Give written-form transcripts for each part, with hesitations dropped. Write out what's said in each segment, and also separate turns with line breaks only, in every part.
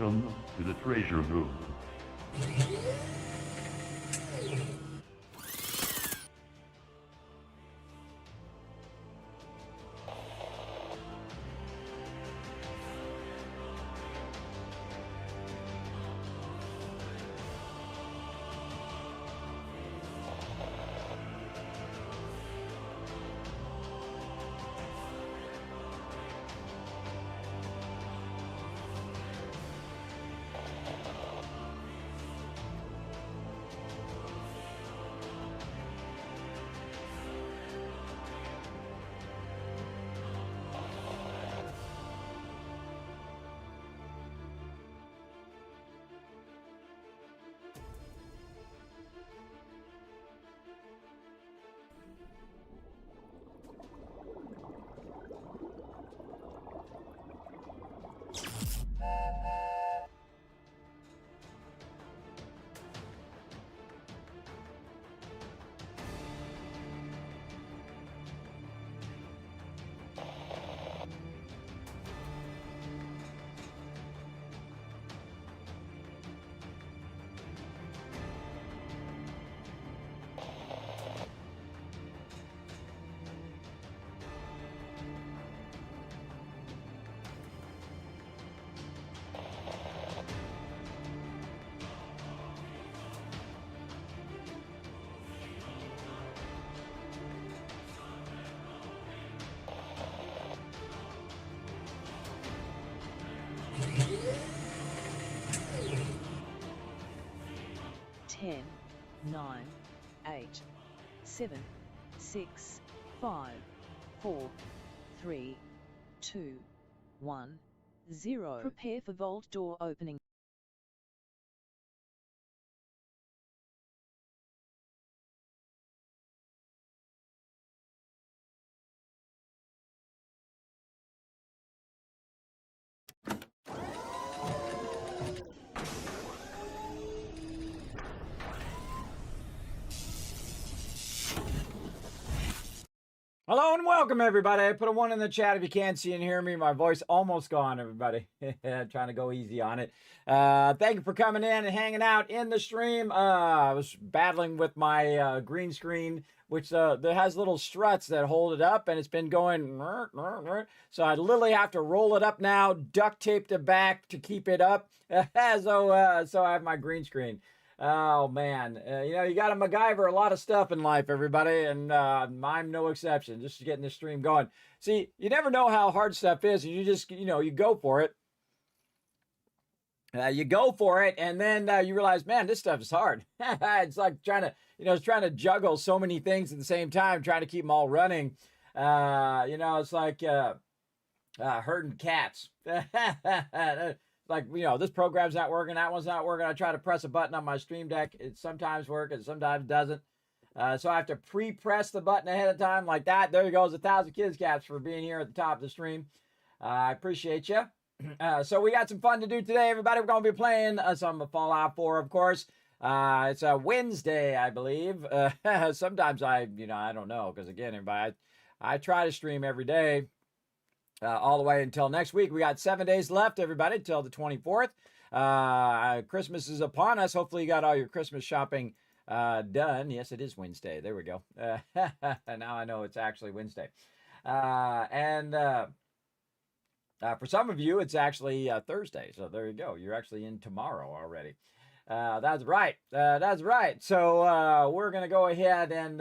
Welcome to the treasure room.
Ten, 9, 8, 7, 6, 5, 4, 3, 2, 1, 0. Prepare for vault door opening.
Hello and welcome, everybody. Put a 1 in the chat if you can't see and hear me. My voice almost gone, everybody. Trying to go easy on it. Thank you for coming in and hanging out in the stream. I was battling with my green screen, which that has little struts that hold it up, and it's been going. So I literally have to roll it up now, duct tape the back to keep it up. So I have my green screen. Oh man, you got to MacGyver a lot of stuff in life, everybody, and I'm no exception. Just getting the stream going. See, you never know how hard stuff is, and you just, you go for it. You go for it, and then you realize, man, this stuff is hard. It's like trying to juggle so many things at the same time, trying to keep them all running. It's like herding cats. Like, this program's not working, that one's not working. I try to press a button on my Stream Deck. It sometimes works, and sometimes doesn't. So I have to pre-press the button ahead of time like that. There you go. 1,000 kids caps for being here at the top of the stream. I appreciate you. So we got some fun to do today, everybody. We're going to be playing some Fallout 4, of course. It's a Wednesday, I believe. Sometimes I don't know, because again, everybody, I try to stream every day. All the way until next week. We got 7 days left, everybody, till the 24th. Christmas is upon us. Hopefully you got all your Christmas shopping done. Yes, it is Wednesday. There we go. Now I know it's actually Wednesday. For some of you, it's actually Thursday. So there you go. You're actually in tomorrow already. That's right. That's right. So we're going to go ahead and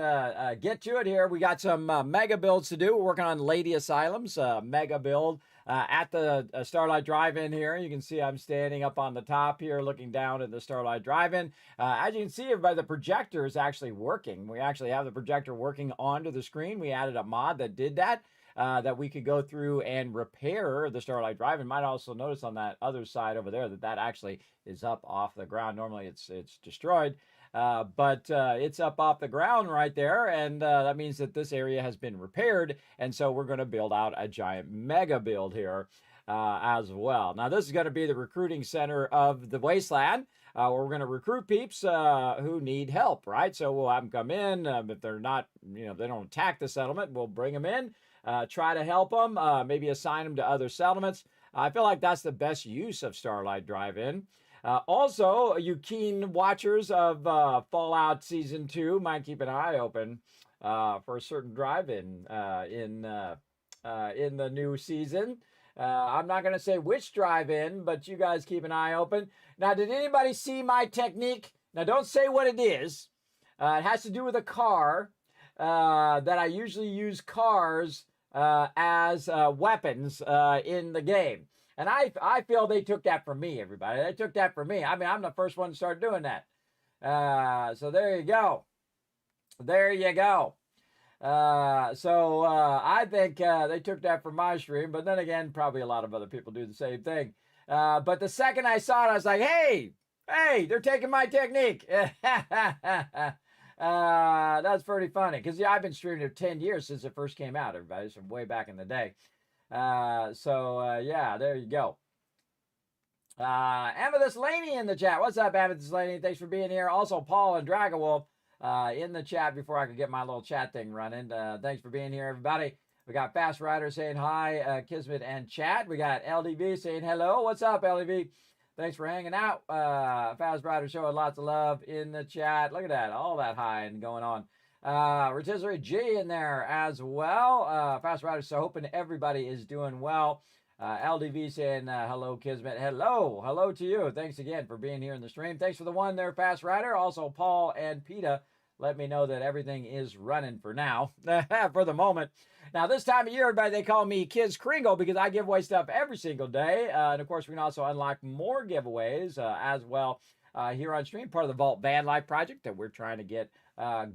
get to it here. We got some mega builds to do. We're working on Lady Asylum's mega build at the Starlight Drive-In here. You can see I'm standing up on the top here looking down at the Starlight Drive-In. As you can see, everybody, the projector is actually working. We actually have the projector working onto the screen. We added a mod that did that. That we could go through and repair the Starlight Drive-In. Might also notice on that other side over there that actually is up off the ground. Normally it's destroyed, but it's up off the ground right there, and that means that this area has been repaired, and so we're going to build out a giant mega build here as well. Now this is going to be the recruiting center of the Wasteland. We're going to recruit peeps who need help, right? So we'll have them come in. If they're not, if they don't attack the settlement, we'll bring them in. Try to help them, maybe assign them to other settlements. I feel like that's the best use of Starlight Drive-In. Also, you keen watchers of Fallout Season 2 might keep an eye open for a certain drive-in in the new season. I'm not going to say which drive-in, but you guys keep an eye open. Now, did anybody see my technique? Now, don't say what it is. It has to do with a car that I usually use cars as weapons in the game. And I feel they took that from me, everybody. They took that from me. I mean, I'm the first one to start doing that. So there you go. There you go. I think they took that from my stream, but then again, probably a lot of other people do the same thing. But the second I saw it, I was like, hey, they're taking my technique. That's pretty funny because I've been streaming for 10 years since it first came out, everybody, from way back in the day. Yeah, there you go. Amethyst Laney in the chat. What's up, Amethyst Laney? Thanks for being here. Also, Paul and Dragon Wolf in the chat before I could get my little chat thing running. Thanks for being here, everybody. We got Fast Rider saying hi, Kismet and chat. We got LDV saying hello. What's up, LDV? Thanks for hanging out. Fast Rider showing lots of love in the chat. Look at that. All that high and going on. Rotisserie G in there as well. Fast Rider, so hoping everybody is doing well. LDV saying hello, Kismet. Hello to you. Thanks again for being here in the stream. Thanks for the one there, Fast Rider. Also, Paul and PETA let me know that everything is running for now, for the moment. Now, this time of year, everybody, they call me Kids Kringle because I give away stuff every single day. And, of course, we can also unlock more giveaways as well here on stream, part of the Vault Van Life project that we're trying to get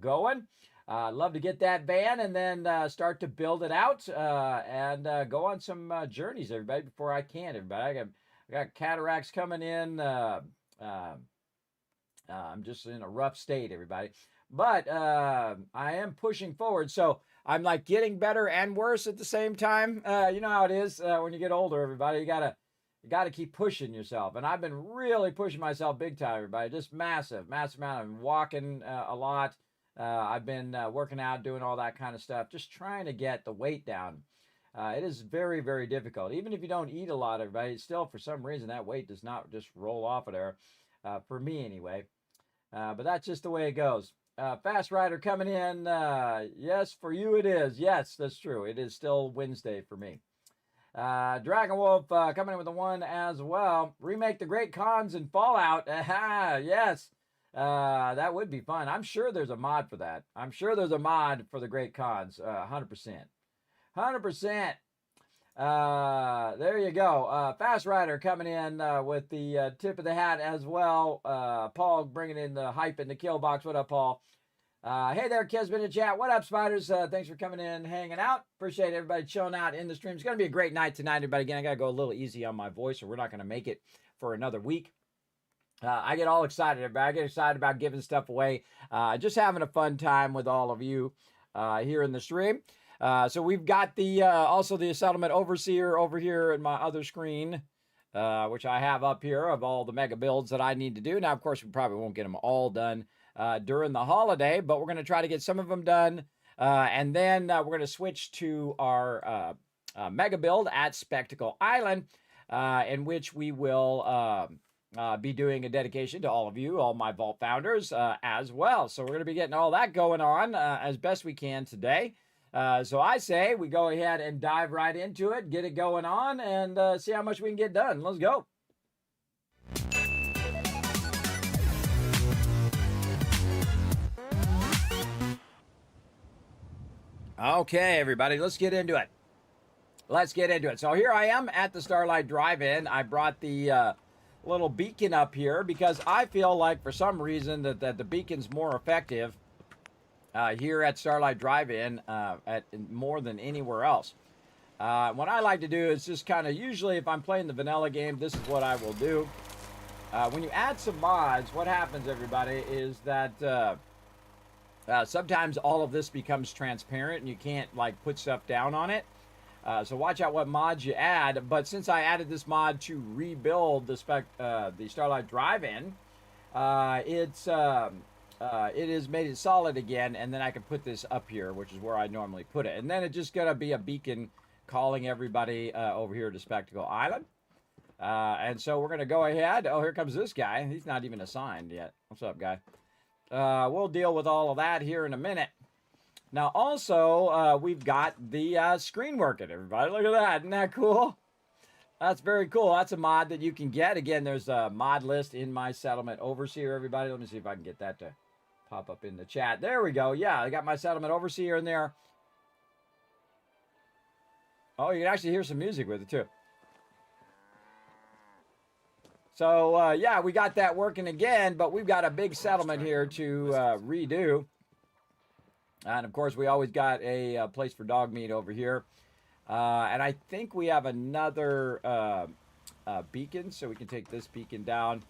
going. Love to get that van and then start to build it out and go on some journeys, everybody, before I can, everybody. I got cataracts coming in. I'm just in a rough state, everybody. But I am pushing forward. So I'm like getting better and worse at the same time. You know how it is when you get older, everybody. You gotta keep pushing yourself. And I've been really pushing myself big time, everybody. Just massive amount. I've been walking a lot. I've been working out, doing all that kind of stuff, just trying to get the weight down. It is very, very difficult. Even if you don't eat a lot, everybody, still, for some reason, that weight does not just roll off of there, for me anyway. But that's just the way it goes. Fast Rider coming in. Yes, for you it is. Yes, that's true. It is still Wednesday for me. Dragon Wolf coming in with the one as well. Remake the Great Khans in Fallout. Yes. That would be fun. I'm sure there's a mod for that. I'm sure there's a mod for the Great Khans. 100%. 100%. There you go. Fast Rider coming in with the tip of the hat as well. Paul bringing in the hype in the kill box. What up, Paul? Hey there, Kismet in chat. What up, Spiders? Thanks for coming in, hanging out. Appreciate everybody chilling out in the stream. It's going to be a great night tonight, everybody. Again, I got to go a little easy on my voice, or we're not going to make it for another week. I get all excited, everybody. I get excited about giving stuff away. Just having a fun time with all of you here in the stream. So we've got the also the settlement overseer over here in my other screen, which I have up here of all the mega builds that I need to do. Now, of course, we probably won't get them all done during the holiday, but we're going to try to get some of them done. And then we're going to switch to our mega build at Spectacle Island, in which we will be doing a dedication to all of you, all my Vault founders as well. So we're going to be getting all that going on as best we can today. So I say we go ahead and dive right into it, get it going on, and see how much we can get done. Let's go. Okay, everybody, let's get into it. So here I am at the Starlight Drive-In. I brought the little beacon up here because I feel like for some reason that the beacon's more effective here at Starlight Drive-In at more than anywhere else. What I like to do is just kind of, usually if I'm playing the vanilla game, this is what I will do. When you add some mods, what happens, everybody, is that sometimes all of this becomes transparent and you can't like put stuff down on it. So watch out what mods you add. But since I added this mod to rebuild the Starlight Drive-In, it has made it solid again, and then I can put this up here, which is where I normally put it. And then it's just gonna be a beacon calling everybody over here to Spectacle Island. And so we're going to go ahead. Oh, here comes this guy. He's not even assigned yet. What's up, guy? We'll deal with all of that here in a minute. Now, also, we've got the screen working, everybody. Look at that. Isn't that cool? That's very cool. That's a mod that you can get. Again, there's a mod list in my settlement overseer, everybody. Let me see if I can get that to pop up in the chat. There we go. Yeah, I got my settlement overseer in there. Oh, you can actually hear some music with it, too. So, yeah, we got that working again, but we've got a big settlement here to redo. And, of course, we always got a place for dog meat over here. And I think we have another beacon, so we can take this beacon down.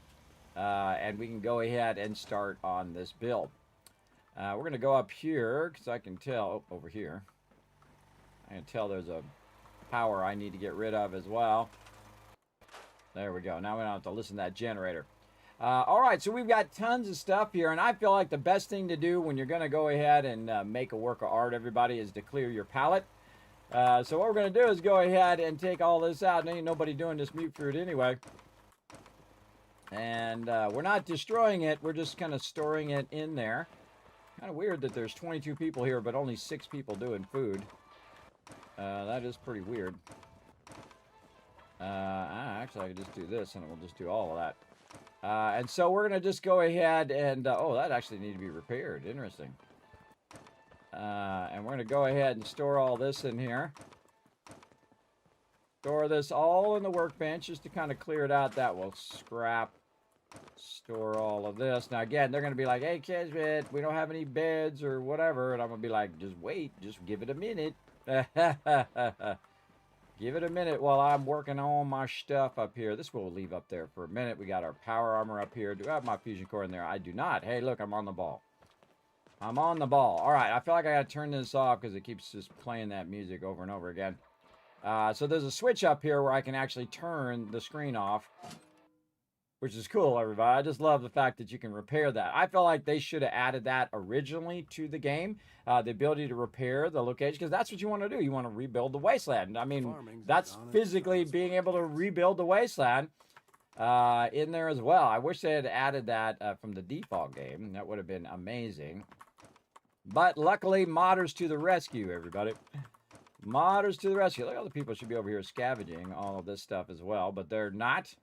And we can go ahead and start on this build. We're going to go up here, because I can tell, over here. I can tell there's a power I need to get rid of as well. There we go. Now we don't have to listen to that generator. All right, so we've got tons of stuff here, and I feel like the best thing to do when you're going to go ahead and make a work of art, everybody, is to clear your palette. So what we're going to do is go ahead and take all this out. And ain't nobody doing this mute fruit anyway. And we're not destroying it. We're just kind of storing it in there. Kind of weird that there's 22 people here, but only 6 people doing food. That is pretty weird. Actually, I could just do this, and it will just do all of that. And so we're going to just go ahead and... oh, that actually needs to be repaired. Interesting. And we're going to go ahead and store all this in here. Store this all in the workbench just to kind of clear it out. That will scrap. Store all of this. Now, again, they're going to be like, hey, Kismet, we don't have any beds or whatever. And I'm going to be like, just wait. Just give it a minute. Give it a minute while I'm working on my stuff up here. This we'll leave up there for a minute. We got our power armor up here. Do I have my fusion core in there? I do not. Hey, look, I'm on the ball. I'm on the ball. All right, I feel like I got to turn this off because it keeps just playing that music over and over again. So there's a switch up here where I can actually turn the screen off, which is cool, everybody. I just love the fact that you can repair that. I feel like they should have added that originally to the game, the ability to repair the location, because that's what you want to do. You want to rebuild the wasteland. I mean, that's physically being able to rebuild the wasteland in there as well. I wish they had added that from the default game. That would have been amazing. But luckily, modders to the rescue, everybody. Modders to the rescue. Look, other people should be over here scavenging all of this stuff as well, but they're not.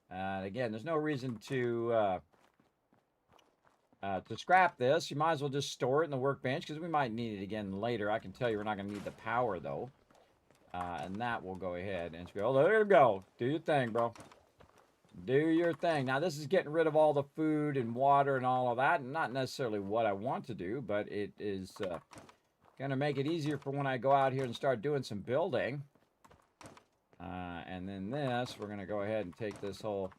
And again, there's no reason to scrap this. You might as well just store it in the workbench because we might need it again later. I can tell you we're not going to need the power, though. And that will go ahead and go. There you go. Do your thing, bro. Do your thing. Now, this is getting rid of all the food and water and all of that. Not necessarily what I want to do, but it is going to make it easier for when I go out here and start doing some building. And then this, we're going to go ahead and take this whole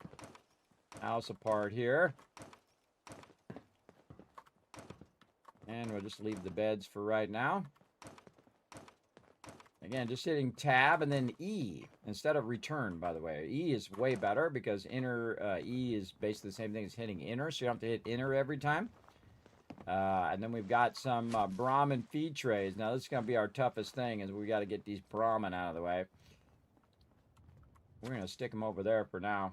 house apart here. And we'll just leave the beds for right now. Again, just hitting tab and then E instead of return, by the way. E is way better because enter E is basically the same thing as hitting enter, so you don't have to hit enter every time. And then we've got some Brahmin feed trays. Now, this is going to be our toughest thing is we got to get these Brahmin out of the way. We're going to stick them over there for now.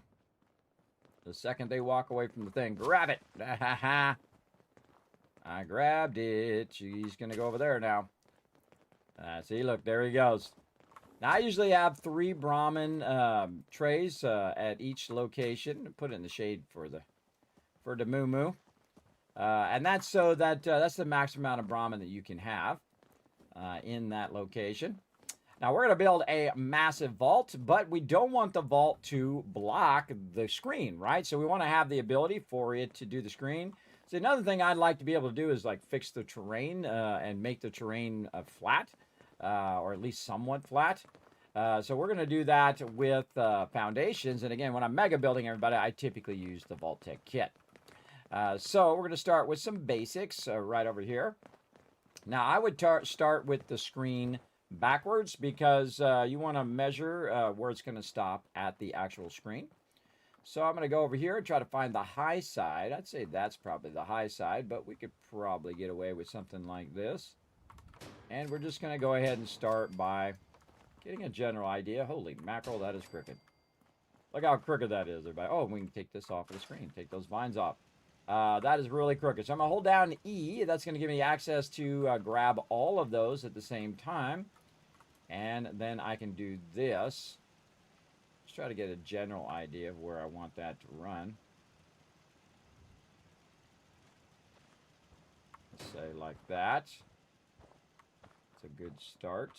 The second they walk away from the thing, grab it. I grabbed it. She's going to go over there now. See, look, there he goes. Now, I usually have 3 Brahmin trays at each location. Put it in the shade for the moo-moo. And that's so that that's the max amount of Brahmin that you can have in that location. Now, we're going to build a massive vault, but we don't want the vault to block the screen, right? So we want to have the ability for it to do the screen. So another thing I'd like to be able to do is like fix the terrain and make the terrain flat, or at least somewhat flat. So we're going to do that with foundations. And again, when I'm mega building, everybody, I typically use the Vault Tech kit. So we're going to start with some basics right over here. Now, I would start with the screen backwards because you want to measure where it's going to stop at the actual screen. So I'm going to go over here and try to find the high side. I'd say that's probably the high side, but we could probably get away with something like this. And we're just going to go ahead and start by Getting a general idea. Holy mackerel, that is crooked. Look how crooked that is, everybody. Oh, we can take this off of the screen. Take those vines off. That is really crooked. So I'm going to hold down E. That's going to give me access to grab all of those at the same time. And then I can do this. Let's try to get a general idea of where I want that to run. Let's say like that. It's a good start.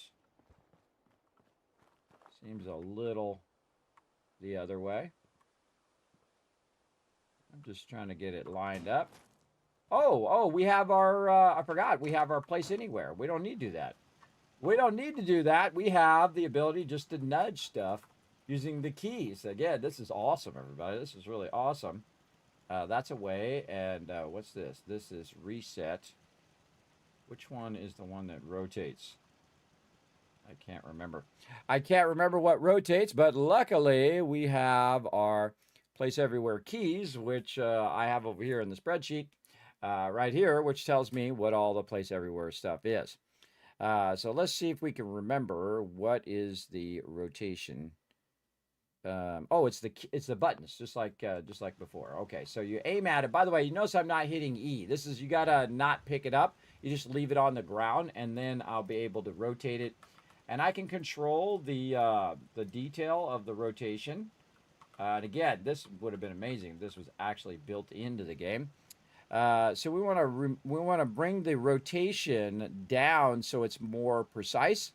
Seems a little the other way. I'm just trying to get it lined up. Oh, we have our, I forgot, we have our place anywhere. We don't need to do that. We don't need to do that. We have the ability just to nudge stuff using the keys. Again, this is awesome, everybody. This is really awesome. That's a way. And what's this? This is reset. Which one is the one that rotates? I can't remember. I can't remember what rotates, but luckily we have our place everywhere keys, which I have over here in the spreadsheet right here, which tells me what all the place everywhere stuff is. So let's see if we can remember what is the rotation. Oh, it's the buttons, just like before. Okay, so you aim at it. By the way, you notice I'm not hitting E. This is, you gotta not pick it up. You just leave it on the ground, and then I'll be able to rotate it. And I can control the detail of the rotation. And again, this would have been amazing if this was actually built into the game. So we want to bring the rotation down so it's more precise.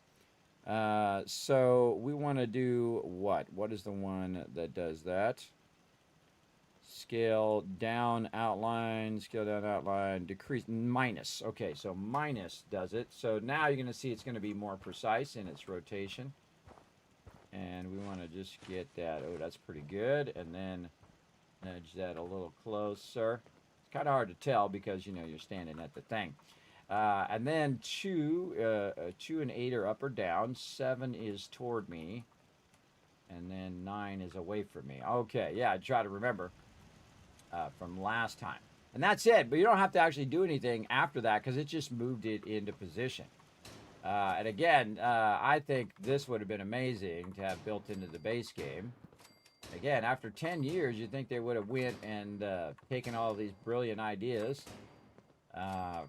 So we want to do what? What is the one that does that? Scale down outline, scale down outline, decrease, minus. Okay, so minus does it. So now you're going to see it's going to be more precise in its rotation. And we want to just get that. Oh, that's pretty good. And then nudge that a little closer. It's kind of hard to tell because, you know, you're standing at the thing. And then 2 and 8 are up or down. 7 is toward me. And then 9 is away from me. Okay, yeah, I try to remember from last time. And that's it. But you don't have to actually do anything after that because it just moved it into position. And again, I think this would have been amazing to have built into the base game. Again, after 10 years, you'd think they would have went and taken all these brilliant ideas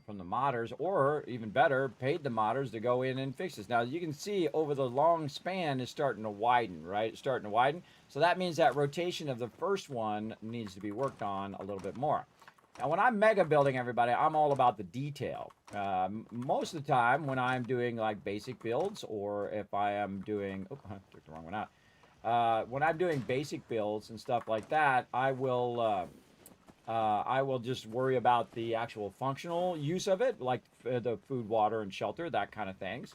from the modders, or even better, paid the modders to go in and fix this. Now, you can see over the long span is starting to widen, right? It's starting to widen. So that means that rotation of the first one needs to be worked on a little bit more. Now, when I'm mega building, everybody, I'm all about the detail. Most of the time, when I'm doing like basic builds, or if I am doing, oh, I took the wrong one out. When I'm doing basic builds and stuff like that, I will just worry about the actual functional use of it, like the food, water, and shelter, that kind of things.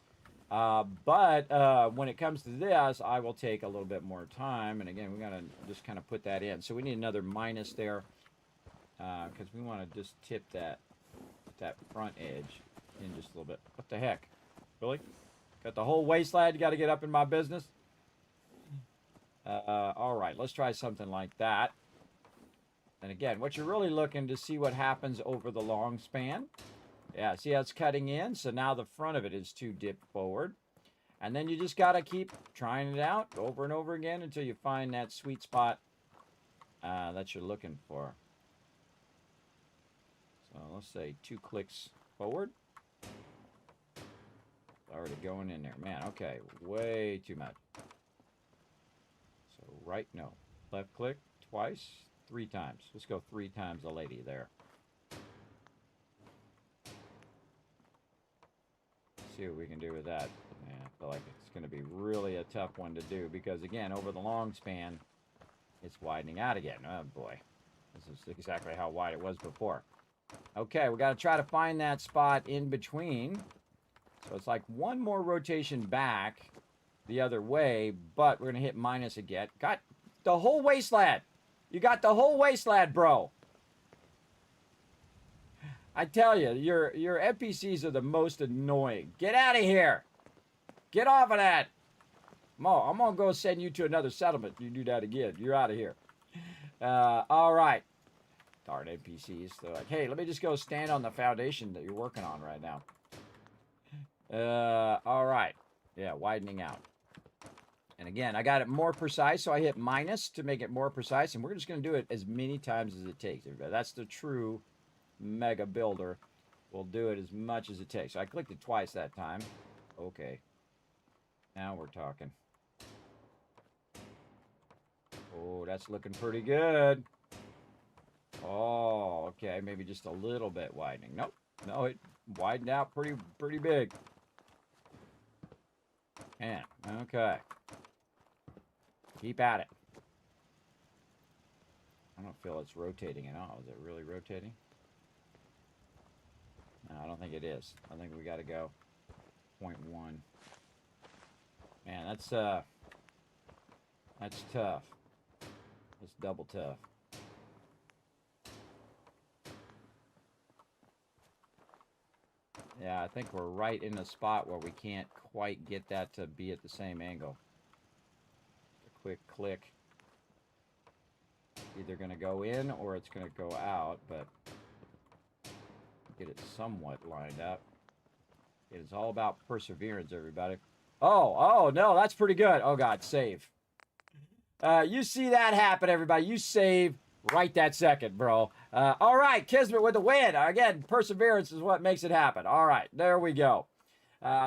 But when it comes to this, I will take a little bit more time. And again, we got to just kind of put that in. So we need another minus there. Because we want to just tip that front edge in just a little bit. What the heck? Really? Got the whole wasteland? You got to get up in my business? All right, let's try something like that. And again, what you're really looking to see what happens over the long span. Yeah, see how it's cutting in? So now the front of it is too dipped forward. And then you just got to keep trying it out over and over again until you find that sweet spot that you're looking for. So let's say 2 clicks forward. Already going in there. Man, okay, way too much. So right, no. Left click twice, 3 times. Let's go 3 times a lady there. See what we can do with that. Yeah, I feel like it's going to be really a tough one to do because, again, over the long span, it's widening out again. Oh, boy. This is exactly how wide it was before. Okay, we got to try to find that spot in between. So it's like one more rotation back the other way, but we're going to hit minus again. Got the whole wasteland. You got the whole wasteland, bro. I tell you, your NPCs are the most annoying. Get out of here. Get off of that. I'm going to go send you to another settlement. You do that again. You're out of here. All right. Darn NPCs. They're like, hey, let me just go stand on the foundation that you're working on right now. All right. Yeah, widening out. And again, I got it more precise, so I hit minus to make it more precise. And we're just going to do it as many times as it takes, everybody. That's the true mega builder. We'll do it as much as it takes. So I clicked it twice that time. Okay. Now we're talking. Oh, that's looking pretty good. Oh, okay. Maybe just a little bit widening. Nope. No, it widened out pretty big. And, okay. Keep at it. I don't feel it's rotating at all. Is it really rotating? No, I don't think it is. I think we got to go 0.1. Man, that's tough. That's double tough. Yeah, I think we're right in a spot where we can't quite get that to be at the same angle. A quick click. Either going to go in or it's going to go out, but get it somewhat lined up. It's all about perseverance, everybody. Oh, no, that's pretty good. Oh, God, save. You see that happen, everybody. You save right that second, bro. All right, Kismet with the win. Again, perseverance is what makes it happen. All right, there we go.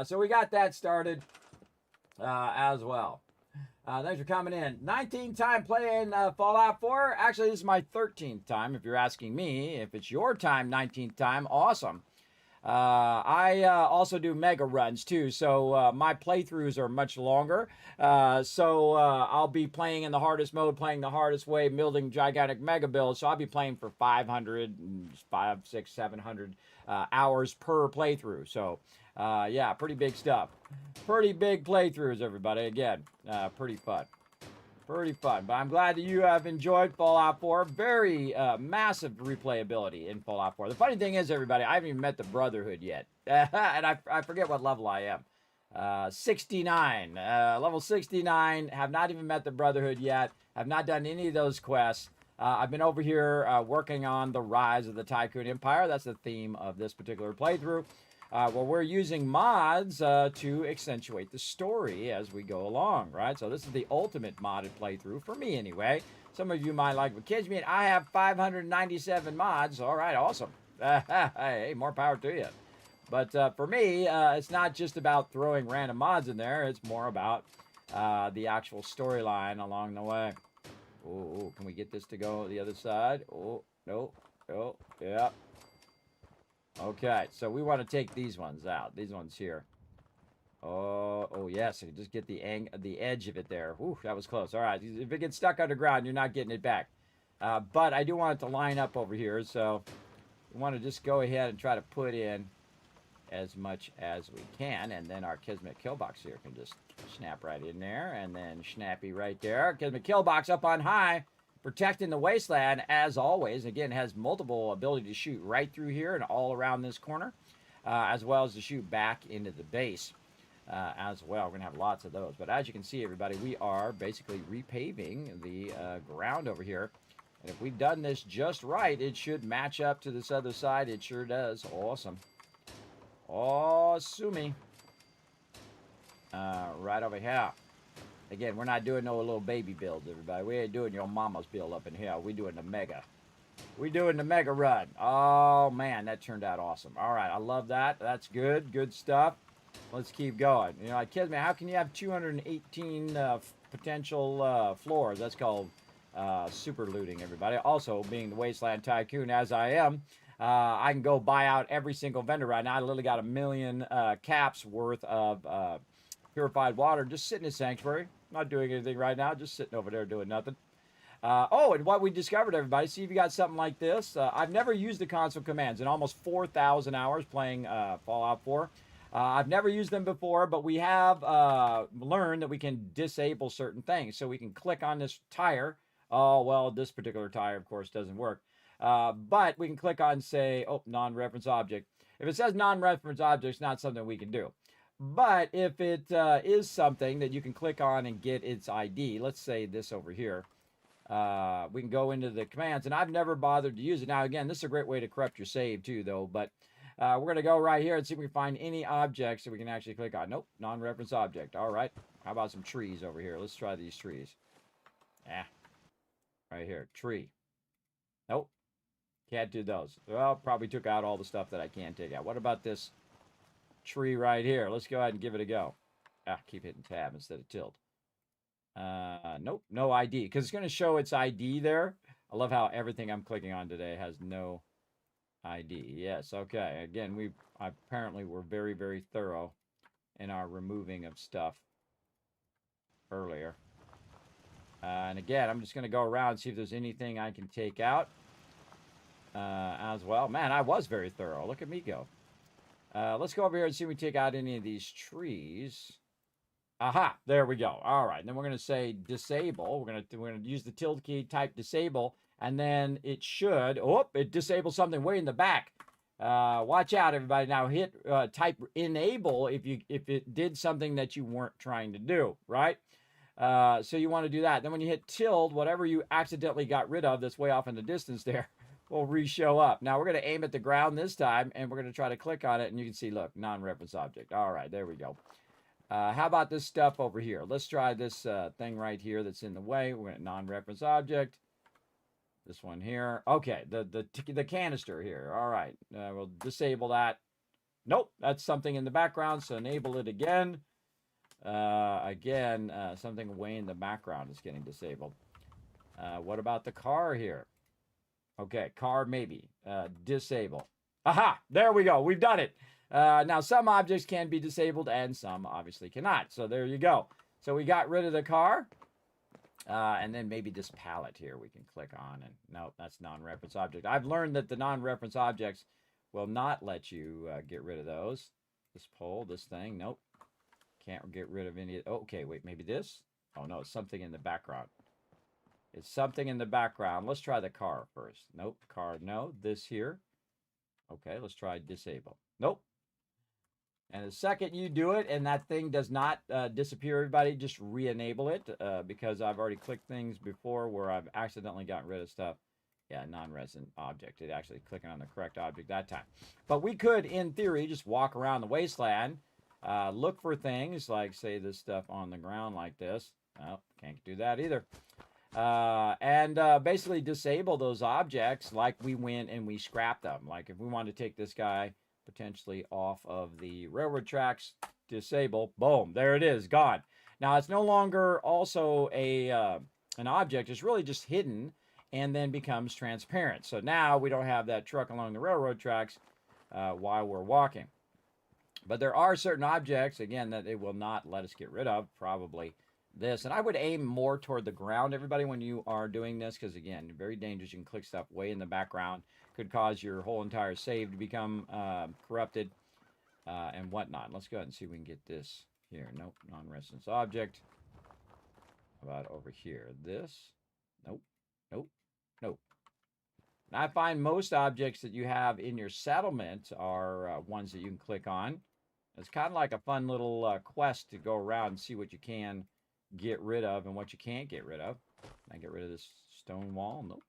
So we got that started as well. Thanks for coming in. 19th time playing Fallout 4. Actually, this is my 13th time, if you're asking me. If it's your time, 19th time, awesome. I also do mega runs too, so my playthroughs are much longer. So I'll be playing in the hardest mode, playing the hardest way, building gigantic mega builds. So I'll be playing for 500, 500, 600, 700 hours per playthrough. So yeah, pretty big stuff. Pretty big playthroughs, everybody. Again, pretty fun. Pretty fun, but I'm glad that you have enjoyed Fallout 4. Very massive replayability in Fallout 4. The funny thing is, everybody, I haven't even met the Brotherhood yet. And I forget what level I am. 69. Level 69. Have not even met the Brotherhood yet. Have not done any of those quests. I've been over here working on the rise of the Tycoon Empire. That's the theme of this particular playthrough. Well, we're using mods to accentuate the story as we go along, right? So this is the ultimate modded playthrough, for me anyway. Some of you might like, but Kismet, I have 597 mods. All right, awesome. Hey, more power to you. But for me, it's not just about throwing random mods in there. It's more about the actual storyline along the way. Oh, can we get this to go the other side? Oh, no. Oh, yeah. Okay, so we want to take these ones out. These ones here. Oh yes, so just get the edge of it there. Whew, that was close. All right, if it gets stuck underground, you're not getting it back. But I do want it to line up over here, so we want to just go ahead and try to put in as much as we can, and then our Kismet Killbox here can just snap right in there, and then snappy right there. Kismet Killbox up on high. Protecting the wasteland, as always. Again, has multiple ability to shoot right through here and all around this corner, as well as to shoot back into the base as well. We're going to have lots of those. But as you can see, everybody, we are basically repaving the ground over here. And if we've done this just right, it should match up to this other side. It sure does. Awesome. Awesome. Right over here. Again, we're not doing no little baby builds, everybody. We ain't doing your mama's build up in here. We doing the mega. We doing the mega run. Oh, man, that turned out awesome. All right, I love that. That's good. Good stuff. Let's keep going. You know, like, kids, man, how can you have 218 potential floors? That's called super looting, everybody. Also, being the Wasteland Tycoon, as I am, I can go buy out every single vendor right now. I literally got 1 million caps worth of purified water just sitting in Sanctuary. Not doing anything right now, just sitting over there doing nothing. Oh, and what we discovered, everybody, see if you got something like this. I've never used the console commands in almost 4,000 hours playing Fallout 4. I've never used them before, but we have learned that we can disable certain things. So we can click on this tire. Oh, well, this particular tire, of course, doesn't work. But we can click on, say, non-reference object. If it says non-reference object, it's not something we can do. But if it is something that you can click on and get its ID, let's say this over here, we can go into the commands, and I've never bothered to use it. Now, again, this is a great way to corrupt your save too, though, but We're going to go right here and see if we can find any objects that we can actually click on. Nope, non-reference object. All right. How about some trees over here? Let's try these trees. Yeah. Right here, tree. Nope. Can't do those. Well, probably took out all the stuff that I can take out. What about this tree right here? Let's go ahead and give it a go. Keep hitting tab instead of tilt. Nope, no ID, because it's going to show its ID there. I love how everything I'm clicking on today has no ID. Yes, okay. Again, we apparently were very, very thorough in our removing of stuff earlier. And again, I'm just going to go around and see if there's anything I can take out as well. Man, I was very thorough. Look at me go. Let's go over here and see if we take out any of these trees. Aha, there we go. All right, and then we're going to say disable. We're going to use the tilde key, type disable, and then it should, it disables something way in the back. Watch out, everybody. Now hit type enable if it did something that you weren't trying to do, right? So you want to do that. Then when you hit tilde, whatever you accidentally got rid of that's way off in the distance there will re-show up. Now we're going to aim at the ground this time, and we're going to try to click on it, and you can see, look, non-reference object. All right, there we go. How about this stuff over here? Let's try this thing right here that's in the way. We're going to non-reference object. This one here. Okay, the canister here. All right, we'll disable that. Nope, that's something in the background, so enable it again. Something way in the background is getting disabled. What about the car here? Okay, car maybe. Disable. Aha, there we go. We've done it. Now, some objects can be disabled and some obviously cannot. So there you go. So we got rid of the car. And then maybe this palette here we can click on. And no, that's non-reference object. I've learned that the non-reference objects will not let you get rid of those. This pole, this thing, nope. Can't get rid of any. Okay, wait, maybe this? Oh, no, it's something in the background. It's something in the background. Let's try the car first. Nope, car, no. This here. Okay, let's try disable. Nope. And the second you do it and that thing does not disappear, everybody, just re-enable it because I've already clicked things before where I've accidentally gotten rid of stuff. Yeah, non-resident object. It actually clicking on the correct object that time. But we could, in theory, just walk around the wasteland, look for things like, say, this stuff on the ground like this. Well, can't do that either. And basically disable those objects like we went and we scrapped them. Like if we want to take this guy potentially off of the railroad tracks, disable, boom, there it is, gone. Now it's no longer also an object, it's really just hidden and then becomes transparent. So now we don't have that truck along the railroad tracks while we're walking. But there are certain objects, again, that it will not let us get rid of, probably this. And I would aim more toward the ground, everybody, when you are doing this, because again, very dangerous. You can click stuff way in the background. Could cause your whole entire save to become corrupted and whatnot. Let's go ahead and see if we can get this here. Nope, non-reference object. How about over here? This? Nope, nope, nope. Now I find most objects that you have in your settlement are ones that you can click on. It's kind of like a fun little quest to go around and see what you can get rid of and what you can't get rid of. Can I get rid of this stone wall? Nope.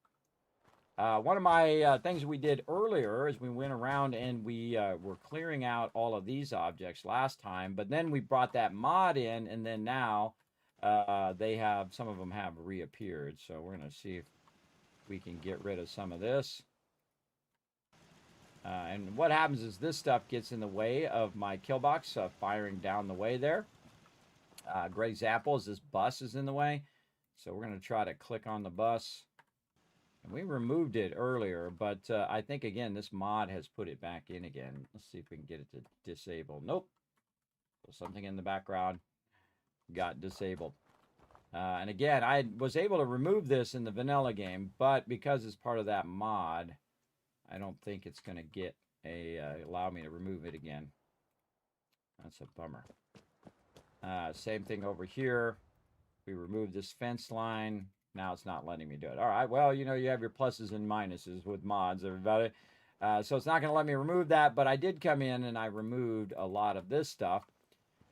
One of my things we did earlier is we went around and we were clearing out all of these objects last time, but then we brought that mod in, and then now some of them have reappeared. So we're going to see if we can get rid of some of this. And what happens is this stuff gets in the way of my kill box firing down the way there. A great example is this bus is in the way. So we're going to try to click on the bus. And we removed it earlier, but I think, again, this mod has put it back in again. Let's see if we can get it to disable. Nope. So something in the background got disabled. And again, I was able to remove this in the vanilla game, but because it's part of that mod, I don't think it's going to get allow me to remove it again. That's a bummer. Same thing over here. We removed this fence line. Now it's not letting me do it. All right, well, you know, you have your pluses and minuses with mods, everybody. So it's not going to let me remove that, but I did come in and I removed a lot of this stuff.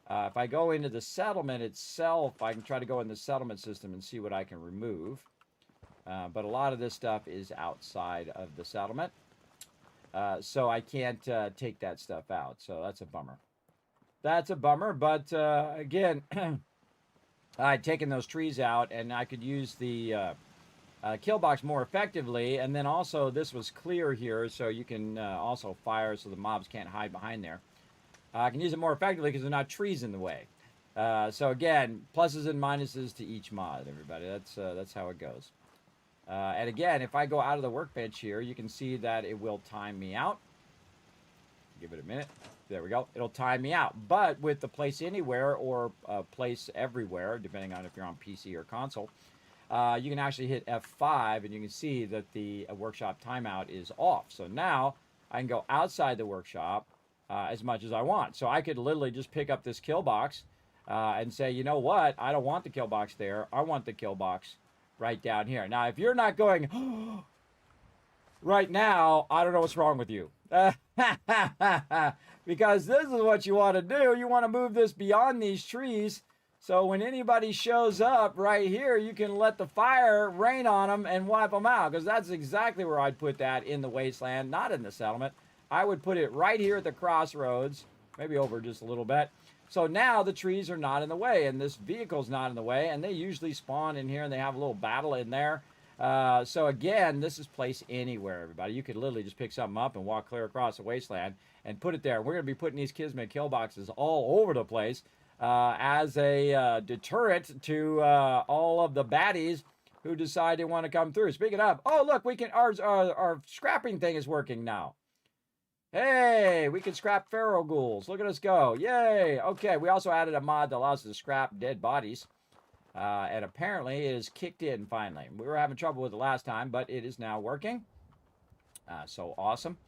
If I go into the settlement itself, I can try to go in the settlement system and see what I can remove. But a lot of this stuff is outside of the settlement. So I can't take that stuff out. So that's a bummer. That's a bummer. But again, I'd taken those trees out, and I could use the kill box more effectively. And then also, this was clear here, so you can also fire so the mobs can't hide behind there. I can use it more effectively because there are not trees in the way. So again, pluses and minuses to each mod, everybody. That's how it goes. And again, if I go out of the workbench here, you can see that it will time me out. Give it a minute. There we go. It'll time me out. But with the place anywhere or place everywhere, depending on if you're on PC or console, you can actually hit F5 and you can see that the workshop timeout is off. So now I can go outside the workshop as much as I want. So I could literally just pick up this kill box and say, you know what? I don't want the kill box there. I want the kill box right down here. Now, if you're not going right now, I don't know what's wrong with you. Because this is what you want to do. You want to move this beyond these trees. So when anybody shows up right here, you can let the fire rain on them and wipe them out. Because that's exactly where I'd put that, in the wasteland, not in the settlement. I would put it right here at the crossroads, maybe over just a little bit. So now the trees are not in the way, and this vehicle's not in the way, and they usually spawn in here, and they have a little battle in there. So again, this is place anywhere, everybody. You could literally just pick something up and walk clear across the wasteland and put it there. We're going to be putting these Kismet kill boxes all over the place as a deterrent to all of the baddies who decide they want to come through. Speaking of, oh look, we can our scrapping thing is working now. Hey, we can scrap feral ghouls. Look at us go. Yay. Okay, we also added a mod that allows us to scrap dead bodies. And apparently it is kicked in finally. We were having trouble with it last time, but it is now working. So awesome.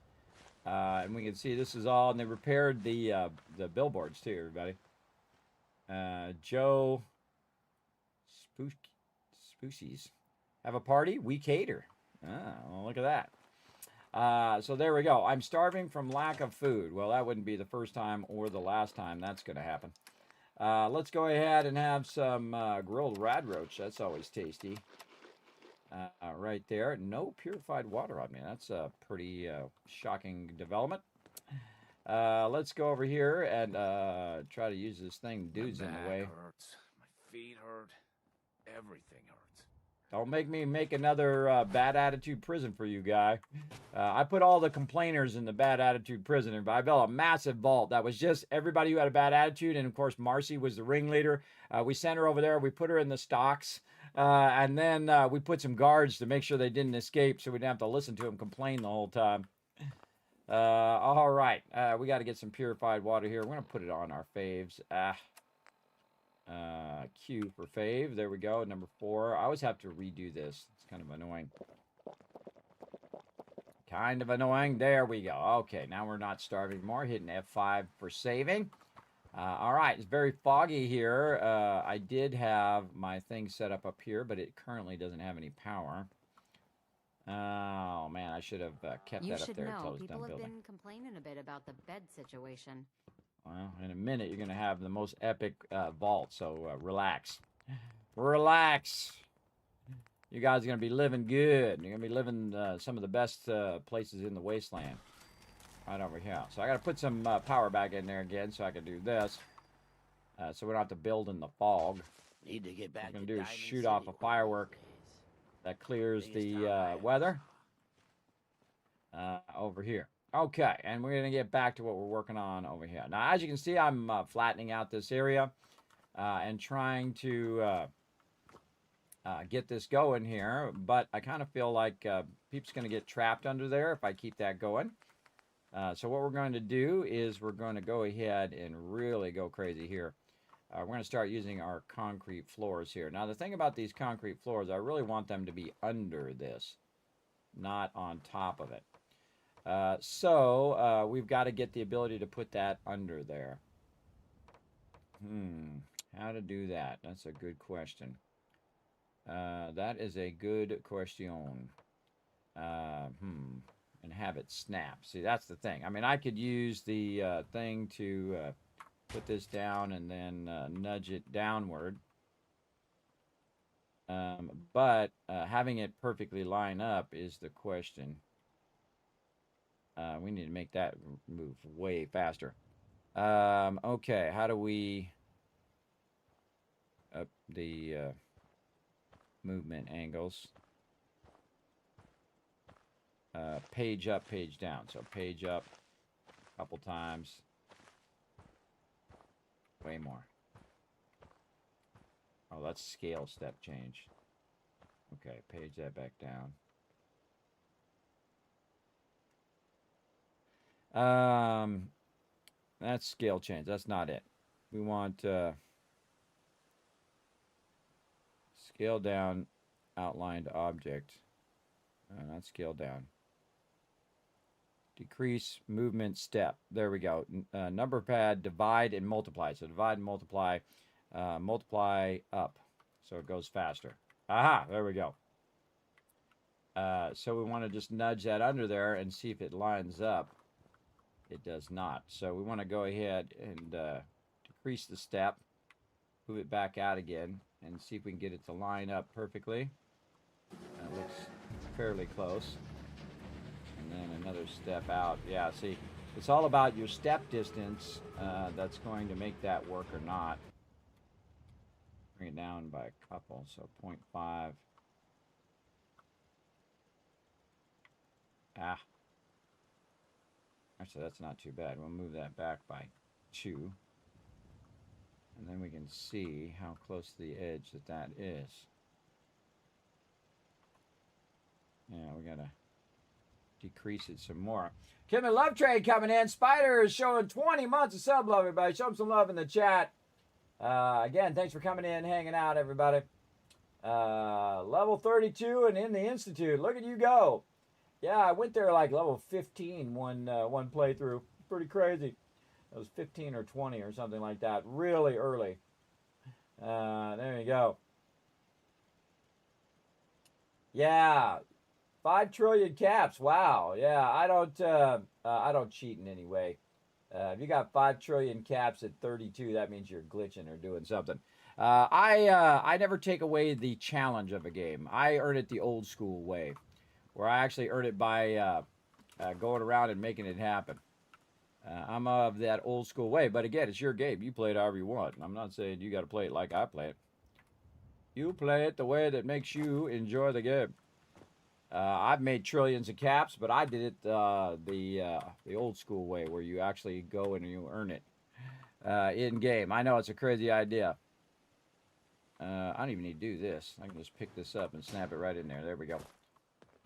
And we can see this is all, and they repaired the billboards too, everybody. Joe Spoosies. Have a party? We cater. Well, look at that. So there we go. I'm starving from lack of food. Well, that wouldn't be the first time or the last time that's going to happen. Let's go ahead and have some grilled radroach. That's always tasty. Right there. No purified water on me. That's a pretty shocking development. Let's go over here and try to use this thing. Dude's in the way.
Hurts. My feet hurt. Everything hurts.
Don't make me make another bad attitude prison for you, guy. I put all the complainers in the bad attitude prison. I built a massive vault that was just everybody who had a bad attitude. And of course, Marcy was the ringleader. We sent her over there. We put her in the stocks. And then we put some guards to make sure they didn't escape so we didn't have to listen to them complain the whole time. All right. We got to get some purified water here. We're going to put it on our faves. Q for fave. There we go. Number 4. I always have to redo this. It's kind of annoying. Kind of annoying. There we go. Okay, now we're not starving more. Hitting F5 for saving. All right, it's very foggy here. I did have my thing set up here, but it currently doesn't have any power. Oh, man, I should have kept that up there until it's done building.
People have been complaining a bit about the bed situation.
Well, in a minute, you're going to have the most epic vault, so relax. Relax. You guys are going to be living good. You're going to be living some of the best places in the wasteland. Right over here. So I got to put some power back in there again so I can do this. So we don't have to build in the fog.
Need to get back.
What I'm going to do is shoot off a firework that clears the weather over here. Okay, and we're going to get back to what we're working on over here. Now, as you can see, I'm flattening out this area and trying to get this going here. But I kind of feel like people's going to get trapped under there if I keep that going. So what we're going to do is we're going to go ahead and really go crazy here. We're going to start using our concrete floors here. Now, the thing about these concrete floors, I really want them to be under this, not on top of it. So we've got to get the ability to put that under there. How to do that? That's a good question. That is a good question. And have it snap. See, that's the thing. I mean, I could use the thing to put this down and then nudge it downward. But having it perfectly line up is the question. We need to make that move way faster. Okay, how do we up the movement angles? Page up, page down. So page up a couple times. Way more. Oh, that's scale step change. Okay, page that back down. That's scale change. That's not it. We want scale down outlined object. Not scale down. Decrease movement step. There we go. Number pad, divide and multiply. So divide and multiply. Multiply up. So it goes faster. Aha, there we go. So we want to just nudge that under there and see if it lines up. It does not. So we want to go ahead and decrease the step, move it back out again, and see if we can get it to line up perfectly. That looks fairly close. And then another step out. Yeah, see, it's all about your step distance that's going to make that work or not. Bring it down by a couple, so 0.5. Ah. Actually, that's not too bad. We'll move that back by 2. And then we can see how close to the edge that is. Yeah, we gotta decrease it some more. Kismet Love Trade coming in. Spider is showing 20 months of sub love, everybody. Show him some love in the chat. Again, thanks for coming in, hanging out, everybody. Level 32 and in the Institute. Look at you go. Yeah, I went there like level 15 one playthrough. Pretty crazy. It was 15 or 20 or something like that. Really early. There you go. Yeah. 5 trillion caps. Wow. Yeah, I don't cheat in any way. If you got 5 trillion caps at 32, that means you're glitching or doing something. I never take away the challenge of a game. I earn it the old school way, where I actually earn it by going around and making it happen. I'm of that old school way, but again, it's your game. You play it however you want. I'm not saying you got to play it like I play it. You play it the way that makes you enjoy the game. I've made trillions of caps, but I did it the old school way, where you actually go and you earn it in game. I know it's a crazy idea. I don't even need to do this. I can just pick this up and snap it right in there. There we go.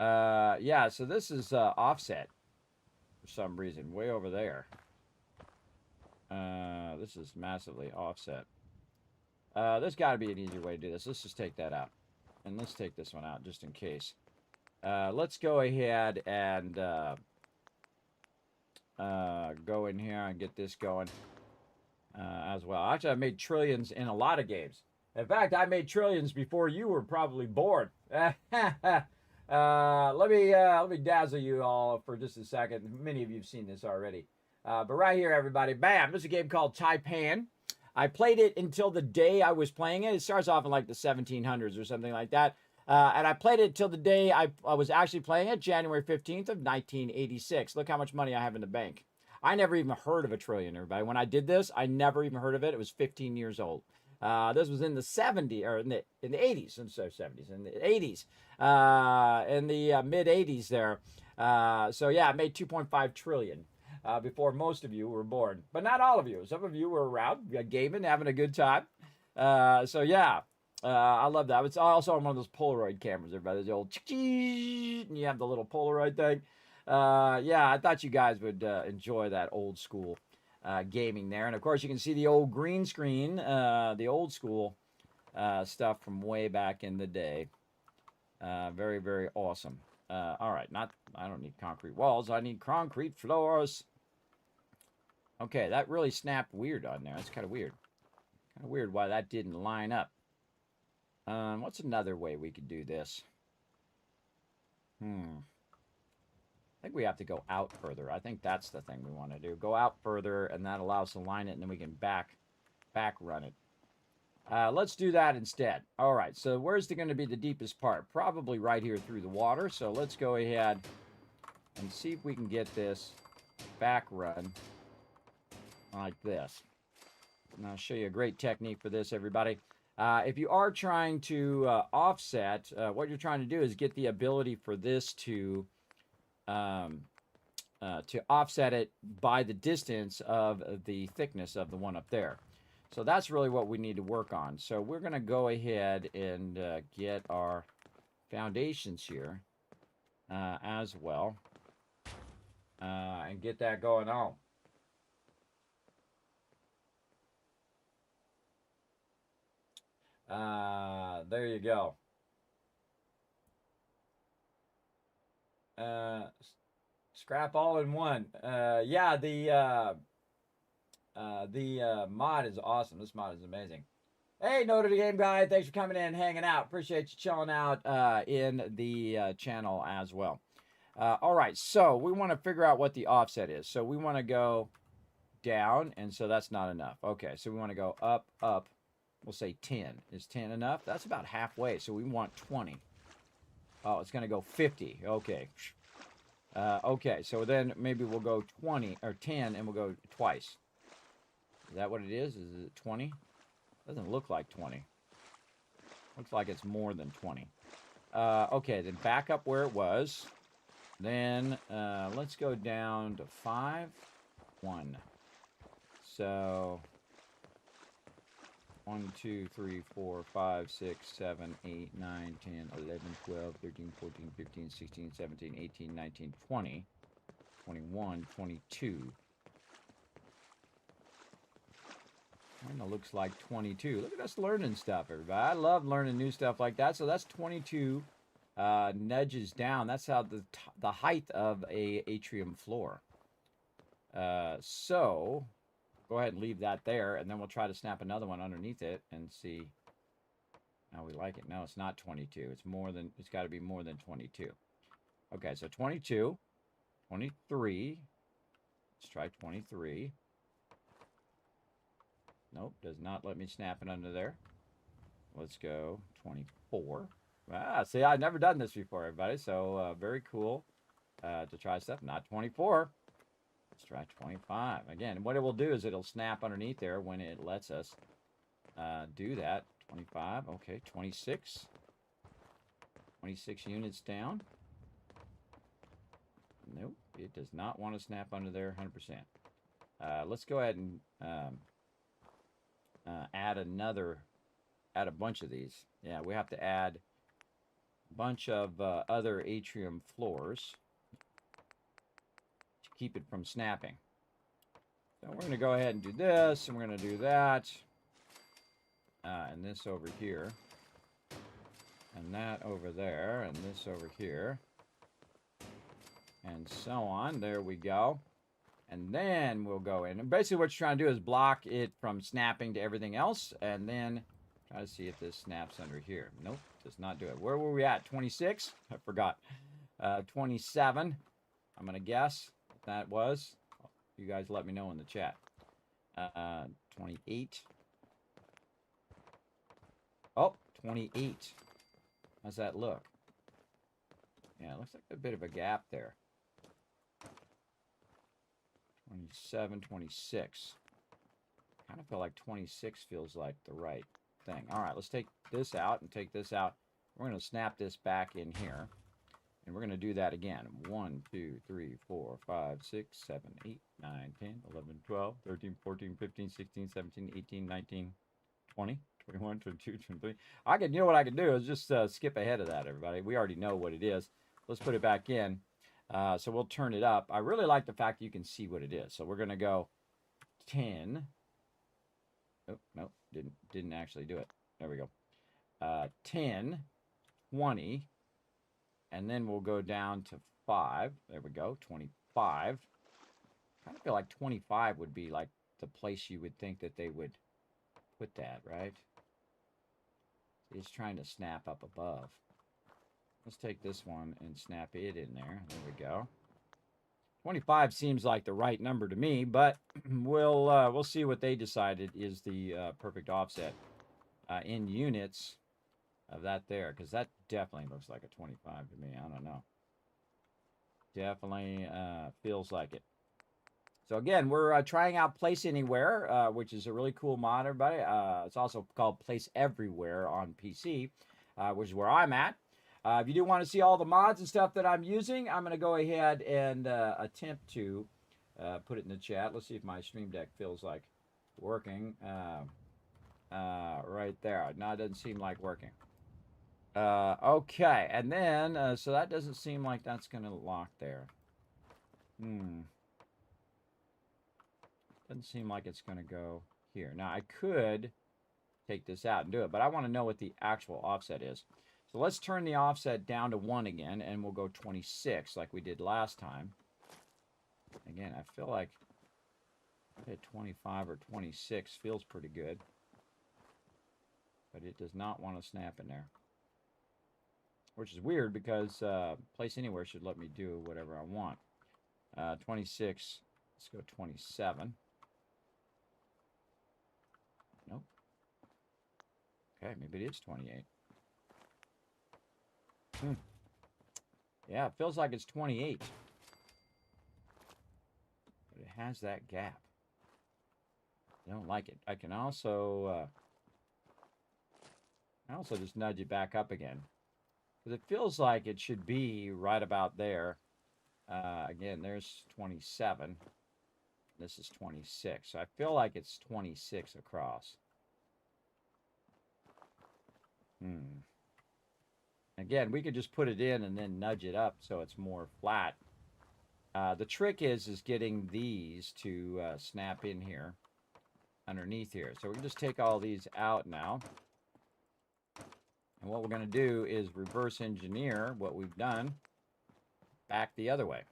Yeah, so this is offset for some reason, way over there. This is massively offset. There's got to be an easier way to do this. Let's just take that out. And let's take this one out just in case. Let's go ahead and go in here and get this going as well. Actually, I made trillions in a lot of games. In fact, I made trillions before you were probably born. Let me dazzle you all for just a second. Many of you have seen this already. But right here, everybody, bam, this is a game called Taipan. I played it until the day I was playing it. It starts off in like the 1700s or something like that. And I played it till the day I was actually playing it, January 15th of 1986. Look how much money I have in the bank. I never even heard of a trillion, everybody. When I did this, I never even heard of it. It was 15 years old. This was in the 70s, or in the 80s, instead of 70s, in the 80s, in the mid 80s there. So yeah, I made 2.5 trillion before most of you were born, but not all of you. Some of you were around, gaming, having a good time. So yeah, I love that. It's also on one of those Polaroid cameras, everybody. The old, and you have the little Polaroid thing. Yeah, I thought you guys would enjoy that old school gaming there. And of course, you can see the old green screen, the old school stuff from way back in the day. Very, very awesome. All right, I don't need concrete walls. I need concrete floors. Okay, that really snapped weird on there. That's kind of weird. Kind of weird why that didn't line up. What's another way we could do this? I think we have to go out further. I think that's the thing we want to do. Go out further, and that allows us to line it, and then we can back run it. Let's do that instead. All right, so where's going to be the deepest part? Probably right here through the water. So let's go ahead and see if we can get this back run like this. And I'll show you a great technique for this, everybody. If you are trying to offset, what you're trying to do is get the ability for this to offset it by the distance of the thickness of the one up there. So that's really what we need to work on. So we're going to go ahead and get our foundations here as well and get that going on. There you go. Scrap all in one. Yeah, the mod is awesome. This mod is amazing. Hey, Noted Game Guy, thanks for coming in and hanging out. Appreciate you chilling out in the channel as well. All right, so we want to figure out what the offset is. So we want to go down, and so that's not enough. Okay, so we want to go up, up. We'll say 10. Is 10 enough? That's about halfway, so we want 20. Oh, it's going to go 50. Okay. Okay, so then maybe we'll go 20 or 10 and we'll go twice. Is that what it is? Is it 20? Doesn't look like 20. Looks like it's more than 20. Okay, then back up where it was. Then let's go down to 5, 1. So 1, 2, 3, 4, 5, 6, 7, 8, 9, 10, 11, 12, 13, 14, 15, 16, 17, 18, 19, 20, 21, 22. And it looks like 22. Look at us learning stuff, everybody. I love learning new stuff like that. So that's 22 nudges down. That's how the height of a atrium floor. So go ahead and leave that there, and then we'll try to snap another one underneath it and see how we like it. No, it's not 22. It's more than, it's got to be more than 22. Okay, so 22, 23. Let's try 23. Nope, does not let me snap it under there. Let's go 24. Ah, see, I've never done this before, everybody. So very cool to try stuff. Not 24. Let's try 25. Again, what it will do is it'll snap underneath there when it lets us do that. 25. Okay, 26. 26 units down. Nope, it does not want to snap under there 100%. Let's go ahead and add a bunch of these. Yeah, we have to add a bunch of other atrium floors to keep it from snapping. So we're going to go ahead and do this, and we're going to do that, and this over here, and that over there, and this over here, and so on. There we go. And then we'll go in. And basically what you're trying to do is block it from snapping to everything else. And then try to see if this snaps under here. Nope, does not do it. Where were we at? 26? I forgot. 27. I'm going to guess what that was. You guys let me know in the chat. 28. Oh, 28. How's that look? Yeah, it looks like a bit of a gap there. 27, 26. Kind of feel like 26 feels like the right thing. All right, let's take this out and take this out. We're going to snap this back in here. And we're going to do that again. 1, 2, 3, 4, 5, 6, 7, 8, 9, 10, 11, 12, 13, 14, 15, 16, 17, 18, 19, 20, 21, 22, 23. You know what I can do is just skip ahead of that, everybody. We already know what it is. Let's put it back in. So we'll turn it up. I really like the fact that you can see what it is. So we're going to go 10. Oh, no, didn't actually do it. There we go. 10, 20, and then we'll go down to 5. There we go, 25. I kind of feel like 25 would be like the place you would think that they would put that, right? It's trying to snap up above. Let's take this one and snap it in there. There we go. 25 seems like the right number to me, but we'll see what they decided is the perfect offset in units of that there, because that definitely looks like a 25 to me. I don't know. Definitely feels like it. So again, we're trying out Place Anywhere, which is a really cool mod, everybody. It's also called Place Everywhere on PC, which is where I'm at. If you do want to see all the mods and stuff that I'm using, I'm going to go ahead and attempt to put it in the chat. Let's see if my Stream Deck feels like working. Right there. No, it doesn't seem like working. Okay, and then, so that doesn't seem like that's going to lock there. Doesn't seem like it's going to go here. Now, I could take this out and do it, but I want to know what the actual offset is. So let's turn the offset down to 1 again, and we'll go 26 like we did last time. Again, I feel like 25 or 26 feels pretty good, but it does not want to snap in there. Which is weird because Place Anywhere should let me do whatever I want. 26, let's go 27. Nope. Okay, maybe it is 28. Yeah, it feels like it's 28. But it has that gap. I don't like it. I can also just nudge it back up again. Because it feels like it should be right about there. Again, there's 27. This is 26. So I feel like it's 26 across. Again, we could just put it in and then nudge it up so it's more flat. The trick is getting these to snap in here underneath here. So we can just take all these out now. And what we're going to do is reverse engineer what we've done back the other way.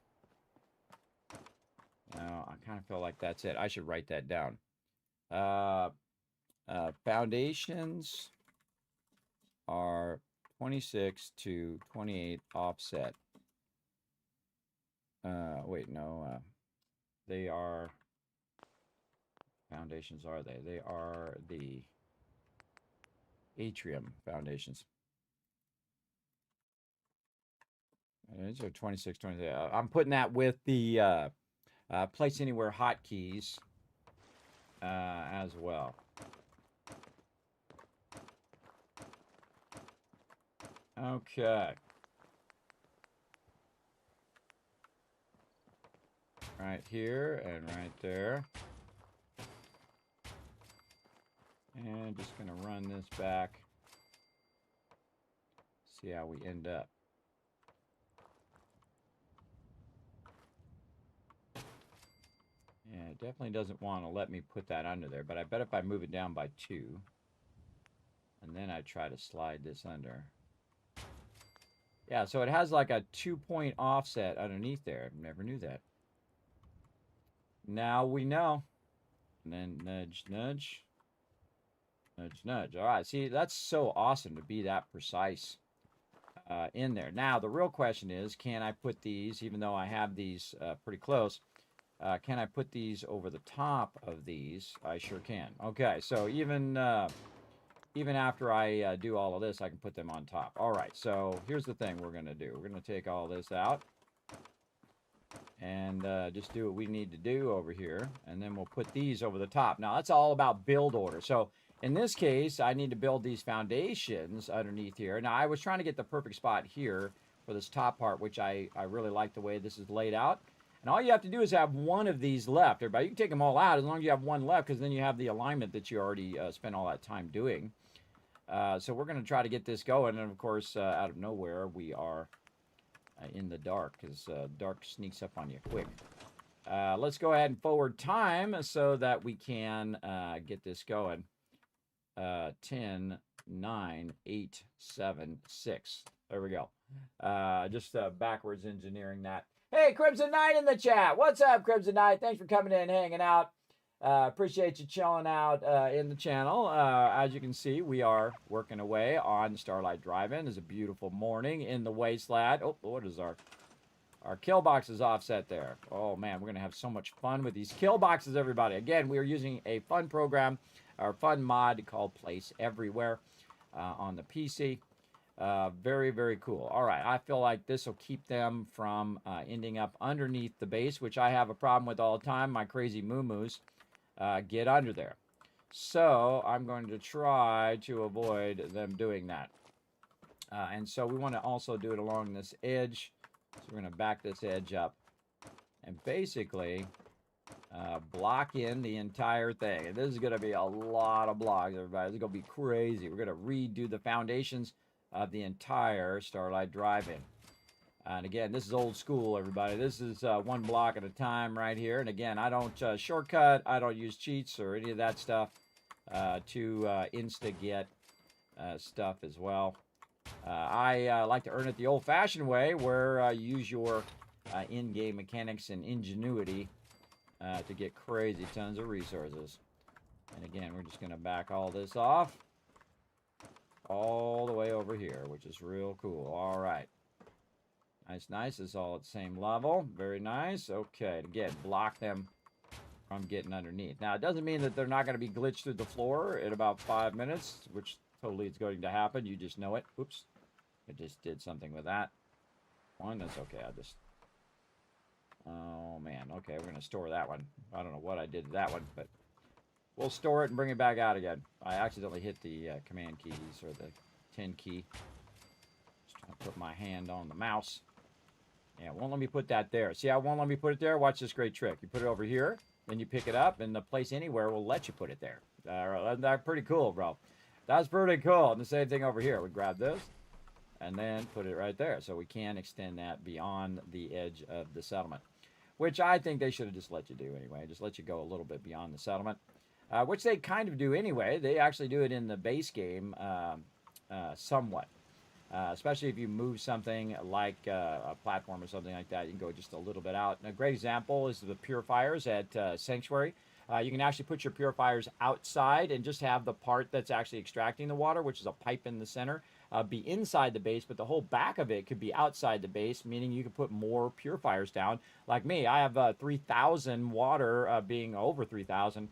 Now, I kind of feel like that's it. I should write that down. Foundations are 26 to 28 offset. Wait, no. They are... Foundations are they? They are the atrium foundations. These are 26, 28. I'm putting that with the Place Anywhere hotkeys as well. Okay. Right here and right there. And just going to run this back. See how we end up. Yeah, it definitely doesn't want to let me put that under there, but I bet if I move it down by 2, and then I try to slide this under. Yeah, so it has like a 2-point offset underneath there. Never knew that. Now we know. And then nudge, nudge. Nudge, nudge. All right, see, that's so awesome to be that precise in there. Now, the real question is, can I put these, even though I have these pretty close, can I put these over the top of these? I sure can. Okay, so even after I do all of this, I can put them on top. All right, so here's the thing we're going to do. We're going to take all this out and just do what we need to do over here, and then we'll put these over the top. Now, that's all about build order. So in this case, I need to build these foundations underneath here. Now, I was trying to get the perfect spot here for this top part, which I really like the way this is laid out. And all you have to do is have one of these left. Everybody, you can take them all out as long as you have one left, because then you have the alignment that you already spent all that time doing. So we're going to try to get this going. And, of course, out of nowhere, we are in the dark, because dark sneaks up on you quick. Let's go ahead and forward time so that we can get this going. 10, 9, 8, 7, 6. There we go. Just backwards engineering that. Hey, Crimson Knight in the chat. What's up, Crimson Knight? Thanks for coming in and hanging out. Appreciate you chilling out in the channel. As you can see, we are working away on Starlight Drive-In. It's a beautiful morning in the wasteland. Oh, what is our kill boxes offset there? Oh, man, we're going to have so much fun with these kill boxes, everybody. Again, we are using a fun program, our fun mod called Place Everywhere on the PC. Very, very cool. All right, I feel like this will keep them from ending up underneath the base, which I have a problem with all the time. My crazy moo-moos get under there. So I'm going to try to avoid them doing that. And so we want to also do it along this edge. So we're going to back this edge up and basically block in the entire thing. And this is going to be a lot of blocks, everybody. This is going to be crazy. We're going to redo the foundations of the entire Starlight Drive-In. And again, this is old school, everybody. This is one block at a time right here. And again, I don't shortcut. I don't use cheats or any of that stuff to insta-get stuff as well. I like to earn it the old-fashioned way, where you use your in-game mechanics and ingenuity to get crazy tons of resources. And again, we're just going to back all this off all the way over here, which is real cool. All right. Nice, nice. It's all at the same level. Very nice. Okay, again, block them from getting underneath. Now, it doesn't mean that they're not going to be glitched through the floor in about 5 minutes, which totally is going to happen. You just know it. Oops. I just did something with that one. That's okay. I just... Oh, man. Okay, we're going to store that one. I don't know what I did to that one, but we'll store it and bring it back out again. I accidentally hit the command keys or the 10 key. Just trying to put my hand on the mouse. Yeah, it won't let me put that there. See how it won't let me put it there? Watch this great trick. You put it over here, then you pick it up, and the place anywhere will let you put it there. That's pretty cool, bro. That's pretty cool. And the same thing over here. We grab this and then put it right there. So we can extend that beyond the edge of the settlement, which I think they should have just let you do anyway. Just let you go a little bit beyond the settlement, which they kind of do anyway. They actually do it in the base game somewhat. Especially if you move something like a platform or something like that, you can go just a little bit out. And a great example is the purifiers at Sanctuary. You can actually put your purifiers outside and just have the part that's actually extracting the water, which is a pipe in the center, be inside the base, but the whole back of it could be outside the base, meaning you could put more purifiers down. Like me, I have 3,000 water being over 3,000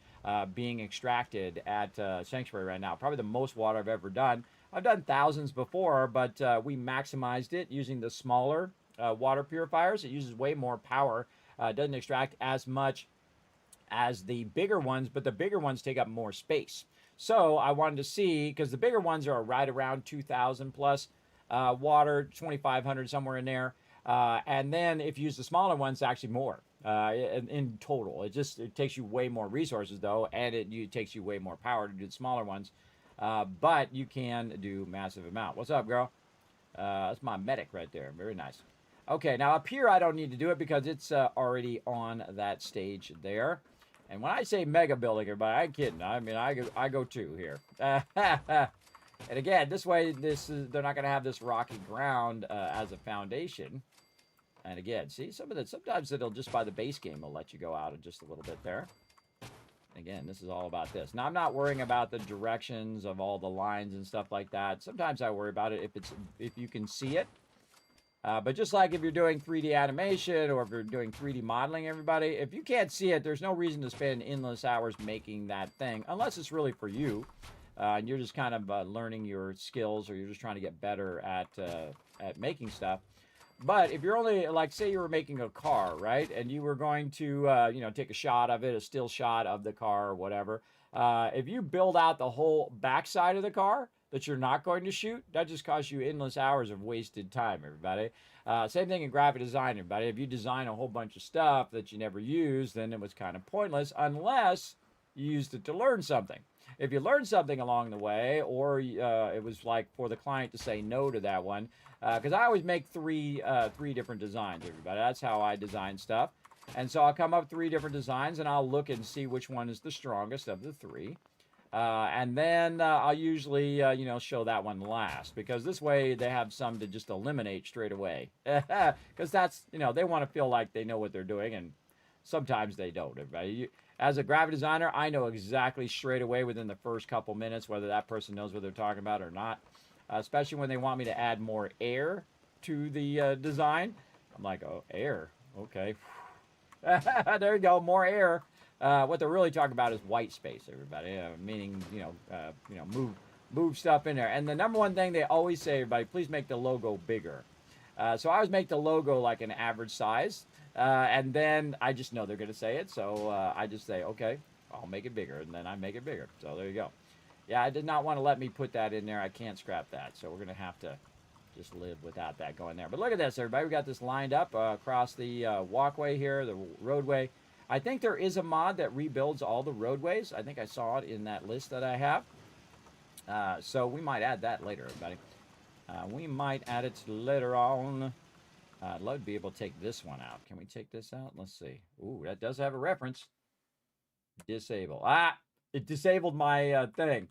being extracted at Sanctuary right now. Probably the most water I've ever done. I've done thousands before, but we maximized it using the smaller water purifiers. It uses way more power. It doesn't extract as much as the bigger ones, but the bigger ones take up more space. So I wanted to see, because the bigger ones are right around 2,000 plus water, 2,500, somewhere in there. And then if you use the smaller ones, actually more in total. It takes you way more resources, though, and it takes you way more power to do the smaller ones. But you can do massive amount. What's up, girl? That's my medic right there. Very nice. Okay, now up here I don't need to do it because it's already on that stage there. And when I say mega building, everybody, I ain't kidding. I mean, I go two here. And again, this way, they're not going to have this rocky ground as a foundation. And again, see, sometimes it'll just by the base game will let you go out just a little bit there. Again, this is all about this. Now, I'm not worrying about the directions of all the lines and stuff like that. Sometimes I worry about it if you can see it. But just like if you're doing 3D animation or if you're doing 3D modeling, everybody, if you can't see it, there's no reason to spend endless hours making that thing, unless it's really for you. And you're just kind of learning your skills, or you're just trying to get better at making stuff. But if you're only, like, say you were making a car, right? And you were going to, take a shot of it, a still shot of the car or whatever. If you build out the whole backside of the car that you're not going to shoot, that just costs you endless hours of wasted time, everybody. Same thing in graphic design, everybody. If you design a whole bunch of stuff that you never use, then it was kind of pointless unless you used it to learn something. If you learned something along the way, or it was like for the client to say no to that one, because I always make three different designs, everybody. That's how I design stuff. And so I'll come up with 3 different designs, and I'll look and see which one is the strongest of the 3. And then I'll usually, show that one last, because this way they have some to just eliminate straight away. Because that's, they want to feel like they know what they're doing, and sometimes they don't, everybody. As a graphic designer, I know exactly straight away within the first couple minutes whether that person knows what they're talking about or not, especially when they want me to add more air to the design. I'm like, oh, air, okay. There you go, more air. What they're really talking about is white space, everybody. Meaning, move stuff in there. And the number one thing they always say, everybody, please make the logo bigger. So I always make the logo like an average size. And then I just know they're going to say it. So I just say, okay, I'll make it bigger. And then I make it bigger. So there you go. Yeah, I did not want to let me put that in there. I can't scrap that. So we're going to have to just live without that going there. But look at this, everybody. We got this lined up across the walkway here, the roadway. I think there is a mod that rebuilds all the roadways. I think I saw it in that list that I have. So we might add that later, everybody. We might add it later on. I'd love to be able to take this one out. Can we take this out? Let's see. Ooh, that does have a reference. Disable. Ah, it disabled my thing.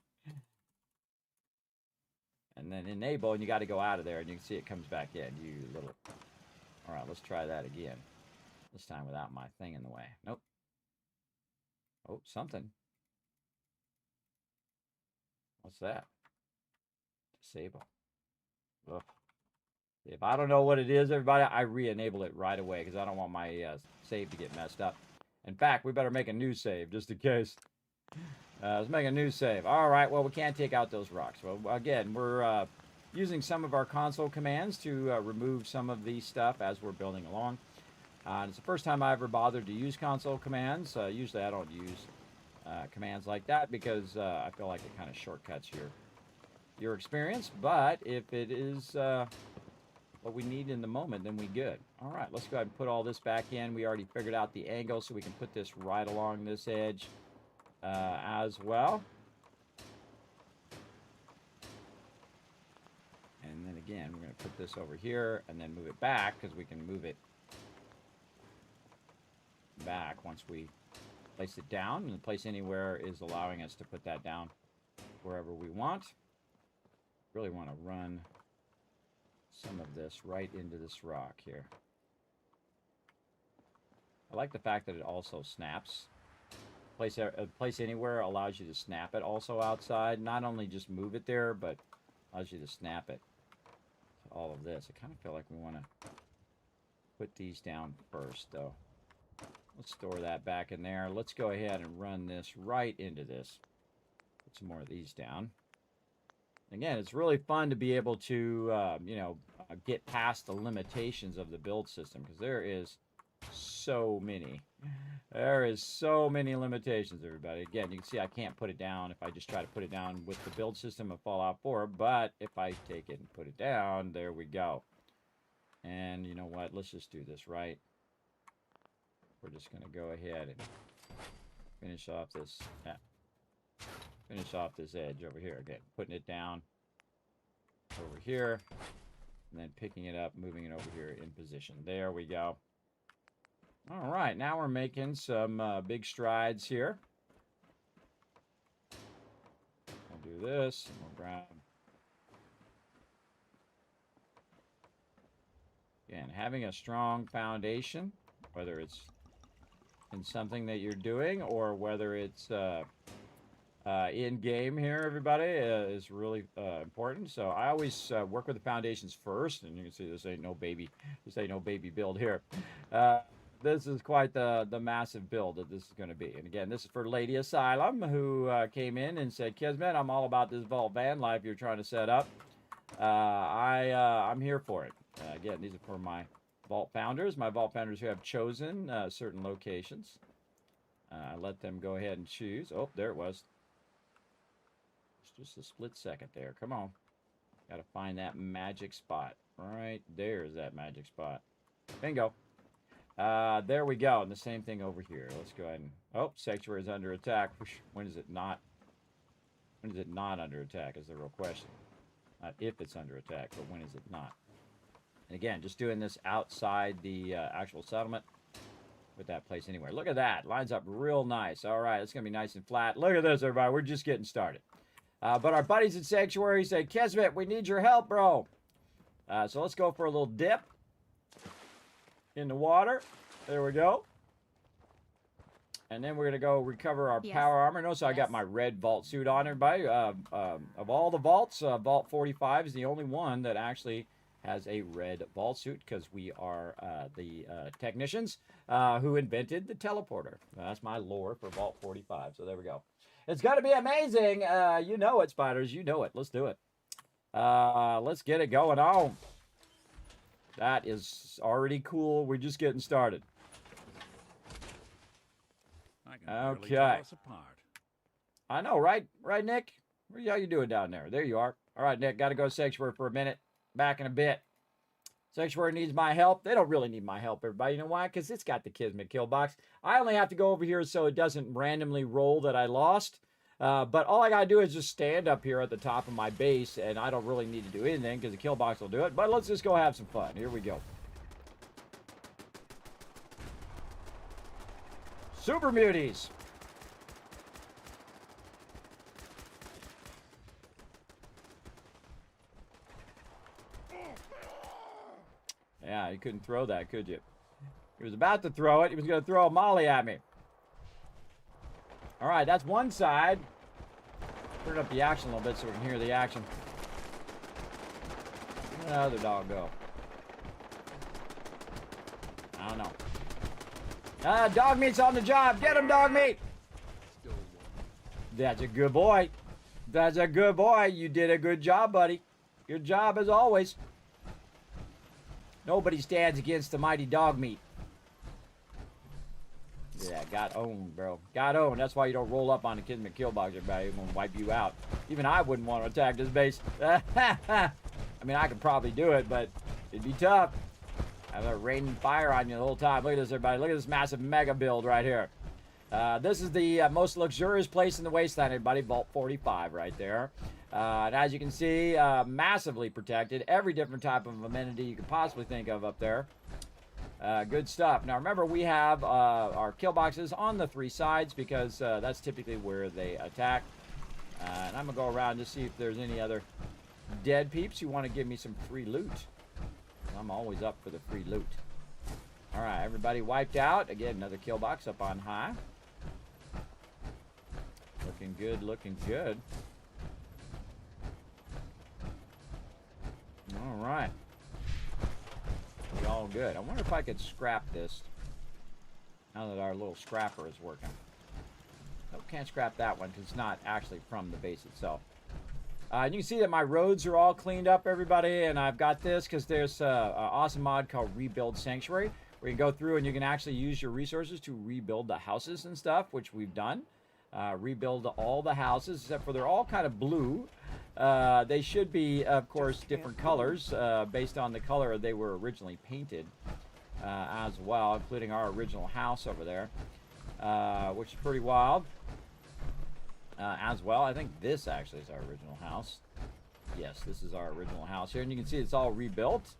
And then enable, and you got to go out of there, and you can see it comes back in. You little. All right, let's try that again. This time without my thing in the way. Nope. Oh, something. What's that? Disable. Ugh. If I don't know what it is, everybody, I re-enable it right away because I don't want my save to get messed up. In fact, we better make a new save just in case. Let's make a new save. All right, well, we can't take out those rocks. Well, again, we're using some of our console commands to remove some of the stuff as we're building along. It's the first time I ever bothered to use console commands. Usually I don't use commands like that because I feel like it kind of shortcuts your experience. But if it is what we need in the moment, then we good. All right, let's go ahead and put all this back in. We already figured out the angle, so we can put this right along this edge as well. And then again, we're going to put this over here and then move it back because we can move it back once we place it down. And place anywhere is allowing us to put that down wherever we want. Really want to run some of this right into this rock here. I like the fact that it also snaps. Place anywhere allows you to snap it also outside. Not only just move it there, but allows you to snap it. So all of this. I kind of feel like we want to put these down first, though. Let's store that back in there. Let's go ahead and run this right into this. Put some more of these down. Again, it's really fun to be able to, get past the limitations of the build system because there is so many. There is so many limitations, everybody. Again, you can see I can't put it down if I just try to put it down with the build system of Fallout 4, but if I take it and put it down, there we go. And you know what? Let's just do this right. We're just going to go ahead and finish off this. Finish off this edge over here. Again, putting it down over here, and then picking it up, moving it over here in position. There we go. All right, now we're making some big strides here. We'll do this, and we'll grab. Again, having a strong foundation, whether it's in something that you're doing or whether it's in game here, everybody, is really important. So I always work with the foundations first, and you can see this ain't no baby build here. This is quite the massive build that this is going to be. And again, this is for Lady Asylum, who came in and said, Kismet, I'm all about this vault van life you're trying to set up. I'm here for it. Again, these are for my vault founders who have chosen certain locations. I let them go ahead and choose. Oh, there it was. Just a split second there. Come on. Got to find that magic spot. Right there's that magic spot. Bingo. There we go. And the same thing over here. Let's go ahead and... Oh, sanctuary is under attack. When is it not? When is it not under attack is the real question. Not if it's under attack, but when is it not? And again, just doing this outside the actual settlement. Put that place anywhere. Look at that. Lines up real nice. All right, it's going to be nice and flat. Look at this, everybody. We're just getting started. But our buddies at Sanctuary say, Kismet, we need your help, bro. So let's go for a little dip in the water. There we go. And then we're going to go recover our power armor. Notice I got my red vault suit on, everybody. Of all the vaults, Vault 45 is the only one that actually has a red vault suit because we are the technicians who invented the teleporter. That's my lore for Vault 45. So there we go. It's going to be amazing. You know it, spiders. You know it. Let's do it. Let's get it going on. That is already cool. We're just getting started.
I can barely
Okay.
tell us apart.
I know, right? Right, Nick? How you doing down there? There you are. All right, Nick. Got to go to Sanctuary for a minute. Back in a bit. Sanctuary needs my help. They don't really need my help, everybody. You know why? Because it's got the Kismet kill box. I only have to go over here so it doesn't randomly roll that I lost. But all I got to do is just stand up here at the top of my base, and I don't really need to do anything because the kill box will do it. But let's just go have some fun. Here we go. Super Muties. Yeah, you couldn't throw that, could you? He was about to throw it. He was going to throw a molly at me. All right, that's one side. Turn up the action a little bit so we can hear the action. Where'd the other dog go? I don't know. Dog meat's on the job. Get him, dog meat. That's a good boy. That's a good boy. You did a good job, buddy. Good job as always. Nobody stands against the mighty dog meat. Yeah, got owned, bro. Got owned. That's why you don't roll up on the Kismet kill box, everybody. It's gonna wipe you out. Even I wouldn't want to attack this base. I mean, I could probably do it, but it'd be tough. Have a raining fire on you the whole time. Look at this, everybody. Look at this massive mega build right here. This is the most luxurious place in the wasteland, everybody. Vault 45 right there. And as you can see, massively protected. Every different type of amenity you could possibly think of up there. Good stuff. Now remember, we have our kill boxes on the 3 sides because that's typically where they attack. And I'm going to go around to see if there's any other dead peeps who want to give me some free loot. I'm always up for the free loot. All right, everybody wiped out. Again, another kill box up on high. Looking good, looking good. All right. All good. I wonder if I could scrap this now that our little scrapper is working. Nope, can't scrap that one because it's not actually from the base itself. And you can see that my roads are all cleaned up, everybody, and I've got this because there's an awesome mod called Rebuild Sanctuary where you can go through and you can actually use your resources to rebuild the houses and stuff, which we've done. Rebuild all the houses, except for they're all kind of blue. They should be, of course, different colors based on the color they were originally painted as well, including our original house over there, which is pretty wild as well. I think this actually is our original house. Yes, this is our original house here, and you can see it's all rebuilt.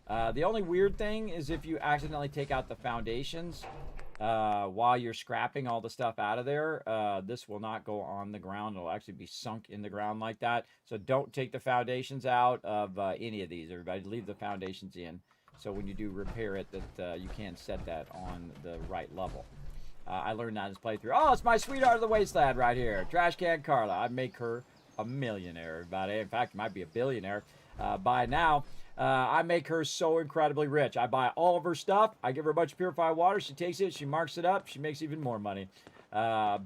The only weird thing is if you accidentally take out the foundations while you're scrapping all the stuff out of there, this will not go on the ground. It'll actually be sunk in the ground like that. So don't take the foundations out of any of these, everybody. Leave the foundations in. So when you do repair it, that you can set that on the right level. I learned that in this playthrough. Oh, it's my sweetheart of the wasteland right here. Trash Can Carla. I'd make her a millionaire, everybody. In fact, might be a billionaire by now. I make her so incredibly rich. I buy all of her stuff. I give her a bunch of purified water. She takes it. She marks it up. She makes even more money.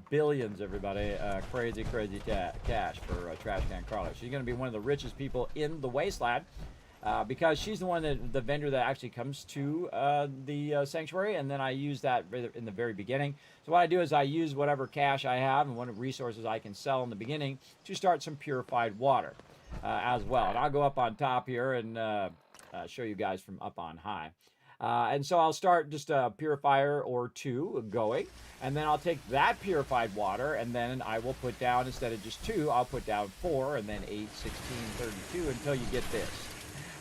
Billions, everybody. Crazy, crazy cash for Trash Can Carla. She's going to be one of the richest people in the wasteland because she's the one the vendor that actually comes to the sanctuary, and then I use that in the very beginning. So what I do is I use whatever cash I have and what resources I can sell in the beginning to start some purified water. As well, and I'll go up on top here and show you guys from up on high. And so I'll start just a purifier or 2 going, and then I'll take that purified water, and then I will put down, instead of just 2, I'll put down 4, and then 8, 16, 32 until you get this.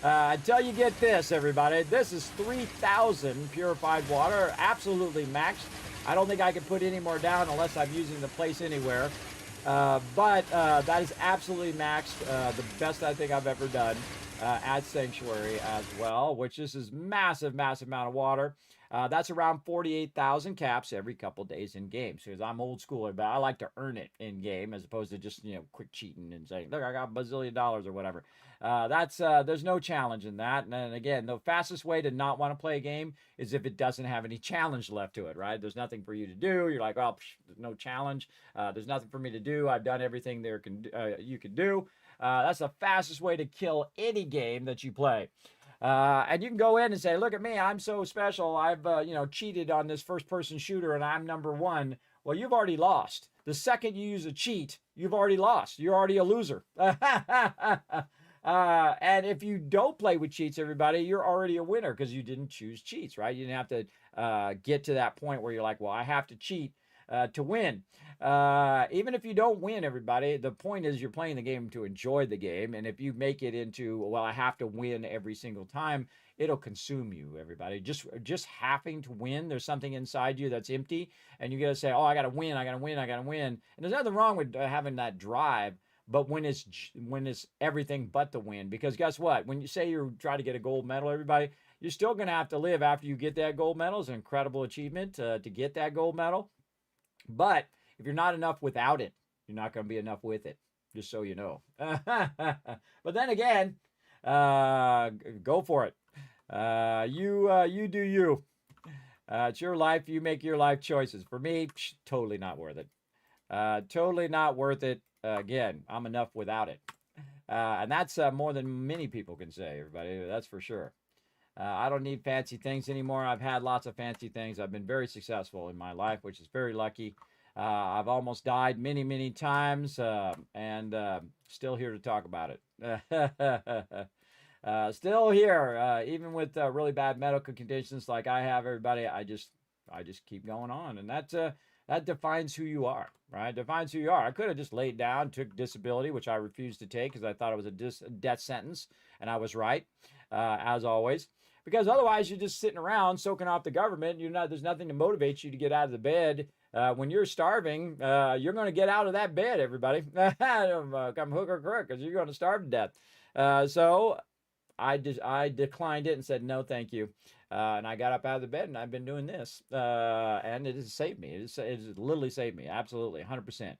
Until you get this, everybody. This is 3,000 purified water, absolutely maxed. I don't think I can put any more down unless I'm using the place anywhere. But that is absolutely maxed, the best I think I've ever done at Sanctuary as well, which this is massive, massive amount of water. That's around 48,000 caps every couple days in game. So I'm old school, but I like to earn it in game as opposed to just, quick cheating and saying, look, I got $1 or whatever. There's no challenge in that. And again, the fastest way to not want to play a game is if it doesn't have any challenge left to it, right? There's nothing for you to do. You're like, well, there's no challenge. There's nothing for me to do. I've done everything you can do. That's the fastest way to kill any game that you play. And you can go in and say, look at me, I'm so special. I've, cheated on this first-person shooter and I'm number one. Well, you've already lost. The second you use a cheat, you've already lost. You're already a loser. And if you don't play with cheats, everybody, you're already a winner because you didn't choose cheats, right? You didn't have to get to that point where you're like, well, I have to cheat to win. Even if you don't win, everybody, the point is you're playing the game to enjoy the game. And if you make it into, well, I have to win every single time, it'll consume you, everybody. Just having to win, there's something inside you that's empty. And you got to say, oh, I got to win, I got to win, I got to win. And there's nothing wrong with having that drive. But when it's everything but the win, because guess what? When you say you're trying to get a gold medal, everybody, you're still going to have to live after you get that gold medal. It's an incredible achievement to get that gold medal. But if you're not enough without it, you're not going to be enough with it, just so you know. But then again, go for it. You do you. It's your life. You make your life choices. For me, totally not worth it. Totally not worth it. Again, I'm enough without it. And that's more than many people can say, everybody. That's for sure. I don't need fancy things anymore. I've had lots of fancy things. I've been very successful in my life, which is very lucky. I've almost died many, many times, and still here to talk about it. Still here, even with really bad medical conditions like I have, everybody. I just keep going on, and that defines who you are, right? Defines who you are. I could have just laid down, took disability, which I refused to take because I thought it was a death sentence, and I was right, as always. Because otherwise, you're just sitting around soaking off the government. There's nothing to motivate you to get out of the bed. When you're starving, you're going to get out of that bed, everybody. Come hook or crook, because you're going to starve to death. So I declined it and said, no, thank you. And I got up out of the bed, and I've been doing this. And it has saved me. It has literally saved me. Absolutely, 100%.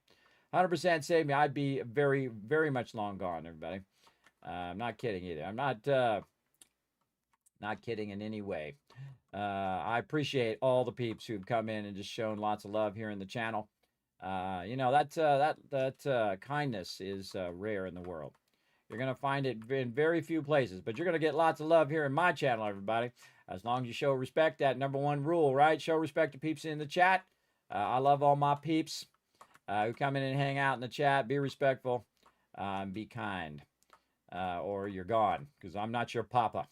100% saved me. I'd be very, very much long gone, everybody. I'm not kidding either. I'm not kidding in any way. I appreciate all the peeps who've come in and just shown lots of love here in the channel. That kindness is rare in the world. You're going to find it in very few places, but you're going to get lots of love here in my channel, everybody. As long as you show respect, that number one rule, right? Show respect to peeps in the chat. I love all my peeps who come in and hang out in the chat. Be respectful. Be kind. Or you're gone, because I'm not your papa.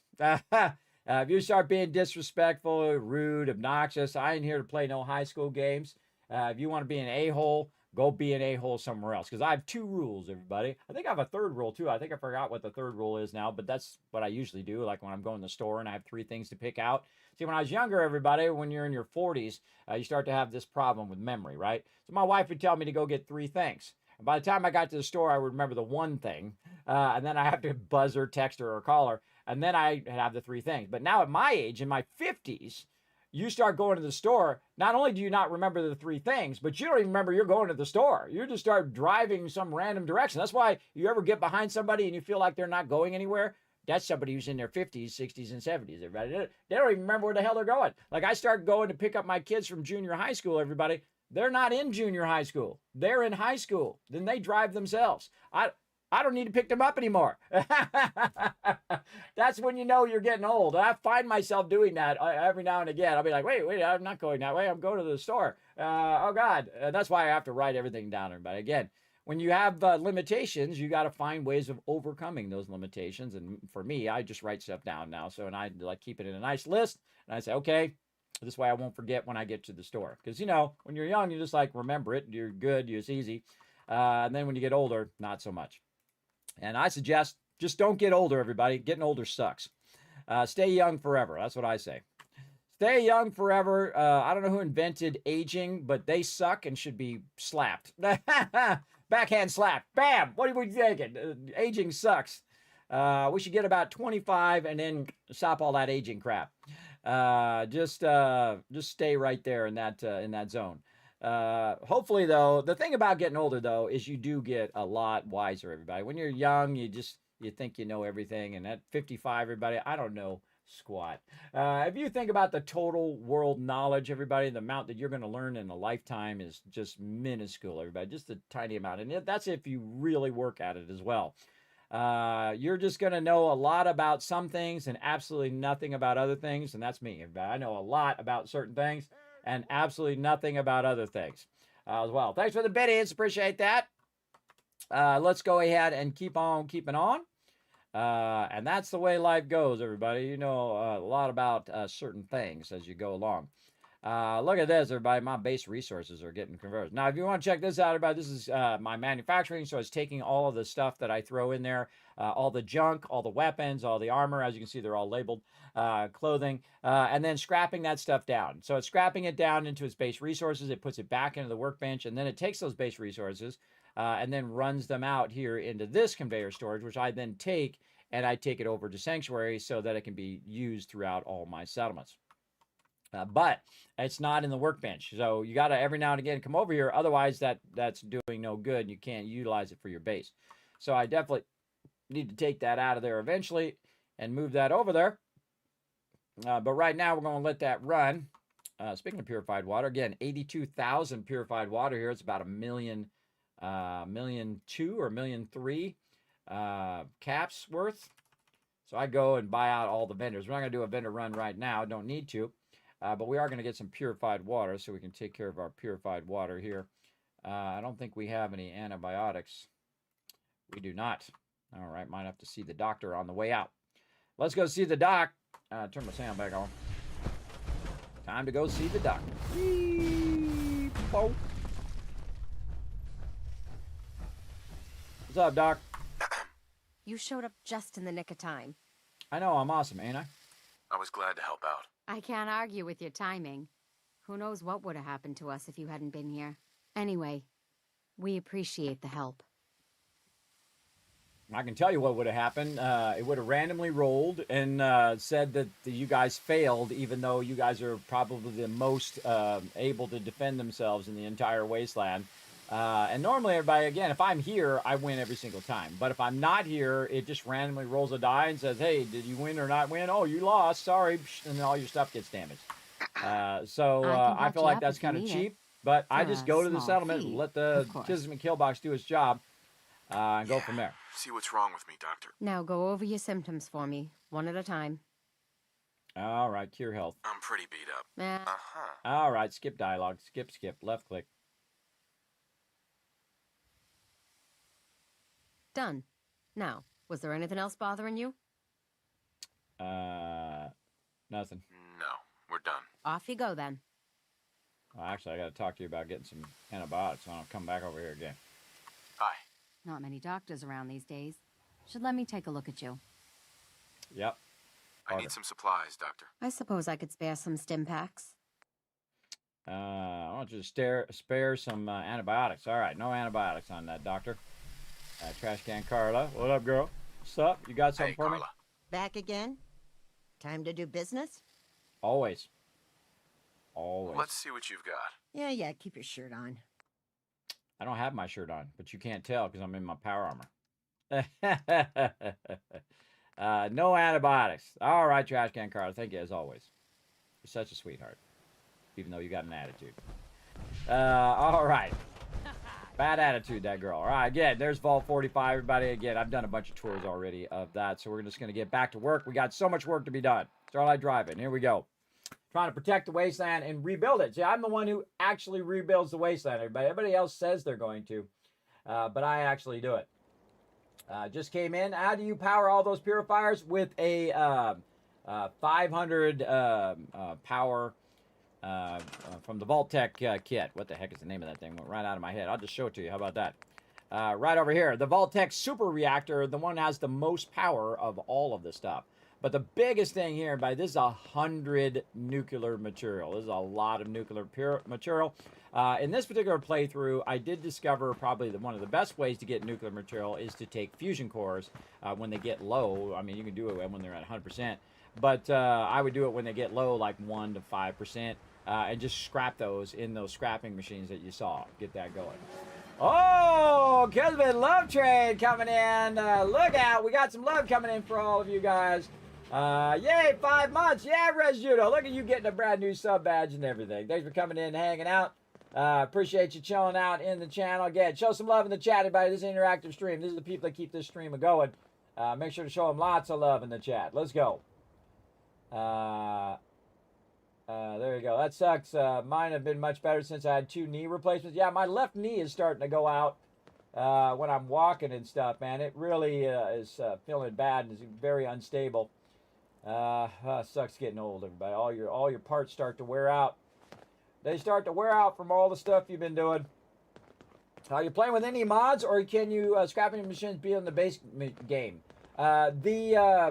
If you start being disrespectful, rude, obnoxious, I ain't here to play no high school games. If you want to be an a-hole, go be an a-hole somewhere else. Because I have 2 rules, everybody. I think I have a 3rd rule, too. I think I forgot what the 3rd rule is now, but that's what I usually do, like when I'm going to the store and I have 3 things to pick out. See, when I was younger, everybody, when you're in your 40s, you start to have this problem with memory, right? So my wife would tell me to go get 3 things. And by the time I got to the store, I would remember the 1 thing. And then I have to buzz her, text her, or call her. And then I have the 3 things. But now at my age, in my 50s, you start going to the store. Not only do you not remember the 3 things, but you don't even remember you're going to the store. You just start driving some random direction. That's why you ever get behind somebody and you feel like they're not going anywhere. That's somebody who's in their 50s, 60s, and 70s, everybody. They don't even remember where the hell they're going. Like I start going to pick up my kids from junior high school, everybody. They're not in junior high school. They're in high school. Then they drive themselves. I don't need to pick them up anymore. That's when you know you're getting old. I find myself doing that every now and again. I'll be like, wait, I'm not going that way. I'm going to the store. Oh, God. That's why I have to write everything down. But again, when you have limitations, you got to find ways of overcoming those limitations. And for me, I just write stuff down now. So, and I like keep it in a nice list. And I say, okay, this way I won't forget when I get to the store. Because, when you're young, you just like remember it. You're good. It's easy. And then when you get older, not so much. And I suggest just don't get older, everybody. Getting older sucks. Stay young forever. That's what I say. Stay young forever. I don't know who invented aging, but they suck and should be slapped. Backhand slap. Bam! What are we thinking? Aging sucks. We should get about 25 and then stop all that aging crap. Just stay right there in that zone. Hopefully, though, the thing about getting older, though, is you do get a lot wiser, everybody. When you're young, you think you know everything, and at 55, everybody, I don't know squat. If you think about the total world knowledge, everybody, the amount that you're going to learn in a lifetime is just minuscule, everybody, just a tiny amount. And that's if you really work at it as well. You're just going to know a lot about some things and absolutely nothing about other things. And that's me, everybody. I know a lot about certain things and absolutely nothing about other things as well. Thanks for the biddies. Appreciate that. Let's go ahead and keep on keeping on. And that's the way life goes, everybody. You know a lot about certain things as you go along. Look at this, everybody. My base resources are getting converted. Now, if you want to check this out, everybody, this is my manufacturing. So it's taking all of the stuff that I throw in there, all the junk, all the weapons, all the armor. As you can see, they're all labeled, clothing, and then scrapping that stuff down. So it's scrapping it down into its base resources. It puts it back into the workbench, and then it takes those base resources and then runs them out here into this conveyor storage, which I then take, and I take it over to Sanctuary so that it can be used throughout all my settlements. But it's not in the workbench. So you got to every now and again come over here. Otherwise, that's doing no good. And you can't utilize it for your base. So I definitely need to take that out of there eventually and move that over there. But right now, we're going to let that run. Speaking of purified water, again, 82,000 purified water here. It's about a million, million two or million three caps worth. So I go and buy out all the vendors. We're not going to do a vendor run right now. Don't need to. But we are going to get some purified water so we can take care of our purified water here. I don't think we have any antibiotics. We do not. All right, might have to see the doctor on the way out. Let's go see the doc. Turn my sound back on. Time to go see the doctor. What's up, Doc?
You showed up just in the nick of time.
I know, I'm awesome, ain't I?
I was glad to help out.
I can't argue with your timing. Who knows what would have happened to us if you hadn't been here. Anyway, we appreciate the help.
I can tell you what would have happened. It would have randomly rolled and said that you guys failed, even though you guys are probably the most able to defend themselves in the entire wasteland. And normally, everybody, again, if I'm here, I win every single time. But if I'm not here, it just randomly rolls a die and says, hey, did you win or not win? Oh, you lost. Sorry. And then all your stuff gets damaged. I feel like that's kind of cheap. But I just go to the settlement, let the Kismet Killbox do its job, and go from there.
See what's wrong with me, Doctor.
Now go over your symptoms for me, one at a time.
All right, cure health.
I'm pretty beat up.
Uh-huh.
All right, skip dialogue. Skip, left click.
Done. Now, was there anything else bothering you?
Nothing.
No, we're done.
Off you go then.
Well, actually, I got to talk to you about getting some antibiotics, and I'll come back over here again.
Bye.
Not many doctors around these days. Should let me take a look at you.
Yep.
I need some supplies, Doctor.
I suppose I could spare some stim packs.
I want you to spare some antibiotics. All right, no antibiotics on that, Doctor. Trash can Carla. What up, girl? What's up? You got something for me?
Back again? Time to do business?
Always. Always.
Let's see what you've got.
Yeah, keep your shirt on.
I don't have my shirt on, but you can't tell because I'm in my power armor. No antibiotics. All right, Trash Can Carla. Thank you, as always. You're such a sweetheart, even though you got an attitude. All right. Bad attitude, that girl. All right, again, there's Vault 45, everybody. Again, I've done a bunch of tours already of that, so we're just going to get back to work. We got so much work to be done. Starlight Drive-In. Here we go. Trying to protect the wasteland and rebuild it. See, I'm the one who actually rebuilds the wasteland, everybody. Everybody else says they're going to, but I actually do it. Just came in. How do you power all those purifiers? With a 500 power from the Vault-Tec kit. What the heck is the name of that thing? Went right out of my head. I'll just show it to you. How about that? Right over here. The Vault-Tec Super Reactor, the one that has the most power of all of the stuff. But the biggest thing here, everybody, this is 100 nuclear material. This is a lot of nuclear material. In this particular playthrough, I did discover probably one of the best ways to get nuclear material is to take fusion cores when they get low. I mean, you can do it when they're at 100%. but I would do it when they get low, like 1 to 5%, and just scrap those in those scrapping machines that you saw. Get that going. Oh, Kismet Love Trade coming in. Look out. We got some love coming in for all of you guys. Yay, 5 months. Yeah, Res Judo. Look at you getting a brand new sub badge and everything. Thanks for coming in and hanging out. Appreciate you chilling out in the channel. Again, show some love in the chat, everybody. This is an interactive stream. These are the people that keep this stream going. Make sure to show them lots of love in the chat. Let's go. There you go. That sucks. Mine have been much better since I had 2 knee replacements. Yeah, my left knee is starting to go out when I'm walking and stuff, man. It really is feeling bad and is very unstable. Sucks getting old, everybody. All your parts start to wear out. They start to wear out from all the stuff you've been doing. Are you playing with any mods, or can you scrapping machines be in the base game?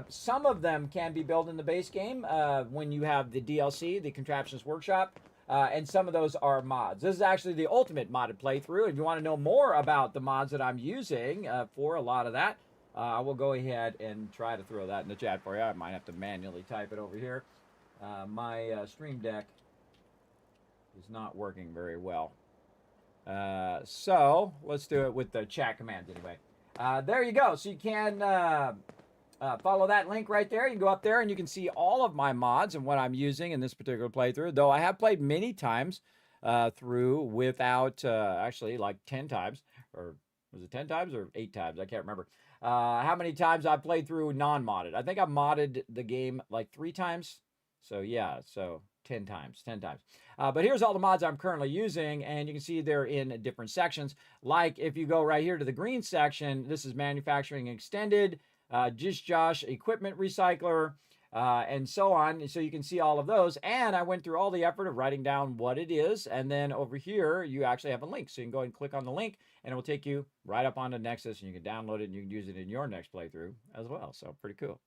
Some of them can be built in the base game when you have the DLC, the Contraptions Workshop, and some of those are mods. This is actually the ultimate modded playthrough. If you want to know more about the mods that I'm using for a lot of that, I will go ahead and try to throw that in the chat for you. I might have to manually type it over here. My Stream Deck is not working very well. So let's do it with the chat commands anyway. There you go. So you can follow that link right there. You can go up there and you can see all of my mods and what I'm using in this particular playthrough. Though I have played many times through without, actually like 10 times. Or was it 10 times or 8 times? I can't remember. How many times I've played through non-modded. I think I've modded the game like 3 times. So yeah, so 10 times. But here's all the mods I'm currently using, and you can see they're in different sections. Like if you go right here to the green section, this is Manufacturing Extended, Just Josh Equipment Recycler, and so on. So you can see all of those. And I went through all the effort of writing down what it is. And then over here, you actually have a link. So you can go and click on the link, and it will take you right up onto Nexus, and you can download it, and you can use it in your next playthrough as well. So pretty cool.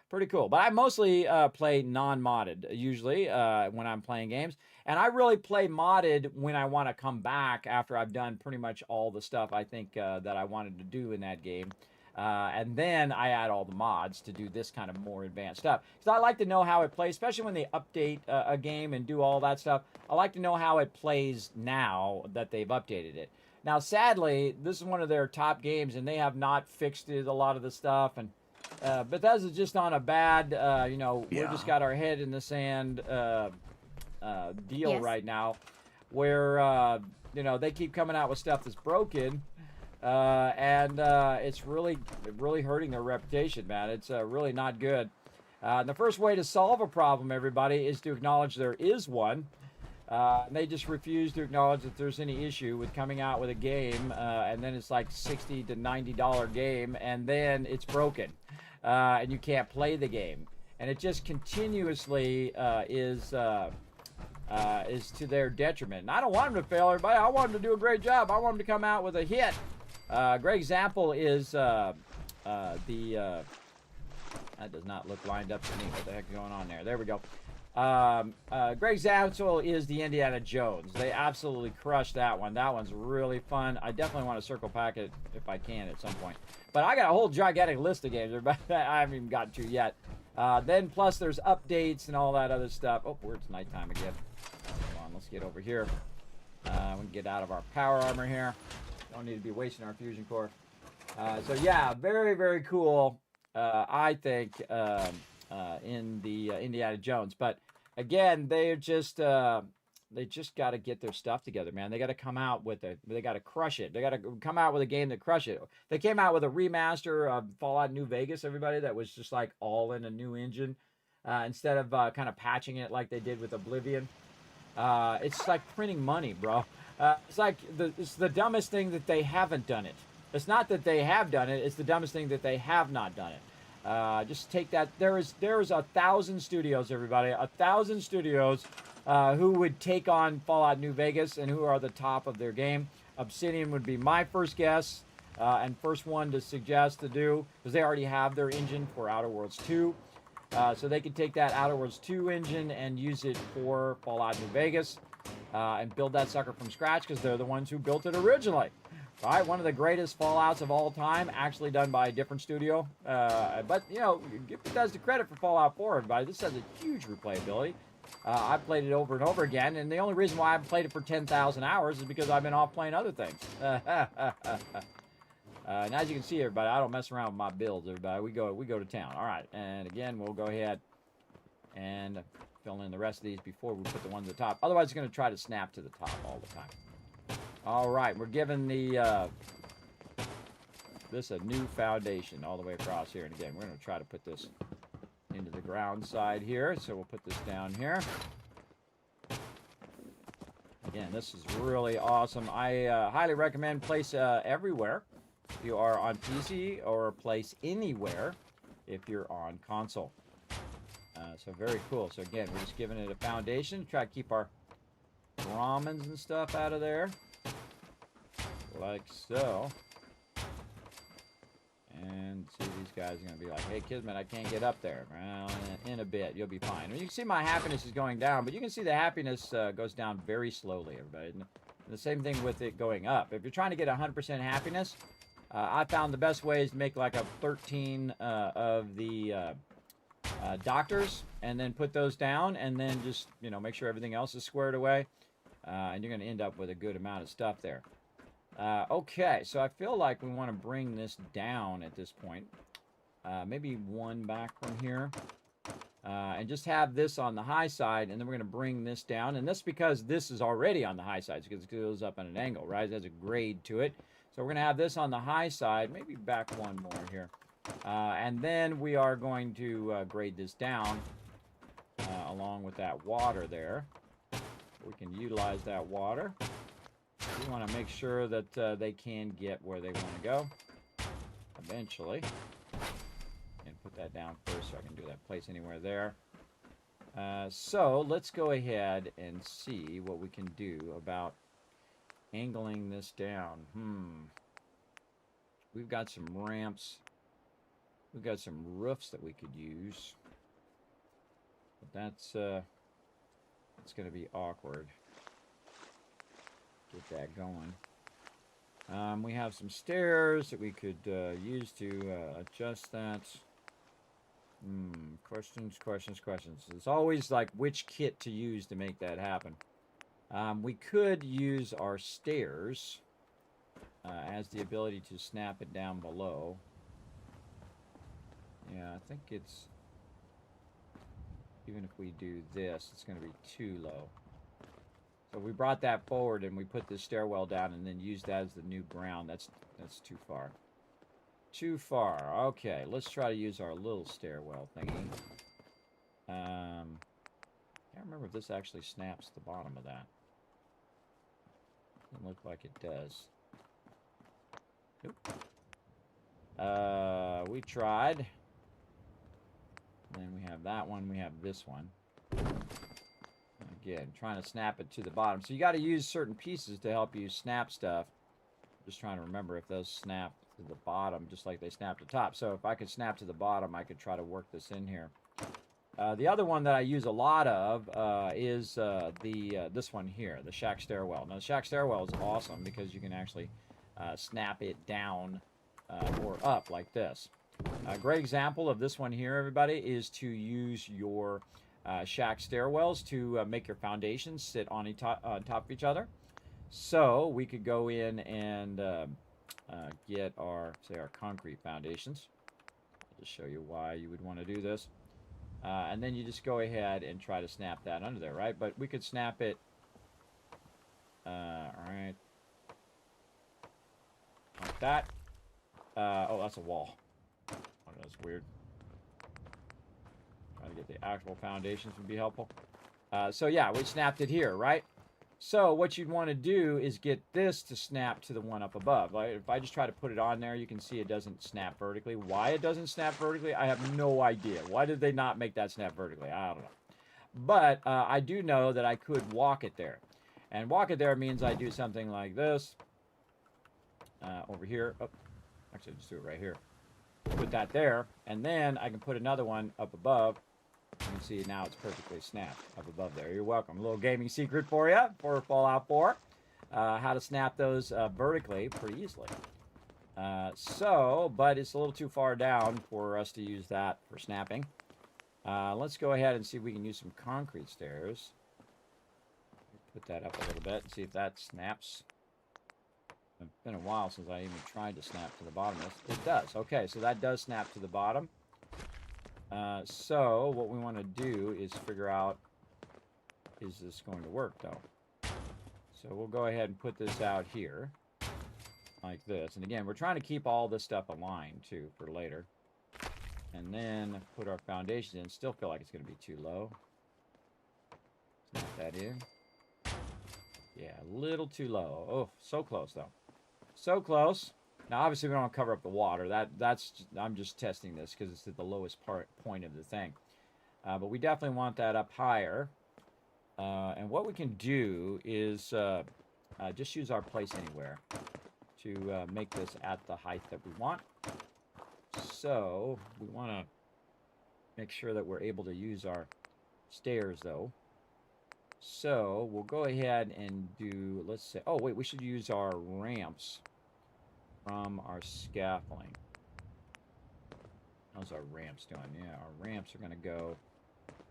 Pretty cool. But I mostly play non-modded, usually, when I'm playing games. And I really play modded when I want to come back after I've done pretty much all the stuff I think that I wanted to do in that game. And then I add all the mods to do this kind of more advanced stuff. Because I like to know how it plays, especially when they update a game and do all that stuff. I like to know how it plays now that they've updated it. Now, sadly, this is one of their top games, and they have not fixed it, a lot of the stuff. And Bethesda's just on a bad, we're just got our head in the sand deal right now, where, they keep coming out with stuff that's broken, and it's really hurting their reputation, man. It's really not good. And the first way to solve a problem, everybody, is to acknowledge there is one. And they just refuse to acknowledge that there's any issue with coming out with a game, and then it's like $60 to $90 game, and then it's broken. And you can't play the game, and it just continuously is to their detriment. And I don't want them to fail, everybody. I want them to do a great job. I want them to come out with a hit. Great example is that does not look lined up for me. What the heck is going on there? There we go. Great example is the Indiana Jones. They absolutely crushed that one. That one's really fun. I definitely want to circle pack it if I can at some point. But I got a whole gigantic list of games that I haven't even gotten to yet. Then plus there's updates and all that other stuff. Oh, it's nighttime again. Come on, let's get over here. We can get out of our power armor here. Don't need to be wasting our fusion core. So yeah, very, very cool, I think, in the Indiana Jones. But again, they just got to get their stuff together, man. They got to come out with they got to crush it. They got to come out with a game that crush it. They came out with a remaster of Fallout New Vegas, everybody, that was just like all in a new engine, instead of kind of patching it like they did with Oblivion. It's like printing money, bro. It's like it's the dumbest thing that they haven't done it. It's not that they have done it. It's the dumbest thing that they have not done it. Just take that. There is 1,000 studios, everybody. 1,000 studios who would take on Fallout New Vegas and who are the top of their game. Obsidian would be my first guess and first one to suggest to do, because they already have their engine for Outer Worlds 2. So they could take that Outer Worlds 2 engine and use it for Fallout New Vegas and build that sucker from scratch, because they're the ones who built it originally. Right, one of the greatest Fallouts of all time, actually done by a different studio. But, you know, give Bethesda credit for Fallout 4, everybody. This has a huge replayability. I've played it over and over again, and the only reason why I've played it for 10,000 hours is because I've been off playing other things. And as you can see, everybody, I don't mess around with my builds, everybody. We go to town. All right, and again, we'll go ahead and fill in the rest of these before we put the ones at the top. Otherwise, it's going to try to snap to the top all the time. All right, we're giving the this a new foundation all the way across here. And again, we're going to try to put this into the ground side here. So we'll put this down here. Again, this is really awesome. I highly recommend Place Everywhere if you are on PC, or Place Anywhere if you're on console. So very cool. So again, we're just giving it a foundation to try to keep our Brahmins and stuff out of there. Like so. And see, these guys are going to be like, hey, Kismet, I can't get up there. Well, in a bit, you'll be fine. And you can see my happiness is going down, but you can see the happiness goes down very slowly, everybody. And the same thing with it going up. If you're trying to get 100% happiness, I found the best way is to make like a 13 of the doctors, and then put those down, and then just, you know, make sure everything else is squared away. And you're going to end up with a good amount of stuff there. Okay, so I feel like we want to bring this down at this point. Maybe one back from here. And just have this on the high side, and then we're going to bring this down. And that's because this is already on the high side, because it goes up at an angle, right? It has a grade to it. So we're going to have this on the high side, maybe back one more here. And then we are going to grade this down along with that water there. We can utilize that water. We want to make sure that they can get where they want to go eventually. And put that down first so I can do that Place Anywhere there. So let's go ahead and see what we can do about angling this down. We've got some ramps. We've got some roofs that we could use. But that's going to be awkward. Get that going. We have some stairs that we could use to adjust that. Questions. It's always like which kit to use to make that happen. We could use our stairs as the ability to snap it down below. Yeah, I think it's... Even if we do this, it's going to be too low. So we brought that forward and we put this stairwell down and then used that as the new ground. That's too far. Too far. Okay, let's try to use our little stairwell thingy. Can't remember if this actually snaps the bottom of that. Doesn't look like it does. Nope. We tried. Then we have that one. We have this one. Again, trying to snap it to the bottom. So you got to use certain pieces to help you snap stuff. Just trying to remember if those snap to the bottom, just like they snap to the top. So if I could snap to the bottom, I could try to work this in here. The other one that I use a lot of is this one here, the shack stairwell. Now, the shack stairwell is awesome because you can actually snap it down or up like this. A great example of this one here, everybody, is to use your shack stairwells to make your foundations sit on top of each other. So we could go in and get our, say, our concrete foundations. I'll just show you why you would want to do this. And then you just go ahead and try to snap that under there, right? But we could snap it, right, like that. Oh, that's a wall. Oh, that's weird. Trying to get the actual foundations would be helpful. So yeah, we snapped it here, right? So what you'd want to do is get this to snap to the one up above. Like if I just try to put it on there, you can see it doesn't snap vertically. Why it doesn't snap vertically, I have no idea. Why did they not make that snap vertically? I don't know. But I do know that I could walk it there. And walk it there means I do something like this. Over here. Oh, actually, just do it right here. Put that there. And then I can put another one up above. You can see now it's perfectly snapped up above there. You're welcome. A little gaming secret for you for Fallout 4. how to snap those vertically pretty easily. But it's a little too far down for us to use that for snapping. Let's go ahead and see if we can use some concrete stairs. Put that up a little bit and see if that snaps. It's been a while since I even tried to snap to the bottom of this. It does. Okay, so that does snap to the bottom. So what we want to do is figure out, is this going to work though? So we'll go ahead and put this out here like this. And again, we're trying to keep all this stuff aligned too for later. And then put our foundations in. Still feel like it's going to be too low. Snap that in. Yeah, a little too low. Oh, so close though. So close. Now, obviously, we don't want to cover up the water. I'm just testing this because it's at the lowest point of the thing. But we definitely want that up higher. And what we can do is just use our place anywhere to make this at the height that we want. So we want to make sure that we're able to use our stairs, though. So we'll go ahead and do, let's say, oh, wait, we should use our ramps from our scaffolding. How's our ramps doing? Yeah, our ramps are going to go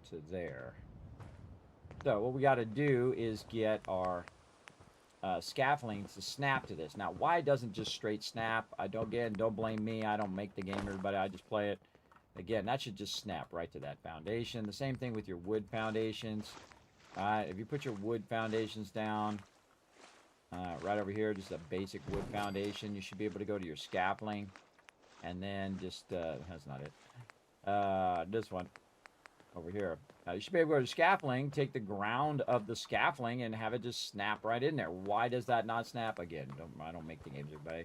to there. So what we got to do is get our scaffolding to snap to this. Now, why it doesn't just straight snap? Don't blame me. I don't make the game, everybody. I just play it. Again, that should just snap right to that foundation. The same thing with your wood foundations. If you put your wood foundations down right over here, just a basic wood foundation, you should be able to go to your scaffolding, and then just that's not it. This one over here. You should be able to go to scaffolding, take the ground of the scaffolding, and have it just snap right in there. Why does that not snap? Again, I don't make the games, everybody.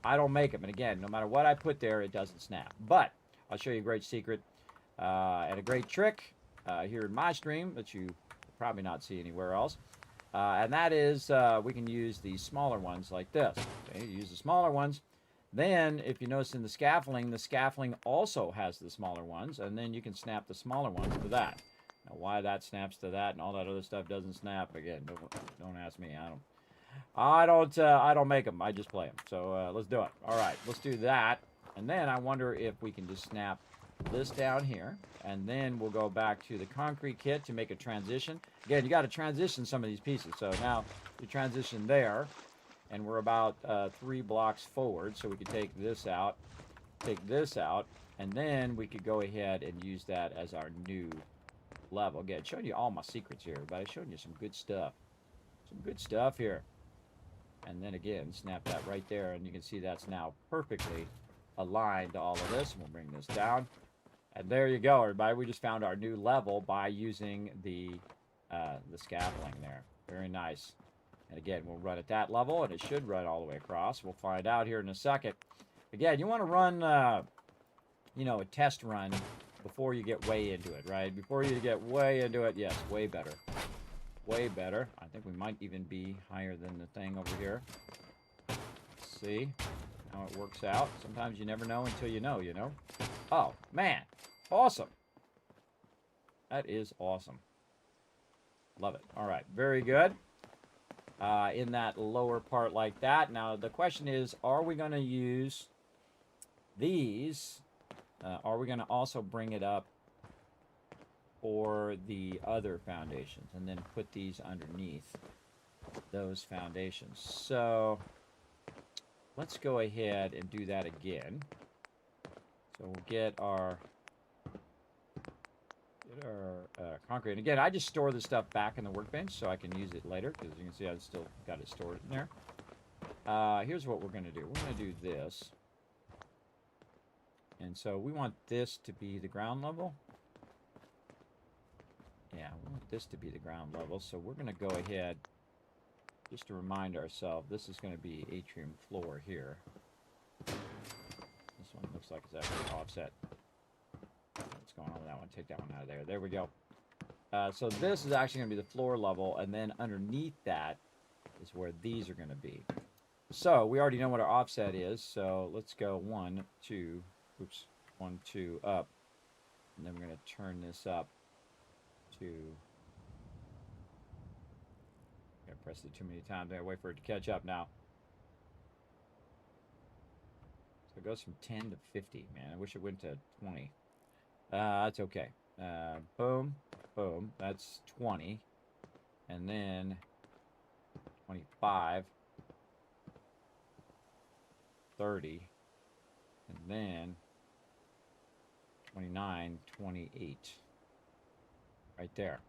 I don't make them, and again, no matter what I put there, it doesn't snap. But I'll show you a great secret and a great trick here in my stream that you probably not see anywhere else, and that is we can use the smaller ones like this. Okay, use the smaller ones. Then, if you notice in the scaffolding also has the smaller ones, and then you can snap the smaller ones to that. Now, why that snaps to that and all that other stuff doesn't snap, again, don't ask me. I don't make them. I just play them. So let's do it. All right, let's do that, and then I wonder if we can just snap this down here, and then we'll go back to the concrete kit to make a transition. Again, you got to transition some of these pieces. So now you transition there, and we're about 3 blocks forward, so we could take this out, and then we could go ahead and use that as our new level. Again, showing you all my secrets here, but I'm showing you some good stuff here. And then again, snap that right there, and you can see that's now perfectly aligned to all of this. And we'll bring this down. And there you go, everybody. We just found our new level by using the scaffolding there. Very nice. And again, we'll run at that level, and it should run all the way across. We'll find out here in a second. Again, you want to run, a test run before you get way into it, right? Before you get way into it, yes, way better. Way better. I think we might even be higher than the thing over here. Let's see how it works out. Sometimes you never know until you know, Oh, man. Awesome. That is awesome. Love it. All right. Very good. In that lower part like that. Now, the question is, are we going to use these? Are we going to also bring it up for the other foundations and then put these underneath those foundations? So let's go ahead and do that again. So we'll get our concrete. And again, I just store this stuff back in the workbench so I can use it later, because you can see I've still got it stored in there. Here's what we're going to do. We're going to do this. And so we want this to be the ground level. Yeah, we want this to be the ground level. So we're going to go ahead, just to remind ourselves, this is going to be atrium floor here. This one looks like it's actually offset. What's going on with that one? Take that one out of there. There we go. So this is actually going to be the floor level, and then underneath that is where these are going to be. So we already know what our offset is, so let's go 1, 2, 1, 2, up. And then we're going to turn this up to... pressed it too many times. I gotta wait for it to catch up now. So it goes from 10 to 50. Man, I wish it went to 20. That's okay. Boom, boom. That's 20. And then 25. 30. And then 29, 28. Right there.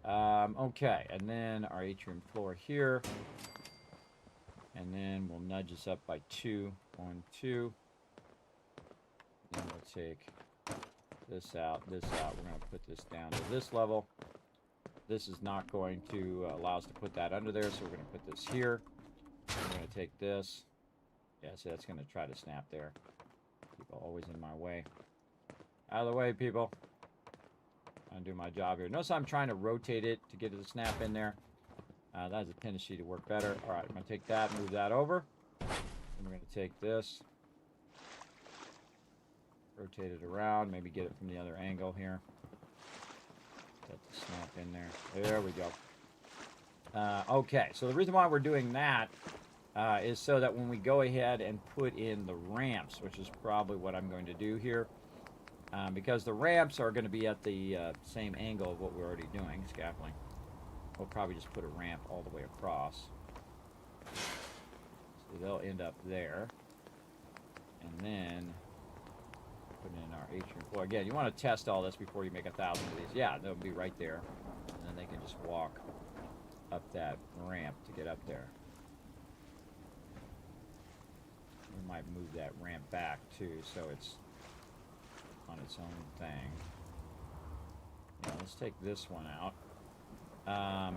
Okay, and then our atrium floor here. And then we'll nudge this up by 2. 1, 2. Then we'll take this out, this out. We're going to put this down to this level. This is not going to allow us to put that under there, so we're going to put this here. We're going to take this. Yeah, see, that's going to try to snap there. People always in my way. Out of the way, people. I'm do my job here. Notice I'm trying to rotate it to get it to snap in there. That has a tendency to work better. All right, I'm going to take that, move that over. And we're going to take this, rotate it around, maybe get it from the other angle here. Get the snap in there. There we go. Okay, so the reason why we're doing that is so that when we go ahead and put in the ramps, which is probably what I'm going to do here, because the ramps are going to be at the same angle of what we're already doing, scaffolding. We'll probably just put a ramp all the way across. So they'll end up there. And then put in our atrium floor. Again, you want to test all this before you make 1,000 of these. Yeah, they'll be right there. And then they can just walk up that ramp to get up there. We might move that ramp back too, so it's on its own thing. Yeah, let's take this one out.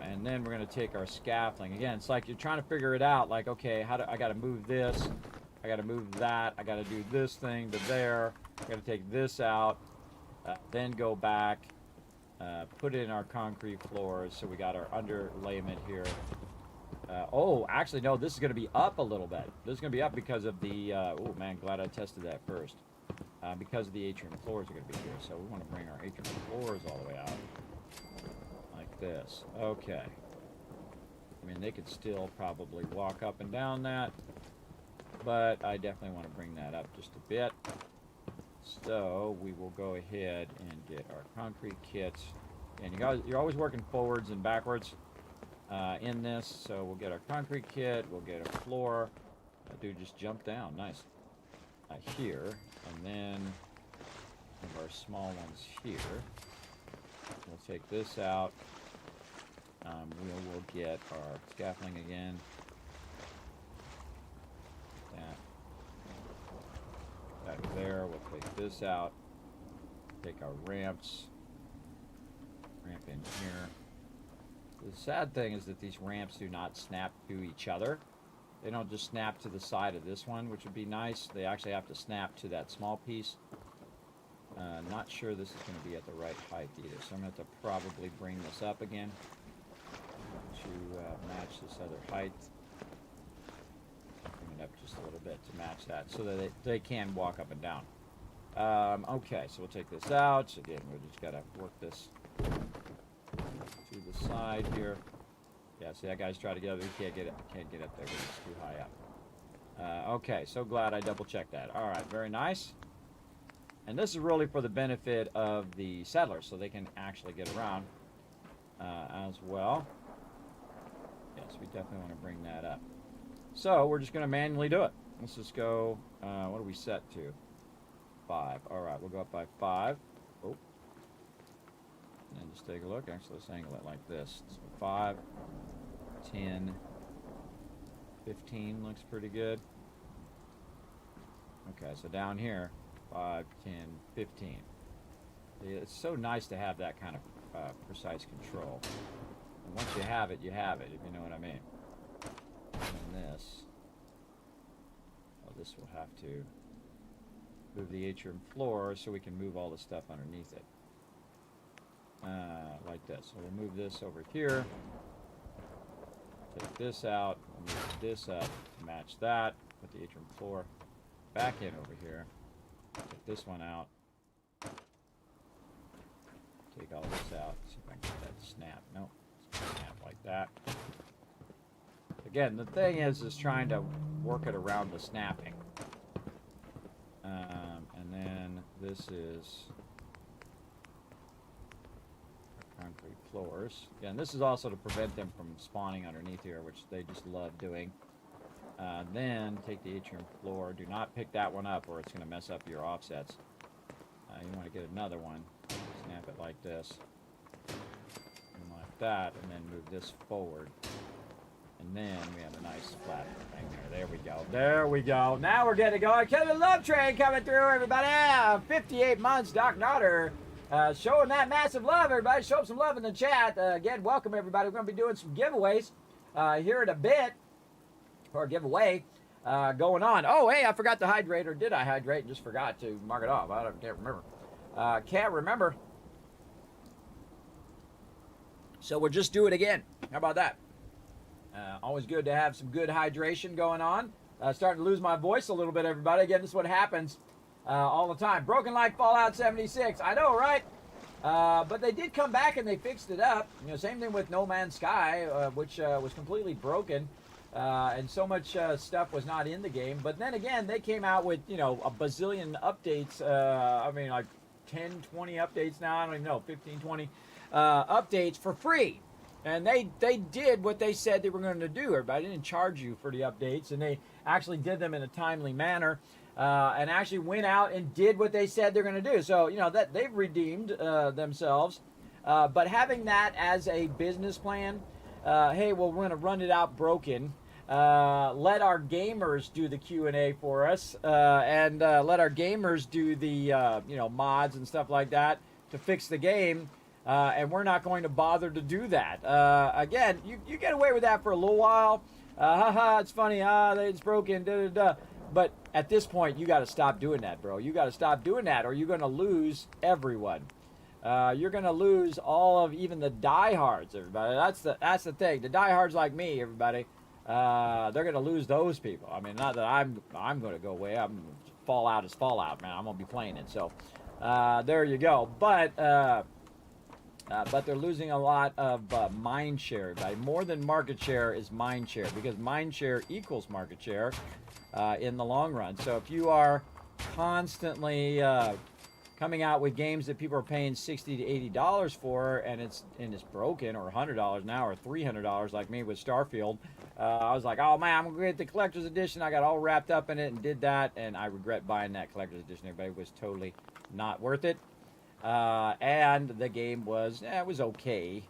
And then we're going to take our scaffolding. Again, it's like you're trying to figure it out. Like, okay, how do I got to move this? I got to move that. I got to do this thing to there. I got to take this out. Then go back. Put in our concrete floors. So we got our underlayment here. Oh, actually, no, this is going to be up a little bit. This is going to be up because of the... oh, man, glad I tested that first. Because of the atrium floors are going to be here. So we want to bring our atrium floors all the way out. Like this. Okay. I mean, they could still probably walk up and down that. But I definitely want to bring that up just a bit. So we will go ahead and get our concrete kit. And you guys, you're always working forwards and backwards in this. So we'll get our concrete kit. We'll get a floor. That dude just jumped down. Nice. Here. And then one of our small ones here. We'll take this out. We'll get our scaffolding again. Back there. We'll take this out. Take our ramps. Ramp in here. The sad thing is that these ramps do not snap to each other. They don't just snap to the side of this one, which would be nice. They actually have to snap to that small piece. Not sure this is going to be at the right height either, so I'm going to have to probably bring this up again to match this other height. Bring it up just a little bit to match that, so that they can walk up and down. Okay, so we'll take this out. Again, we just got to work this to the side here. Yeah, see, that guy's trying to get up there. He can't get it. Can't get up there because it's too high up. Okay, so glad I double-checked that. All right, very nice. And this is really for the benefit of the settlers, so they can actually get around as well. Yes, we definitely want to bring that up. So we're just going to manually do it. Let's just go, what do we set to? 5. All right, we'll go up by 5. Oh. And then just take a look. Actually, let's angle it like this. So 5, 10, 15 looks pretty good. Okay, so down here, 5, 10, 15. It's so nice to have that kind of precise control. And once you have it, if you know what I mean. And this, well, this will have to move the atrium floor so we can move all the stuff underneath it. Like this. So we'll move this over here. Take this out. We'll move this up to match that. Put the atrium floor back in over here. Take this one out. Take all this out. See if I can get that to snap. Nope. Snap like that. Again, the thing is trying to work it around the snapping. And then this is concrete floors. Again, this is also to prevent them from spawning underneath here, which they just love doing. Then take the atrium floor. Do not pick that one up or it's going to mess up your offsets. You want to get another one. Snap it like this. And like that. And then move this forward. And then we have a nice flat thing there. There we go. There we go. Now we're getting going. Kill the love train coming through, everybody. 58 months, Doc Notter. Showing that massive love, everybody. Show some love in the chat. Again, welcome, everybody. We're going to be doing some giveaways here in a bit. Or giveaway going on. Oh, hey, I forgot to hydrate, or did I hydrate and just forgot to mark it off? Can't remember. Can't remember. So we'll just do it again. How about that? Always good to have some good hydration going on. Starting to lose my voice a little bit, everybody. Again, this is what happens all the time. Broken like Fallout 76. I know, right? But they did come back and they fixed it up. You know, same thing with No Man's Sky, which was completely broken. And so much stuff was not in the game. But then again, they came out with, you know, a bazillion updates. I mean, like 10, 20 updates now. I don't even know, 15, 20 updates for free. And they did what they said they were going to do. Everybody didn't charge you for the updates. And they actually did them in a timely manner. And actually went out and did what they said they're going to do. So, you know, that they've redeemed themselves. But having that as a business plan, hey, well, we're going to run it out broken. Let our gamers do the Q&A for us, and let our gamers do the you know, mods and stuff like that to fix the game. And we're not going to bother to do that. Again, you get away with that for a little while. Haha, it's funny. It's broken. Da, da, da. But at this point, you got to stop doing that, bro. You got to stop doing that, or you're going to lose everyone. You're going to lose all of even the diehards, everybody. That's the thing. The diehards like me, everybody, they're going to lose those people. I mean, not that I'm going to go away. Fallout is Fallout, man. I'm going to be playing it. So there you go. But they're losing a lot of mind share, everybody. More than market share is mind share, because mind share equals market share in the long run. So if you are constantly coming out with games that people are paying $60 to $80 for, and it's broken, or $100 now, or $300 like me with Starfield, I was like, oh man, I'm gonna get the collector's edition. I got all wrapped up in it and did that, and I regret buying that collector's edition. Everybody, was totally not worth it. And the game was, it was okay,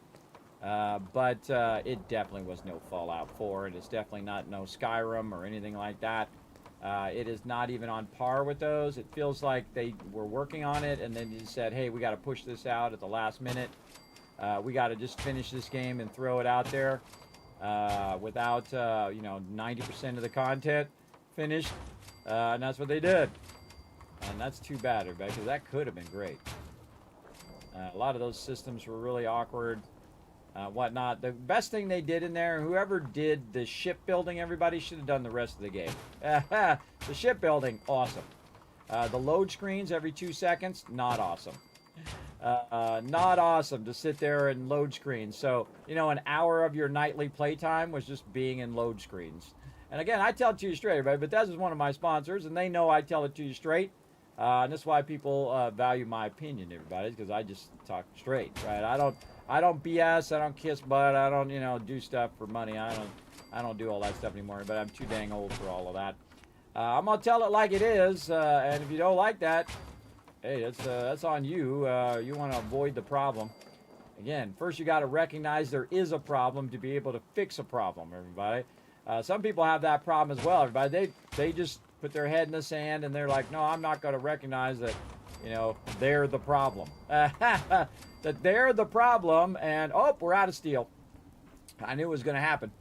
but it definitely was no Fallout 4, and it's definitely not no Skyrim or anything like that. It is not even on par with those. It feels like they were working on it and then just said, hey, we got to push this out at the last minute. We got to just finish this game and throw it out there without, you know, 90% of the content finished. And that's what they did. And that's too bad, everybody, because that could have been great. A lot of those systems were really awkward. Whatnot. The best thing they did in there, whoever did the shipbuilding, everybody should have done the rest of the game. The shipbuilding, awesome. The load screens every 2 seconds, not awesome. Not awesome to sit there and load screens. So, you know, an hour of your nightly playtime was just being in load screens. And again, I tell it to you straight, everybody, but Bethesda's one of my sponsors, and they know I tell it to you straight. And that's why people value my opinion, everybody, because I just talk straight, right? I don't BS, I don't kiss butt, I don't, you know, do stuff for money. I don't do all that stuff anymore, but I'm too dang old for all of that. I'm gonna tell it like it is, and if you don't like that, hey, that's on you. You want to avoid the problem. Again, first you got to recognize there is a problem to be able to fix a problem, everybody. Some people have that problem as well, everybody. They just put their head in the sand and they're like, no, I'm not going to recognize that, you know, they're the problem. That they're the problem, and oh, we're out of steel. I knew it was going to happen.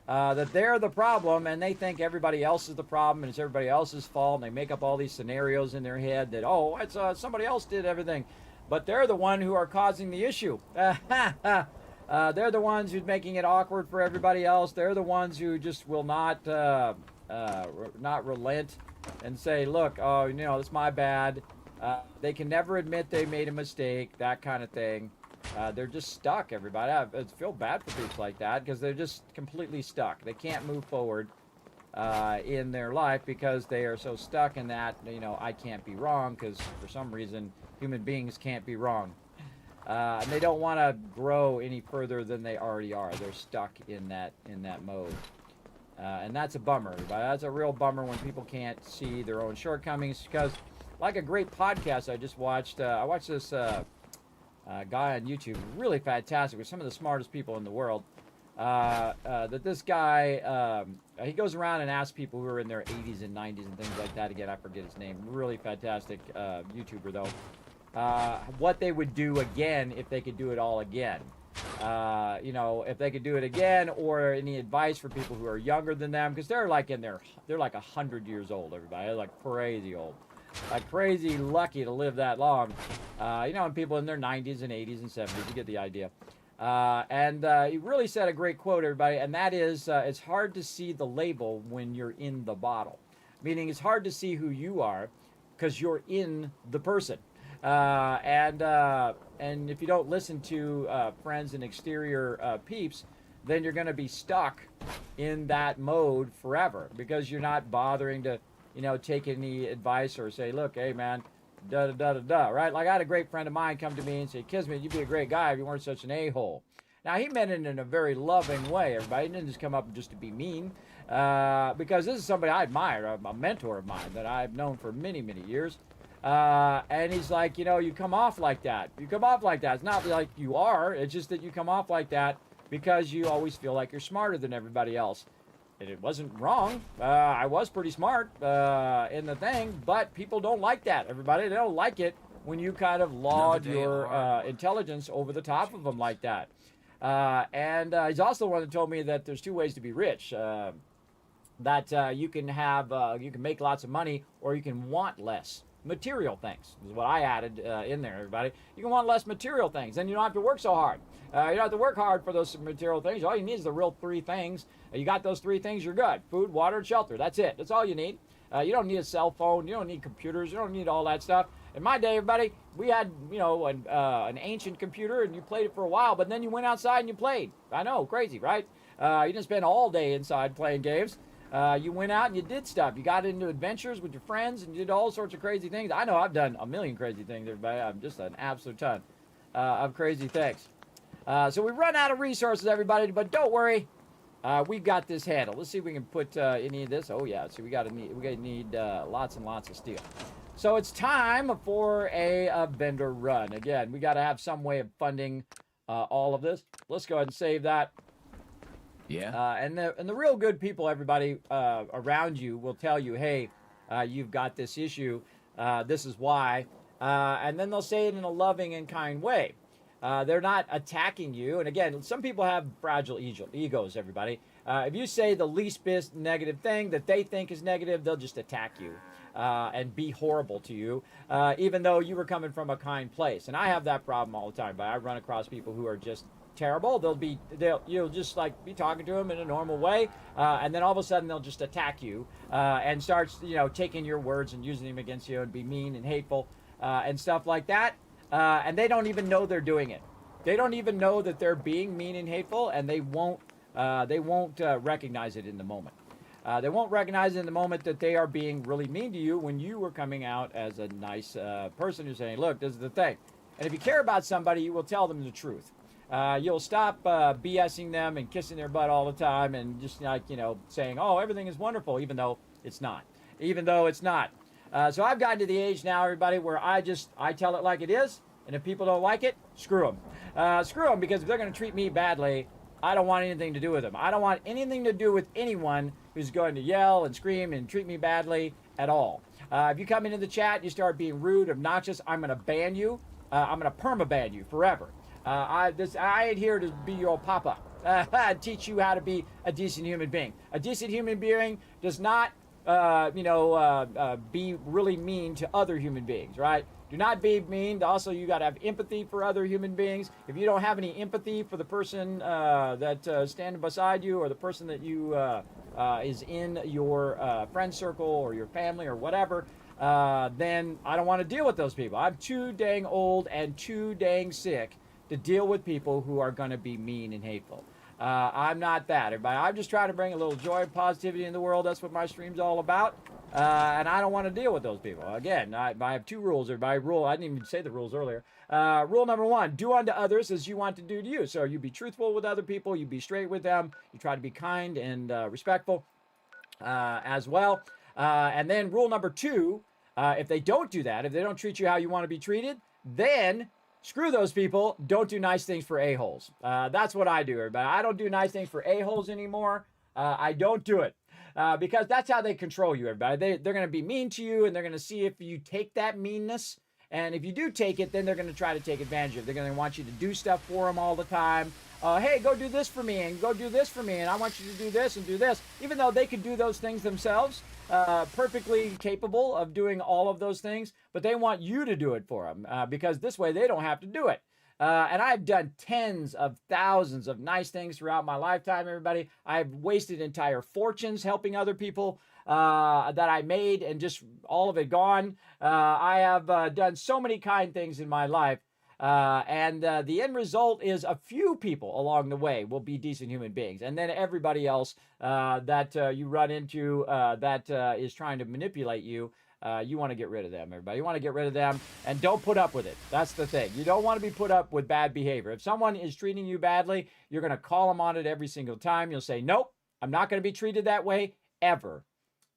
That they're the problem, and they think everybody else is the problem, and it's everybody else's fault, and they make up all these scenarios in their head that, oh, it's somebody else did everything, but they're the one who are causing the issue. They're the ones who's making it awkward for everybody else. They're the ones who just will not relent and say, look, oh, you know, it's my bad. They can never admit they made a mistake, that kind of thing. They're just stuck, everybody. I feel bad for people like that because they're just completely stuck. They can't move forward in their life because they are so stuck in that, I can't be wrong, because for some reason human beings can't be wrong. And they don't want to grow any further than they already are. They're stuck in that mode. And that's a bummer, everybody. That's a real bummer when people can't see their own shortcomings, because like a great podcast I just watched, I watched this guy on YouTube, really fantastic, with some of the smartest people in the world. That this guy, he goes around and asks people who are in their 80s and 90s and things like that. Again, I forget his name. Really fantastic YouTuber, though. What they would do again if they could do it all again. If they could do it again, or any advice for people who are younger than them, because they're like 100 years old, everybody. They're like crazy old. Like crazy lucky to live that long. And people in their 90s and 80s and 70s, you get the idea. And he really said a great quote, everybody, and that is, it's hard to see the label when you're in the bottle. Meaning it's hard to see who you are because you're in the person. And if you don't listen to friends and exterior peeps, then you're going to be stuck in that mode forever, because you're not bothering to, take any advice or say, look, hey, man, da-da-da-da-da, right? Like I had a great friend of mine come to me and say, Kismet, you'd be a great guy if you weren't such an a-hole. Now, he meant it in a very loving way, everybody. He didn't just come up just to be mean, because this is somebody I admire, a mentor of mine that I've known for many, many years. And he's like, you come off like that. You come off like that. It's not like you are. It's just that you come off like that because you always feel like you're smarter than everybody else. And it wasn't wrong. I was pretty smart in the thing, but people don't like that, everybody. They don't like it when you kind of laud your intelligence over the top of them like that. And he's also the one that told me that there's two ways to be rich. That you can make lots of money, or you can want less material things. This is what I added in there, everybody. You can want less material things, then you don't have to work so hard. You don't have to work hard for those material things. All you need is the real three things. You got those three things, you're good. Food, water, and shelter. That's it. That's all you need. You don't need a cell phone. You don't need computers. You don't need all that stuff. In my day, everybody, we had, an ancient computer, and you played it for a while, but then you went outside and you played. I know, crazy, right? You didn't spend all day inside playing games. You went out and you did stuff. You got into adventures with your friends and you did all sorts of crazy things. I know I've done a million crazy things, everybody. I'm just an absolute ton of crazy things. So we run out of resources, everybody, but don't worry. We've got this handled. Let's see if we can put any of this. Oh, yeah. See, we need lots and lots of steel. So it's time for a vendor run. Again, we got to have some way of funding all of this. Let's go ahead and save that.
Yeah.
And the real good people, everybody around you will tell you, hey, you've got this issue. This is why. And then they'll say it in a loving and kind way. They're not attacking you. And again, some people have fragile egos, everybody. If you say the least bit negative thing that they think is negative, they'll just attack you and be horrible to you, even though you were coming from a kind place. And I have that problem all the time. But I run across people who are just terrible. You'll just like be talking to them in a normal way, and then all of a sudden they'll just attack you and start taking your words and using them against you and be mean and hateful and stuff like that. And they don't even know they're doing it. They don't even know that they're being mean and hateful, and they won't recognize it in the moment. They won't recognize in the moment that they are being really mean to you when you were coming out as a nice person who's saying, look, this is the thing. And if you care about somebody, you will tell them the truth. You'll stop BSing them and kissing their butt all the time and just saying, oh, everything is wonderful, even though it's not. So I've gotten to the age now, everybody, where I tell it like it is. And if people don't like it, screw them. Screw them, because if they're going to treat me badly, I don't want anything to do with them. I don't want anything to do with anyone who's going to yell and scream and treat me badly at all. If you come into the chat and you start being rude, obnoxious, I'm going to ban you. I'm going to perma-ban you forever. I ain't here to be your papa. Teach you how to be a decent human being. A decent human being does not, be really mean to other human beings, right? Do not be mean. Also, you got to have empathy for other human beings. If you don't have any empathy for the person that's standing beside you, or the person that you is in your friend circle or your family or whatever, then I don't want to deal with those people. I'm too dang old and too dang sick to deal with people who are going to be mean and hateful. I'm not that, everybody. I'm just trying to bring a little joy and positivity in the world. That's what my stream's all about. And I don't want to deal with those people. Again, I have 2 rules, everybody. I didn't even say the rules earlier. Rule number 1, do unto others as you want to do to you. So you be truthful with other people. You be straight with them. You try to be kind and respectful as well. And then rule number 2, if they don't do that, if they don't treat you how you want to be treated, then screw those people. Don't do nice things for a-holes. That's what I do, everybody. I don't do nice things for a-holes anymore. I don't do it because that's how they control you, everybody. They're going to be mean to you, and they're going to see if you take that meanness. And if you do take it, then they're going to try to take advantage of it. They're going to want you to do stuff for them all the time. Hey, go do this for me, and go do this for me, and I want you to do this and do this. Even though they could do those things themselves, perfectly capable of doing all of those things, but they want you to do it for them because this way they don't have to do it. And I've done tens of thousands of nice things throughout my lifetime, everybody. I've wasted entire fortunes helping other people that I made and just all of it gone. I have done so many kind things in my life. And the end result is a few people along the way will be decent human beings. And then everybody else that you run into that is trying to manipulate you, you want to get rid of them, everybody. You want to get rid of them and don't put up with it. That's the thing. You don't want to be put up with bad behavior. If someone is treating you badly, you're going to call them on it every single time. You'll say, nope, I'm not going to be treated that way ever.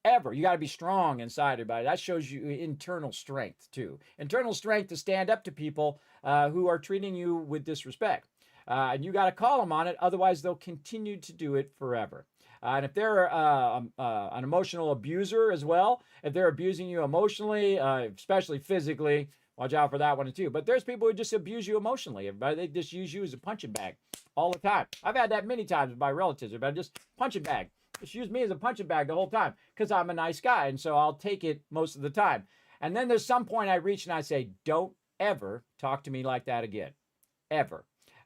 Ever. You got to be strong inside, everybody. That shows you internal strength, too. Internal strength to stand up to people who are treating you with disrespect. And you got to call them on it. Otherwise, they'll continue to do it forever. And if they're an emotional abuser as well, if they're abusing you emotionally, especially physically, watch out for that one too. But there's people who just abuse you emotionally. Everybody, they just use you as a punching bag all the time. I've had that many times with my relatives. Everybody, just punching bag. Just use me as a punching bag the whole time because I'm a nice guy. And so I'll take it most of the time. And then there's some point I reach and I say, don't ever talk to me like that again. Ever.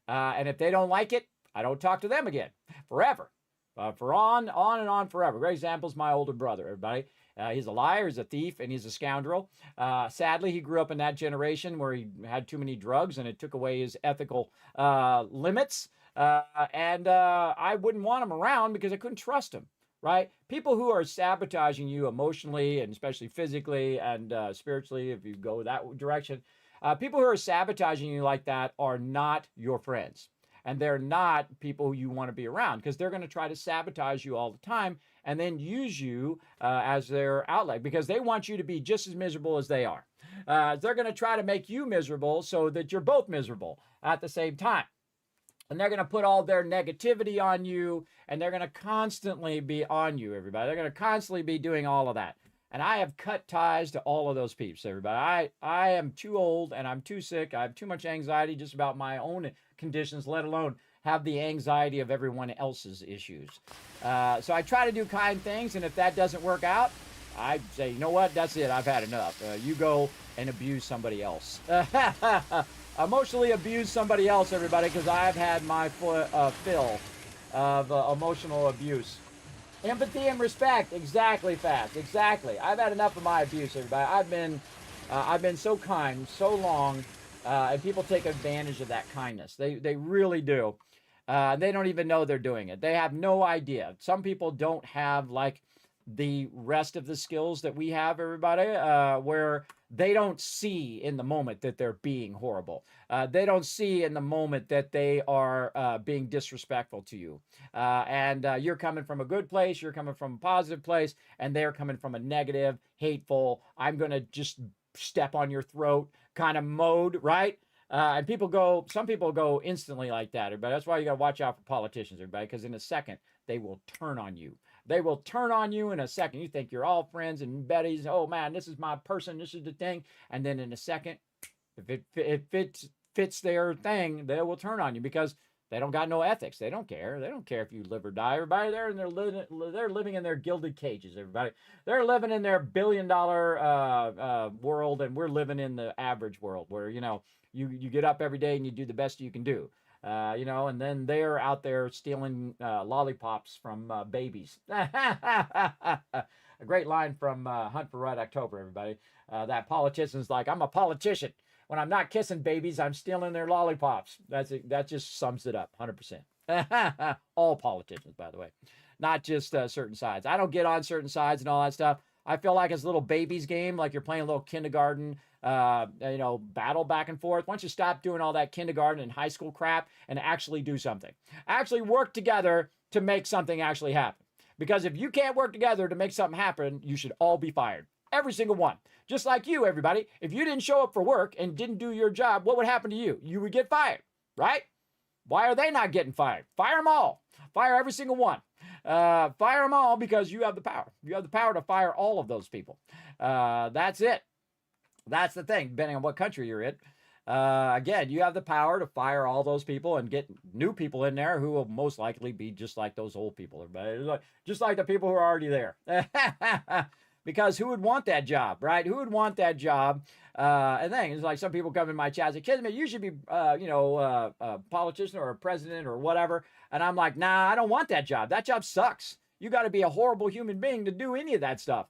And if they don't like it, I don't talk to them again. Forever. For on and on forever. Great example is my older brother, everybody. He's a liar, he's a thief, and he's a scoundrel. Sadly, he grew up in that generation where he had too many drugs and it took away his ethical limits. And I wouldn't want him around because I couldn't trust him, right? People who are sabotaging you emotionally and especially physically and spiritually, if you go that direction, people who are sabotaging you like that are not your friends. And they're not people who you want to be around because they're going to try to sabotage you all the time and then use you as their outlet because they want you to be just as miserable as they are. They're going to try to make you miserable so that you're both miserable at the same time. And they're going to put all their negativity on you and they're going to constantly be on you, everybody. They're going to constantly be doing all of that. And I have cut ties to all of those peeps, everybody. I am too old and I'm too sick. I have too much anxiety just about my own conditions, let alone have the anxiety of everyone else's issues. So I try to do kind things, and if that doesn't work out, I say, you know what, that's it, I've had enough. You go and abuse somebody else. Emotionally abuse somebody else, everybody, because I've had my fill of emotional abuse. Empathy and respect, exactly, Fast, exactly. I've had enough of my abuse, everybody. I've been so kind, so long, and people take advantage of that kindness. They really do. They don't even know they're doing it. They have no idea. Some people don't have like the rest of the skills that we have, everybody, where they don't see in the moment that they're being horrible. They don't see in the moment that they are being disrespectful to you. And you're coming from a good place, you're coming from a positive place, and they're coming from a negative, hateful, I'm going to just step on your throat kind of mode, right? And some people go instantly like that, everybody. That's why you got to watch out for politicians, everybody, because in a second, they will turn on you. They will turn on you in a second. You think you're all friends and buddies. Oh, man, this is my person. This is the thing. And then in a second, if it fits their thing, they will turn on you because they don't got no ethics. They don't care. They don't care if you live or die. Everybody, they're living in their gilded cages, everybody. They're living in their billion-dollar world, and we're living in the average world where, you get up every day and you do the best you can do. And then they're out there stealing lollipops from babies. A great line from Hunt for Red October, everybody. That politician's like, I'm a politician. when I'm not kissing babies, I'm stealing their lollipops. That just sums it up 100%. All politicians, by the way, not just certain sides. I don't get on certain sides and all that stuff. I feel like it's a little babies game, like you're playing a little kindergarten, battle back and forth. Once you stop doing all that kindergarten and high school crap and actually do something, actually work together to make something actually happen. Because if you can't work together to make something happen, you should all be fired. Every single one. Just like you, everybody. If you didn't show up for work and didn't do your job, what would happen to you? You would get fired, right? Why are they not getting fired? Fire them all. Fire every single one. Fire them all because you have the power. You have the power to fire all of those people. That's it. That's the thing, depending on what country you're in. Again, you have the power to fire all those people and get new people in there who will most likely be just like those old people. Just like the people who are already there. Because who would want that job, right? Who would want that job? And then it's like some people come in my chat and say, Kismet, you should be, a politician or a president or whatever. And I'm like, nah, I don't want that job. That job sucks. You got to be a horrible human being to do any of that stuff.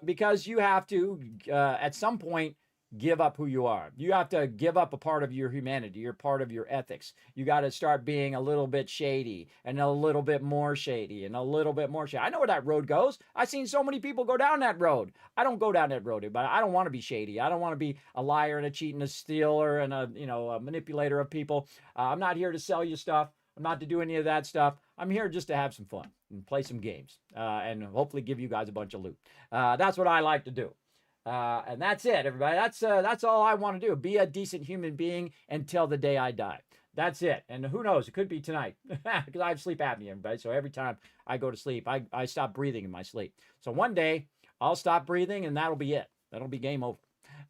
Because you have to, at some point, give up who you are. You have to give up a part of your humanity, your part of your ethics. You got to start being a little bit shady and a little bit more shady and a little bit more shady. I know where that road goes. I've seen so many people go down that road. I don't go down that road, but I don't want to be shady. I don't want to be a liar and a cheat and a stealer and a manipulator of people. I'm not here to sell you stuff. I'm not to do any of that stuff. I'm here just to have some fun and play some games and hopefully give you guys a bunch of loot. That's what I like to do. And that's it, everybody. That's all I want to do. Be a decent human being until the day I die. That's it. And who knows? It could be tonight because I have sleep apnea, everybody. So every time I go to sleep, I stop breathing in my sleep. So one day I'll stop breathing and that'll be it. That'll be game over.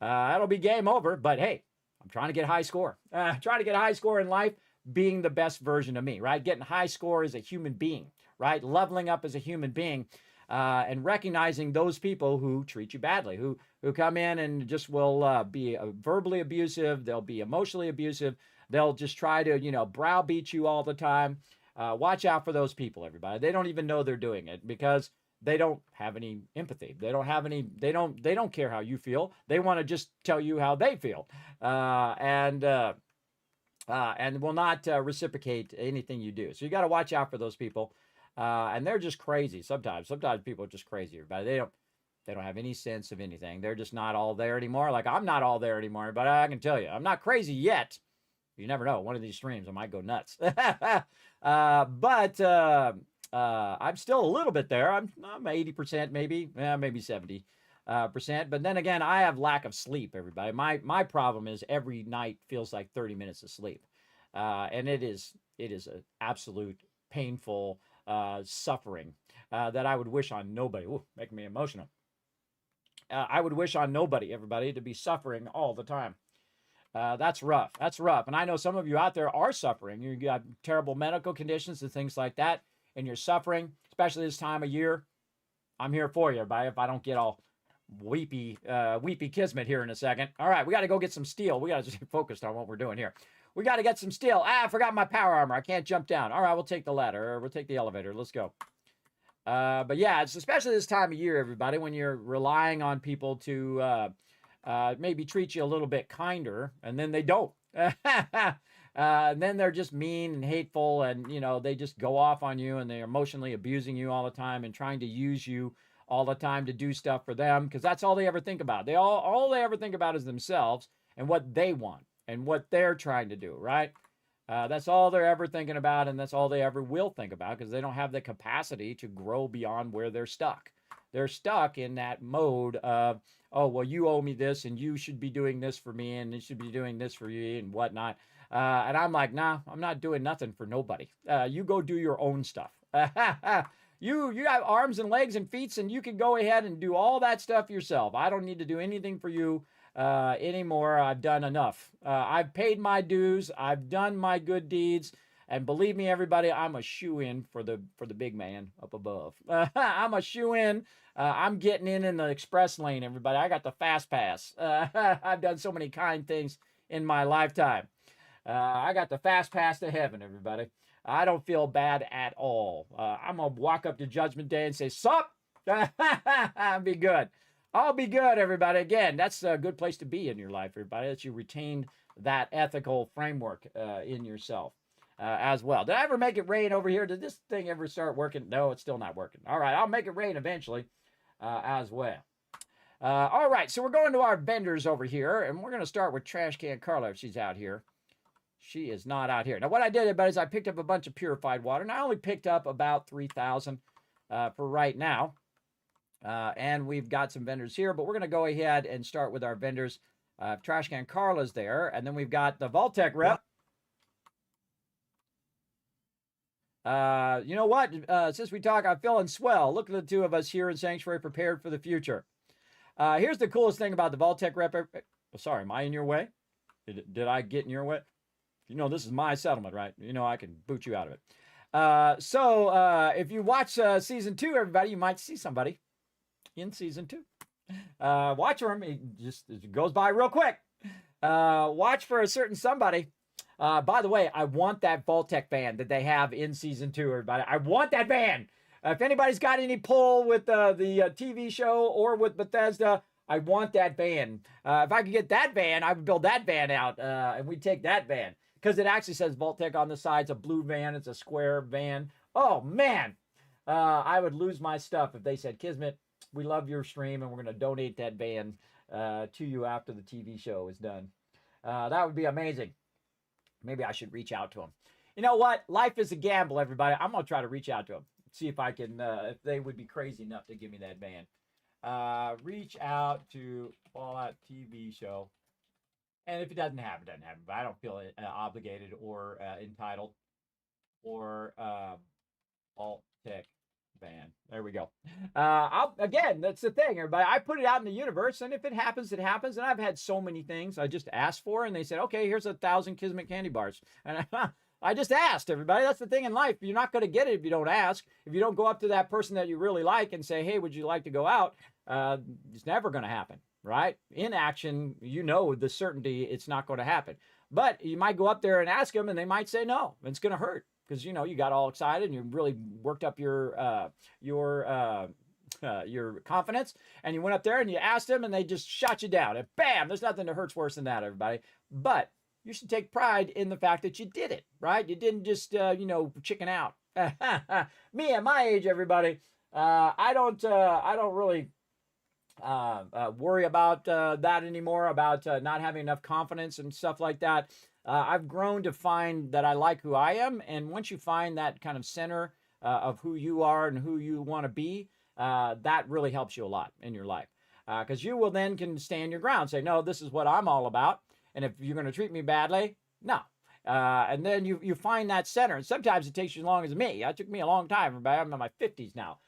That'll be game over. But hey, I'm trying to get a high score. Trying to get a high score in life, being the best version of me, right? Getting high score as a human being, right? Leveling up as a human being. And recognizing those people who treat you badly, who come in and just will be verbally abusive, they'll be emotionally abusive, they'll just try to, browbeat you all the time. Watch out for those people, everybody. They don't even know they're doing it because they don't have any empathy. They don't care how you feel. They want to just tell you how they feel. And will not reciprocate anything you do. So you got to watch out for those people. And they're just crazy sometimes. Sometimes people are just crazy, everybody. They don't have any sense of anything. They're just not all there anymore. Like I'm not all there anymore, but I can tell you, I'm not crazy yet. You never know. One of these streams, I might go nuts. But I'm still a little bit there. I'm 80% maybe, maybe 70%. But then again, I have lack of sleep, everybody. My problem is every night feels like 30 minutes of sleep. And it is an absolute painful suffering that I would wish on nobody. Ooh, making me emotional. I would wish on nobody, everybody, to be suffering all the time. That's rough. That's rough. And I know some of you out there are suffering. You got terrible medical conditions and things like that, and you're suffering, especially this time of year. I'm here for you, everybody, if I don't get all weepy Kismet here in a second. All right, we got to go get some steel. We got to stay focused on what we're doing here. We got to get some steel. I forgot my power armor. I can't jump down. All right, we'll take the ladder, or we'll take the elevator. Let's go. But yeah, it's especially this time of year, everybody, when you're relying on people to maybe treat you a little bit kinder, and then they don't. And then they're just mean and hateful, and they just go off on you, and they're emotionally abusing you all the time and trying to use you all the time to do stuff for them, because that's all they ever think about. All they ever think about is themselves and what they want and what they're trying to do, right? That's all they're ever thinking about, and that's all they ever will think about, because they don't have the capacity to grow beyond where they're stuck. They're stuck in that mode of, oh, well, you owe me this, and you should be doing this for me, and you should be doing this for you, and whatnot. And I'm like, nah, I'm not doing nothing for nobody. You go do your own stuff. You have arms and legs and feet, and you can go ahead and do all that stuff yourself. I don't need to do anything for you anymore. I've done enough. I've paid my dues. I've done my good deeds. And believe me, everybody, I'm a shoe-in for the big man up above. I'm a shoe-in. I'm getting in the express lane, everybody. I got the fast pass. I've done so many kind things in my lifetime. I got the fast pass to heaven, everybody. I don't feel bad at all. I'm going to walk up to Judgment Day and say, sup? Be good. All be good, everybody. Again, that's a good place to be in your life, everybody, that you retain that ethical framework in yourself as well. Did I ever make it rain over here? Did this thing ever start working? No, it's still not working. All right, I'll make it rain eventually as well. All right, so we're going to our vendors over here, and we're going to start with Trash Can Carla if she's out here. She is not out here. Now, what I did, everybody, is I picked up a bunch of purified water, and I only picked up about 3,000 for right now. And we've got some vendors here, but we're going to go ahead and start with our vendors. Trash Can Carla's there, and then we've got the Vault-Tec rep. You know what? Since we talk, I'm feeling swell. Look at the two of us here in Sanctuary prepared for the future. Here's the coolest thing about the Vault-Tec rep. Oh, sorry, am I in your way? Did I get in your way? You know, this is my settlement, right? You know, I can boot you out of it. So if you watch season 2, everybody, you might see somebody in season 2. Watch for him. It goes by real quick. Watch for a certain somebody. By the way, I want that Vault-Tec van that they have in season 2, everybody. I want that van. If anybody's got any pull with the TV show or with Bethesda, I want that van. If I could get that van, I would build that van out, and we'd take that van. Because it actually says Vault-Tec on the side. It's a blue van. It's a square van. Oh, man. I would lose my stuff if they said, Kismet, we love your stream, and we're going to donate that van to you after the TV show is done. That would be amazing. Maybe I should reach out to them. You know what? Life is a gamble, everybody. I'm going to try to reach out to them. See if I can, if they would be crazy enough to give me that van. Reach out to Fallout TV show. And if it doesn't happen, it doesn't happen. But I don't feel obligated or entitled or Vault-Tec van. There we go. Again, that's the thing, everybody. I put it out in the universe, and if it happens, it happens. And I've had so many things I just asked for, and they said, okay, here's 1,000 Kismet candy bars. And I just asked, everybody. That's the thing in life. You're not going to get it if you don't ask. If you don't go up to that person that you really like and say, hey, would you like to go out? It's never going to happen. Right? In action, you know the certainty it's not going to happen. But you might go up there and ask them, and they might say no. It's going to hurt because, you know, you got all excited and you really worked up your confidence, and you went up there and you asked them, and they just shot you down. And bam, there's nothing that hurts worse than that, everybody. But you should take pride in the fact that you did it, right? You didn't just, chicken out. Me at my age, everybody, I don't really worry about that anymore, about not having enough confidence and stuff like that. I've grown to find that I like who I am, and once you find that kind of center of who you are and who you want to be, that really helps you a lot in your life, because you will then can stand your ground, say, no, this is what I'm all about, and if you're going to treat me badly, no. And then you find that center, and sometimes it takes you as long as me. It took me a long time, I'm in my 50s now,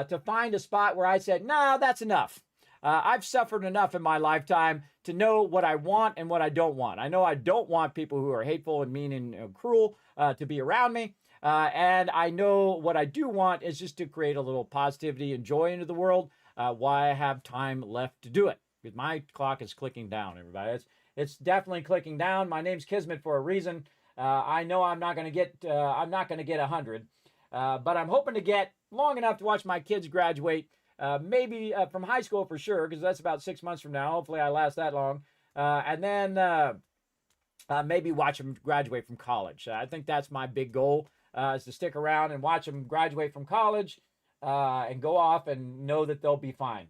to find a spot where I said, no, that's enough. I've suffered enough in my lifetime to know what I want and what I don't want. I know I don't want people who are hateful and mean and cruel to be around me. And I know what I do want is just to create a little positivity and joy into the world while I have time left to do it. Because my clock is clicking down, everybody. It's definitely clicking down. My name's Kismet for a reason. I know I'm not going to get 100, but I'm hoping to get long enough to watch my kids graduate. Maybe from high school for sure, because that's about 6 months from now. Hopefully I last that long. And then maybe watch them graduate from college. I think that's my big goal, is to stick around and watch them graduate from college and go off and know that they'll be fine.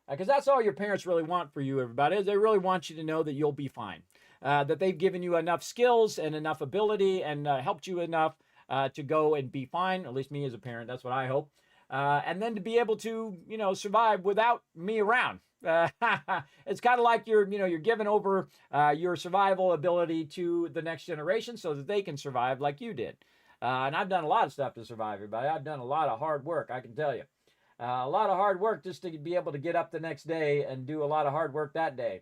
Because that's all your parents really want for you, everybody, is they really want you to know that you'll be fine. That they've given you enough skills and enough ability and helped you enough to go and be fine. At least me as a parent, that's what I hope. And then to be able to, survive without me around. It's kind of like you're giving over your survival ability to the next generation so that they can survive like you did. And I've done a lot of stuff to survive, everybody. I've done a lot of hard work, I can tell you. A lot of hard work just to be able to get up the next day and do a lot of hard work that day.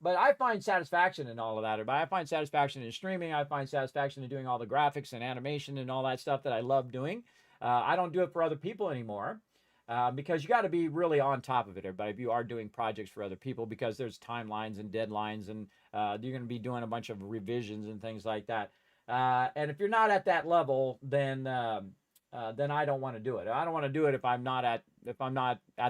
But I find satisfaction in all of that, everybody. I find satisfaction in streaming. I find satisfaction in doing all the graphics and animation and all that stuff that I love doing. I don't do it for other people anymore because you got to be really on top of it, everybody, if you are doing projects for other people, because there's timelines and deadlines, and you're going to be doing a bunch of revisions and things like that. And if you're not at that level, then I don't want to do it. I don't want to do it if I'm not at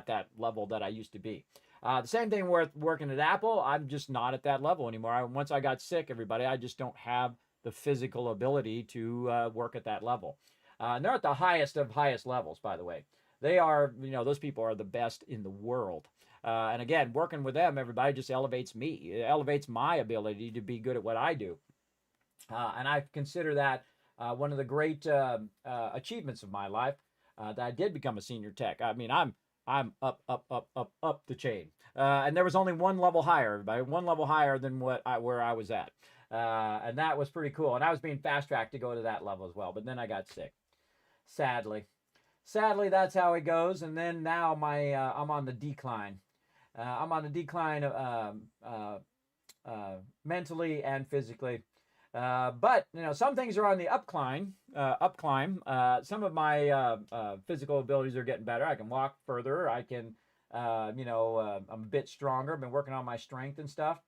that level that I used to be. The same thing with working at Apple. I'm just not at that level anymore. Once I got sick, everybody, I just don't have the physical ability to work at that level. And they're at the highest of highest levels, by the way. They are, those people are the best in the world. And again, working with them, everybody, just elevates me. It elevates my ability to be good at what I do. And I consider that one of the great achievements of my life, that I did become a senior tech. I mean, I'm up the chain. And there was only one level higher, everybody, one level higher than where I was at. And that was pretty cool. And I was being fast-tracked to go to that level as well. But then I got sick, sadly. Sadly, that's how it goes. And then now I'm on the decline. I'm on the decline mentally and physically. But some things are on the upclimb. Some of my physical abilities are getting better. I can walk further. I can, I'm a bit stronger. I've been working on my strength and stuff.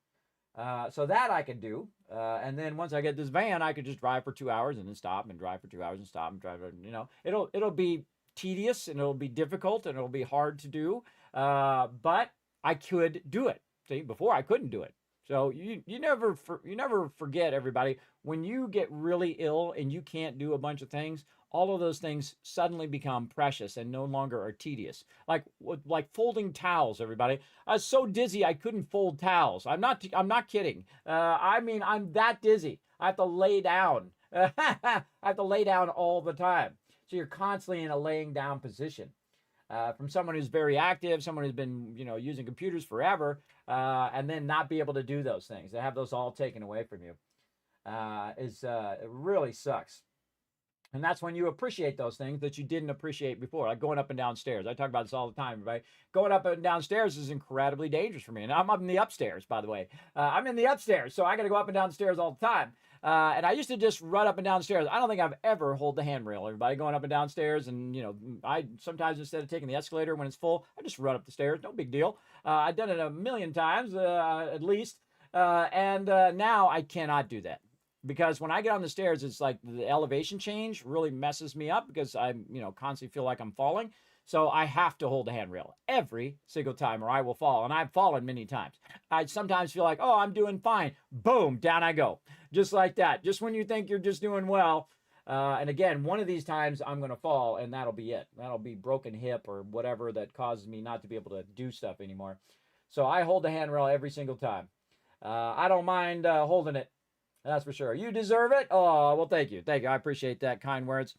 So that I can do. And then once I get this van, I could just drive for 2 hours and then stop and drive for 2 hours and stop and drive. It'll be tedious and it'll be difficult and it'll be hard to do. But I could do it. See, before I couldn't do it. So you never forget, everybody, when you get really ill and you can't do a bunch of things, all of those things suddenly become precious and no longer are tedious. Like folding towels, everybody. I was so dizzy I couldn't fold towels. I'm not kidding. I'm that dizzy. I have to lay down. I have to lay down all the time. So you're constantly in a laying down position. From someone who's very active, someone who's been, using computers forever, and then not be able to do those things, to have those all taken away from you, it really sucks. And that's when you appreciate those things that you didn't appreciate before, like going up and down stairs. I talk about this all the time, right? Going up and down stairs is incredibly dangerous for me. And I'm up in the upstairs, by the way. I'm in the upstairs, so I got to go up and down stairs all the time. And I used to just run up and down stairs. I don't think I've ever hold the handrail, everybody, going up and down stairs. And, I sometimes, instead of taking the escalator when it's full, I just run up the stairs. No big deal. I've done it a million times, at least. And now I cannot do that. Because when I get on the stairs, it's like the elevation change really messes me up because I, constantly feel like I'm falling. So I have to hold the handrail every single time or I will fall. And I've fallen many times. I sometimes feel like, oh, I'm doing fine. Boom, down I go. Just like that. Just when you think you're just doing well. And again, one of these times I'm going to fall and that'll be it. That'll be broken hip or whatever that causes me not to be able to do stuff anymore. So I hold the handrail every single time. I don't mind holding it. That's for sure. You deserve it. Oh, well, thank you. Thank you. I appreciate that kind words.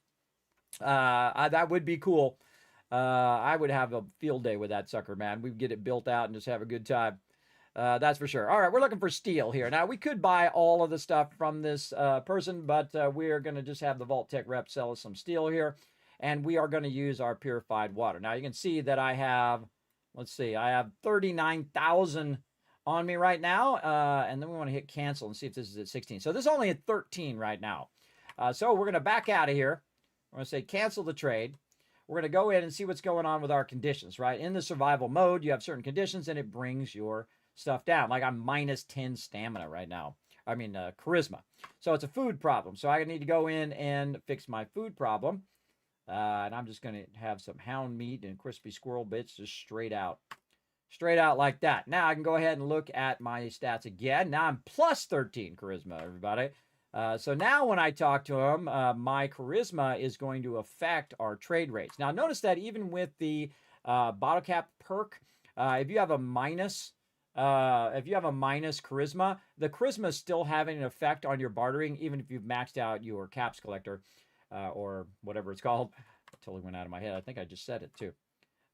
That would be cool. I would have a field day with that sucker, man. We'd get it built out and just have a good time. That's for sure. All right, we're looking for steel here. Now, we could buy all of the stuff from this person, but we're going to just have the Vault Tech rep sell us some steel here, and we are going to use our purified water. Now, you can see that I have, I have 39,000 on me right now, and then we want to hit cancel and see if this is at 16. So this is only at 13 right now. So we're going to back out of here. We're going to say cancel the trade. We're going to go in and see what's going on with our conditions, right? In the survival mode, you have certain conditions, and it brings your stuff down. Like I'm minus 10 stamina right now. I mean, charisma. So it's a food problem. So I need to go in and fix my food problem. And I'm just going to have some hound meat and crispy squirrel bits just straight out. Straight out like that. Now I can go ahead and look at my stats again. Now I'm plus 13 charisma, everybody. So now when I talk to him, my charisma is going to affect our trade rates. Now notice that even with the bottle cap perk, if you have a minus charisma, the charisma is still having an effect on your bartering, even if you've maxed out your caps collector, or whatever it's called. It totally went out of my head. I think I just said it too.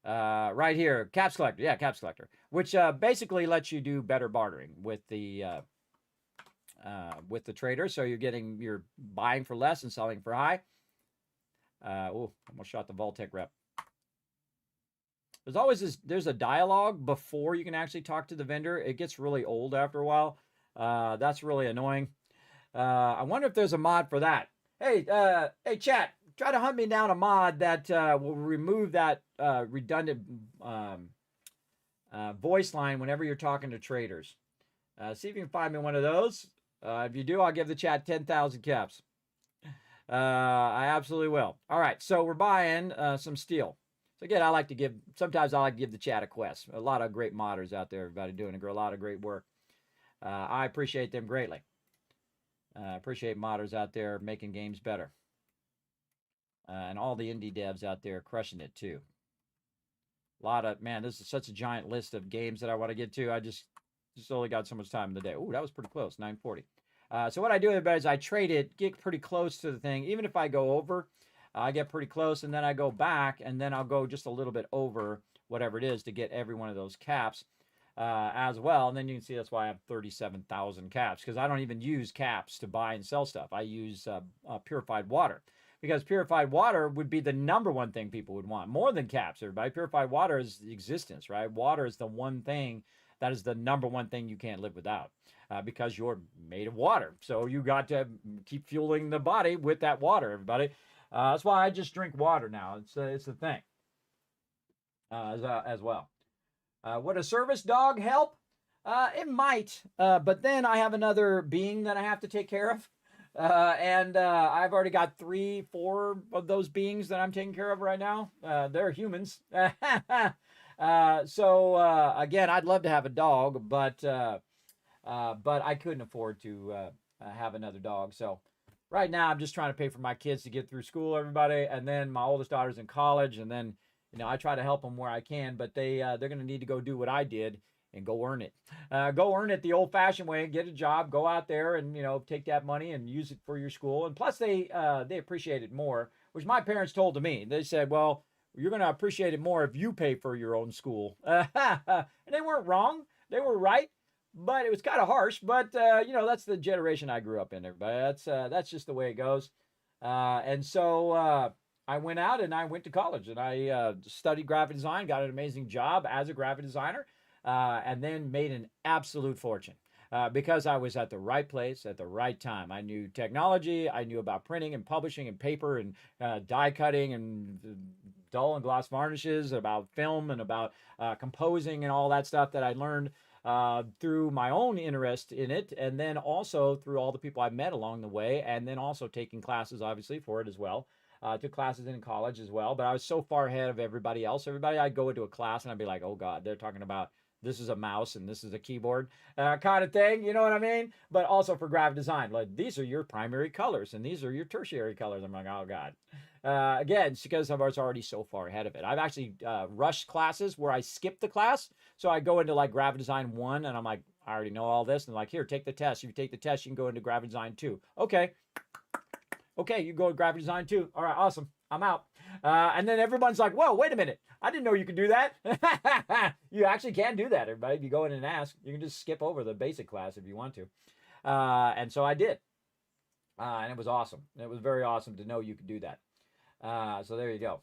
Right here, caps collector. Yeah, caps collector, which basically lets you do better bartering with the trader. So you're buying for less and selling for high. Almost shot the Vault-Tec rep. There's a dialogue before you can actually talk to the vendor. It gets really old after a while. That's really annoying. I wonder if there's a mod for that. Hey, chat, try to hunt me down a mod that will remove that redundant voice line whenever you're talking to traders. See if you can find me one of those. If you do, I'll give the chat 10,000 caps. I absolutely will. All right, so we're buying some steel. So again, sometimes I like to give the chat a quest. A lot of great modders out there, everybody doing a lot of great work. I appreciate them greatly. Appreciate modders out there making games better. And all the indie devs out there crushing it too. Man, this is such a giant list of games that I want to get to. I just only got so much time in the day. Ooh, that was pretty close, 9:40. So what I do, everybody, is I trade it, get pretty close to the thing. Even if I go over, I get pretty close, and then I go back, and then I'll go just a little bit over whatever it is to get every one of those caps as well. And then you can see that's why I have 37,000 caps, because I don't even use caps to buy and sell stuff. I use purified water, because purified water would be the number one thing people would want, more than caps, everybody. Purified water is existence, right? Water is the one thing that is the number one thing you can't live without. Because you're made of water. So you got to keep fueling the body with that water, everybody. That's why I just drink water now. It's the thing as well. Would a service dog help? It might, but then I have another being that I have to take care of. And I've already got 3-4 of those beings that I'm taking care of right now. They're humans. So again, I'd love to have a dog, but I couldn't afford to have another dog. So right now I'm just trying to pay for my kids to get through school, everybody. And then my oldest daughter's in college, and then, I try to help them where I can, but they're going to need to go do what I did and go earn it. Go earn it the old fashioned way, get a job, go out there and, take that money and use it for your school. And plus they appreciate it more, which my parents told to me. They said, well, you're going to appreciate it more if you pay for your own school. And they weren't wrong. They were right. But it was kind of harsh. But, that's the generation I grew up in, everybody. That's just the way it goes. And so I went out and I went to college. And I studied graphic design, got an amazing job as a graphic designer, and then made an absolute fortune. Because I was at the right place at the right time. I knew technology. I knew about printing and publishing and paper and die cutting and dull and gloss varnishes, about film and about composing and all that stuff that I learned through my own interest in it, and then also through all the people I met along the way, and then also taking classes, obviously, for it as well. Took classes in college as well, but I was so far ahead of everybody else. I'd go into a class and I'd be like, oh God, they're talking about this is a mouse and this is a keyboard kind of thing, you know what I mean? But also for graphic design, like these are your primary colors and these are your tertiary colors. I'm like, oh God. Again, it's because I was already so far ahead of it. I've actually rushed classes where I skip the class. So I go into like graphic design 1 and I'm like, I already know all this. And like, here, take the test. If you take the test, you can go into graphic design 2. Okay, you go to graphic design 2. All right, awesome. I'm out. And then everyone's like, whoa, wait a minute. I didn't know you could do that. You actually can do that, everybody. If you go in and ask, you can just skip over the basic class if you want to. And so I did. And it was awesome. It was very awesome to know you could do that. So there you go.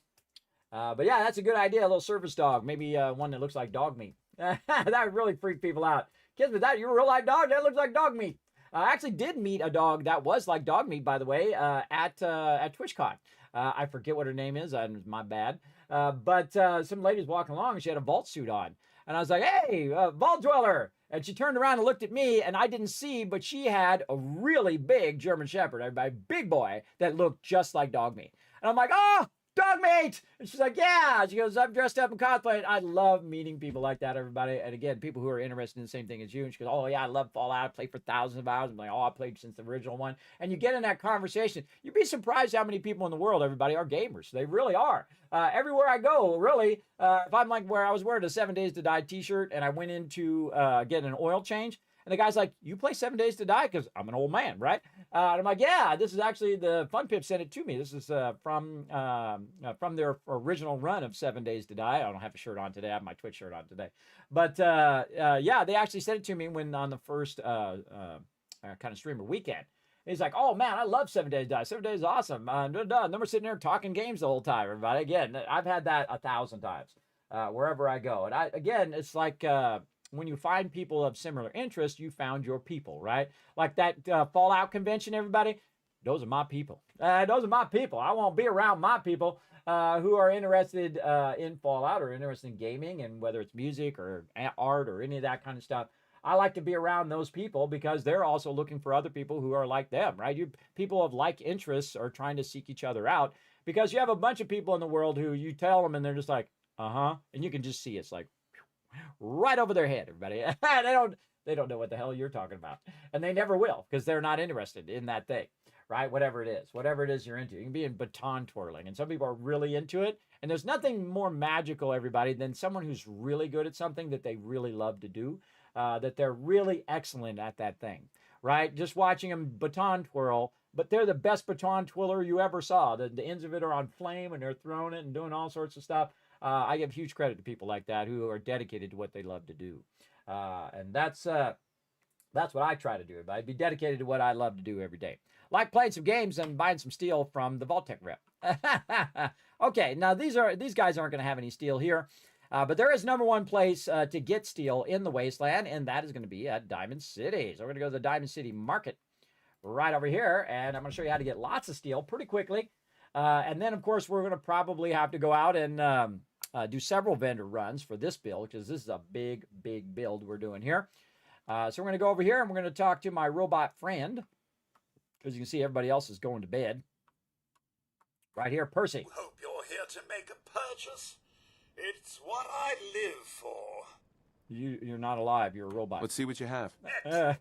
But yeah, that's a good idea. A little service dog. Maybe one that looks like dog meat. That would really freak people out. Kismet, you're a real life dog? That looks like dog meat. I actually did meet a dog that was like dog meat, by the way, at TwitchCon. I forget what her name is. My bad. But some lady was walking along and she had a vault suit on. And I was like, hey, vault dweller. And she turned around and looked at me and I didn't see, but she had a really big German Shepherd, a big boy that looked just like dog meat. And I'm like, oh, dog meat. And she's like, yeah. She goes, I'm dressed up in cosplay. And I love meeting people like that, everybody. And again, people who are interested in the same thing as you. And she goes, oh, yeah, I love Fallout. I played for thousands of hours. I'm like, oh, I played since the original one. And you get in that conversation. You'd be surprised how many people in the world, everybody, are gamers. They really are. Everywhere I go, really, if I'm like where I was wearing a 7 Days to Die t-shirt and I went in to get an oil change, and the guy's like, you play 7 Days to Die? Because I'm an old man, right? And I'm like, yeah, this is actually the Fun Pip sent it to me. This is from their original run of 7 Days to Die. I don't have a shirt on today. I have my Twitch shirt on today. But yeah, they actually sent it to me when on the first kind of streamer weekend. He's like, oh man, I love 7 Days to Die. 7 Days is awesome. And then we're sitting there talking games the whole time, everybody. Again, I've had that 1,000 times wherever I go. And again, it's like when you find people of similar interest, you found your people, right? Like that Fallout convention, everybody. Those are my people. Those are my people. I won't be around my people who are interested in Fallout or interested in gaming, and whether it's music or art or any of that kind of stuff. I like to be around those people because they're also looking for other people who are like them, right? People of like interests are trying to seek each other out because you have a bunch of people in the world who you tell them and they're just like, uh-huh. And you can just see it's like right over their head, everybody. They don't know what the hell you're talking about. And they never will because they're not interested in that thing, right? Whatever it is you're into. You can be in baton twirling, and some people are really into it. And there's nothing more magical, everybody, than someone who's really good at something that they really love to do, that they're really excellent at that thing, right? Just watching them baton twirl, but they're the best baton twirler you ever saw. The ends of it are on flame, and they're throwing it and doing all sorts of stuff. I give huge credit to people like that who are dedicated to what they love to do. And that's what I try to do. I'd be dedicated to what I love to do every day. Like playing some games and buying some steel from the Vault-Tec rep. Okay, now these guys aren't going to have any steel here. But there is number one place to get steel in the wasteland, and that is going to be at Diamond City. So we're going to go to the Diamond City Market right over here, and I'm going to show you how to get lots of steel pretty quickly. And then, of course, we're going to probably have to go out and do several vendor runs for this build, because this is a big, big build we're doing here. So we're going to go over here, and we're going to talk to my robot friend, because you can see everybody else is going to bed. Right here, Percy.
Hope you're here to make a purchase. It's what I live for.
You're not alive. You're a robot.
Let's see what you have.
And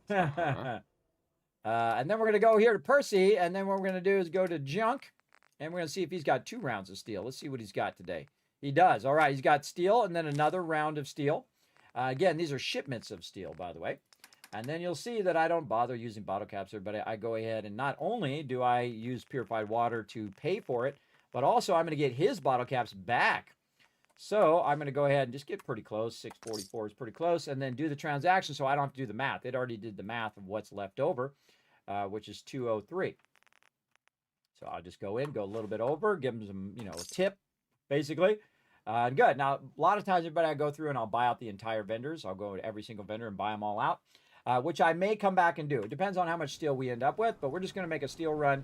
then we're going to go here to Percy, and then what we're going to do is go to Junk, and we're going to see if he's got 2 rounds of steel. Let's see what he's got today. He does. All right, he's got steel and then another round of steel. Again, these are shipments of steel, by the way. And then you'll see that I don't bother using bottle caps here, but I go ahead and not only do I use purified water to pay for it, but also I'm going to get his bottle caps back. So I'm going to go ahead and just get pretty close. 644 is pretty close. And then do the transaction so I don't have to do the math. It already did the math of what's left over, which is 203. So I'll just go in, go a little bit over, give them some, a tip, basically. Good. Now, a lot of times, everybody, I go through and I'll buy out the entire vendors. I'll go to every single vendor and buy them all out, which I may come back and do. It depends on how much steel we end up with, but we're just going to make a steel run,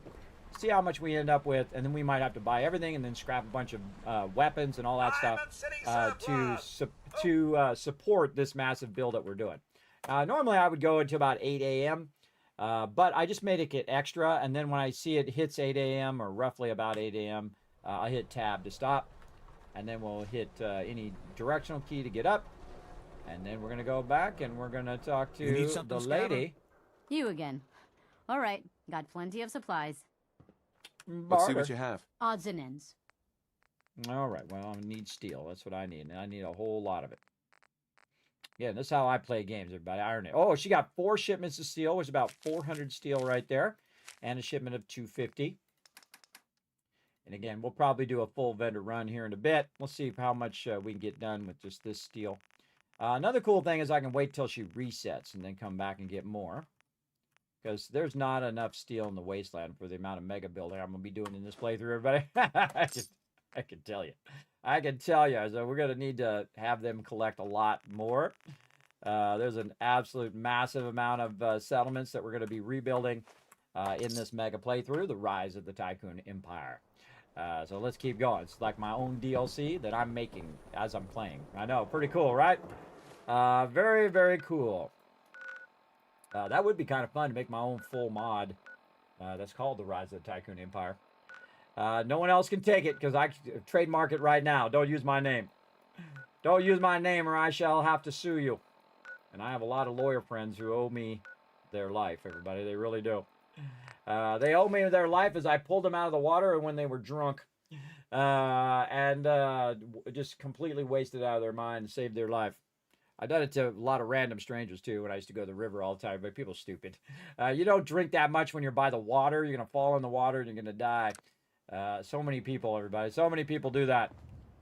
see how much we end up with, and then we might have to buy everything and then scrap a bunch of weapons and all that stuff to support this massive build that we're doing. Normally, I would go until about 8 a.m., but I just made it get extra, and then when I see it hits 8 a.m. or roughly about 8 a.m., I'll hit tab to stop. And then we'll hit any directional key to get up. And then we're going to go back and we're going to talk to the lady.
You again. All right. Got plenty of supplies.
Let's see what you have.
Odds and ends.
All right. Well, I need steel. That's what I need. And I need a whole lot of it. Yeah, that's how I play games, everybody. I earn it. Oh, she got 4 shipments of steel, which is about 400 steel right there. And a shipment of 250. And again, we'll probably do a full vendor run here in a bit. We'll see how much we can get done with just this steel. Another cool thing is I can wait till she resets and then come back and get more. Because there's not enough steel in the wasteland for the amount of mega building I'm going to be doing in this playthrough, everybody. I can tell you. I can tell you. So we're going to need to have them collect a lot more. There's an absolute massive amount of settlements that we're going to be rebuilding in this mega playthrough, The Rise of the Tycoon Empire. So let's keep going. It's like my own DLC that I'm making as I'm playing. I know, pretty cool, right? Very, very cool. That would be kind of fun to make my own full mod. That's called The Rise of the Tycoon Empire. No one else can take it because I trademark it right now. Don't use my name. Don't use my name or I shall have to sue you. And I have a lot of lawyer friends who owe me their life, everybody. They really do. They owe me their life as I pulled them out of the water when they were drunk and just completely wasted out of their mind and saved their life. I've done it to a lot of random strangers too when I used to go to the river all the time, but people are stupid. You don't drink that much when you're by the water. You're going to fall in the water and you're going to die. So many people, everybody, so many people do that.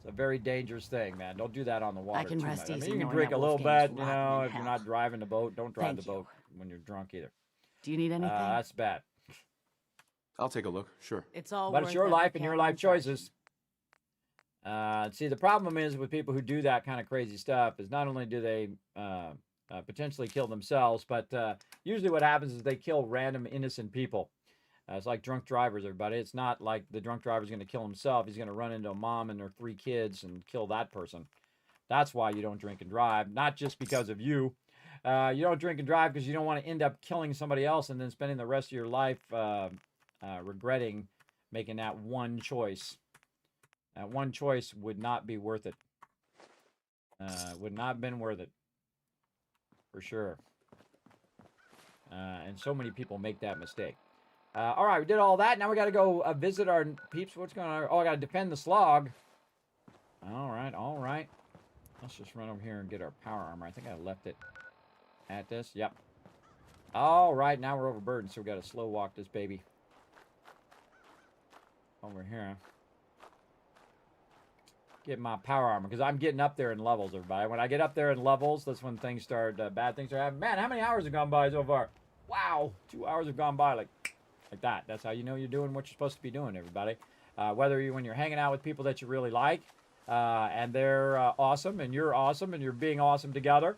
It's a very dangerous thing, man. Don't do that on the water.
I can rest easy.
You can drink a little bit, you know, if you're not driving the boat. Don't drive the boat when you're drunk either.
Do you need anything?
That's bad.
I'll take a look, sure.
It's all
but it's your life and your life choices. See, the problem is with people who do that kind of crazy stuff is not only do they potentially kill themselves, but usually what happens is they kill random innocent people. It's like drunk drivers, everybody. It's not like the drunk driver's going to kill himself. He's going to run into a mom and her 3 kids and kill that person. That's why you don't drink and drive, not just because of you. You don't drink and drive because you don't want to end up killing somebody else and then spending the rest of your life regretting making that one choice. That one choice would not be worth it. Would not have been worth it. For sure. And so many people make that mistake. All right, we did all that. Now we got to go visit our peeps. What's going on? Oh, I got to defend the slog. All right, all right. Let's just run over here and get our power armor. I think I left it at this. Yep. All right, now we're overburdened, so we got to slow walk this baby over here. Get my power armor, because I'm getting up there in levels, everybody. When I get up there in levels, that's when things start, bad things are happening. Man, how many hours have gone by so far? Wow, 2 hours have gone by like that. That's how you know you're doing what you're supposed to be doing, everybody. Whether when you're hanging out with people that you really like, and they're awesome, and you're being awesome together.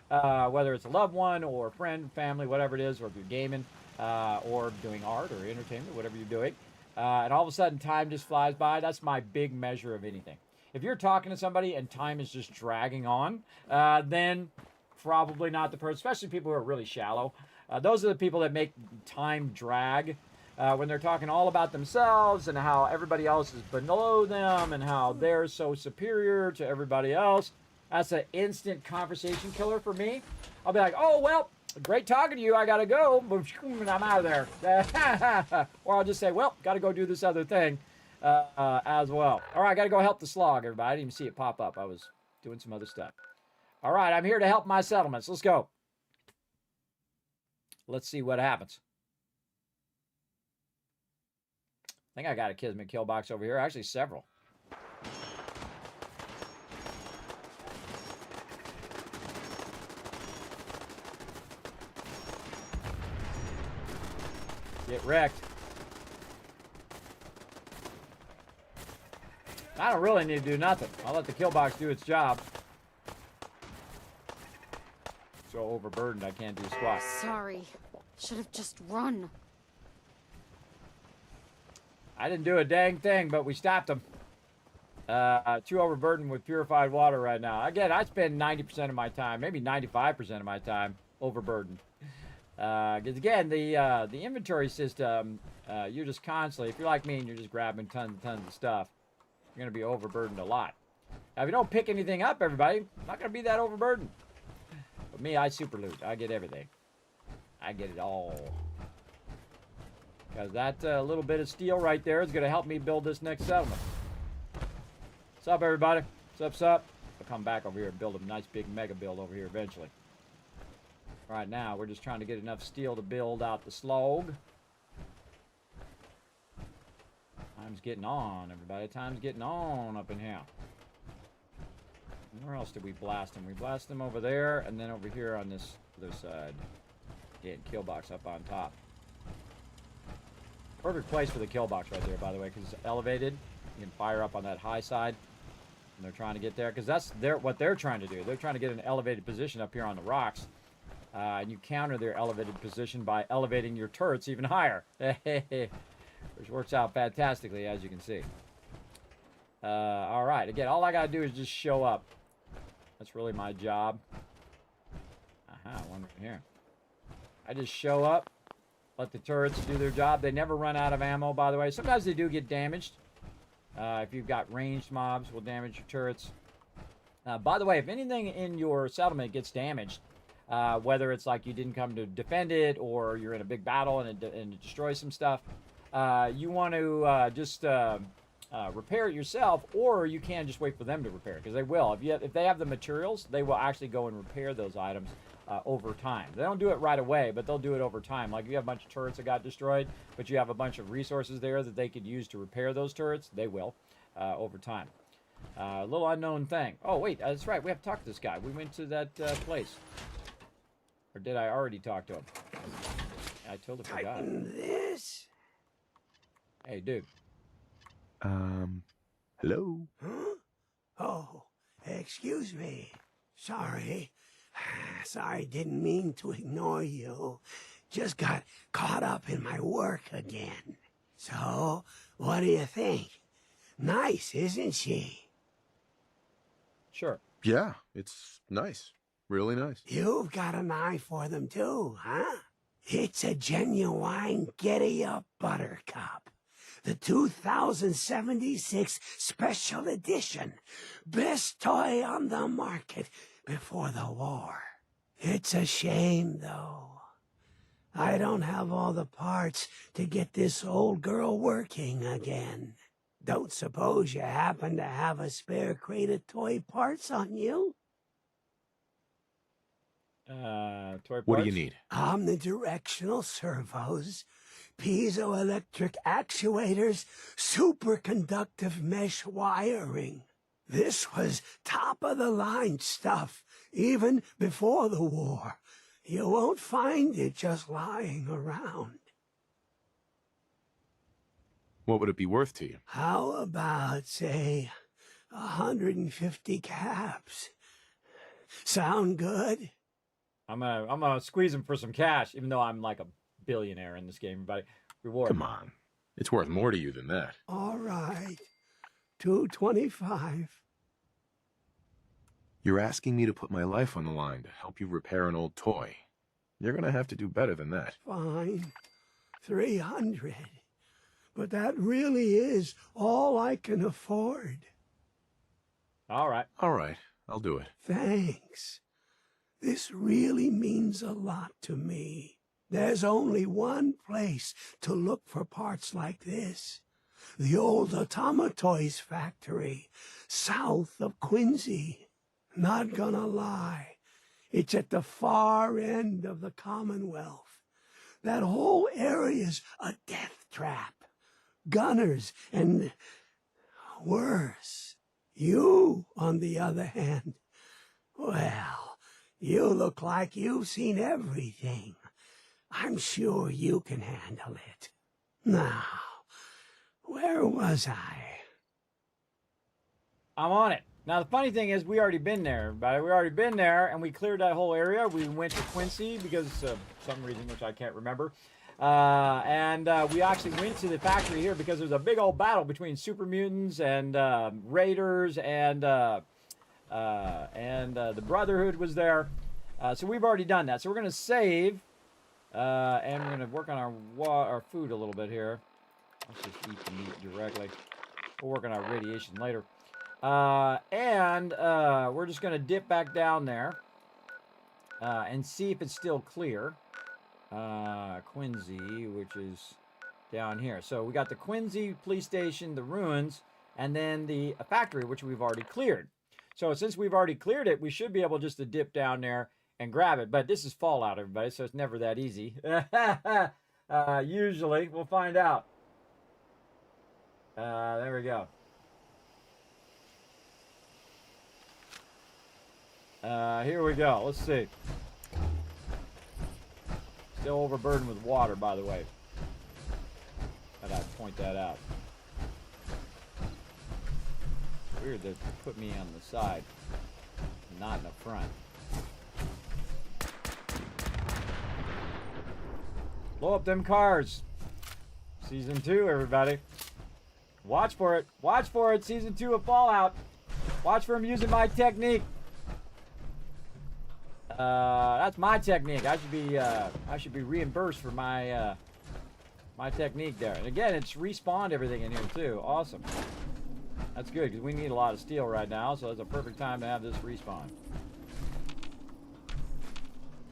Whether it's a loved one or friend, family, whatever it is, or if you're gaming, or doing art or entertainment, whatever you're doing. And all of a sudden, time just flies by. That's my big measure of anything. If you're talking to somebody and time is just dragging on, then probably not the person, especially people who are really shallow. Those are the people that make time drag when they're talking all about themselves and how everybody else is below them and how they're so superior to everybody else. That's an instant conversation killer for me. I'll be like, oh, well, great talking to you. I got to go. I'm out of there. Or I'll just say, well, got to go do this other thing. As well. All right, I got to go help the slog, everybody. I didn't even see it pop up. I was doing some other stuff. All right, I'm here to help my settlements. Let's go. Let's see what happens. I think I got a Kismet kill box over here. Actually, several. Get wrecked. I don't really need to do nothing. I'll let the kill box do its job. So overburdened, I can't do squat.
Sorry. Should have just run.
I didn't do a dang thing, but we stopped them. Too overburdened with purified water right now. Again, I spend 90% of my time, maybe 95% of my time, overburdened. Because again, the inventory system, you're just constantly, if you're like me and you're just grabbing tons and tons of stuff, you're going to be overburdened a lot. Now, if you don't pick anything up, everybody, I'm not going to be that overburdened. But me, I super loot. I get everything. I get it all. Because that little bit of steel right there is going to help me build this next settlement. What's up, everybody? What's up? I'll come back over here and build a nice big mega build over here eventually. Right now, we're just trying to get enough steel to build out the slog. Time's getting on, everybody. Time's getting on up in here. And where else did we blast them? We blast them over there, and then over here on this other side. Getting kill box up on top. Perfect place for the kill box right there, by the way, because it's elevated. You can fire up on that high side. And they're trying to get there, because that's what they're trying to do. They're trying to get an elevated position up here on the rocks. And you counter their elevated position by elevating your turrets even higher. Which works out fantastically, as you can see. All right. Again, all I got to do is just show up. That's really my job. Aha, one right here. I just show up, let the turrets do their job. They never run out of ammo, by the way. Sometimes they do get damaged. If you've got ranged mobs, will damage your turrets. By the way, if anything in your settlement gets damaged, whether it's like you didn't come to defend it or you're in a big battle and it destroys some stuff, you want to just repair it yourself, or you can just wait for them to repair it, because they will. If they have the materials, they will actually go and repair those items over time. They don't do it right away, but they'll do it over time. Like if you have a bunch of turrets that got destroyed, but you have a bunch of resources there that they could use to repair those turrets, they will over time. A little unknown thing. Oh, wait, that's right. We have to talk to this guy. We went to that place. Or did I already talk to him? I totally forgot.
Tighten this.
Hey, dude.
Hello?
Huh? Oh, excuse me. Sorry. Sorry, didn't mean to ignore you. Just got caught up in my work again. So, what do you think? Nice, isn't she?
Sure.
Yeah, it's nice. Really nice.
You've got an eye for them too, huh? It's a genuine giddy-up buttercup. The 2076 Special Edition. Best toy on the market before the war. It's a shame, though. I don't have all the parts to get this old girl working again. Don't suppose you happen to have a spare crate of toy parts on you?
Toy parts?
What do you need?
Omnidirectional servos, piezoelectric actuators, superconductive mesh wiring. This was top-of-the-line stuff, even before the war. You won't find it just lying around.
What would it be worth to you?
How about, say, 150 caps? Sound good?
I'm gonna squeeze him for some cash, even though I'm like a billionaire in this game. Everybody, reward.
Come on. It's worth more to you than that.
All right. 225.
You're asking me to put my life on the line to help you repair an old toy. You're gonna have to do better than that.
Fine. 300. But that really is all I can afford.
All right.
All right, I'll do it.
Thanks. This really means a lot to me. There's only one place to look for parts like this. The old Automatoys factory, south of Quincy. Not gonna lie, it's at the far end of the Commonwealth. That whole area's a death trap. Gunners and worse. You, on the other hand, well, you look like you've seen everything. I'm sure you can handle it. Now, where was I?
I'm on it. Now, the funny thing is, we already been there, everybody. We already been there, and we cleared that whole area. We went to Quincy because of some reason, which I can't remember. And we actually went to the factory here because there's a big old battle between super mutants and raiders, and the Brotherhood was there. So we've already done that. So we're going to save, and we're going to work on our food a little bit here. Let's just eat the meat directly. We'll work on our radiation later. And we're just going to dip back down there and see if it's still clear. Quincy, which is down here. So we got the Quincy police station, the ruins, and then the factory, which we've already cleared. So since we've already cleared it, we should be able just to dip down there and grab it. But this is Fallout, everybody, so it's never that easy. Usually. We'll find out. There we go. Here we go. Let's see. Still overburdened with water, by the way. Thought I'd point that out. Weird that they put me on the side, not in the front. Blow up them cars. Season 2, everybody. Watch for it. Watch for it. Season 2 of Fallout. Watch for him using my technique. That's my technique. I should be reimbursed for my my technique there. And again, it's respawned everything in here too. Awesome. That's good because we need a lot of steel right now, so it's a perfect time to have this respawn.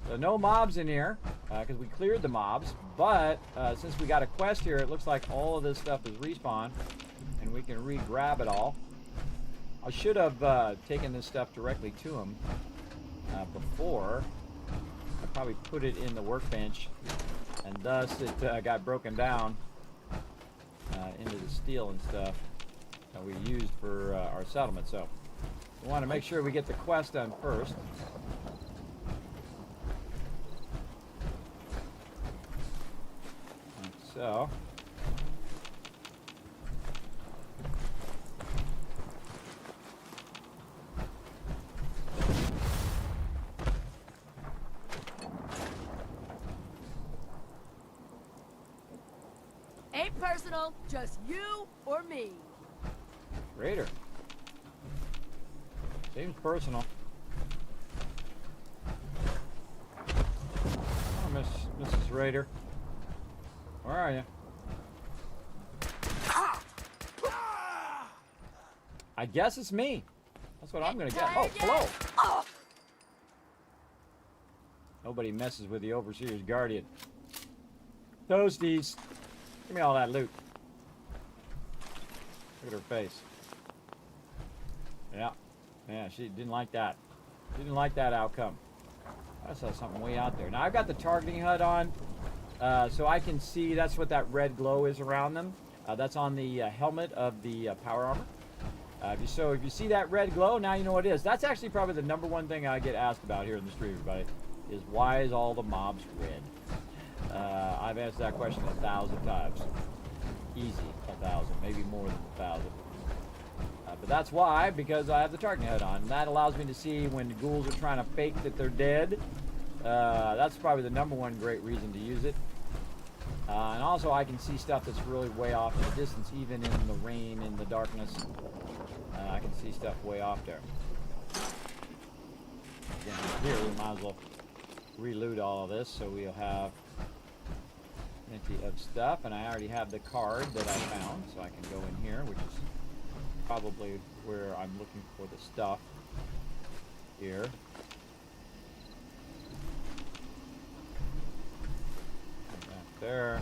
So no mobs in here because we cleared the mobs, but since we got a quest here, it looks like all of this stuff is respawned, and we can re-grab it all. I should have taken this stuff directly to him. Before I probably put it in the workbench, and thus it got broken down into the steel and stuff that we used for our settlement. So we want to make sure we get the quest done first. Like so.
Ain't personal, just you or me.
Raider. Seems personal. Oh, Mrs. Raider. Where are you? I guess it's me. That's what I'm gonna get. Oh, hello. Nobody messes with the Overseer's Guardian. Toasties. Give me all that loot. Look at her face. Yeah. Yeah, she didn't like that. She didn't like that outcome. I saw something way out there. Now, I've got the targeting HUD on, so I can see that's what that red glow is around them. That's on the helmet of the power armor. If you see that red glow, now you know what it is. That's actually probably the #1 thing I get asked about here in the stream, everybody, is why is all the mobs red? I've answered that question 1,000 times. Easy, 1,000, maybe more than 1,000. But that's why, because I have the targeting HUD on. And that allows me to see when the ghouls are trying to fake that they're dead. That's probably the #1 great reason to use it. And also I can see stuff that's really way off in the distance, even in the rain, in the darkness. I can see stuff way off there. Again, here we might as well reload all of this so we'll have plenty of stuff. And I already have the card that I found, so I can go in here, which is probably where I'm looking for the stuff here. Back there.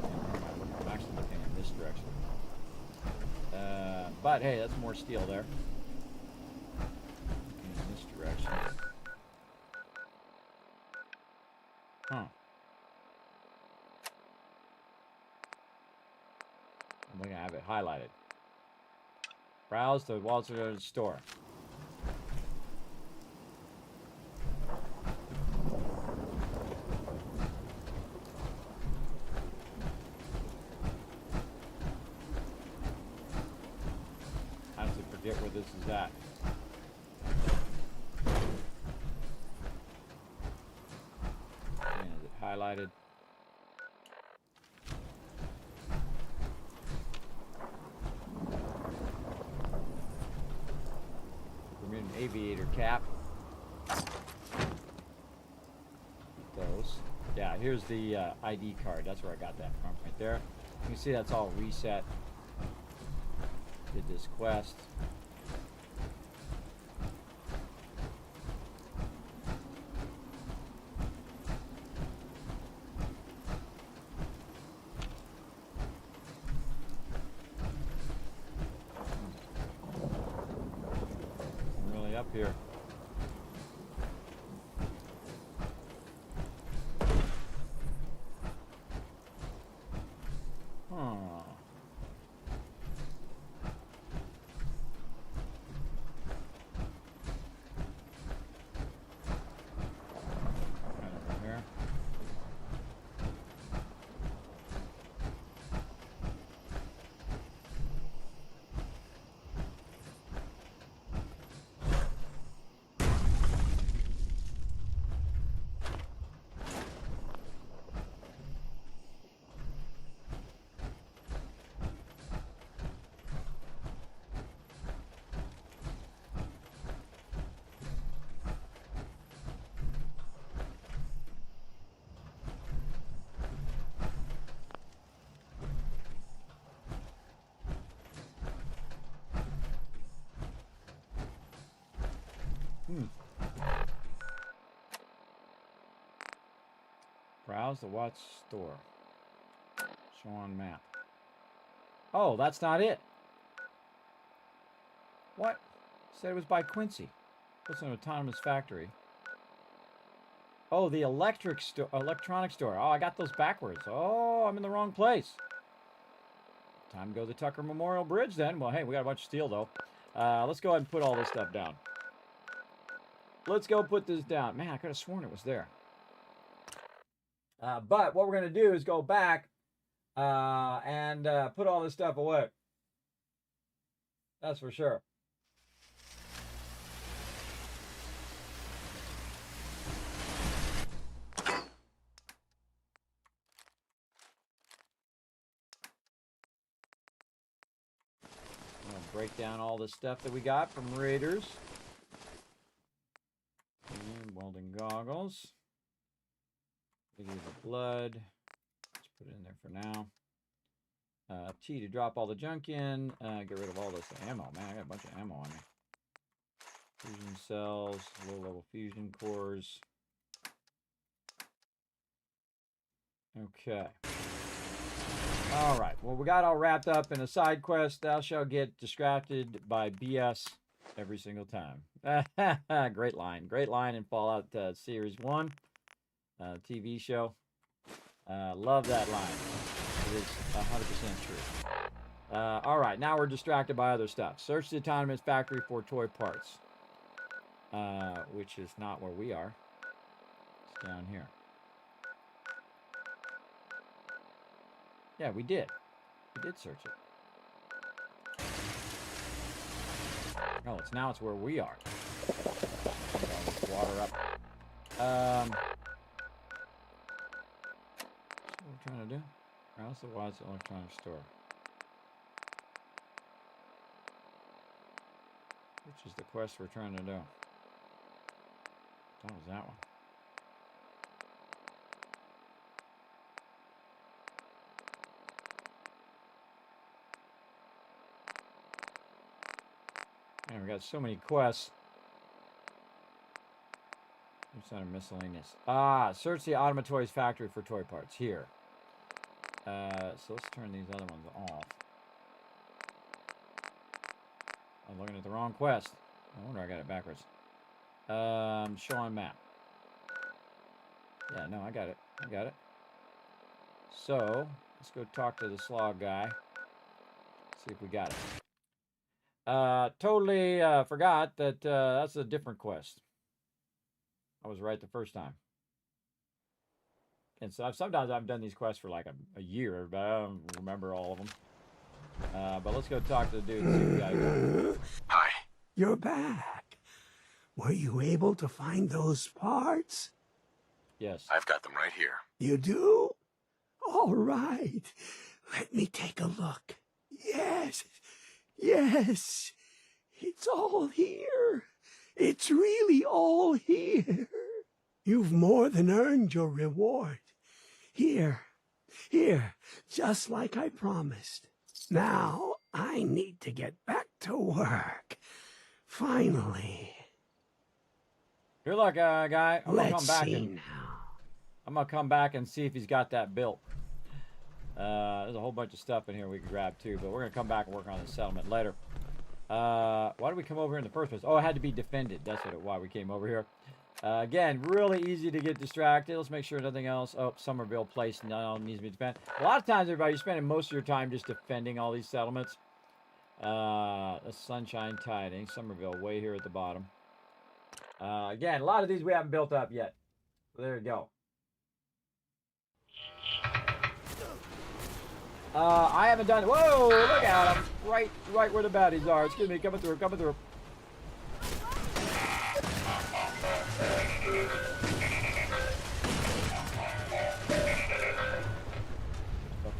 I'm actually looking in this direction. But hey, that's more steel there. Looking in this direction. Huh. I'm going to have it highlighted. Browse the Walter store. I honestly forget where this is at. And is it highlighted? Bermudan aviator cap. Those. Yeah, here's the ID card. That's where I got that from, right there. You can see that's all reset. Did this quest. I'm really up here. Browse the watch store. Show on map. Oh, that's not it. What? Said it was by Quincy. It's an autonomous factory. Oh, the electronic store. Oh, I got those backwards. Oh, I'm in the wrong place. Time to go to the Tucker Memorial Bridge then. Well, hey, we got a bunch of steel though. Let's go ahead and put all this stuff down. Let's go put this down. Man, I could have sworn it was there. But what we're going to do is go back and put all this stuff away. That's for sure. I'm going to break down all the stuff that we got from Raiders. And welding goggles. Give you the blood. Let's put it in there for now. T to drop all the junk in. Get rid of all this ammo. Man, I got a bunch of ammo on me. Fusion cells, low-level fusion cores. Okay. All right. Well, we got all wrapped up in a side quest. Thou shalt get distracted by BS every single time. Great line. Great line in Fallout Series 1 TV show. Love that line. It is 100% true. All right. Now we're distracted by other stuff. Search the autonomous factory for toy parts. Which is not where we are. It's down here. Yeah, we did. We did search it. Oh, it's where we are. Water up. What we're trying to do? Browse the Watts electronics store. Which is the quest we're trying to do? That was that one. Man, we got so many quests. What's under miscellaneous? Search the Automatoys factory for toy parts. Here. So let's turn these other ones off. I'm looking at the wrong quest. No wonder I got it backwards. Show on map. Yeah, no, I got it. I got it. So, let's go talk to the slog guy. See if we got it. Totally forgot that that's a different quest. I was right the first time. And so sometimes I've done these quests for like a year, but I don't remember all of them. But let's go talk to the dude and see what we got.
Hi.
You're back. Were you able to find those parts?
Yes.
I've got them right here.
You do? All right. Let me take a look. Yes. Yes. It's all here. It's really all here. You've more than earned your reward. Here, just like I promised. Now, I need to get back to work. Finally.
Good luck, guy. I'm gonna
Let's
come back
see
and
now.
I'm gonna come back and see if he's got that built. There's a whole bunch of stuff in here we can grab too, but we're gonna come back and work on the settlement later. Why did we come over here in the first place? Oh, it had to be defended. That's why we came over here. Again, really easy to get distracted. Let's make sure nothing else. Oh, Somerville Place now needs to be defended. A lot of times, everybody, you're spending most of your time just defending all these settlements. That's Sunshine Tidings. Somerville way here at the bottom. Again, a lot of these we haven't built up yet. So there you go. I haven't done it. Whoa, look at them. Right where the baddies are. Excuse me, coming through. Stuff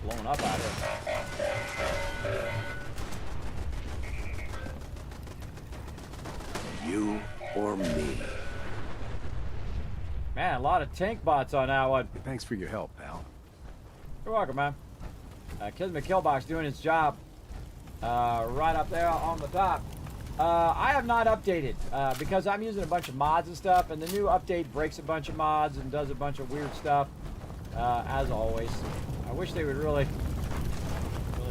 blowing up out here.
You or me?
Man, a lot of tank bots on that one.
Thanks for your help, pal.
You're welcome, man. Kismet Killbox doing its job. Right up there on the top. I have not updated because I'm using a bunch of mods and stuff, and the new update breaks a bunch of mods and does a bunch of weird stuff. As always, I wish they would really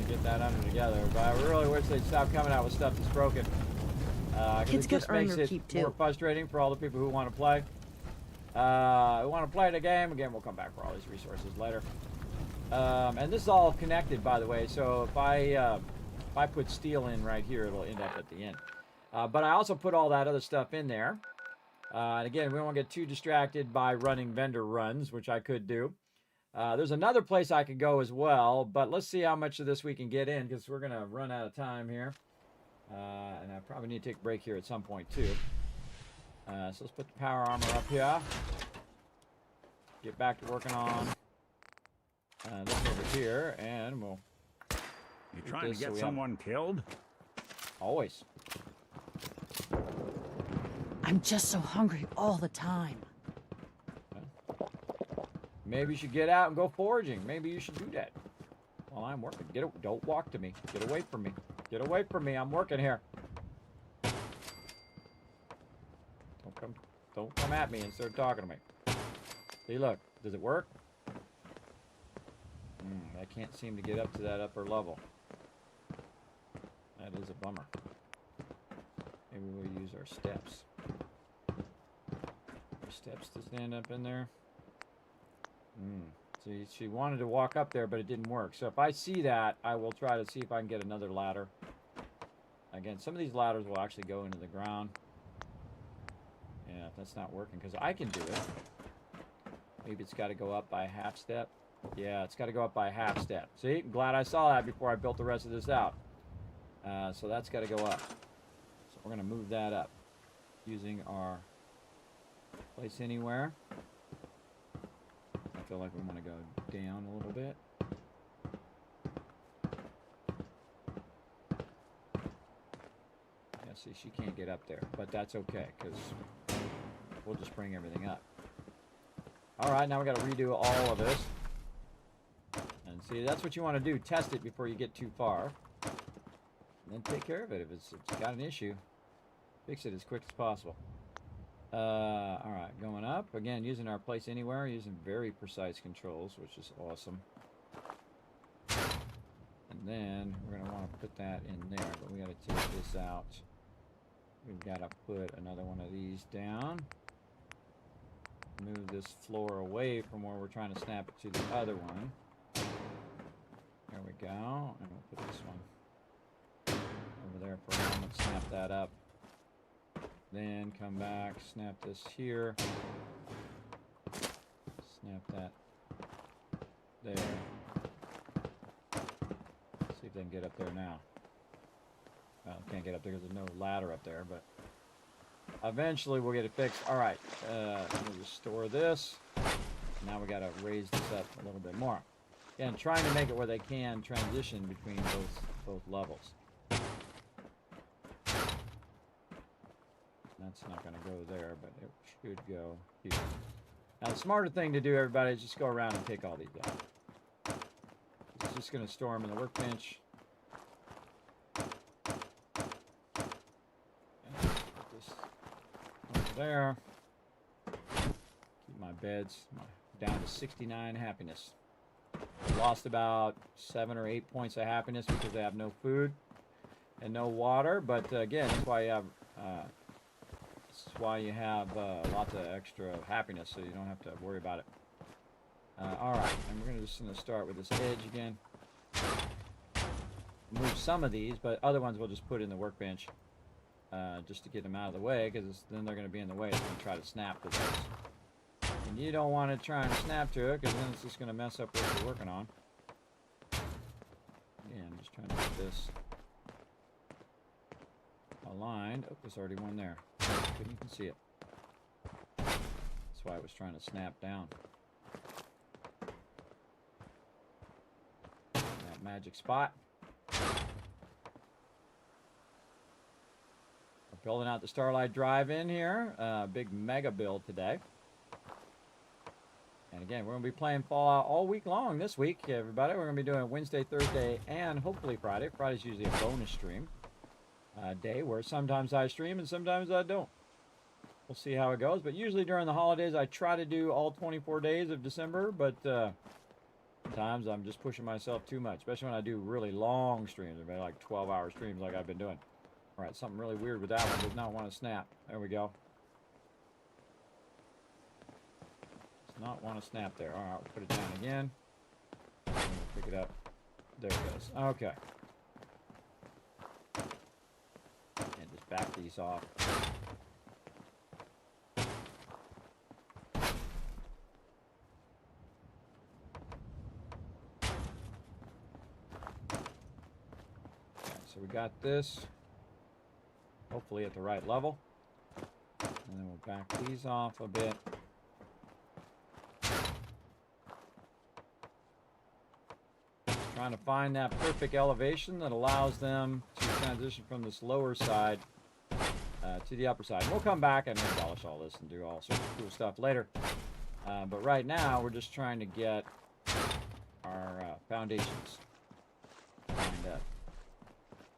get that under together, but I really wish they'd stop coming out with stuff that's broken.
Kids
it
could
just
earn
makes
their
it
keep,
more
too.
frustrating for all the people who want to play. Who want to play the game. Again, we'll come back for all these resources later. And this is all connected, by the way, so if I put steel in right here, it'll end up at the end. But I also put all that other stuff in there. And again, we don't want to get too distracted by running vendor runs, which I could do. There's another place I could go as well, but let's see how much of this we can get in, because we're going to run out of time here. And I probably need to take a break here at some point, too. So let's put the power armor up here. Get back to working on this over here, and we'll...
You trying to get someone killed?
Always.
I'm just so hungry all the time.
Maybe you should get out and go foraging. Maybe you should do that. while I'm working. Don't walk to me. Get away from me. Get away from me. I'm working here. Don't come at me and start talking to me. See, look. Does it work? I can't seem to get up to that upper level. That is a bummer. Maybe we'll use our steps. Our steps to stand up in there. See, she wanted to walk up there, but it didn't work. So if I see that, I will try to see if I can get another ladder. Again, some of these ladders will actually go into the ground. Yeah, that's not working because I can do it. Maybe it's got to go up by a half step. Yeah, it's got to go up by a half step. See, I'm glad I saw that before I built the rest of this out. So that's got to go up. So we're going to move that up using our place anywhere. I feel like we want to go down a little bit. Yeah, see, she can't get up there, but that's okay because we'll just bring everything up. All right, now we got to redo all of this. And see, that's what you want to do. Test it before you get too far. And then take care of it. If it's got an issue, fix it as quick as possible. All right, going up. Again, using our place anywhere, using very precise controls, which is awesome. And then we're going to want to put that in there, but we got to take this out. We've got to put another one of these down. Move this floor away from where we're trying to snap it to the other one. There we go. And we'll put this one over there for a moment. Snap that up. Then come back, snap this here. Snap that there. See if they can get up there now. Well, can't get up there because there's no ladder up there, but eventually we'll get it fixed. All right, we'll just store this. Now we got to raise this up a little bit more. Again, trying to make it where they can transition between both levels. That's not going to go there, but it should go here. Now, the smarter thing to do, everybody, is just go around and take all these out. It's just going to store them in the workbench. Put this over there. Keep my beds down to 69 happiness. Lost about 7 or 8 points of happiness because they have no food and no water. But again, that's why you have lots of extra happiness, so you don't have to worry about it. All right, and we're just going to start with this edge again. Move some of these, but other ones we'll just put in the workbench just to get them out of the way, because then they're going to be in the way. It's going to try to snap to those. And you don't want to try and snap to it, because then it's just going to mess up what you're working on. Again, just trying to get this aligned. Oh, there's already one there. Couldn't even see it. That's why I was trying to snap down. That magic spot. We're building out the Starlight Drive-In here. Big mega build today. And again, we're going to be playing Fallout all week long this week, everybody. We're going to be doing Wednesday, Thursday, and hopefully Friday. Friday's usually a bonus stream day where sometimes I stream and sometimes I don't. We'll see how it goes. But usually during the holidays, I try to do all 24 days of December. But sometimes I'm just pushing myself too much, especially when I do really long streams. Maybe like 12-hour streams like I've been doing. All right, something really weird with that one. Does not want to snap. There we go. Does not want to snap there. All right, we'll put it down again. We'll pick it up. There it goes. Okay. And just back these off. So we got this, hopefully at the right level. And then we'll back these off a bit. Just trying to find that perfect elevation that allows them to transition from this lower side to the upper side. And we'll come back and embellish all this and do all sorts of cool stuff later. But right now, we're just trying to get our foundations lined up.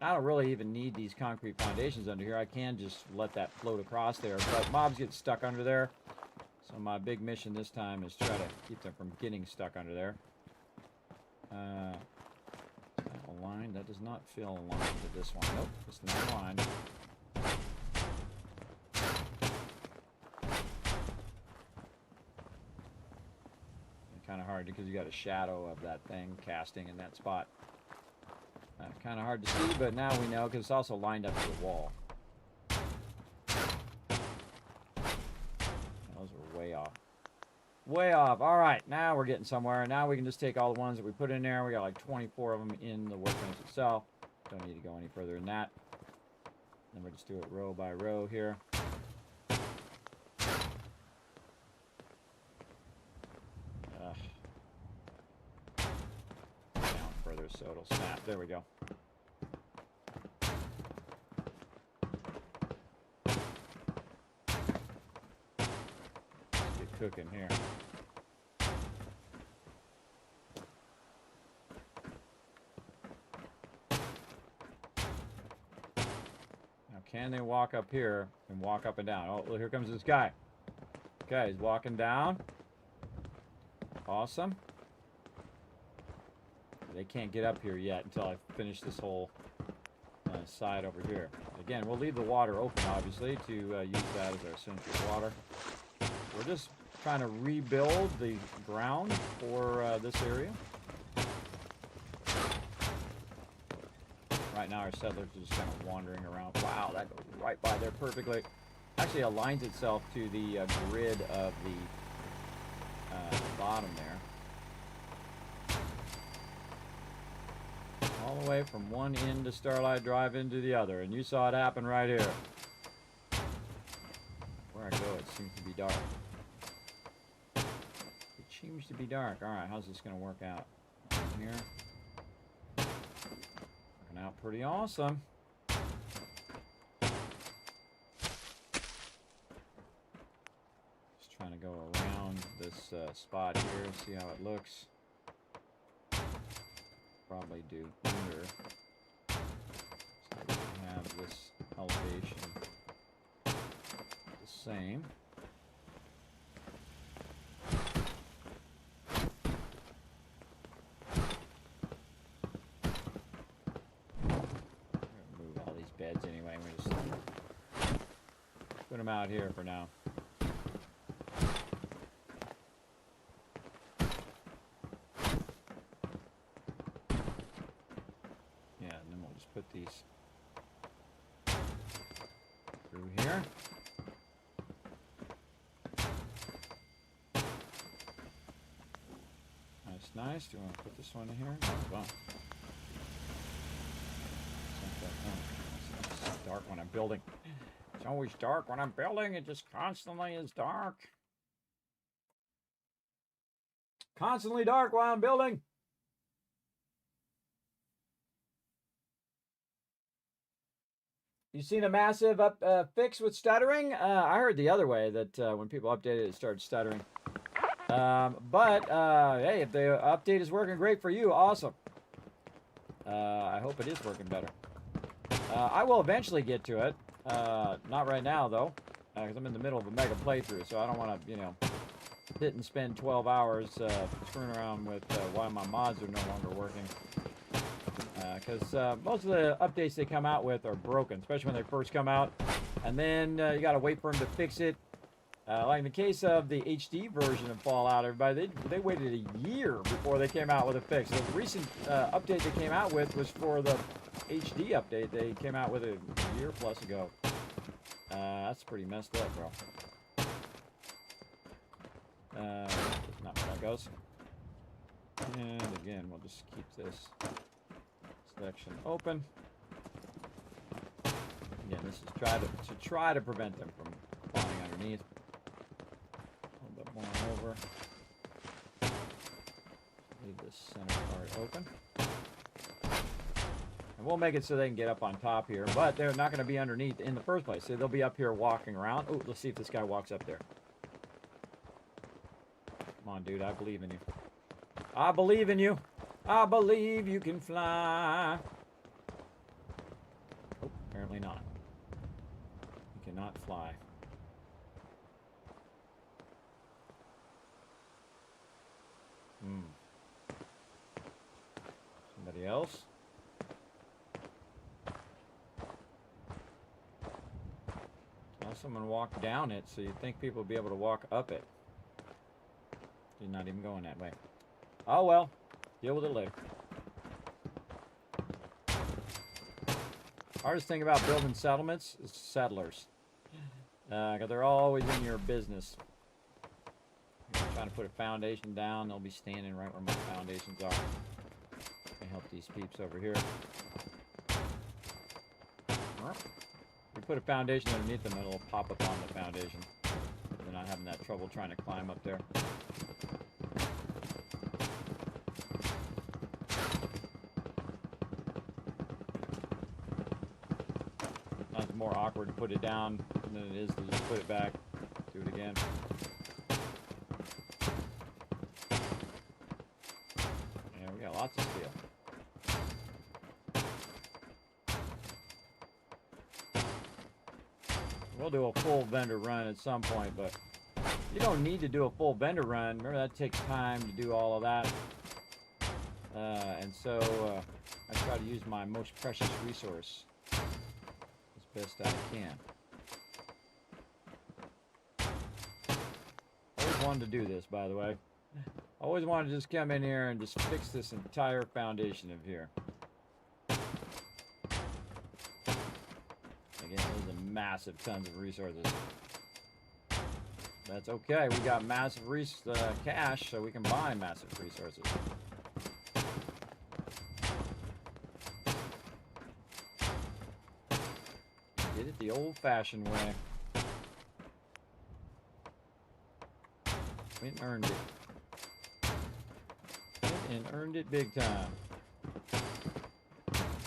I don't really even need these concrete foundations under here. I can just let that float across there, but mobs get stuck under there. So my big mission this time is try to keep them from getting stuck under there. Is that aligned? That does not feel aligned to this one. Nope, it's not aligned. Kind of hard because you got a shadow of that thing casting in that spot. Kind of hard to see, but now we know because it's also lined up to the wall. Those are way off. Way off. All right, now we're getting somewhere. Now we can just take all the ones that we put in there. We got like 24 of them in the workbench itself. Don't need to go any further than that. Then we'll just do it row by row here. Down further so it'll snap. There we go. Let's get cooking here. Now, can they walk up here and walk up and down? Oh, well, here comes this guy. Okay, he's walking down. Awesome. They can't get up here yet until I finish this whole side over here. Again, we'll leave the water open, obviously, to use that as our central water. We're just trying to rebuild the ground for this area. Right now, our settlers are just kind of wandering around. Wow, that goes right by there perfectly. Actually aligns itself to the grid of the bottom there. All the way from one end to Starlight Drive into the other. And you saw it happen right here. Where I go, it seems to be dark. It seems to be dark. Alright, how's this going to work out? Here. Working out pretty awesome. Just trying to go around this spot here, see how it looks. Probably do under, so we can have this elevation the same. We're gonna move all these beds anyway. We just put them out here for now. Put these through here. Nice, nice. Do you want to put this one in here? No, don't. It's dark when I'm building. It's always dark when I'm building. It just constantly is dark. Constantly dark while I'm building. You seen a massive fix with stuttering? I heard the other way that when people updated it started stuttering. Hey, if the update is working great for you, awesome. I hope it is working better. I will eventually get to it. Not right now, though, because I'm in the middle of a mega playthrough, so I don't want to, you know, sit and spend 12 hours screwing around with why my mods are no longer working. Because most of the updates they come out with are broken, especially when they first come out. And then you got to wait for them to fix it. Like in the case of the HD version of Fallout, everybody, they waited a year before they came out with a fix. The recent update they came out with was for the HD update they came out with a year plus ago. That's pretty messed up, bro. That's not where that goes. And again, we'll just keep this section open. Again, this is try to prevent them from falling underneath. A little bit more over. Leave this center part open. And we'll make it so they can get up on top here, but they're not going to be underneath in the first place. So they'll be up here walking around. Oh, let's see if this guy walks up there. Come on, dude. I believe in you. I believe in you. I believe you can fly. Oh, apparently not. You cannot fly. Somebody else? Well, someone walked down it, so you'd think people would be able to walk up it. You're not even going that way. Oh well, deal with it later. Hardest thing about building settlements is settlers. 'Cause they're always in your business. If you're trying to put a foundation down, they'll be standing right where my foundations are. I help these peeps over here. You put a foundation underneath them, it'll pop up on the foundation. They're not having that trouble trying to climb up there. It's more awkward to put it down than it is to just put it back. Do it again. Yeah, we got lots of steel. We'll do a full vendor run at some point, but you don't need to do a full vendor run. Remember, that takes time to do all of that. And so I try to use my most precious resource as best I can. Always wanted to do this, by the way. Always wanted to just come in here and just fix this entire foundation of here. Again, those are massive tons of resources. That's okay. We got massive cash, so we can buy massive resources. Did it the old-fashioned way. Went and earned it. Went and earned it big time. I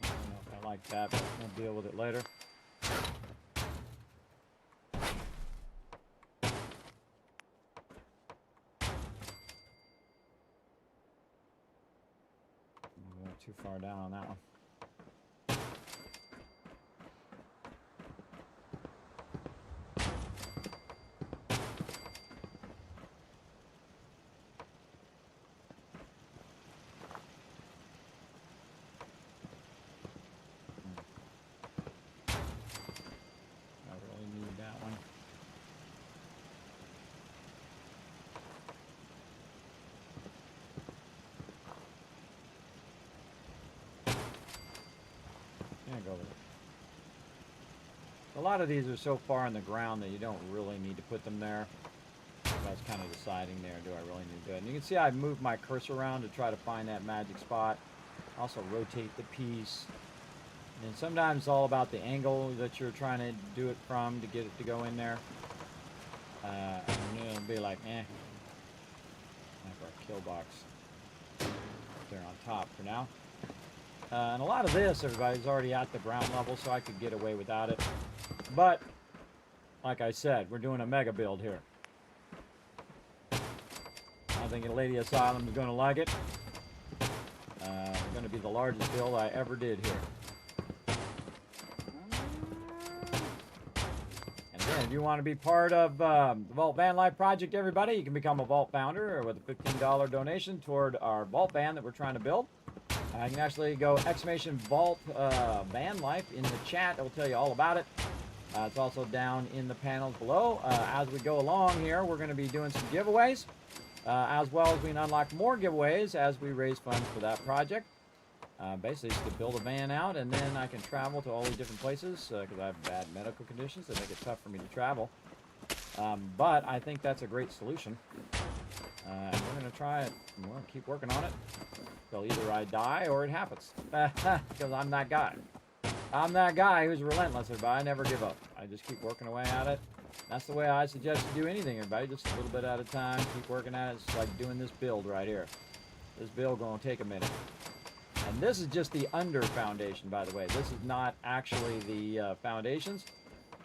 don't know if I like that, but we'll deal with it later. Too far down on that one. I really need that one. Go with it. A lot of these are so far in the ground that you don't really need to put them there. So I was kind of deciding there, do I really need to do it? And you can see I moved my cursor around to try to find that magic spot. Also rotate the piece. And sometimes it's all about the angle that you're trying to do it from to get it to go in there. And it'll be like, like our kill box there on top for now. And a lot of this, everybody's already at the ground level, so I could get away without it. But, like I said, we're doing a mega build here. I think Lady Asylum is going to like it. It's going to be the largest build I ever did here. And again, if you want to be part of the Vault Van Life Project, everybody, you can become a Vault founder with a $15 donation toward our Vault Van that we're trying to build. You can actually go !Vault Van Life in the chat. It will tell you all about it. It's also down in the panels below. As we go along here, we're going to be doing some giveaways, as well as we can unlock more giveaways as we raise funds for that project. Basically, it's to build a van out, and then I can travel to all these different places because I have bad medical conditions that make it tough for me to travel. But I think that's a great solution. And we're going to try it. We're going to keep working on it. So either I die or it happens. Because I'm that guy. I'm that guy who's relentless, everybody. I never give up. I just keep working away at it. That's the way I suggest you do anything, everybody. Just a little bit at a time. Keep working at it. It's like doing this build right here. This build going to take a minute. And this is just the under foundation, by the way. This is not actually the foundations.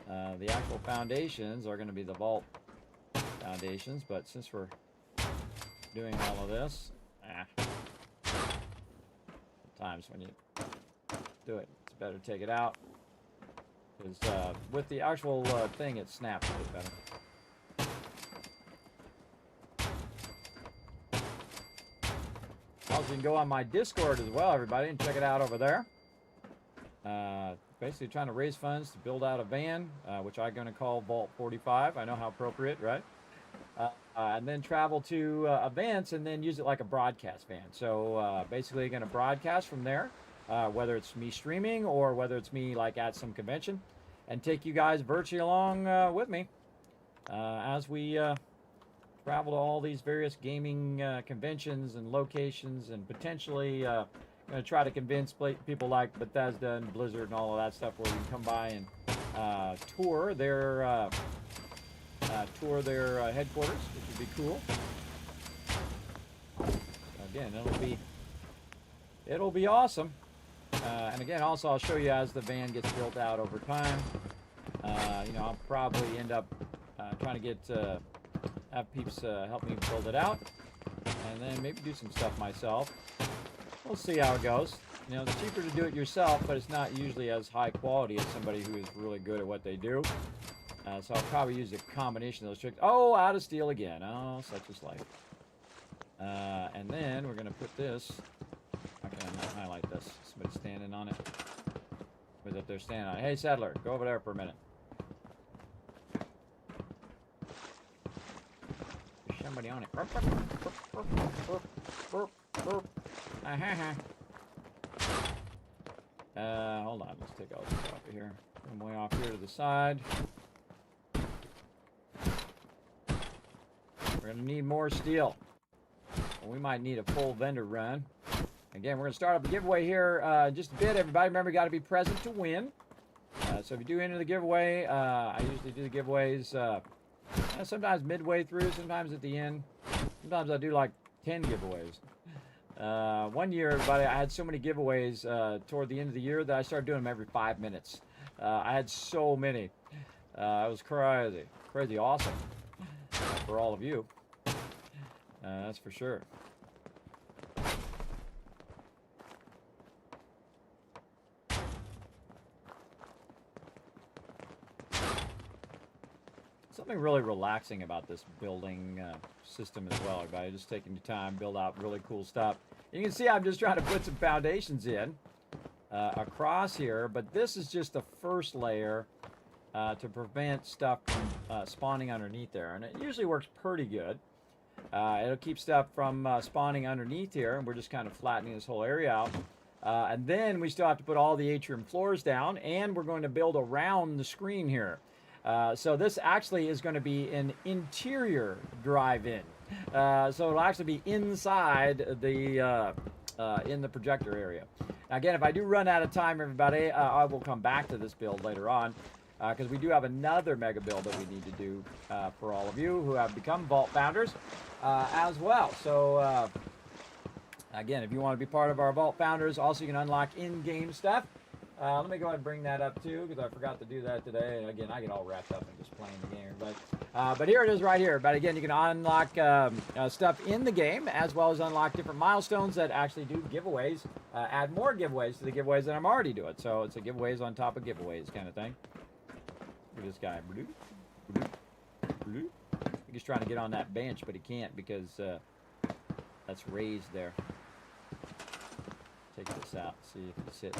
The actual foundations are going to be the vault foundations, but since we're doing all of this, sometimes when you do it, it's better to take it out. Because with the actual thing, it snaps a bit better. Also, you can go on my Discord as well, everybody, and check it out over there. Basically trying to raise funds to build out a van, which I'm going to call Vault 45. I know how appropriate, right? And then travel to events and then use it like a broadcast van. So basically going to broadcast from there, whether it's me streaming or whether it's me like at some convention, and take you guys virtually along with me as we travel to all these various gaming conventions and locations, and potentially going to try to convince people like Bethesda and Blizzard and all of that stuff where we can come by and tour their headquarters, which would be cool. Again, it'll be awesome. And again, also I'll show you as the van gets built out over time. You know, I'll probably end up trying to get have peeps help me build it out, and then maybe do some stuff myself. We'll see how it goes. You know, it's cheaper to do it yourself, but it's not usually as high quality as somebody who is really good at what they do. So I'll probably use a combination of those tricks. Oh, out of steel again. Oh, such is life. And then we're going to put this. How can I not highlight this? Somebody's standing on it. Somebody's up there standing on it. Hey, Settler, go over there for a minute. There's somebody on it. Hold on. Let's take all this off of here. Come way off here to the side. We're going to need more steel. Well, we might need a full vendor run. Again, we're going to start up a giveaway here in just a bit. Everybody, remember, you got to be present to win. So if you do enter the giveaway, I usually do the giveaways sometimes midway through, sometimes at the end. Sometimes I do like 10 giveaways. One year, everybody, I had so many giveaways toward the end of the year that I started doing them every 5 minutes. I had so many. It was crazy. Crazy awesome for all of you. That's for sure. Something really relaxing about this building system as well, everybody. Just taking your time, build out really cool stuff. You can see I'm just trying to put some foundations in across here, but this is just the first layer to prevent stuff from spawning underneath there, and it usually works pretty good. It'll keep stuff from spawning underneath here, and we're just kind of flattening this whole area out. And then we still have to put all the atrium floors down, and we're going to build around the screen here. So this actually is going to be an interior drive-in. So it'll actually be inside the in the projector area. Now, again, if I do run out of time, everybody, I will come back to this build later on, because we do have another mega build that we need to do for all of you who have become Vault Founders as well. So again, if you want to be part of our Vault Founders, also you can unlock in-game stuff. Let me go ahead and bring that up too, because I forgot to do that today. And again, I get all wrapped up in just playing the game. But here it is right here. But again, you can unlock stuff in the game, as well as unlock different milestones that actually do giveaways. Add more giveaways to the giveaways that I'm already doing. So it's a giveaways on top of giveaways kind of thing. Look at this guy. He's trying to get on that bench, but he can't because that's raised there. Take this out. See if it sits.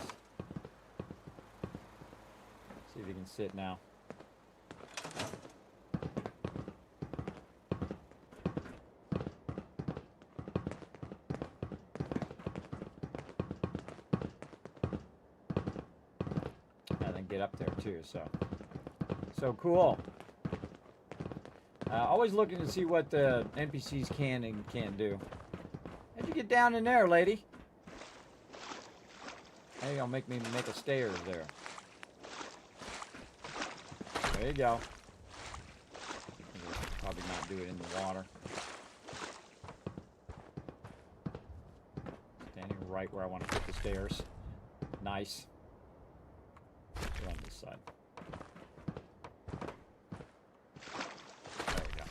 See if he can sit now. And then get up there too, so cool. Always looking to see what the NPCs can and can't do. How'd you get down in there, lady? How you gonna make me make a stairs there? There you go. Probably not do it in the water. Standing right where I want to put the stairs. Nice. Go on this side. There we go.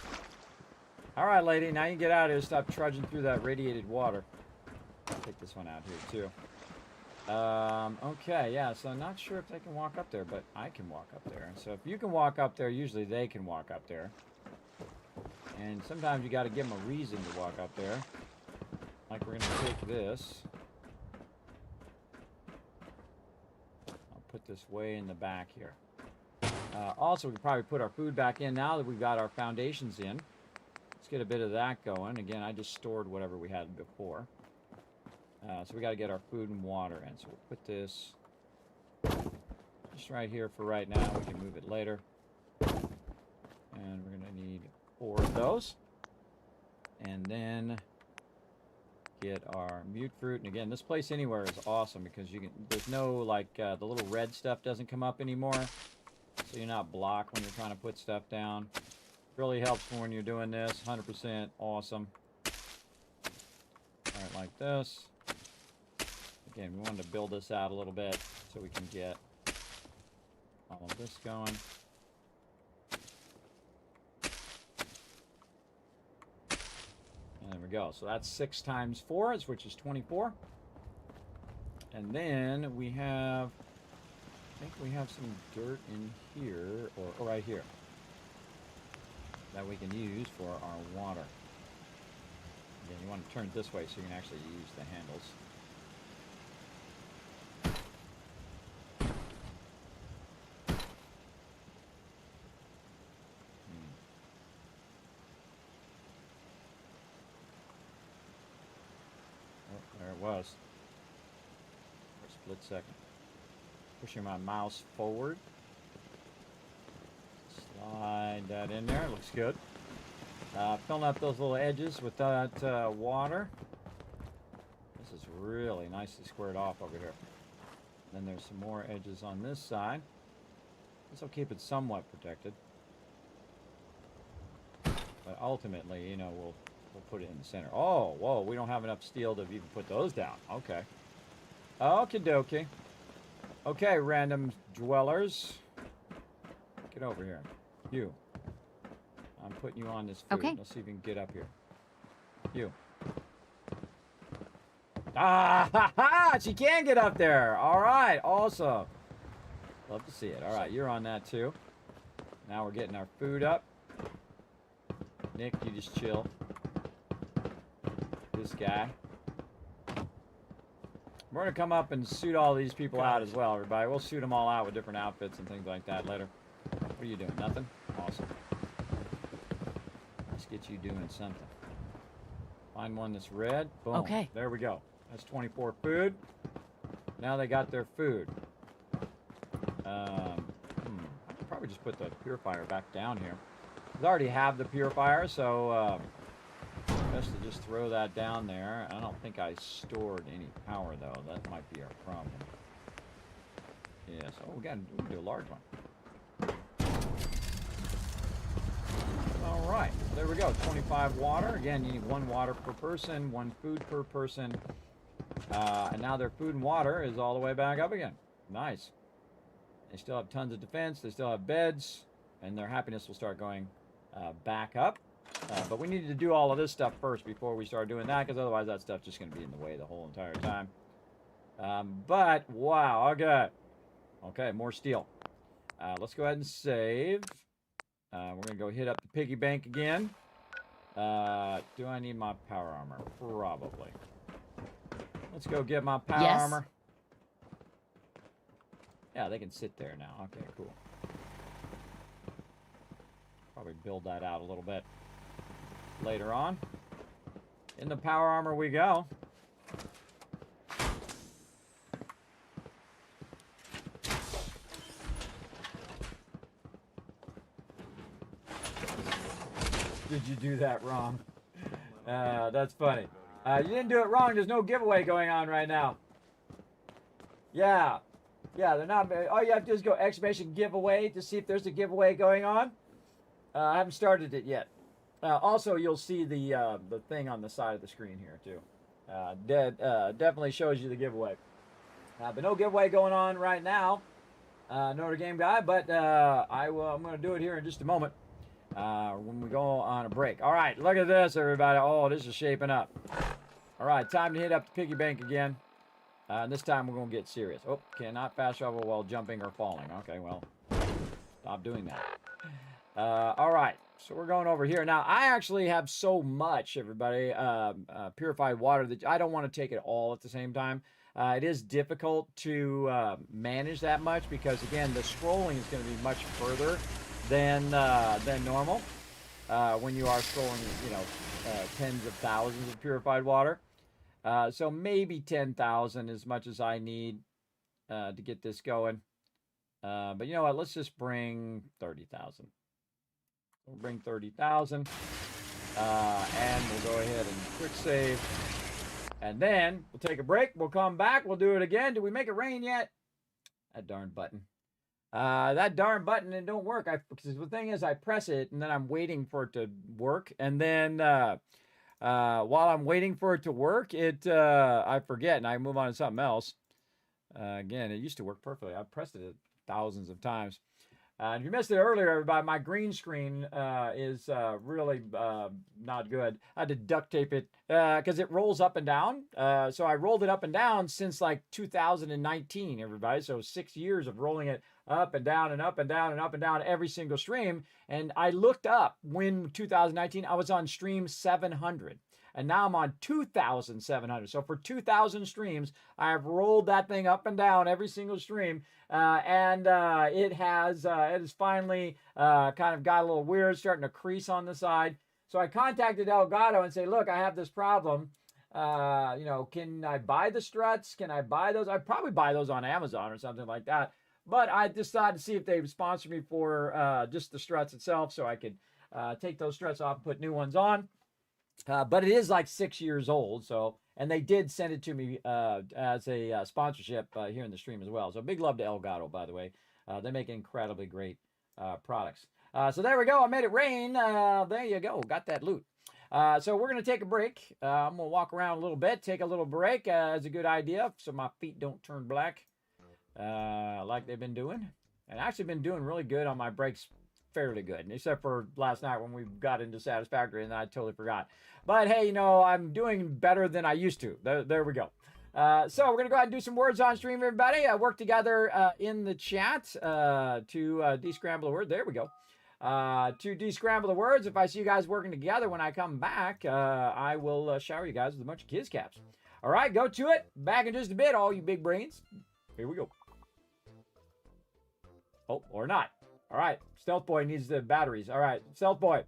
All right, lady. Now you can get out of here. Stop trudging through that radiated water. I'll take this one out here, too. Okay, yeah, so I'm not sure if they can walk up there, but I can walk up there. So if you can walk up there, usually they can walk up there. And sometimes you got to give them a reason to walk up there. Like we're going to take this. I'll put this way in the back here. Also, we can probably put our food back in now that we've got our foundations in. Let's get a bit of that going. Again, I just stored whatever we had before. So we got to get our food and water in. So we'll put this just right here for right now. We can move it later. And we're going to need 4 of those. And then get our mute fruit. And again, this place anywhere is awesome because you can. There's no like the little red stuff doesn't come up anymore. So you're not blocked when you're trying to put stuff down. Really helps when you're doing this. 100% awesome. All right, like this. Again, we wanted to build this out a little bit so we can get all of this going. And there we go. So that's 6 times 4, which is 24. And then we have, I think we have some dirt in here, or right here, that we can use for our water. Again, you want to turn it this way so you can actually use the handles. There it was. For a split second. Pushing my mouse forward. Slide that in there. Looks good. Filling up those little edges with that water. This is really nicely squared off over here. Then there's some more edges on this side. This will keep it somewhat protected. But ultimately, you know, we'll put it in the center. Oh, whoa, we don't have enough steel to even put those down. Okay. Okie dokie. Okay, random dwellers. Get over here. You. I'm putting you on this food.
Okay.
Let's see if you can get up here. You. Ah, ha, ha! She can get up there. All right, awesome. Love to see it. All right, you're on that too. Now we're getting our food up. Nick, you just chill. This guy. We're going to come up and suit all these people out as well, everybody. We'll suit them all out with different outfits and things like that later. What are you doing? Nothing? Awesome. Let's get you doing something. Find one that's red. Boom.
Okay.
There we go. That's 24 food. Now they got their food. I could probably just put the purifier back down here. I already have the purifier, so best to just throw that down there. I don't think I stored any power, though. That might be our problem. Yes. Oh, we can do a large one. All right. There we go. 25 water. Again, you need 1 water per person, 1 food per person. And now their food and water is all the way back up again. Nice. They still have tons of defense. They still have beds. And their happiness will start going back up. But we needed to do all of this stuff first before we start doing that, because otherwise that stuff's just going to be in the way the whole entire time. But, wow, okay. Okay, more steel. Let's go ahead and save. We're going to go hit up the piggy bank again. Do I need my power armor? Probably. Let's go get my power armor. Yeah, they can sit there now. Okay, cool. Probably build that out a little bit later on. In the power armor we go. Did you do that wrong? That's funny. You didn't do it wrong. There's no giveaway going on right now. Yeah. Yeah, they're not. All you have to do is go exclamation giveaway to see if there's a giveaway going on. I haven't started it yet. Also, you'll see the thing on the side of the screen here too. Definitely shows you the giveaway. But no giveaway going on right now. Notre Dame guy, but I'm going to do it here in just a moment. when we go on a break. All right, look at this, everybody. Oh, this is shaping up. All right, time to hit up the piggy bank again. And this time we're going to get serious. Oh, cannot fast travel while jumping or falling. Okay, well, stop doing that. All right, so we're going over here. Now, I actually have so much, everybody, purified water that I don't want to take it all at the same time. It is difficult to manage that much because, again, the scrolling is going to be much further than normal when you are scrolling, you know, tens of thousands of purified water. So maybe 10,000 as much as I need to get this going. But you know what? Let's just bring 30,000. We'll bring 30,000. And we'll go ahead and quick save. And then we'll take a break. We'll come back. We'll do it again. Did we make it rain yet? That darn button. That darn button, it don't work. Because the thing is, I press it and then I'm waiting for it to work. And then while I'm waiting for it to work, I forget and I move on to something else. Again, it used to work perfectly. I've pressed it thousands of times. If you missed it earlier, everybody, my green screen is really not good. I had to duct tape it because it rolls up and down. So I rolled it up and down since like 2019, everybody. So 6 years of rolling it up and down and up and down and up and down every single stream. And I looked up when 2019, I was on stream 700. And now I'm on 2,700. So for 2,000 streams, I have rolled that thing up and down every single stream. It has finally kind of got a little weird, starting to crease on the side. So I contacted Elgato and say, look, I have this problem. You know, can I buy the struts? Can I buy those? I'd probably buy those on Amazon or something like that. But I decided to see if they would sponsor me for just the struts itself so I could take those struts off and put new ones on. But it is like 6 years old, so, and they did send it to me as a sponsorship here in the stream as well. So big love to Elgato, by the way. They make incredibly great products. So there we go. I made it rain. There you go. Got that loot. So we're going to take a break. I'm going to walk around a little bit, take a little break. It's a good idea so my feet don't turn black like they've been doing. And actually been doing really good on my breaks. Fairly good, except for last night when we got into Satisfactory and I totally forgot. But hey, you know, I'm doing better than I used to. There we go. So we're going to go ahead and do some words on stream, everybody. Work together in the chat to de-scramble the word. There we go. To de-scramble the words. If I see you guys working together when I come back, I will shower you guys with a bunch of kids caps. All right, go to it. Back in just a bit, all you big brains. Here we go. Oh, or not. All right, Stealth Boy needs the batteries. All right, Stealth Boy.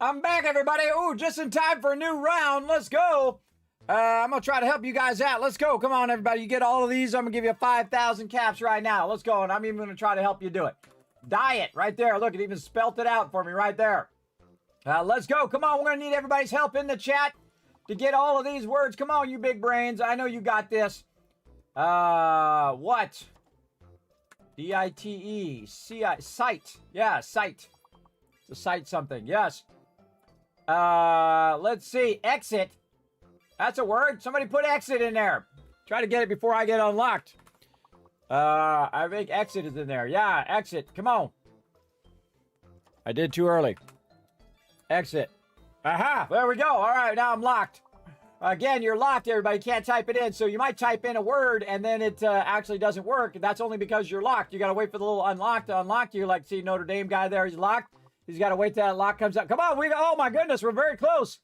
I'm back, everybody. Ooh, just in time for a new round. Let's go. I'm going to try to help you guys out. Let's go. Come on, everybody. You get all of these. I'm going to give you 5,000 caps right now. Let's go. And I'm even going to try to help you do it. Diet right there. Look, it even spelt it out for me right there. Let's go. Come on. We're going to need everybody's help in the chat to get all of these words. Come on, you big brains. I know you got this. What? D-I-T-E. C-I. Site. Yeah, site. To cite something. Yes. Let's see. Exit. That's a word. Somebody put exit in there. Try to get it before I get unlocked. I think exit is in there. Yeah, exit. Come on. I did too early. Exit. Aha! There we go. All right, now I'm locked. Again, you're locked, everybody. Can't type it in. So you might type in a word and then it actually doesn't work. That's only because you're locked. You got to wait for the little unlock to unlock you. Like, see Notre Dame guy there. He's locked. He's got to wait till that lock comes up. Come on. Oh, my goodness. We're very close.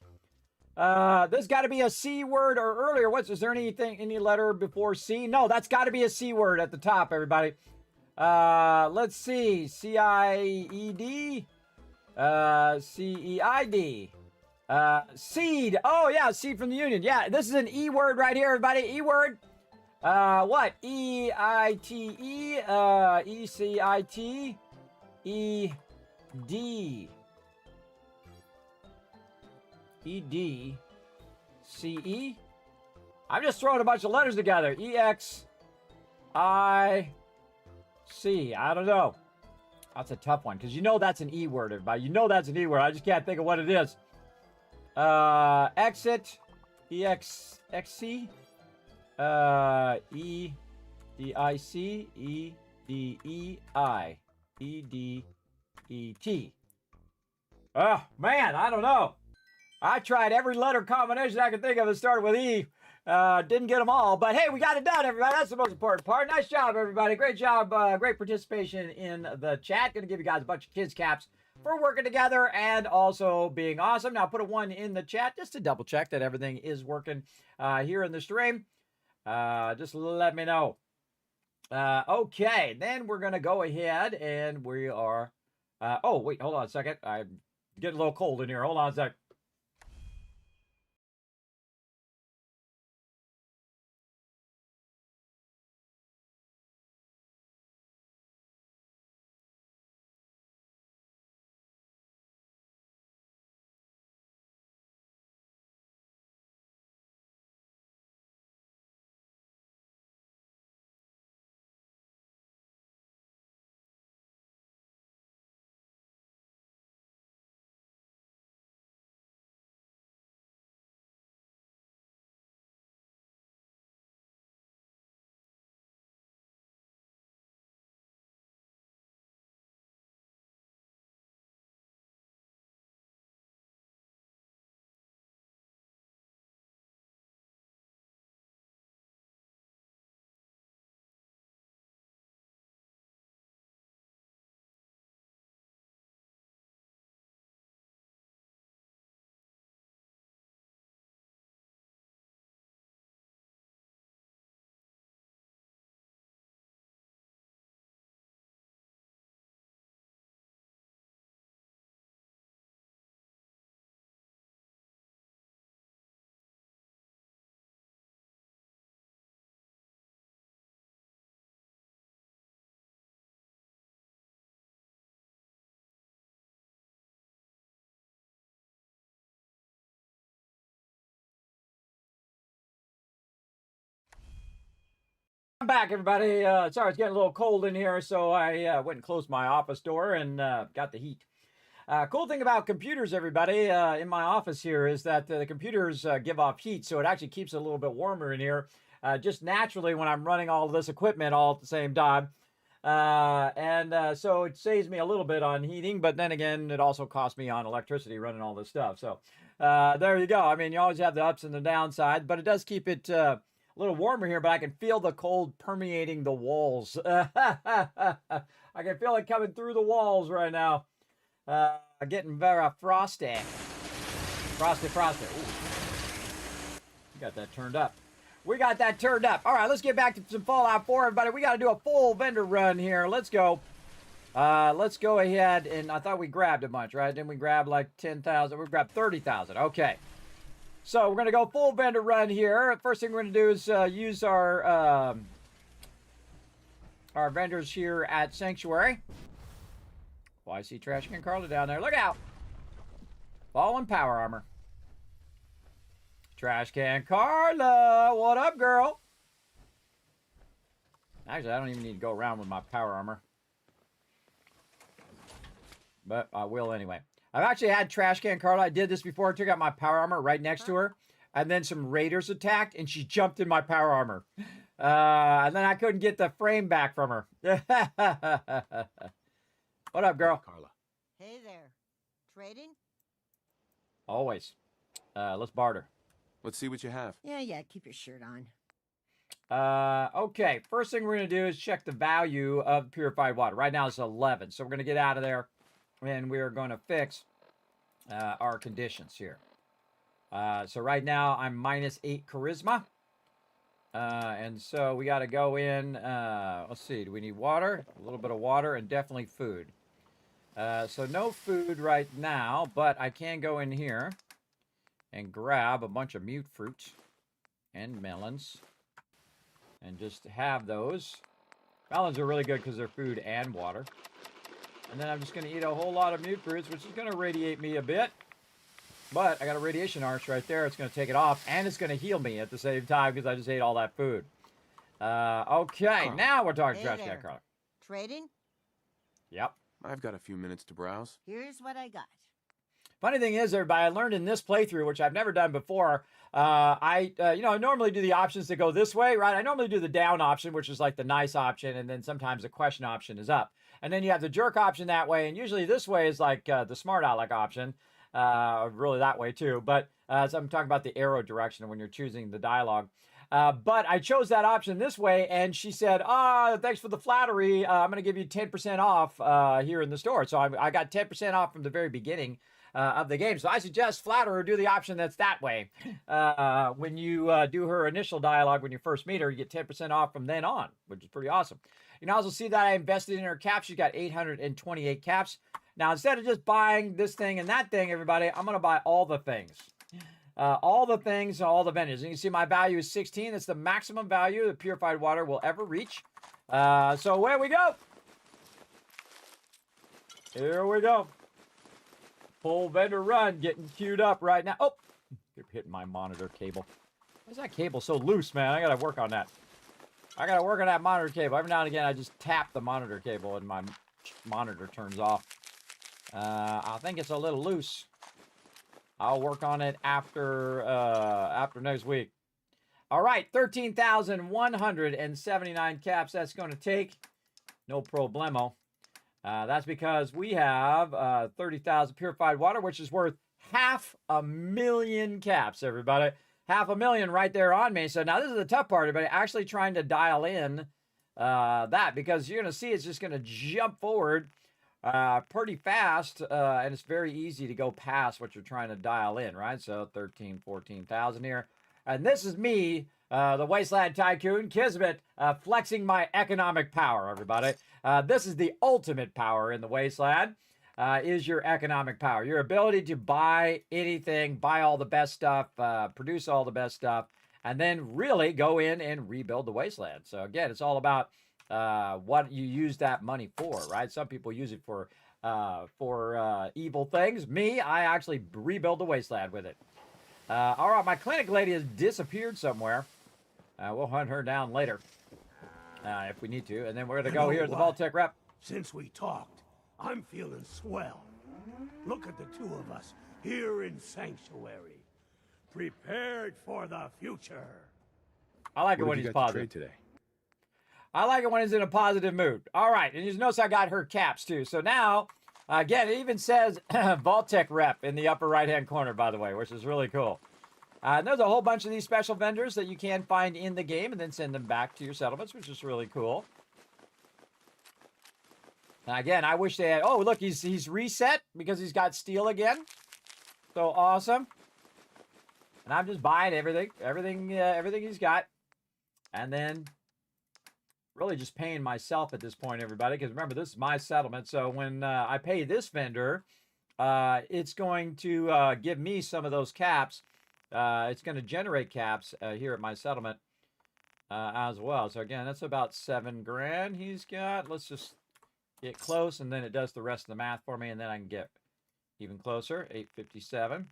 This got to be a C word or earlier. Is there any letter before C? No, that's got to be a C word at the top, everybody. Let's see. C-I-E-D. C-E-I-D. Seed. Oh, yeah, seed from the union. Yeah, this is an E word right here, everybody. E word. What? E-I-T-E. E-C-I-T. E-D. E-D-C-E. I'm just throwing a bunch of letters together. E-X-I-C. I don't know. That's a tough one because you know that's an E word, everybody. You know that's an E word. I just can't think of what it is. Exit. E-X-X-C. E-D-I-C. E-D-E-I. E-D-E-T. Oh, man, I don't know. I tried every letter combination I could think of that started with E. Didn't get them all, but hey, we got it done, everybody. That's the most important part. Nice job, everybody. Great job. Great participation in the chat. Going to give you guys a bunch of kids caps for working together and also being awesome. Now, put a 1 in the chat just to double check that everything is working here in the stream. Just let me know. Okay, then we're going to go ahead and we are... oh, wait, hold on a second. I'm getting a little cold in here. Hold on a second. I'm back, everybody. Sorry, it's getting a little cold in here, so I went and closed my office door and got the heat. Cool thing about computers, everybody, in my office here is that the computers give off heat, so it actually keeps it a little bit warmer in here, just naturally when I'm running all of this equipment all at the same time. So it saves me a little bit on heating, but then again, it also costs me on electricity running all this stuff. So there you go. I mean, you always have the ups and the downsides, but it does keep it a little warmer here, but I can feel the cold permeating the walls. I can feel it coming through the walls right now. Getting very frosty. Frosty. Ooh. We got that turned up. All right, let's get back to some Fallout 4, everybody. We got to do a full vendor run here. Let's go. Let's go ahead and I thought we grabbed a bunch, right? Didn't we grab like 10,000? We grabbed 30,000. Okay. So we're going to go full vendor run here. First thing we're going to do is use our vendors here at Sanctuary. Oh, I see Trash Can Carla down there. Look out! Fallen power armor. Trash Can Carla! What up, girl? Actually, I don't even need to go around with my power armor. But I will anyway. I've actually had Trash Can Carla. I did this before. I took out my power armor right next to her. And then some raiders attacked, and she jumped in my power armor. And then I couldn't get the frame back from her. What up, girl?
Carla.
Hey there. Trading?
Always. Let's barter.
Let's see what you have.
Yeah, keep your shirt on.
Okay, first thing we're going to do is check the value of purified water. Right now it's 11, so we're going to get out of there, and we're going to fix our conditions here. So right now I'm -8 charisma. And so we got to go in, let's see, do we need water? A little bit of water and definitely food. So no food right now, but I can go in here and grab a bunch of mute fruits and melons and just have those. Melons are really good because they're food and water. And then I'm just going to eat a whole lot of mute fruits, which is going to radiate me a bit. But I got a radiation arch right there. It's going to take it off, and it's going to heal me at the same time because I just ate all that food. Okay, now we're talking Trash Can Carla.
Trading?
Yep.
I've got a few minutes to browse.
Here's what I got.
Funny thing is, everybody, I learned in this playthrough, which I've never done before, I normally do the options that go this way, right? I normally do the down option, which is like the nice option, and then sometimes the question option is up. And then you have the jerk option that way, and usually this way is like the smart aleck option. Really that way too, but so I'm talking about the arrow direction when you're choosing the dialogue. But I chose that option this way, and she said, thanks for the flattery. I'm going to give you 10% off here in the store. So I got 10% off from the very beginning of the game. So I suggest flatter her do the option that's that way. When you do her initial dialogue, when you first meet her, you get 10% off from then on, which is pretty awesome. You can also see that I invested in her caps. She's got 828 caps. Now, instead of just buying this thing and that thing, everybody, I'm going to buy all the things. All the things, all the vendors. And you can see my value is 16. That's the maximum value that purified water will ever reach. So where we go? Here we go. Full vendor run getting queued up right now. Oh, you're hitting my monitor cable. Why is that cable so loose, man? I got to work on that. I got to work on that monitor cable. Every now and again, I just tap the monitor cable and my monitor turns off. I think it's a little loose. I'll work on it after next week. All right, 13,179 caps that's going to take. No problemo. That's because we have 30,000 purified water, which is worth 500,000 caps, everybody. 500,000 right there on me. So now this is the tough part, everybody. Actually trying to dial in that, because you're going to see it's just going to jump forward pretty fast, and it's very easy to go past what you're trying to dial in, right? So 14,000 here. And this is me, the Wasteland Tycoon, Kismet, flexing my economic power, everybody. This is the ultimate power in the Wasteland, is your economic power. Your ability to buy anything, buy all the best stuff, produce all the best stuff, and then really go in and rebuild the Wasteland. So again, it's all about what you use that money for, right? Some people use it for evil things. Me, I actually rebuild the Wasteland with it. All right, my clinic lady has disappeared somewhere. We'll hunt her down later if we need to. And then we're going to go here to the Vault-Tec rep.
Since we talked, I'm feeling swell. Look at the two of us here in Sanctuary, prepared for the future.
I like it when he's positive today. I like it when he's in a positive mood. All right, and you notice I got her caps too. So now, again, it even says Vault-Tec rep in the upper right-hand corner, by the way, which is really cool. And there's a whole bunch of these special vendors that you can find in the game and then send them back to your settlements, which is really cool. And again, I wish they had... Oh, look, he's reset because he's got steel again. So awesome. And I'm just buying everything he's got. And then really just paying myself at this point, everybody, because remember, this is my settlement. So when I pay this vendor, it's going to give me some of those caps. It's going to generate caps here at my settlement as well. So again, that's about 7 grand he's got. Let's just get close, and then it does the rest of the math for me, and then I can get even closer. 857.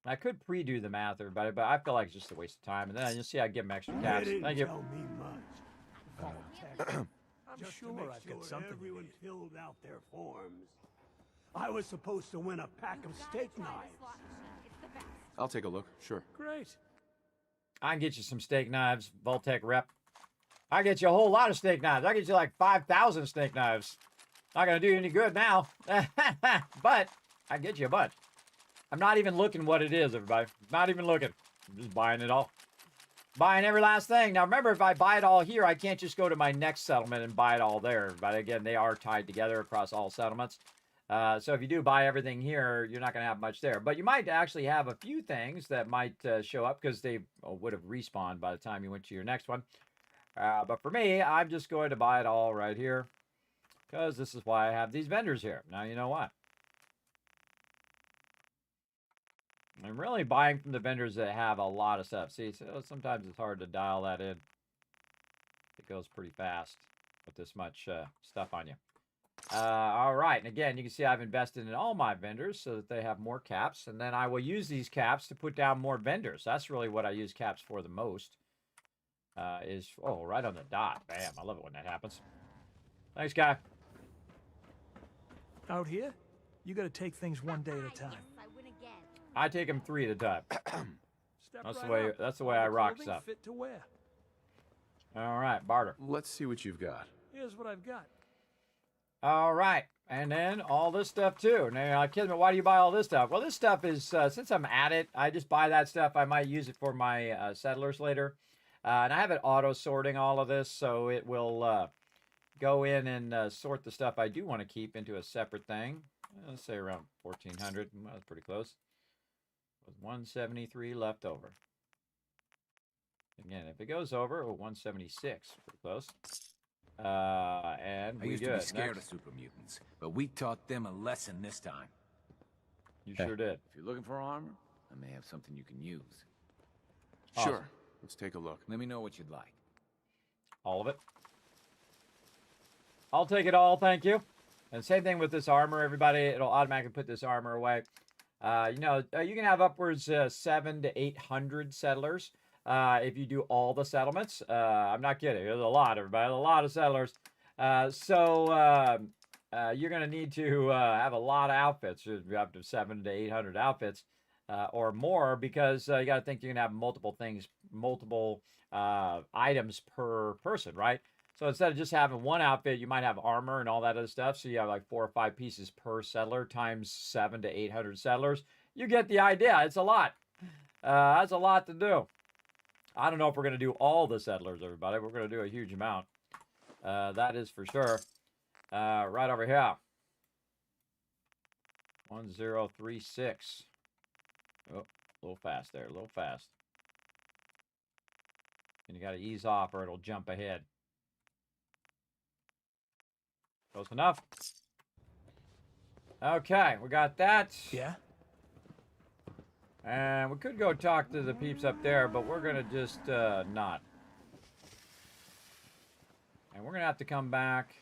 I could pre-do the math, everybody, but I feel like it's just a waste of time. And then you'll see I give them extra caps. Thank you.
Tell me much.
I'm
Just
sure
to make
I've got something.
everyone filled out their forms. I was supposed to win a pack of steak knives.
I'll take a look, sure.
Great.
I can get you some steak knives, Voltec rep. I get you a whole lot of steak knives. I get you like 5,000 steak knives. Not going to do you any good now. But I get you a bunch. I'm not even looking what it is, everybody. Not even looking. I'm just buying it all. Buying every last thing. Now, remember, if I buy it all here, I can't just go to my next settlement and buy it all there. But again, they are tied together across all settlements. So if you do buy everything here, you're not going to have much there. But you might actually have a few things that might show up because they would have respawned by the time you went to your next one. But for me, I'm just going to buy it all right here because this is why I have these vendors here. Now, you know what? I'm really buying from the vendors that have a lot of stuff. See, so sometimes it's hard to dial that in. It goes pretty fast with this much stuff on you. All right, and again, you can see I've invested in all my vendors so that they have more caps, and then I will use these caps to put down more vendors. That's really what I use caps for the most. Oh, right on the dot. Bam, I love it when that happens. Thanks, guy.
Out here, you got to take things one day at a time.
I take them 3 at a time.
Step
That's
right
the way.
up.
That's the way
All
I
the
rock
clothing
stuff.
Fit to wear.
All right, barter.
Let's see what you've got.
Here's what I've got.
All right, and then all this stuff too. Now, Kismet, why do you buy all this stuff? Well, this stuff is since I'm at it, I just buy that stuff. I might use it for my settlers later, and I have it auto sorting all of this, so it will go in and sort the stuff I do want to keep into a separate thing. Let's say around 1,400. Well, that's pretty close. With 173 left over. Again, if it goes over, 176, pretty close. And
I
we
used
good.
to be scared
Next.
of super mutants, but we taught them a lesson this time.
You sure did.
If you're looking for armor, I may have something you can use.
Awesome.
Sure, let's take a look.
Let me know what you'd like.
All of it. I'll take it all, thank you. And same thing with this armor, everybody. It'll automatically put this armor away. You can have upwards 700 to 800 settlers if you do all the settlements. I'm not kidding. There's a lot, everybody. A lot of settlers. So you're going to need to have a lot of outfits. Up to 700 to 800 outfits or more because you got to think you're going to have multiple things, multiple items per person, right? So instead of just having one outfit, you might have armor and all that other stuff. So you have like 4 or 5 pieces per settler times 700 to 800 settlers. You get the idea. It's a lot. That's a lot to do. I don't know if we're going to do all the settlers, everybody. We're going to do a huge amount. That is for sure. Right over here. 1036. Oh, a little fast there. A little fast. And you got to ease off or it'll jump ahead. Close enough. Okay, we got that.
Yeah?
And we could go talk to the peeps up there, but we're going to just not. And we're going to have to come back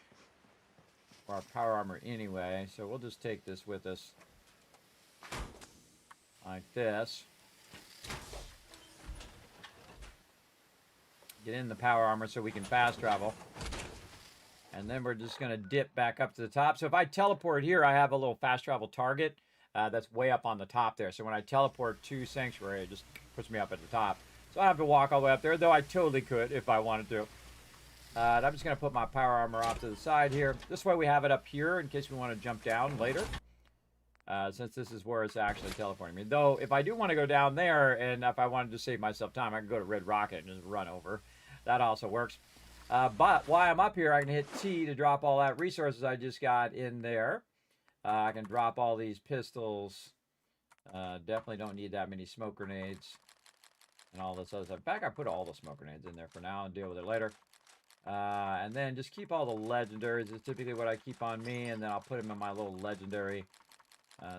for our power armor anyway, so we'll just take this with us. Like this. Get in the power armor so we can fast travel. And then we're just going to dip back up to the top. So if I teleport here, I have a little fast travel target that's way up on the top there. So when I teleport to Sanctuary, it just puts me up at the top. So I don't have to walk all the way up there, though I totally could if I wanted to. And I'm just going to put my power armor off to the side here. This way we have it up here in case we want to jump down later. Since this is where it's actually teleporting me. Though, if I do want to go down there, and if I wanted to save myself time, I can go to Red Rocket and just run over. That also works. But while I'm up here, I can hit T to drop all that resources I just got in there. I can drop all these pistols. Definitely don't need that many smoke grenades. And all this other stuff. In fact, I put all the smoke grenades in there for now and deal with it later. And then just keep all the legendaries. Is typically what I keep on me, and then I'll put them in my little legendary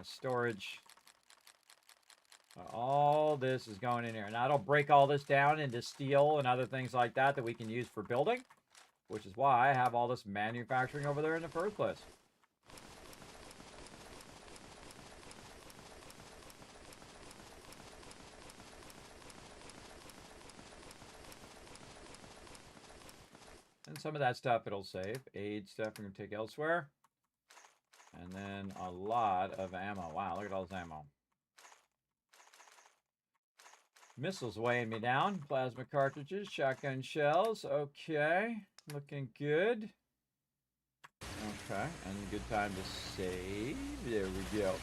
storage. All this is going in here. Now it'll break all this down into steel and other things like that that we can use for building, which is why I have all this manufacturing over there in the first place. And some of that stuff it'll save. Aid stuff we're going to take elsewhere. And then a lot of ammo. Wow, look at all this ammo. Missiles weighing me down. Plasma cartridges, shotgun shells. Okay, looking good. Okay, and a good time to save. There we go.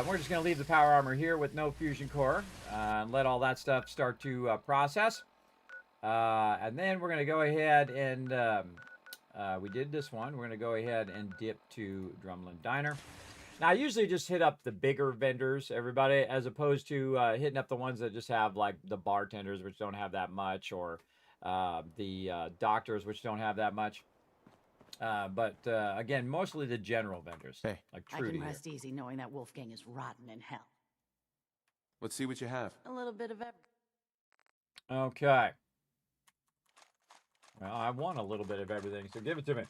We're just going to leave the power armor here with no fusion core. And let all that stuff start to process. And then we're going to go ahead and... we did this one. We're going to go ahead and dip to Drumlin Diner. Now, I usually just hit up the bigger vendors, everybody, as opposed to hitting up the ones that just have, like, the bartenders, which don't have that much, or the doctors, which don't have that much. But again, mostly the general vendors.
Hey.
Like
I
Trudy
can rest
here.
easy knowing that Wolfgang is rotten in hell.
Let's see what you have.
A little bit of everything.
Okay. Well, I want a little bit of everything, so give it to me.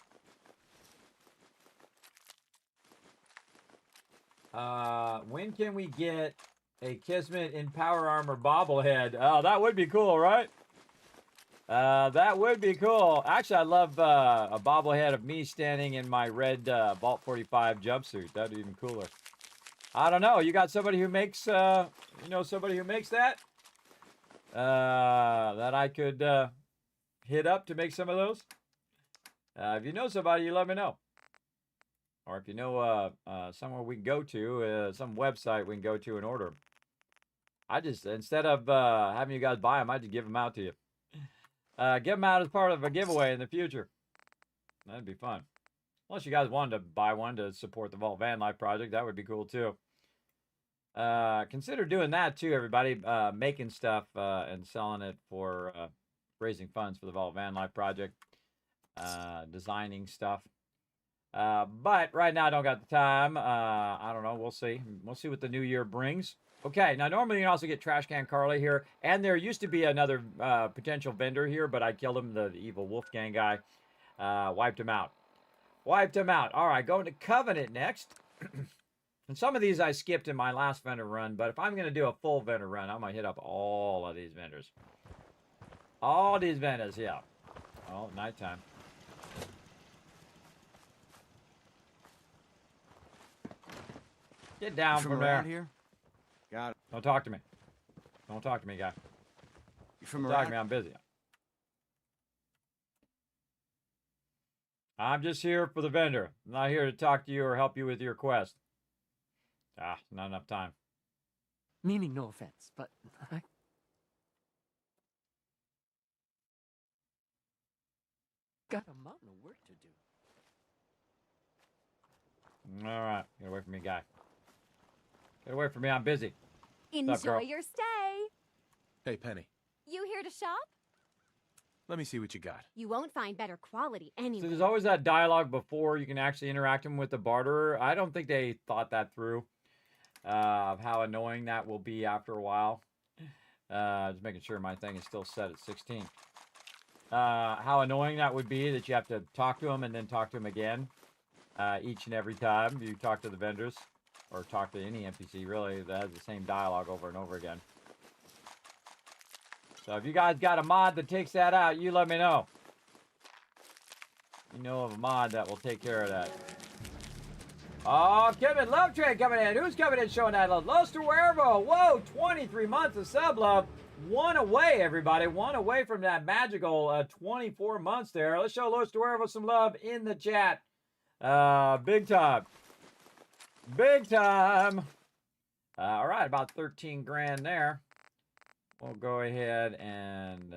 When can we get a Kismet in Power Armor bobblehead? Oh, that would be cool, right? That would be cool. Actually, I'd love a bobblehead of me standing in my red Vault 45 jumpsuit. That'd be even cooler. I don't know. You got somebody who makes, you know, somebody who makes that? That I could hit up to make some of those? If you know somebody, you let me know. Or if you know somewhere we can go to, some website we can go to and order them. I just, instead of having you guys buy them, I just give them out to you. Give them out as part of a giveaway in the future. That'd be fun. Unless you guys wanted to buy one to support the Vault Van Life project, that would be cool too. Consider doing that too, everybody. Making stuff and selling it for raising funds for the Vault Van Life project. Designing stuff. But right now I don't got the time. I don't know. We'll see. We'll see what the new year brings. Okay, now normally you can also get Trash Can Carly here. And there used to be another potential vendor here, but I killed him, the evil Wolfgang guy. Wiped him out. Wiped him out. All right, going to Covenant next. And some of these I skipped in my last vendor run, but if I'm going to do a full vendor run, I'm going to hit up all of these vendors. All these vendors, yeah. Oh, nighttime. Get down from there.
Here? Got it.
Don't talk to me. Don't talk to me, guy.
You from
Don't
around?
talk to me. I'm busy. I'm just here for the vendor. I'm not here to talk to you or help you with your quest. Ah, not enough time.
Meaning no offense, but I... got a mountain of work to do.
All right. Get away from me, guy. Get away from me. I'm busy.
Enjoy
What's up, girl?
your stay.
Hey, Penny.
You here to shop?
Let me see what you got.
You won't find better quality
So
anywhere.
there's always that dialogue before you can actually interact him with the barterer. I don't think they thought that through. Of how annoying that will be after a while. Just making sure my thing is still set at 16. How annoying that would be that you have to talk to him and then talk to him again. Each and every time you talk to the vendors. Or talk to any NPC, really, that has the same dialogue over and over again. So if you guys got a mod that takes that out, you let me know. You know of a mod that will take care of that. Oh, Kevin Love Train coming in. Who's coming in showing that love? Loster Wervo. Whoa, 23 months of sub love. One away, everybody. One away from that magical 24 months there. Let's show Loster Wervo some love in the chat. Big time. Big time. All right, about 13 grand there. We'll go ahead and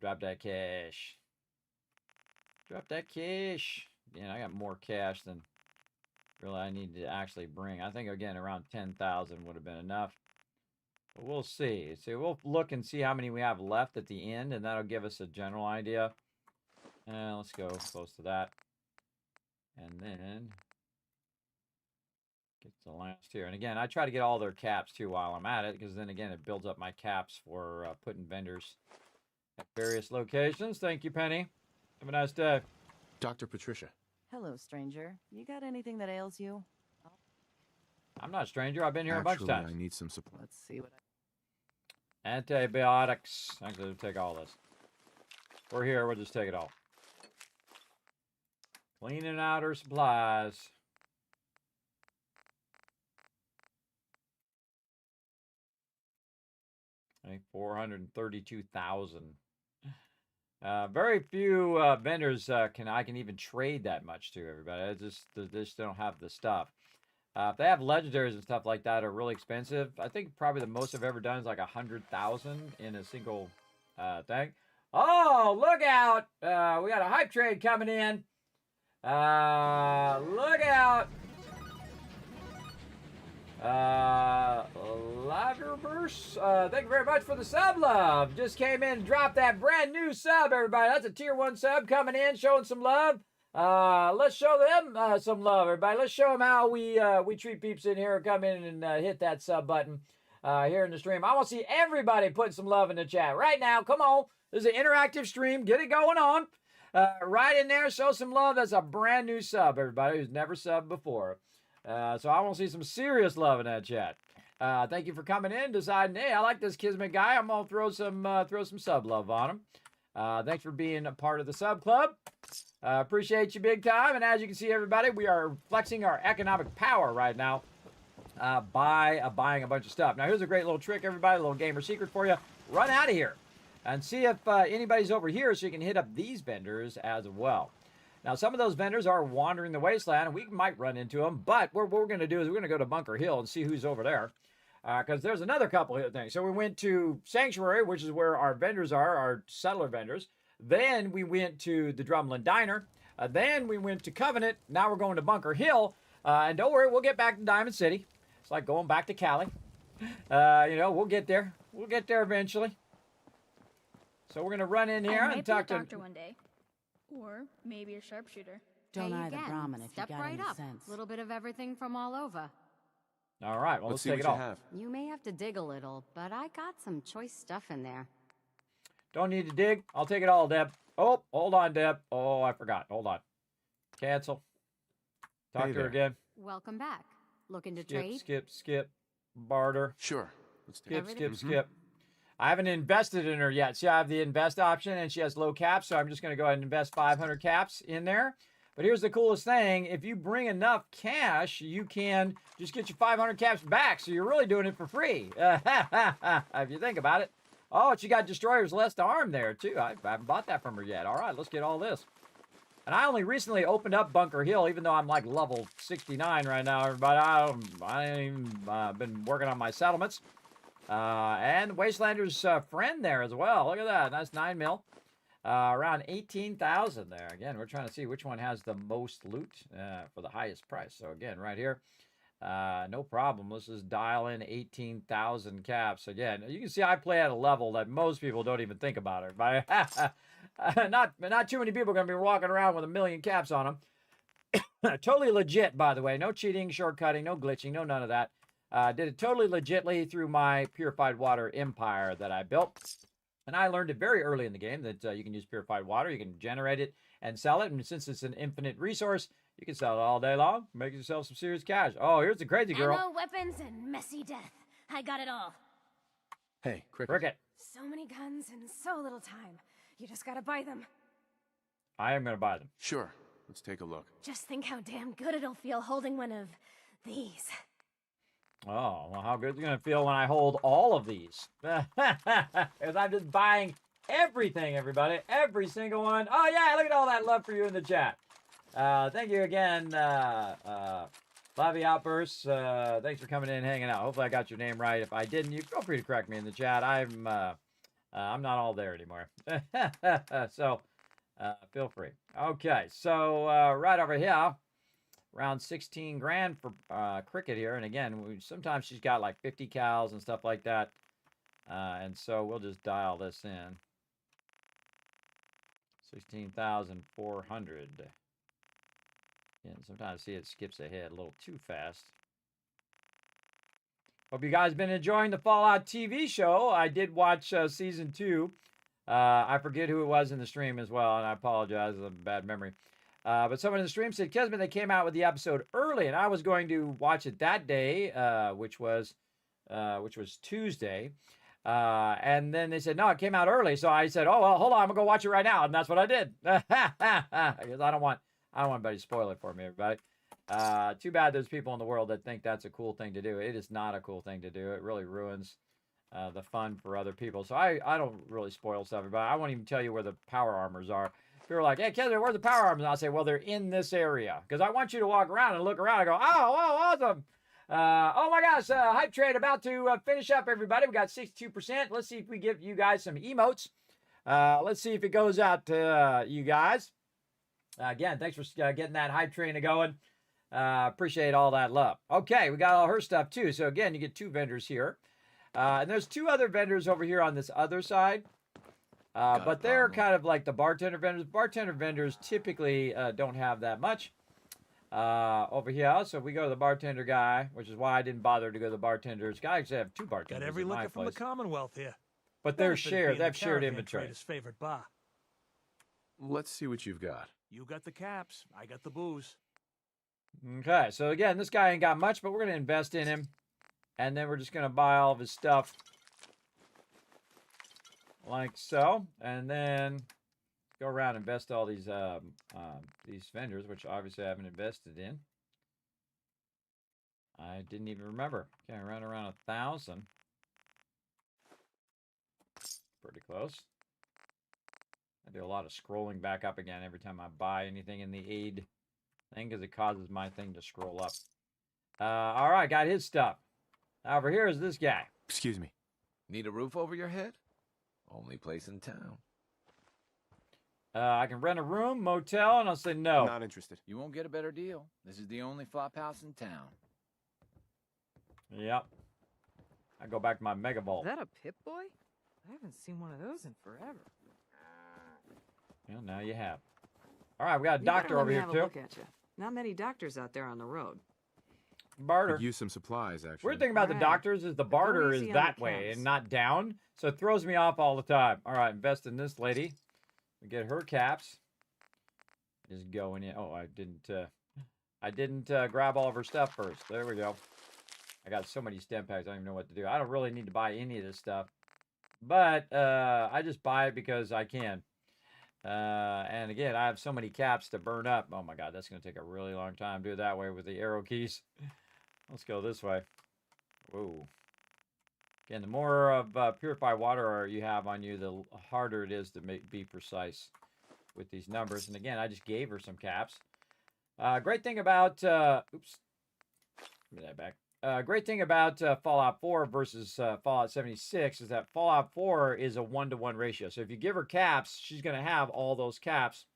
drop that cash. Drop that cash. Yeah, I got more cash than really I need to actually bring. I think, again, around 10,000 would have been enough. We'll see. So we'll look and see how many we have left at the end, and that'll give us a general idea. Let's go close to that. And then get the last here. And again, I try to get all their caps too while I'm at it, because then again, it builds up my caps for putting vendors at various locations. Thank you, Penny. Have a nice day.
Dr. Patricia.
Hello, stranger. You got anything that ails you?
I'm not a stranger. I've been here a bunch of times.
I need some support.
Let's see what
Antibiotics. Actually, we'll take all this. We're here. We'll just take it all. Cleaning out her supplies. I think 432,000. Very few vendors I can even trade that much to everybody. They just don't have the stuff. If they have legendaries and stuff like that are really expensive. I think probably the most I've ever done is like 100,000 in a single thing. Oh, look out! We got a hype trade coming in. Look out! Liververse, thank you very much for the sub love. Just came in and dropped that brand new sub, everybody. That's a tier 1 sub coming in, showing some love. Let's show them some love, everybody. Let's show them how we treat peeps in here. Come in and hit that sub button here in the stream. I want to see everybody putting some love in the chat right now. Come on. This is an interactive stream. Get it going on. Right in there, show some love. That's a brand new sub, everybody, who's never subbed before. So I want to see some serious love in that chat. Thank you for coming in, deciding, hey, I like this Kismet guy. I'm gonna throw some sub love on him. Thanks for being a part of the sub club. Appreciate you big time. And as you can see, everybody, we are flexing our economic power right now by buying a bunch of stuff. Now, here's a great little trick, everybody, a little gamer secret for you. Run out of here and see if anybody's over here, so you can hit up these vendors as well. Now, some of those vendors are wandering the wasteland, and we might run into them. But what we're going to do is we're going to go to Bunker Hill and see who's over there. Because there's another couple of things. So we went to Sanctuary, which is where our vendors are, our settler vendors. Then we went to the Drumlin Diner. Then we went to Covenant. Now we're going to Bunker Hill. And don't worry, we'll get back to Diamond City. It's like going back to Cali. We'll get there. We'll get there eventually. So we're going to run in here and talk to...
doctor one day. Or maybe a sharpshooter.
Don't
Hey,
either
again,
Brahmin if
step
you got
right
any
up.
sense.
A little bit of everything from all over.
All right, well, let's
see
take
what
it all.
you have.
You may have to dig a little, but I got some choice stuff in there.
Don't need to dig. I'll take it all, Deb. Oh, hold on, Deb. Oh, I forgot. Hold on. Cancel. Talk
Hey
to her
there.
again.
Welcome back. Looking to
Skip,
trade?
skip. Barter.
Sure. Let's do
Skip,
it.
skip. I haven't invested in her yet. See, I have the invest option, and she has low caps, so I'm just going to go ahead and invest 500 caps in there. But here's the coolest thing. If you bring enough cash, you can just get your 500 caps back, so you're really doing it for free. If you think about it. Oh, she got Destroyer's Left Arm there, too. I haven't bought that from her yet. All right, let's get all this. And I only recently opened up Bunker Hill, even though I'm like level 69 right now, everybody. I ain't even been working on my settlements. And Wastelander's friend there as well. Look at that. Nice 9 mil. Around 18,000 there. Again, we're trying to see which one has the most loot for the highest price. So again, right here, no problem. Let's just dial in 18,000 caps. Again, you can see I play at a level that most people don't even think about it. Not too many people are going to be walking around with 1 million caps on them. Totally legit, by the way. No cheating, shortcutting, no glitching, no none of that. Did it totally legitly through my purified water empire that I built. And I learned it very early in the game that you can use purified water. You can generate it and sell it. And since it's an infinite resource, you can sell it all day long. Make yourself some serious cash. Oh, here's the crazy girl.
Ammo, weapons, and messy death. I got it all.
Hey,
Cricket.
So many guns and so little time. You just gotta buy them.
I am going to buy them.
Sure. Let's take a look.
Just think how damn good it'll feel holding one of these.
Oh, well, how good is it going to feel when I hold all of these? Because I'm just buying everything, everybody. Every single one. Oh, yeah, look at all that love for you in the chat. Thank you again, Lavi Outbursts. Thanks for coming in and hanging out. Hopefully I got your name right. If I didn't, you feel free to correct me in the chat. I'm not all there anymore. So, feel free. Okay, so right over here. Around 16 grand for Cricket here. And again, sometimes she's got like 50 cows and stuff like that. And so we'll just dial this in. 16,400. And sometimes see it skips ahead a little too fast. Hope you guys been enjoying the Fallout TV show. I did watch season 2. I forget who it was in the stream as well, and I apologize. It's a bad memory. But someone in the stream said, Kismet, they came out with the episode early, and I was going to watch it that day, which was Tuesday. And then they said, no, it came out early. So I said, oh, well, hold on, I'm going to go watch it right now. And that's what I did. Because I don't want anybody to spoil it for me, everybody. Too bad there's people in the world that think that's a cool thing to do. It is not a cool thing to do. It really ruins the fun for other people. So I don't really spoil stuff, but I won't even tell you where the power armors are. People are like, hey, Kevin, where's the power armors? And I'll say, well, they're in this area. Because I want you to walk around and look around and go, oh, awesome. Oh my gosh, Hype Train about to finish up, everybody. We got 62%. Let's see if we give you guys some emotes. Let's see if it goes out to you guys. Again, thanks for getting that Hype Train going. Appreciate all that love. Okay, we got all her stuff too. So again, you get 2 vendors here. And there's 2 other vendors over here on this other side. But they're kind of like the bartender vendors. Bartender vendors typically don't have that much. Over here, so we go to the bartender guy, which is why I didn't bother to go to the bartender's guy. Actually, I have 2 bartenders.
Got every liquor from the Commonwealth here.
But they're shared. They have shared inventory.
His favorite bar.
Let's see what you've got.
You got the caps. I got the booze.
Okay, so again, this guy ain't got much, but we're going to invest in him. And then we're just going to buy all of his stuff. Like so. And then go around and invest all these vendors, which obviously I haven't invested in. I didn't even remember. Okay, around 1,000. Pretty close. I do a lot of scrolling back up again every time I buy anything in the aid thing because it causes my thing to scroll up. All right, got his stuff. Over here is this guy.
Excuse me.
Need a roof over your head?
Only place in town.
I can rent a room, motel, and I'll say no.
Not interested.
You won't get a better deal. This is the only flop house in town.
Yep. I go back to my mega vault.
Is that a Pip-Boy? I haven't seen one of those in forever.
Well, now you have. All right, we got a doctor over here, too.
Look at you. Not many doctors out there on the road.
Barter.
Could use some supplies, actually.
Weird thing about the doctors is the barter is that way and not down, so it throws me off all the time. All right, invest in this lady. We get her caps. Just going in. Oh, I didn't grab all of her stuff first. There we go. I got so many stem packs, I don't even know what to do. I don't really need to buy any of this stuff, but I just buy it because I can. And again, I have so many caps to burn up. Oh my God, that's going to take a really long time. Do it that way with the arrow keys. Let's go this way. Whoa. Again, the more of purified water you have on you, the harder it is to be precise with these numbers. And again, I just gave her some caps. Great thing about... oops. Give me that back. Great thing about Fallout 4 versus Fallout 76 is that Fallout 4 is a 1-to-1 ratio. So if you give her caps, she's going to have all those caps.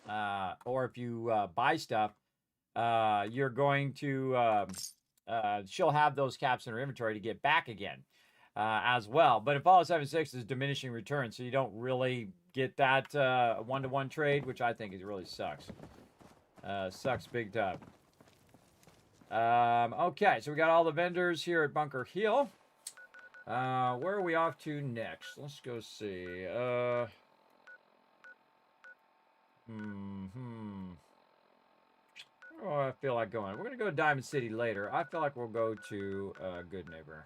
Or if you buy stuff, you're going to... she'll have those caps in her inventory to get back again as well. But in Fallout 76 is diminishing returns, so you don't really get that 1-to-1 trade, which I think really sucks. Sucks big time. Okay, so we got all the vendors here at Bunker Hill. Where are we off to next? Let's go see. Oh, I feel like going. We're going to go to Diamond City later. I feel like we'll go to Good Neighbor.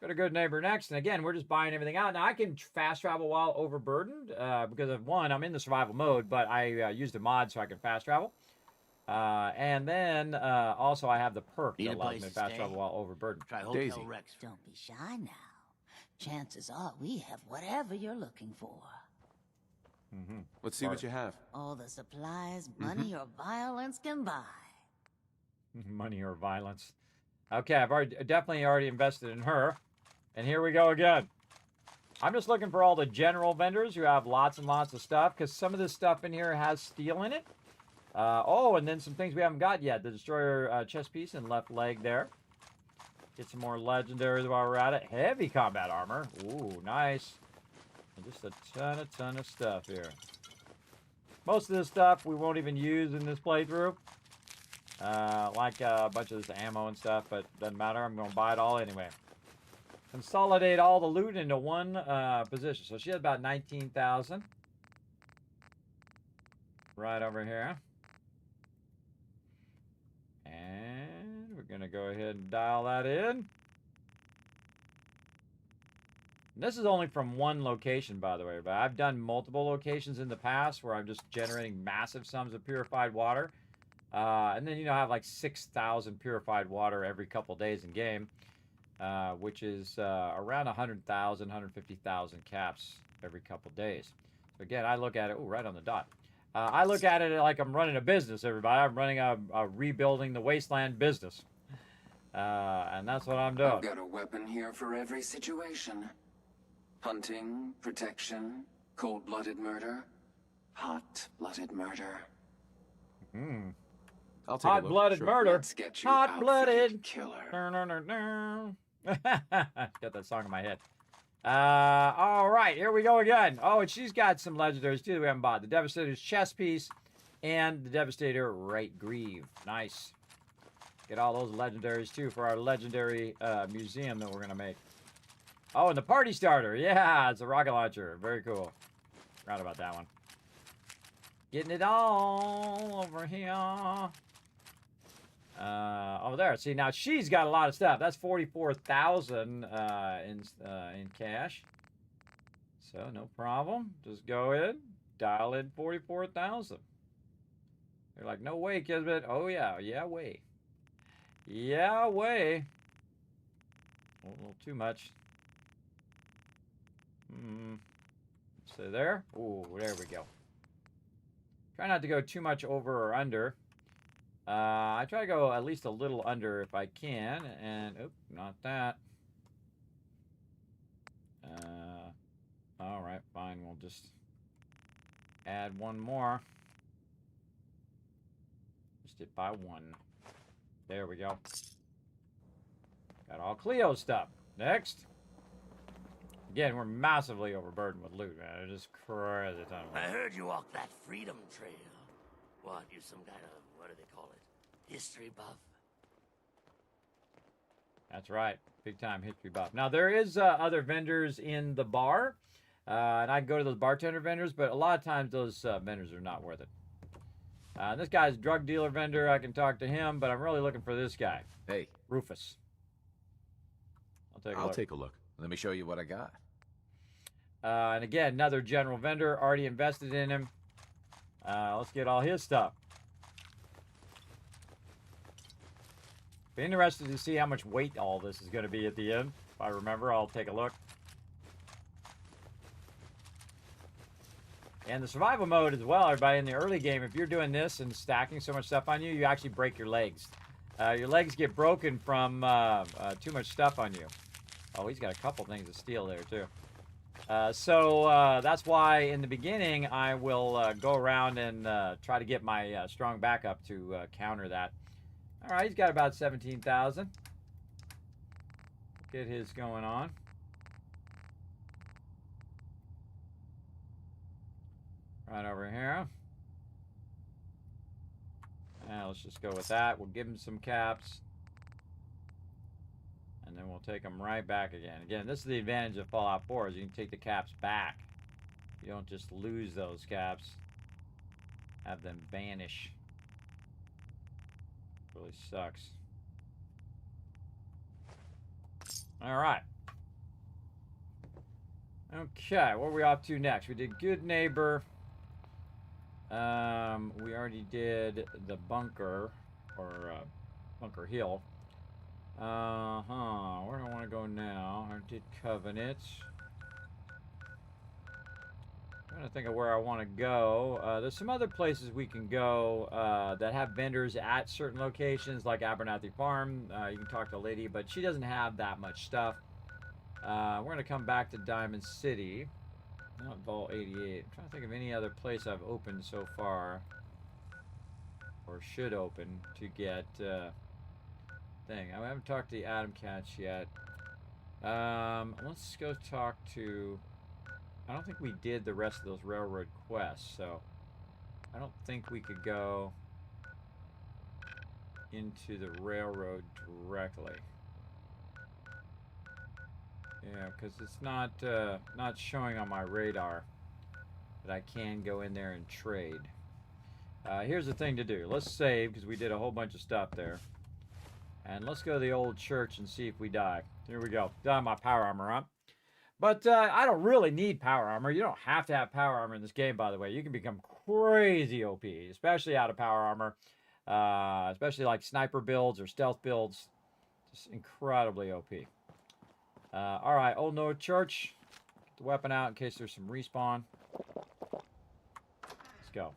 Go to Good Neighbor next. And again, we're just buying everything out. Now, I can fast travel while overburdened because of one, I'm in the survival mode, but I used a mod so I can fast travel. And then also I have the perk that allows me to fast travel while overburdened.
Try Hotel Rex. Don't be shy now. Chances are we have whatever you're looking for.
Let's see what you have.
All the supplies money or violence can buy.
Money or violence. Okay, I've definitely already invested in her. And here we go again. I'm just looking for all the general vendors who have lots and lots of stuff, because some of this stuff in here has steel in it. Oh, and then some things we haven't got yet. The destroyer chest piece and left leg there. Get some more legendaries while we're at it. Heavy combat armor. Ooh, nice. And just a ton of stuff here. Most of this stuff we won't even use in this playthrough. Like a bunch of this ammo and stuff, but doesn't matter. I'm going to buy it all anyway. Consolidate all the loot into one position. So she has about 19,000. Right over here. And we're going to go ahead and dial that in. This is only from one location, by the way, but I've done multiple locations in the past where I'm just generating massive sums of purified water. And then, you know, I have like 6,000 purified water every couple days in game, which is around 100,000, 150,000 caps every couple days. So again, I look at it, ooh, right on the dot. I look at it like I'm running a business, everybody. I'm running a rebuilding the wasteland business. And that's what I'm doing.
I've got a weapon here for every situation. Hunting, protection, cold-blooded murder, hot-blooded murder.
Hmm.
I'll take a look.
Hot-blooded murder.
Let's get you
Hot-blooded
killer.
Got that song in my head. All right, here we go again. Oh, and she's got some legendaries too that we haven't bought. The Devastator's chest piece and the Devastator right greave. Nice. Get all those legendaries too for our legendary museum that we're gonna make. Oh, and the party starter. Yeah, it's a rocket launcher. Very cool. Forgot about that one. Getting it all over here. Over there. See, now she's got a lot of stuff. That's 44,000 in cash. So no problem. Just go in, dial in 44,000. They're like, no way, Kismet. Oh yeah, yeah way. Yeah way. A little too much. So there. Ooh, there we go. Try not to go too much over or under. I try to go at least a little under if I can. And, oop, not that. All right, fine. We'll just add one more. Just it by one. There we go. Got all Cleo stuff. Next. Again, we're massively overburdened with loot, man. It's just crazy ton of
I
loot.
heard you walk that freedom trail. What, you some kind of, what do they call it? History buff?
That's right. Big time history buff. Now, there is other vendors in the bar. And I can go to those bartender vendors, but a lot of times those vendors are not worth it. This guy's a drug dealer vendor. I can talk to him, but I'm really looking for this guy.
Hey.
Rufus.
I'll take a look. Let me show you what I got.
And again, another general vendor. Already invested in him. Let's get all his stuff. Be interested to see how much weight all this is going to be at the end. If I remember, I'll take a look. And the survival mode as well, everybody, in the early game, if you're doing this and stacking so much stuff on you, you actually break your legs. Your legs get broken from too much stuff on you. Oh, he's got a couple things to steal there, too. So that's why in the beginning, I will go around and try to get my strong backup to counter that. All right, he's got about 17,000. Get his going on. Right over here. Now let's just go with that. We'll give him some caps. And then we'll take them right back again. Again, this is the advantage of Fallout 4 is you can take the caps back. You don't just lose those caps. Have them vanish. Really sucks. Alright. Okay, what are we off to next? We did Good Neighbor. We already did the bunker, or Bunker Hill. Where do I want to go now? I did Covenant. I'm trying to think of where I want to go. There's some other places we can go that have vendors at certain locations, like Abernathy Farm. You can talk to a lady, but she doesn't have that much stuff. We're going to come back to Diamond City. Not Vault 88. I'm trying to think of any other place I've opened so far, or should open, to get thing. I haven't talked to the Atom Cats yet. Let's go talk to... I don't think we did the rest of those railroad quests, so... I don't think we could go into the railroad directly. Yeah, because it's not showing on my radar that I can go in there and trade. Here's the thing to do. Let's save, because we did a whole bunch of stuff there. And let's go to the old church and see if we die. Here we go. Got my power armor on. But I don't really need power armor. You don't have to have power armor in this game, by the way. You can become crazy OP, especially out of power armor. Especially like sniper builds or stealth builds. Just incredibly OP. Alright, Old North Church. Get the weapon out in case there's some respawn. Let's go.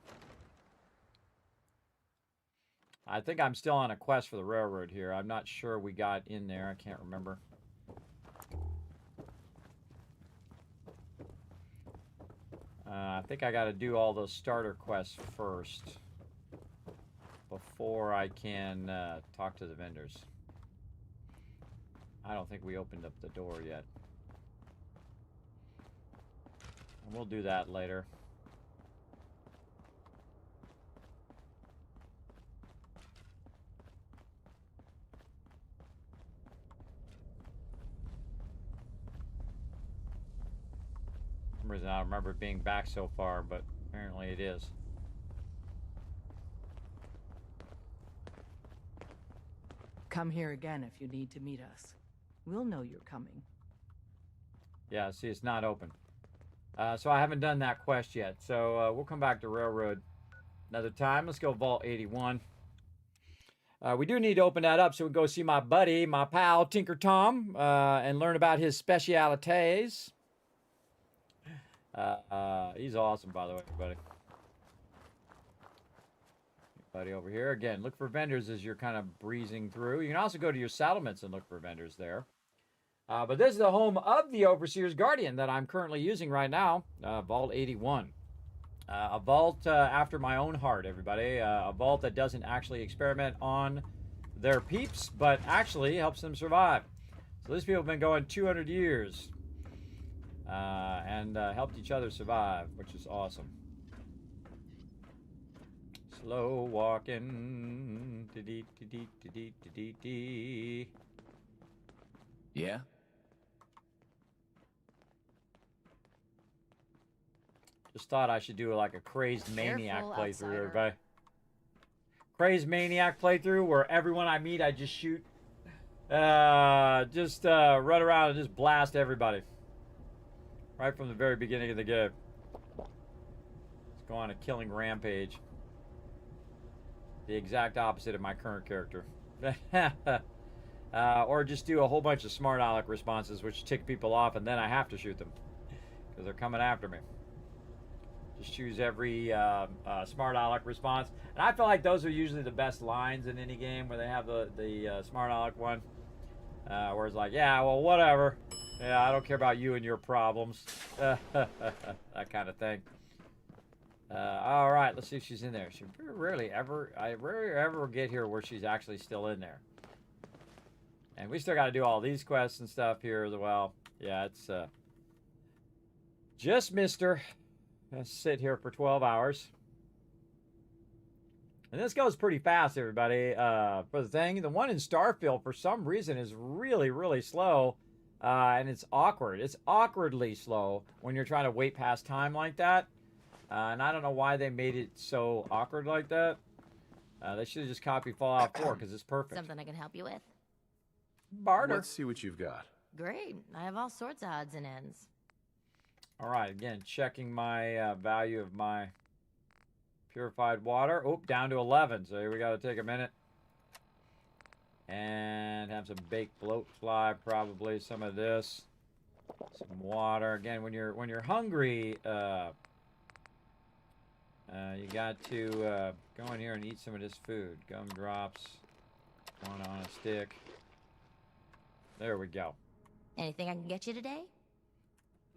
I think I'm still on a quest for the railroad here. I'm not sure we got in there. I can't remember. I think I got to do all those starter quests first before I can talk to the vendors. I don't think we opened up the door yet. And we'll do that later. For some reason I don't remember it being back so far, but apparently it is.
Come here again if you need to meet us. We'll know you're coming.
Yeah, see, it's not open. So I haven't done that quest yet. So we'll come back to Railroad another time. Let's go Vault 81. We do need to open that up so we can go see my buddy, my pal, Tinker Tom, and learn about his specialities. He's awesome, by the way, everybody. Buddy over here. Again, look for vendors as you're kind of breezing through. You can also go to your settlements and look for vendors there. But this is the home of the Overseer's Guardian that I'm currently using right now, Vault 81. A vault after my own heart, everybody. A vault that doesn't actually experiment on their peeps, but actually helps them survive. So these people have been going 200 years and helped each other survive, which is awesome. Slow walking.
Yeah?
Just thought I should do like a Crazed Maniac
Careful,
playthrough,
outsider.
everybody. Crazed Maniac playthrough where everyone I meet I just shoot. Just run around and just blast everybody. Right from the very beginning of the game. Let's go on a killing rampage. The exact opposite of my current character. Or just do a whole bunch of smart aleck responses which tick people off and then I have to shoot them. Because they're coming after me. Just choose every smart aleck response. And I feel like those are usually the best lines in any game where they have the smart aleck one. Where it's like, yeah, well, whatever. Yeah, I don't care about you and your problems. That kind of thing. All right, let's see if she's in there. She rarely ever get here where she's actually still in there. And we still got to do all these quests and stuff here as well. Yeah, it's just Mr. Let's sit here for 12 hours. And this goes pretty fast, everybody. For the thing, the one in Starfield, for some reason, is really, really slow. And it's awkward. It's awkwardly slow when you're trying to wait past time like that. And I don't know why they made it so awkward like that. They should have just copied Fallout 4 because it's perfect.
Something I can help you with?
Barter.
Let's see what you've got.
Great. I have all sorts of odds and ends.
All right, again, checking my value of my purified water. Oh, down to 11. So we got to take a minute. And have some baked bloat fly, probably some of this. Some water. Again, when you're hungry, you got to go in here and eat some of this food. Gumdrops. One on a stick. There we go.
Anything I can get you today?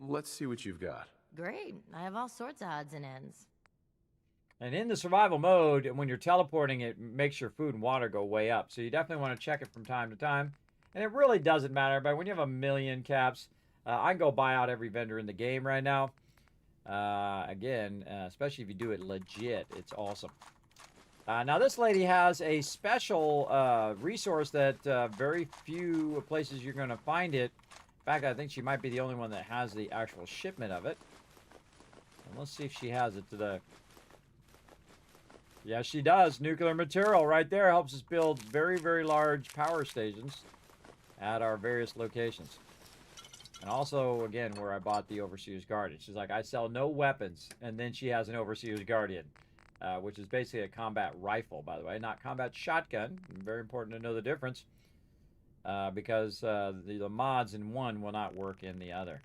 Let's see what you've got.
Great. I have all sorts of odds and ends.
And in the survival mode, when you're teleporting, it makes your food and water go way up. So you definitely want to check it from time to time. And it really doesn't matter, but when you have 1,000,000 caps, I can go buy out every vendor in the game right now. Again, especially if you do it legit, it's awesome. Now this lady has a special resource that very few places you're going to find it. In fact, I think she might be the only one that has the actual shipment of it. And let's see if she has it today. Yes, she does. Nuclear material right there helps us build very, very large power stations at our various locations. And also, again, where I bought the Overseer's Guardian. She's like, I sell no weapons. And then she has an Overseer's Guardian, which is basically a combat rifle, by the way, not combat shotgun. Very important to know the difference, because the mods in one will not work in the other.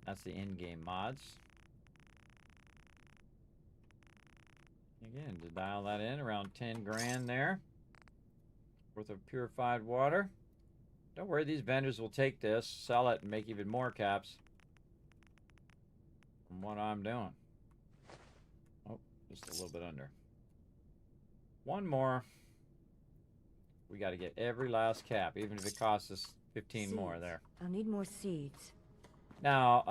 That's the in-game mods. Again, to dial that in, around 10 grand there worth of purified water. Don't worry, these vendors will take this, sell it, and make even more caps from what I'm doing. Oh, just a little bit under. One more. We got to get every last cap, even if it costs us 15 more there.
I'll need more seeds.
Now,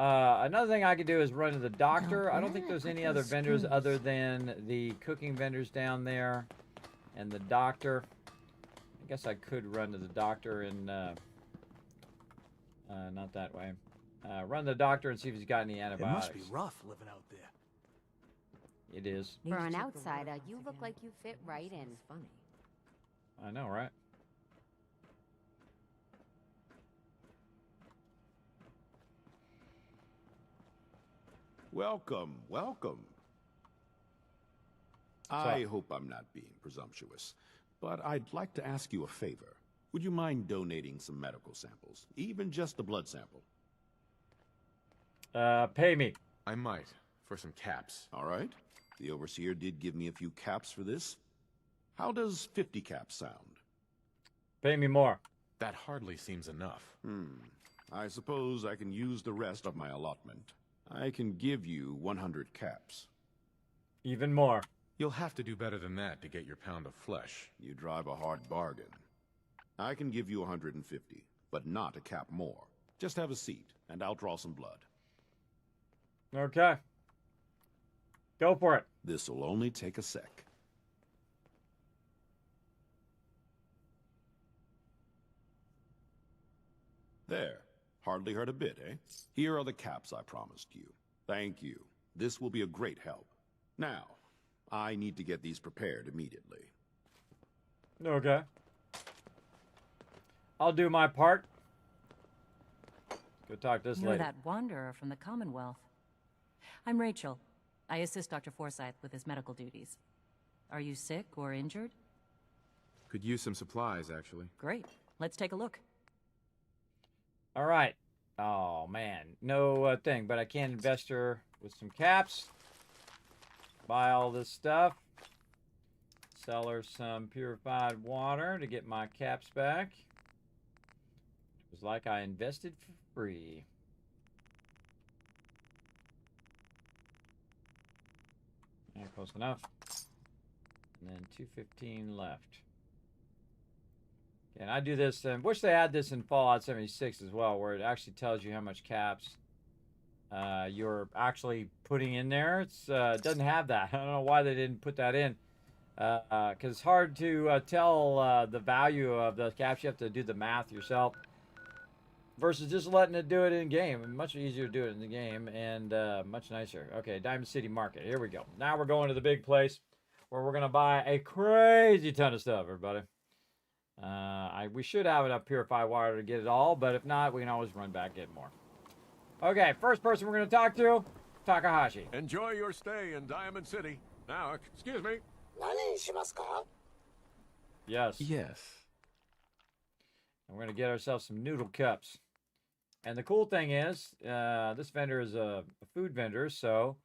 another thing I could do is run to the doctor. I don't think there's any other vendors other than the cooking vendors down there and the doctor. I guess I could run to the doctor and, not that way. Run to the doctor and see if he's got any antibiotics.
It must be rough living out there.
It is.
For an outsider, you look like you fit right in.
Funny.
I know, right?
Welcome, welcome. I hope I'm not being presumptuous, but I'd like to ask you a favor. Would you mind donating some medical samples, even just a blood sample?
Pay me.
I might, for some caps.
All right. The Overseer did give me a few caps for this. How does 50 caps sound?
Pay me more.
That hardly seems enough.
I suppose I can use the rest of my allotment. I can give you 100 caps.
Even more.
You'll have to do better than that to get your pound of flesh.
You drive a hard bargain. I can give you 150, but not a cap more. Just have a seat, and I'll draw some blood.
Okay. Go for it.
This'll only take a sec. There. Hardly hurt a bit, eh? Here are the caps I promised you. Thank you. This will be a great help. Now, I need to get these prepared immediately.
Okay. I'll do my part. Go talk to this
You're
lady.
that wanderer from the Commonwealth. I'm Rachel. I assist Dr. Forsyth with his medical duties. Are you sick or injured?
Could use some supplies, actually.
Great. Let's take a look.
All right. Oh, man. No thing, but I can invest her with some caps. Buy all this stuff. Sell her some purified water to get my caps back. It was like I invested for free. Yeah, close enough. And then 215 left. And I do this, and wish they had this in Fallout 76 as well, where it actually tells you how much caps you're actually putting in there. It doesn't have that. I don't know why they didn't put that in. Because it's hard to tell the value of the caps. You have to do the math yourself. Versus just letting it do it in game. Much easier to do it in the game, and much nicer. Okay, Diamond City Market. Here we go. Now we're going to the big place where we're going to buy a crazy ton of stuff, everybody. We should have enough purified water to get it all, but if not, we can always run back and get more. Okay, first person we're going to talk to, Takahashi.
Enjoy your stay in Diamond City. Now, excuse me.
Yes.
Yes.
And we're going to get ourselves some noodle cups. And the cool thing is, this vendor is a food vendor, so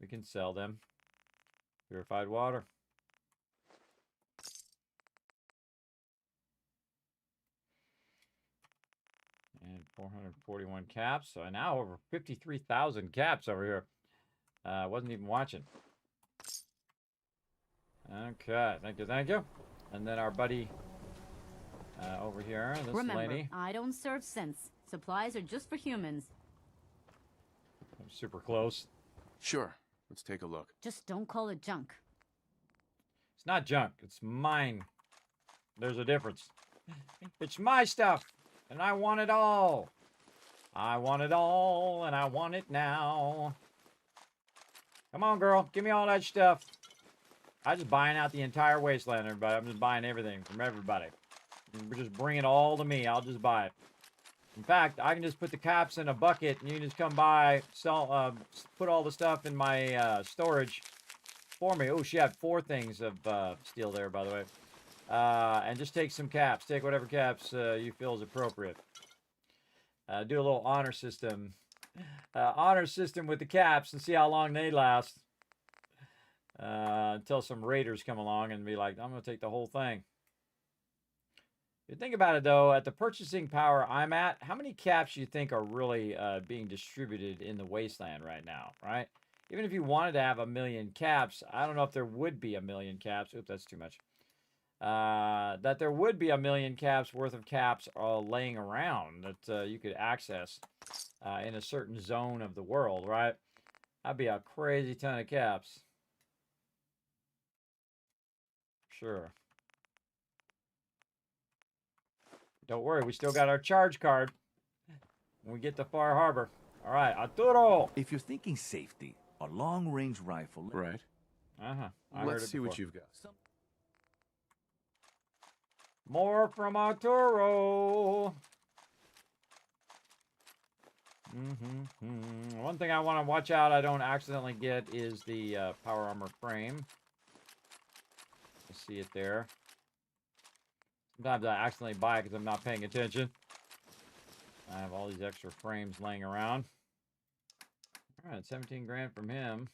we can sell them purified water. And 441 caps. So now over 53,000 caps over here. Wasn't even watching. Okay, thank you, thank you. And then our buddy over here, this
Remember,
lady.
I don't serve sense. Supplies are just for humans.
I'm super close.
Sure. Let's take a look.
Just don't call it junk.
It's not junk. It's mine. There's a difference. It's my stuff, and I want it all. I want it all, and I want it now. Come on, girl. Give me all that stuff. I'm just buying out the entire wasteland, everybody. I'm just buying everything from everybody. Just bring it all to me. I'll just buy it. In fact, I can just put the caps in a bucket, and you can just come by, sell, put all the stuff in my storage for me. Oh, she had 4 things of steel there, by the way. And just take some caps. Take whatever caps you feel is appropriate. Do a little honor system. Honor system with the caps and see how long they last. Until some raiders come along and be like, I'm going to take the whole thing. If you think about it, though, at the purchasing power I'm at, how many caps do you think are really being distributed in the wasteland right now, right? Even if you wanted to have 1 million caps, I don't know if there would be 1 million caps. Oops, that's too much. That there would be 1 million caps worth of caps laying around that you could access in a certain zone of the world, right? That'd be a crazy ton of caps. Sure. Don't worry, we still got our charge card when we get to Far Harbor. All right, Arturo.
If you're thinking safety, a long-range rifle.
Right.
Uh-huh.
Let's see what you've got.
More from Arturo. One thing I want to watch out I don't accidentally get is the power armor frame. I see it there. Sometimes I accidentally buy it because I'm not paying attention. I have all these extra frames laying around. All right, 17 grand from him.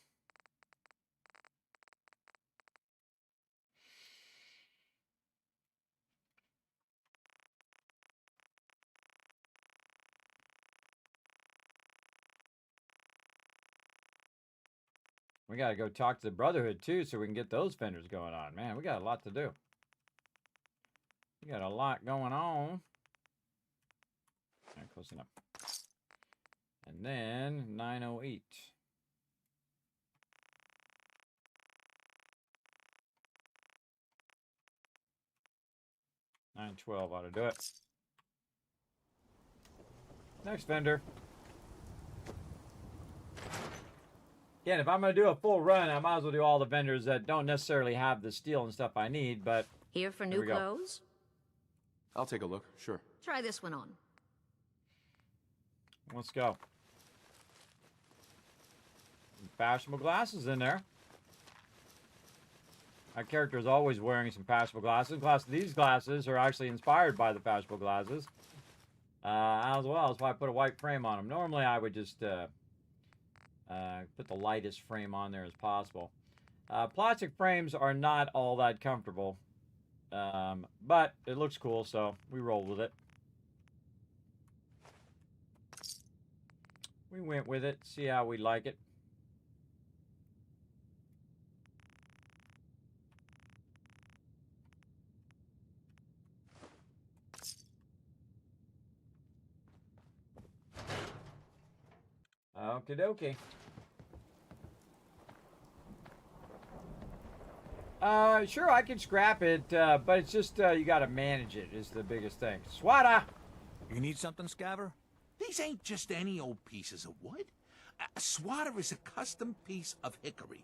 We got to go talk to the Brotherhood, too, so we can get those vendors going on. Man, we got a lot to do. We got a lot going on. All right, close enough. And then 908. $912 ought to do it. Next vendor. Again, if I'm going to do a full run, I might as well do all the vendors that don't necessarily have the steel and stuff I need, but...
Here for new clothes?
I'll take a look, sure.
Try this one on.
Let's go. Fashionable glasses in there. My character is always wearing some fashionable glasses. Plus, these glasses are actually inspired by the fashionable glasses. As well. That's why I put a white frame on them. Normally, I would just put the lightest frame on there as possible. Plastic frames are not all that comfortable. But it looks cool, so we roll with it. We went with it, see how we like it. Okie dokie. Sure, I can scrap it, but it's just, you gotta manage it is the biggest thing. Swada!
You need something, Scaver? These ain't just any old pieces of wood. A swatter is a custom piece of hickory.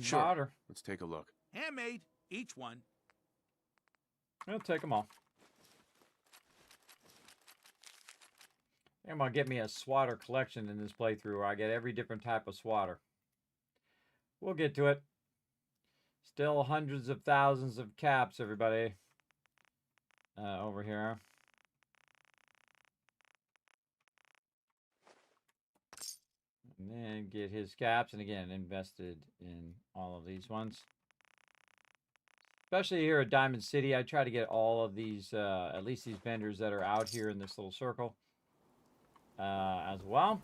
Sure.
Water.
Let's take a look.
Handmade, each one.
I'll take them all. I'm gonna get me a swatter collection in this playthrough where I get every different type of swatter. We'll get to it. Still hundreds of thousands of caps, everybody. Over here. And then get his caps, and again, invested in all of these ones. Especially here at Diamond City, I try to get all of these, at least these vendors that are out here in this little circle, as well.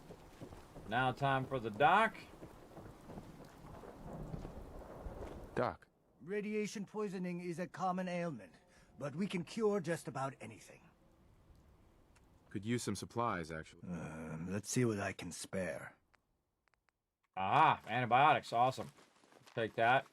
now time for the dock.
Doc.
Radiation poisoning is a common ailment, but we can cure just about anything.
Could use some supplies, actually.
Let's see what I can spare.
Ah, antibiotics. Awesome. Take that.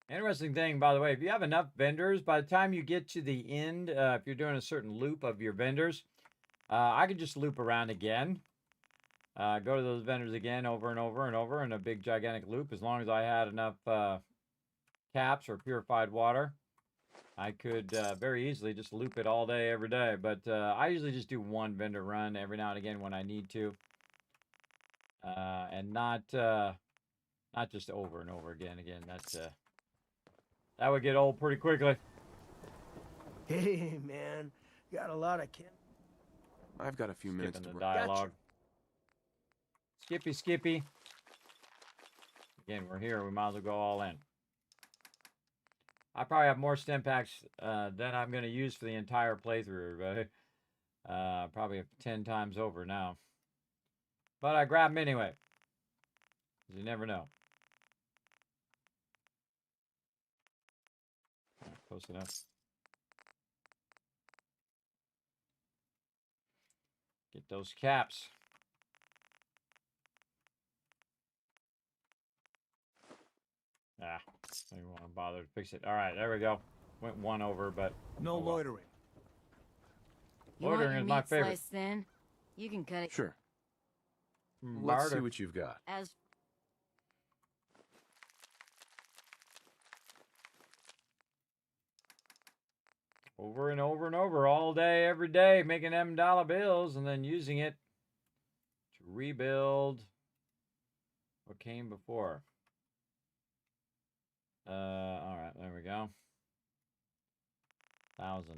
Interesting thing, by the way, if you have enough vendors, by the time you get to the end, if you're doing a certain loop of your vendors, I could just loop around again. Go to those vendors again over and over and over in a big gigantic loop. As long as I had enough caps or purified water, I could very easily just loop it all day, every day. But I usually just do one vendor run every now and again when I need to. And not just over and over again. That's that would get old pretty quickly.
Hey, man. Got a lot of
I've got a few minutes to
the dialogue. Gotcha. Skippy. Again, we're here. We might as well go all in. I probably have more stim packs than I'm going to use for the entire playthrough, everybody. Probably 10 times over now. But I grab them anyway. Because you never know. Close enough. Get those caps. Ah, I don't want to bother to fix it. All right, there we go. Went one over, but
no loitering.
Loitering is my favorite.
Sliced thin? You can cut it.
Sure.
Barter.
Let's see what you've got.
As
over and over and over all day, every day, making them dollar bills and then using it to rebuild what came before. All right, there we go. 1,000.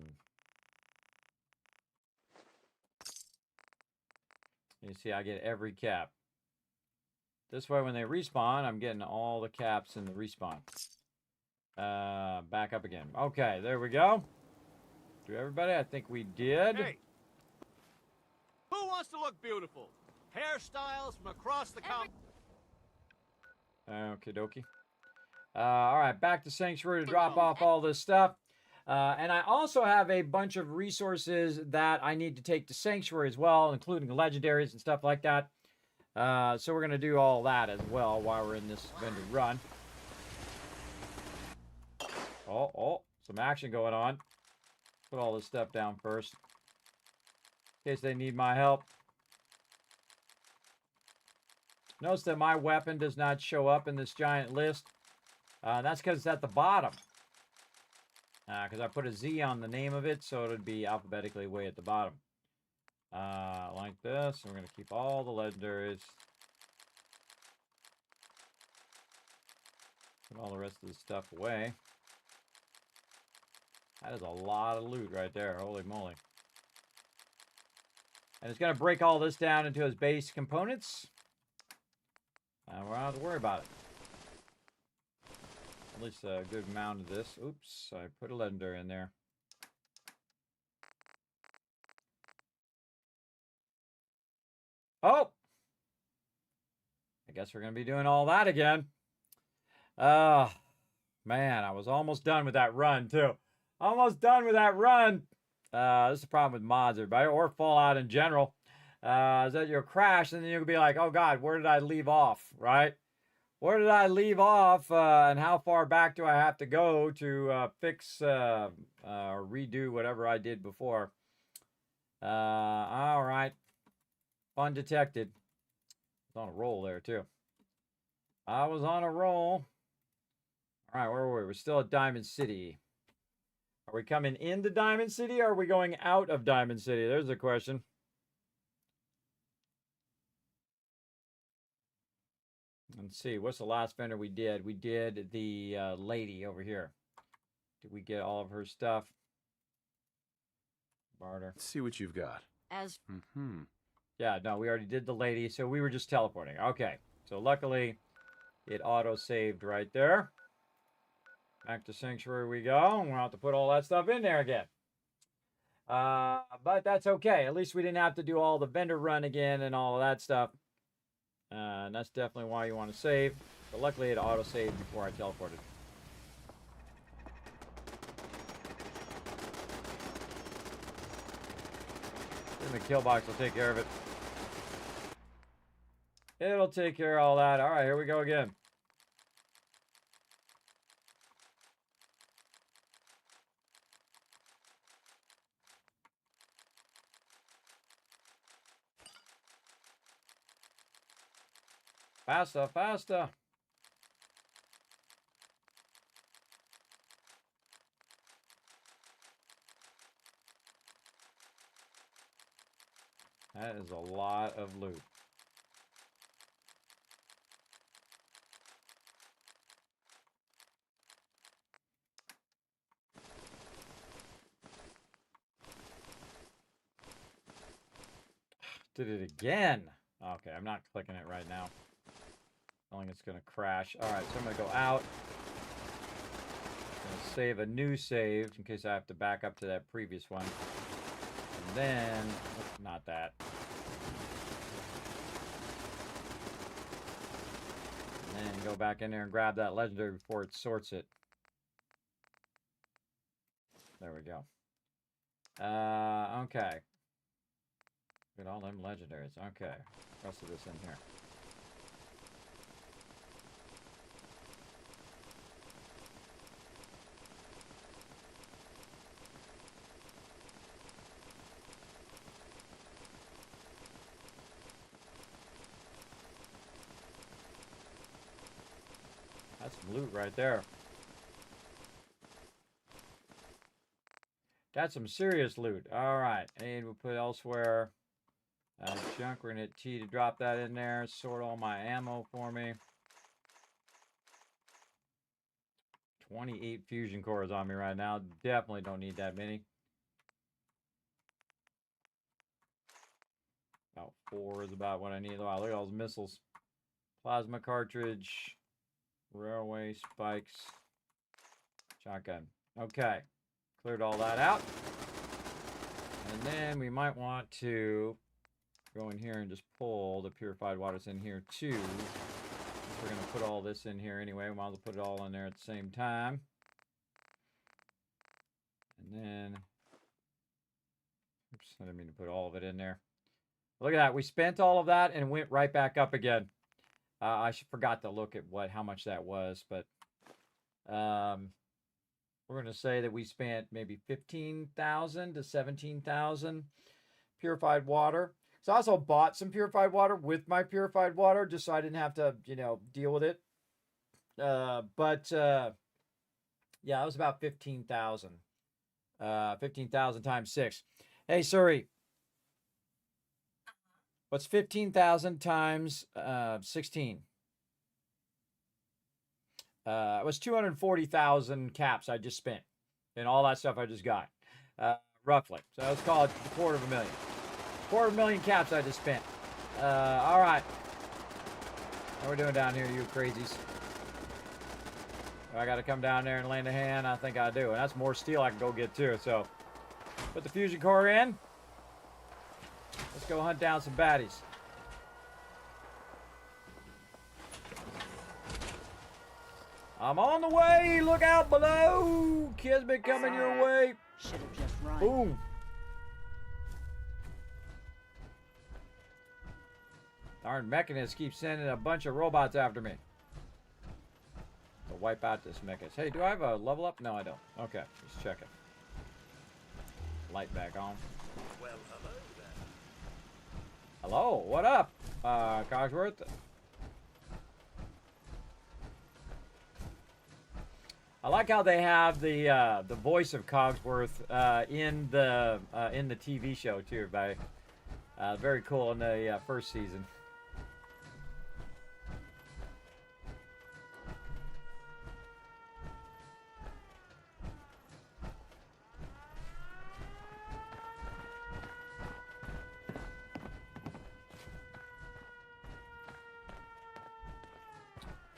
You see, I get every cap. This way, when they respawn, I'm getting all the caps in the respawn. Back up again. Okay, there we go. To everybody, I think we did.
Hey, who wants to look beautiful? Hairstyles from across the country.
Okie dokie. All right, back to Sanctuary to drop off all this stuff. And I also have a bunch of resources that I need to take to Sanctuary as well, including legendaries and stuff like that. So we're going to do all that as well while we're in this vendor run. Oh, some action going on. Put all this stuff down first, in case they need my help. Notice that my weapon does not show up in this giant list. That's because it's at the bottom. Because I put a Z on the name of it, so it would be alphabetically way at the bottom. Like this. And we're going to keep all the legendaries. Put all the rest of the stuff away. That is a lot of loot right there. Holy moly. And it's going to break all this down into its base components. And we don't have to worry about it. At least a good amount of this. Oops, I put a legendary in there. Oh! I guess we're going to be doing all that again. Man, I was almost done with that run, too. Almost done with that run. This is the problem with mods, everybody, or Fallout in general. Is that you'll crash, and then you'll be like, oh, God, where did I leave off, right? Where did I leave off, and how far back do I have to go to fix or redo whatever I did before? All right. Fun detected. I was on a roll there, too. I was on a roll. All right, where were we? We're still at Diamond City. Are we coming into Diamond City, or are we going out of Diamond City? There's the question. Let's see. What's the last vendor we did? We did the lady over here. Did we get all of her stuff? Barter.
Let's see what you've got.
As
Yeah, no, we already did the lady, so we were just teleporting. Okay. So luckily, it auto-saved right there. Back to Sanctuary we go. We'll have to put all that stuff in there again. But that's okay. At least we didn't have to do all the vendor run again and all of that stuff. And that's definitely why you want to save. But luckily it auto-saved before I teleported. The kill box will take care of it. It'll take care of all that. All right, here we go again. Faster, faster. That is a lot of loot. Did it again. Okay, I'm not clicking it right now. I think it's going to crash. All right, so I'm going to go out. I'm going to save a new save in case I have to back up to that previous one. And then, not that. And then go back in there and grab that legendary before it sorts it. There we go. Okay. Get all them legendaries. Okay. Rest of this in here. That's some loot right there. That's some serious loot. All right. And we'll put elsewhere. Junk. We're going to hit T to drop that in there. Sort all my ammo for me. 28 fusion cores on me right now. Definitely don't need that many. About 4 is about what I need. Wow, look at all those missiles. Plasma cartridge. Railway spikes. Shotgun. Okay. Cleared all that out. And then we might want to go in here and just pull the purified waters in here too. We're going to put all this in here anyway. We might as well put it all in there at the same time. And then, oops, I didn't mean to put all of it in there. Look at that. We spent all of that and went right back up again. I forgot to look at how much that was, but we're going to say that we spent maybe 15,000 to 17,000 purified water. So I also bought some purified water with my purified water just so I didn't have to, deal with it. Yeah, it was about 15,000. 15,000 times 6. Hey, Suri. What's 15,000 times 16? It was 240,000 caps I just spent. And all that stuff I just got. Roughly. So let's call it $250,000. 250,000 caps I just spent. All right. How we doing down here, you crazies? I got to come down there and lend a hand. I think I do. And that's more steel I can go get too. So put the fusion core in. Let's go hunt down some baddies. I'm on the way. Look out below. Kismet coming your way.
Should have just run.
Boom. Darn mechanists keep sending a bunch of robots after me. To wipe out this mechanist. Hey, do I have a level up? No, I don't. Okay, just checking. Light back on.
Well, hello there.
Hello, what up, Cogsworth? I like how they have the voice of Cogsworth in the TV show too. Very cool in the first season.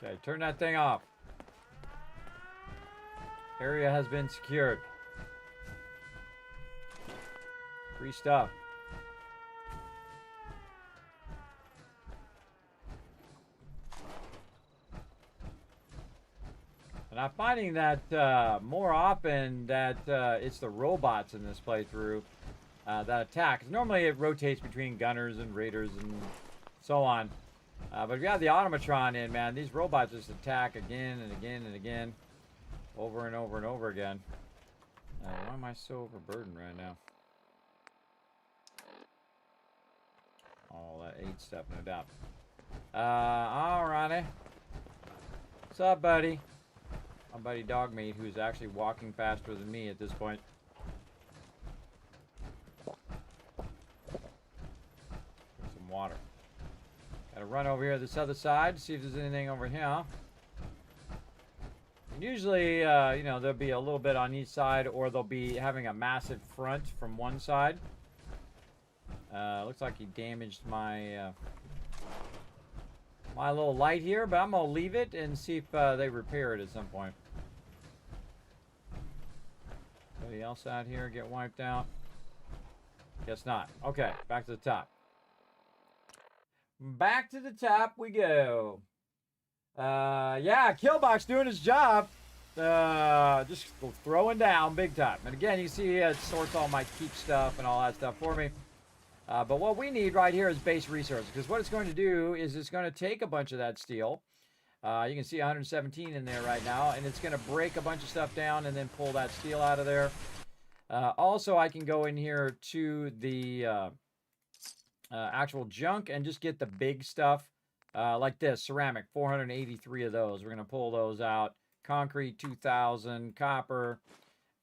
Okay, turn that thing off. Area has been secured. Free stuff. And I'm finding that more often that it's the robots in this playthrough that attack. 'Cause normally it rotates between gunners and raiders and so on. But if you have the automatron in, man, these robots just attack again and again and again. Over and over and over again. Why am I so overburdened right now? Oh, that 8 stuff, no doubt. Alrighty. What's up, buddy? My buddy Dogmeat, who's actually walking faster than me at this point. Some water. Gotta run over here to this other side to see if there's anything over here. And usually, you know, there'll be a little bit on each side, or they'll be having a massive front from one side. Looks like he damaged my my little light here, but I'm gonna leave it and see if they repair it at some point. Anybody else out here get wiped out? Guess not. Okay, back to the top. Back to the top we go. Yeah, Killbox doing his job. Just throwing down big time. And again, you see it sorts all my keep stuff and all that stuff for me. But what we need right here is base resources, because what it's going to do is it's going to take a bunch of that steel. You can see 117 in there right now, and it's going to break a bunch of stuff down and then pull that steel out of there. Also, I can go in here to the actual junk and just get the big stuff, like this, ceramic, 483 of those. We're going to pull those out. Concrete, 2,000, copper.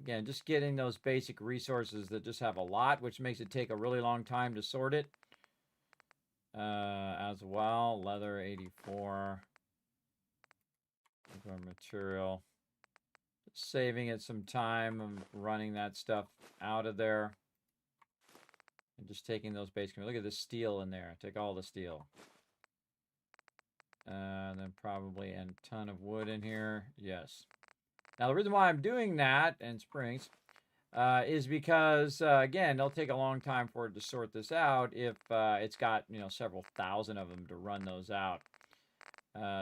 Again, just getting those basic resources that just have a lot, which makes it take a really long time to sort it. As well, leather, 84. Material. Saving it some time of running that stuff out of there. And just taking those basic. Look at the steel in there. Take all the steel. And then probably a ton of wood in here. Yes. Now, the reason why I'm doing that, and springs, is because, again, it'll take a long time for it to sort this out if it's got, you know, several thousand of them to run those out.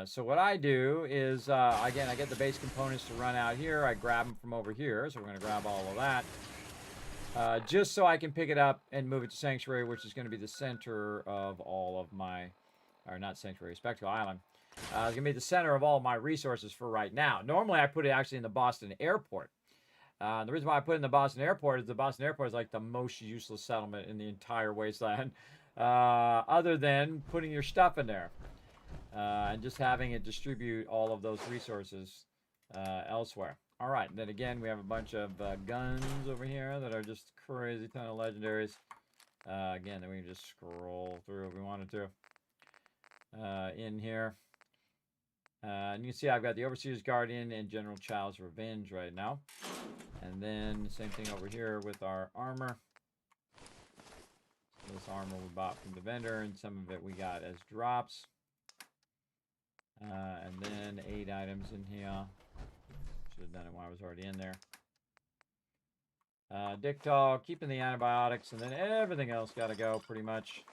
So what I do is, again, I get the base components to run out here. I grab them from over here, so we're going to grab all of that. Just so I can pick it up and move it to Sanctuary, which is going to be the center of all of my, or not Sanctuary, Spectacle Island. It's going to be the center of all my resources for right now. Normally, I put it actually in the Boston airport. The reason why I put it in the Boston airport is the Boston airport is like the most useless settlement in the entire wasteland, other than putting your stuff in there and just having it distribute all of those resources elsewhere. All right, and then again, we have a bunch of guns over here that are just crazy ton of legendaries. Again, then we can just scroll through if we wanted to in here. And you can see I've got the Overseer's Guardian and General Child's Revenge right now. And then same thing over here with our armor. This armor we bought from the vendor, and some of it we got as drops. And then 8 items in here. Should have done it when I was already in there. Dictol, keeping the antibiotics, and then everything else got to go pretty much.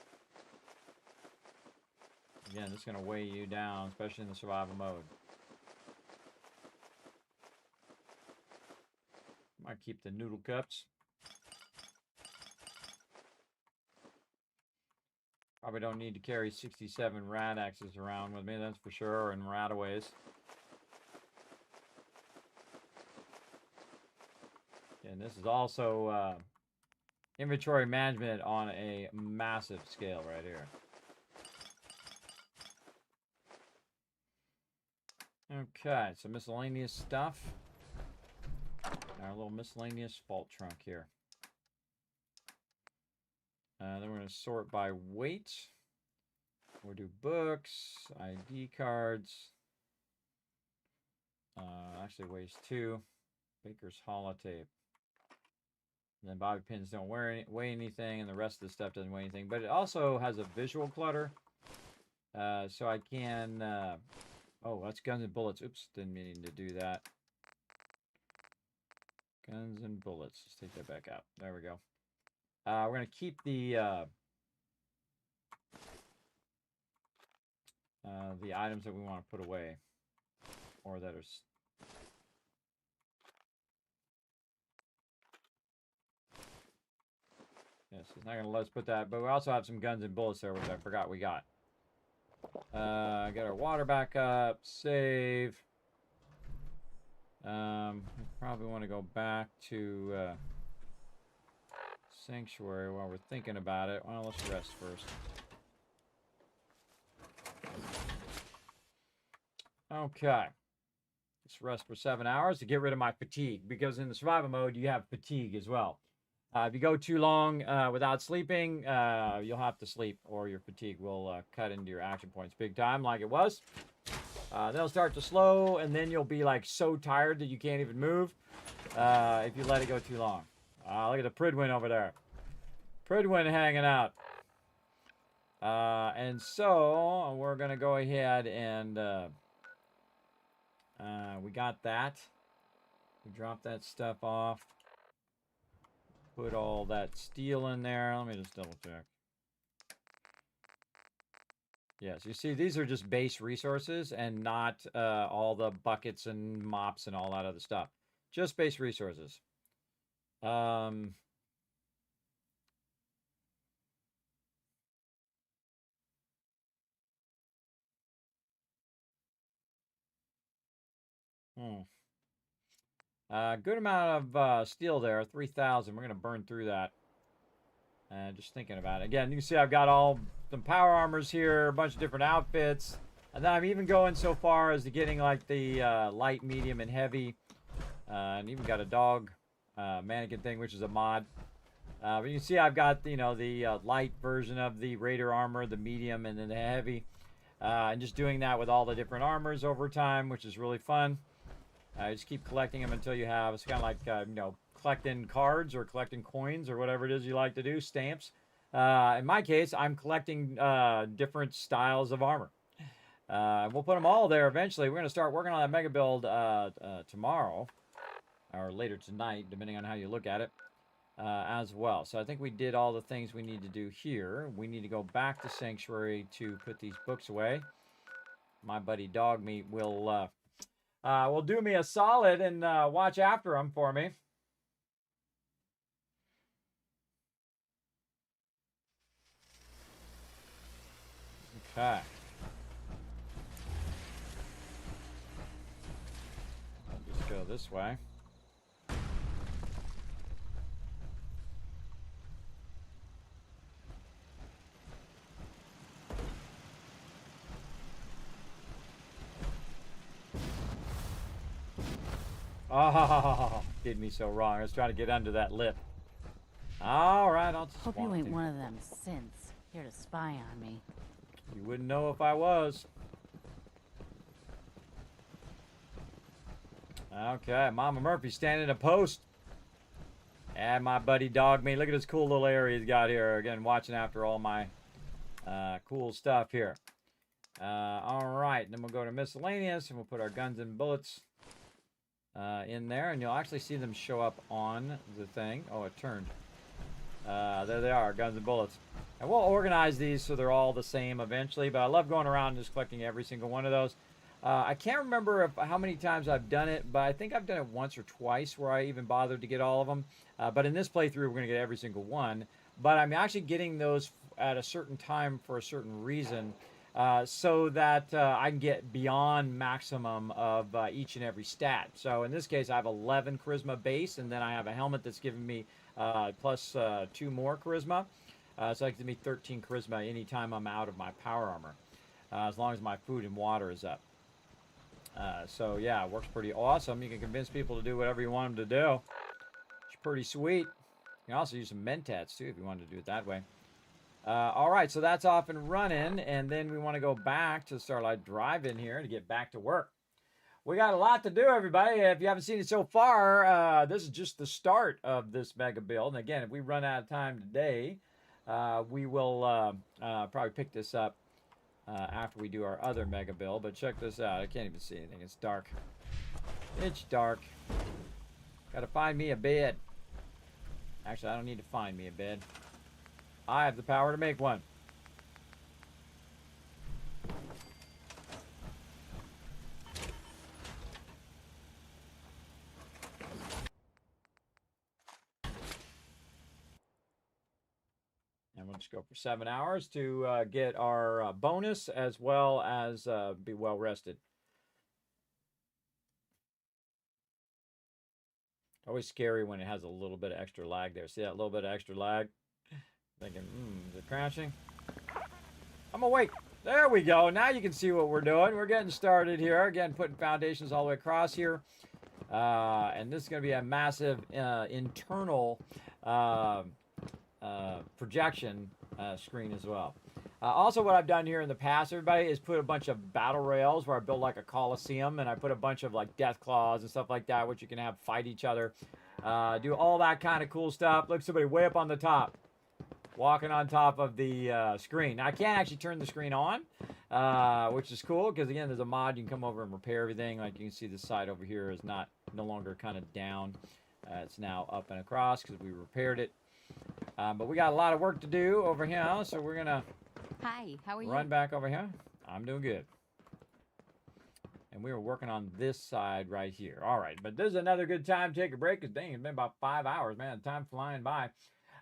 Again, this is going to weigh you down, especially in the survival mode. Might keep the noodle cups. Probably don't need to carry 67 rat axes around with me, that's for sure, and rataways. And this is also inventory management on a massive scale right here. Okay, so miscellaneous stuff. Our little miscellaneous vault trunk here. Then we're going to sort by weight. We'll do books, ID cards. Actually weighs 2. Baker's holotape. And then bobby pins don't weigh anything, and the rest of the stuff doesn't weigh anything. But it also has a visual clutter. So I can... oh, that's guns and bullets. Oops, didn't mean to do that. Guns and bullets. Let's take that back out. There we go. We're going to keep the items that we want to put away. Or that are... Yes, it's not going to let us put that. But we also have some guns and bullets there, which I forgot we got. Get our water back up. Save. We probably want to go back to Sanctuary while we're thinking about it. Well, let's rest first. Okay. Let's rest for 7 hours to get rid of my fatigue, because in the survival mode you have fatigue as well. If you go too long without sleeping, you'll have to sleep, or your fatigue will cut into your action points big time, like it was. Then it'll start to slow, and then you'll be like so tired that you can't even move if you let it go too long. Look at the Pridwin over there. Pridwin hanging out. And so we're going to go ahead and we got that. We dropped that stuff off. Put all that steel in there. Let me just double check. Yes, you see, these are just base resources and not all the buckets and mops and all that other stuff. Just base resources. Good amount of steel there, 3,000. We're going to burn through that. Just thinking about it. Again, you can see I've got all some power armors here, a bunch of different outfits. And then I'm even going so far as to getting like the light, medium, and heavy. And even got a dog mannequin thing, which is a mod. But you can see I've got, you know, the light version of the Raider armor, the medium, and then the heavy. And just doing that with all the different armors over time, which is really fun. Just keep collecting them until you have, it's kind of like, you know, collecting cards or collecting coins or whatever it is you like to do, stamps. In my case, I'm collecting different styles of armor. We'll put them all there eventually. We're going to start working on that mega build tomorrow, or later tonight, depending on how you look at it, as well. So I think we did all the things we need to do here. We need to go back to Sanctuary to put these books away. My buddy Dogmeat will do me a solid and watch after them for me. Okay. I'll just go this way. Oh, did me so wrong. I was trying to get under that lip. All right, I'll just
Hope you ain't one of them synths here to spy on me.
You wouldn't know if I was. Okay, Mama Murphy standing in a post. And my buddy Dogmeat. Look at this cool little area he's got here. Again, watching after all my cool stuff here. All right, then we'll go to miscellaneous and we'll put our guns and bullets in there, and you'll actually see them show up on the thing. Oh, it turned. There they are, guns and bullets. And we'll organize these so they're all the same eventually, but I love going around and just collecting every single one of those. I can't remember how many times I've done it, but I think I've done it once or twice where I even bothered to get all of them. But in this playthrough, we're going to get every single one. But I'm actually getting those at a certain time for a certain reason, so that I can get beyond maximum of each and every stat. So in this case, I have 11 charisma base, and then I have a helmet that's giving me plus 2 more charisma. So that gives me 13 charisma anytime I'm out of my power armor, as long as my food and water is up. So yeah, it works pretty awesome. You can convince people to do whatever you want them to do. It's pretty sweet. You can also use some mentats too if you wanted to do it that way. All right, so that's off and running, and then we want to go back to Starlight Drive-In here to get back to work. We got a lot to do, everybody. If you haven't seen it so far, this is just the start of this mega build. And again, if we run out of time today, we will probably pick this up after we do our other mega build. But check this out. I can't even see anything. It's dark. It's dark. Gotta find me a bed. Actually, I don't need to find me a bed. I have the power to make one. And we'll just go for 7 hours to get our bonus as well as be well rested. Always scary when it has a little bit of extra lag there. See that little bit of extra lag? Thinking, is it crashing? I'm awake. There we go. Now you can see what we're doing. We're getting started here. Again, putting foundations all the way across here. And this is going to be a massive internal projection screen as well. Also, what I've done here in the past, everybody, is put a bunch of battle rails where I build like a coliseum, and I put a bunch of like death claws and stuff like that, which you can have fight each other. Do all that kind of cool stuff. Look, somebody way up on the top, walking on top of the screen. Now, I can't actually turn the screen on, which is cool because again, there's a mod you can come over and repair everything. Like you can see, this side over here is no longer kind of down. It's now up and across because we repaired it. But we got a lot of work to do over here, so we're gonna
Hi, how are you?
run back over here. I'm doing good. And we were working on this side right here. All right, but this is another good time to take a break because dang, it's been about 5 hours, man. Time flying by.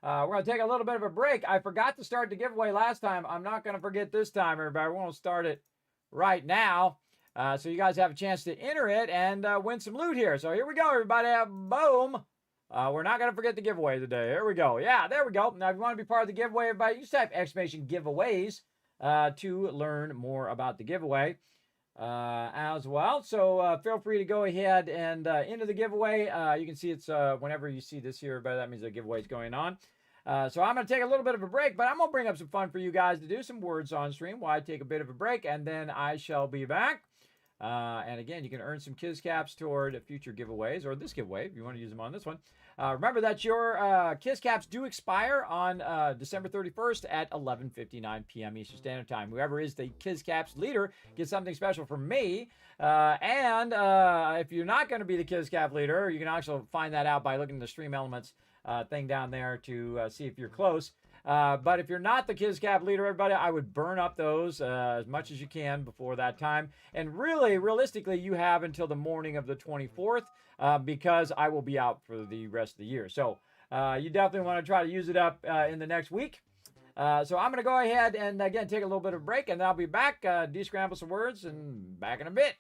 We're going to take a little bit of a break. I forgot to start the giveaway last time. I'm not going to forget this time, everybody. We're going to start it right now. So you guys have a chance to enter it and win some loot here. So here we go, everybody. Boom. We're not going to forget the giveaway today. Here we go. Yeah, there we go. Now, if you want to be part of the giveaway, everybody, you just type exclamation giveaways to learn more about the giveaway as well. So feel free to go ahead and enter the giveaway. You can see it's whenever you see this here, everybody, that means the giveaway is going on. So I'm going to take a little bit of a break, but I'm going to bring up some fun for you guys to do some words on stream while I take a bit of a break, and then I shall be back. And again, you can earn some Kiz Caps toward future giveaways, or this giveaway if you want to use them on this one. Remember that your Kiz Caps do expire on December 31st at 11:59 p.m. Eastern Standard Time. Whoever is the Kiz Caps leader gets something special from me. And if you're not going to be the Kiz Cap leader, you can also find that out by looking at the Stream Elements thing down there to see if you're close. But if you're not the Kiz Cap leader, everybody, I would burn up those as much as you can before that time. And really, realistically, you have until the morning of the 24th because I will be out for the rest of the year. So you definitely want to try to use it up in the next week. So I'm going to go ahead and, again, take a little bit of a break, and then I'll be back, descramble some words, and back in a bit.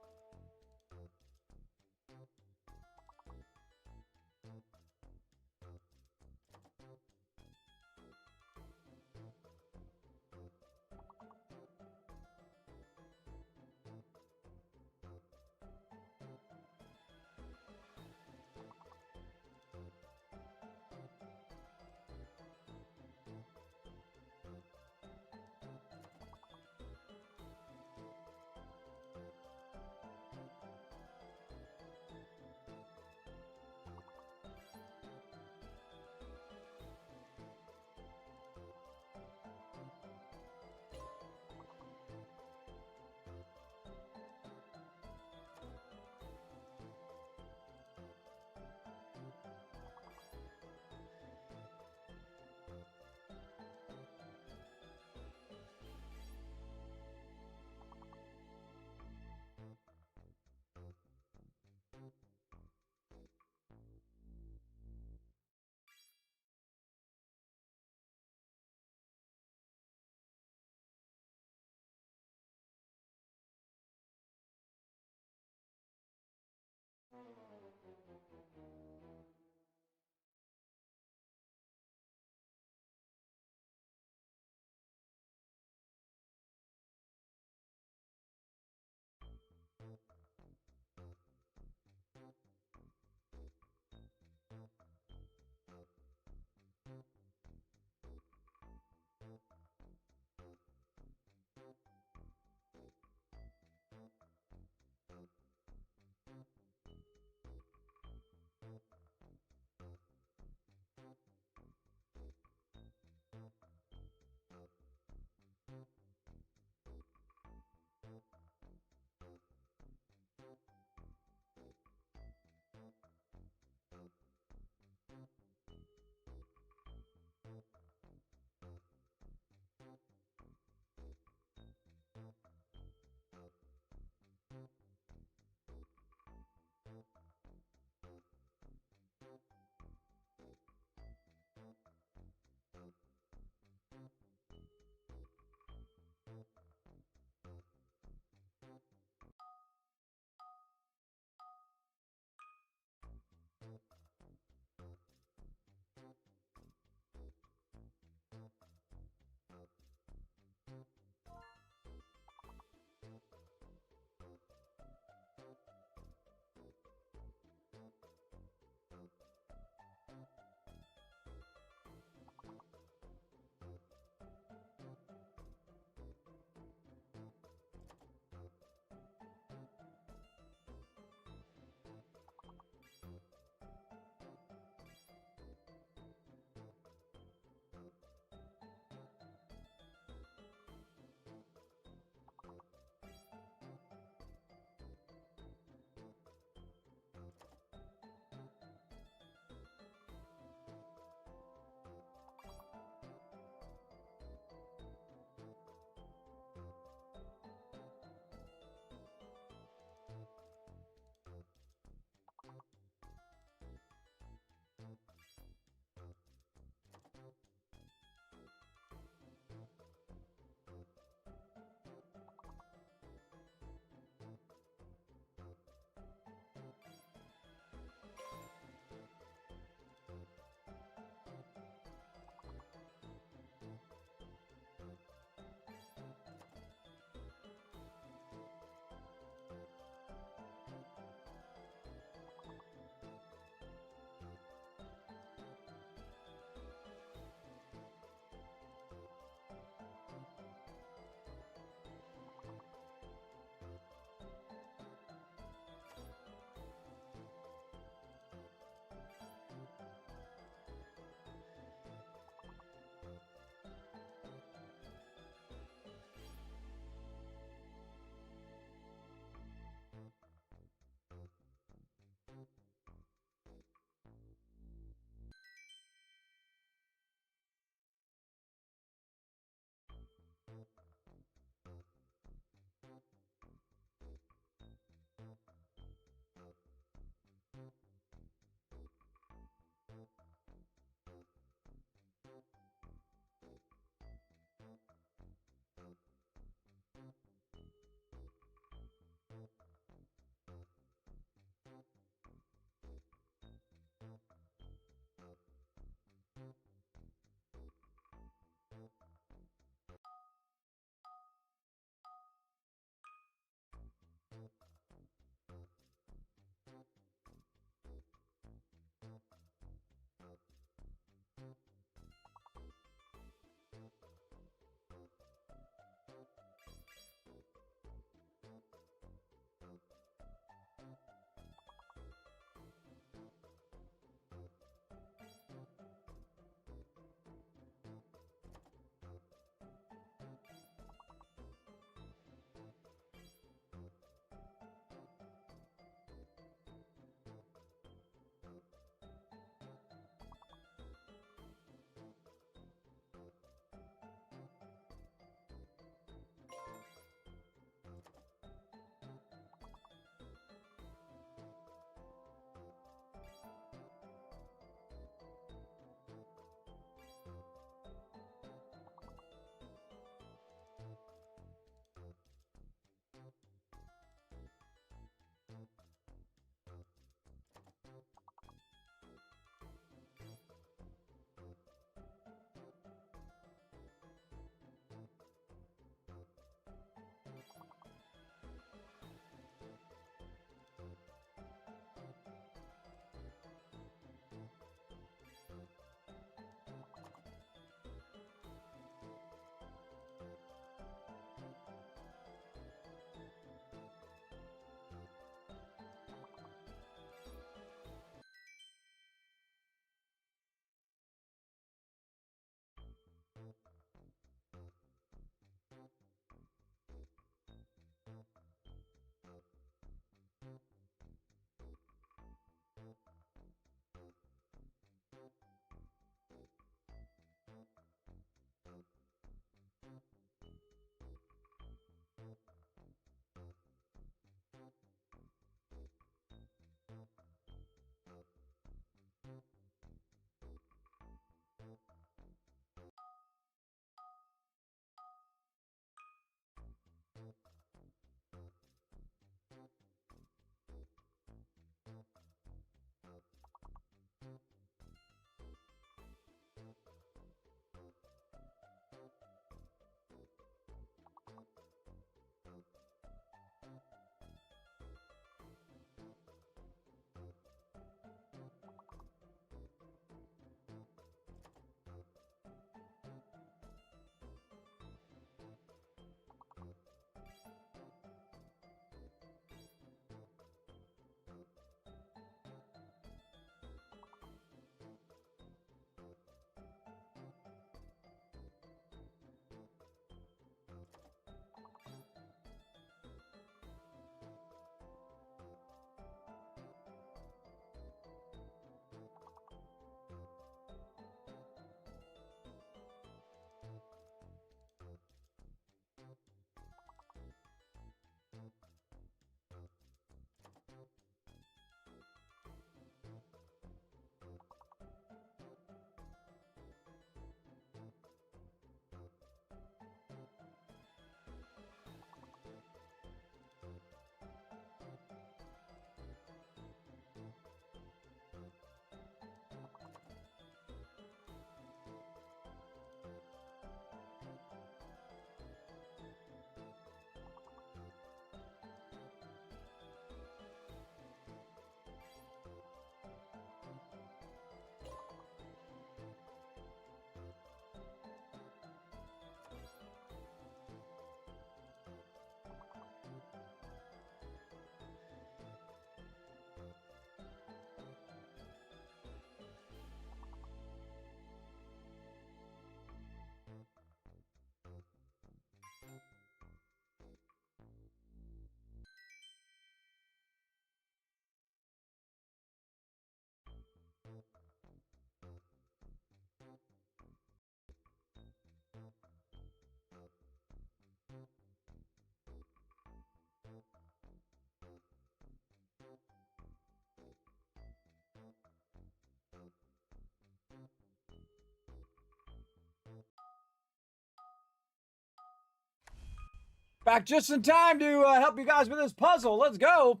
Back just in time to help you guys with this puzzle. Let's go.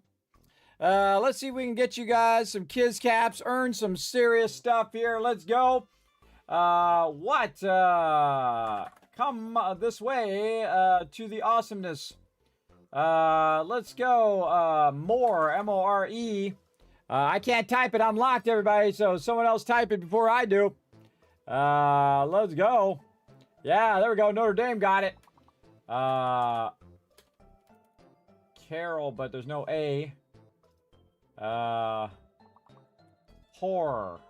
Let's see if we can get you guys some Kiz Caps, earn some serious stuff here. Let's go. Come this way to the awesomeness. Let's go. More, M-O-R-E. I can't type it. I'm locked, everybody, so someone else type it before I do. Let's go. Yeah, there we go. Notre Dame got it. Carol, but there's no A. Horror.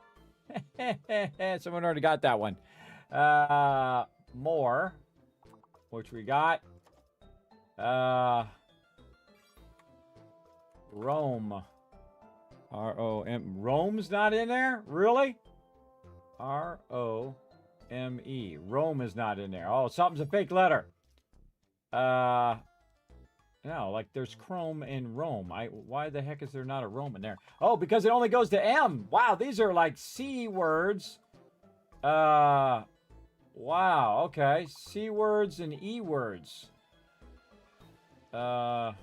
Someone already got that one. More, which we got. Rome. R-O-M. Rome's not in there? Really? R-O-M-E. Rome is not in there. Oh, something's a fake letter. No, like there's Chrome in Rome. Why the heck is there not a Rome in there? Oh, because it only goes to M. Wow, these are like C words. Wow, okay. C words and E words. What?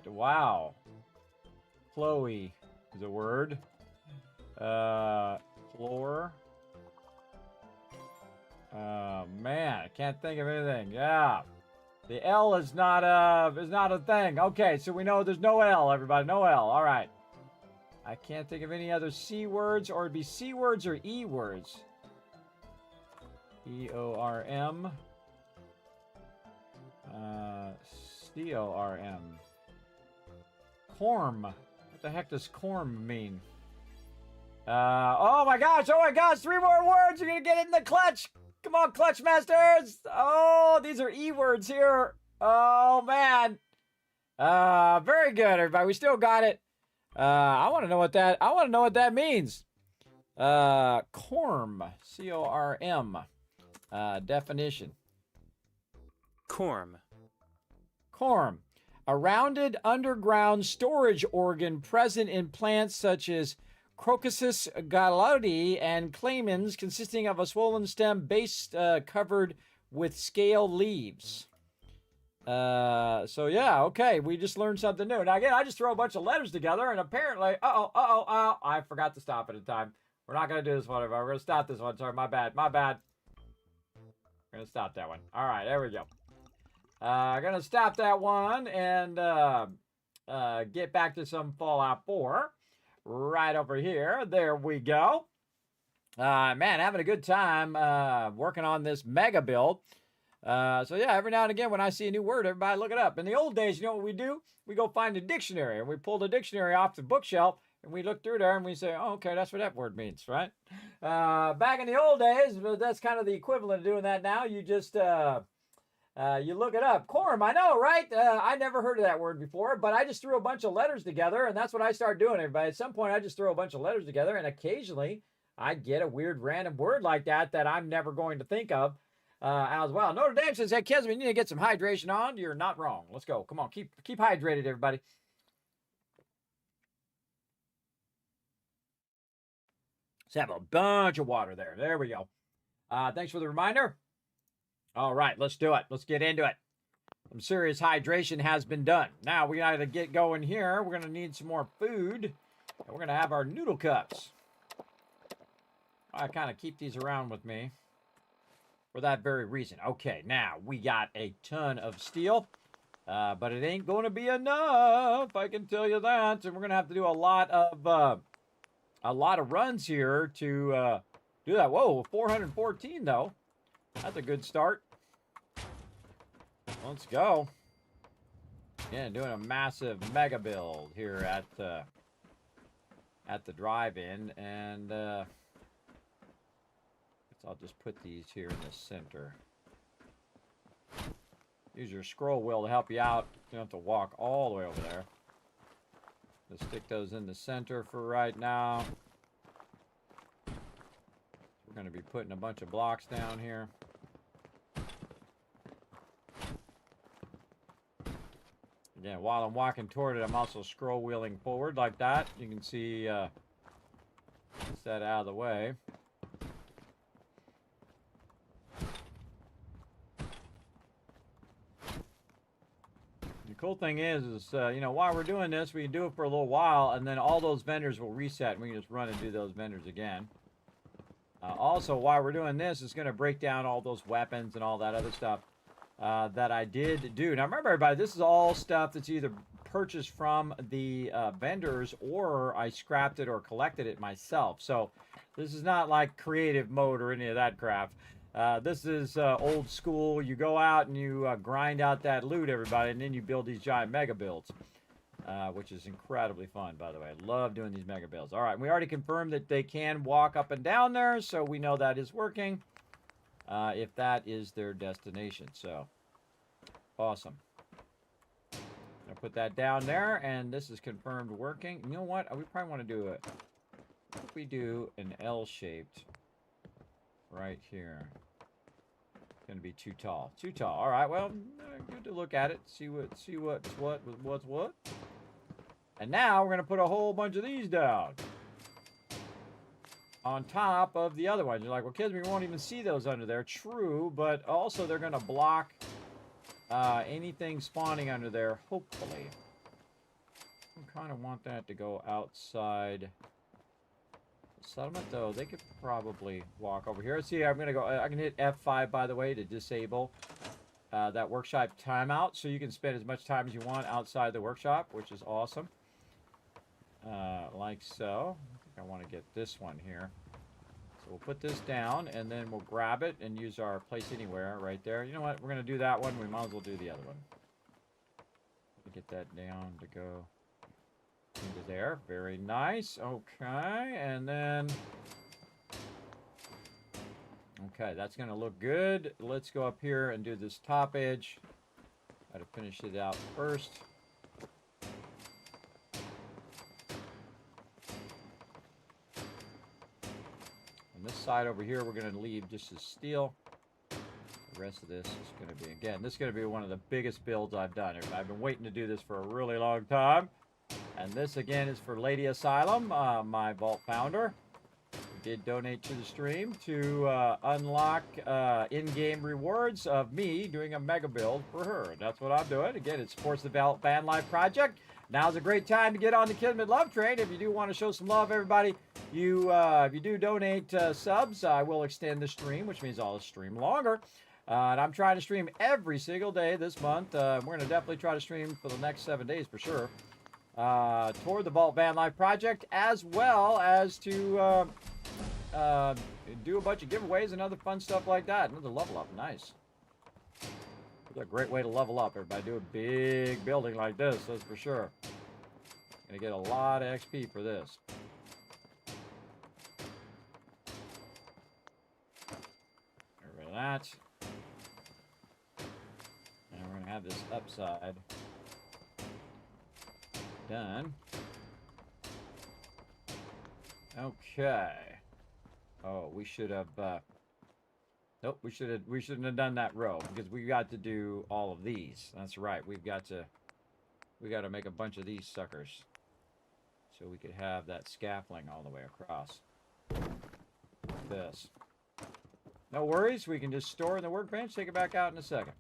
Wow. Chloe is a word. Chlor. Man, I can't think of anything. Yeah. The L is not a thing. Okay, so we know there's no L, everybody. No L. All right. I can't think of any other C words, or it'd be C words or E words. E-O-R-M. C-O-R-M. Corm. What the heck does corm mean? Oh my gosh, 3 more words. You're gonna get it in the clutch. Come on, clutch masters. Oh, these are E words here. Oh man. Very good, everybody. We still got it. I want to know what that means. Corm. C-O-R-M. Definition.
Corm.
Corm. A rounded underground storage organ present in plants such as Crocusus gallardi and clamens, consisting of a swollen stem base covered with scale leaves. So yeah, okay, we just learned something new. Now again, I just throw a bunch of letters together, and apparently, I forgot to stop it in time. We're not gonna do this one. We're gonna stop this one. Sorry, my bad. We're gonna stop that one. All right, there we go. Gonna stop that one and get back to some Fallout 4. Right over here. There we go. Man, having a good time working on this mega build. So yeah, every now and again when I see a new word, everybody look it up. In the old days, you know what we do? We go find a dictionary, and we pull the dictionary off the bookshelf, and we look through there, and we say, oh, okay, that's what that word means, right? Back in the old days, that's kind of the equivalent of doing that now. You just... you look it up. Corm, I know, right? I never heard of that word before, but I just threw a bunch of letters together, and that's what I started doing, everybody. At some point, I just throw a bunch of letters together, and occasionally, I get a weird random word like that I'm never going to think of as well. Notre Dame says, hey, Kismet, you need to get some hydration on. You're not wrong. Let's go. Come on, keep hydrated, everybody. Let's have a bunch of water there. There we go. Thanks for the reminder. All right, let's do it. Let's get into it. Some serious hydration has been done. Now we got to get going here. We're going to need some more food. And we're going to have our noodle cups. I kind of keep these around with me for that very reason. Okay, now we got a ton of steel. But it ain't going to be enough, I can tell you that. And we're going to have to do a lot of runs here to do that. Whoa, 414 though. That's a good start. Let's go. Yeah, doing a massive mega build here at the drive-in, and I'll just put these here in the center. Use your scroll wheel to help you out. You don't have to walk all the way over there. Let's stick those in the center for right now. We're going to be putting a bunch of blocks down here. Again, while I'm walking toward it, I'm also scroll wheeling forward like that. You can see that out of the way. The cool thing is you know, while we're doing this, we can do it for a little while, and then all those vendors will reset, and we can just run and do those vendors again. Also, while we're doing this, it's going to break down all those weapons and all that other stuff that I did do. Now, remember, everybody, this is all stuff that's either purchased from the vendors, or I scrapped it or collected it myself. So this is not like creative mode or any of that crap. This is old school. You go out and you grind out that loot, everybody, and then you build these giant mega builds, which is incredibly fun, by the way. I love doing these mega builds. All right, we already confirmed that they can walk up and down there, so we know that is working if that is their destination. So, awesome. I'll put that down there, and this is confirmed working. You know what? We probably want to do it. If we do an L-shaped right here. It's going to be too tall. Too tall. All right, well, good to look at it. See what's what. And now we're going to put a whole bunch of these down on top of the other ones. You're like, well, kids, we won't even see those under there. True, but also they're going to block anything spawning under there, hopefully. I kind of want that to go outside the settlement, though. They could probably walk over here. See, I'm going to go, I can hit F5, by the way, to disable that workshop timeout, so you can spend as much time as you want outside the workshop, which is awesome. Like so. I think I want to get this one here. So we'll put this down, and then we'll grab it and use our place anywhere right there. You know what? We're going to do that one. We might as well do the other one. Get that down to go into there. Very nice. Okay, and then... Okay, that's going to look good. Let's go up here and do this top edge. Got to finish it out first. And this side over here, we're going to leave just as steel. The rest of this is going to be, again, this is going to be one of the biggest builds I've done. I've been waiting to do this for a really long time. And this, again, is for Lady Asylum, my vault founder. We did donate to the stream to unlock in-game rewards of me doing a mega build for her. And that's what I'm doing. Again, it supports the Van Life Project. Now's a great time to get on the Kismet Love Train. If you do want to show some love, everybody, if you do donate subs, I will extend the stream, which means I'll stream longer. And I'm trying to stream every single day this month. We're going to definitely try to stream for the next 7 days for sure. Toward the Vault Van Life Project, as well as to do a bunch of giveaways and other fun stuff like that. Another level up. Nice. It's a great way to level up, everybody. Do a big building like this, that's for sure. Gonna get a lot of XP for this. Get rid of that. And we're gonna have this upside done. Okay. Oh, we should have nope, we shouldn't have done that row, because we got to do all of these. That's right. We got to make a bunch of these suckers so we could have that scaffolding all the way across. Like this. No worries, we can just store in the workbench, take it back out in a second.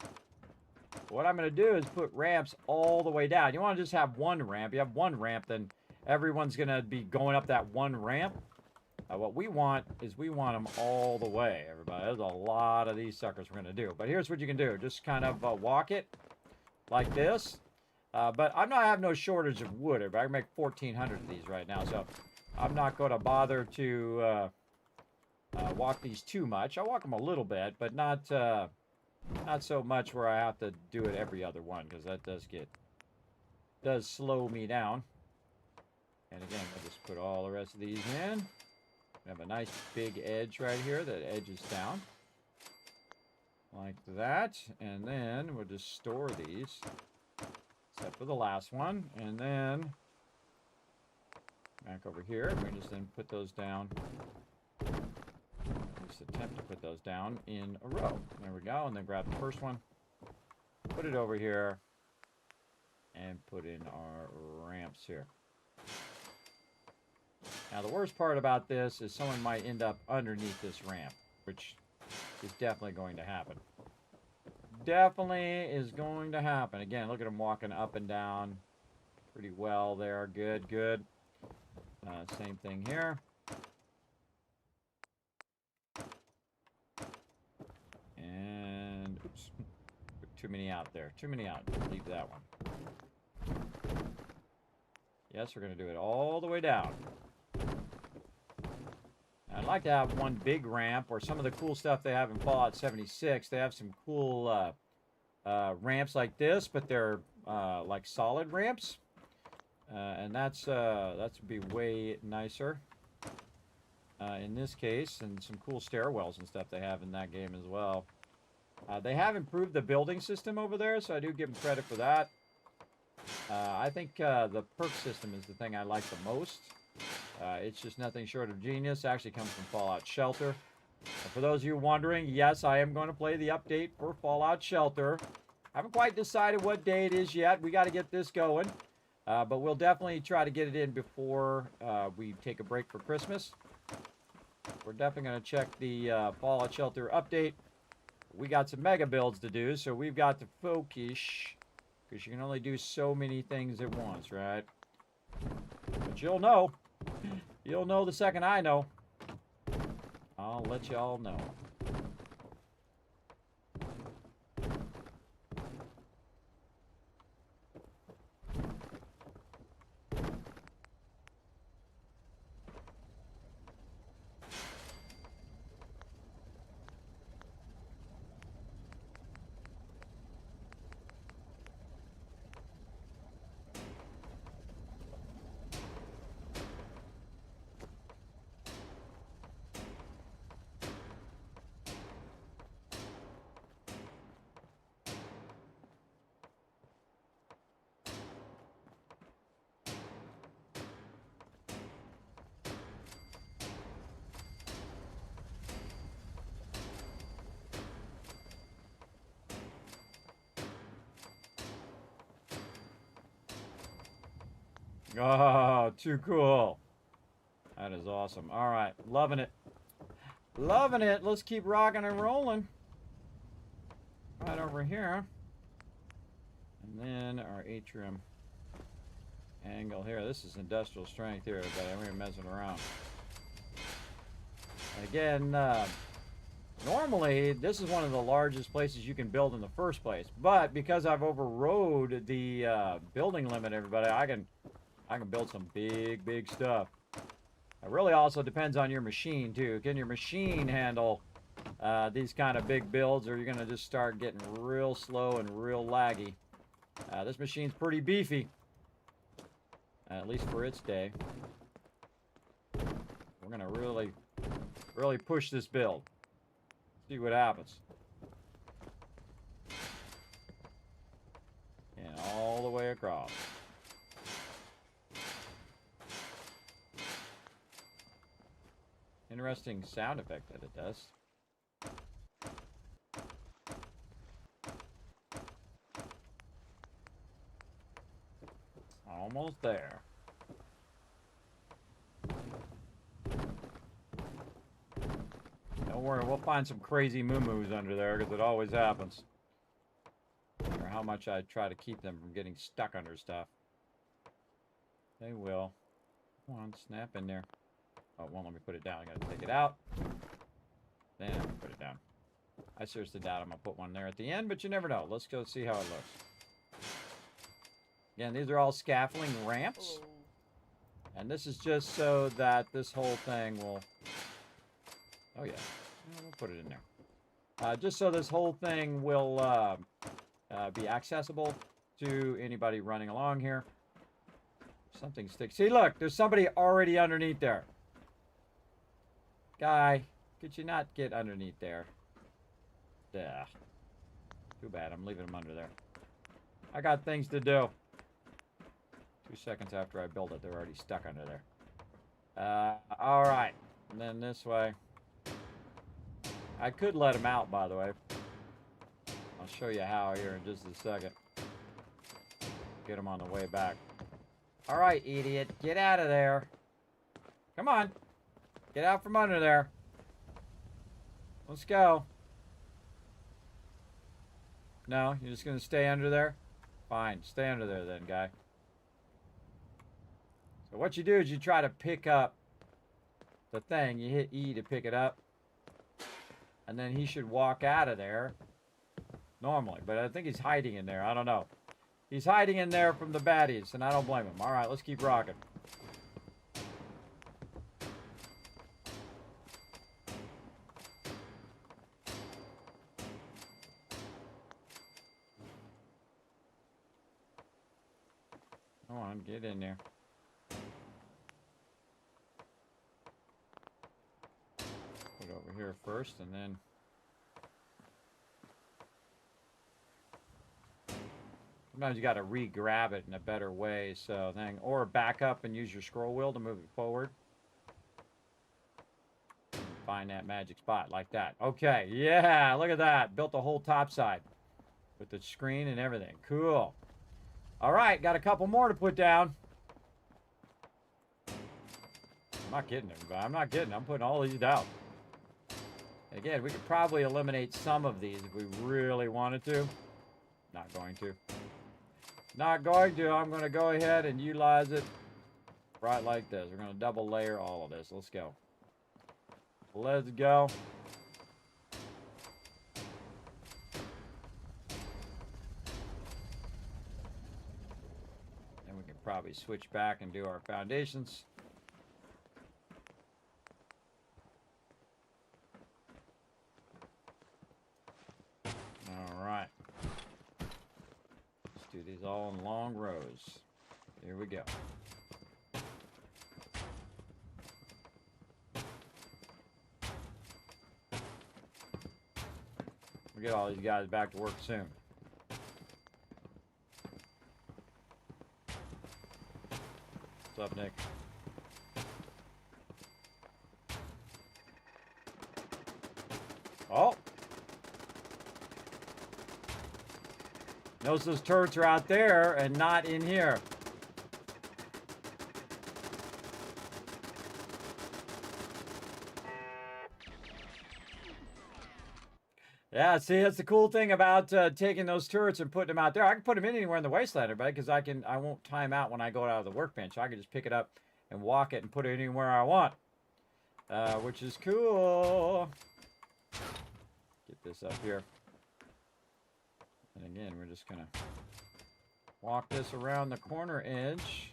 What I'm going to do is put ramps all the way down. You want to just have one ramp. You have one ramp, then everyone's going to be going up that one ramp. What we want is we want them all the way, everybody. There's a lot of these suckers we're going to do. But here's what you can do. Just kind of walk it like this. But I have no shortage of wood, everybody. I can make 1,400 of these right now. So I'm not going to bother to walk these too much. I'll walk them a little bit, but not so much where I have to do it every other one, because that does slow me down. And again, we'll just put all the rest of these in. We have a nice big edge right here that edges down. Like that. And then we'll just store these. Except for the last one. And then back over here. We just then put those down. Just attempt to put those down in a row. There we go. And then grab the first one. Put it over here. And put in our ramps here. Now, the worst part about this is someone might end up underneath this ramp, which is definitely going to happen. definitely is going to happen. Again, look at him walking up and down pretty well there. Good, good. Same thing here. And, oops, too many out there. Too many out. Leave that one. Yes, we're going to do it all the way down. I'd like to have one big ramp, or some of the cool stuff they have in Fallout 76. They have some cool ramps like this, but they're like solid ramps. And that's would be way nicer in this case, and some cool stairwells and stuff they have in that game as well. They have improved the building system over there, so I do give them credit for that. I think the perk system is the thing I like the most. It's just nothing short of genius. It actually comes from Fallout Shelter. And for those of you wondering, yes, I am going to play the update for Fallout Shelter. Haven't quite decided what day it is yet. We got to get this going. But we'll definitely try to get it in before we take a break for Christmas. We're definitely going to check the Fallout Shelter update. We got some mega builds to do, so we've got to focus. Because you can only do so many things at once, right? But you'll know. You'll know the second I know. I'll let you all know. Oh, too cool. That is awesome. All right, loving it. Loving it. Let's keep rocking and rolling. Right over here. And then our atrium angle here. This is industrial strength here, but I'm here messing around. Again, normally this is one of the largest places you can build in the first place. But because I've overrode the building limit, everybody, I can build some big stuff. It really also depends on your machine too. Can your machine handle these kind of big builds, or you're gonna just start getting real slow and real laggy. This machine's pretty beefy, at least for its day. We're gonna really push this build. See what happens. And all the way across. Interesting sound effect that it does. Almost there. Don't worry, we'll find some crazy moo-moos under there, because it always happens. No matter how much I try to keep them from getting stuck under stuff. They will. Come on, snap in there. Oh, it won't let me put it down. I gotta take it out. Then I can put it down. I seriously doubt I'm gonna put one there at the end, but you never know. Let's go see how it looks. Again, these are all scaffolding ramps. And this is just so that this whole thing will... Oh, yeah. We'll put it in there. Just so this whole thing will be accessible to anybody running along here. Something sticks. See, look, there's somebody already underneath there. Guy, could you not get underneath there? Yeah. Too bad, I'm leaving him under there. I got things to do. 2 seconds after I build it, they're already stuck under there. Alright. And then this way. I could let him out, by the way. I'll show you how here in just a second. Get him on the way back. Alright, idiot. Get out of there. Come on. Get out from under there. Let's go. No? You're just going to stay under there? Fine. Stay under there then, guy. So what you do is you try to pick up the thing. You hit E to pick it up. And then he should walk out of there normally. But I think he's hiding in there. I don't know. He's hiding in there from the baddies, and I don't blame him. All right, let's keep rocking. Come on, get in there. Put it over here first, and then... Sometimes you got to re-grab it in a better way, so then, or back up and use your scroll wheel to move it forward. Find that magic spot like that. Okay, yeah, look at that. Built the whole top side with the screen and everything. Cool. All right, got a couple more to put down. I'm not kidding, everybody. I'm not kidding. I'm putting all these down. Again, we could probably eliminate some of these if we really wanted to. Not going to. Not going to. I'm going to go ahead and utilize it right like this. We're going to double layer all of this. Let's go. Let's go. And we can probably switch back and do our foundations. All right. Do these all in long rows. Here we go. We'll get all these guys back to work soon. What's up, Nick? Oh! Notice those turrets are out there and not in here. Yeah, see, that's the cool thing about taking those turrets and putting them out there. I can put them in anywhere in the wasteland, everybody, because I won't time out when I go out of the workbench. I can just pick it up and walk it and put it anywhere I want, which is cool. Get this up here. And again, we're just gonna walk this around the corner edge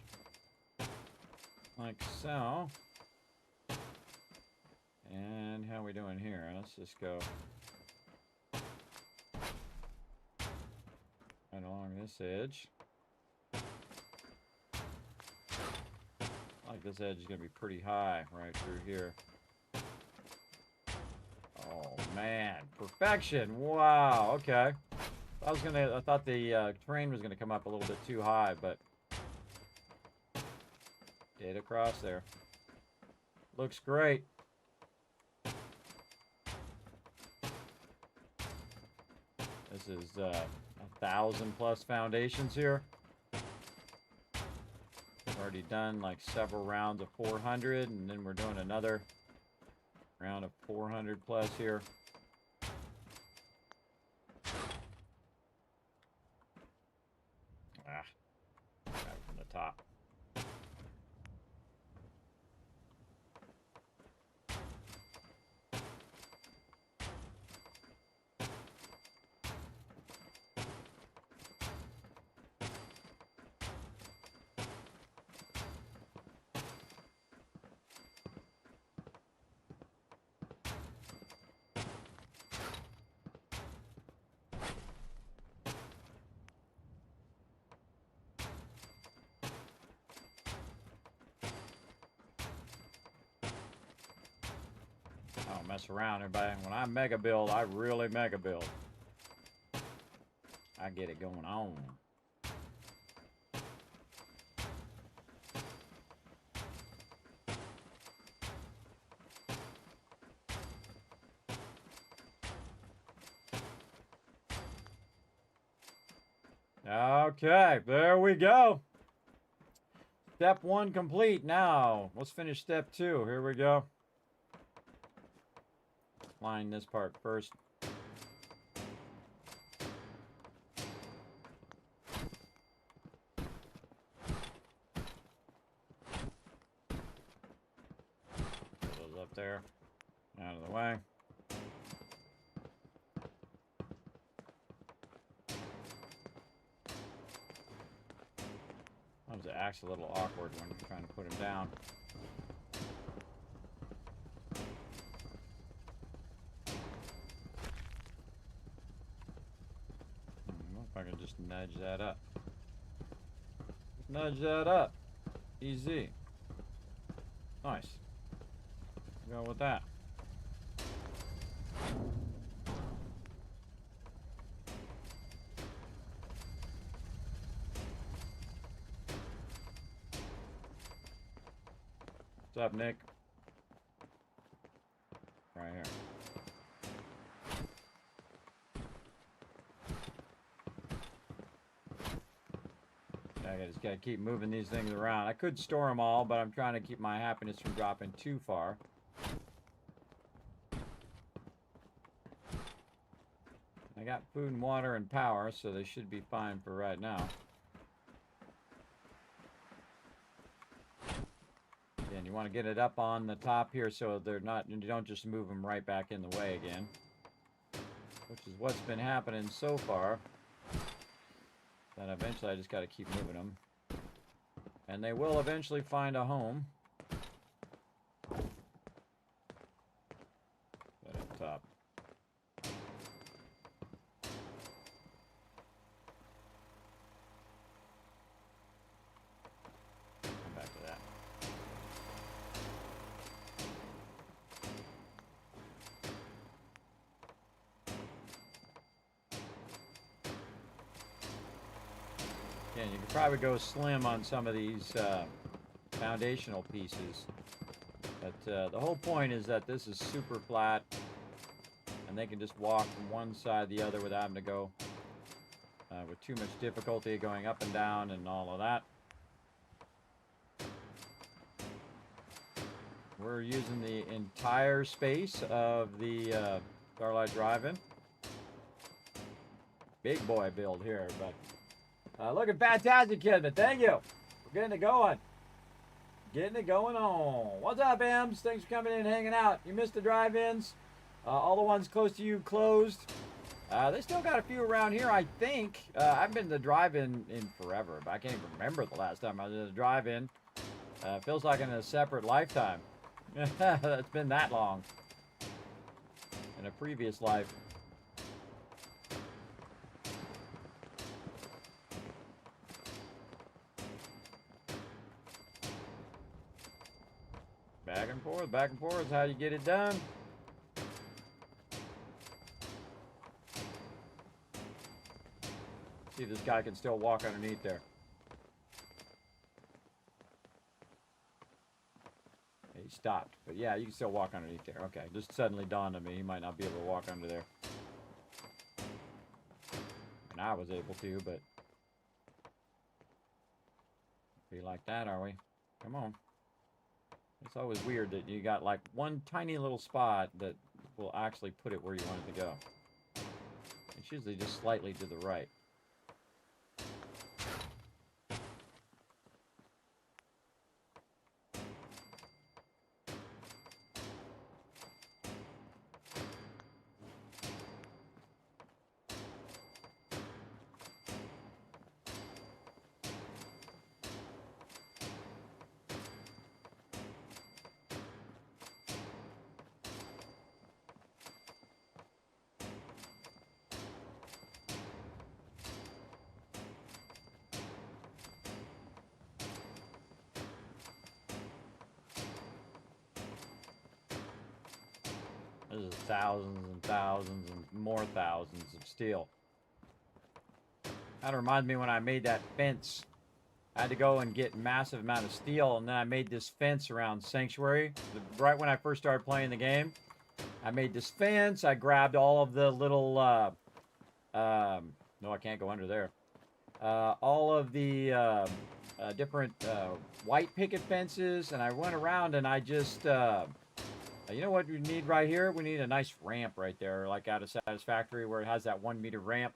like so. And how are we doing here? Let's just go right along this edge. Like this edge is gonna be pretty high right through here. Oh man, perfection! Wow. Okay. I thought the terrain was gonna come up a little bit too high, but get across there. Looks great. This is 1,000+ foundations here. We've already done like several rounds of 400, and then we're doing another round of 400+ here. Grab it from the top. I don't mess around, everybody. When I mega build, I really mega build. I get it going on. Okay, there we go. Step 1 complete. Now, let's finish step 2. Here we go. Line this part first. up there. Out of the way. Sometimes it acts a little awkward when you're trying to put him down. If I can just nudge that up. Nudge that up. Easy. Nice. Go with that. What's up, Nick? Right here. I just gotta keep moving these things around. I could store them all, but I'm trying to keep my happiness from dropping too far. I got food and water and power, so they should be fine for right now. Again, you want to get it up on the top here so they're not, you don't just move them right back in the way again. Which is what's been happening so far. Then eventually I just got to keep moving them. And they will eventually find a home. Right up top. Come back to that. Again, you could probably go slim on some of these foundational pieces. But the whole point is that this is super flat. And they can just walk from one side to the other without having to go with too much difficulty going up and down and all of that. We're using the entire space of the Starlight Drive-In. Big boy build here, but looking fantastic, Kismet. Thank you. We're getting it going. Getting it going on. What's up, Ems? Thanks for coming in and hanging out. You missed the drive-ins. All the ones close to you closed. They still got a few around here, I think. I haven't been to the drive-in in forever, but I can't even remember the last time I was at a drive-in. Feels like in a separate lifetime. It's been that long. In a previous life. Back and forth is how you get it done. See if this guy can still walk underneath there. He stopped, but yeah, you can still walk underneath there. Okay, just suddenly dawned on me, he might not be able to walk under there. And I was able to, but be like that, are we? Come on. It's always weird that you got like one tiny little spot that will actually put it where you want it to go. It's usually just slightly to the right. This is thousands and thousands and more thousands of steel. Kind of reminds me when I made that fence. I had to go and get a massive amount of steel, and then I made this fence around Sanctuary. Right when I first started playing the game, I made this fence. I grabbed all of the little, no, I can't go under there. All of the different white picket fences, and I went around and I just, you know what we need right here? We need a nice ramp right there, like out of Satisfactory, where it has that 1 meter ramp.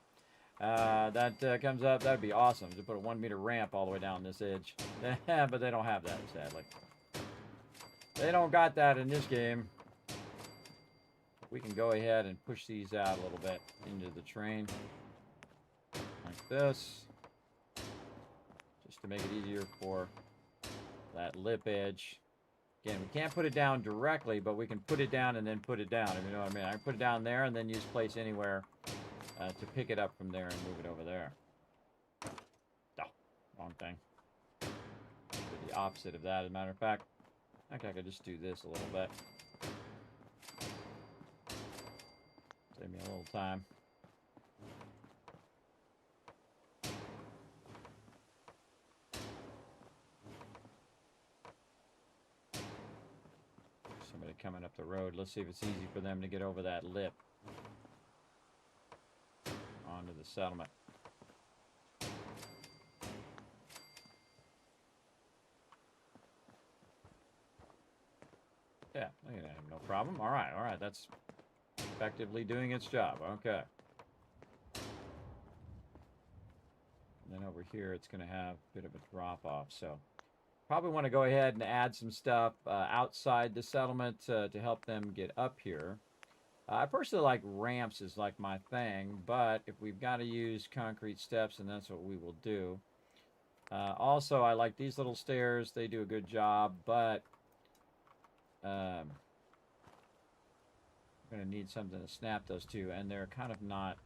That comes up. That'd be awesome to put a 1 meter ramp all the way down this edge. But they don't have that, sadly. They don't got that in this game. We can go ahead and push these out a little bit into the train. Like this. Just to make it easier for that lip edge. Again, we can't put it down directly, but we can put it down and then put it down, if you know what I mean. I can put it down there and then use place anywhere to pick it up from there and move it over there. Oh, wrong thing. Do the opposite of that, as a matter of fact. I think I could just do this a little bit. Save me a little time. Somebody coming up the road. Let's see if it's easy for them to get over that lip onto the settlement. Yeah, look at that. No problem. All right. That's effectively doing its job. Okay. And then over here, it's going to have a bit of a drop off. So probably want to go ahead and add some stuff outside the settlement to help them get up here. I personally like ramps is like my thing, but if we've got to use concrete steps, and that's what we will do. Also, I like these little stairs. They do a good job, but I'm going to need something to snap those to, and they're kind of not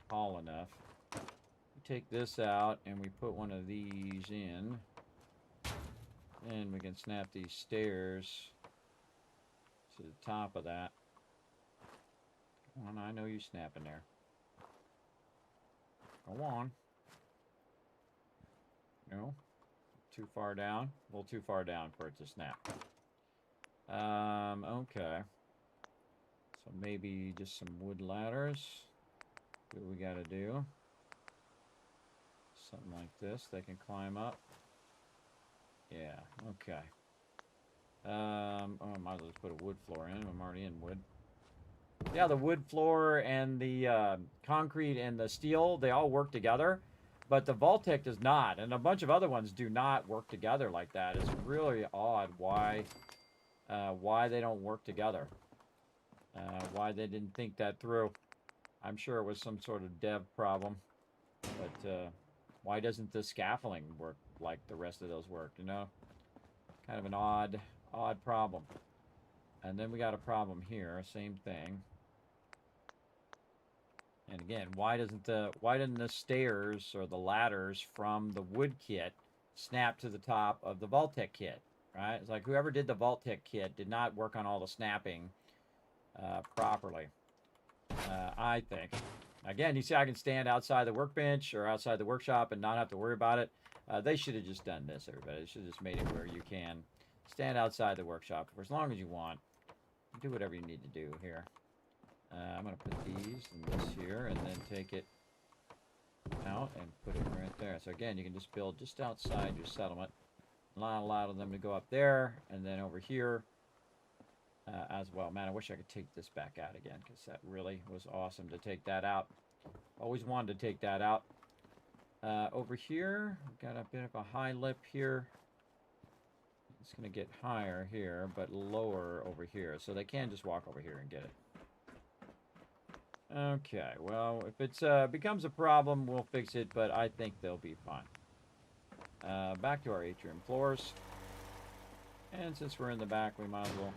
tall enough. We take this out, and we put one of these in, and we can snap these stairs to the top of that. Come on, I know you snapping there. Go on. No. Too far down. A little too far down for it to snap. Okay. So maybe just some wood ladders. Do what we gotta do. Something like this. They can climb up. Yeah, okay. Oh, I might as well just put a wood floor in. I'm already in wood. Yeah, the wood floor and the concrete and the steel, they all work together. But the Vault-Tec does not, and a bunch of other ones do not work together like that. It's really odd why they don't work together. Why they didn't think that through. I'm sure it was some sort of dev problem. But why doesn't the scaffolding work like the rest of those work, you know? Kind of an odd problem. And then we got a problem here, same thing. And again, why didn't the stairs or the ladders from the wood kit snap to the top of the Vault-Tec kit, right? It's like whoever did the Vault-Tec kit did not work on all the snapping properly, I think. Again, you see I can stand outside the workbench or outside the workshop and not have to worry about it. They should have just done this, everybody. They should have just made it where you can stand outside the workshop for as long as you want. Do whatever you need to do here. I'm going to put these and this here and then take it out and put it right there. So again, you can just build just outside your settlement. Not allow them to go up there and then over here as well. Man, I wish I could take this back out again because that really was awesome to take that out. Always wanted to take that out. Over here, we've got a bit of a high lip here. It's going to get higher here, but lower over here. So they can just walk over here and get it. Okay, well, if it becomes a problem, we'll fix it, but I think they'll be fine. Back to our atrium floors. And since we're in the back, we might as well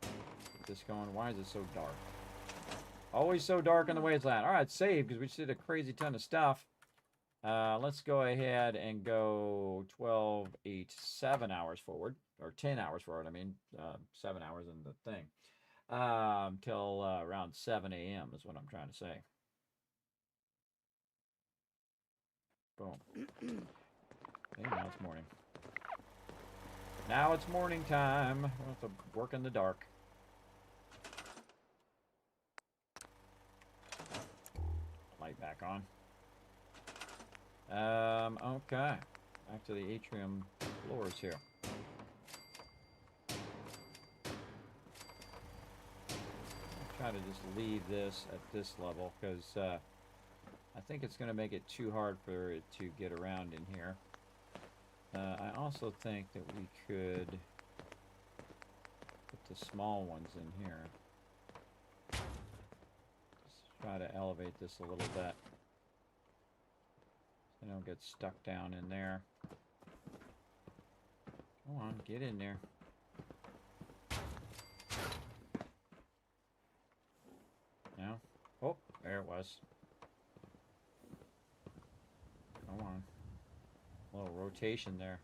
get this going. Why is it so dark? Always so dark in the wasteland. All right, save, because we just did a crazy ton of stuff. Let's go ahead and go 12, 8, 7 hours forward. Or 10 hours forward, I mean. 7 hours in the thing. Till around 7 a.m. is what I'm trying to say. Boom. Okay, now it's morning. Now it's morning time. We'll have to work in the dark. Light back on. Okay. Back to the atrium floors here. Try to just leave this at this level because I think it's going to make it too hard for it to get around in here. I also think that we could the small ones in here. Just try to elevate this a little bit. So I don't get stuck down in there. Come on, get in there. No? Oh, there it was. Come on. A little rotation there.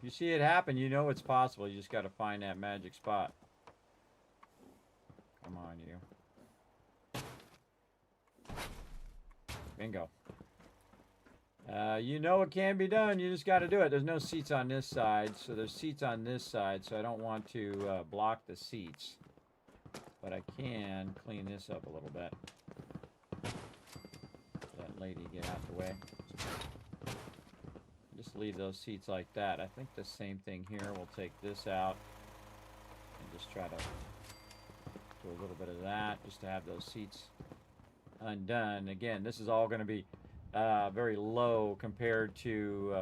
You see it happen, you know it's possible. You just got to find that magic spot. Come on, you. Bingo. You know it can be done. You just got to do it. There's no seats on this side, so there's seats on this side, so I don't want to block the seats. But I can clean this up a little bit. Let lady get out the way. Just leave those seats like that. I think the same thing here. We'll take this out and just try to do a little bit of that just to have those seats undone. Again, this is all going to be very low compared to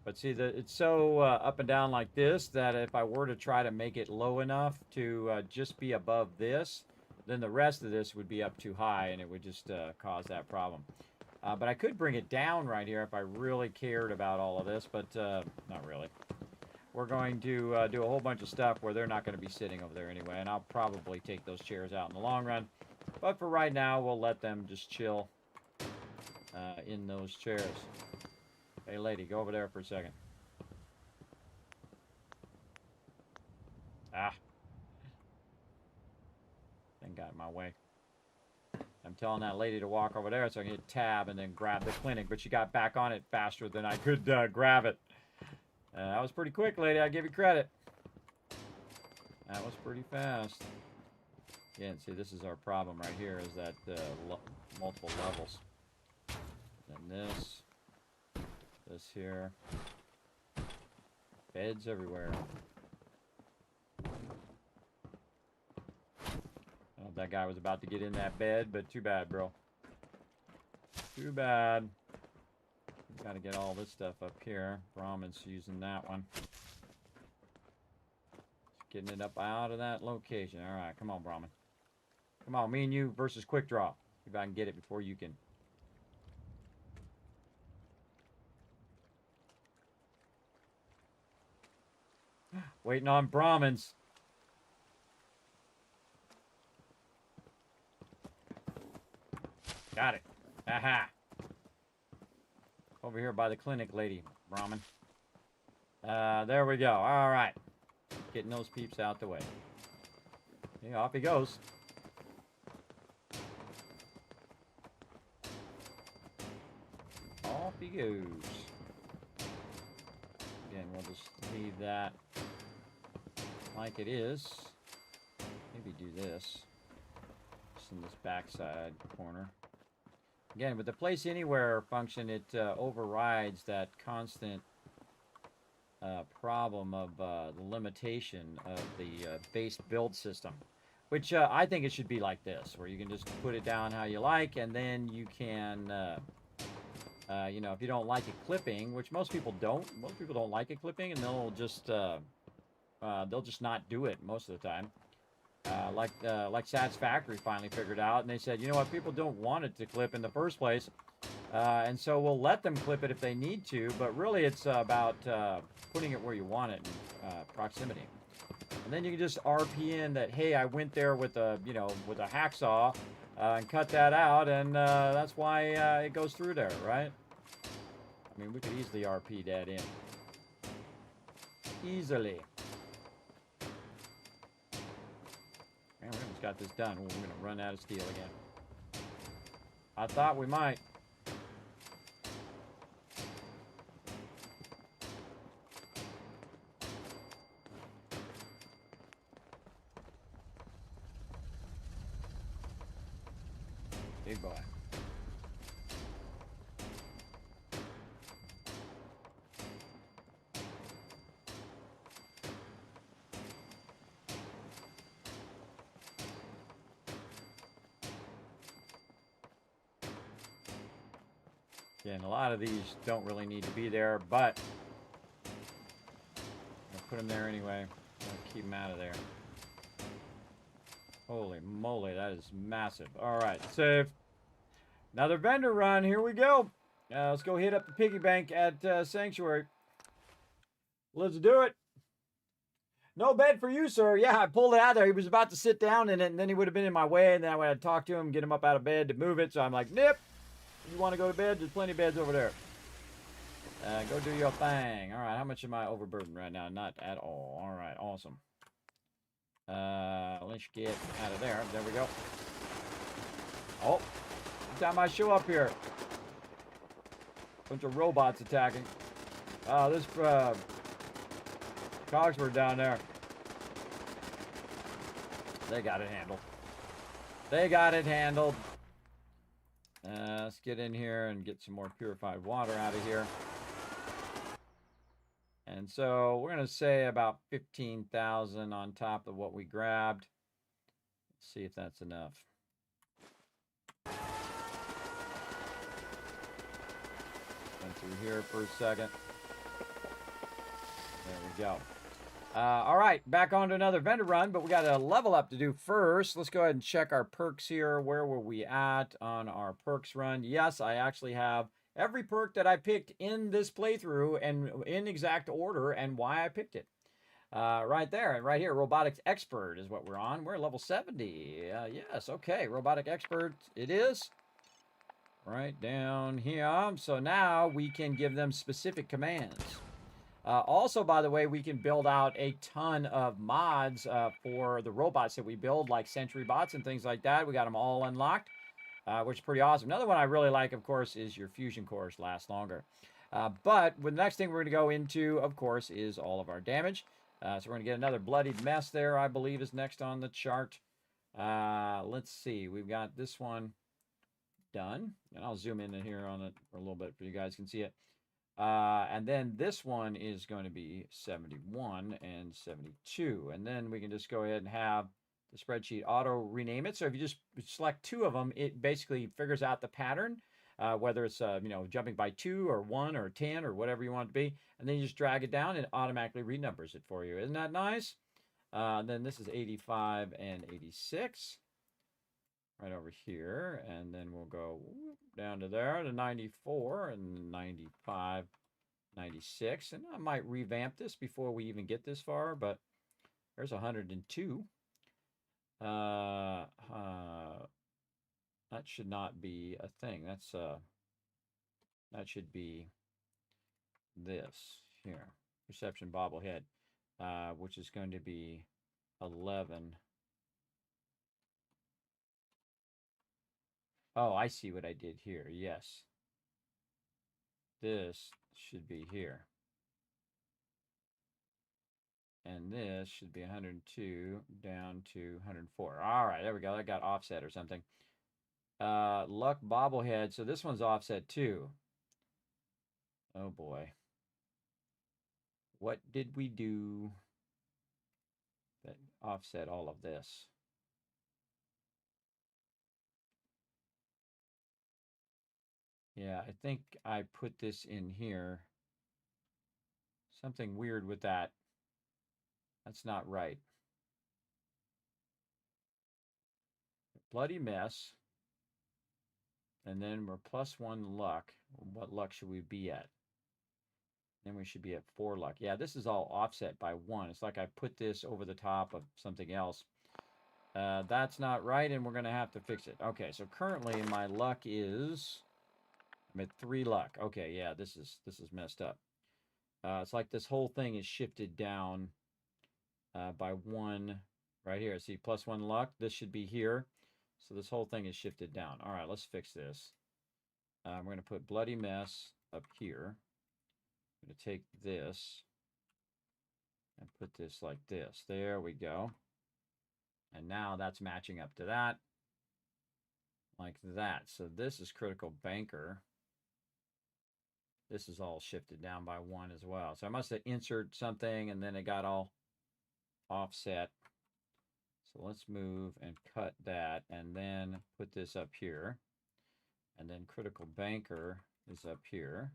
but see that it's so up and down like this that if I were to try to make it low enough to just be above this, then the rest of this would be up too high and it would just cause that problem. But I could bring it down right here if I really cared about all of this, but not really. We're going to do a whole bunch of stuff where they're not going to be sitting over there anyway, and I'll probably take those chairs out in the long run. But for right now, we'll let them just chill in those chairs. Hey, lady, go over there for a second. Ah. Thing got in my way. I'm telling that lady to walk over there so I can hit tab and then grab the clinic, but she got back on it faster than I could grab it. That was pretty quick, lady. I give you credit. That was pretty fast. Again, see, this is our problem right here, is that multiple levels. Then this here. Beds everywhere. Oh, that guy was about to get in that bed, but too bad, bro. Too bad. Got to get all this stuff up here. Brahman's using that one. Just getting it up out of that location. All right, come on, Brahman. Come on, me and you versus quick draw. See if I can get it before you can. Waiting on Brahmins. Got it. Aha. Over here by the clinic, lady. Brahmin. There we go. All right. Getting those peeps out the way. Yeah, off he goes. Off he goes. Again, we'll just leave that like it is. Maybe do this. Just in this backside corner. Again, with the place anywhere function, it overrides that constant problem of the limitation of the base build system, which I think it should be like this, where you can just put it down how you like, and then you can, you know, if you don't like it clipping, which most people don't like it clipping, and they'll just not do it most of the time. Like Sats Factory finally figured out, and they said, you know what, people don't want it to clip in the first place, and so we'll let them clip it if they need to, but really it's about putting it where you want it in proximity. And then you can just RP in that, hey, I went there with a, you know, with a hacksaw and cut that out, and that's why it goes through there, right? I mean, we could easily RP that in. Easily. Man, we almost got this done. We're going to run out of steel again. I thought we might. Big boy. Again, a lot of these don't really need to be there, but put him there anyway. I'll keep him out of there. Holy moly, that is massive. All right, save. Another vendor run. Here we go. Let's go hit up the piggy bank at Sanctuary. Let's do it. No bed for you, sir. Yeah, I pulled it out there. He was about to sit down in it, and then he would have been in my way, and then I would have talked to him, get him up out of bed to move it. So I'm like, nip. You want to go to bed? There's plenty of beds over there. Go do your thing. All right, how much am I overburdened right now? Not at all. All right, awesome. Let's get out of there. There we go. Oh, every time I show up here, bunch of robots attacking. This Cogsworth down there. They got it handled. They got it handled. Let's get in here and get some more purified water out of here. And so we're going to say about 15,000 on top of what we grabbed. Let's see if that's enough. Went through here for a second. There we go. All right, back on to another vendor run, but we got a level up to do first. Let's go ahead and check our perks here. Where were we at on our perks run? Yes, I actually have every perk that I picked in this playthrough and in exact order and why I picked it. Right there and right here, Robotics Expert is what we're on. We're level 70. Yes, okay, Robotic Expert it is. Right down here. So now we can give them specific commands. Also, by the way, we can build out a ton of mods for the robots that we build, like sentry bots and things like that. We got them all unlocked, which is pretty awesome. Another one I really like, of course, is your fusion cores last longer. But the next thing we're going to go into, of course, is all of our damage. So we're going to get another bloodied mess there, I believe, is next on the chart. Let's see. We've got this one done. And I'll zoom in here on it for a little bit so you guys can see it. And then this one is going to be 71 and 72. And then we can just go ahead and have the spreadsheet auto rename it. So if you just select two of them, it basically figures out the pattern, whether it's, jumping by 2 or 1 or 10 or whatever you want it to be. And then you just drag it down and it automatically renumbers it for you. Isn't that nice? Then this is 85 and 86. Right over here, and then we'll go down to there to 94 and 95, 96, and I might revamp this before we even get this far, but there's 102. That should not be a thing. That's that should be this here, Perception Bobblehead, which is going to be 11. Oh, I see what I did here. Yes. This should be here. And this should be 102 down to 104. All right, there we go. That got offset or something. Luck Bobblehead. So this one's offset too. Oh boy. What did we do that offset all of this? Yeah, I think I put this in here. Something weird with that. That's not right. Bloody mess. And then we're +1 luck. What luck should we be at? Then we should be at 4 luck. Yeah, this is all offset by 1. It's like I put this over the top of something else. That's not right, and we're going to have to fix it. Okay, so currently my luck is... I'm at 3 luck. Okay, yeah, this is messed up. It's like this whole thing is shifted down by 1 right here. See, +1 luck. This should be here. So this whole thing is shifted down. All right, let's fix this. We're going to put bloody mess up here. I'm going to take this and put this like this. There we go. And now that's matching up to that. Like that. So this is critical banker. This is all shifted down by 1 as well. So I must have inserted something and then it got all offset. So let's move and cut that and then put this up here. And then critical banker is up here.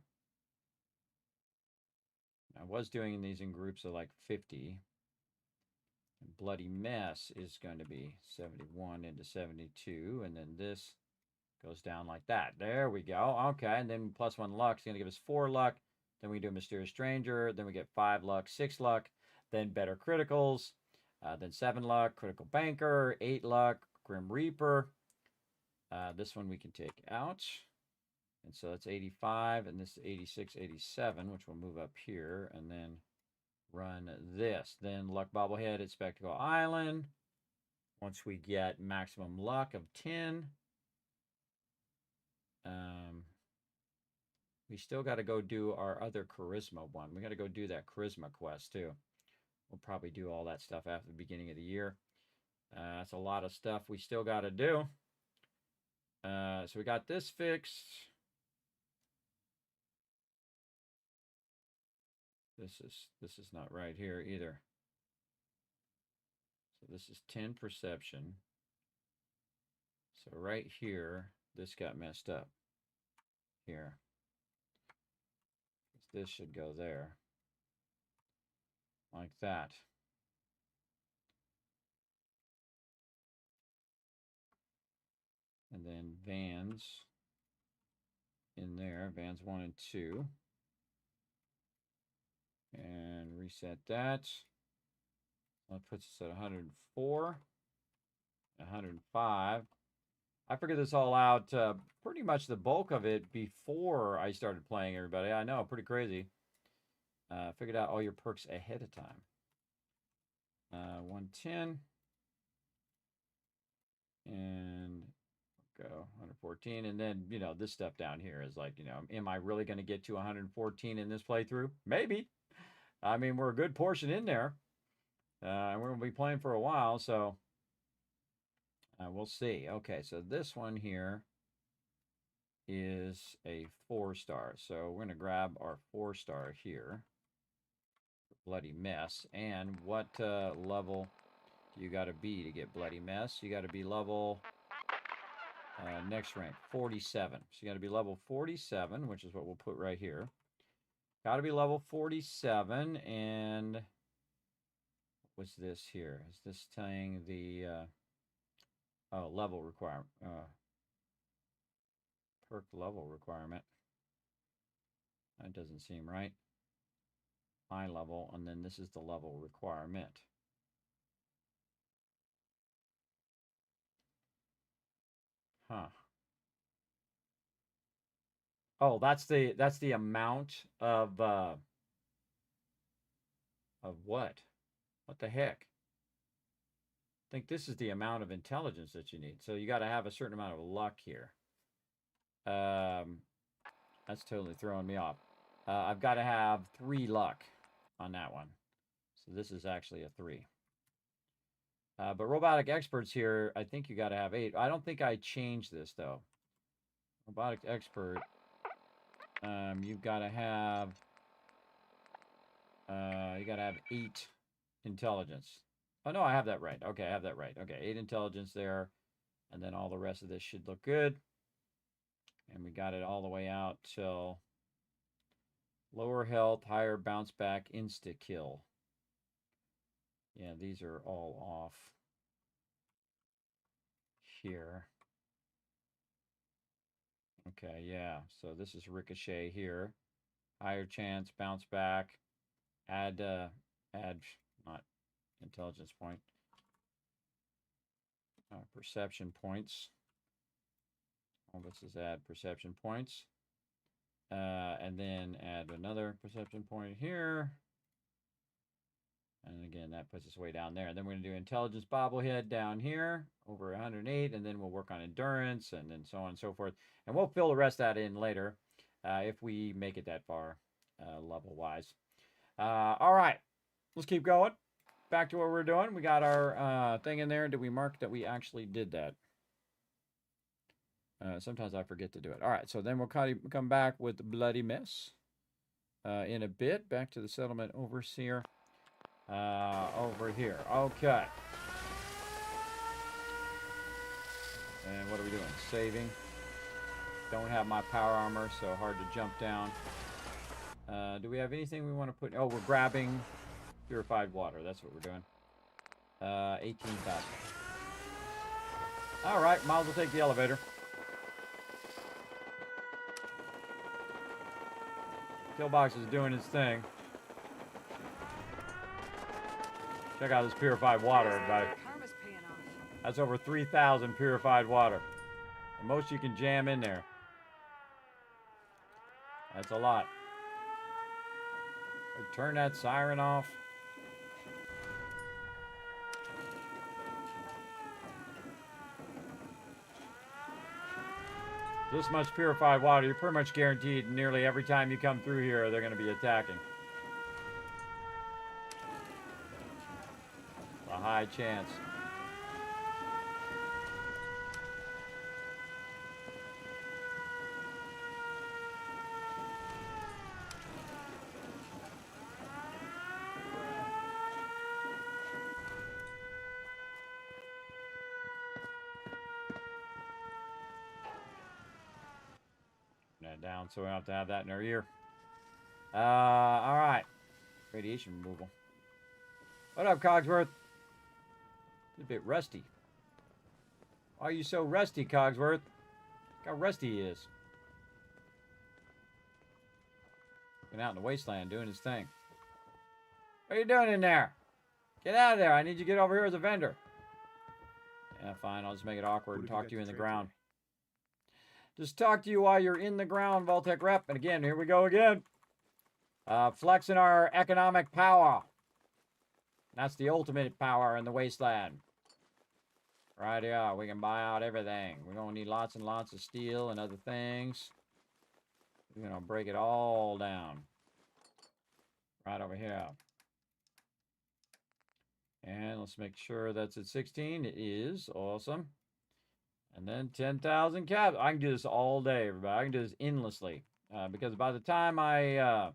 I was doing these in groups of like 50. And Bloody Mess is going to be 71 into 72. And then this goes down like that. There we go. Okay. And then +1 luck is going to give us 4 luck. Then we do a Mysterious Stranger. Then we get 5 luck, 6 luck. Then Better Criticals. Then 7 luck, Critical Banker. 8 luck, Grim Reaper. This one we can take out. And so that's 85. And this is 86, 87, which will move up here. And then run this. Then Luck Bobblehead at Spectacle Island. Once we get maximum luck of 10. We still got to go do our other charisma one. We got to go do that charisma quest too. We'll probably do all that stuff after the beginning of the year. That's a lot of stuff we still got to do. So we got this fixed. This is not right here either. So this is 10 perception. So right here, this got messed up. Here. This should go there. Like that. And then Vans in there. Vans 1 and 2. And reset that. That puts us at 104. 105. I figured this all out pretty much the bulk of it before I started playing, everybody. I know, pretty crazy. Figured out all your perks ahead of time. 110. And go 114. And then, you know, this stuff down here is like, you know, am I really going to get to 114 in this playthrough? Maybe. I mean, we're a good portion in there. And we're going to be playing for a while, so we'll see. Okay, so this one here is a 4-star. So we're going to grab our 4-star here. Bloody Mess. And what level do you got to be to get Bloody Mess? You got to be level, next rank, 47. So you got to be level 47, which is what we'll put right here. Got to be level 47. And what's this here? Is this saying the level requirement? Perk level requirement. That doesn't seem right. High level, and then this is the level requirement. Huh. Oh, that's the amount of what? What the heck? I think this is the amount of intelligence that you need. So you got to have a certain amount of luck here. That's totally throwing me off. I've got to have 3 luck on that one. So this is actually a 3. But robotic experts here, I think you got to have 8. I don't think I changed this though. Robotic expert, you've got to have you got to have 8 intelligence. Oh no, I have that right. Okay, I have that right. Okay, 8 intelligence there, and then all the rest of this should look good. And we got it all the way out till lower health, higher bounce back, insta kill. Yeah, these are all off here. Okay, yeah. So this is ricochet here. Higher chance, bounce back. Add not intelligence point. Perception points. All this is add perception points. And then add another perception point here. And again, that puts us way down there. And then we're going to do intelligence bobblehead down here, over 108. And then we'll work on endurance and then so on and so forth. And we'll fill the rest of that in later if we make it that far level-wise. All right, let's keep going. Back to what we're doing. We got our thing in there. Did we mark that we actually did that? Sometimes I forget to do it. All right, so then we'll come back with the Bloody Mess in a bit. Back to the Settlement Overseer over here. Okay. And what are we doing? Saving. Don't have my power armor, so hard to jump down. Do we have anything we want to put? Oh, we're grabbing purified water. That's what we're doing. 18,000. All right, might as well take the elevator. Killbox is doing his thing. Check out this purified water, everybody. That's over 3,000 purified water. The most you can jam in there. That's a lot. Turn that siren off. This much purified water, you're pretty much guaranteed nearly every time you come through here, they're going to be attacking. A high chance. Down so we don't have to have that in our ear. All right. Radiation removal. What up, Cogsworth? A bit rusty. Why are you so rusty, Cogsworth? Look how rusty he is. Been out in the wasteland doing his thing. What are you doing in there? Get out of there. I need you to get over here as a vendor. Yeah, fine. I'll just make it awkward and talk to you in the ground. Just talk to you while you're in the ground, Vault-Tec rep. And again, here we go again. Flexing our economic power. That's the ultimate power in the wasteland. Right here, we can buy out everything. We're going to need lots and lots of steel and other things. We're going to break it all down. Right over here. And let's make sure that's at 16. It is. Awesome. And then 10,000 caps. I can do this all day, everybody. I can do this endlessly. Because by the time I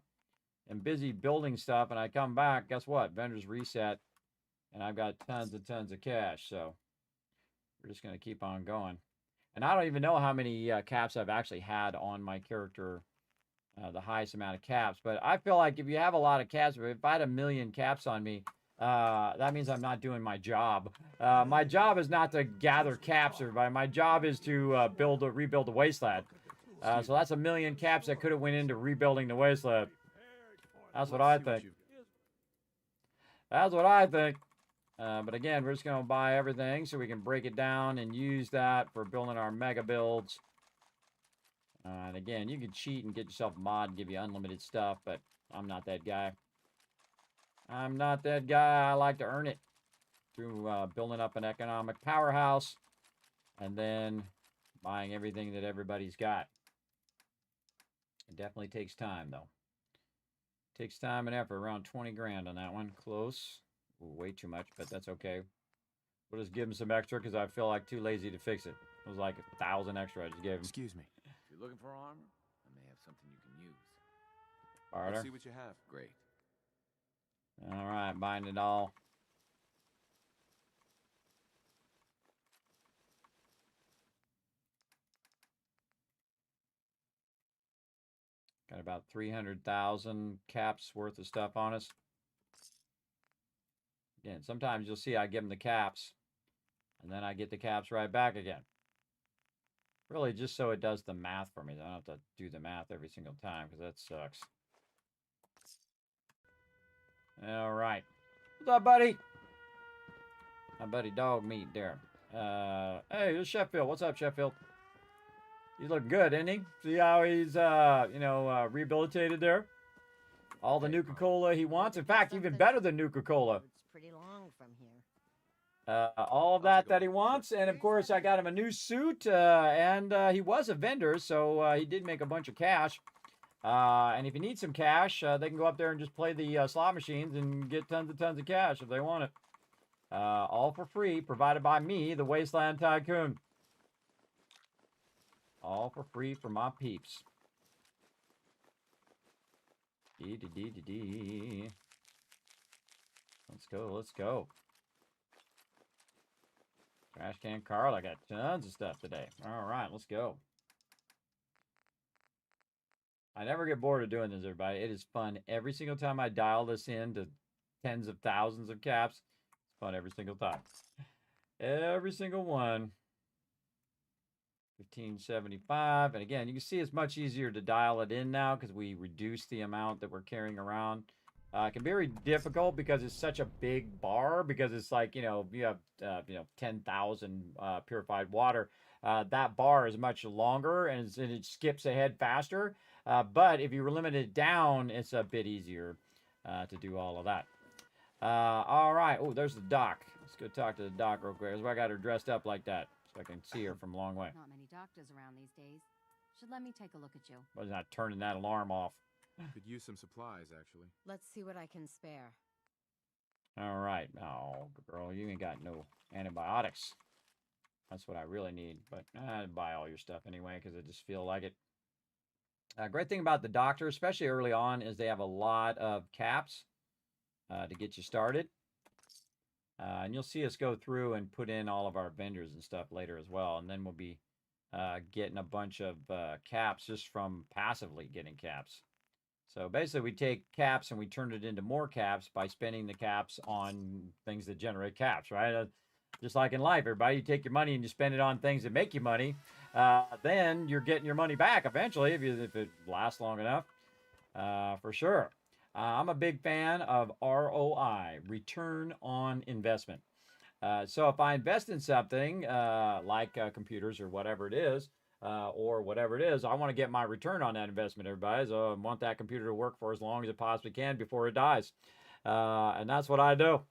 am busy building stuff and I come back, guess what? Vendors reset. And I've got tons and tons of cash. So we're just going to keep on going. And I don't even know how many caps I've actually had on my character. The highest amount of caps. But I feel like if you have a lot of caps, if I had 1 million caps on me, that means I'm not doing my job. My job is not to gather caps, everybody. My job is to rebuild the wasteland. So that's 1 million caps that could have went into rebuilding the wasteland. That's what I think. That's what I think. But again, we're just going to buy everything so we can break it down and use that for building our mega builds. And again, you can cheat and get yourself a mod and give you unlimited stuff, but I'm not that guy. I'm not that guy. I like to earn it through building up an economic powerhouse and then buying everything that everybody's got. It definitely takes time, though. It takes time and effort. Around 20 grand on that one. Close. Ooh, way too much, but that's okay. We'll just give him some extra because I feel like too lazy to fix it. It was like 1,000 extra I just gave him.
Excuse me.
If you're looking for armor, I may have something you can use.
Barter.
Let's see what you have. Great.
All right, buying it all. Got about 300,000 caps worth of stuff on us. Again, sometimes you'll see I give them the caps, and then I get the caps right back again. Really, just so it does the math for me. I don't have to do the math every single time, because that sucks. All right. What's up, buddy? My buddy Dog Meat there. Hey, there's Sheffield. What's up, Sheffield? He's looking good, isn't he? See how he's, rehabilitated there? All the Nuka-Cola he wants. In fact, even better than Nuka-Cola.
It's pretty long from here.
All of that he wants. And, of course, I got him a new suit. And he was a vendor, so he did make a bunch of cash. And if you need some cash, they can go up there and just play the slot machines and get tons and tons of cash if they want it. All for free, provided by me, the Wasteland Tycoon. All for free for my peeps. Dee-dee-dee-dee-dee. Let's go, let's go. Trash Can Carl, I got tons of stuff today. All right, let's go. I never get bored of doing this, everybody. It is fun every single time I dial this in to tens of thousands of caps. It's fun every single time. Every single one. 1575. And again, you can see it's much easier to dial it in now because we reduced the amount that we're carrying around. It can be very difficult because it's such a big bar, because it's like, you have 10,000 purified water. That bar is much longer and it skips ahead faster. But if you limit it down, it's a bit easier to do all of that. All right. Oh, there's the doc. Let's go talk to the doc real quick. That's why I got her dressed up like that, so I can see her from a long way.
Not many doctors around these days. Should let me take a look at you.
I was not turning that alarm off.
Could use some supplies, actually.
Let's see what I can spare.
All right. Oh, girl, you ain't got no antibiotics. That's what I really need. But I'd buy all your stuff anyway because I just feel like it. Great thing about the doctor, especially early on, is they have a lot of caps to get you started. And you'll see us go through and put in all of our vendors and stuff later as well. And then we'll be getting a bunch of caps just from passively getting caps. So basically we take caps and we turn it into more caps by spending the caps on things that generate caps, right? Just like in life, everybody, you take your money and you spend it on things that make you money. Then you're getting your money back eventually if it lasts long enough, for sure. I'm a big fan of ROI, return on investment. So if I invest in something like computers or whatever it is, I want to get my return on that investment, everybody. So I want that computer to work for as long as it possibly can before it dies. And that's what I do.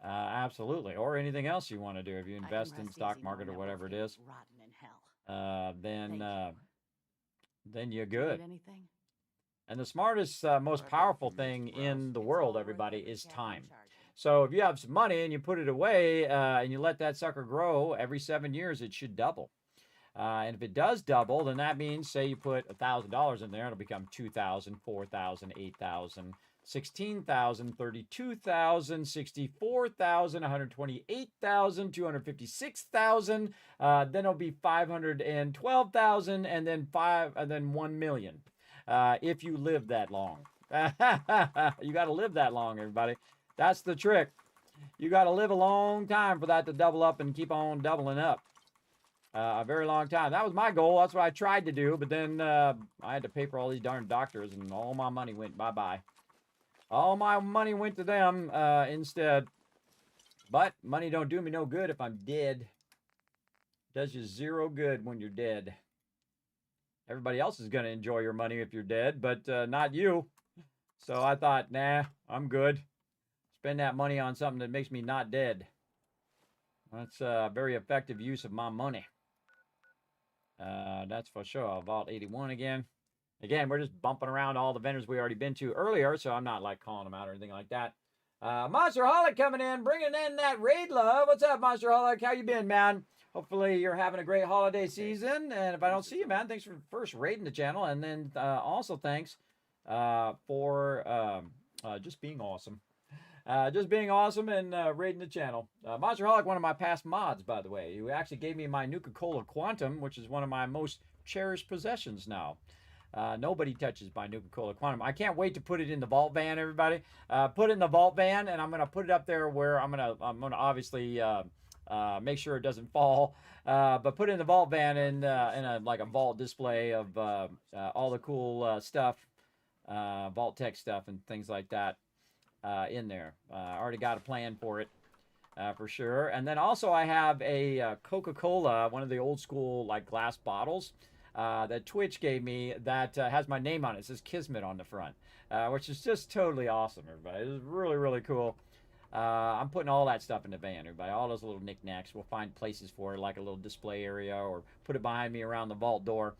Absolutely. Or anything else you want to do. If you invest in the stock market or whatever it is, then you're good. And the smartest, most powerful thing in the world, everybody, is time. So if you have some money and you put it away and you let that sucker grow, every 7 years it should double. And if it does double, then that means, say you put $1,000 in there, it'll become 2,000, 4,000, 8,000, 16,000, 32,000, 64,000, 128,000, 256,000. Then it'll be 512,000, and then 1 million. If you live that long. You got to live that long, everybody. That's the trick. You got to live a long time for that to double up and keep on doubling up. A very long time. That was my goal. That's what I tried to do. But then I had to pay for all these darn doctors, and all my money went bye-bye. All my money went to them instead. But money don't do me no good if I'm dead. It does you zero good when you're dead. Everybody else is going to enjoy your money if you're dead, but not you. So I thought, nah, I'm good. Spend that money on something that makes me not dead. That's a very effective use of my money. That's for sure. Vault 81 again. Again, we're just bumping around all the vendors we already been to earlier, so I'm not like calling them out or anything like that. Monsterholic coming in, bringing in that raid love. What's up, Monsterholic? How you been, man? Hopefully you're having a great holiday season. And if I don't see you, man, thanks for first raiding the channel. And then also thanks for just being awesome. Just being awesome and raiding the channel. Monsterholic, one of my past mods, by the way, who actually gave me my Nuka-Cola Quantum, which is one of my most cherished possessions now. Nobody touches my Nuka-Cola Quantum. I can't wait to put it in the vault van, everybody. Put it in the vault van, and I'm gonna put it up there where I'm gonna obviously make sure it doesn't fall. But put it in the vault van in like a vault display of all the cool stuff, vault tech stuff and things like that. In there. I already got a plan for it, for sure. And then also I have a Coca-Cola, one of the old school like glass bottles that Twitch gave me that has my name on it. It says Kismet on the front, which is just totally awesome, everybody. It's really, really cool. I'm putting all that stuff in the van, everybody. All those little knickknacks. We'll find places for it, like a little display area, or put it behind me around the vault door.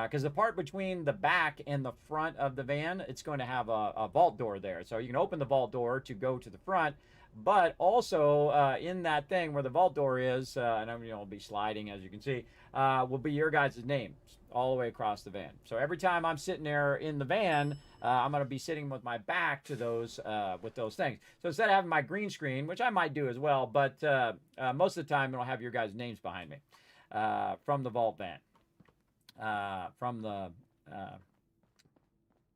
Because the part between the back and the front of the van, it's going to have a vault door there. So you can open the vault door to go to the front, but also in that thing where the vault door is, and I'm will be sliding as you can see, will be your guys' names all the way across the van. So every time I'm sitting there in the van, I'm going to be sitting with my back to those with those things. So instead of having my green screen, which I might do as well, but most of the time it'll have your guys' names behind me from the vault van. From the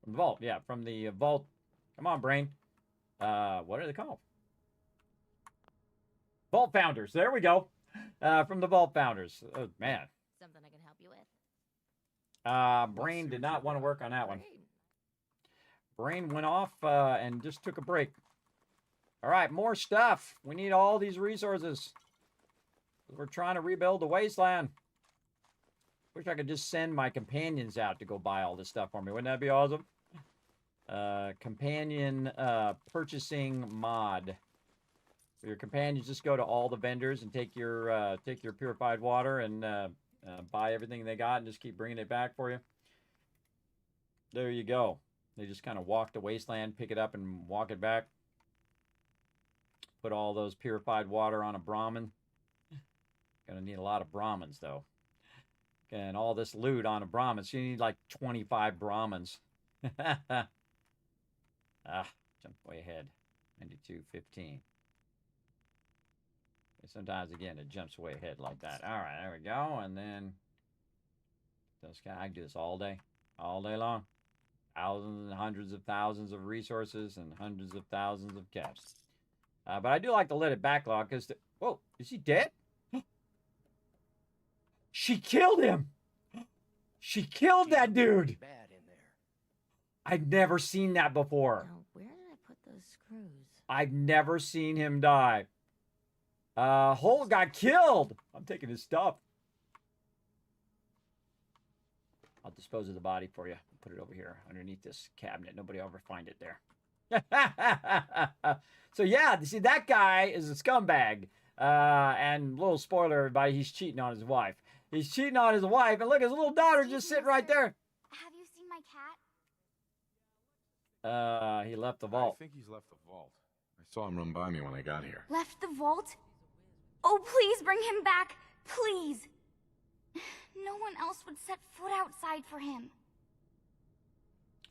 From the vault, yeah, from the vault. Come on, brain. What are they called? Vault founders. There we go. From the vault founders. Oh, man.
Something I can help you with?
Brain did not want to work on that one. Brain went off and just took a break. All right, more stuff. We need all these resources. We're trying to rebuild the wasteland. Wish I could just send my companions out to go buy all this stuff for me. Wouldn't that be awesome? Companion purchasing mod. For your companions, just go to all the vendors and take your purified water and buy everything they got and just keep bringing it back for you. There you go. They just kind of walk the wasteland, pick it up, and walk it back. Put all those purified water on a Brahmin. Gonna need a lot of Brahmins, though. And all this loot on a Brahmin. So you need like 25 Brahmins. Jumped way ahead. 92.15. Sometimes, again, it jumps way ahead like that. All right, there we go. And then those guys, I can do this all day long. Thousands and hundreds of thousands of resources and hundreds of thousands of caps. But I do like to let it backlog because... Whoa, is he dead? She killed him! She killed that dude!
Bad in there.
I've never seen that before.
Now, where did I put those screws?
I've never seen him die. Holt got killed! I'm taking his stuff. I'll dispose of the body for you. Put it over here underneath this cabinet. Nobody will ever find it there. So yeah, see, that guy is a scumbag. And little spoiler, everybody, he's cheating on his wife. He's cheating on his wife, and look, his little daughter just sitting right there.
Have you seen my cat?
He left the vault.
I think he's left the vault. I saw him run by me when I got here.
Left the vault? Oh, please bring him back. Please. No one else would set foot outside for him.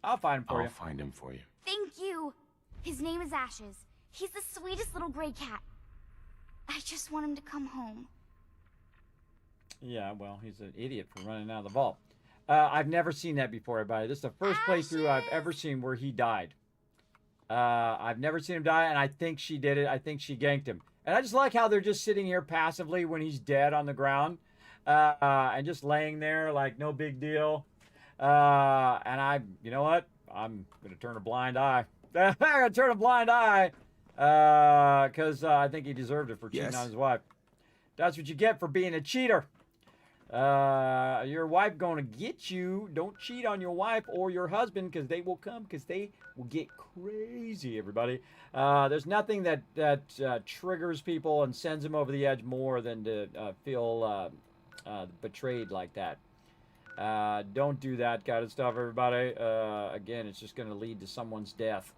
I'll find him for you.
I'll find him for you.
Thank you. His name is Ashes. He's the sweetest little gray cat. I just want him to come home.
Yeah, well, he's an idiot for running out of the vault. I've never seen that before, everybody. This is the first playthrough I've ever seen where he died. I've never seen him die, and I think she did it. I think she ganked him. And I just like how they're just sitting here passively when he's dead on the ground. And just laying there like no big deal. And you know what? I'm going to turn a blind eye. I'm going to turn a blind eye. Because I think he deserved it for cheating on his wife. That's what you get for being a cheater. Your wife going to get you. Don't cheat on your wife or your husband, because they will come, because they will get crazy, everybody. There's nothing that triggers people and sends them over the edge more than to feel betrayed like that. Don't do that kind of stuff, everybody. Again, it's just going to lead to someone's death.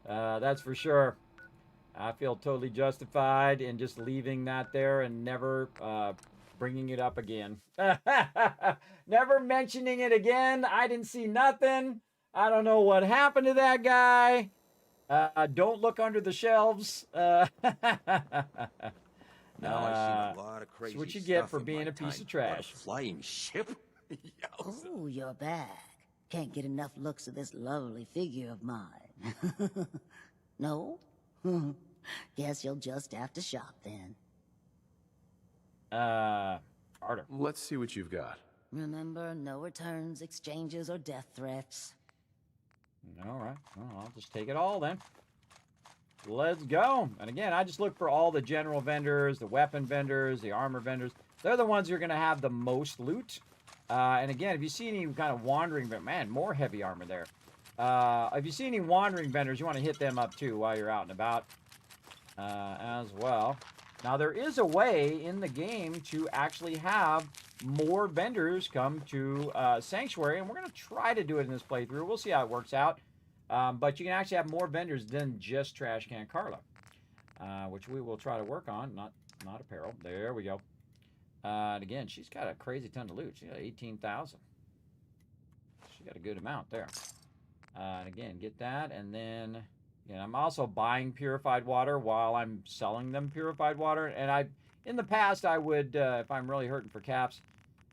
That's for sure. I feel totally justified in just leaving that there and never bringing it up again. Never mentioning it again. I didn't see nothing. I don't know what happened to that guy. Don't look under the shelves.
Now I've seen a lot of crazy
That's what you get
stuff
for
in
being
my
a piece
time.
of trash.
What, a flying ship?
Oh, you're back. Can't get enough looks at this lovely figure of mine. No? Guess you'll just have to shop then.
Harder.
Let's see what you've got.
Remember, no returns, exchanges, or death threats.
All right. Well, I'll just take it all then. Let's go. And again, I just look for all the general vendors, the weapon vendors, the armor vendors. They're the ones who are going to have the most loot. And again, if you see any kind of wandering, but man, more heavy armor there. If you see any wandering vendors, you want to hit them up too while you're out and about as well. Now, there is a way in the game to actually have more vendors come to Sanctuary, and we're going to try to do it in this playthrough. We'll see how it works out. But you can actually have more vendors than just Trash Can Carla, which we will try to work on. Not apparel. There we go. And again, she's got a crazy ton of loot. She got 18,000. She got a good amount there. And again, get that. And then, I'm also buying purified water while I'm selling them purified water. And in the past, I would, if I'm really hurting for caps,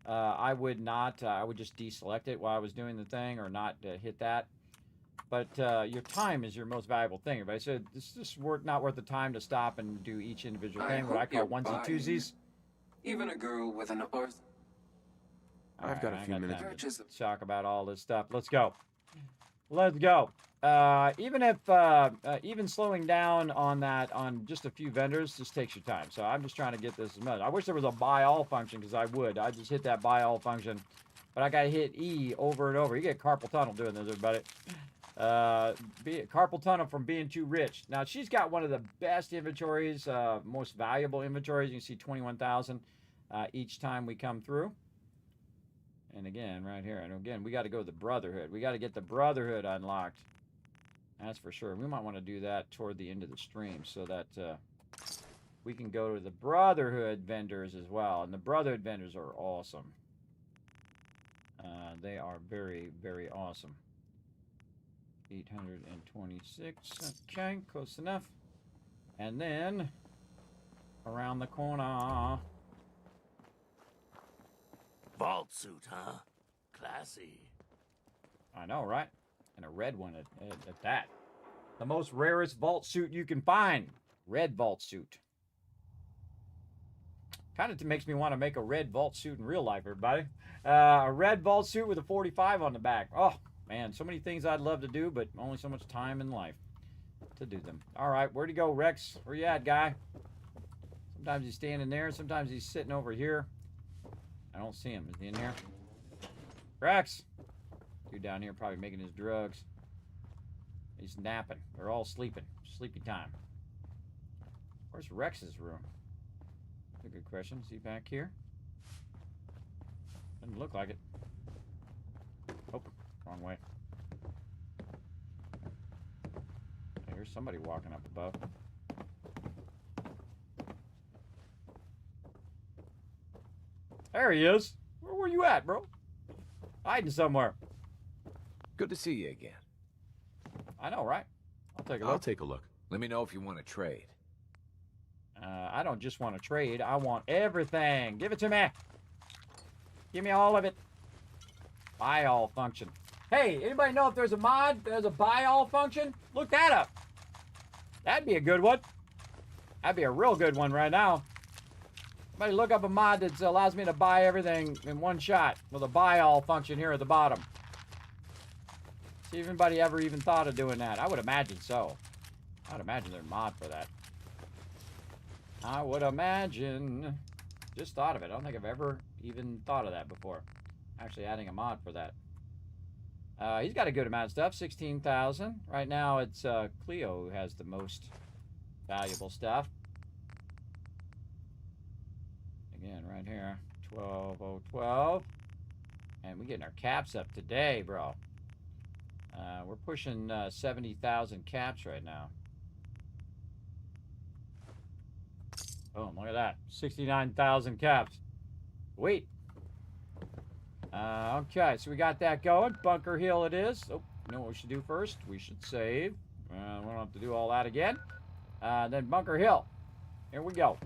I would not, I would just deselect it while I was doing the thing or not hit that. but your time is your most valuable thing. Everybody said this is just not worth the time to stop and do each individual thing. What I call onesie twosies.
Even a girl with an arth.
I've got a few minutes
to talk about all this stuff. Let's go. Let's go. Even if even slowing down on that on just a few vendors just takes your time. So I'm just trying to get this as much. I wish there was a buy all function because I just hit that buy all function, but I got to hit E over and over. You get carpal tunnel doing this, everybody. Carpal tunnel from being too rich. Now she's got one of the best inventories, most valuable inventories. You can see 21,000 each time we come through. And again, right here, and again, we got to go to the Brotherhood. We got to get the Brotherhood unlocked. That's for sure. We might want to do that toward the end of the stream so that we can go to the Brotherhood vendors as well. And the Brotherhood vendors are awesome. They are very, very awesome. 826. Okay, close enough. And then around the corner.
Vault suit, huh? Classy.
I know, right? And a red one at that. The most rarest vault suit you can find. Red vault suit. Kind of makes me want to make a red vault suit in real life, everybody. A red vault suit with a 45 on the back. Oh, man, so many things I'd love to do, but only so much time in life to do them. All right, where'd he go, Rex? Where you at, guy? Sometimes he's standing there, sometimes he's sitting over here. I don't see him. Is he in here? Rex! Dude down here probably making his drugs. He's napping. They're all sleeping. Sleepy time. Where's Rex's room? That's a good question. Is he back here? Doesn't look like it. Oh, wrong way. There's somebody walking up above. There he is. Where were you at, bro? Hiding somewhere.
Good to see you again.
I know, right? I'll take a look.
I'll take a look.
Let me know if you want to trade.
I don't just want to trade. I want everything. Give it to me. Give me all of it. Buy all function. Hey, anybody know if there's a mod? There's a buy all function? Look that up. That'd be a good one. That'd be a real good one right now. Somebody look up a mod that allows me to buy everything in one shot with a buy all function here at the bottom. See if anybody ever even thought of doing that. I would imagine so. I would imagine there's a mod for that. I would imagine. Just thought of it. I don't think I've ever even thought of that before. Actually adding a mod for that. He's got a good amount of stuff. 16,000. Right now it's Cleo who has the most valuable stuff. Again, right here. 12,012. And we're getting our caps up today, bro. We're pushing 70,000 caps right now. Boom, look at that. 69,000 caps. Wait. Okay, so we got that going. Bunker Hill it is. Oh, you know what we should do first? We should save. We don't have to do all that again. Then Bunker Hill. Here we go.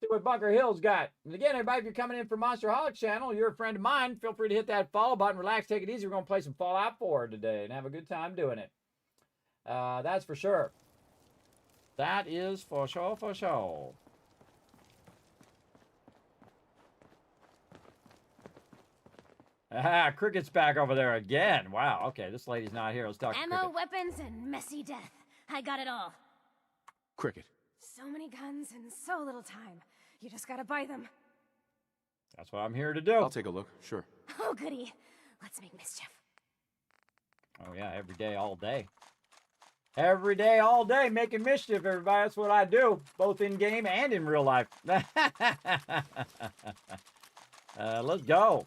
See what Bunker Hill's got. And again, everybody, if you're coming in from Monsterholics channel, you're a friend of mine, feel free to hit that follow button. Relax, take it easy. We're going to play some Fallout 4 today and have a good time doing it. That's for sure. That is for sure, for sure. Ah, Cricket's back over there again. Wow, okay, this lady's not here. Let's talk to
Ammo,
Cricket.
weapons, and messy death. I got it all.
Cricket.
So many guns and so little time. You just gotta buy them.
That's what I'm here to do.
I'll take a look, sure.
Oh, goody. Let's make mischief.
Oh, yeah, every day, all day. Every day, all day, making mischief, everybody. That's what I do, both in game and in real life. Let's go.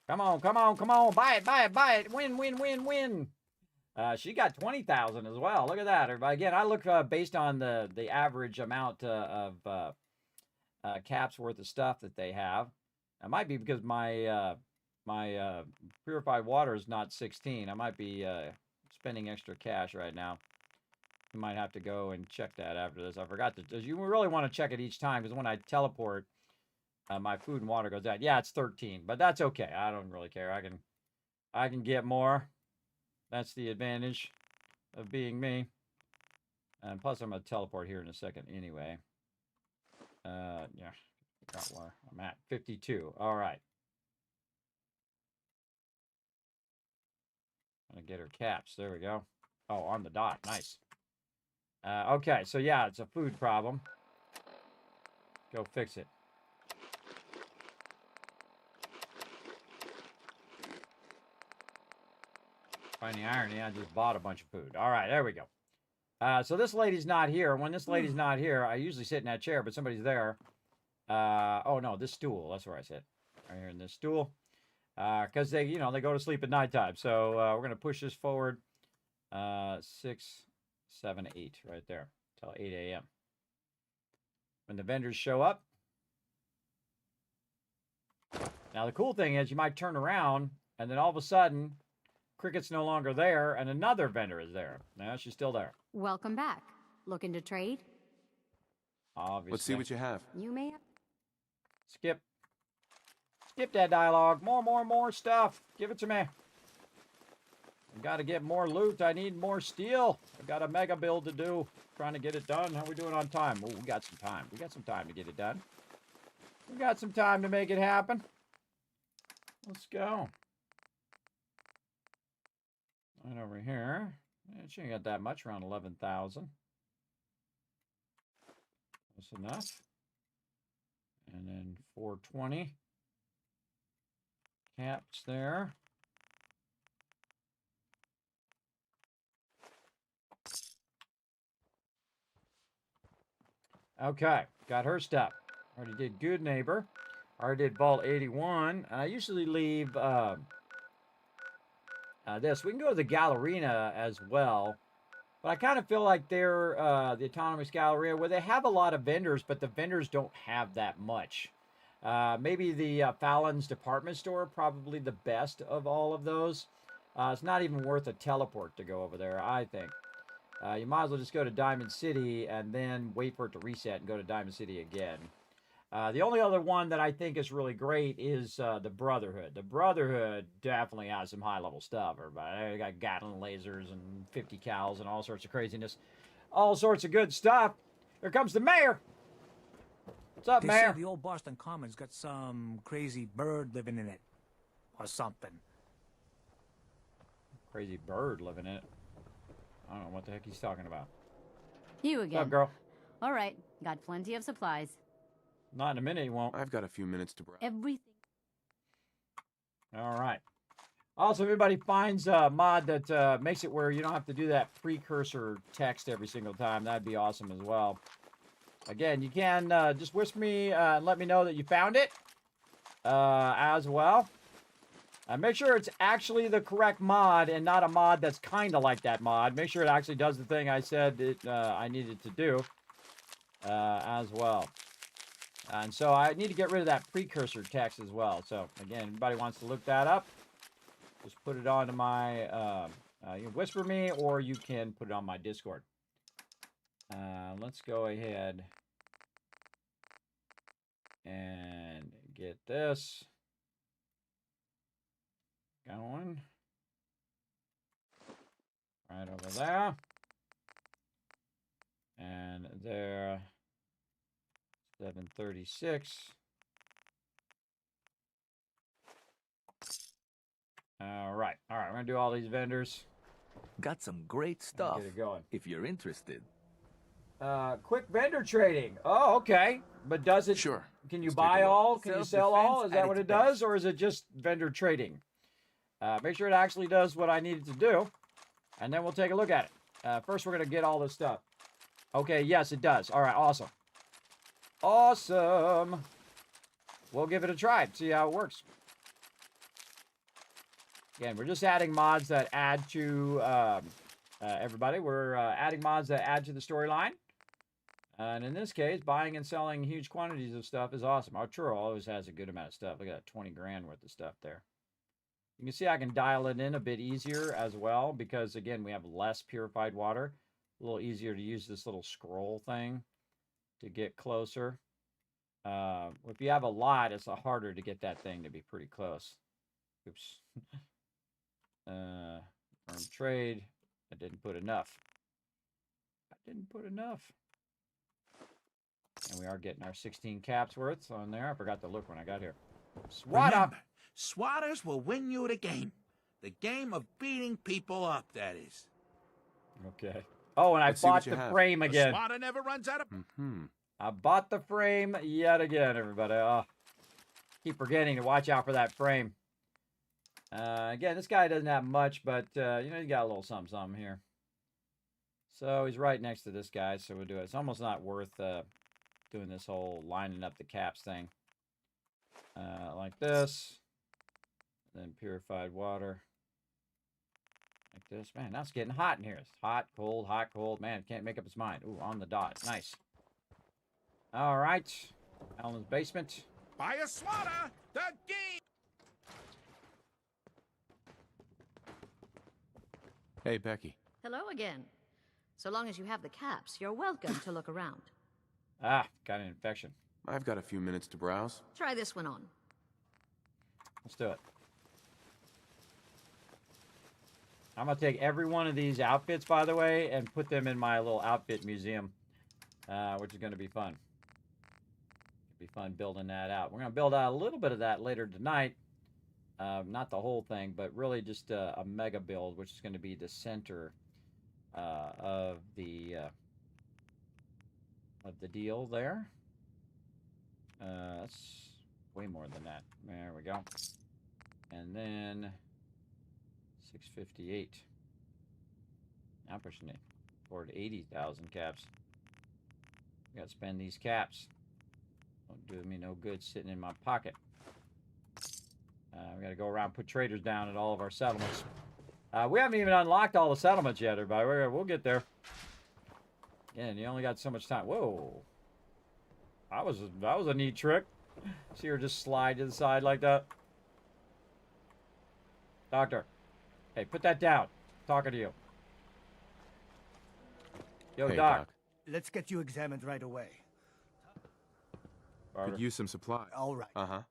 Come on, come on, come on. Buy it, buy it, buy it. Win, win, win, win. She got 20,000 as well. Look at that, everybody. Again, I look based on the average amount of caps worth of stuff that they have. It might be because my my purified water is not 16. I might be spending extra cash right now. You might have to go and check that after this. I forgot to. You really want to check it each time because when I teleport, my food and water goes out. Yeah, it's 13, but that's okay. I don't really care. I can I can get more. That's the advantage of being me. And plus, I'm going to teleport here in a second anyway. Yeah, got where I'm at. 52. All right. I'm going to get her caps. There we go. Oh, on the dot. Nice. Okay, so yeah, it's a food problem. Go fix it. Funny irony, I just bought a bunch of food. All right, there we go. So this lady's not here. When this lady's not here, I usually sit in that chair, but somebody's there. Oh no, this stool. That's where I sit. Right here in this stool. Because they, you know, they go to sleep at nighttime. So we're gonna push this forward. 6, 7, 8, right there, till 8 a.m. When the vendors show up. Now the cool thing is, you might turn around, and then all of a sudden, Cricket's no longer there, and another vendor is there. Now she's still there.
Welcome back. Looking to trade?
Obviously.
Let's see what you have.
You may have.
Skip. Skip that dialogue. More stuff. Give it to me. I got to get more loot. I need more steel. I got a mega build to do. Trying to get it done. How are we doing on time? Oh, we got some time. We got some time to get it done. We got some time to make it happen. Let's go. Right over here. She ain't got that much, around 11,000. That's enough. And then 420. Caps there. Okay, got her stuff. Already did Good Neighbor. Already did Vault 81. And I usually leave this. We can go to the Gallerina as well. But I kind of feel like they're the Autonomous Galleria, where they have a lot of vendors, but the vendors don't have that much. Maybe the Fallon's department store, probably the best of all of those. It's not even worth a teleport to go over there, I think. You might as well just go to Diamond City and then wait for it to reset and go to Diamond City again. The only other one that I think is really great is the Brotherhood. The Brotherhood definitely has some high-level stuff. Everybody, they got Gatling lasers and 50 cals and all sorts of craziness. All sorts of good stuff. Here comes the mayor. What's up,
They
Mayor?
say the old Boston Commons got some crazy bird living in it. Or something.
Crazy bird living in it. I don't know what the heck he's talking about.
You
What's
again.
up, girl?
All right, got plenty of supplies.
Not in a minute, he won't.
I've got a few minutes to browse.
Everything.
All right. Also, if everybody finds a mod that makes it where you don't have to do that precursor text every single time, that'd be awesome as well. Again, you can just whisper me and let me know that you found it as well. Make sure it's actually the correct mod and not a mod that's kind of like that mod. Make sure it actually does the thing I said it, I needed to do as well. And so I need to get rid of that precursor text as well. So, again, anybody wants to look that up, just put it onto my, you can whisper me, or you can put it on my Discord. Let's go ahead and get this going. Right over there. And there. 736. All right. We're gonna do all these vendors.
Got some great stuff.
Get it going.
If you're interested.
Quick vendor trading. Oh, okay. But does it?
Sure.
Can you buy all? Can you sell all? Is that what it does, or is it just vendor trading? Make sure it actually does what I need it to do, and then we'll take a look at it. First, we're gonna get all this stuff. Okay. Yes, it does. All right. Awesome. Awesome. We'll give it a try. See how it works. Again, we're just adding mods that add to everybody. We're adding mods that add to the storyline. And in this case, buying and selling huge quantities of stuff is awesome. Arturo always has a good amount of stuff. Look at that 20 grand worth of stuff there. You can see I can dial it in a bit easier as well because, again, we have less purified water. A little easier to use this little scroll thing to get closer. If you have a lot, it's harder to get that thing to be pretty close. Oops. From trade. I didn't put enough. And we are getting our 16 caps worth on there. I forgot to look when I got here. SWAT up!
Swatters will win you the game. The game of beating people up, that is.
Okay. Oh, and I bought the frame again.
Swatter never runs out of...
I bought the frame yet again, everybody. Keep forgetting to watch out for that frame. Again, this guy doesn't have much, but, you know, he got a little something here. So he's right next to this guy, so we'll do it. It's almost not worth doing this whole lining up the caps thing. Like this. Then purified water. Like this. Man, now it's getting hot in here. It's hot, cold, hot, cold. Man, can't make up its mind. Ooh, on the dot. Nice. All right. Alan's basement.
By a swatter, the game!
Hey, Becky.
Hello again. So long as you have the caps, you're welcome to look around.
Ah, got an infection.
I've got a few minutes to browse.
Try this one on.
Let's do it. I'm going to take every one of these outfits, by the way, and put them in my little outfit museum, which is going to be fun. It'll be fun building that out. We're going to build out a little bit of that later tonight. Not the whole thing, but really just a mega build, which is going to be the center of the deal there. That's way more than that. There we go. And then 658. Now pushing it toward 80,000 caps. We gotta spend these caps. Don't do me no good sitting in my pocket. We gotta go around, put traders down at all of our settlements. We haven't even unlocked all the settlements yet, everybody. We'll get there. Again, you only got so much time. Whoa. That was a neat trick. See her just slide to the side like that. Doctor. Hey, put that down. I'm talking to you. Yo,
Hey,
Doc.
Let's get you examined right away.
Could use some supplies.
All right.
Uh-huh.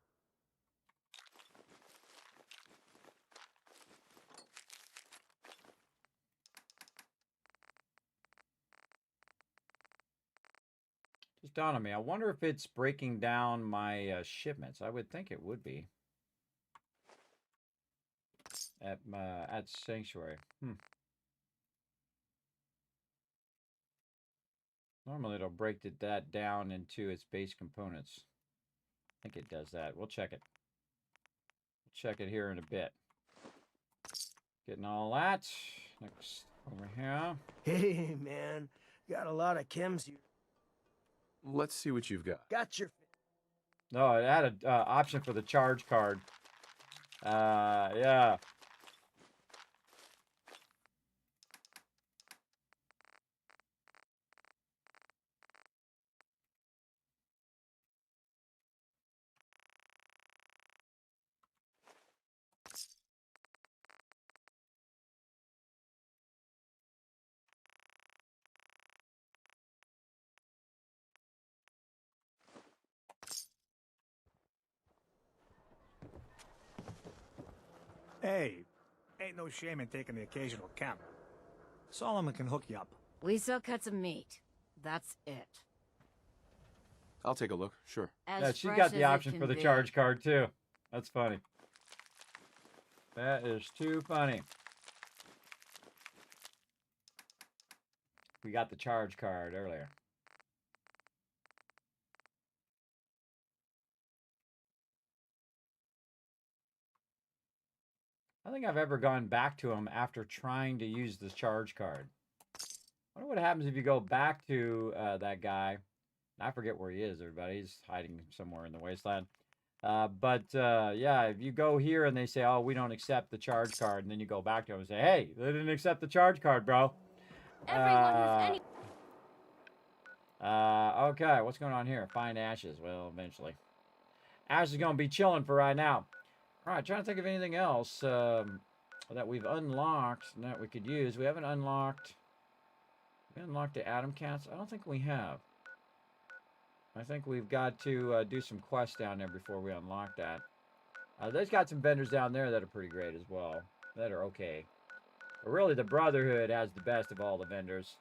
Just dawned on me. I wonder if it's breaking down my shipments. I would think it would be. At Sanctuary. Normally it'll break that down into its base components. I think it does that. We'll check it. We'll check it here in a bit. Getting all that. Next over here.
Hey, man. Got a lot of chems you...
Let's see what you've got.
Got your...
No, it had an option for the charge card. Yeah.
Hey, ain't no shame in taking the occasional camp. Solomon can hook you up.
We sell cuts of meat. That's it.
I'll take a look, sure.
Yeah, she got the option for the charge card, too. That's funny. That is too funny. We got the charge card earlier. I don't think I've ever gone back to him after trying to use this charge card. I wonder what happens if you go back to that guy. I forget where he is, everybody. He's hiding somewhere in the wasteland. Yeah, if you go here and they say, oh, we don't accept the charge card, and then you go back to him and say, hey, they didn't accept the charge card, bro. Okay, what's going on here? Find ashes. Well, eventually. Ash is going to be chilling for right now. All right, trying to think of anything else that we've unlocked that we could use. We haven't unlocked... We unlocked the Atom Cats? I don't think we have. I think we've got to do some quests down there before we unlock that. They've got some vendors down there that are pretty great as well. that are okay. But really, the Brotherhood has the best of all the vendors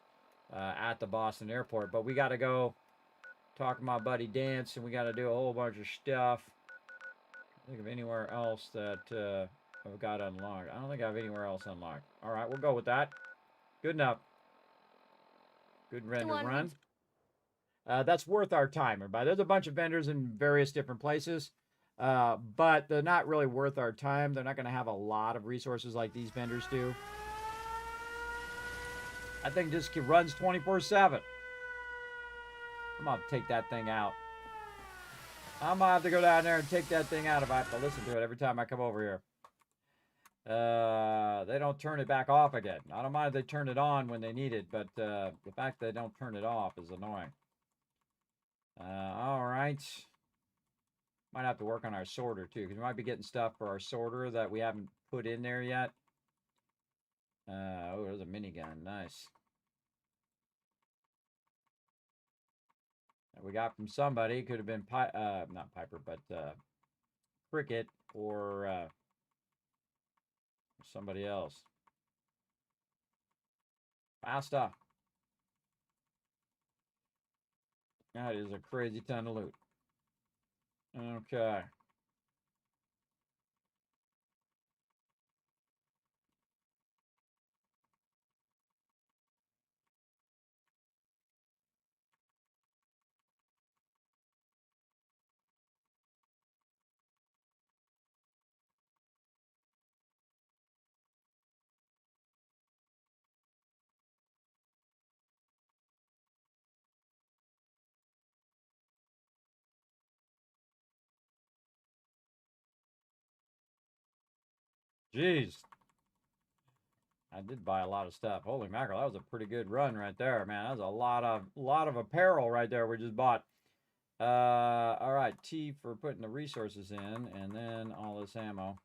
at the Boston airport. But we got to go talk to my buddy Dance, and we got to do a whole bunch of stuff. Think of anywhere else that I've got unlocked. I don't think I have anywhere else unlocked. All right, we'll go with that. Good enough. Good vendor run. That's worth our time, everybody. There's a bunch of vendors in various different places, but they're not really worth our time. They're not going to have a lot of resources like these vendors do. I think this runs 24/7. I'm going to take that thing out. I'm going to have to go down there and take that thing out if I have to listen to it every time I come over here. They don't turn it back off again. I don't mind if they turn it on when they need it, but the fact they don't turn it off is annoying. All right. Might have to work on our sorter, too, because we might be getting stuff for our sorter that we haven't put in there yet. Oh, there's a minigun. Nice. We got from somebody. Could have been not Piper, but Cricket or somebody else. Faster. That is a crazy ton of loot. Okay. Jeez. I did buy a lot of stuff. Holy mackerel, that was a pretty good run right there, man. That was a lot of apparel right there we just bought. All right, T for putting the resources in, and then all this ammo.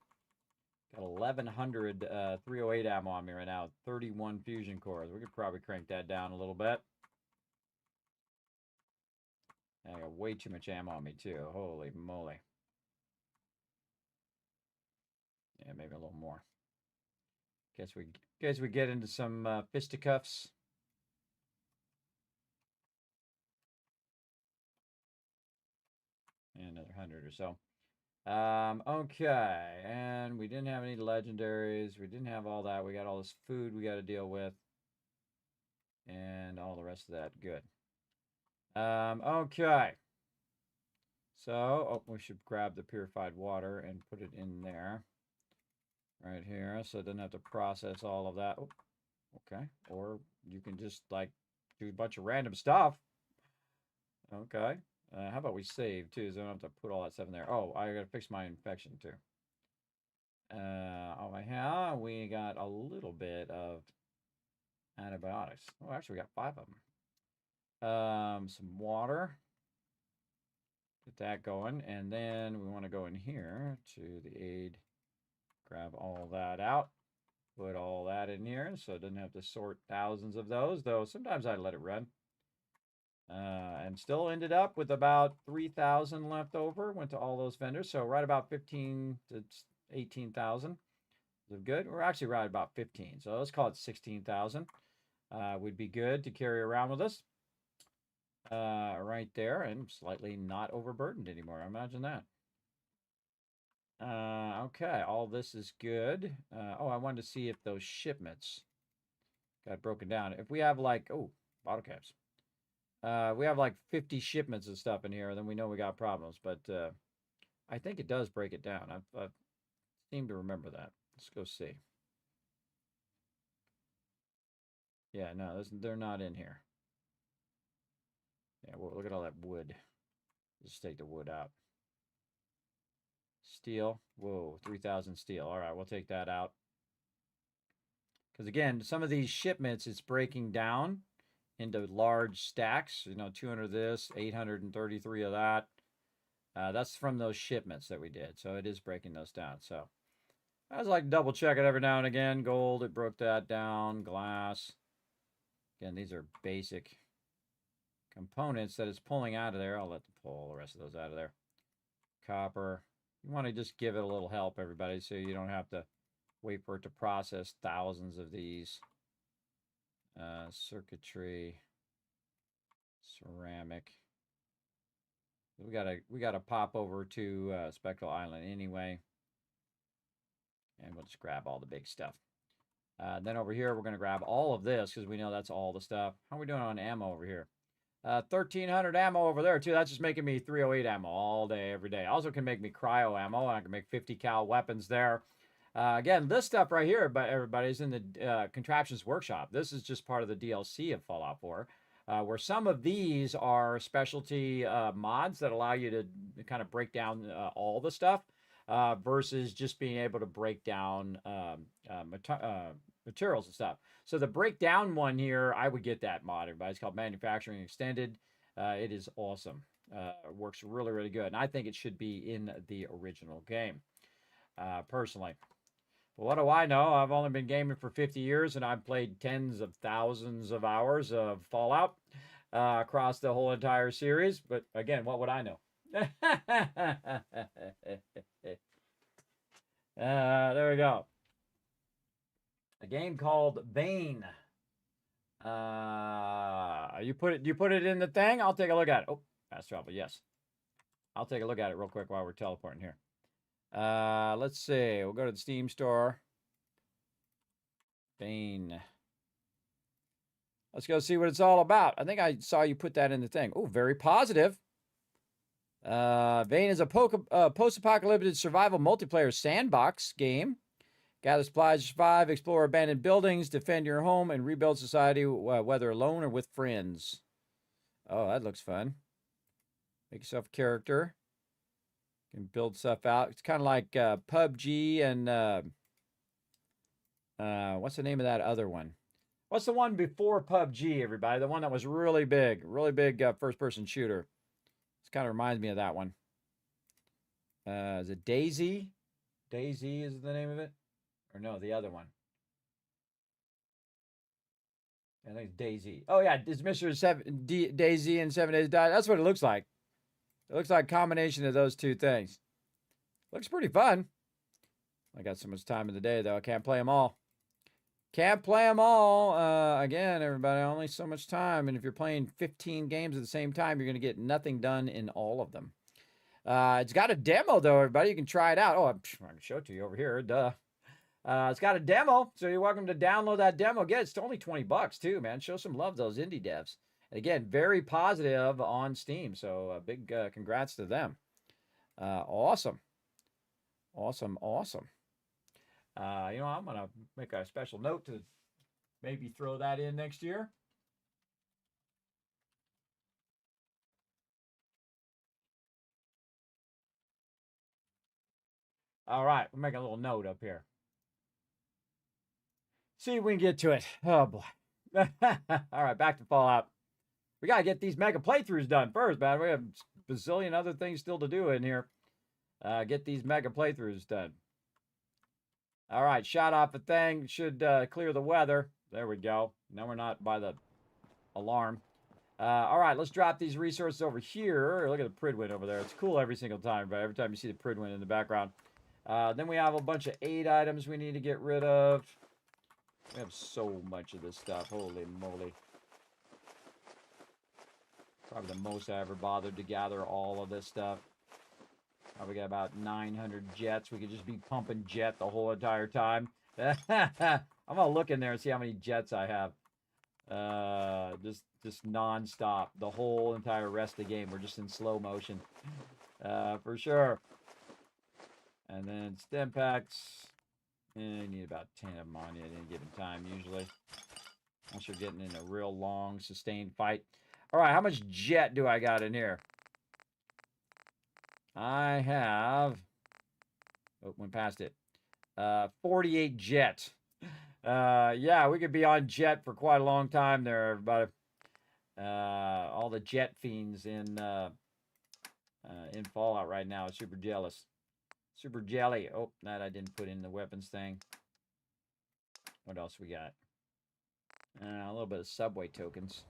Got 1,100 308 ammo on me right now. 31 fusion cores. We could probably crank that down a little bit. I got way too much ammo on me too. Holy moly. Yeah, maybe a little more. Guess we get into some fisticuffs. And another 100 or so. Okay, and we didn't have any legendaries. We didn't have all that. We got all this food we got to deal with. And all the rest of that. Good. Okay. So, oh, we should grab the purified water and put it in there. Right here, so it doesn't have to process all of that. Oh, okay. Or you can just, like, do a bunch of random stuff. Okay. How about we save, too, so I don't have to put all that stuff in there. Oh, I gotta fix my infection, too. Over here, we got a little bit of antibiotics. Oh, actually, we got 5 of them. Some water. Get that going. And then we want to go in here to the aid. Grab all that out. Put all that in here so it doesn't have to sort thousands of those, though sometimes I let it run. And still ended up with about 3,000 left over. Went to all those vendors, so right about 15 to 18,000. So good. We're actually right about 15, so let's call it 16,000. Would be good to carry around with us. Right there, and slightly not overburdened anymore. Imagine that. Okay, all this is good. Oh, I wanted to see if those shipments got broken down. If we have like, oh, bottle caps. We have like 50 shipments of stuff in here, then we know we got problems. But I think it does break it down. I seem to remember that. Let's go see. Yeah, no, they're not in here. Yeah, well, look at all that wood. Just take the wood out. Steel. Whoa, 3,000 steel. All right, we'll take that out. Because again, some of these shipments, it's breaking down into large stacks. You know, 200 of this, 833 of that. That's from those shipments that we did. So it is breaking those down. So I was like double check it every now and again. Gold, it broke that down. Glass. Again, these are basic components that it's pulling out of there. I'll let pull the rest of those out of there. Copper. You want to just give it a little help, everybody, so you don't have to Wait for it to process thousands of these. Circuitry, ceramic. We gotta pop over to Spectral Island anyway, and we'll just grab all the big stuff. Then over here we're gonna grab all of this because we know that's all the stuff. How are we doing on ammo over here? 1,300 ammo over there too. That's just making me 308 ammo all day, every day. Also can make me cryo ammo. I can make 50 cal weapons there. Again, this stuff right here, but everybody's in the Contraptions Workshop. This is just part of the DLC of Fallout 4, where some of these are specialty mods that allow you to kind of break down all the stuff versus just being able to break down materials and stuff. So the breakdown one here, I would get that mod, everybody. It's called Manufacturing Extended. It is awesome. It works really, really good. And I think it should be in the original game, personally. But what do I know? I've only been gaming for 50 years, and I've played tens of thousands of hours of Fallout across the whole entire series. But again, what would I know? There we go. A game called Vane. You put it in the thing? I'll take a look at it. Oh, fast travel, yes. I'll take a look at it real quick while we're teleporting here. Let's see. We'll go to the Steam store. Vane. Let's go see what it's all about. I think I saw you put that in the thing. Oh, very positive. Vane is a post-apocalyptic survival multiplayer sandbox game. Gather supplies to survive, explore abandoned buildings, defend your home, and rebuild society, whether alone or with friends. Oh, that looks fun. Make yourself a character. You can build stuff out. It's kind of like PUBG and what's the name of that other one? What's the one before PUBG, everybody? The one that was really big first-person shooter. It kind of reminds me of that one. Is it Daisy? Daisy is the name of it? Or no, the other one. I think it's Daisy. Oh, yeah, it's Mr. Daisy and 7 Days to Die. That's what it looks like. It looks like a combination of those two things. Looks pretty fun. I got so much time in the day, though. I can't play them all. Can't play them all. Again, everybody, only so much time. And if you're playing 15 games at the same time, you're going to get nothing done in all of them. It's got a demo, though, everybody. You can try it out. Oh, I can show it to you over here. Duh. It's got a demo, so you're welcome to download that demo. Again, it's only $20 too, man. Show some love to those indie devs. And again, very positive on Steam, so a big congrats to them. Awesome. Awesome, awesome. You know, I'm going to make a special note to maybe throw that in next year. All right, we'll make a little note up here. See if we can get to it. Oh, boy. All right, back to Fallout. We got to get these mega playthroughs done first, man. We have a bazillion other things still to do in here. Get these mega playthroughs done. All right, shot off a thing. Should clear the weather. There we go. Now we're not by the alarm. All right, let's drop these resources over here. Look at the Pridwin over there. It's cool every single time, but every time you see the Pridwin in the background. Then we have a bunch of aid items we need to get rid of. We have so much of this stuff. Holy moly. Probably the most I ever bothered to gather all of this stuff. We got about 900 jets. We could just be pumping jet the whole entire time. I'm going to look in there and see how many jets I have. Just non-stop. The whole entire rest of the game. We're just in slow motion. For sure. And then stem packs. You need about 10 of them on you at any given time, usually. Unless you're getting in a real long, sustained fight. All right, how much jet do I got in here? I have... Oh, went past it. 48 jet. Yeah, we could be on jet for quite a long time there, everybody. All the jet fiends in Fallout right now are super jealous. Super jelly. Oh, that I didn't put in the weapons thing. What else we got? A little bit of subway tokens.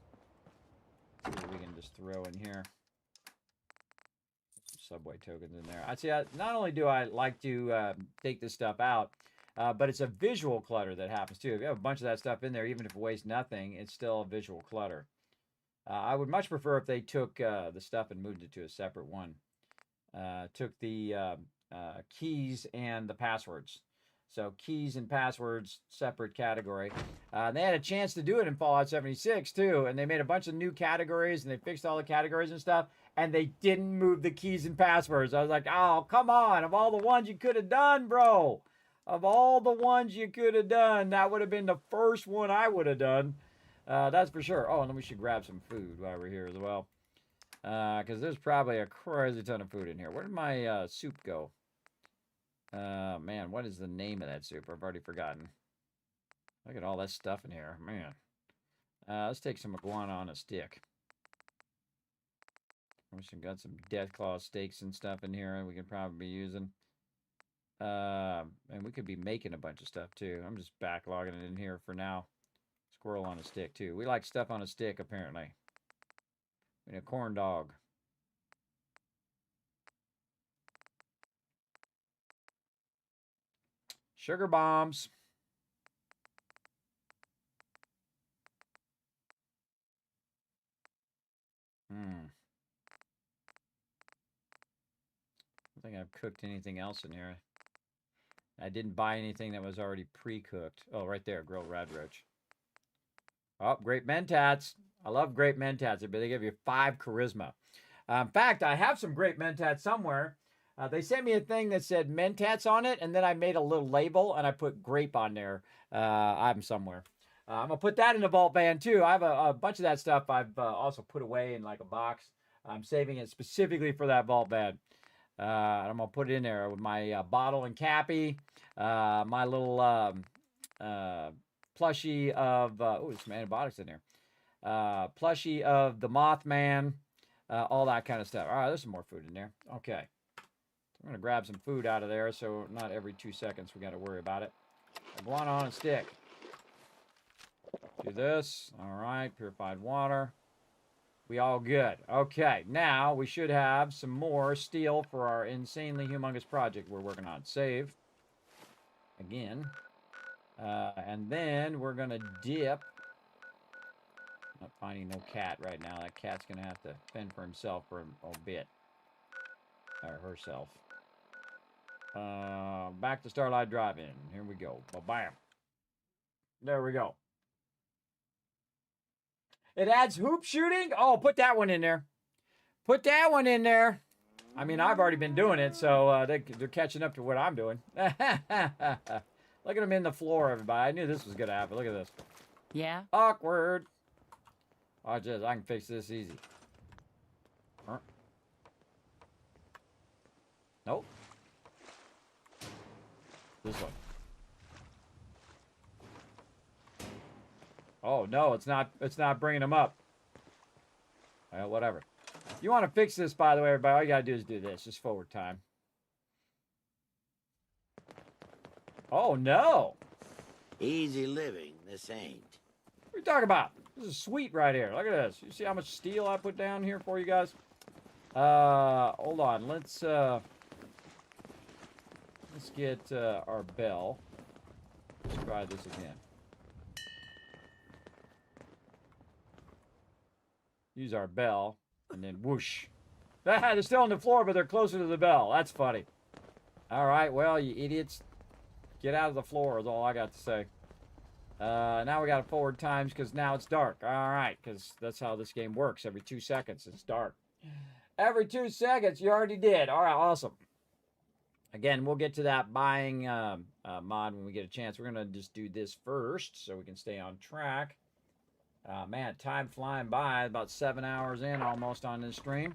See what we can just throw in here. Some subway tokens in there. I see. Not only do I like to take this stuff out, But it's a visual clutter that happens too. If you have a bunch of that stuff in there, even if it weighs nothing, it's still a visual clutter. I would much prefer if they took the stuff and moved it to a separate one. Took the keys and the passwords. So keys and passwords, separate category. They had a chance to do it in Fallout 76 too, and they made a bunch of new categories and they fixed all the categories and stuff, and they didn't move the keys and passwords. I was like, oh, come on. Of all the ones you could have done, bro. Of all the ones you could have done, that would have been the first one I would have done. That's for sure. Oh, and then we should grab some food while we're here as well. Because there's probably a crazy ton of food in here. Where did my soup go? Man, what is the name of that soup? I've already forgotten. Look at all that stuff in here. Man. Let's take some iguana on a stick. We've got some deathclaw steaks and stuff in here we could probably be using. And we could be making a bunch of stuff too. I'm just backlogging it in here for now. Squirrel on a stick too. We like stuff on a stick apparently. And a corn dog. Sugar bombs. I don't think I've cooked anything else in here. I didn't buy anything that was already pre-cooked. Oh, right there, grilled radroach. Oh, great mentats. I love great mentats. They give you 5 charisma. In fact, I have some great mentats somewhere. They sent me a thing that said mentats on it, and then I made a little label, and I put grape on there. I'm somewhere. I'm going to put that in the vault van, too. I have a bunch of that stuff I've also put away in, like, a box. I'm saving it specifically for that vault van. I'm going to put it in there with my bottle and cappy, my little plushie of... oh, there's some antibiotics in there. Plushie of the Mothman, all that kind of stuff. All right, there's some more food in there. Okay. I'm going to grab some food out of there, so not every 2 seconds we got to worry about it. Iguana on a stick. Do this. All right, purified water. We all good. Okay, now we should have some more steel for our insanely humongous project we're working on. Save. Again. And then we're going to dip. Not finding no cat right now. That cat's going to have to fend for himself for a bit. Or herself. Back to Starlight Drive-In. Here we go. Ba-bam. There we go. It adds hoop shooting? Oh, put that one in there. Put that one in there. I mean, I've already been doing it, so they're catching up to what I'm doing. Look at them in the floor, everybody. I knew this was going to happen. Look at this.
Yeah?
Awkward. Watch this. I can fix this easy. Nope. This one. Oh no, it's not bringing them up. Well, whatever. If you want to fix this, by the way, everybody, all you gotta do is do this. Just forward time. Oh no.
Easy living, this ain't.
What are you talking about? This is sweet right here. Look at this. You see how much steel I put down here for you guys? Hold on. Let's get our bell. Let's try this again. Use our bell, and then whoosh. They're still on the floor, but they're closer to the bell. That's funny. All right, well, you idiots. Get out of the floor is all I got to say. Now we got forward times because now it's dark. All right, because that's how this game works. Every 2 seconds, it's dark. Every 2 seconds, you already did. All right, awesome. Again, we'll get to that buying mod when we get a chance. We're going to just do this first so we can stay on track. Man, time flying by. About 7 hours in almost on this stream.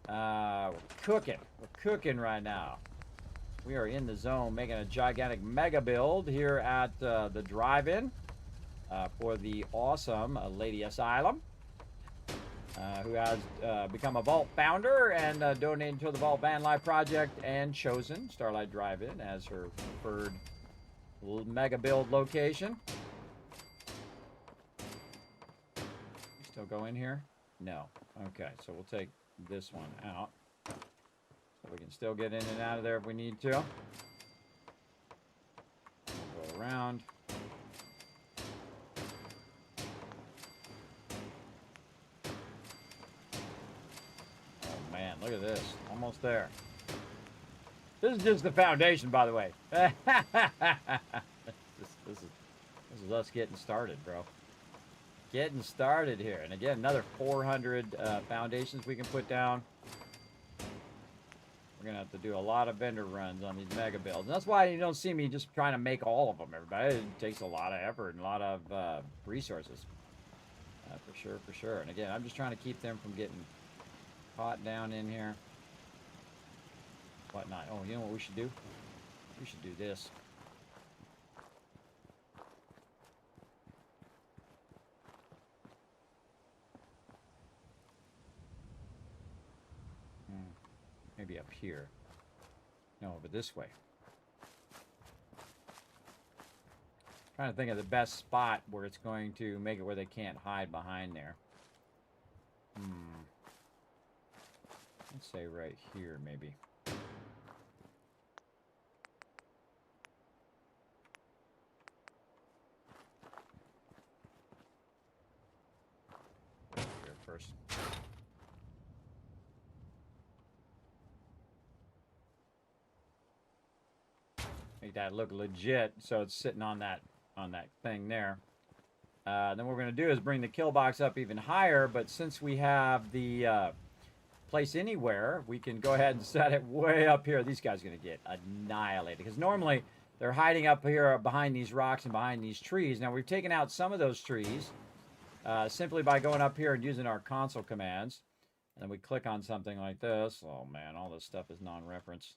We're cooking. We're cooking right now. We are in the zone making a gigantic mega build here at the drive-in for the awesome Lady Asylum, who has become a Vault founder and donated to the Vault Van Life Project and chosen Starlight Drive-In as her preferred mega build location. Still go in here? No. Okay, so we'll take this one out. So we can still get in and out of there if we need to. there. This is just the foundation, by the way. this is us getting started, bro. Getting started here. And again, another 400 foundations we can put down. We're going to have to do a lot of vendor runs on these mega builds. And that's why you don't see me just trying to make all of them, everybody. It takes a lot of effort and a lot of resources. For sure, for sure. And again, I'm just trying to keep them from getting caught down in here. Whatnot. Oh, you know what we should do? We should do this. Maybe up here. No, but this way. Trying to think of the best spot where it's going to make it where they can't hide behind there. Let's say right here, maybe. Here first. Make that look legit, so it's sitting on that thing there. Then what we're going to do is bring the kill box up even higher, but since we have the place anywhere, we can go ahead and set it way up here. These guys are going to get annihilated, because normally they're hiding up here behind these rocks and behind these trees. Now, we've taken out some of those trees simply by going up here and using our console commands. And then we click on something like this. Oh, man, all this stuff is non-reference.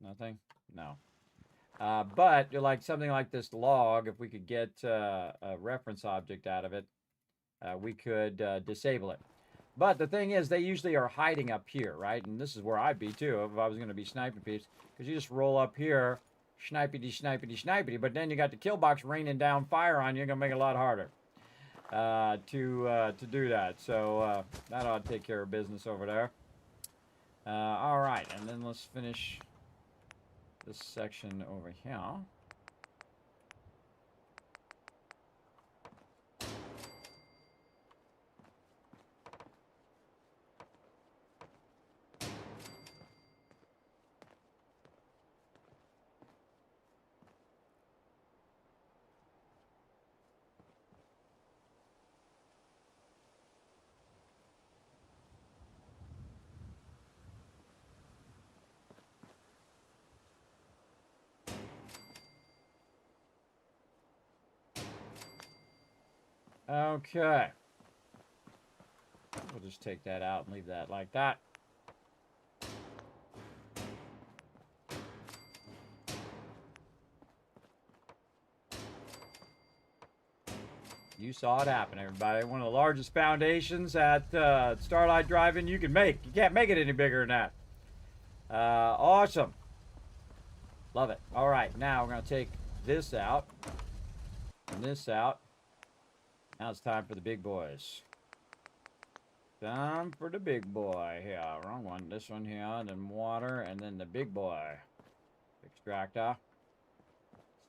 Nothing? No. But like something like this log, if we could get a reference object out of it, we could disable it. But the thing is, they usually are hiding up here, right? And this is where I'd be too if I was going to be sniping peeps, because you just roll up here, snipity, snipity, snipity, but then you got the kill box raining down fire on you. You're going to make it a lot harder to do that. So that ought to take care of business over there. All right, and then let's finish this section over here. Okay. We'll just take that out and leave that like that. You saw it happen, everybody. One of the largest foundations at Starlight Drive-In you can make. You can't make it any bigger than that. Awesome. Love it. All right, now we're going to take this out and this out. Now it's time for the big boys. Time for the big boy here. Wrong one. This one here, then water, and then the big boy. Extractor.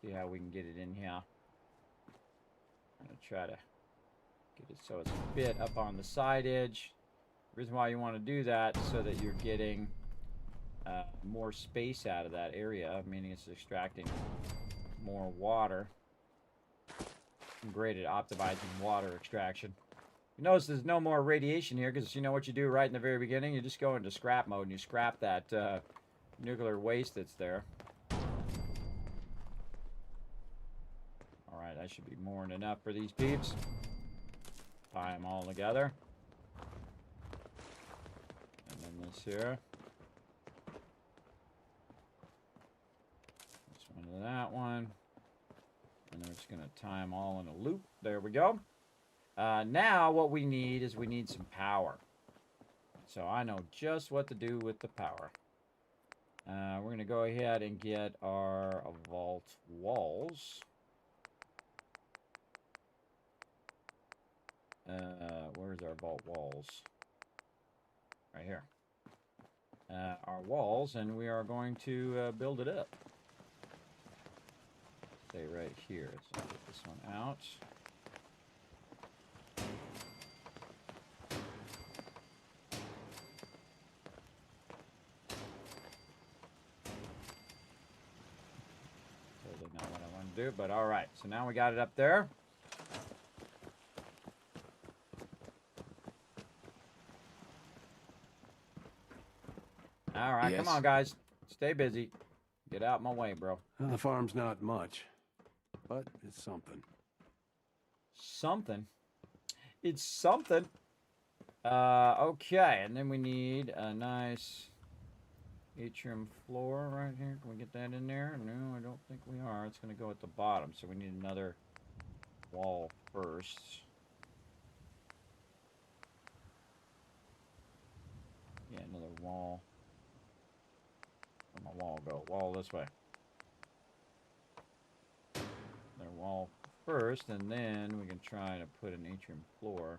See how we can get it in here. I'm going to try to get it so it's a bit up on the side edge. The reason why you want to do that is so that you're getting more space out of that area, meaning it's extracting more water. I'm great at optimizing water extraction. You notice there's no more radiation here because you know what you do right in the very beginning? You just go into scrap mode and you scrap that nuclear waste that's there. Alright, that should be more than enough for these peeps. Tie them all together. And then this here. This one to that one. And then we're just going to tie them all in a loop. There we go. Now what we need is we need some power. So I know just what to do with the power. We're going to go ahead and get our vault walls. Where's our vault walls? Right here. Our walls, and we are going to build it up. Stay right here. So get this one out. not what I want to do, but all right. So now we got it up there. All right,
Yes?
come on, guys. Stay busy. Get out my way, bro.
Well, the farm's not much, but it's something.
Something. It's something. Okay, and then we need a nice atrium floor right here. Can we get that in there? No, I don't think we are. It's going to go at the bottom, so we need another wall first. Yeah, another wall. Where'd my wall go? Wall this way. Another wall first, and then we can try to put an atrium floor.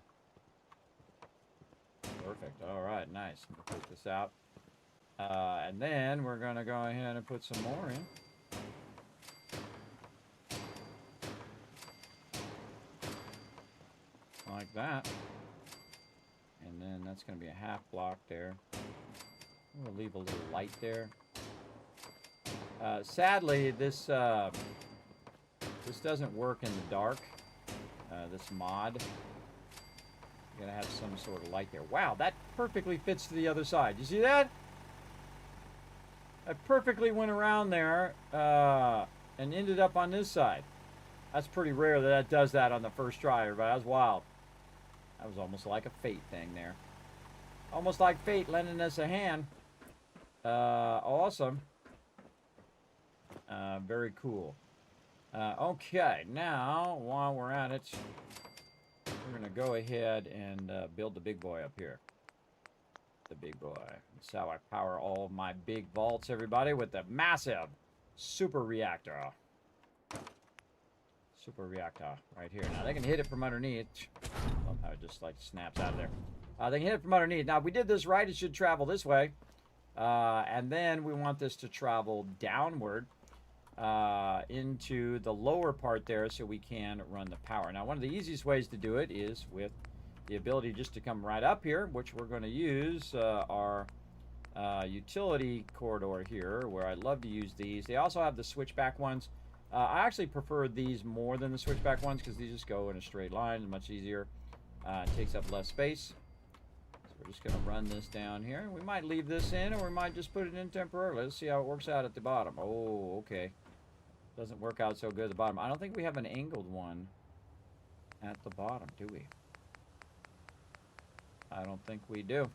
Perfect. All right, nice. Put this out. And then we're going to go ahead and put some more in. Like that. And then that's going to be a half block there. We'll leave a little light there. Sadly, this doesn't work in the dark. This mod. You're gonna have some sort of light there. Wow, that perfectly fits to the other side. You see that? I perfectly went around there and ended up on this side. That's pretty rare that does that on the first try, but that was wild. That was almost like a fate thing there. Almost like fate lending us a hand. Awesome. Very cool. Okay, now while we're at it, we're going to go ahead and build the big boy up here. The big boy. That's how I power all of my big vaults, everybody, with the massive super reactor. Super reactor right here. Now, they can hit it from underneath. Love how it just, like, snaps out of there. They can hit it from underneath. Now, if we did this right, it should travel this way. And then we want this to travel downward into the lower part there so we can run the power. Now, one of the easiest ways to do it is with the ability just to come right up here, which we're going to use our utility corridor here, where I love to use these. They also have the switchback ones. I actually prefer these more than the switchback ones because these just go in a straight line. It's much easier. It takes up less space. So we're just going to run this down here. We might leave this in, or we might just put it in temporarily. Let's see how it works out at the bottom. Oh, okay. Doesn't work out so good at the bottom. I don't think we have an angled one at the bottom, do we? I don't think we do.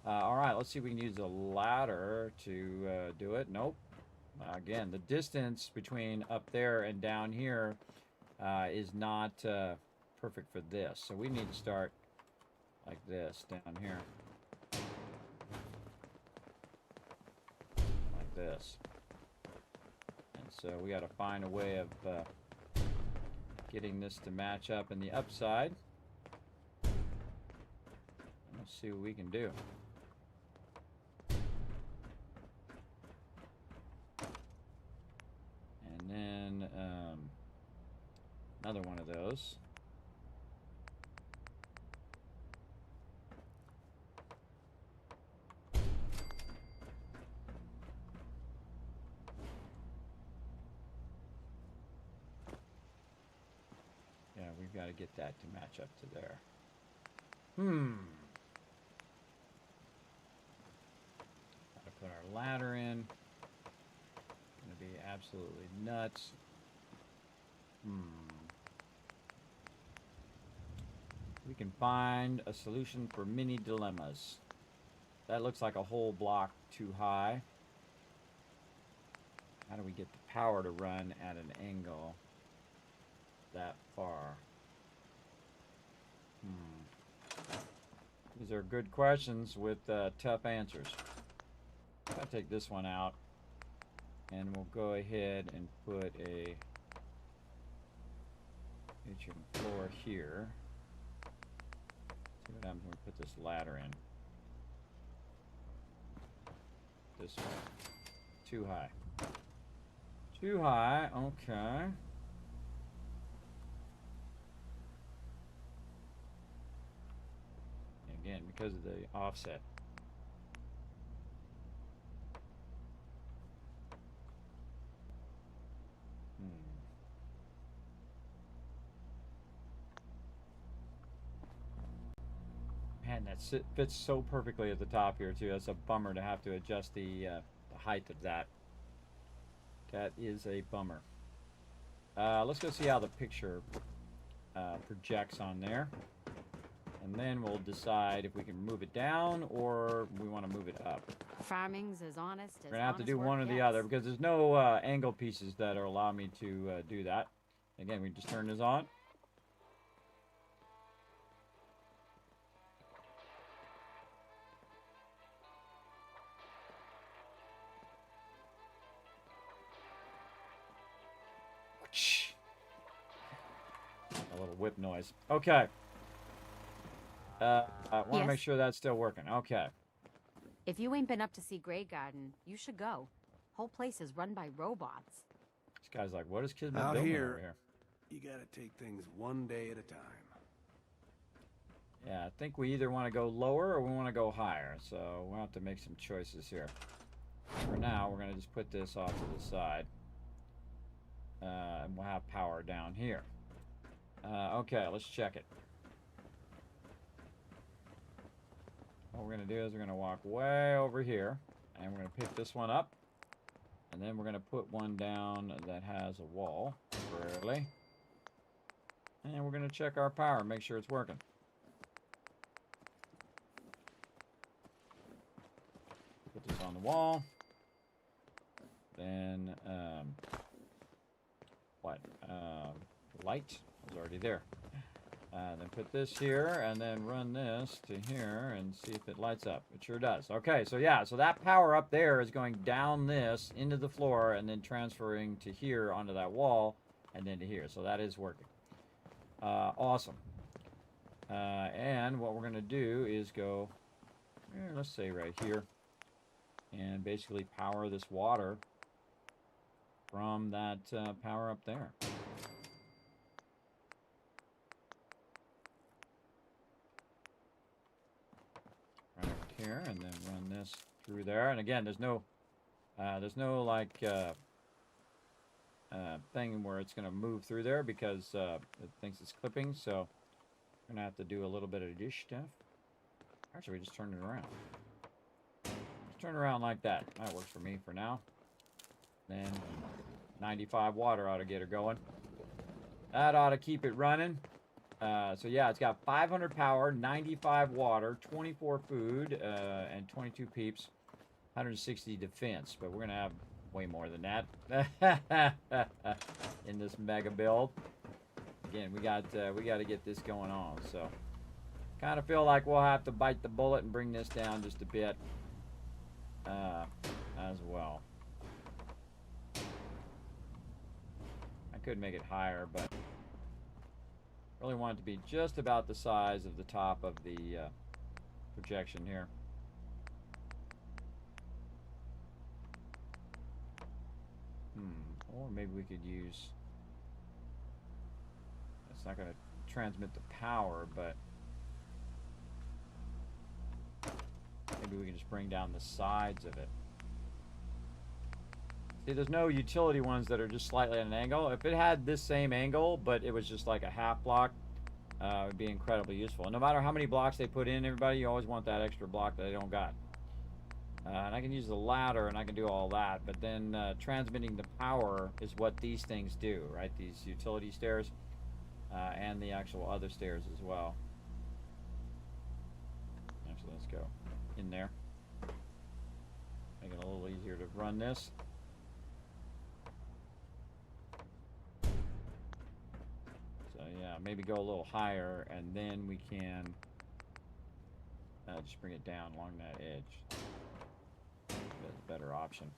All right, let's see if we can use a ladder to do it. Nope. Again, the distance between up there and down here is not perfect for this. So we need to start like this down here. Like this. And so we got to find a way of getting this to match up in the upside. Let's see what we can do. And then another one of those. Yeah, we've got to get that to match up to there. Gotta put our ladder in. Gonna be absolutely nuts. We can find a solution for many dilemmas. That looks like a whole block too high. How do we get the power to run at an angle that far? These are good questions with tough answers. I'll take this one out, and we'll go ahead and put a atrium floor here. See what happens when we put this ladder in. This way. Too high. Too high, okay. Again, because of the offset. And that fits so perfectly at the top here, too. That's a bummer to have to adjust the height of that. That is a bummer. Let's go see how the picture projects on there. And then we'll decide if we can move it down or we want to move it up.
Farming's as honest as
We're going to have to do
honest
one or
work
the
gets.
other because there's no angle pieces that are allow me to do that. Again, we just turn this on. A little whip noise. Okay. I want to
Yes?
make sure that's still working. Okay.
If you ain't been up to see Grey Garden, you should go. Whole place is run by robots.
This guy's like, what is Kismet
Out
building
here,
over here?
you gotta take things one day at a time.
Yeah, I think we either want to go lower or we want to go higher. So we'll have to make some choices here. For now, we're going to just put this off to the side. And we'll have power down here. Okay, let's check it. What we're going to do is we're going to walk way over here. And we're going to pick this one up. And then we're going to put one down that has a wall temporarily. And we're going to check our power and make sure it's working. Put this on the wall. Then, light is already there. Then put this here, and then run this to here, and see if it lights up. It sure does. Okay, so yeah, so that power up there is going down this into the floor, and then transferring to here onto that wall, and then to here. So that is working. Awesome. And what we're going to do is go, let's say right here, and basically power this water from that power up there. Right over here, and then run this through there. And again, there's no like thing where it's going to move through there because it thinks it's clipping. So we're going to have to do a little bit of this stuff. Actually, we just turn it around. Just turn it around like that. That works for me for now. Then 95 water ought to get her going. That ought to keep it running. So yeah, it's got 500 power, 95 water, 24 food, and 22 peeps, 160 defense. But we're gonna have way more than that in this mega build. Again, we got to get this going on. So kind of feel like we'll have to bite the bullet and bring this down just a bit as well. I could make it higher, but really want it to be just about the size of the top of the projection here. Or maybe we could use, it's not going to transmit the power, but maybe we can just bring down the sides of it. See, there's no utility ones that are just slightly at an angle. If it had this same angle, but it was just like a half block, it would be incredibly useful. And no matter how many blocks they put in, everybody, you always want that extra block that they don't got. And I can use the ladder, and I can do all that. But then transmitting the power is what these things do, right? These utility stairs and the actual other stairs as well. Actually, let's go in there. Make it a little easier to run this. Yeah, maybe go a little higher, and then we can just bring it down along that edge. That's a better option.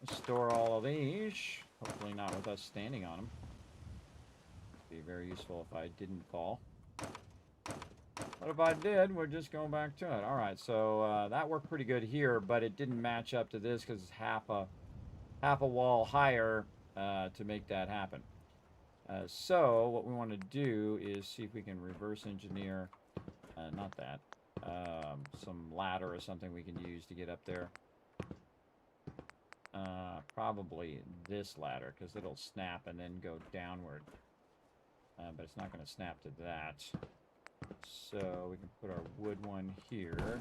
Let's store all of these. Hopefully not with us standing on them. Be very useful if I didn't fall. But if I did, we're just going back to it. All right, so that worked pretty good here, but it didn't match up to this because it's half a wall higher to make that happen. So what we want to do is see if we can reverse engineer, not that, some ladder or something we can use to get up there. Probably this ladder, because it'll snap and then go downward. But it's not going to snap to that. So we can put our wood one here.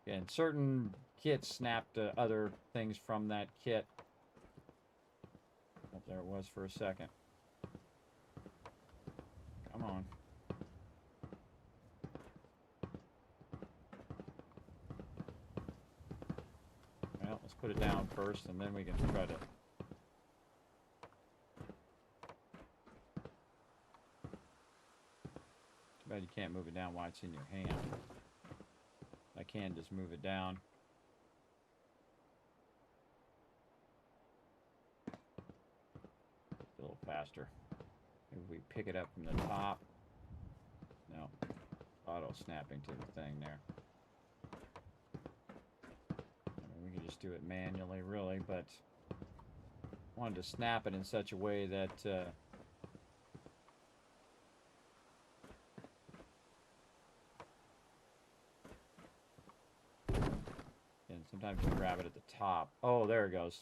And certain kits snap to other things from that kit. Oh, there it was for a second. Come on. Well, let's put it down first, and then we can try to... Too bad you can't move it down while it's in your hand. I can just move it down. A little faster. Maybe we pick it up from the top. No. Auto snapping to the thing there. I mean, we can just do it manually, really, but I wanted to snap it in such a way that and sometimes you grab it at the top. Oh, there it goes.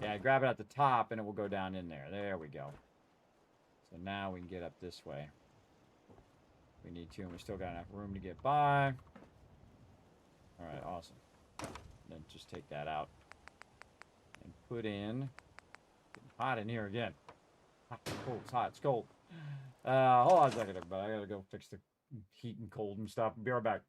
Yeah, grab it at the top and it will go down in there. There we go. So now we can get up this way. We need to, and we still got enough room to get by. Alright, awesome. Then just take that out. And put in... Getting hot in here again. Hot, it's cold, it's hot, it's cold. Hold on a second, everybody. I gotta go fix the heat and cold and stuff. Be right back.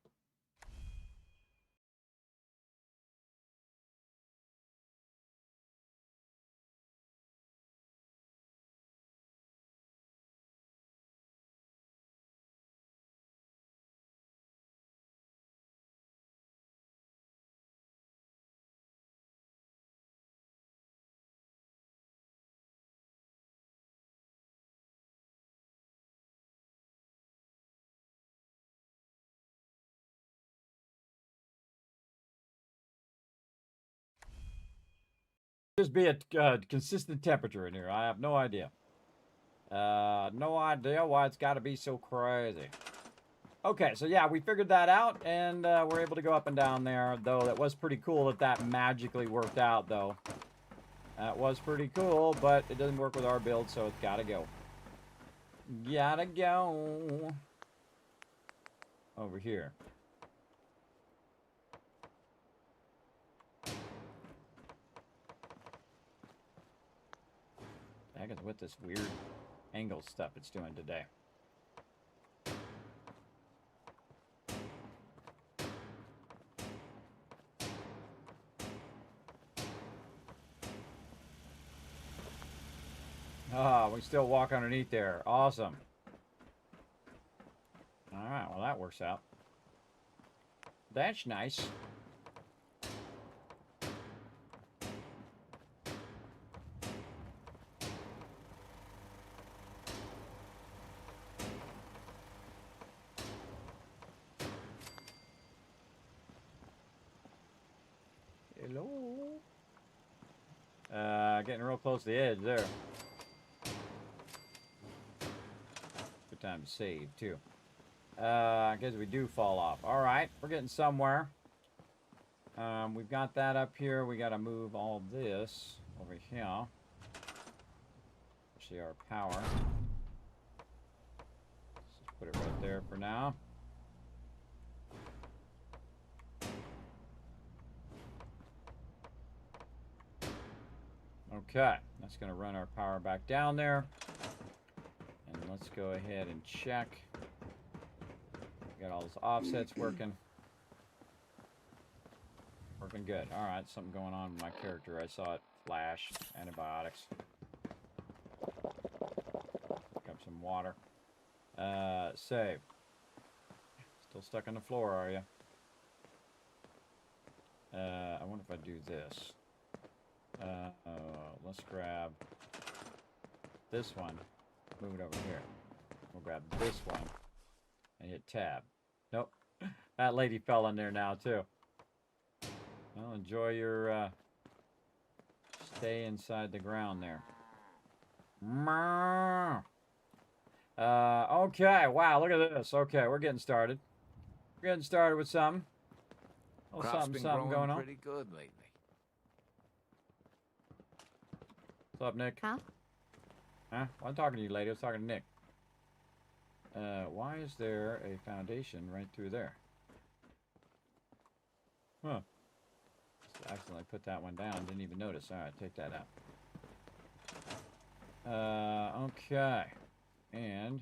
Just be a consistent temperature in here. I have no idea. No idea why it's got to be so crazy. Okay, so yeah, we figured that out, and we're able to go up and down there, though that was pretty cool that that magically worked out, though. That was pretty cool, but it doesn't work with our build, so it's gotta go. Gotta go. Over here. The heck is with this weird angle stuff it's doing today. Ah, we still walk underneath there. Awesome. Alright, well that works out. That's nice. Hello? Getting real close to the edge there. Good time to save, too. I guess we do fall off. Alright, we're getting somewhere. We've got that up here. We got to move all this over here. Actually, our power. Let's just put it right there for now. Okay, that's going to run our power back down there. And let's go ahead and check. Got all those offsets working. Working good. Alright, something going on with my character. I saw it flash. Antibiotics. Pick up some water. Save. Still stuck on the floor, are you? I wonder if I do this. Let's grab this one. Move it over here. We'll grab this one. And hit tab. Nope. That lady fell in there now, too. Well, enjoy your, stay inside the ground there. Okay. Wow, look at this. Okay, we're getting started. We're getting started with something. Oh, something going on.
Pretty good lately.
What's up, Nick?
Huh?
Huh? Well, I'm talking to you, lady. I was talking to Nick. Why is there a foundation right through there? Huh. Just accidentally put that one down. Didn't even notice. All right, take that out. Okay. And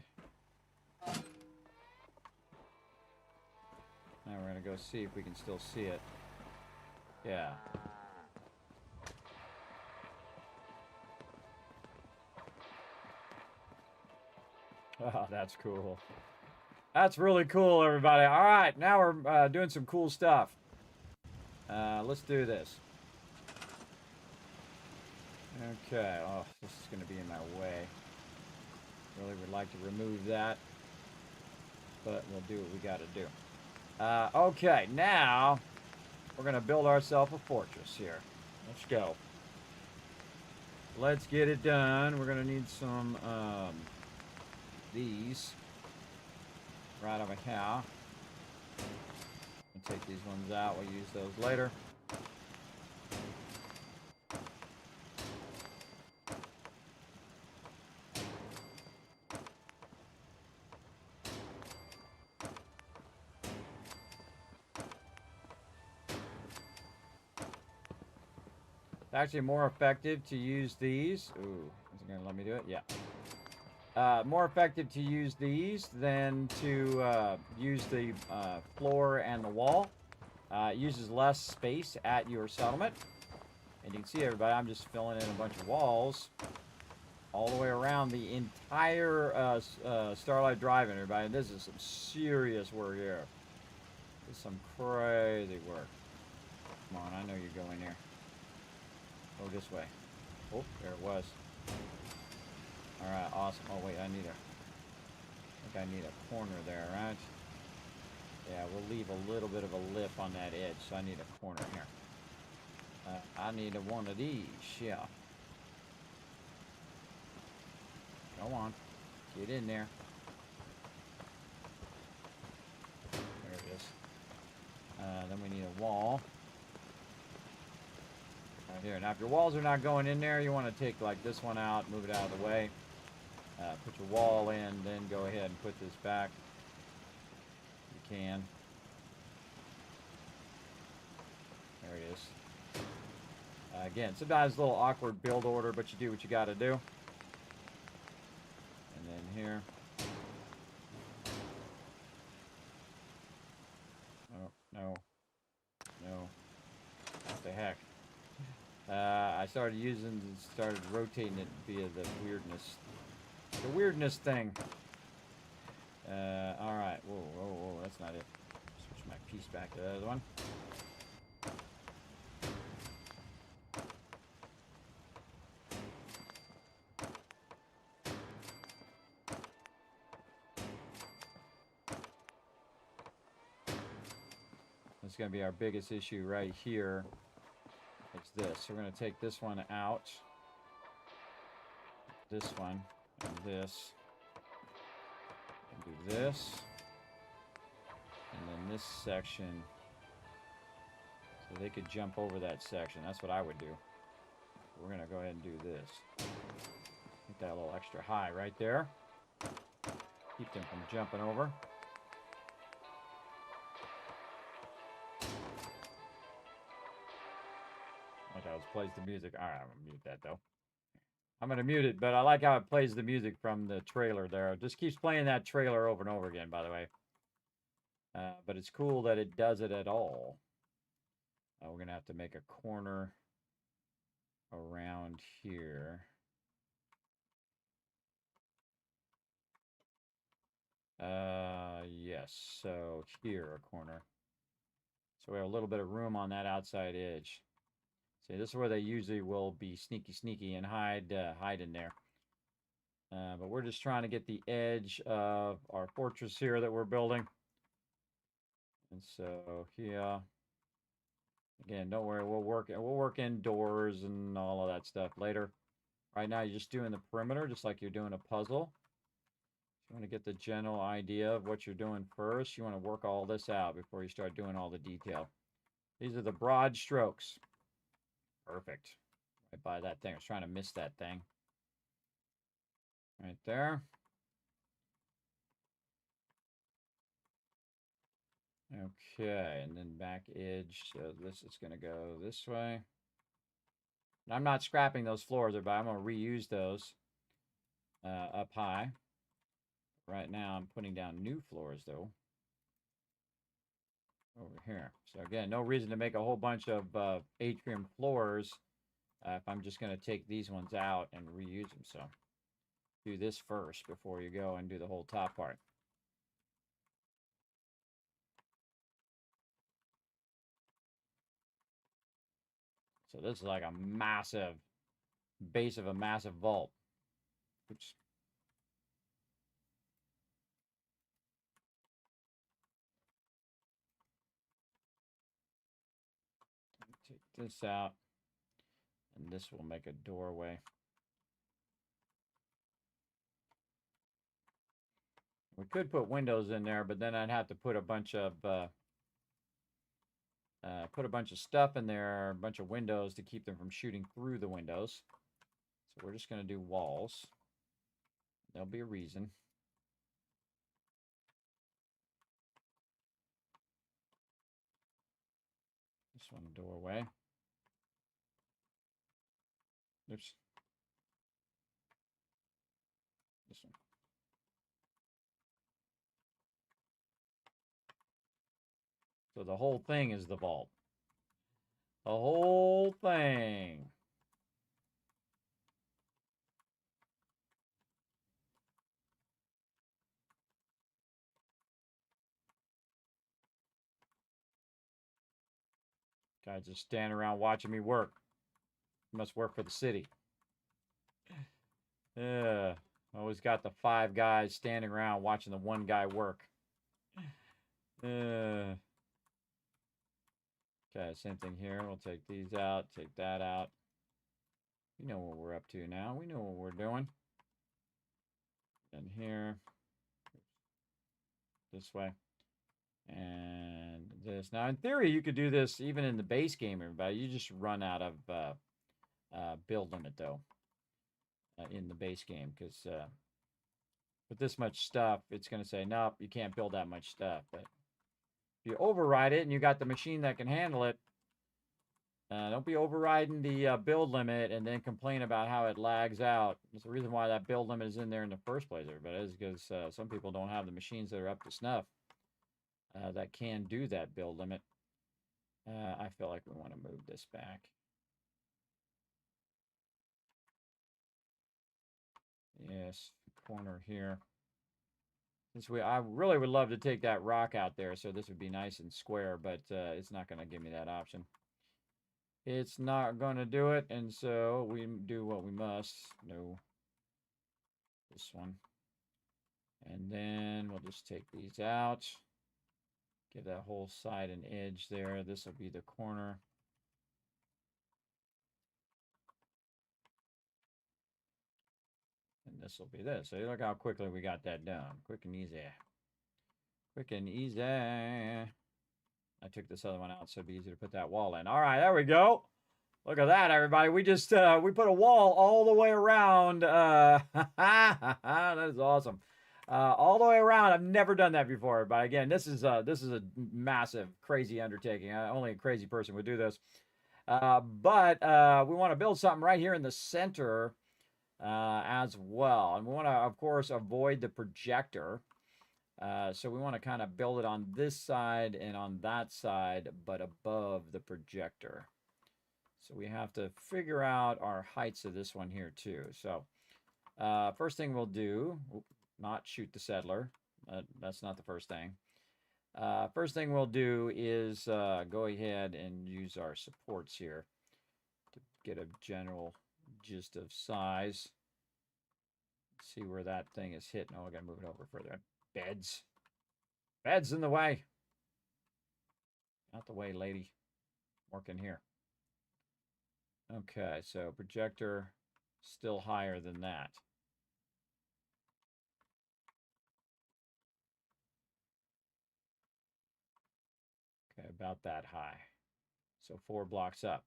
now we're going to go see if we can still see it. Yeah. Oh, that's cool. That's really cool, everybody. All right, now we're doing some cool stuff. Let's do this. Okay. Oh, this is going to be in my way. Really would like to remove that, but we'll do what we got to do. Okay, now we're going to build ourselves a fortress here. Let's go. Let's get it done. We're going to need some these right over here. I'll take these ones out. We'll use those later. It's actually more effective to use these. Ooh, is it going to let me do it? Yeah. More effective to use these than to use the floor and the wall. It uses less space at your settlement. And you can see, everybody, I'm just filling in a bunch of walls all the way around the entire Starlight Drive, everybody. This is some serious work here. This is some crazy work. Come on, I know you're going here. Go this way. Oh, there it was. Alright, awesome. Oh, wait, I think I need a corner there, right? Yeah, we'll leave a little bit of a lip on that edge, so I need a corner here. I need one of these, yeah. Go on. Get in there. There it is. Then we need a wall. Right here. Now, if your walls are not going in there, you want to take, like, this one out, move it out of the way. Put your wall in, then go ahead and put this back. You can. There it is. Again, sometimes a little awkward build order, but you do what you got to do. And then here. Oh, no. No. What the heck? I started rotating it via the weirdness thing. Alright. Whoa, that's not it. Switch my piece back to the other one. That's going to be our biggest issue right here. It's this. So we're going to take this one out. This one. And this. And do this. And then this section. So they could jump over that section. That's what I would do. We're going to go ahead and do this. Make that a little extra high right there. Keep them from jumping over. Like I was plays the music. All right, I'm going to mute that though. I'm going to mute it, but I like how it plays the music from the trailer there. It just keeps playing that trailer over and over again, by the way. But it's cool that it does it at all. We're going to have to make a corner around here. Yes, so here, a corner. So we have a little bit of room on that outside edge. See, this is where they usually will be sneaky and hide in there. But we're just trying to get the edge of our fortress here that we're building. And so here, again, don't worry, we'll work indoors and all of that stuff later. Right now, you're just doing the perimeter, just like you're doing a puzzle. You want to get the general idea of what you're doing first. You want to work all this out before you start doing all the detail. These are the broad strokes. Perfect. Right by that thing. I was trying to miss that thing. Right there. Okay, and then back edge. So this is going to go this way. And I'm not scrapping those floors, but I'm going to reuse those up high. Right now, I'm putting down new floors, though, over here. So again, no reason to make a whole bunch of atrium floors if I'm just going to take these ones out and reuse them. So do this first before you go and do the whole top part. So this is like a massive base of a massive vault. Oops. Take this out, and this will make a doorway. We could put windows in there, but then I'd have to put a bunch of stuff in there, a bunch of windows to keep them from shooting through the windows. So we're just going to do walls. There'll be a reason. This one, doorway. Oops. This one. So the whole thing is the vault. The whole thing. Guys just standing around watching me work. Must work for the city. Yeah. Always got the 5 guys standing around watching the 1 guy work. Okay, same thing here. We'll take these out, take that out. You know what we're up to now. We know what we're doing. And here. This way. And this. Now, in theory, you could do this even in the base game, everybody. You just run out of build limit, though, in the base game. Because with this much stuff, it's going to say, nope, you can't build that much stuff. But if you override it and you got the machine that can handle it, don't be overriding the build limit and then complain about how it lags out. It's the reason why that build limit is in there in the first place, everybody, is because some people don't have the machines that are up to snuff that can do that build limit. I feel like we want to move this back. Yes, corner here. This way, I really would love to take that rock out there, so this would be nice and square, but it's not going to give me that option. It's not going to do it, and so we do what we must. No. This one. And then we'll just take these out. Give that whole side an edge there. This will be the corner. And this will be this. So look how quickly we got that done. Quick and easy. Quick and easy. I took this other one out so it'd be easy to put that wall in. All right, there we go. Look at that, everybody. We just we put a wall all the way around. That is awesome. All the way around. I've never done that before, but again, this is a massive, crazy undertaking. Only a crazy person would do this. But we want to build something right here in the center as well, and we want to, of course, avoid the projector. So we want to kind of build it on this side and on that side, but above the projector. So we have to figure out our heights of this one here too. So first thing we'll do, not shoot the settler. That's not the first thing. First thing we'll do is go ahead and use our supports here to get a general gist of size. See where that thing is hitting. Oh, I gotta move it over further. Beds. Beds in the way. Out the way, lady. Working here. Okay, so projector still higher than that. Okay, about that high. So 4 blocks up.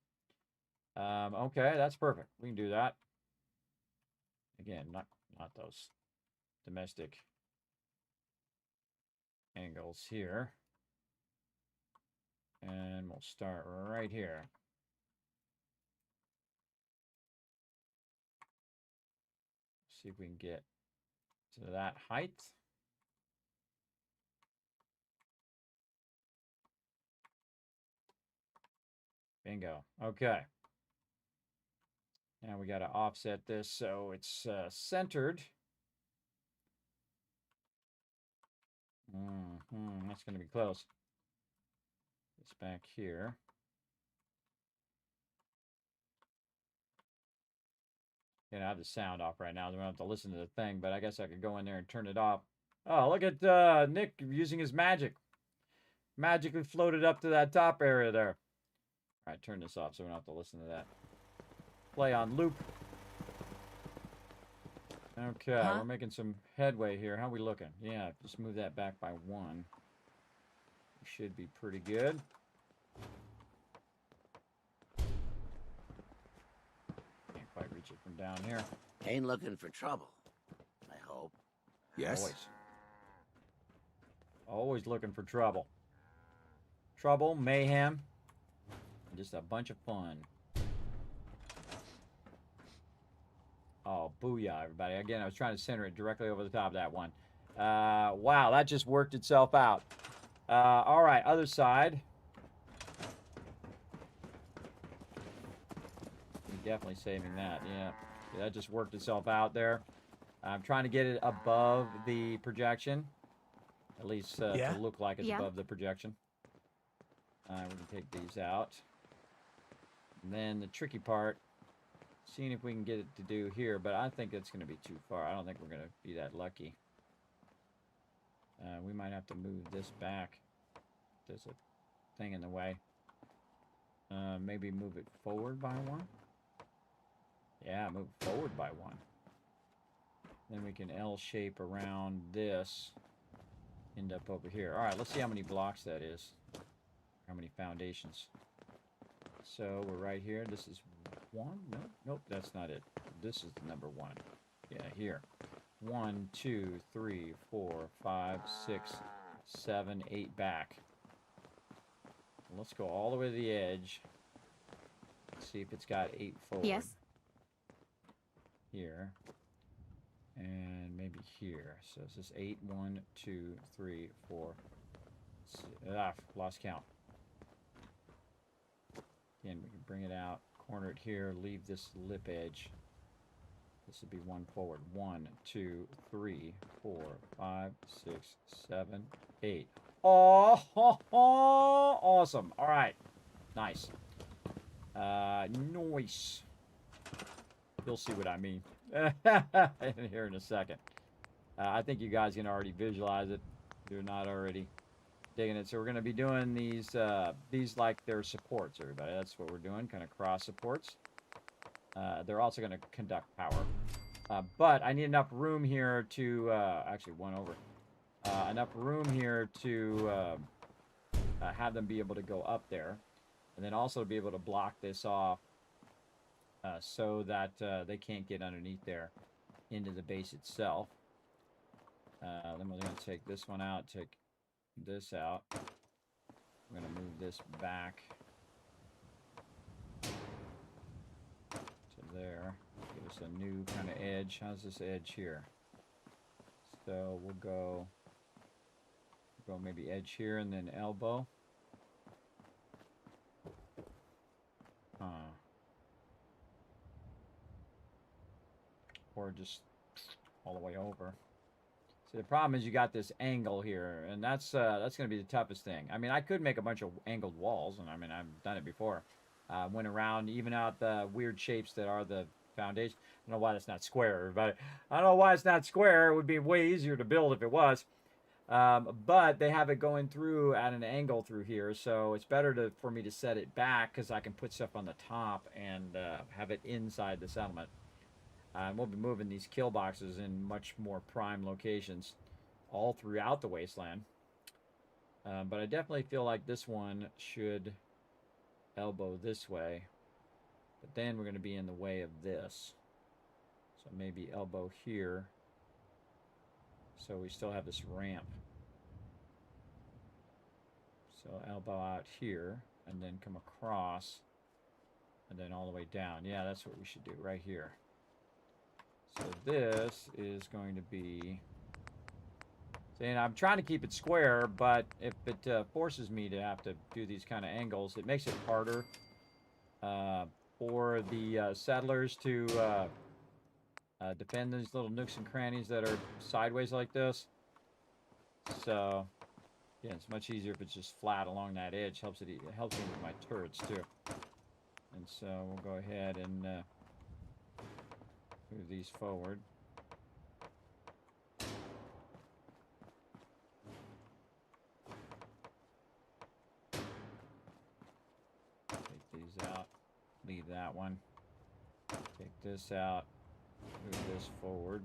Okay, that's perfect. We can do that. Again, not those domestic angles here. And we'll start right here. See if we can get to that height. Bingo. Okay. Now we got to offset this so it's centered. That's going to be close. It's back here. I have the sound off right now. I don't have to listen to the thing, but I guess I could go in there and turn it off. Oh, look at Nick using his magic. Magically floated up to that top area there. All right, turn this off so we don't have to listen to that. Play on loop. Okay, we're making some headway here. How are we looking? Yeah, just move that back by 1. Should be pretty good. Can't quite reach it from down here.
Ain't looking for trouble, I hope.
Yes?
Always looking for trouble. Trouble, mayhem, and just a bunch of fun. Oh, booyah, everybody. Again, I was trying to center it directly over the top of that one. Wow, that just worked itself out. All right, other side. I'm definitely saving that, yeah. That just worked itself out there. I'm trying to get it above the projection. At least to look like it's above the projection. We're going to take these out. And then the tricky part, seeing if we can get it to do here, but I think it's going to be too far. I don't think we're going to be that lucky. We might have to move this back. There's a thing in the way. Maybe move it forward by 1. Yeah, move forward by 1. Then we can L-shape around this. End up over here. All right, let's see how many blocks that is. How many foundations. So we're right here. This is 1. Nope, that's not it. This is the number 1. Yeah, here. 1, 2, 3, 4, 5, 6, 7, 8 back. Let's go all the way to the edge. See if it's got 8 forward.
Yes.
Here. And maybe here. So it's just 8, 1, 2, 3, 4. Lost count. Again, we can bring it out, corner it here, leave this lip edge. This would be 1 forward. 1, 2, 3, 4, 5, 6, 7, 8. Oh, awesome. All right. Nice. Nice. You'll see what I mean here in a second. I think you guys can already visualize it. If you're not already digging it. So we're going to be doing these like they're supports, everybody. That's what we're doing, kind of cross supports. They're also going to conduct power. But I need enough room here to, actually 1 over, enough room here to have them be able to go up there. And then also be able to block this off so that they can't get underneath there into the base itself. Then we're going to take this one out, take this out. I'm going to move this back to there. Give us a new kind of edge. How's this edge here? So we'll go maybe edge here and then elbow. Or just all the way over. See, the problem is you got this angle here, and that's going to be the toughest thing. I mean, I could make a bunch of angled walls, and I mean, I've done it before. Went around, even out the weird shapes that are the foundation. I don't know why that's not square, but I don't know why it's not square. It would be way easier to build if it was. But they have it going through at an angle through here, so it's better for me to set it back because I can put stuff on the top and have it inside the settlement. We'll be moving these kill boxes in much more prime locations all throughout the wasteland. But I definitely feel like this one should elbow this way. But then we're going to be in the way of this. So maybe elbow here. So we still have this ramp. So elbow out here, and then come across, and then all the way down. Yeah, that's what we should do right here. So this is going to be... And I'm trying to keep it square, but if it forces me to have to do these kind of angles, it makes it harder for the settlers to defend these little nooks and crannies that are sideways like this. So, yeah, it's much easier if it's just flat along that edge. Helps me with my turrets too. And so we'll go ahead and move these forward. Take these out. Leave that one. Take this out. Move this forward.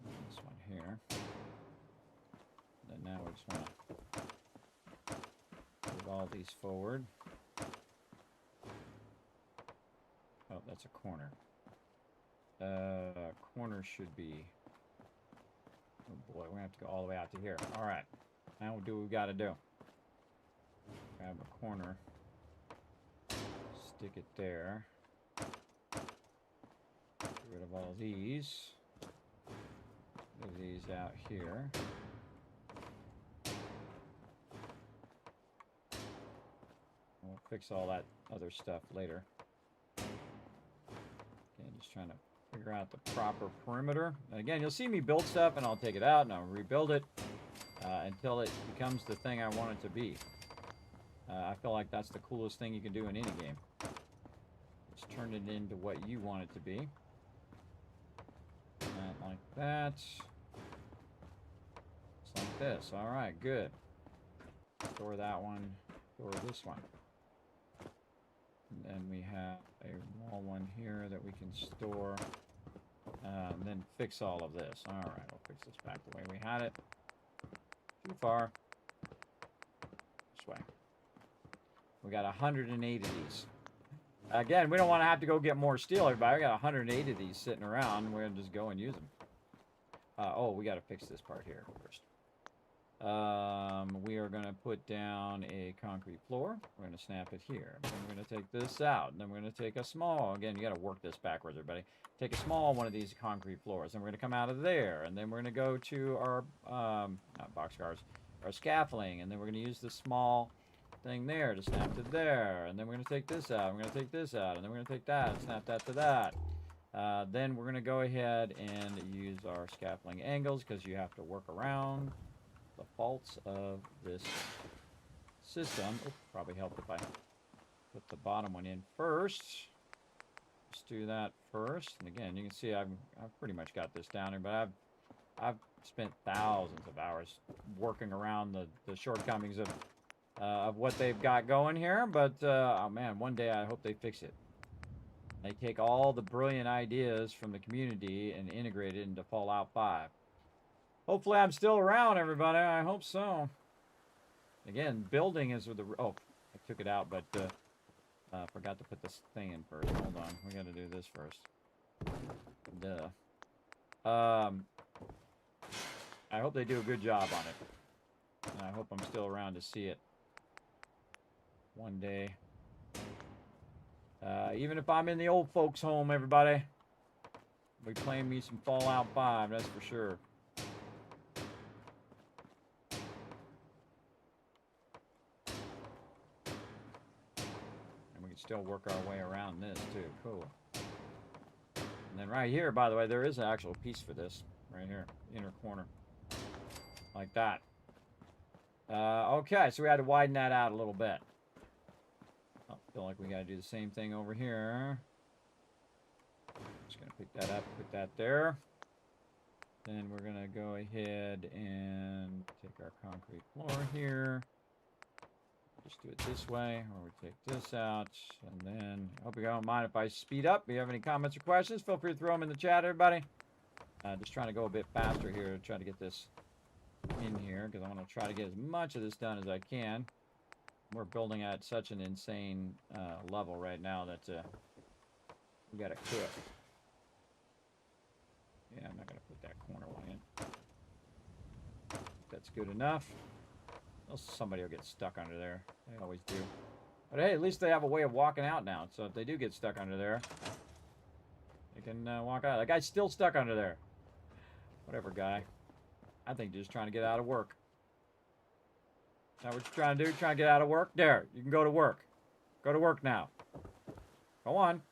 This one here. And then now we just want to move all these forward. Oh, that's a corner. Corner should be... Oh boy, we're going to have to go all the way out to here. Alright. Now we'll do what we got to do. Grab a corner. Stick it there. Get rid of all these. Move these out here. We'll fix all that other stuff later. Okay, just trying to figure out the proper perimeter. And again, you'll see me build stuff and I'll take it out and I'll rebuild it until it becomes the thing I want it to be. I feel like that's the coolest thing you can do in any game. Just turn it into what you want it to be. Not like that. Just like this. Alright, good. Store that one. Store this one. And then we have a wall one here that we can store. And then fix all of this. Alright, we'll fix this back the way we had it. Too far. This way. We got 108 of these. Again, we don't want to have to go get more steel, everybody. We got 108 of these sitting around. We're going to just go and use them. Oh, we got to fix this part here first. We are going to put down a concrete floor. We're going to snap it here. Then we're going to take this out. And then we're going to take a small... Again, you got to work this backwards, everybody. Take a small one of these concrete floors. Then we're going to come out of there. And then we're going to go to our... not boxcars. Our scaffolding. And then we're going to use the small... thing there to snap to there, and then we're going to take this out, we're going to take this out, and then we're going to take that and snap that to that. Then we're going to go ahead and use our scaffolding angles because you have to work around the faults of this system. Oh, probably helped if I put the bottom one in first. Let's do that first. And again, you can see I've pretty much got this down here, but I've spent thousands of hours working around the shortcomings of what they've got going here, but oh man, one day I hope they fix it. They take all the brilliant ideas from the community and integrate it into Fallout 5. Hopefully I'm still around, everybody. I hope so. Again, building is with the... Oh, I took it out, but forgot to put this thing in first. Hold on. We got to do this first. Duh. I hope they do a good job on it. And I hope I'm still around to see it one day. Even if I'm in the old folks home, everybody, be playing me some Fallout 5, that's for sure. And we can still work our way around this too. Cool. And then right here, by the way, there is an actual piece for this right here, inner corner, like that. Okay, so we had to widen that out a little bit. I feel like we got to do the same thing over here. Just going to pick that up, put that there. Then we're going to go ahead and take our concrete floor here. Just do it this way, or we take this out. And then, I hope you don't mind if I speed up. If you have any comments or questions, feel free to throw them in the chat, everybody. Just trying to go a bit faster here to try to get this in here, because I want to try to get as much of this done as I can. We're building at such an insane level right now that we got to cook. Yeah, I'm not going to put that corner one in. That's good enough. Oh, somebody will get stuck under there. They always do. But hey, at least they have a way of walking out now. So if they do get stuck under there, they can walk out. That guy's still stuck under there. Whatever, guy. I think you're just trying to get out of work. Is that what you're trying to do? Trying to get out of work? There, you can go to work. Go to work now. Go on.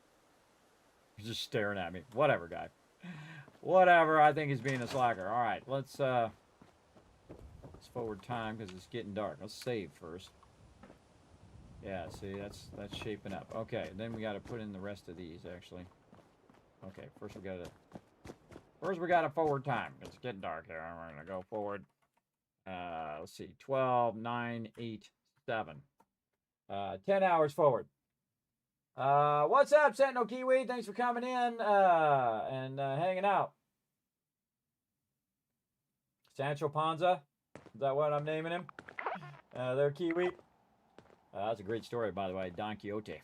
He's just staring at me. Whatever, guy. Whatever, I think he's being a slacker. Alright, let's forward time because it's getting dark. Let's save first. Yeah, see, that's shaping up. Okay, then we got to put in the rest of these, actually. Okay, first we got to forward time. It's getting dark here. We're going to go forward. Let's see, 12, 9, 8, 7. 10 hours forward. What's up, Sentinel Kiwi? Thanks for coming in and hanging out. Sancho Panza? Is that what I'm naming him? There, Kiwi. That's a great story, by the way, Don Quixote.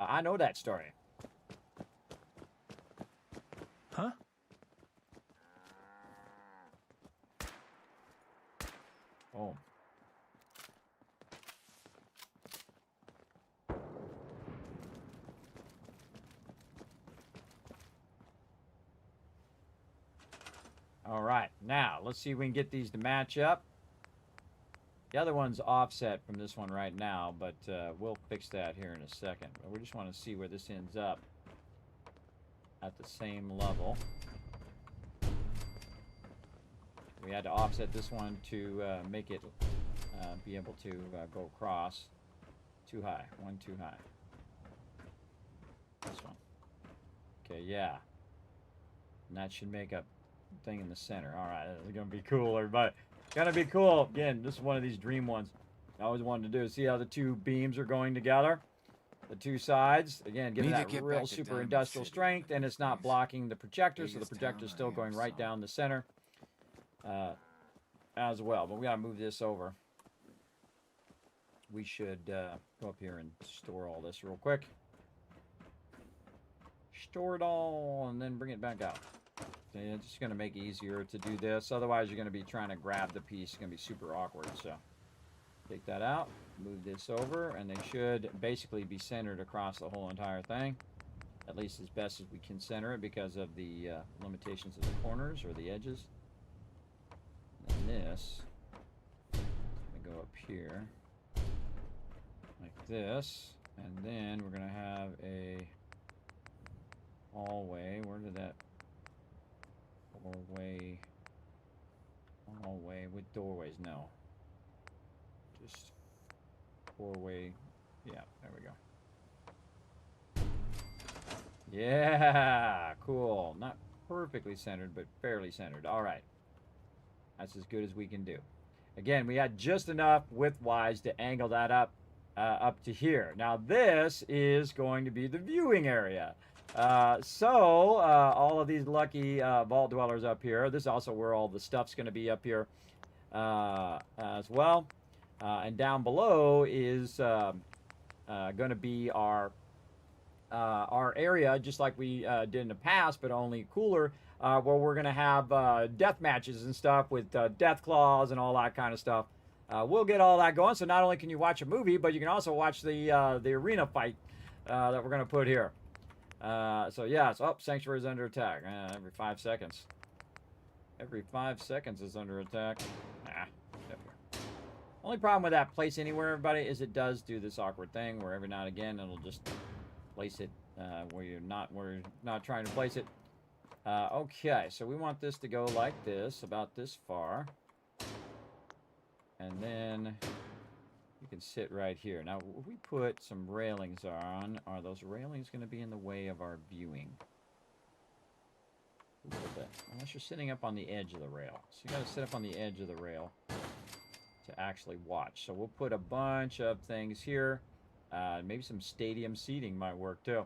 I know that story.
Huh?
Oh. All right, now let's see if we can get these to match up. The other one's offset from this one right now, but we'll fix that here in a second. But we just want to see where this ends up at the same level. We had to offset this one to make it be able to go across. Too high. One too high. This one. Okay, yeah. And that should make a thing in the center. All right, this is going to be cool, everybody. Gonna be cool. Again, this is one of these dream ones I always wanted to do. See how the two beams are going together? The two sides. Again, giving that real super industrial strength, and it's not blocking the projector, so the projector's still going right down the center as well. But we gotta move this over. We should go up here and store all this real quick. Store it all, and then bring it back out. It's just going to make it easier to do this. Otherwise, you're going to be trying to grab the piece. It's going to be super awkward. So take that out, move this over, and they should basically be centered across the whole entire thing. At least as best as we can center it because of the limitations of the corners or the edges. And this, I'm going to go up here like this. And then we're going to have a hallway. Where did that... hallway with doorways? No, just four-way. Yeah, there we go. Yeah, cool. Not perfectly centered, but fairly centered. All right, that's as good as we can do. Again, we had just enough width-wise to angle that up to here. Now this is going to be the viewing area. All of these lucky vault dwellers up here. This is also where all the stuff's going to be up here as well. And down below is going to be our area, just like we did in the past, but only cooler, where we're going to have death matches and stuff with death claws and all that kind of stuff. We'll get all that going. So not only can you watch a movie, but you can also watch the arena fight that we're going to put here. So yeah, Sanctuary is under attack. Every 5 seconds. Every 5 seconds is under attack. Only problem with that place anywhere, everybody, is it does do this awkward thing where every now and again it'll just place it where you're not trying to place it. Okay, so we want this to go like this, about this far, and then you can sit right here. Now, if we put some railings on, are those railings going to be in the way of our viewing? A little bit. Unless you're sitting up on the edge of the rail. So you got to sit up on the edge of the rail to actually watch. So we'll put a bunch of things here. Maybe some stadium seating might work too.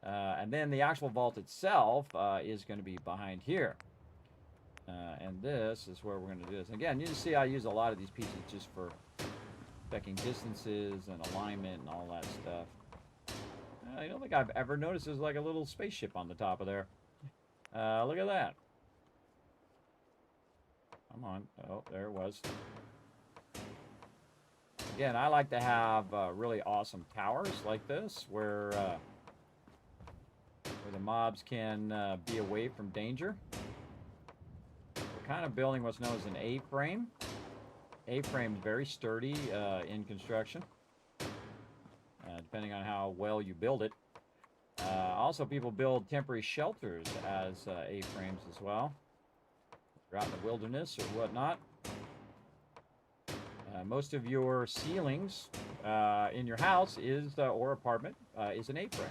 And then the actual vault itself is going to be behind here. And this is where we're going to do this. Again, you can see I use a lot of these pieces just for checking distances and alignment and all that stuff. I don't think I've ever noticed there's like a little spaceship on the top of there. Look at that. Come on. Oh, there it was. Again, I like to have really awesome towers like this where the mobs can be away from danger. We're kind of building what's known as an A-frame. A-frame is very sturdy in construction, depending on how well you build it. Also, people build temporary shelters as A-frames as well. If you're out in the wilderness or whatnot. Most of your ceilings in your house is or apartment is an A-frame.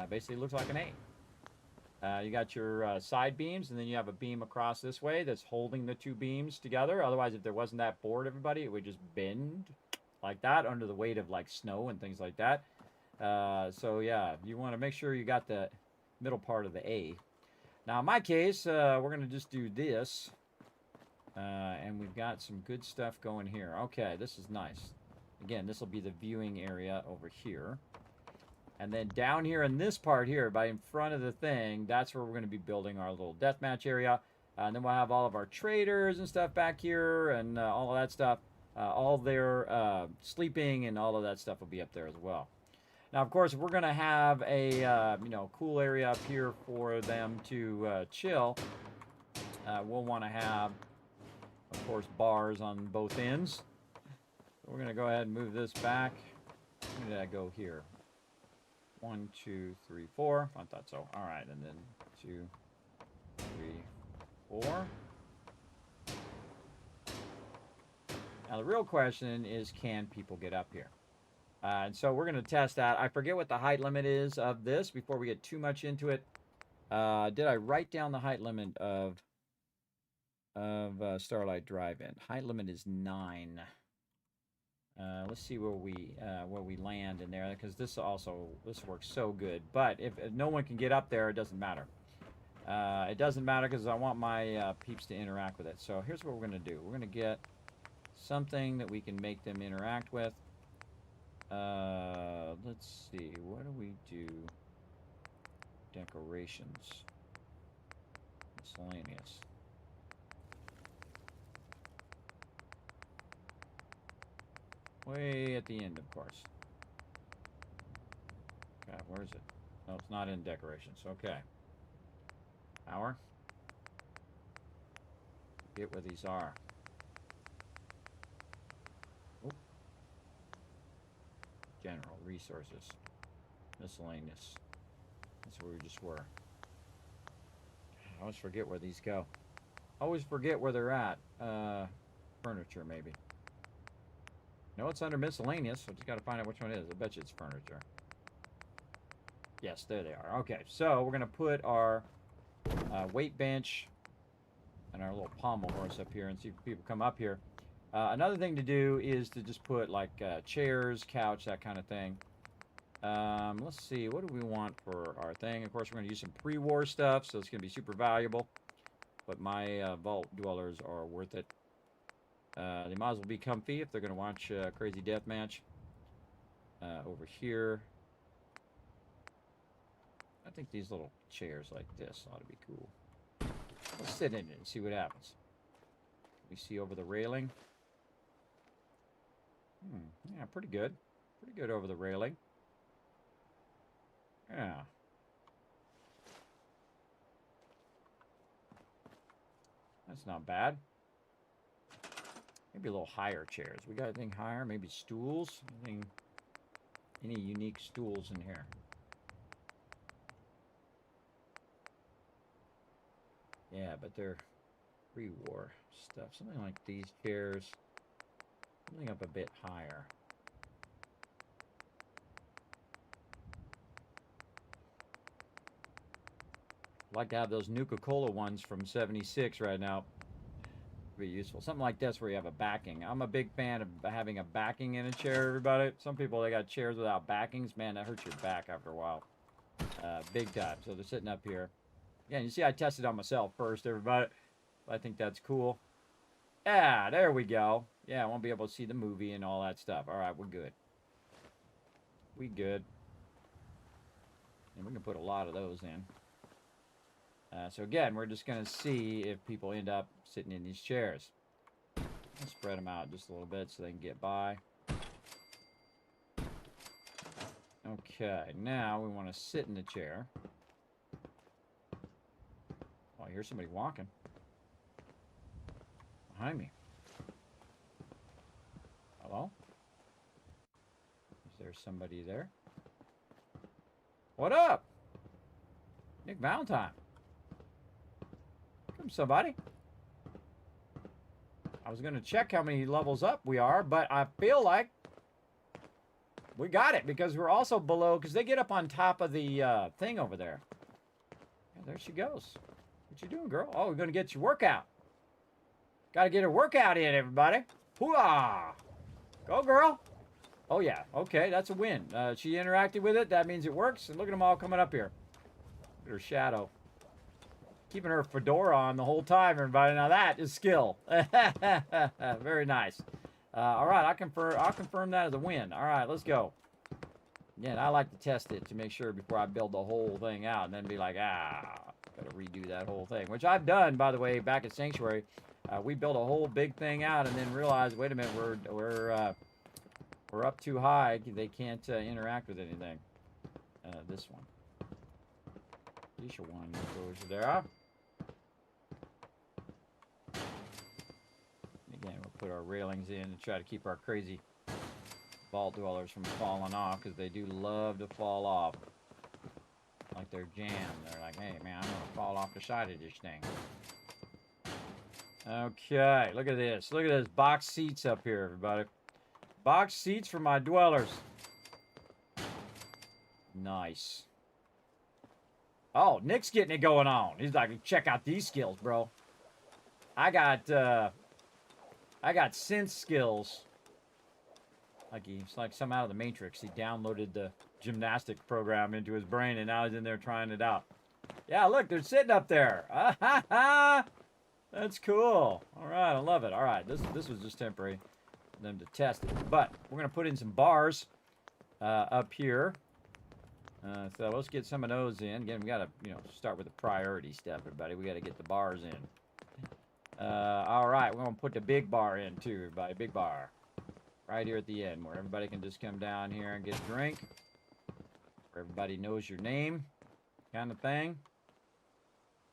Basically, looks like an A. You got your side beams, and then you have a beam across this way that's holding the two beams together. Otherwise, if there wasn't that board, everybody, it would just bend like that under the weight of like snow and things like that. So yeah, you want to make sure you got the middle part of the A. Now, in my case, we're going to just do this. And we've got some good stuff going here. Okay, this is nice. Again, this will be the viewing area over here. And then down here in this part here, by in front of the thing, that's where we're going to be building our little deathmatch area. And then we'll have all of our traders and stuff back here and all of that stuff. All their sleeping and all of that stuff will be up there as well. Now, of course, we're going to have a cool area up here for them to chill. We'll want to have, of course, bars on both ends. So we're going to go ahead and move this back. Where did I go here? 1, 2, 3, 4. I thought so. All right, and then 2, 3, 4. Now, the real question is, can people get up here? And so we're going to test that. I forget what the height limit is of this before we get too much into it. Did I write down the height limit of Starlight Drive-In? Height limit is 9. Let's see where we land in there, because this works so good. But if no one can get up there, it doesn't matter. It doesn't matter because I want my peeps to interact with it. So here's what we're going to do. We're going to get something that we can make them interact with. Let's see. What do we do? Decorations. Miscellaneous. Way at the end, of course. Okay, where is it? No, it's not in decorations. Okay. Power. Get where these are. Oop. General resources. Miscellaneous. That's where we just were. I always forget where these go. Always forget where they're at. Furniture, maybe. No, it's under miscellaneous. So just got to find out which one it is. I bet you it's furniture. Yes, there they are. Okay, so we're going to put our weight bench and our little pommel horse up here and see if people come up here. Another thing to do is to just put like chairs, couch, that kind of thing. Let's see, what do we want for our thing? Of course, we're going to use some pre-war stuff, so it's going to be super valuable. But my vault dwellers are worth it. They might as well be comfy if they're going to watch Crazy Deathmatch. Over here. I think these little chairs like this ought to be cool. Let's sit in it and see what happens. We see over the railing. Yeah, pretty good. Pretty good over the railing. Yeah. That's not bad. Maybe a little higher chairs. We got anything higher? Maybe stools? Any unique stools in here? Yeah, but they're pre-war stuff. Something like these chairs. Something up a bit higher. I'd like to have those Nuka-Cola ones from '76 right now. Be useful. Something like this where you have a backing. I'm a big fan of having a backing in a chair, everybody. Some people, they got chairs without backings. Man, that hurts your back after a while. Big time. So they're sitting up here. Yeah, you see I tested on myself first, everybody. I think that's cool. Yeah, there we go. Yeah, I won't be able to see the movie and all that stuff. All right, we're good. We good. And we can put a lot of those in. So again, we're just going to see if people end up sitting in these chairs. Let's spread them out just a little bit so they can get by. Okay, now we want to sit in the chair. Oh, I hear somebody walking behind me. Hello? Is there somebody there? What up? Nick Valentine. Come, somebody. I was going to check how many levels up we are, but I feel like we got it because we're also below, because they get up on top of the thing over there. Yeah, there she goes. What you doing, girl? Oh, we're going to get your workout. Got to get her workout in, everybody. Hoo-ah! Go, girl. Oh, yeah. Okay, that's a win. She interacted with it. That means it works. And look at them all coming up here. Look at her shadow. Keeping her fedora on the whole time, everybody. Now that is skill. Very nice. All right, I'll confirm that as a win. All right, let's go. Again, I like to test it to make sure before I build the whole thing out and then be like, gotta redo that whole thing. Which I've done, by the way, back at Sanctuary. We built a whole big thing out and then realized, wait a minute, we're up too high. They can't interact with anything. This one. Alicia one goes there. Again, we'll put our railings in and try to keep our crazy vault dwellers from falling off, because they do love to fall off. Like they're jammed. They're like, hey, man, I'm going to fall off the side of this thing. Okay, look at this. Look at this. Box seats up here, everybody. Box seats for my dwellers. Nice. Oh, Nick's getting it going on. He's like, check out these skills, bro. I got sense skills. Like he's like some out of the Matrix. He downloaded the gymnastic program into his brain, and now he's in there trying it out. Yeah, look, they're sitting up there. That's cool. All right, I love it. All right, this was just temporary for them to test it. But we're going to put in some bars up here. So let's get some of those in. Again, we got to, start with the priority step, everybody. We got to get the bars in. All right, we're going to put the big bar in too, everybody. Big bar. Right here at the end, where everybody can just come down here and get a drink. Where everybody knows your name, kind of thing.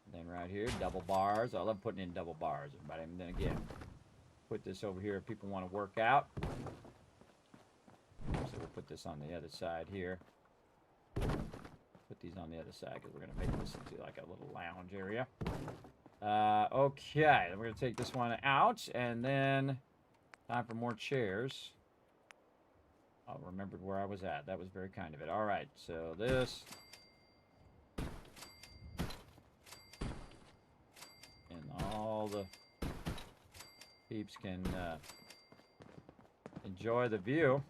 And then right here, double bars. I love putting in double bars, everybody. And then again, put this over here if people want to work out. So we'll put this on the other side here. Put these on the other side because we're going to make this into like a little lounge area. Okay, then we're going to take this one out, and then time for more chairs. I remembered where I was at. That was very kind of it. All right, so this. And all the peeps can enjoy the view.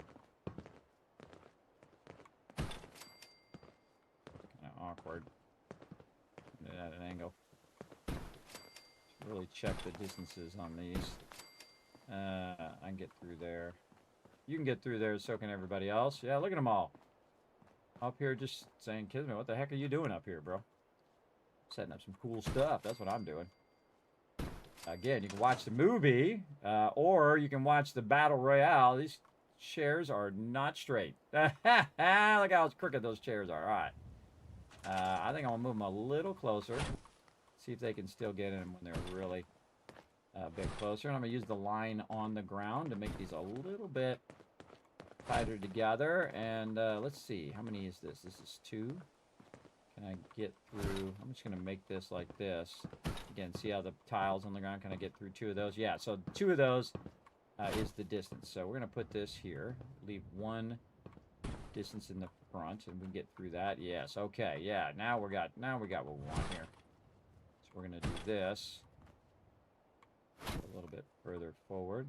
Kind of awkward. At an angle. Really check the distances on these. I can get through there. You can get through there, so can everybody else. Yeah, look at them all. Up here just saying, Kismet, what the heck are you doing up here, bro? Setting up some cool stuff. That's what I'm doing. Again, you can watch the movie, or you can watch the Battle Royale. These chairs are not straight. Look how crooked those chairs are. All right. I think I'll move them a little closer. See if they can still get in when they're really a bit closer. And I'm going to use the line on the ground to make these a little bit tighter together. And let's see. How many is this? This is 2. Can I get through? I'm just going to make this like this. Again, see how the tiles on the ground, can I get through 2 of those? Yeah, so 2 of those is the distance. So we're going to put this here. Leave 1 distance in the front, and we can get through that. Yes, okay, yeah. Now we got what we want here. So we're going to do this a little bit further forward.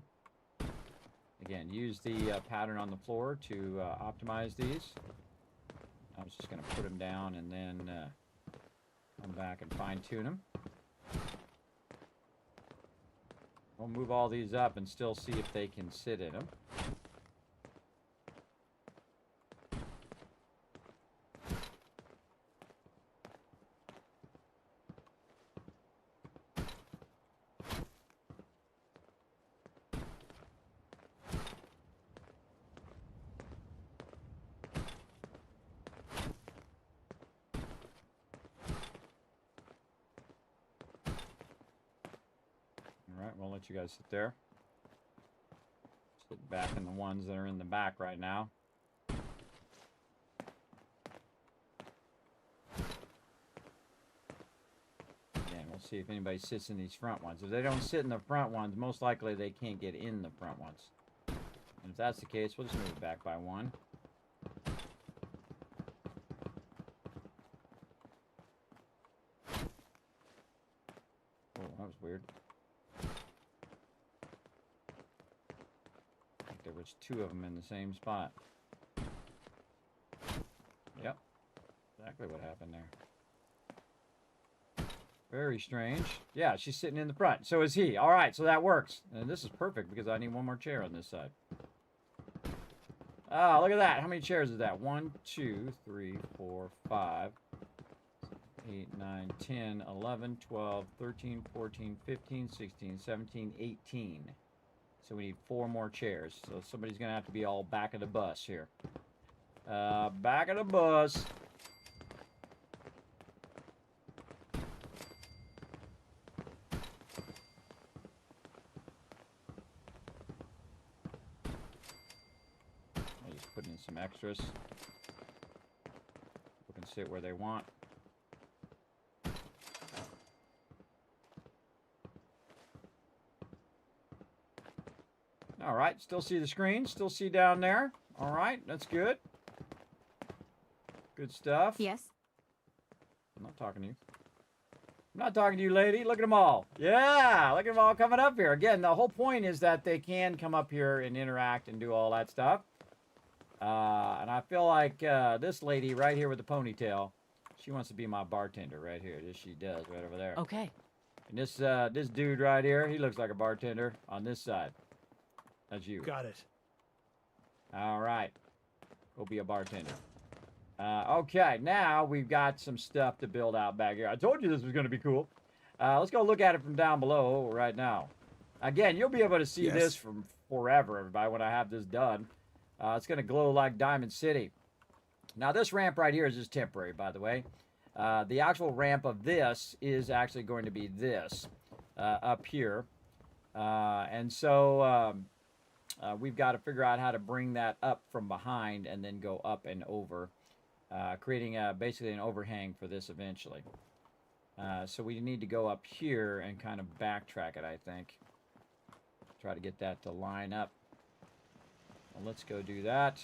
Again, use the pattern on the floor to optimize these. I was just going to put them down and then come back and fine-tune them. We'll move all these up and still see if they can sit in them. Alright, we'll let you guys sit there. Sit back in the ones that are in the back right now. Again, we'll see if anybody sits in these front ones. If they don't sit in the front ones, most likely they can't get in the front ones. And if that's the case, we'll just move it back by one. Oh, that was weird. I think there was two of them in the same spot. Yep. Exactly what happened there. Very strange. Yeah, she's sitting in the front. So is he. All right, so that works. And this is perfect because I need one more chair on this side. Ah, look at that. How many chairs is that? 1, 2, 3, 4, 5, 8, 9, 10, 11, 12, 13, 14, 15, 16, 17, 18. So we need 4 more chairs. So somebody's going to have to be all back of the bus here. Back of the bus. I'll just put in some extras. People can sit where they want. All right, still see the screen, still see down there. All right, that's good. Good stuff.
Yes?
I'm not talking to you. I'm not talking to you, lady. Look at them all. Yeah, look at them all coming up here. Again, the whole point is that they can come up here and interact and do all that stuff. And I feel like this lady right here with the ponytail, she wants to be my bartender right here. This she does right over there.
Okay.
And this dude right here, he looks like a bartender on this side. That's you.
Got it.
All right. Go be a bartender. Okay, now we've got some stuff to build out back here. I told you this was going to be cool. Let's go look at it from down below right now. Again, you'll be able to see this from forever, everybody, when I have this done. It's going to glow like Diamond City. Now, this ramp right here is just temporary, by the way. The actual ramp of this is actually going to be this up here. And so we've got to figure out how to bring that up from behind and then go up and over, creating basically an overhang for this eventually. So we need to go up here and kind of backtrack it, I think. Try to get that to line up. Well, let's go do that.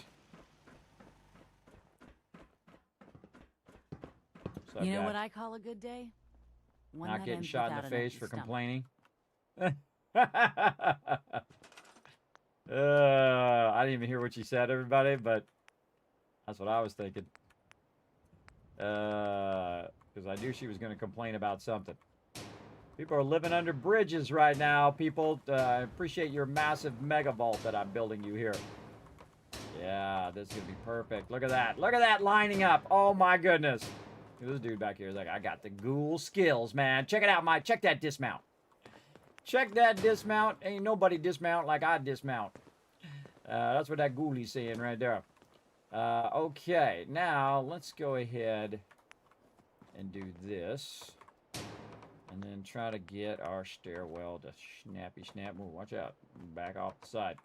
So
You know what I call a good day? One
not
that
getting
ends
shot in
without
the
an
face
empty
for
stomach.
complaining. I didn't even hear what you said, everybody, but that's what I was thinking. Because I knew she was going to complain about something. People are living under bridges right now, people. I appreciate your massive mega vault that I'm building you here. Yeah, this is going to be perfect. Look at that. Look at that lining up. Oh, my goodness. This dude back here is like, I got the ghoul skills, man. Check it out, Mike. Check that dismount. Check that dismount. Ain't nobody dismount like I dismount. That's what that ghoulie's saying right there. Okay, now let's go ahead and do this. And then try to get our stairwell to snappy snap. Ooh, watch out. Back off the side.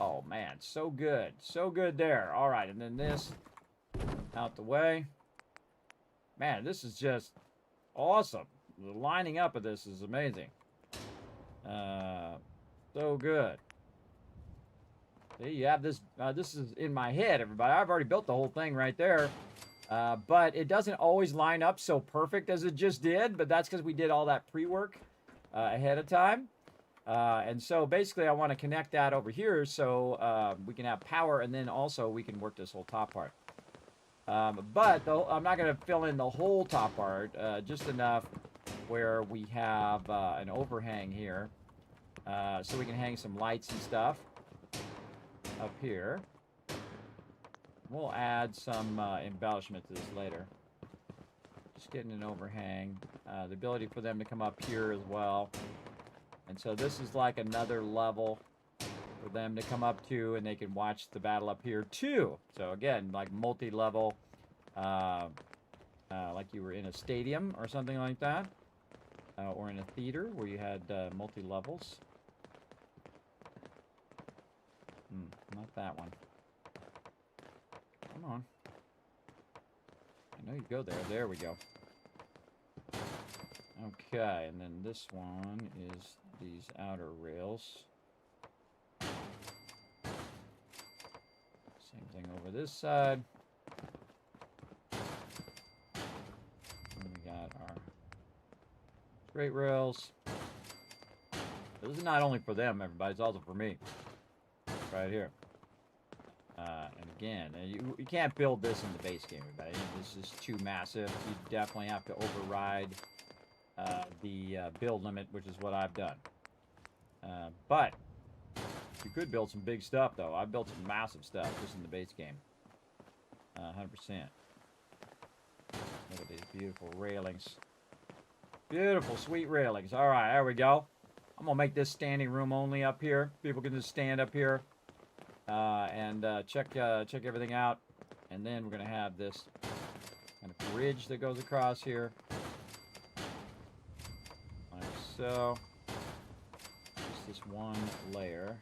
Oh, man. So good. So good there. All right, and then this out the way. Man, this is just awesome. The lining up of this is amazing. So good. See, you have this. This is in my head, everybody. I've already built the whole thing right there. But it doesn't always line up so perfect as it just did. But that's because we did all that pre-work ahead of time. And so basically I want to connect that over here so we can have power. And then also we can work this whole top part. But I'm not going to fill in the whole top part. Just enough where we have an overhang here. So we can hang some lights and stuff up here. We'll add some embellishment to this later. Just getting an overhang. The ability for them to come up here as well. And so this is like another level for them to come up to, and they can watch the battle up here too. So again, like multi-level, like you were in a stadium or something like that. or in a theater where you had multi-levels. Not that one. Come on. I know you go there. There we go. Okay, and then this one is these outer rails. Same thing over this side. And we got our straight rails. This is not only for them, everybody. It's also for me. Right here. And again, you can't build this in the base game, everybody. This is too massive. You definitely have to override the build limit, which is what I've done. But you could build some big stuff, though. I've built some massive stuff just in the base game. 100%. Look at these beautiful railings. Beautiful, sweet railings. All right, there we go. I'm going to make this standing room only up here. People can just stand up here and check everything out. And then we're going to have this kind of bridge that goes across here. Like so. Just this one layer.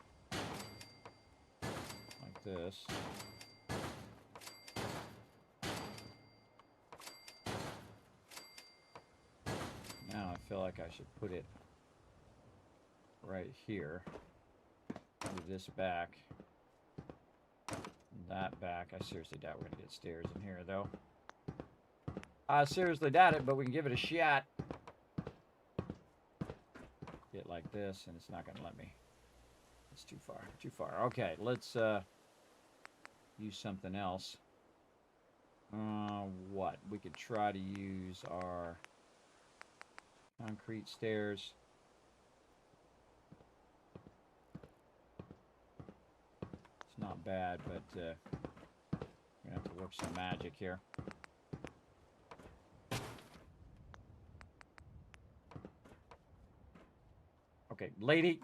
Like this. Now I feel like I should put it right here. Move this back. That back. I seriously doubt we're gonna get stairs in here, though. I seriously doubt it, but we can give it a shot. Get like this, and it's not gonna let me. It's too far. Too far. Okay, let's use something else. What? We could try to use our concrete stairs. It's not bad, but we're gonna have to work some magic here. Okay, lady.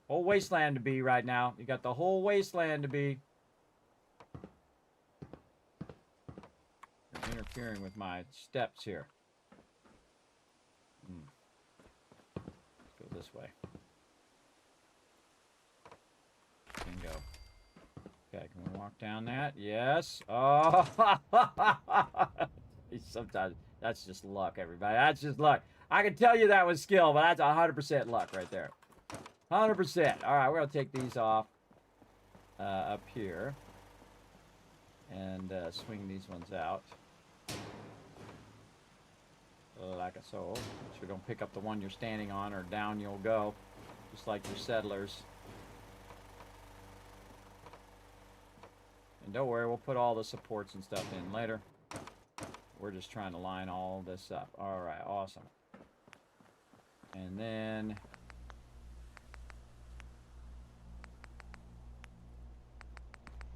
Whole wasteland to be right now. You got the whole wasteland to be. You're interfering with my steps here. Let's go this way. Bingo. Okay, can we walk down that? Yes. Oh, sometimes that's just luck, everybody. That's just luck. I can tell you that was skill, but that's 100% luck right there. 100%. All right, we're gonna take these off up here and swing these ones out like so. Make sure don't pick up the one you're standing on, or down you'll go, just like your settlers. And don't worry, we'll put all the supports and stuff in later. We're just trying to line all this up. All right, awesome. And then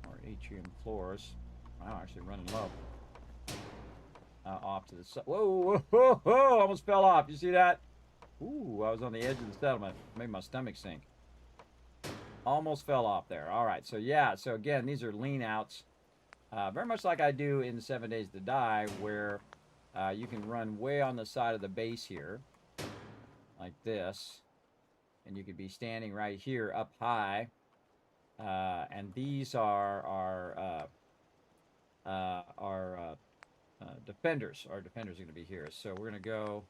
more atrium floors. Wow, actually running low. Off to the side. Whoa, whoa, whoa, whoa! Almost fell off. You see that? Ooh, I was on the edge of the settlement. Made my stomach sink. Almost fell off there. All right, so yeah. So again, these are lean outs. Very much like I do in 7 Days to Die, where you can run way on the side of the base here, like this, and you could be standing right here up high, and these are defenders. Our defenders are going to be here, so we're going to go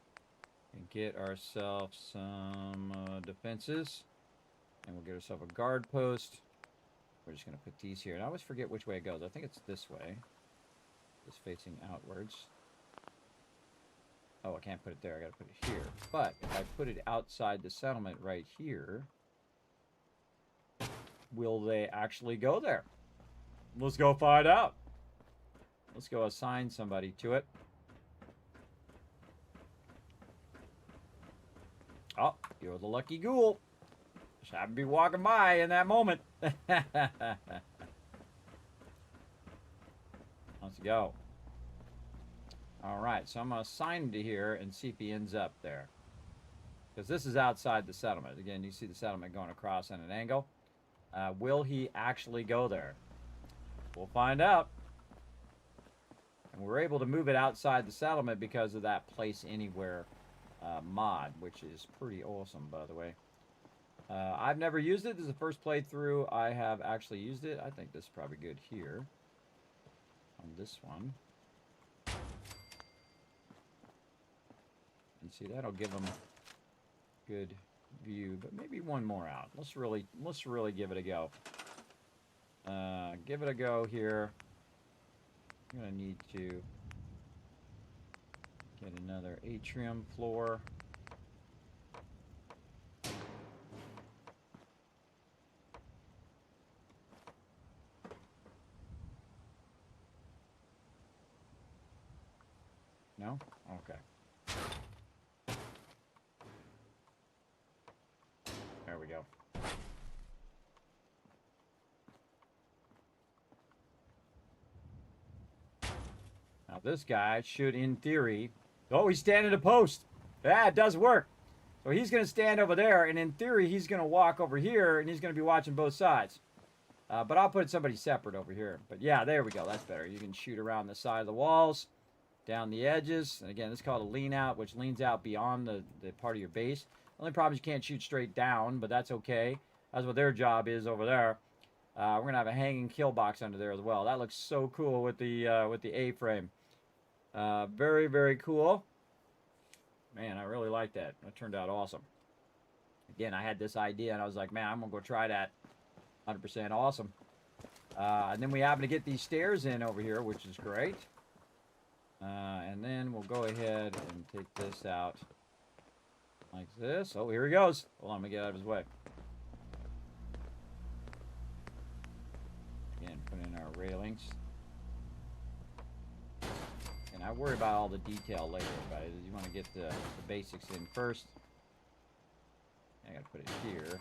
and get ourselves some defenses, and we'll get ourselves a guard post. We're just going to put these here, and I always forget which way it goes. I think it's this way, just facing outwards. Oh, I can't put it there. I got to put it here. But if I put it outside the settlement right here, will they actually go there? Let's go find out. Let's go assign somebody to it. Oh, you're the lucky ghoul. Just happened to be walking by in that moment. Let's go. All right, so I'm going to assign him to here and see if he ends up there. Because this is outside the settlement. Again, you see the settlement going across at an angle. Will he actually go there? We'll find out. And we're able to move it outside the settlement because of that place anywhere mod, which is pretty awesome, by the way. I've never used it. This is the first playthrough I have actually used it. I think this is probably good here on this one. And see, that'll give them good view, but maybe one more out. Let's really give it a go. Give it a go here. I'm gonna need to get another atrium floor. No? Okay. There we go. Now this guy should, in theory... Oh, he's standing a post. Yeah, it does work. So he's going to stand over there, and in theory, he's going to walk over here, and he's going to be watching both sides. But I'll put somebody separate over here. But yeah, there we go. That's better. You can shoot around the side of the walls, down the edges. And again, this is called a lean out, which leans out beyond the part of your base. The only problem is you can't shoot straight down, but that's okay. That's what their job is over there. We're going to have a hanging kill box under there as well. That looks so cool with the A-frame. Very, very cool. Man, I really like that. That turned out awesome. Again, I had this idea, and I was like, man, I'm going to go try that. 100% awesome. And then we happen to get these stairs in over here, which is great. And then we'll go ahead and take this out like this. Oh, here he goes. Hold on, let me get out of his way. Again, put in our railings. And I worry about all the detail later, but you want to get the basics in first. I got to put it here.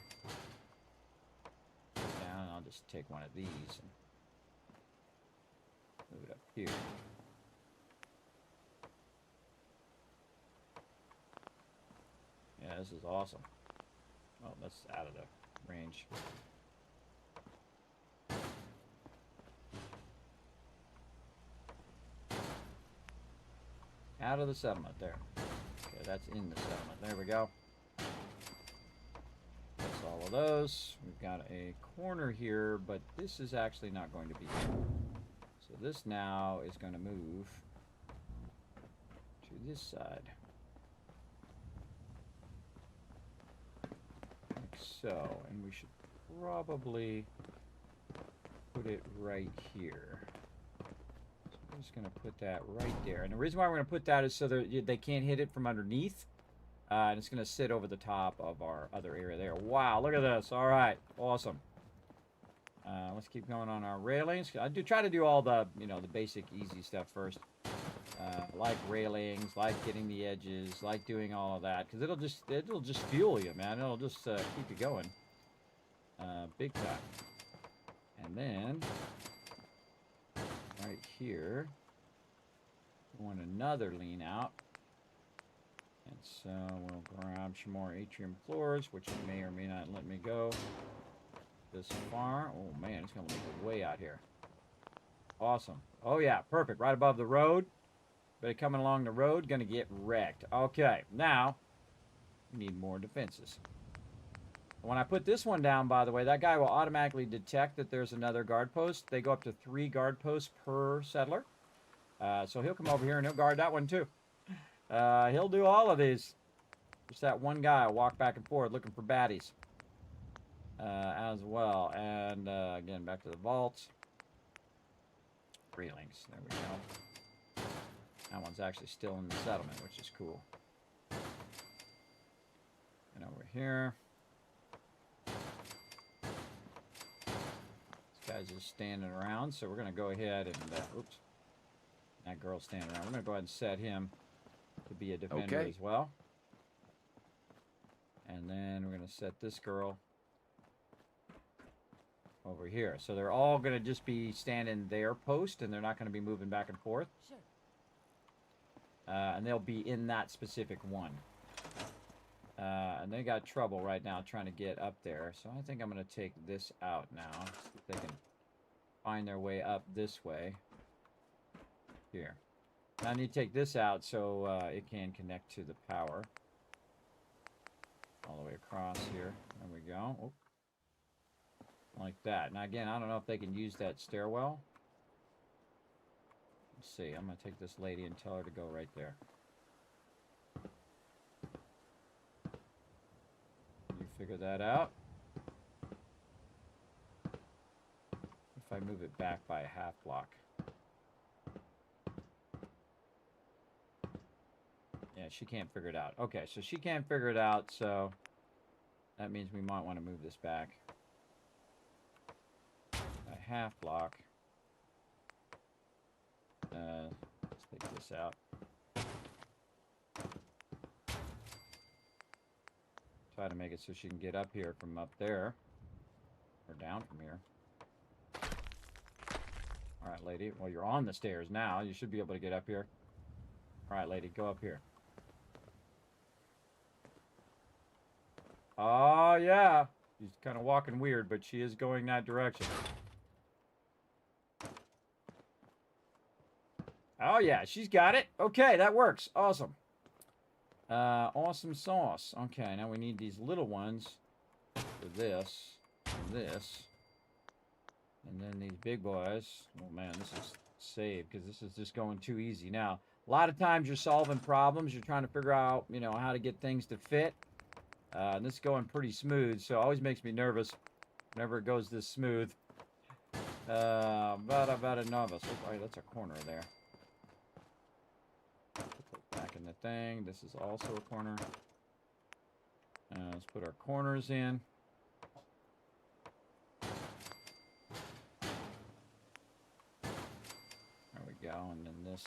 Down, I'll just take one of these and move it up here. Yeah, this is awesome. Oh, that's out of the range. Out of the settlement there. Okay, that's in the settlement. There we go. That's all of those. We've got a corner here, but this is actually not going to be here. So this now is going to move to this side. Like so. And we should probably put it right here. I'm just going to put that right there. And the reason why we're going to put that is so that they can't hit it from underneath. And it's going to sit over the top of our other area there. Wow, look at this. All right, awesome. Let's keep going on our railings. I do try to do all the, the basic easy stuff first. Like railings, like getting the edges, like doing all of that. Because it'll just fuel you, man. It'll just keep you going. Big time. And then... right here, we want another lean out, and so we'll grab some more atrium floors, which may or may not let me go this far. Oh man, it's gonna look way out here. Awesome. Oh yeah, perfect. Right above the road. But coming along the road, gonna get wrecked. Okay, now we need more defenses. When I put this one down, by the way, that guy will automatically detect that there's another guard post. They go up to 3 guard posts per settler. So he'll come over here and he'll guard that one too. He'll do all of these. Just that one guy will walk back and forth looking for baddies as well. And again, back to the vaults. Railings. There we go. That one's actually still in the settlement, which is cool. And over here. Guys just standing around, so we're going to go ahead and oops, that girl's standing around. We're going to go ahead and set him to be a defender as well, and then we're going to set this girl over here. So they're all going to just be standing their post, and they're not going to be moving back and forth. Sure. And they'll be in that specific one. And they got trouble right now trying to get up there. So I think I'm going to take this out now. See if they can find their way up this way. Here. Now I need to take this out so it can connect to the power. all the way across here. There we go. Oh. Like that. Now again, I don't know if they can use that stairwell. Let's see. I'm going to take this lady and tell her to go right there. You figure that out. If I move it back by a half block. Yeah, she can't figure it out. Okay, so she can't figure it out, so that means we might want to move this back a half block. Let's take this out. Try to make it so she can get up here from up there. Or down from here. Alright, lady. Well, you're on the stairs now. You should be able to get up here. Alright, lady. Go up here. Oh, yeah. She's kind of walking weird, but she is going that direction. Oh, yeah. She's got it. Okay, that works. Awesome. Awesome sauce. Okay, now we need these little ones for this, and this, and then these big boys. Oh, man, this is saved because this is just going too easy. Now, a lot of times you're solving problems. You're trying to figure out, you know, how to get things to fit. And this is going pretty smooth, so it always makes me nervous whenever it goes this smooth. About a novice. Oh, right, that's a corner there. Put that back in the thing. This is also a corner. Let's put our corners in. There we go, and then this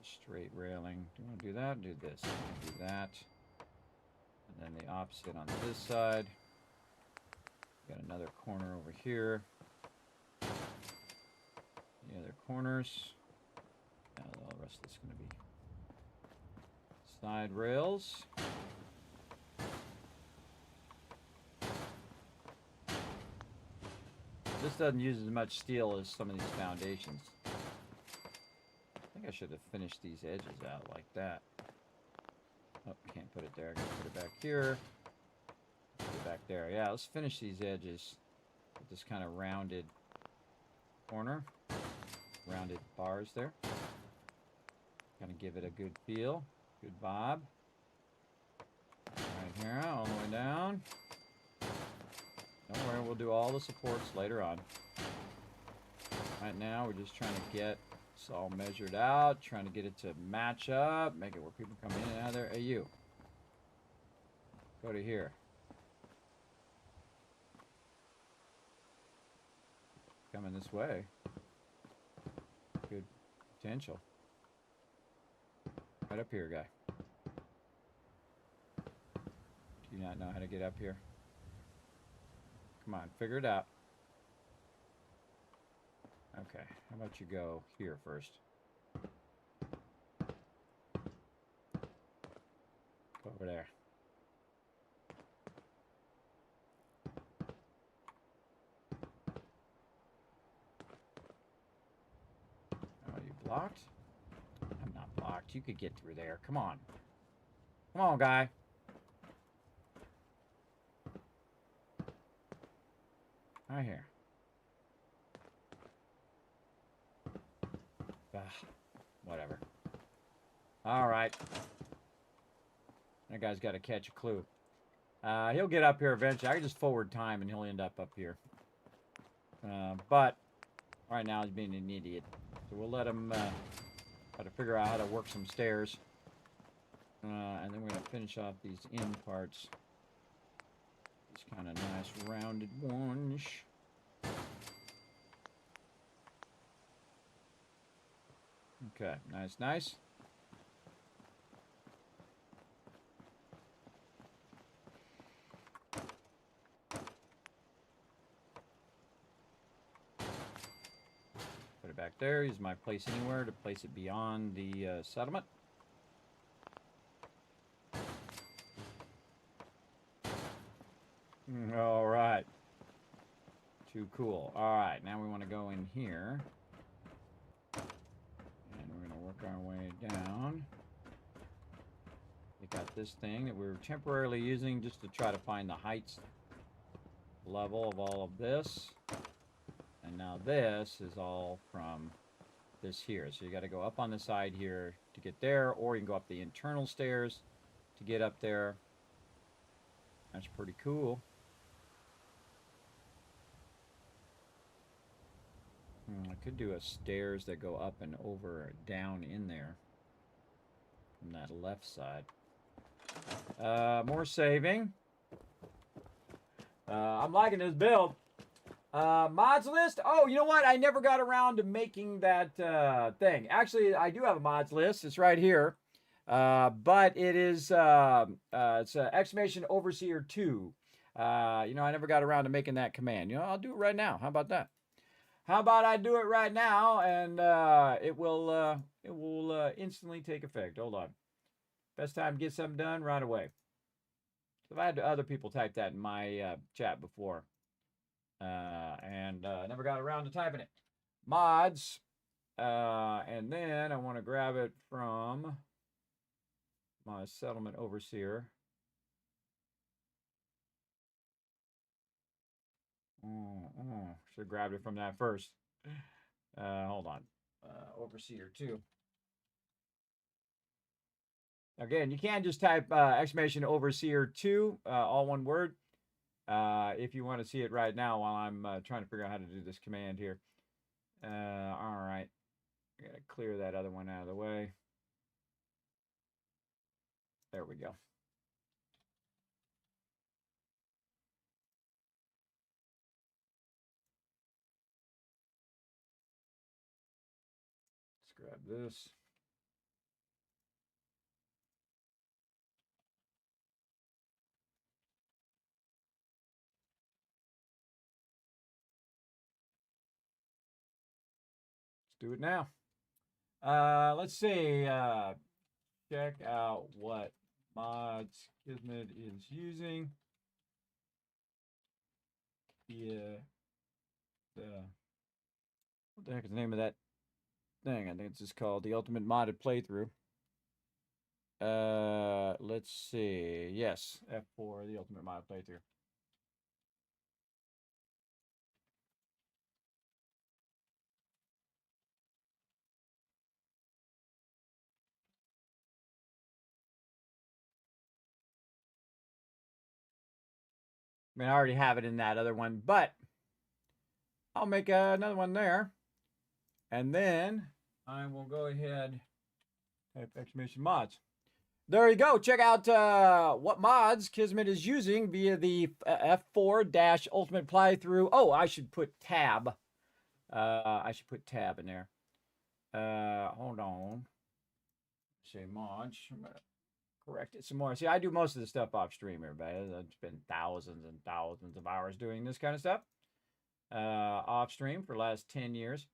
straight railing. Do you want to do that? Do this. Do that. And then the opposite on this side. Got another corner over here. The other corners. Now all the rest of this is going to be side rails. This doesn't use as much steel as some of these foundations. I think I should have finished these edges out like that. Oh, can't put it there. I gotta put it back here. Put it back there. Yeah, let's finish these edges with this kind of rounded corner. Rounded bars there. Kind of give it a good feel. Good vibe. Right here, all the way down. Don't worry, we'll do all the supports later on. Right now, we're just trying to get it's all measured out, trying to get it to match up, make it where people come in and out of there. Hey, you. Go to here. Coming this way. Good potential. Right up here, guy. Do you not know how to get up here? Come on, figure it out. Okay, how about you go here first? Go over there. Oh, you blocked? I'm not blocked. You could get through there. Come on. Come on, guy. Right here. Whatever. All right. That guy's got to catch a clue. He'll get up here eventually. I can just forward time and he'll end up here. But right now he's being an idiot. So we'll let him try to figure out how to work some stairs. And then we're going to finish off these end parts. These kind of nice rounded ones. Okay, nice, nice. Put it back there. Use my place anywhere to place it beyond the settlement. All right. Too cool. All right, now we want to go in here. And we're going to work our way down We got this thing that we're temporarily using just to try to find the heights level of all of this. And now this is all from this here. So you got to go up on the side here to get there, or you can go up the internal stairs to get up there. That's pretty cool. I could do a stairs that go up and over down in there from that left side. More saving. I'm liking this build. Mods list. Oh, you know what? I never got around to making that thing. Actually, I do have a mods list. It's right here. But it is it's exclamation overseer 2. You know, I never got around to making that command. You know, I'll do it right now. How about that? How about I do it right now, and it will instantly take effect. Hold on. Best time to get something done right away. So I've had other people type that in my chat before, and never got around to typing it. Mods, and then I want to grab it from my settlement overseer. Should have grabbed it from that first. Hold on. Overseer 2. Again, you can just type exclamation overseer 2, all one word, if you want to see it right now while I'm trying to figure out how to do this command here. All right. I got to clear that other one out of the way. There we go. Grab this. Let's do it now. Let's see. Check out what mods Kismet is using. Yeah. What the heck is the name of that thing? I think it's just called the Ultimate Modded Playthrough. Let's see. Yes, F4, the Ultimate Modded Playthrough. I mean, I already have it in that other one, but I'll make another one there. And then I will go ahead type exclamation mods. There you go. Check out what mods Kismet is using via the F4 Ultimate Playthrough. Oh, I should put tab. I should put tab in there. Hold on. Say mods. I'm gonna correct it some more. See, I do most of the stuff off stream, everybody. I've spent thousands and thousands of hours doing this kind of stuff off stream for the last 10 years.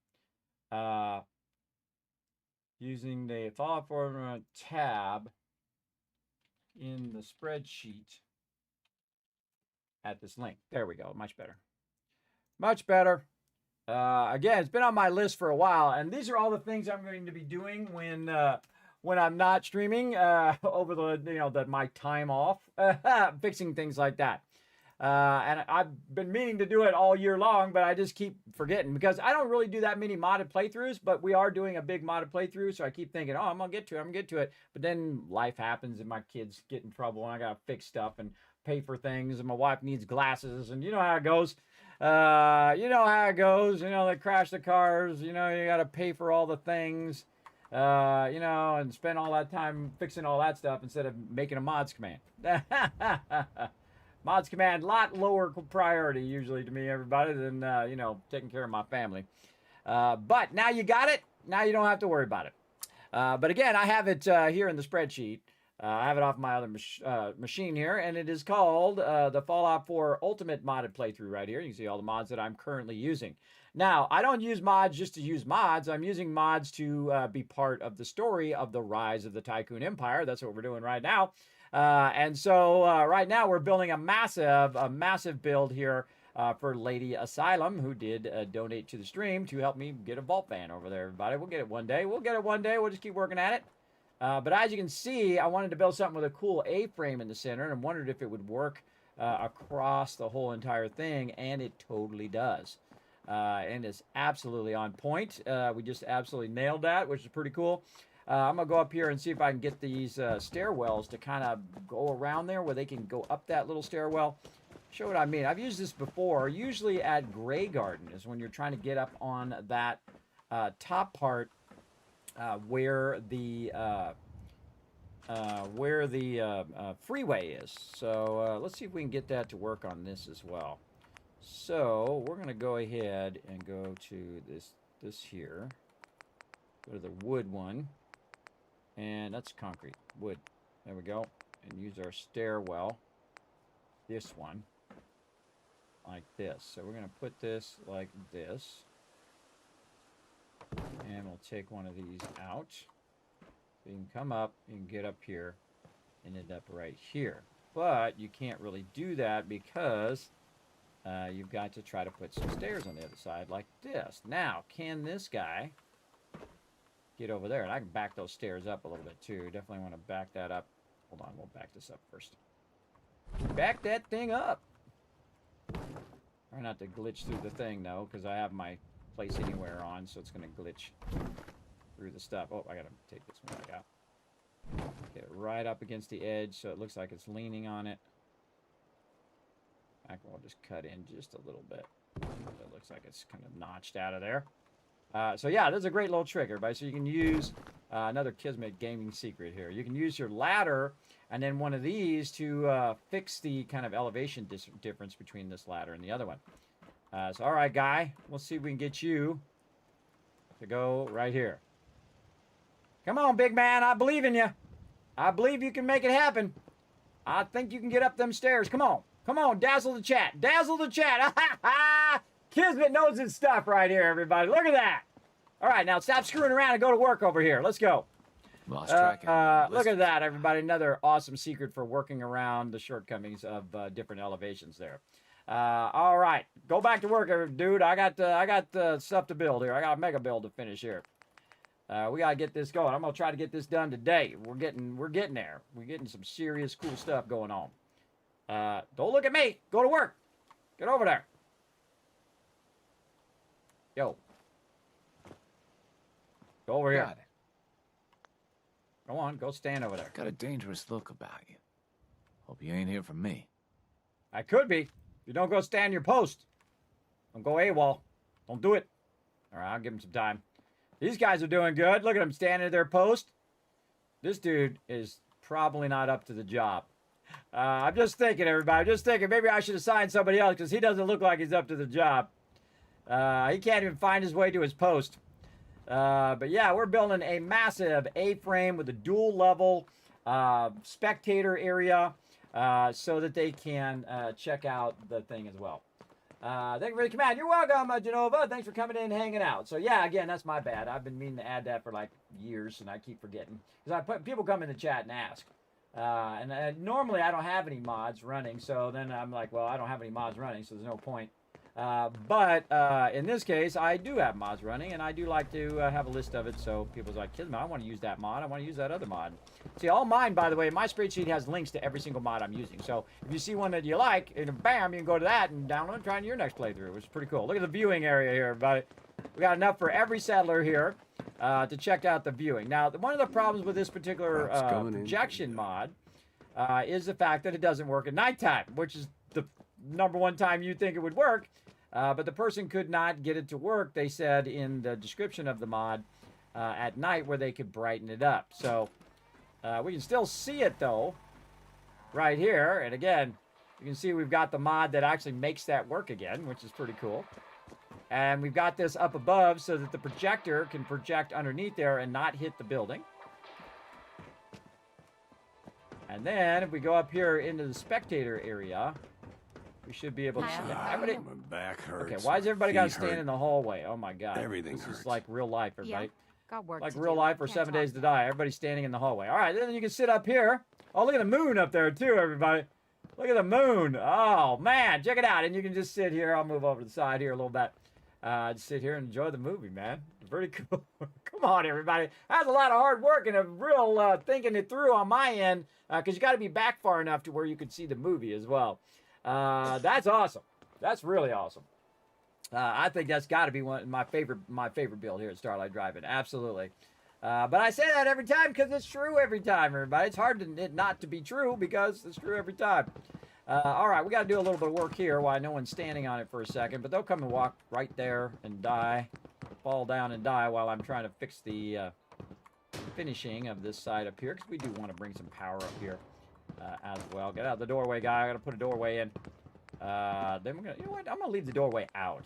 Using the Fallout 4 tab in the spreadsheet at this link. There we go. Much better. Much better. Again, it's been on my list for a while, and these are all the things I'm going to be doing when I'm not streaming over the my time off, fixing things like that. And I've been meaning to do it all year long, but I just keep forgetting because I don't really do that many modded playthroughs, but we are doing a big modded playthrough, so I keep thinking, oh, I'm going to get to it, But then life happens and my kids get in trouble and I got to fix stuff and pay for things and my wife needs glasses and you know how it goes. They crash the cars, you got to pay for all the things, and spend all that time fixing all that stuff instead of making a mods command. Mods command, a lot lower priority usually to me, everybody, than, taking care of my family. But now you got it. Now you don't have to worry about it. But again, I have it here in the spreadsheet. I have it off my other machine here, and it is called the Fallout 4 Ultimate Modded Playthrough right here. You can see all the mods that I'm currently using. Now, I don't use mods just to use mods. I'm using mods to be part of the story of the rise of the Tycoon Empire. That's what we're doing right now. And so right now we're building a massive build here for Lady Asylum, who did donate to the stream to help me get a vault fan over there, everybody. We'll get it one day. We'll just keep working at it. But as you can see, I wanted to build something with a cool A-frame in the center, and I wondered if it would work across the whole entire thing, and it totally does. And it's absolutely on point. We just absolutely nailed that, which is pretty cool. I'm going to go up here and see if I can get these stairwells to kind of go around there where they can go up that little stairwell. Show what I mean. I've used this before. Usually at Grey Garden is when you're trying to get up on that top part where the freeway is. So let's see if we can get that to work on this as well. So we're going to go ahead and go to this here. Go to the wood one. And that's concrete. Wood. There we go. And use our stairwell. This one. Like this. So we're going to put this like this. And we'll take one of these out. So you can come up, you can get up here, and end up right here. But you can't really do that because you've got to try to put some stairs on the other side like this. Now, can this guy get over there? And I can back those stairs up a little bit too. Definitely want to back that up. Hold on, we'll back this up first. Back that thing up. Try not to glitch through the thing though, because I have my place anywhere on, so it's going to glitch through the stuff. Oh, I got to take this one back out. Get it right up against the edge so it looks like it's leaning on it. We'll just cut in just a little bit. It looks like it's kind of notched out of there. So yeah, this is a great little trick, everybody. So you can use another Kismet gaming secret here. You can use your ladder and then one of these to fix the kind of elevation difference between this ladder and the other one. So all right, guy, we'll see if we can get you to go right here. Come on, big man, I believe in you. I believe you can make it happen. I think you can get up them stairs. Come on. Come on, dazzle the chat. Dazzle the chat. Kismet knows his stuff right here, everybody. Look at that. All right, now stop screwing around and go to work over here. Let's go.
Lost track of
look at that, everybody. Another awesome secret for working around the shortcomings of different elevations there. All right, go back to work, dude. I got stuff to build here. I got a mega build to finish here. We gotta get this going. I'm gonna try to get this done today. We're getting there. We're getting some serious cool stuff going on. Don't look at me. Go to work. Get over there. Yo. Go over here.
Got it.
Go on. Go stand over there.
Got a dangerous look about you. Hope you ain't here for me.
I could be. If you don't go stand your post. Don't go AWOL. Don't do it. All right, I'll give him some time. These guys are doing good. Look at them standing at their post. This dude is probably not up to the job. I'm just thinking, everybody. I'm just thinking maybe I should assign somebody else because he doesn't look like he's up to the job. He can't even find his way to his post. But yeah, we're building a massive A-frame with a dual level spectator area so that they can check out the thing as well. Thank you for the command. You're welcome, Genova. Thanks for coming in and hanging out. So yeah, again, that's my bad. I've been meaning to add that for like years, and I keep forgetting because people come in the chat and ask. Normally I don't have any mods running, so then I'm like, well, I don't have any mods running, so there's no point. But in this case, I do have mods running, and I do like to have a list of it, so people's like, Kismet, I want to use that mod, I want to use that other mod. See, all mine, by the way, my spreadsheet has links to every single mod I'm using, so if you see one that you like, and bam, you can go to that and download and try in your next playthrough, which is pretty cool. Look at the viewing area here, everybody. We got enough for every settler here to check out the viewing. Now, one of the problems with this particular projection mod is the fact that it doesn't work at nighttime, which is the #1 time you think it would work. But the person could not get it to work, they said in the description of the mod, at night where they could brighten it up. So we can still see it, though, right here. And again, you can see we've got the mod that actually makes that work again, which is pretty cool. And we've got this up above so that the projector can project underneath there and not hit the building. And then if we go up here into the spectator area, we should be able to see that.
My back hurts.
Okay, why is everybody got to stand in the hallway? Oh my God.
Everything
This
hurts.
is like real life, everybody.
Yeah, got work
Like
to
real
do.
life or
Can't
7
talk
Days to Die. Everybody's standing in the hallway. All right, then you can sit up here. Oh, look at the moon up there too, everybody. Look at the moon. Oh, man, check it out. And you can just sit here. I'll move over to the side here a little bit. Just sit here and enjoy the movie, man. Pretty cool. Come on, everybody. That's a lot of hard work and a real thinking it through on my end, because you got to be back far enough to where you can see the movie as well. That's awesome. That's really awesome. I think that's got to be one of my favorite build here at Starlight Drive-In. Absolutely. But I say that every time because it's true every time, everybody. It's hard to it not to be true because it's true every time. All right, we got to do a little bit of work here while no one's standing on it for a second, but they'll come and walk right there and die, fall down and die while I'm trying to fix the finishing of this side up here, because we do want to bring some power up here as well. Get out the doorway, guy. I got to put a doorway in. Then we're gonna, you know what? I'm gonna leave the doorway out.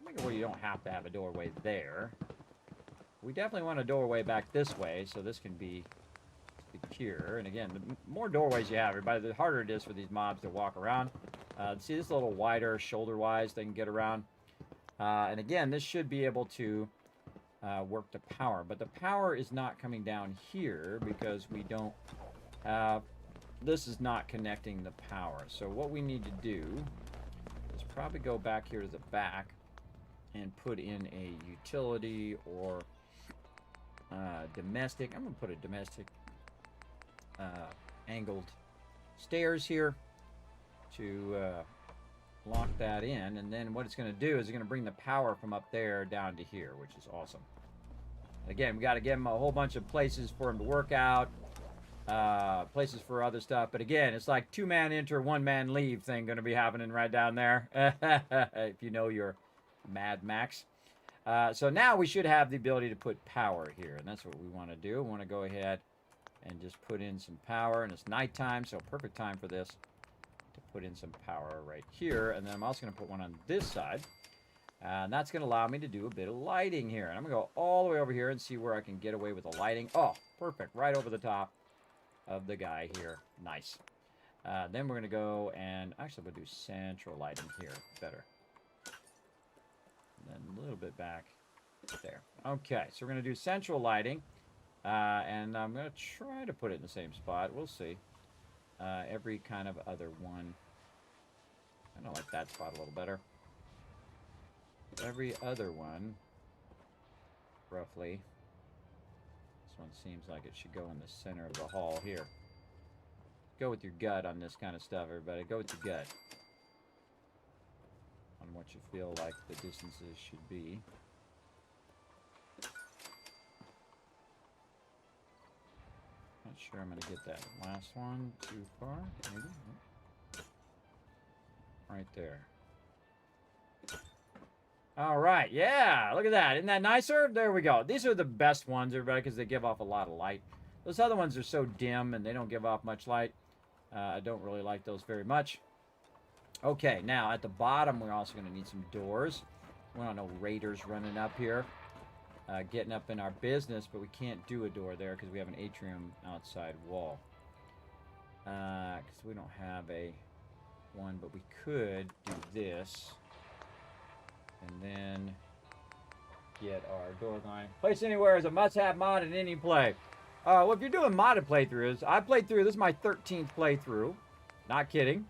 Make it where you don't have to have a doorway there. We definitely want a doorway back this way, so this can be secure. And again, the more doorways you have, everybody, the harder it is for these mobs to walk around. See, this is a little wider, shoulder-wise, they can get around. And again, this should be able to work the power. But the power is not coming down here because we don't have... This is not connecting the power. So what we need to do is probably go back here to the back and put in a utility or domestic. I'm going to put a domestic angled stairs here to lock that in. And then what it's going to do is it's going to bring the power from up there down to here, which is awesome. Again, we got to give him a whole bunch of places for him to work out. Places for other stuff, but again, it's like 2-man enter, 1-man leave thing going to be happening right down there. If you know your Mad Max. So now we should have the ability to put power here, and that's what we want to do. We want to go ahead and just put in some power, and it's nighttime, so perfect time for this to put in some power right here. And then I'm also going to put one on this side, and that's going to allow me to do a bit of lighting here. And I'm going to go all the way over here and see where I can get away with the lighting. Oh, perfect, right over the top of the guy here. Nice. Then we're going to go and actually we'll do central lighting here. Better. And then a little bit back there. Okay, so we're going to do central lighting. And I'm going to try to put it in the same spot. We'll see. Every kind of other one. I don't like that spot a little better. Every other one, roughly. This one seems like it should go in the center of the hall here. Go with your gut on this kind of stuff, everybody. Go with your gut on what you feel like the distances should be. Not sure I'm going to get that last one too far, maybe. Right there. All right, yeah, look at that. Isn't that nicer? There we go. These are the best ones, everybody, because they give off a lot of light. Those other ones are so dim, and they don't give off much light. I don't really like those very much. Okay, now, at the bottom, we're also going to need some doors. We don't know raiders running up here, getting up in our business, but we can't do a door there because we have an atrium outside wall. Because we don't have a one, but we could do this. And then get our door line. Place anywhere is a must-have mod in any play. Well, if you're doing modded playthroughs, I played through, this is my 13th playthrough. Not kidding.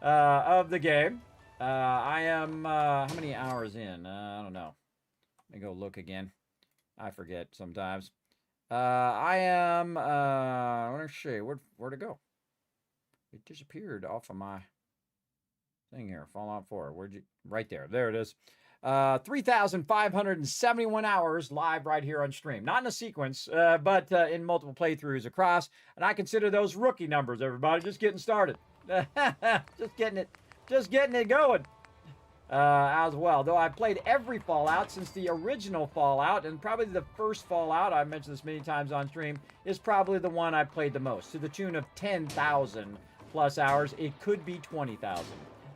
Of the game. I am, how many hours in? I don't know. Let me go look again. I forget sometimes. I am, let's see, where'd it go? It disappeared off of my thing here. Fallout 4. Where'd you, right there. There it is. 3,571 hours live right here on stream. Not in a sequence, but in multiple playthroughs across. And I consider those rookie numbers, everybody. Just getting started. just getting it going. As well. Though I played every Fallout since the original Fallout, and probably the first Fallout, I've mentioned this many times on stream, is probably the one I played the most. To the tune of 10,000 plus hours. It could be 20,000.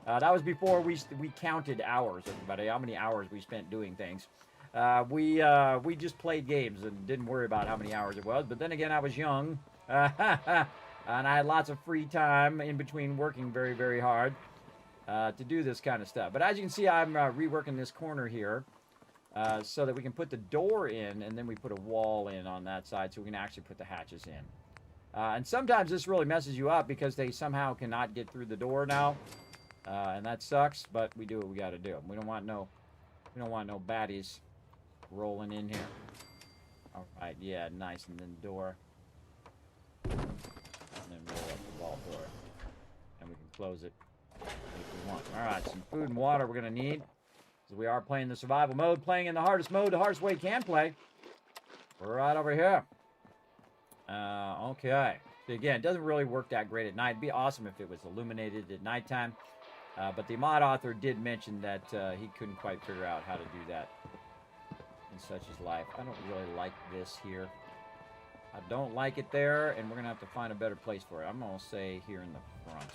That was before we counted hours, everybody, how many hours we spent doing things. We just played games and didn't worry about how many hours it was. But then again, I was young, and I had lots of free time in between working very, very hard to do this kind of stuff. But as you can see, I'm reworking this corner here so that we can put the door in, and then we put a wall in on that side so we can actually put the hatches in. And sometimes this really messes you up because they somehow cannot get through the door now. And that sucks, but we do what we got to do. We don't want no We don't want no baddies rolling in here. All right, yeah, nice. And then door. And then roll up the vault door. And we can close it if we want. All right, some food and water we're going to need. Because we are playing the survival mode. Playing in the hardest mode, the hardest way you can play. We're right over here. Okay. So again, it doesn't really work that great at night. It'd be awesome if it was illuminated at nighttime. But the mod author did mention that he couldn't quite figure out how to do that in such as life. I don't really like this here. I don't like it there, and we're going to have to find a better place for it. I'm going to say here in the front.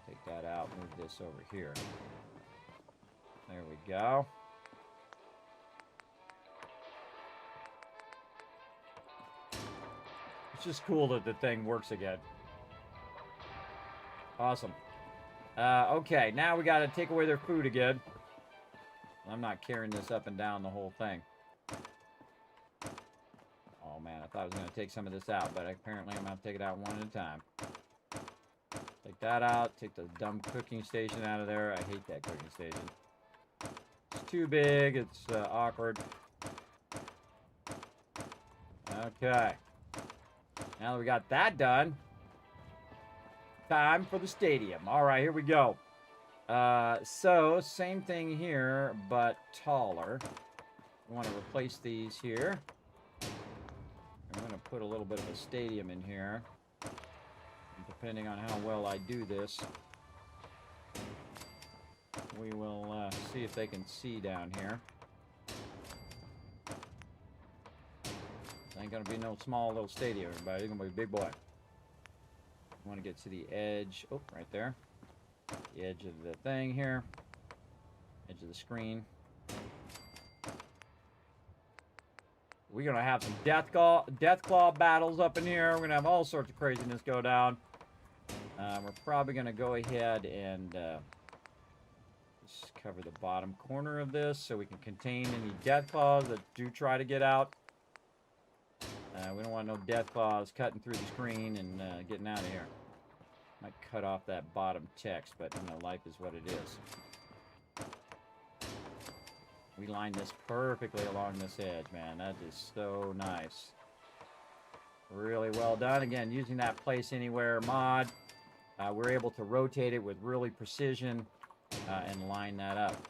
Take that out, move this over here. There we go. It's just cool that the thing works again. Awesome. Okay, now we got to take away their food again. I'm not carrying this up and down the whole thing. Oh man, I thought I was going to take some of this out, but apparently I'm going to have to take it out one at a time. Take that out. Take the dumb cooking station out of there. I hate that cooking station. It's too big. It's awkward. Okay. Now that we got that done, time for the stadium. All right, here we go. So, same thing here, but taller. I want to replace these here. I'm going to put a little bit of a stadium in here. And depending on how well I do this, we will see if they can see down here. Ain't gonna be no small little stadium, everybody. It's gonna be a big boy. I want to get to the edge. Oh, right there. The edge of the thing here. Edge of the screen. We're gonna have some deathclaw battles up in here. We're gonna have all sorts of craziness go down. We're probably gonna go ahead and just cover the bottom corner of this so we can contain any deathclaws that do try to get out. We don't want no deathclaws cutting through the screen and getting out of here. Might cut off that bottom text, but you know, life is what it is. We lined this perfectly along this edge, man. That is so nice. Really well done. Again, using that place anywhere mod, we're able to rotate it with really precision and line that up.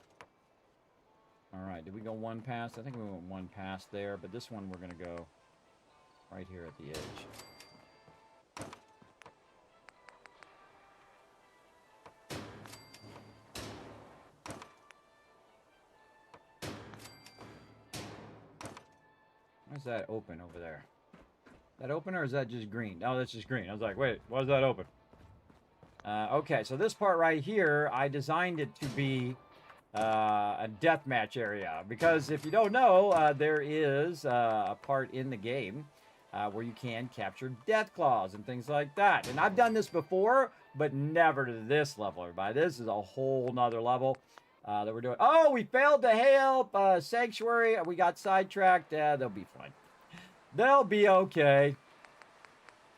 All right, did we go one past? I think we went one past there, but this one we're going to go right here at the edge. Why's that open over there? That open or is that just green? Oh, that's just green. I was like, wait, why is that open? Okay, so this part right here, I designed it to be a deathmatch area. Because if you don't know, there is a part in the game where you can capture deathclaws and things like that. And I've done this before, but never to this level, everybody. This is a whole nother level that we're doing. Oh, we failed to help Sanctuary. We got sidetracked. They'll be fine. They'll be okay.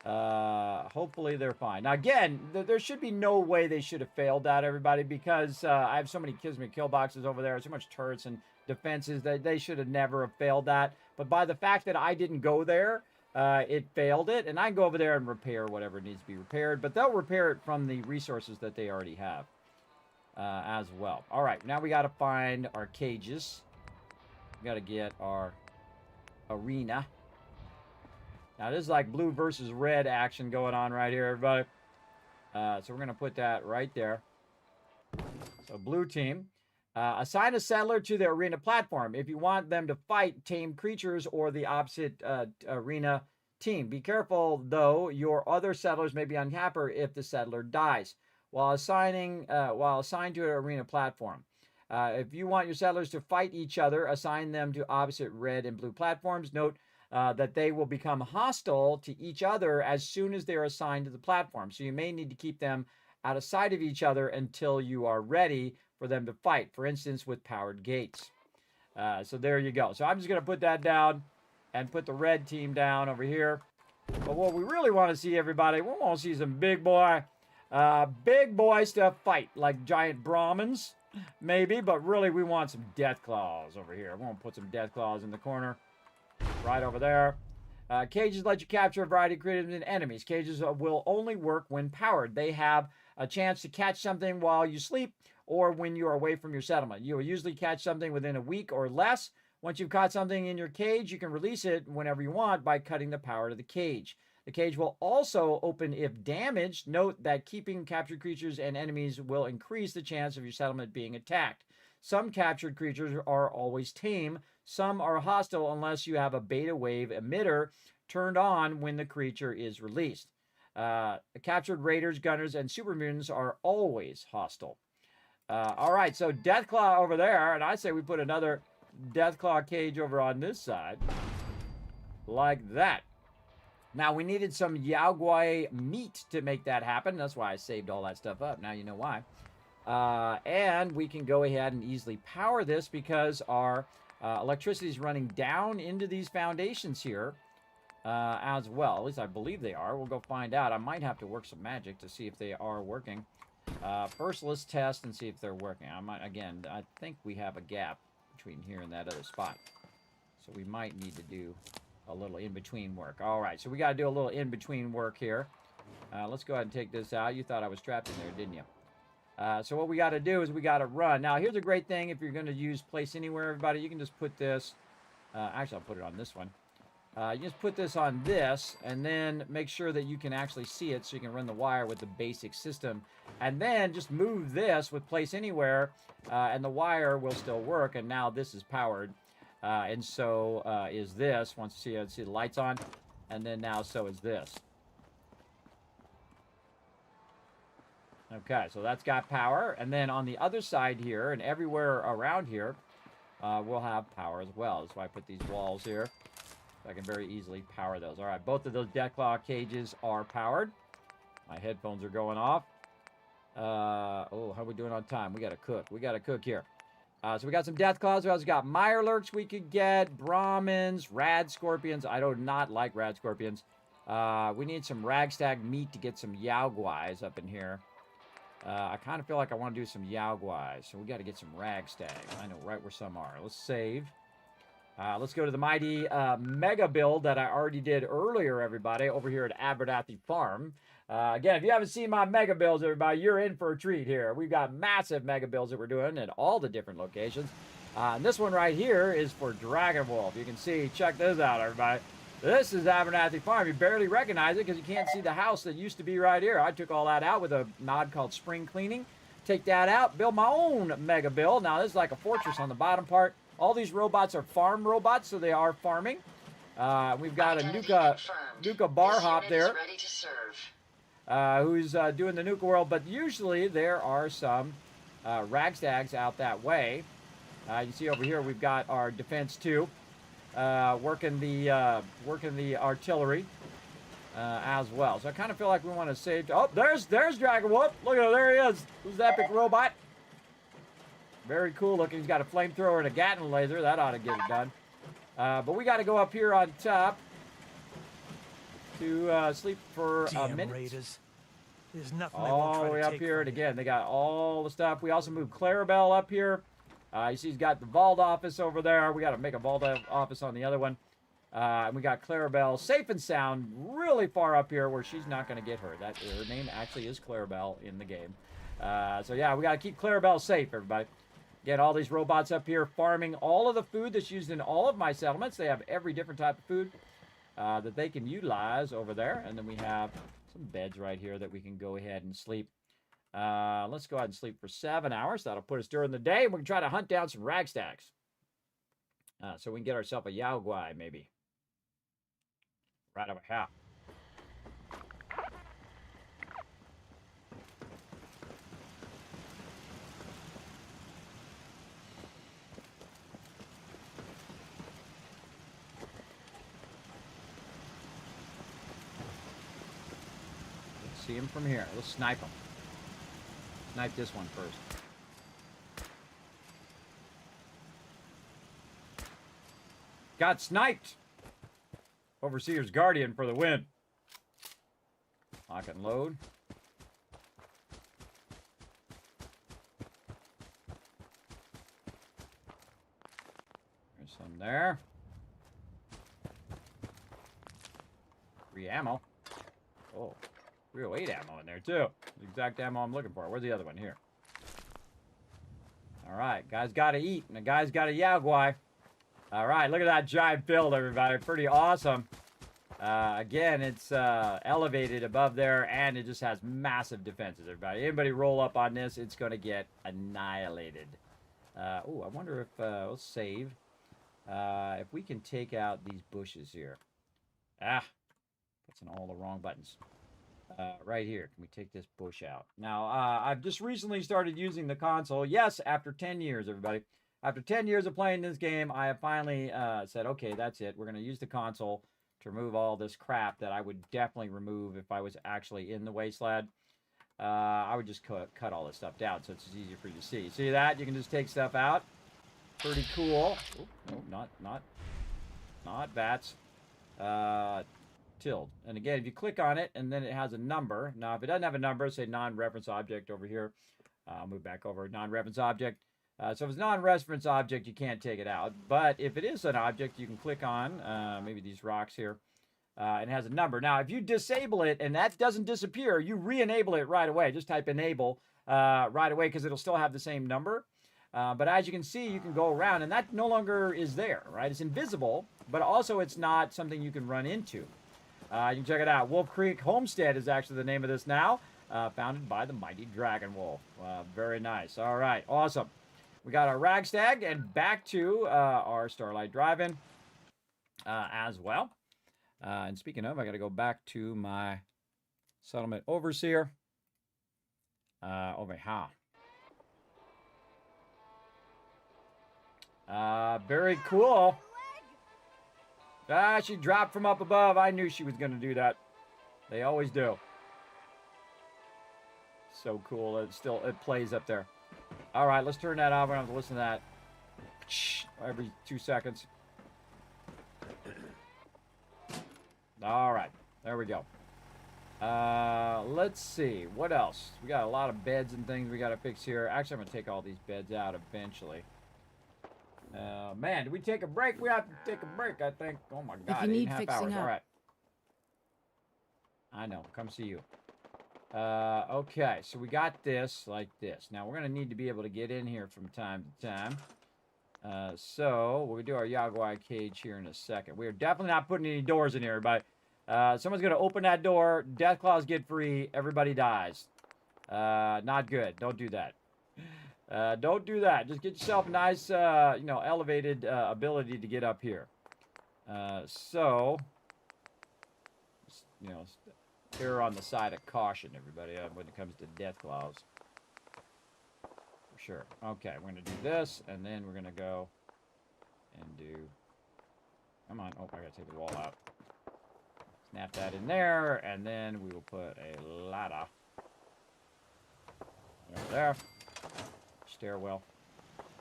Hopefully they're fine. Now, again, there should be no way they should have failed that, everybody, because I have so many Kismet kill boxes over there, so much turrets and defenses that they should have never have failed that. But by the fact that I didn't go there, it failed it, and I can go over there and repair whatever needs to be repaired, but they'll repair it from the resources that they already have as well. All right, now we got to find our cages. We got to get our arena. Now, this is like blue versus red action going on right here, everybody. So we're going to put that right there. So blue team. Assign a settler to the arena platform if you want them to fight tame creatures or the opposite arena team. Be careful, though. Your other settlers may be unhappy if the settler dies while assigned to an arena platform. If you want your settlers to fight each other, assign them to opposite red and blue platforms. Note that they will become hostile to each other as soon as they are assigned to the platform. So you may need to keep them out of sight of each other until you are ready for them to fight, for instance, with powered gates. So there you go. So I'm just going to put that down and put the red team down over here. But what we really want to see, everybody, we want to see some big boy stuff fight, like giant Brahmins. maybe, but really we want some death claws over here. We're going to put some death claws in the corner. Right over there. Cages let you capture a variety of creatures and enemies. Cages will only work when powered. They have a chance to catch something while you sleep or when you are away from your settlement. You will usually catch something within a week or less. Once you've caught something in your cage, you can release it whenever you want by cutting the power to the cage. The cage will also open if damaged. Note that keeping captured creatures and enemies will increase the chance of your settlement being attacked. Some captured creatures are always tame. Some are hostile unless you have a beta wave emitter turned on when the creature is released. Captured raiders, gunners, and super mutants are always hostile. All right, so Deathclaw over there, and I say we put another Deathclaw cage over on this side. Like that. Now, we needed some Yaogwai meat to make that happen. That's why I saved all that stuff up. Now you know why. And we can go ahead and easily power this because our electricity is running down into these foundations here as well. At least I believe they are. We'll go find out. I might have to work some magic to see if they are working. First, let's test and see if they're working. I think we have a gap between here and that other spot. So we might need to do a little in-between work. All right, so we got to do a little in-between work here. Let's go ahead and take this out. You thought I was trapped in there, didn't you? So what we got to do is we got to run. Now, here's a great thing. If you're going to use place anywhere, everybody, you can just put this. Actually, I'll put it on this one. You just put this on this, and then make sure that you can actually see it so you can run the wire with the basic system. And then just move this with place anywhere, and the wire will still work. And now this is powered. And so is this. Once you see the lights on. And then now so is this. Okay, so that's got power. And then on the other side here and everywhere around here, we'll have power as well. That's why I put these walls here. So I can very easily power those. All right, both of those Deathclaw cages are powered. My headphones are going off. Oh, how are we doing on time? We got to cook. We got to cook here. So we got some Deathclaws. We also got Mirelurks we could get. Brahmins, Rad Scorpions. I do not like Rad Scorpions. We need some Ragstag meat to get some Yaogwais up in here. I kind of feel like I want to do some Yaogwais. So we got to get some Ragstag. I know right where some are. Let's save. Let's go to the mighty mega build that I already did earlier, everybody, over here at Abernathy Farm. Again, if you haven't seen my mega builds, everybody, you're in for a treat here. We've got massive mega builds that we're doing at all the different locations. And this one right here is for Dragon Wolf. You can see, check this out, everybody. This is Abernathy Farm. You barely recognize it because you can't see the house that used to be right here. I took all that out with a mod called Spring Cleaning. Take that out, build my own mega build. Now, this is like a fortress on the bottom part. All these robots are farm robots, so they are farming. We've got a Nuka Bar Hop there, who's doing the Nuka World. But usually there are some Ragstags out that way. You see over here we've got our Defense 2 working the artillery as well. So I kind of feel like we want to save. Oh, there's Dragon Wolf. Look at him, there he is. Who's the epic robot? Very cool looking. He's got a flamethrower and a Gatling laser. That ought to get it done. But we got to go up here on top to sleep for a minute.
Raiders. There's nothing
all the way up here. And again, they got all the stuff. We also moved Clarabelle up here. You see he's got the vault office over there. We got to make a vault office on the other one. And we got Clarabelle safe and sound really far up here where she's not going to get hurt. Her name actually is Clarabelle in the game. So yeah, we got to keep Clarabelle safe, everybody. Get all these robots up here farming all of the food that's used in all of my settlements. They have every different type of food that they can utilize over there. And then we have some beds right here that we can go ahead and sleep. Let's go ahead and sleep for 7 hours. That'll put us during the day. We can try to hunt down some Ragstags. So we can get ourselves a Yaogwai, maybe. Right over here. See him from here. Let's snipe him. Snipe this one first. Got sniped! Overseer's Guardian for the win. Lock and load. there. Free ammo. Oh, 308 ammo in there, too. The exact ammo I'm looking for. Where's the other one? Here. All right, guys got to eat, and the guy's got a Yaguai. All right, look at that giant build, everybody. Pretty awesome. Again, it's elevated above there, and it just has massive defenses, everybody. Anybody roll up on this, it's going to get annihilated. Oh, I wonder if, let's save. If we can take out these bushes here. Ah, that's in all the wrong buttons. Right here, can we take this bush out? Now, I've just recently started using the console. Yes, after 10 years, everybody. After 10 years of playing this game, I have finally said, okay, that's it. We're going to use the console to remove all this crap that I would definitely remove if I was actually in the wasteland. I would just cut all this stuff down so it's easier for you to see. See that? You can just take stuff out. Pretty cool. Oh, no, not bats. Tilde. And again, if you click on it, and then it has a number. Now, if it doesn't have a number, say non-reference object over here. I'll move back over. Non-reference object. So if it's non-reference object, you can't take it out. But if it is an object, you can click on maybe these rocks here. And it has a number. Now, if you disable it and that doesn't disappear, you re-enable it right away. Just type enable right away because it'll still have the same number. But as you can see, you can go around, and that no longer is there, right? It's invisible, but also it's not something you can run into. You can check it out. Wolf Creek Homestead is actually the name of this now, founded by the mighty Dragon Wolf. Very nice. All right, awesome. We got our Ragstag and back to our Starlight Drive-In as well. And speaking of, I got to go back to my Settlement Overseer. Over here. Very cool. Ah, she dropped from up above. I knew she was going to do that. They always do. So cool. It plays up there. All right, let's turn that off. I don't have to listen to that every 2 seconds. All right, there we go. Let's see. What else? We got a lot of beds and things we got to fix here. Actually, I'm going to take all these beds out eventually. Man, did we take a break? We have to take a break, I think. Oh my God,
if you need
8.5
fixing
hours.
up.
All right. I know. Come see you. Okay, so we got this like this. Now, we're going to need to be able to get in here from time to time. So, we'll do our Yaguai cage here in a second. We're definitely not putting any doors in here, everybody. Someone's going to open that door. Deathclaws get free. Everybody dies. Not good. Don't do that. Don't do that. Just get yourself a nice, elevated ability to get up here. So, err on the side of caution, everybody, when it comes to Deathclaws. For sure. Okay, we're going to do this, and then we're going to go and do... Come on. Oh, I got to take the wall out. Snap that in there, and then we will put a ladder. Over there. Stairwell.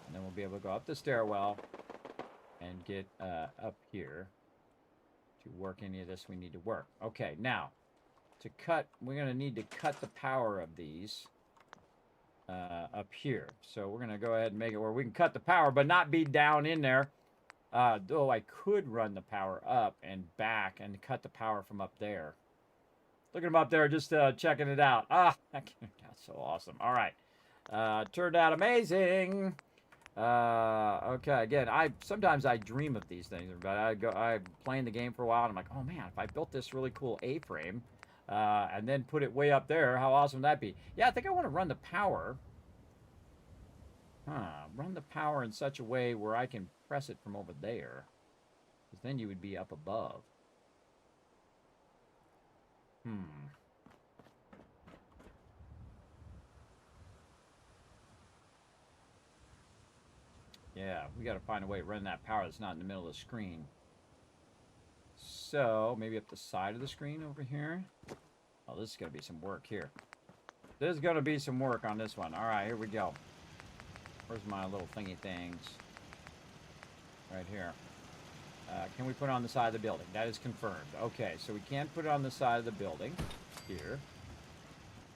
And then we'll be able to go up the stairwell and get up here to work any of this we need to work. Okay, now, to cut, we're going to need to cut the power of these up here. So we're going to go ahead and make it where we can cut the power, but not be down in there. Though I could run the power up and back and cut the power from up there. Look at them up there just checking it out. Ah, that's so awesome. All right. Turned out amazing. Okay, again, sometimes I dream of these things, but I'm playing the game for a while, and I'm like, oh man, if I built this really cool A-frame, and then put it way up there, how awesome would that be? Yeah, I think I want to run the power. Run the power in such a way where I can press it from over there. Because then you would be up above. Yeah, we got to find a way to run that power that's not in the middle of the screen. So, maybe up the side of the screen over here. Oh, this is going to be some work here. There's going to be some work on this one. All right, here we go. Where's my little thingy things? Right here. Can we put it on the side of the building? That is confirmed. Okay, so we can't put it on the side of the building. Here.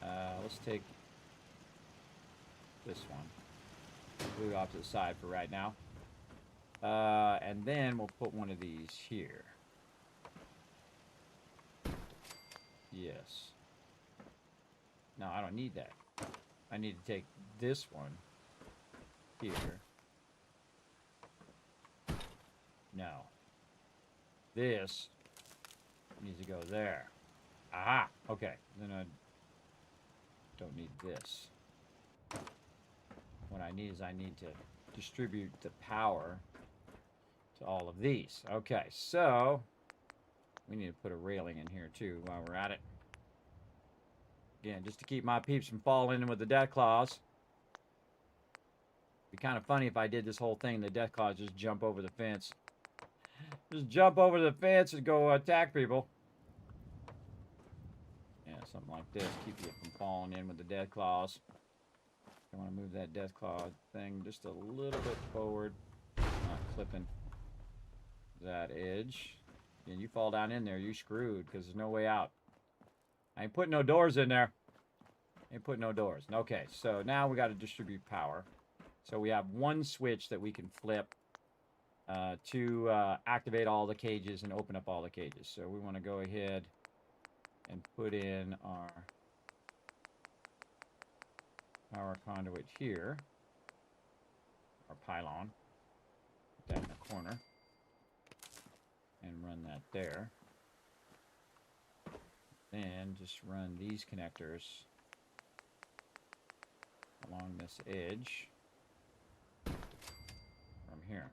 Let's take this one. Move it off to the side for right now. And then we'll put one of these here. Yes. No, I don't need that. I need to take this one here. No. This needs to go there. Aha! Okay. Then I don't need this. What I need is I need to distribute the power to all of these. Okay, so we need to put a railing in here too while we're at it. Again, just to keep my peeps from falling in with the death claws. It'd be kind of funny if I did this whole thing and the death claws just jump over the fence. Just jump over the fence and go attack people. Yeah, something like this. Keep you from falling in with the death claws. I want to move that death claw thing just a little bit forward. Not clipping that edge. And you fall down in there, you screwed because there's no way out. I ain't putting no doors in there. Ain't putting no doors. Okay, so now we got to distribute power. So we have one switch that we can flip to activate all the cages and open up all the cages. So we want to go ahead and put in our power conduit here. Our pylon. Put that in the corner. And run that there. Then just run these connectors along this edge from here.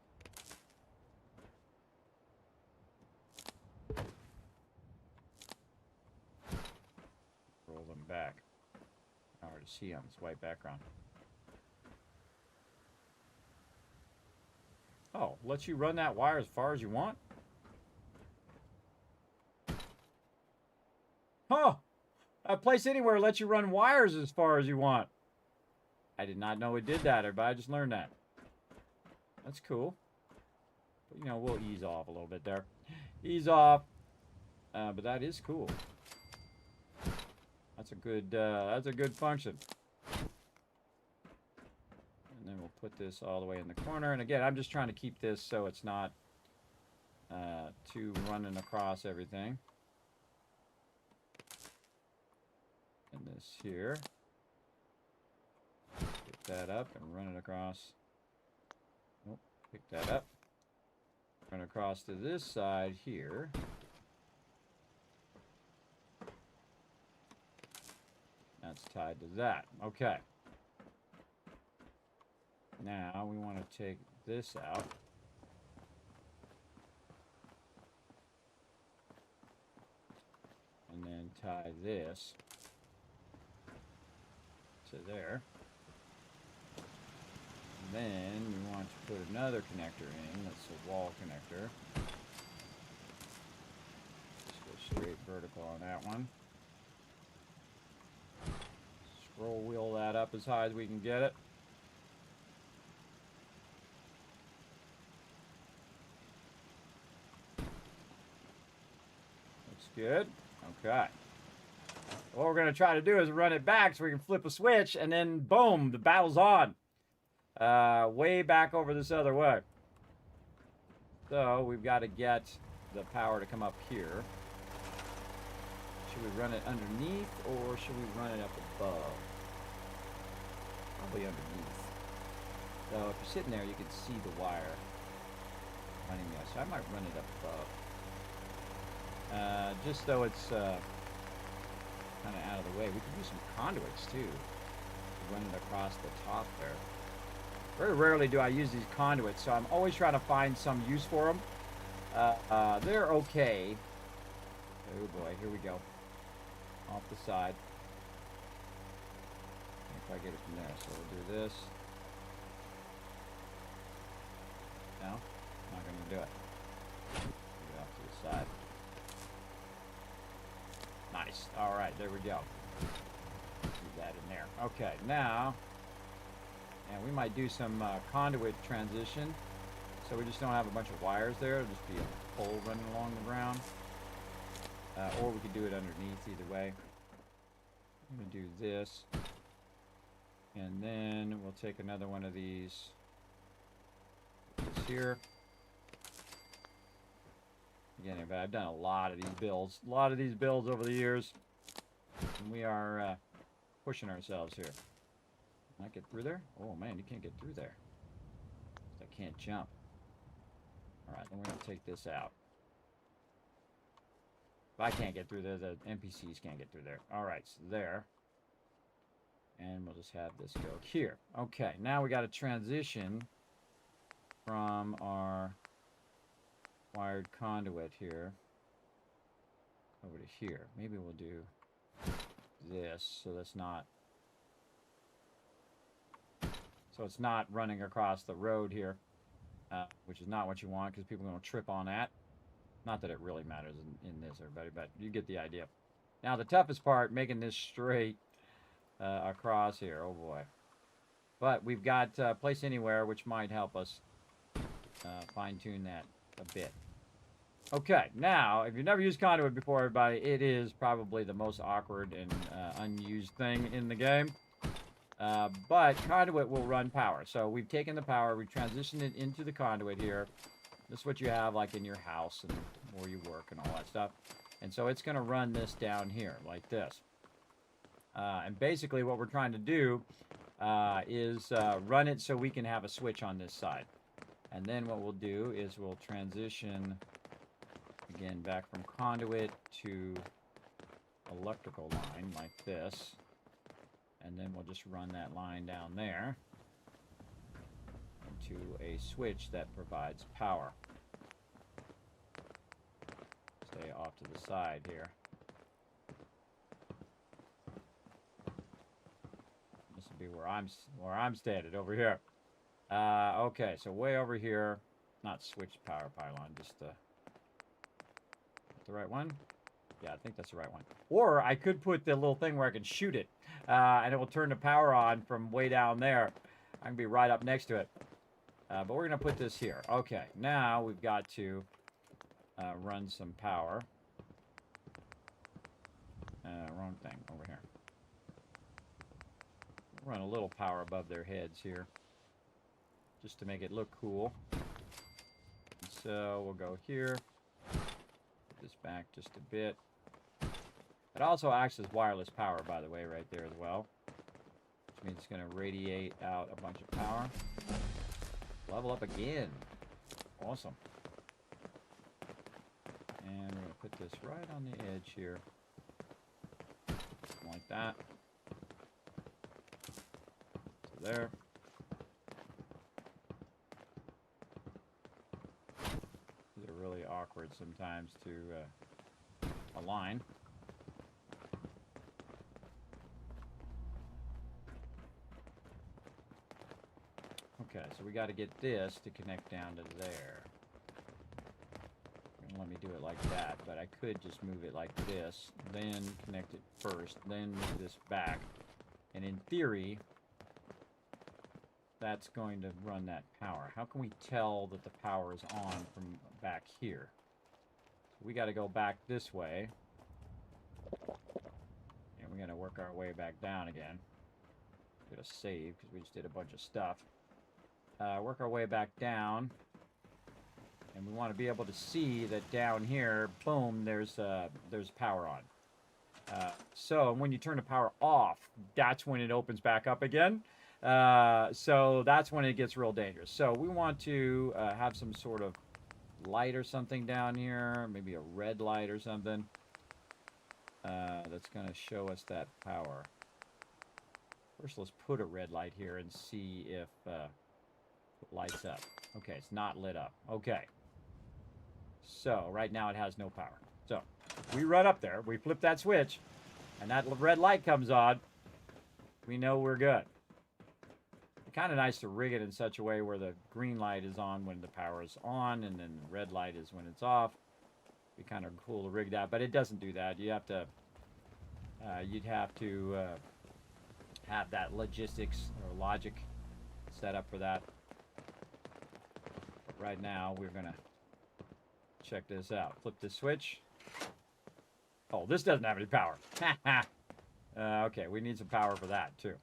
Roll them back. Hard to see on this white background. Oh, lets you run that wire as far as you want? Huh! A place anywhere lets you run wires as far as you want. I did not know it did that, everybody. I just learned that. That's cool. But, you know, we'll ease off a little bit there. Ease off. But that is cool. That's a good function. And then we'll put this all the way in the corner. And again, I'm just trying to keep this so it's not too running across everything. And this here. Pick that up and run it across. Nope, pick that up. Run across to this side here. That's tied to that. Okay. Now we want to take this out. And then tie this to there. And then we want to put another connector in. That's a wall connector. Just go straight vertical on that one. Scroll wheel that up as high as we can get it. Looks good. Okay. What we're going to try to do is run it back so we can flip a switch, and then boom, the battle's on. Way back over this other way. So we've got to get the power to come up here. Should we run it underneath, or should we run it up above? Probably underneath. So if you're sitting there, you can see the wire running there. So I might run it up above. Just so it's kind of out of the way. We could use some conduits too to run it across the top there. Very rarely do I use these conduits, so I'm always trying to find some use for them. They're okay. Oh boy, here we go. Off the side. If I get it from there, so we'll do this. No, not going to do it. Get it off to the side. Nice. All right, there we go. Leave that in there. Okay, now, and we might do some conduit transition, so we just don't have a bunch of wires there. It'll just be a pole running along the ground, or we could do it underneath. Either way, I'm gonna do this, and then we'll take another one of these. This here. again, but I've done a lot of these builds. A lot of these builds over the years. And we are pushing ourselves here. Can I get through there? Oh, man, you can't get through there. I can't jump. Alright, then we're going to take this out. If I can't get through there, the NPCs can't get through there. Alright, so there. And we'll just have this go here. Okay, now we got to transition from our wired conduit here over to here. Maybe we'll do this so that's not... So it's not running across the road here, which is not what you want because people are going to trip on that. Not that it really matters in this, everybody, but you get the idea. Now, the toughest part, making this straight across here. Oh, boy. But we've got Place Anywhere, which might help us fine-tune that a bit. Okay, now, if you've never used Conduit before, everybody, it is probably the most awkward and unused thing in the game. But Conduit will run power. So we've taken the power, we've transitioned it into the Conduit here. This is what you have like in your house and where you work and all that stuff. And so it's going to run this down here like this. And basically what we're trying to do is run it so we can have a switch on this side. And then what we'll do is we'll transition again back from Conduit to electrical line like this. And then we'll just run that line down there into a switch that provides power. Stay off to the side here. This will be where I'm standing over here. Okay, so way over here, not switch power pylon, just the right one. Yeah, I think that's the right one. Or I could put the little thing where I can shoot it, and it will turn the power on from way down there. I can be right up next to it. But we're going to put this here. Okay, now we've got to run some power. Wrong thing, over here. Run a little power above their heads here, just to make it look cool. So we'll go here. Put this back just a bit. It also acts as wireless power, by the way, right there as well. Which means it's going to radiate out a bunch of power. Level up again. Awesome. And we're going to put this right on the edge here. Like that. So there. These are really awkward sometimes to align. Okay, so we got to get this to connect down to there. Let me do it like that, but I could just move it like this, then connect it first, then move this back. And in theory, that's going to run that power. How can we tell that the power is on from back here? We got to go back this way. And we got to work our way back down again. We're going to save because we just did a bunch of stuff. Work our way back down. And we want to be able to see that down here, boom, there's power on. So when you turn the power off, that's when it opens back up again. So that's when it gets real dangerous. So we want to have some sort of light or something down here, maybe a red light or something. That's going to show us that power. First, let's put a red light here and see if it lights up. Okay, it's not lit up. Okay. So, right now it has no power. So, we run up there, we flip that switch, and that red light comes on. We know we're good. It's kind of nice to rig it in such a way where the green light is on when the power is on, and then the red light is when it's off. It'd be kind of cool to rig that, but it doesn't do that. You have to, you'd have to have that logistics or logic set up for that. But right now, we're going to check this out. Flip this switch. Oh, this doesn't have any power. Okay, we need some power for that, too.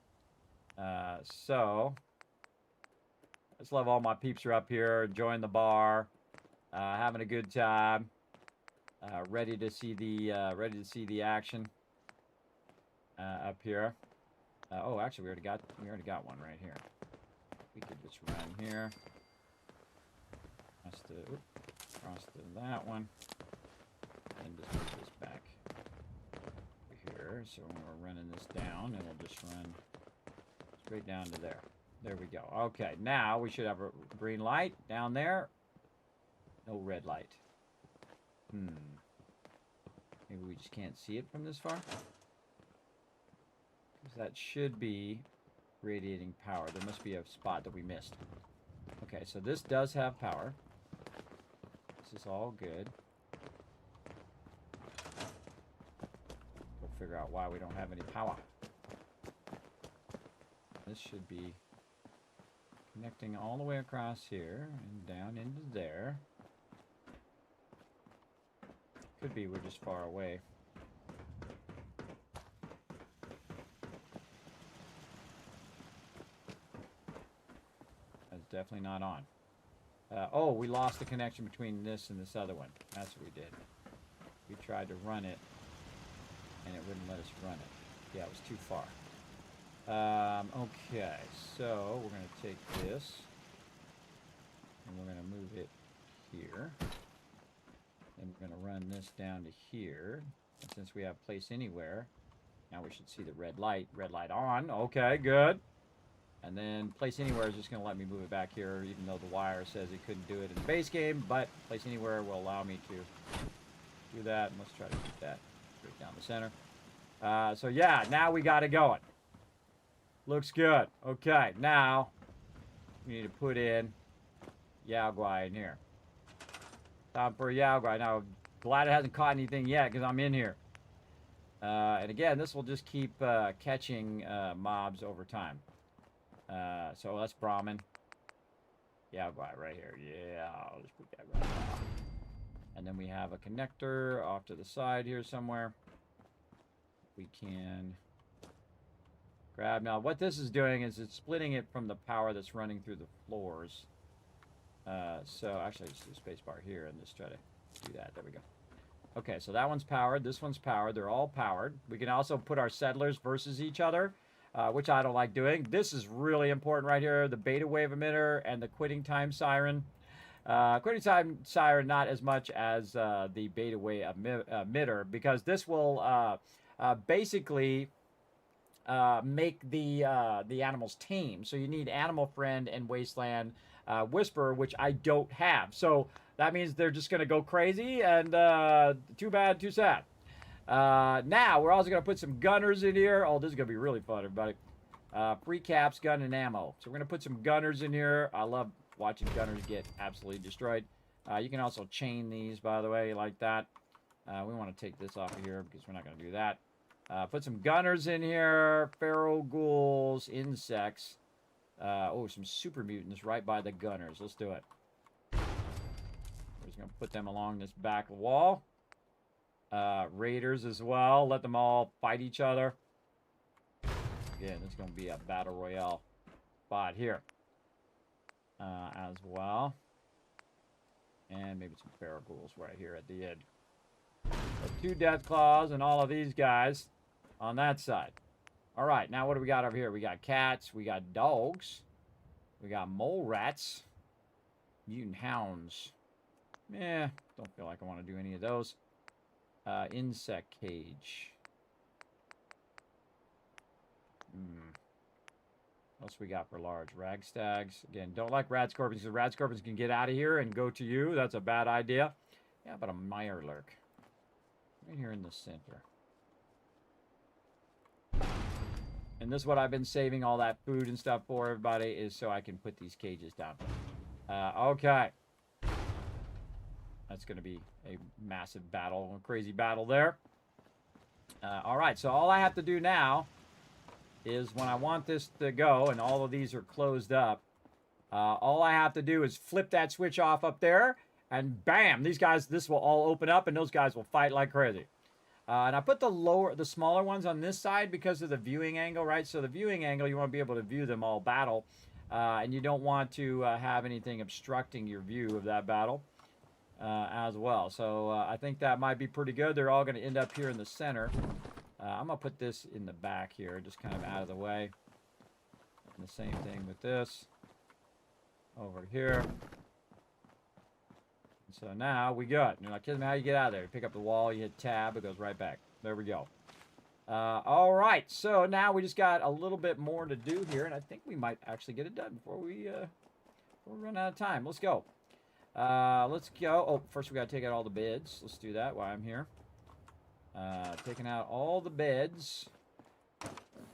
So, let's love all my peeps are up here, enjoying the bar, having a good time. ready to see the action up here. Oh, actually, we already got one right here. We could just run here. Cross to that one, and just move this back over here. So when we're running this down, it'll just run straight down to there. There we go. Okay, now we should have a green light down there. No red light. Maybe we just can't see it from this far? Because that should be radiating power. There must be a spot that we missed. Okay, so this does have power. This is all good. We'll figure out why we don't have any power. This should be connecting all the way across here and down into there. Could be we're just far away. That's definitely not on. Oh, we lost the connection between this and this other one. That's what we did. We tried to run it, and it wouldn't let us run it. Yeah, it was too far. Okay, so we're going to take this, and we're going to move it here. And we're going to run this down to here. And since we have place anywhere, now we should see the red light. Red light on. Okay, good. And then place anywhere is just going to let me move it back here, even though the wire says it couldn't do it in the base game. But place anywhere will allow me to do that. And let's try to keep that straight down the center. So yeah, now we got it going. Looks good. Okay, now we need to put in Yao Guai in here. Time for a Yao Guai. Now, glad it hasn't caught anything yet because I'm in here. And again, this will just keep catching mobs over time. So that's Brahmin. Yao Guai right here. Yeah, I'll just put that right now. And then we have a connector off to the side here somewhere. We can grab. Now, what this is doing is it's splitting it from the power that's running through the floors. So actually, just do spacebar here and just try to do that. There we go. Okay, so that one's powered. This one's powered. They're all powered. We can also put our settlers versus each other, which I don't like doing. This is really important right here. The beta wave emitter and the quitting time siren. Quitting time siren not as much as the beta wave emitter, because this will basically make the animals tame. So you need Animal Friend and Wasteland Whisper, which I don't have. So that means they're just going to go crazy, and too bad, too sad. Now, we're also going to put some gunners in here. Oh, this is going to be really fun, everybody. Free caps, gun, and ammo. So we're going to put some gunners in here. I love watching gunners get absolutely destroyed. You can also chain these, by the way, like that. We want to take this off of here because we're not going to do that. Put some gunners in here. Feral ghouls, insects. Oh, some super mutants right by the gunners. Let's do it. We're just going to put them along this back wall. Raiders as well. Let them all fight each other. Again, it's going to be a battle royale spot here as well. And maybe some feral ghouls right here at the end. So 2 death claws and all of these guys on that side. All right, now what do we got over here? We got cats, we got dogs, we got mole rats, mutant hounds. Don't feel like I want to do any of those. Insect cage. What else we got for large? Ragstags. Again, don't like rat scorpions, because rat scorpions can get out of here and go to you. That's a bad idea. Yeah, but a mirelurk. Right here in the center. And this is what I've been saving all that food and stuff for, everybody, is so I can put these cages down. Okay. That's going to be a massive battle, a crazy battle there. All right, so all I have to do now is when I want this to go, and all of these are closed up, all I have to do is flip that switch off up there, and bam, these guys, this will all open up, and those guys will fight like crazy. And I put the smaller ones on this side because of the viewing angle, right? So the viewing angle, you want to be able to view them all battle. And you don't want to have anything obstructing your view of that battle. as well. So I think that might be pretty good. They're all going to end up here in the center. I'm going to put this in the back here, just kind of out of the way. And the same thing with this. Over here. So now we got, you're like, Kismet, how you get out of there? You pick up the wall, you hit tab, it goes right back. There we go. All right, so now we just got a little bit more to do here, and I think we might actually get it done before we run out of time. Let's go. Let's go. Oh, first we got to take out all the beds. Let's do that while I'm here. Taking out all the beds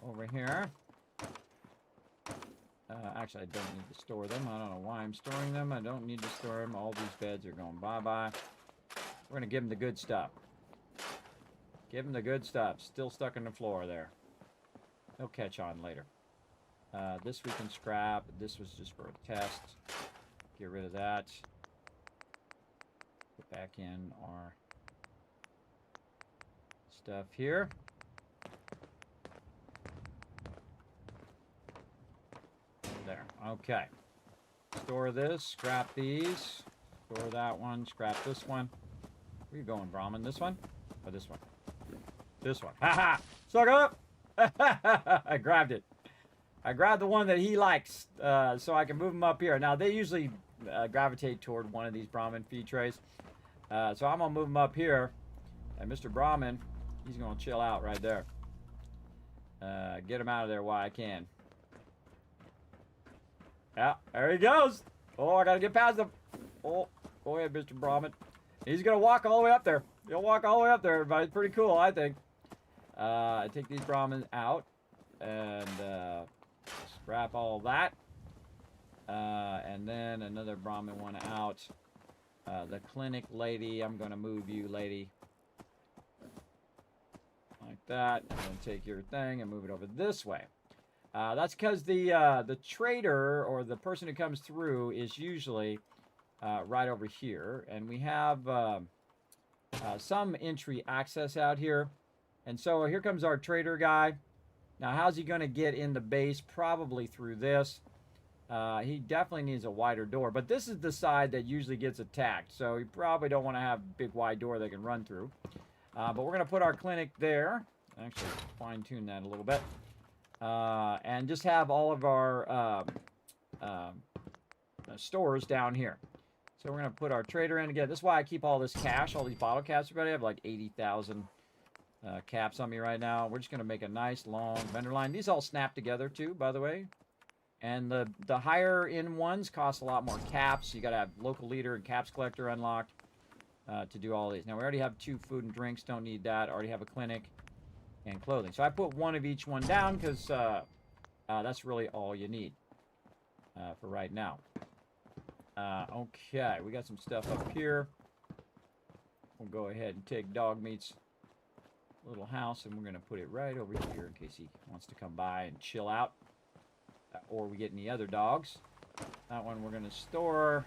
over here. Actually, I don't need to store them. I don't know why I'm storing them. I don't need to store them. All these beds are going bye-bye. We're going to give them the good stuff. Give them the good stuff. Still stuck in the floor there. They'll catch on later. This we can scrap. This was just for a test. Get rid of that. Put back in our stuff here. There. Okay. Store this. Scrap these. Store that one. Scrap this one. Where are you going, Brahmin? This one? Or this one? This one. Ha ha! Suck up! I grabbed it. I grabbed the one that he likes, so I can move them up here. Now, they usually gravitate toward one of these Brahmin feed trays. So I'm going to move them up here. And Mr. Brahmin, he's going to chill out right there. Get him out of there while I can. Yeah, there he goes. Oh, I got to get past him. Oh, go ahead, Mr. Brahmin. He's going to walk all the way up there. He'll walk all the way up there, everybody. It's pretty cool, I think. I take these Brahmins out and scrap all that. And then another Brahmin one out. The clinic lady, I'm going to move you, lady. Like that. And then take your thing and move it over this way. That's because the trader or the person who comes through is usually right over here. And we have some entry access out here. And so here comes our trader guy. Now, how's he going to get in the base? Probably through this. He definitely needs a wider door. But this is the side that usually gets attacked. So you probably don't want to have a big wide door they can run through. But we're going to put our clinic there. Actually, fine-tune that a little bit. And just have all of our stores down here. So we're going to put our trader in again. This is why I keep all this cash, all these bottle caps. Everybody have like 80,000 caps on me right now. We're just going to make a nice long vendor line. These all snap together too, by the way. And the higher end ones cost a lot more caps. You got to have local leader and caps collector unlocked to do all these. Now we already have 2 food and drinks. Don't need that. Already have a clinic and clothing. So I put one of each one down because that's really all you need for right now. Okay, we got some stuff up here. We'll go ahead and take Dog Meat's little house, and we're going to put it right over here in case he wants to come by and chill out. Or we get any other dogs. That one we're going to store.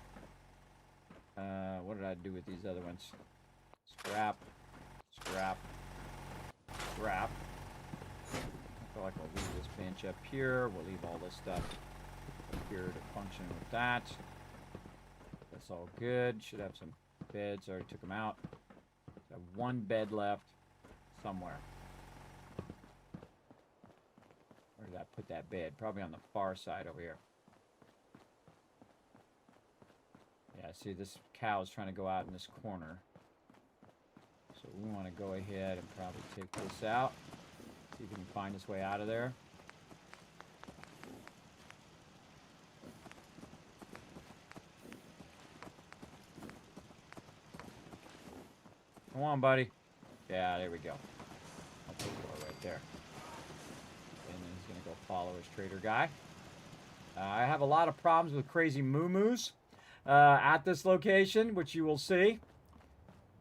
What did I do with these other ones? Scrap. Scrap. Scrap. I feel like we'll leave this bench up here. We'll leave all this stuff up here to function with that. That's all good. Should have some beds. Already took them out. Have one bed left somewhere. Where did I put that bed? Probably on the far side over here. Yeah, see, this cow is trying to go out in this corner. So we want to go ahead and probably take this out. See if we can find his way out of there. Come on, buddy. Yeah, there we go. I'll put it right there. And then he's going to go follow his trader guy. I have a lot of problems with crazy moo-moos at this location, which you will see.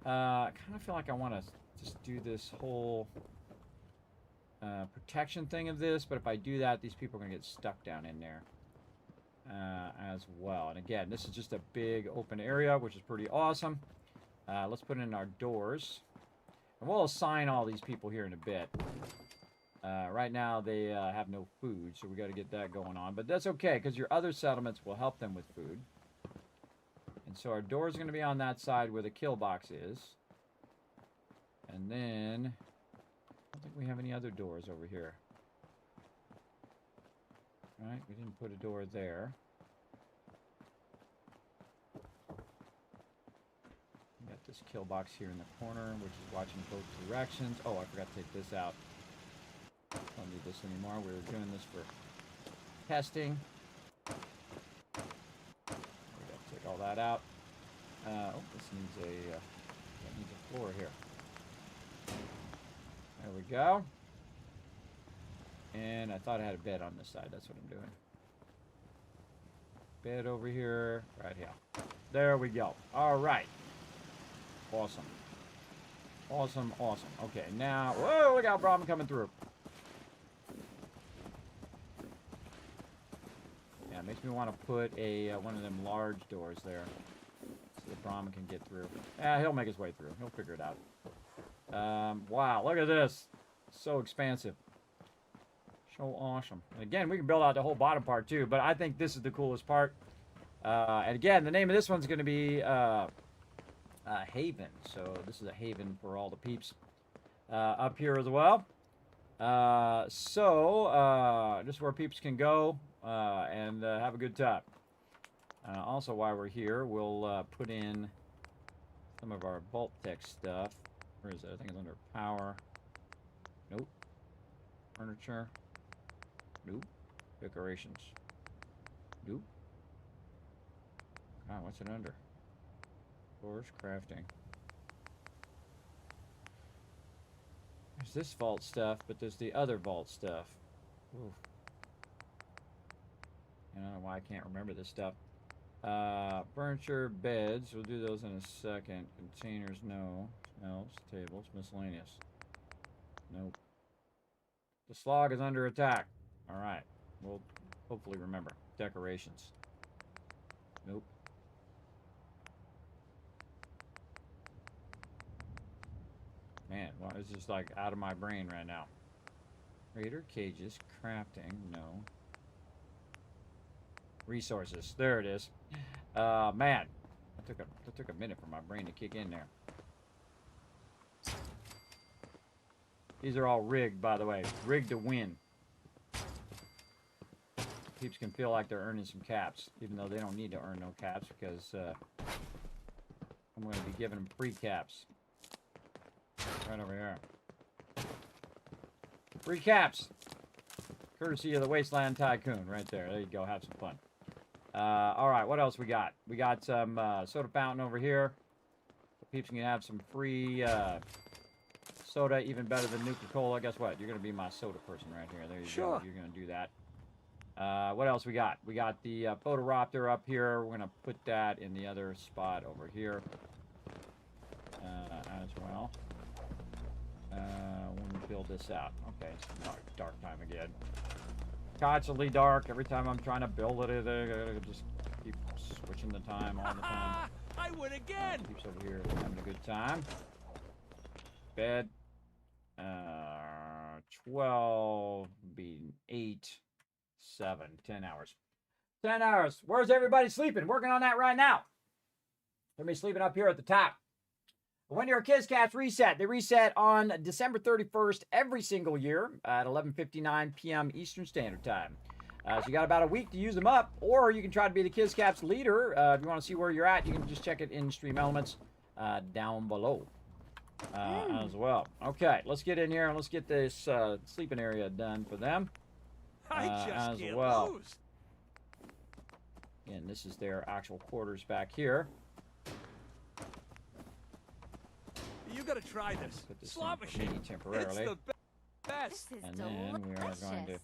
I kind of feel like I want to just do this whole protection thing of this, but if I do that, these people are going to get stuck down in there as well. And again, this is just a big open area, which is pretty awesome. Let's put in our doors. And we'll assign all these people here in a bit. Right now, they have no food, so we got to get that going on. But that's okay, because your other settlements will help them with food. And so our door's going to be on that side where the kill box is. And then, I don't think we have any other doors over here. Right, we didn't put a door there. We got this kill box here in the corner, which is watching both directions. Oh, I forgot to take this out. Don't need this anymore. We were doing this for testing. We got to take all that out. Oh, this needs a floor here. There we go. And I thought I had a bed on this side. That's what I'm doing. Bed over here. Right here. There we go. All right. Awesome. Awesome, awesome. Okay, now... Whoa, look out, Brahma coming through. Yeah, it makes me want to put a one of them large doors there. So that Brahma can get through. Yeah, he'll make his way through. He'll figure it out. Wow, look at this. So expansive. So awesome. And again, we can build out the whole bottom part too, but I think this is the coolest part. And again, the name of this one's going to be Haven. So this is a haven for all the peeps up here as well. This is where peeps can go and have a good time. Also, while we're here, we'll put in some of our Vault Tech stuff. Where is it? I think it's under power. Nope. Furniture. Nope. Decorations. Nope. God, what's it under? Floors, crafting. There's this vault stuff, but there's the other vault stuff. Oof. I don't know why I can't remember this stuff. Furniture, beds. We'll do those in a second. Containers, no. Smells, tables, miscellaneous. Nope. The slog is under attack. Alright. We'll hopefully remember. Decorations. Nope. Man, well, it's just like out of my brain right now. Raider cages, crafting, no. Resources, there it is. Man, that took a minute for my brain to kick in there. These are all rigged, by the way. Rigged to win. Peeps can feel like they're earning some caps, even though they don't need to earn no caps because I'm going to be giving them free caps. Right over here. Free caps! Courtesy of the Wasteland Tycoon, right there. There you go, have some fun. Alright, what else we got? We got some soda fountain over here. So peeps can have some free soda, even better than Nuka-Cola. Guess what? You're going to be my soda person right here. There you go. You're going to do that. What else we got? We got the Photoraptor up here. We're going to put that in the other spot over here as well. When we build this out. Okay, it's dark time again. Constantly dark. Every time I'm trying to build it, I just keep switching the time all the time.
I win again!
Keeps over here having a good time. Bed. 12 being 8, 7, 10 hours. 10 hours. Where's everybody sleeping? Working on that right now. Everybody sleeping up here at the top. When your kids' caps reset, they reset on December 31st every single year at 11:59 p.m. Eastern Standard Time. So you got about a week to use them up, or you can try to be the kids' caps leader. If you want to see where you're at, you can just check it in Stream Elements down below as well. Okay, let's get in here and let's get this sleeping area done for them
I just can't lose.
And this is their actual quarters back here.
You gotta try this.
Put this
Slot
in
machine.
temporarily.
It's the best.
And then we are going to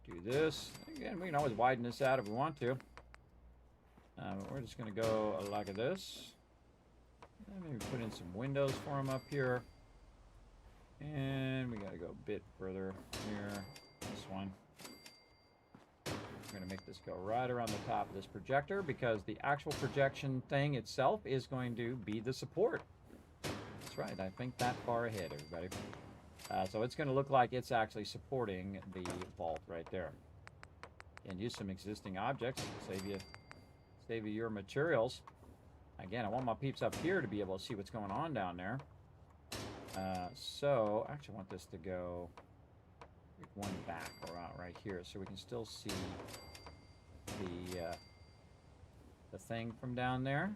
do this. Again, we can always widen this out if we want to. But we're just going to go like this. And maybe put in some windows for them up here. And we got to go a bit further here. This one. We're going to make this go right around the top of this projector because the actual projection thing itself is going to be the support. That's right, I think that far ahead, everybody. So it's going to look like it's actually supporting the vault right there. And use some existing objects, Save you your materials. Again, I want my peeps up here to be able to see what's going on down there. So, I actually want this to go one back or out right here so we can still see the thing from down there.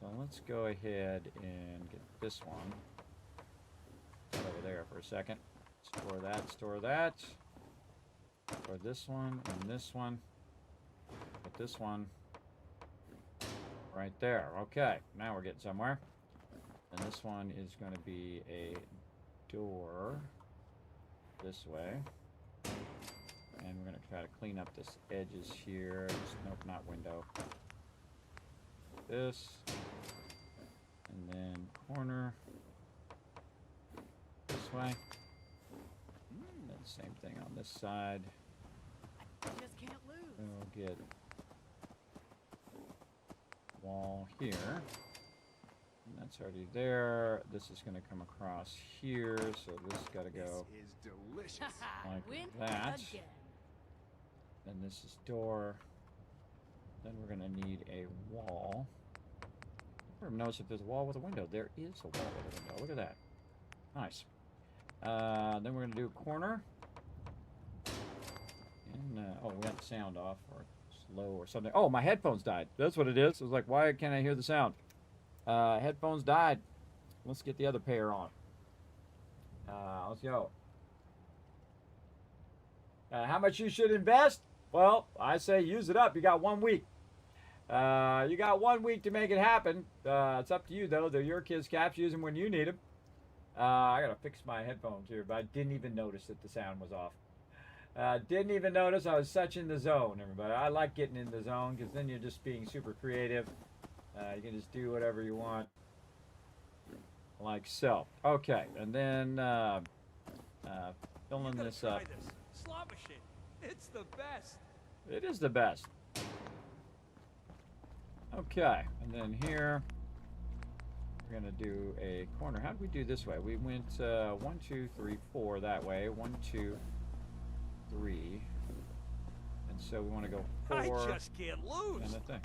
So let's go ahead and get this one. Put it over there for a second. Store that, store that. Store this one and this one. Put this one right there. Okay, now we're getting somewhere. And this one is going to be a door this way. And we're going to try to clean up this edges here. Nope, not window. This. And then corner. This way. And then same thing on this side.
I just can't lose.
We'll get wall here. And that's already there. This is going to come across here, so this got to go
This is delicious.
like that. Then this is door. Then we're going to need a wall. I never noticed if there's a wall with a window. There is a wall with a window. Look at that. Nice. Then we're going to do corner. And, oh, we got the sound off or slow or something. Oh, my headphones died. That's what it is. I was like, why can't I hear the sound? Headphones died. Let's get the other pair on. Let's go. How much you should invest? Well, I say use it up. You got 1 week. You got 1 week to make it happen. It's up to you, though. They're your kids' caps. Use them when you need them. I got to fix my headphones here, but I didn't even notice that the sound was off. Didn't even notice I was such in the zone, everybody. I like getting in the zone because then you're just being super creative. You can just do whatever you want. Like so. Okay, and then filling this up.
Slobbershit. It's the best.
It is the best. Okay, and then here we're gonna do a corner. How did we do this way? We went 1, 2, 3, 4 that way. 1, 2, 3, and so we want to go 4.
I just can't lose.
And the thing.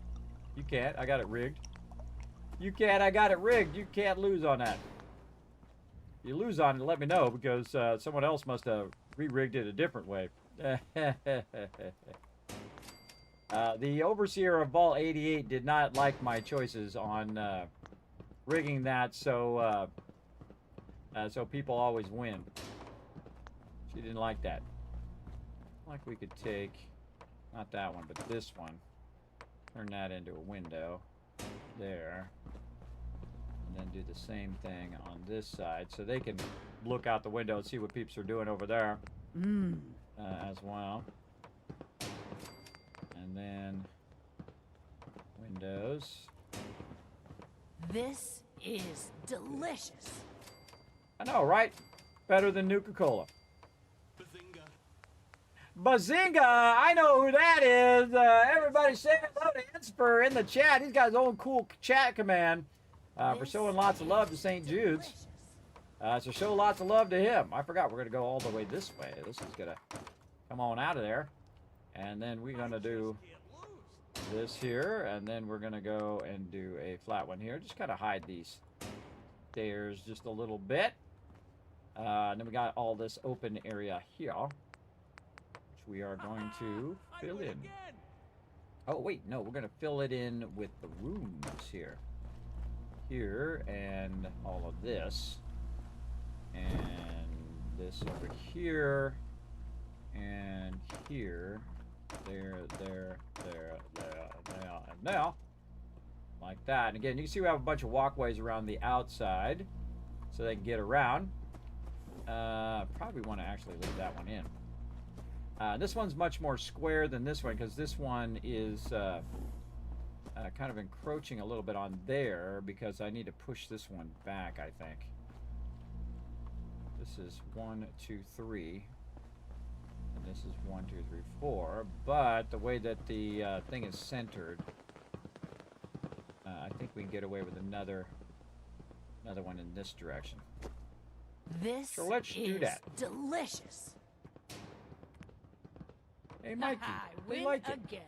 You can't. I got it rigged. You can't. I got it rigged. You can't lose on that. You lose on it, let me know, because someone else must have re-rigged it a different way. The overseer of Vault 88 did not like my choices on rigging that so so people always win. She didn't like that. Like we could take, not that one, but this one. Turn that into a window there. And then do the same thing on this side so they can look out the window and see what peeps are doing over there as well. And then windows.
This is delicious.
I know, right? Better than Nuka-Cola. Bazinga! I know who that is. Everybody say hello to Inspur in the chat. He's got his own cool chat command for showing lots of love to St. Jude's. So show lots of love to him. I forgot we're going to go all the way this way. This is going to come on out of there. And then we're going to do this here. And then we're going to go and do a flat one here. Just kind of hide these stairs just a little bit. And then we got all this open area here. We are going to fill in. Oh, wait, no, we're going to fill it in with the rooms here. Here, and all of this. And this over here. And here. There, and now. Like that. And again, you can see we have a bunch of walkways around the outside. So they can get around. Probably want to actually leave that one in. This one's much more square than this one because this one is kind of encroaching a little bit on there because I need to push this one back, I think. This is 1, 2, 3. And this is 1, 2, 3, 4. But the way that the thing is centered, I think we can get away with another one in this direction.
This
so let's do that.
Delicious.
Hey, Mikey,
I
they
win
like it.
again.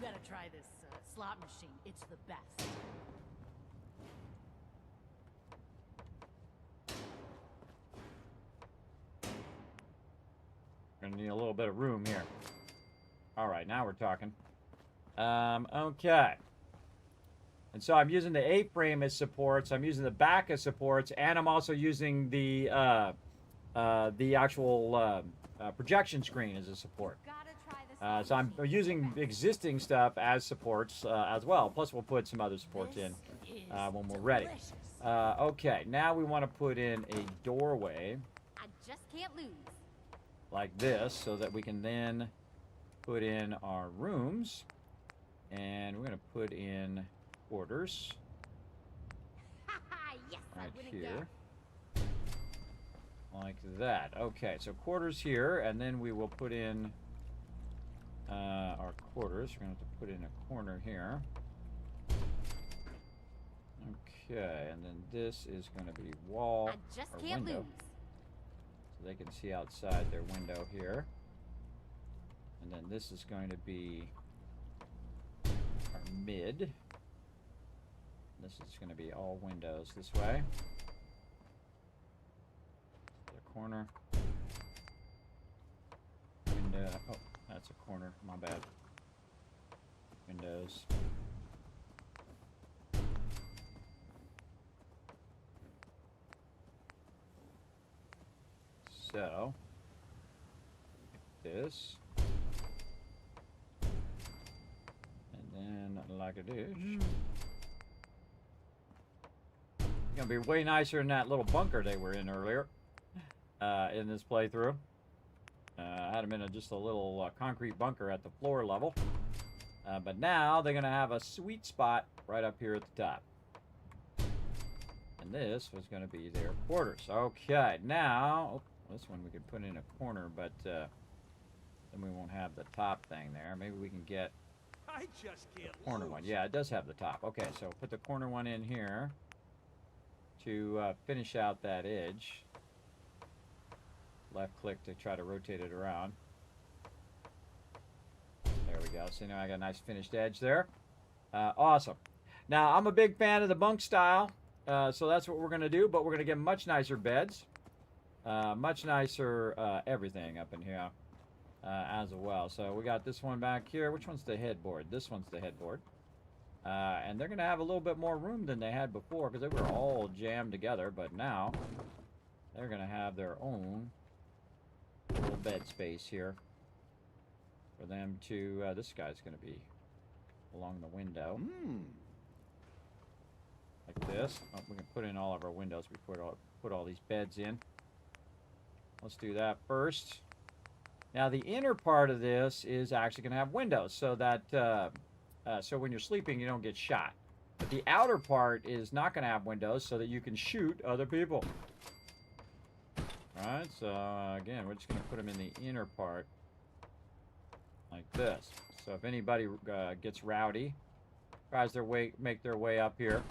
gotta try this slot machine. It's the best.
Gonna need a little bit of room here. All right, now we're talking. Okay. And so I'm using the A-frame as supports. I'm using the back as supports, and I'm also using the actual projection screen as a support. So I'm using existing stuff as supports as well. Plus, we'll put some other supports in when we're ready. Okay, now we want to put in a doorway.
I just can't lose.
Like this, so that we can then put in our rooms. And we're going to put in quarters.
Yes,
right here. Like that. Okay, so quarters here, and then we will put in our quarters. We're going to have to put in a corner here. Okay, and then this is going to be wall or window.
Lose.
So they can see outside their window here. And then this is going to be our mid. This is going to be all windows this way. The corner. Window. Oh, that's a corner. My bad. Windows. So, like this. And then like a dish. It's gonna be way nicer than that little bunker they were in earlier in this playthrough. I had them in just a little concrete bunker at the floor level. But now they're gonna have a sweet spot right up here at the top. And this was gonna be their quarters. Okay, now, this one we could put in a corner, but then we won't have the top thing there. Maybe we can get
I just can't
the corner one. Yeah, it does have the top. Okay, so put the corner one in here to finish out that edge. Left click to try to rotate it around. There we go. So now I got a nice finished edge there. Awesome. Now, I'm a big fan of the bunk style, so that's what we're going to do, but we're going to get much nicer beds. Much nicer everything up in here as well. So we got this one back here. Which one's the headboard? This one's the headboard. And they're going to have a little bit more room than they had before because they were all jammed together. But now they're going to have their own little bed space here for them to... this guy's going to be along the window. Like this. Oh, we can put in all of our windows before put all these beds in. Let's do that first. Now the inner part of this is actually going to have windows so that so when you're sleeping you don't get shot. But the outer part is not going to have windows so that you can shoot other people. Alright, so again we're just going to put them in the inner part like this. So if anybody gets rowdy, tries make their way up here,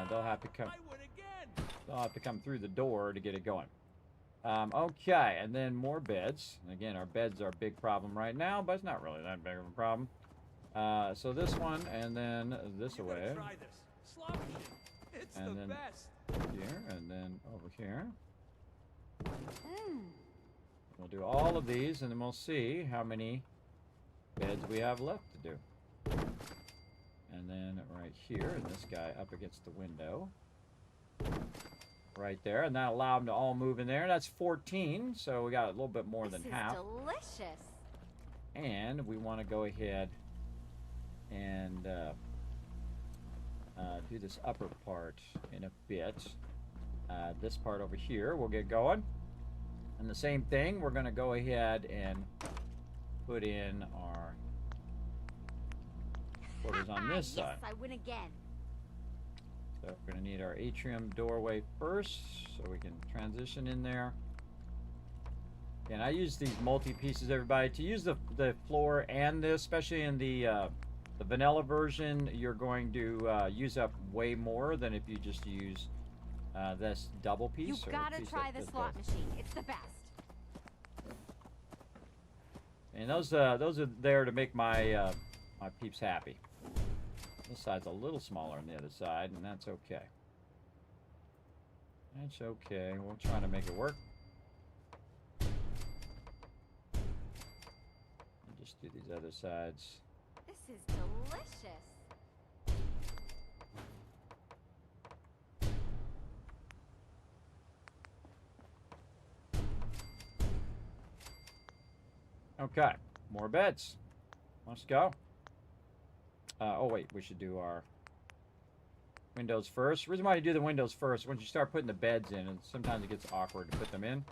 they'll have to come. They'll have to come through the door to get it going. Okay, and then more beds. And again, our beds are a big problem right now, but it's not really that big of a problem. So this one, and then this away.
Try this. Slot machine. It's
and
the
then
best.
Here, and then over here. We'll do all of these, and then we'll see how many beds we have left to do. And then right here, and this guy up against the window. Right there, and that allowed them to all move in there. That's 14, so we got a little bit more than half.
Delicious.
And we want to go ahead and do this upper part in a bit. This part over here, we'll get going. And the same thing, we're going to go ahead and put in our quarters on this side.
Yes, I win again.
So we're going to need our atrium doorway first, so we can transition in there. And I use these multi-pieces, everybody. To use the floor and this, especially in the vanilla version, you're going to use up way more than if you just use this double piece.
You've got to try the slot machine. It's the best.
And those are there to make my My peep's happy. This side's a little smaller than the other side, and that's okay. That's okay. We'll try to make it work. And just do these other sides.
This is delicious.
Okay, more beds. Let's go. Oh wait, we should do our windows first. The reason why you do the windows first, once you start putting the beds in, and sometimes it gets awkward to put them in.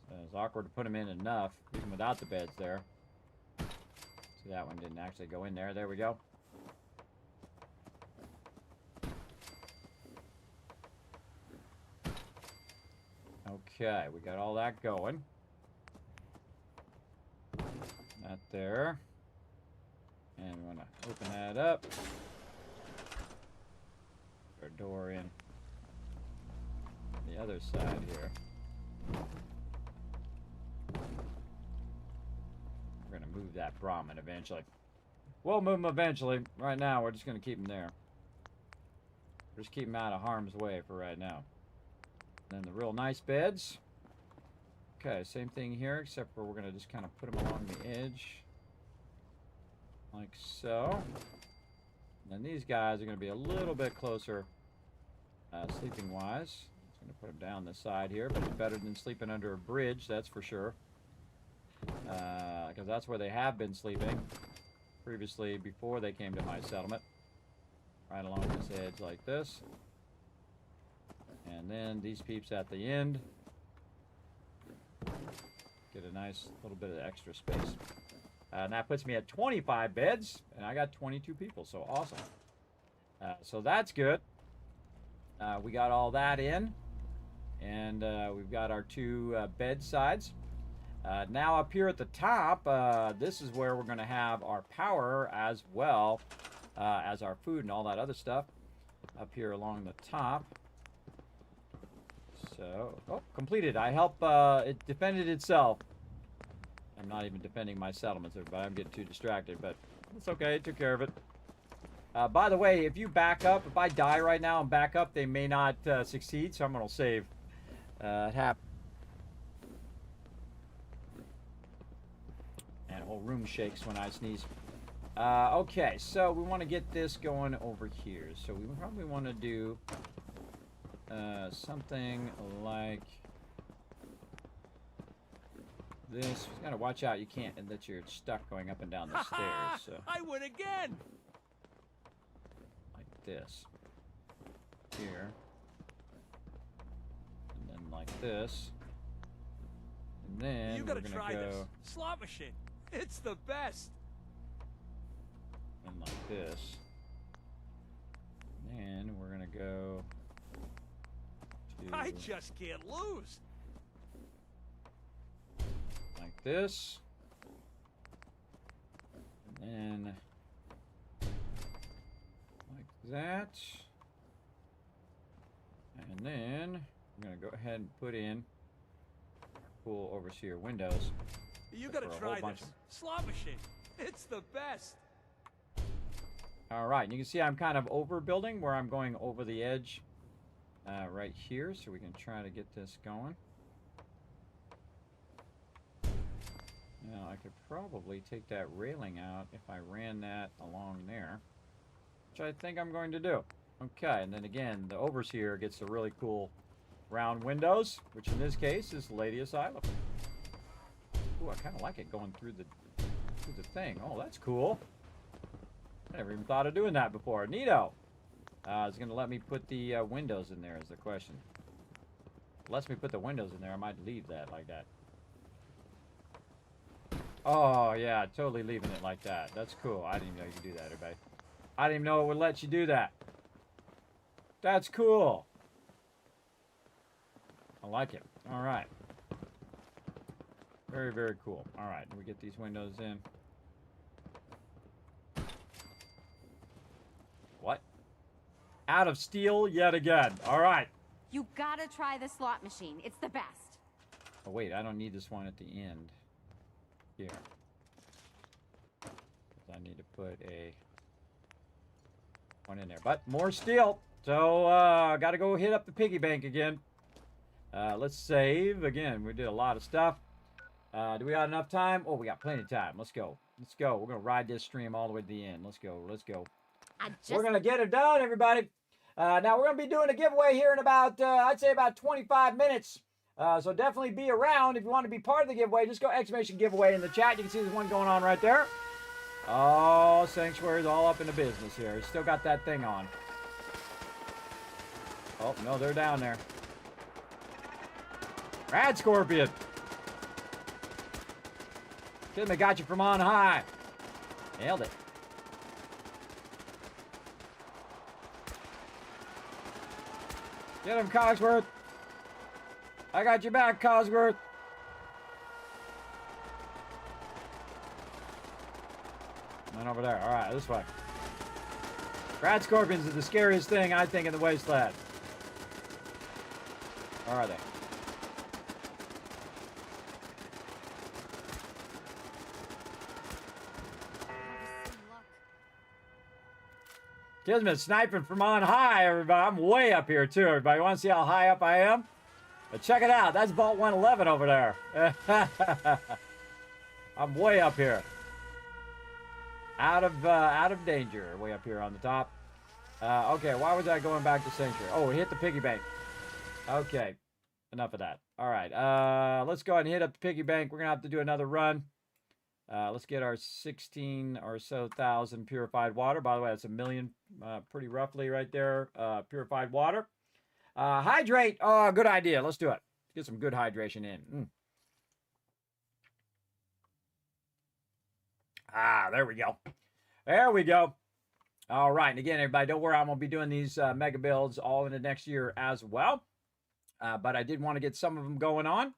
So it's awkward to put them in enough, even without the beds there. See, that one didn't actually go in there. There we go. Okay, we got all that going. That there. And we want to open that up. Put our door in the other side here. We're going to move that Brahmin eventually. We'll move him eventually. Right now, we're just going to keep him there. Just keep him out of harm's way for right now. Then the real nice beds. Okay, same thing here, except for we're going to just kind of put them along the edge. Like so. And then these guys are going to be a little bit closer sleeping-wise. I'm going to put them down this side here, but it's better than sleeping under a bridge, that's for sure. Because that's where they have been sleeping previously before they came to my settlement. Right along this edge like this. And then these peeps at the end. Get a nice little bit of extra space. And that puts me at 25 beds, and I got 22 people, so awesome. So that's good. We got all that in, and we've got our two bed sides. Now up here at the top, this is where we're going to have our power as well as our food and all that other stuff up here along the top. So, oh, completed. I help, it defended itself. I'm not even defending my settlements, everybody. I'm getting too distracted, but it's okay. It took care of it. By the way, if you back up, if I die right now and back up, they may not succeed, so I'm going to save. It happened. And the whole room shakes when I sneeze. Okay, so we want to get this going over here. So we probably want to do something like this. You gotta watch out, you can't, and that you're stuck going up and down the stairs. So.
I win again!
Like this. Here. And then like this. And then
you gotta
we're gonna
try
go
this. Slot machine. It's the best.
And like this. And then we're gonna go to
I just can't lose.
Like this. And then like that. And then I'm gonna go ahead and put in cool overseer windows.
You gotta try this. Slot machine. It's the best.
Alright, you can see I'm kind of overbuilding where I'm going over the edge right here, so we can try to get this going. Now, I could probably take that railing out if I ran that along there, which I think I'm going to do. Okay, and then again, the overseer gets the really cool round windows, which in this case is Lady Asylum. Ooh, I kind of like it going through the thing. Oh, that's cool. I never even thought of doing that before. Neato. It's going to let me put the windows in there is the question. If it lets me put the windows in there, I might leave that like that. Oh, yeah, totally leaving it like that. That's cool. I didn't even know you could do that, everybody. I didn't even know it would let you do that. That's cool. I like it. All right. Very, very cool. All right, we get these windows in. What? Out of steel yet again. All right.
You gotta try the slot machine. It's the best.
Oh, wait, I don't need this one at the end. Here. I need to put a one in there. But more steel. So, got to go hit up the piggy bank again. Let's save. Again, we did a lot of stuff. Do we got enough time? Oh, we got plenty of time. Let's go. Let's go. We're going to ride this stream all the way to the end. Let's go. Let's go. We're going to get it done, everybody. Now, we're going to be doing a giveaway here in about, I'd say about 25 minutes. So definitely be around. If you want to be part of the giveaway, just go exclamation giveaway in the chat. You can see there's one going on right there. Oh, Sanctuary's all up in the business here. He's still got that thing on. Oh, no, they're down there. Rad Scorpion. Kismet got you from on high. Nailed it. Get him, Cogsworth. I got your back, Cogsworth. And over there. All right, this way. Rad Scorpions is the scariest thing, I think, in the wasteland. Where are they? Kismet sniping from on high, everybody. I'm way up here, too, everybody. You want to see how high up I am? But check it out. That's Vault 111 over there. I'm way up here. Out of danger. Way up here on the top. Okay, why was I going back to Sanctuary? Oh, we hit the piggy bank. Okay, enough of that. All right, let's go ahead and hit up the piggy bank. We're going to have to do another run. Let's get our 16 or so thousand purified water. By the way, that's 1 million, pretty roughly right there, purified water. Hydrate. Oh, good idea. Let's do it. Get some good hydration in. Ah, there we go. There we go. All right. And again, everybody, don't worry. I'm going to be doing these mega builds all in the next year as well. But I did want to get some of them going on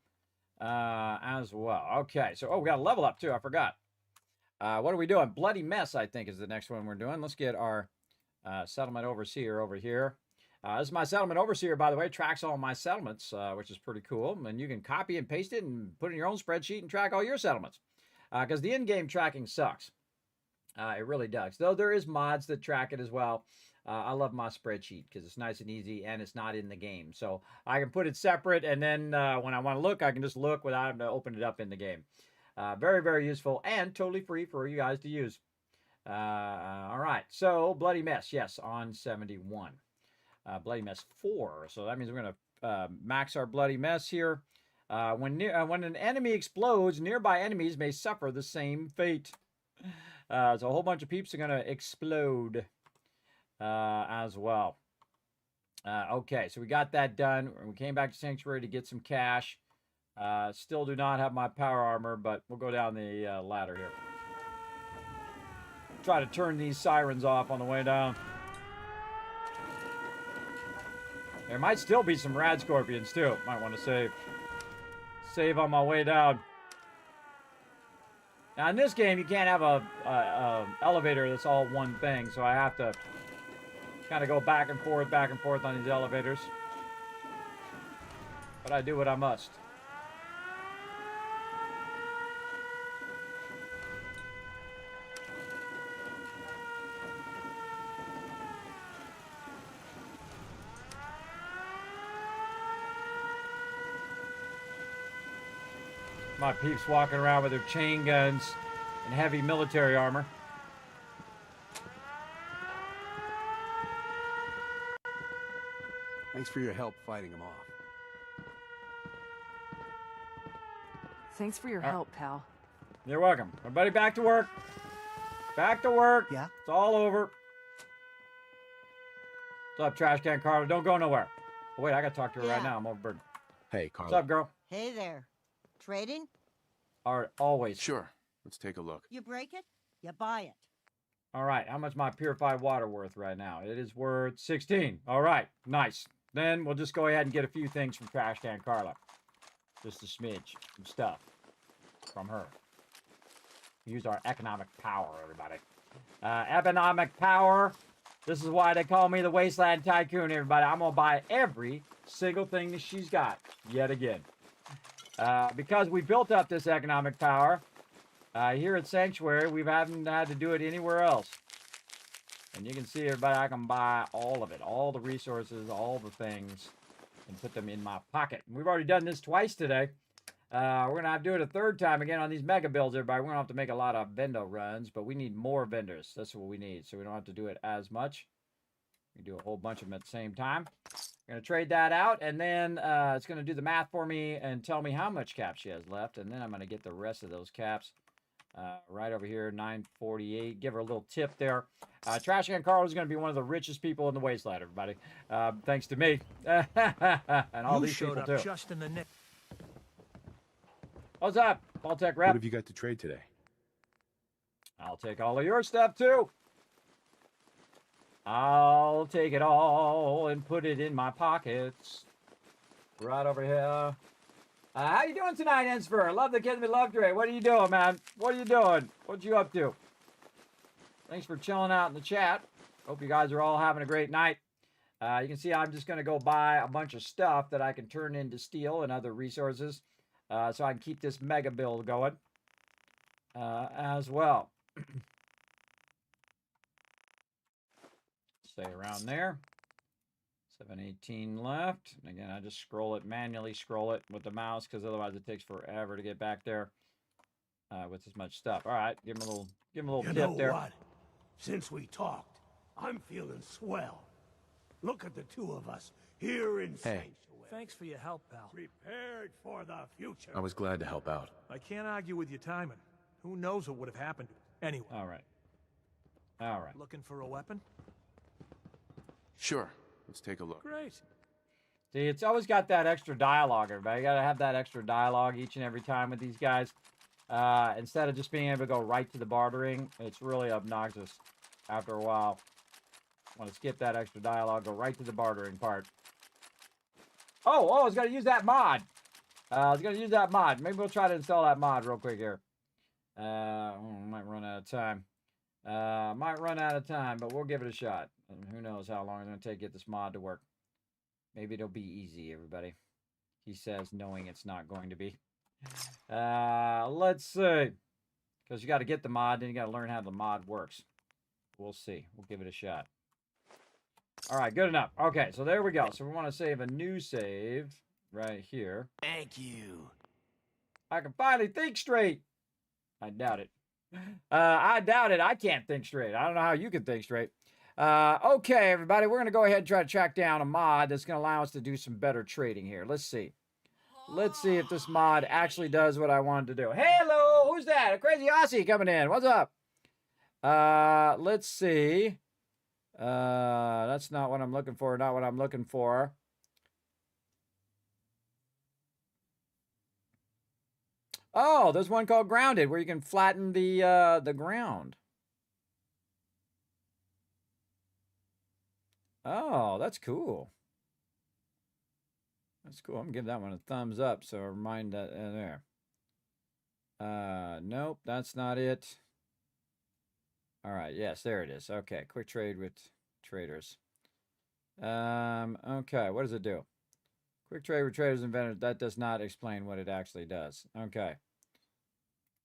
as well. Okay. So, we got a level up too. I forgot. What are we doing? Bloody Mess, I think, is the next one we're doing. Let's get our settlement overseer over here. This is my settlement overseer, by the way. Tracks all my settlements, which is pretty cool. And you can copy and paste it and put it in your own spreadsheet and track all your settlements. Because the in-game tracking sucks. It really does. Though there is mods that track it as well. I love my spreadsheet because it's nice and easy and it's not in the game. So I can put it separate, and then when I want to look, I can just look without having to open it up in the game. Very, very useful and totally free for you guys to use. All right. So Bloody Mess, yes, on 71. Bloody Mess 4. So that means we're going to max our Bloody Mess here. When an enemy explodes, nearby enemies may suffer the same fate. So a whole bunch of peeps are going to explode as well. Okay, so we got that done. We came back to Sanctuary to get some cash. Still do not have my power armor, but we'll go down the ladder here. Try to turn these sirens off on the way down. There might still be some Rad Scorpions, too. Might want to save. Save on my way down. Now, in this game, you can't have a elevator that's all one thing, so I have to kind of go back and forth on these elevators. But I do what I must. My peeps walking around with their chain guns and heavy military armor.
Thanks for your help fighting them off.
Thanks for your help, pal.
You're welcome. Everybody back to work. Back to work.
Yeah?
It's all over. What's up, Trash Can Carla? Don't go nowhere. Oh, wait, I got to talk to her right now. I'm overburdened.
Hey, Carla.
What's up, girl?
Hey there. Trading?
All right, always.
Sure. Let's take a look.
You break it, you buy it.
All right, how much my purified water worth right now? It is worth 16. All right, nice. Then we'll just go ahead and get a few things from Trash Can Carla. Just a smidge, some stuff from her. Use our economic power, everybody. Economic power. This is why they call me the Wasteland Tycoon, everybody. I'm going to buy every single thing that she's got, yet again. Because we built up this economic power, Here at Sanctuary, we haven't had to do it anywhere else. And you can see, everybody, I can buy all of it. All the resources, all the things, and put them in my pocket. We've already done this twice today. We're going to have to do it a third time again on these mega builds, everybody. We're going to have to make a lot of vendor runs, but we need more vendors. That's what we need, so we don't have to do it as much. We do a whole bunch of them at the same time. I'm going to trade that out, and then it's going to do the math for me and tell me how much caps she has left, and then I'm going to get the rest of those caps right over here, 948. Give her a little tip there. Trash Can Carl is going to be one of the richest people in the wasteland, everybody. Thanks to me. And all these people, too.
Just in the nick.
What's up, Baltech Rep?
What have you got to trade today?
I'll take all of your stuff, too. I'll take it all and put it in my pockets. Right over here. How you doing tonight, Ensfer? Love the Kismet Love Trade. What are you doing, man? What are you doing? What you up to? Thanks for chilling out in the chat. Hope you guys are all having a great night. You can see I'm just going to go buy a bunch of stuff that I can turn into steel and other resources. So I can keep this mega build going as well. Stay around there. 718 left. And again, I just manually scroll it with the mouse because otherwise it takes forever to get back there with this much stuff. All right, give him a little
You
tip
know
there.
what? Since we talked, I'm feeling swell. Look at the two of us here in Sanctuary.
Thanks for your help, pal.
Prepared for the future.
I was glad to help out.
I can't argue with your timing. Who knows what would have happened? Anyway.
All right. All right.
Looking for a weapon?
Sure. Let's take a look.
Great.
See, it's always got that extra dialogue, everybody. You got to have that extra dialogue each and every time with these guys. Instead of just being able to go right to the bartering, it's really obnoxious after a while. Want to skip that extra dialogue, go right to the bartering part. Oh, I was going to use that mod. Maybe we'll try to install that mod real quick here. Might run out of time. But we'll give it a shot. And who knows how long it's going to take to get this mod to work. Maybe it'll be easy, everybody. He says, knowing it's not going to be. Let's see. Because you got to get the mod, then you got to learn how the mod works. We'll see. We'll give it a shot. All right, good enough. Okay, so there we go. So we want to save a new save right here.
Thank you.
I can finally think straight. I doubt it. I doubt it. I can't think straight. I don't know how you can think straight. Okay, everybody, we're going to go ahead and try to track down a mod that's going to allow us to do some better trading here. Let's see. Let's see if this mod actually does what I wanted to do. Hello, who's that? A crazy Aussie coming in. What's up? Let's see. That's not what I'm looking for. Not what I'm looking for. Oh, there's one called Grounded where you can flatten the ground. Oh, that's cool. That's cool. I'm gonna give that one a thumbs up. So remind that there. Nope, that's not it. All right, yes, there it is. Okay, quick trade with traders. Okay, what does it do? Quick trade with traders and vendors. That does not explain what it actually does. Okay.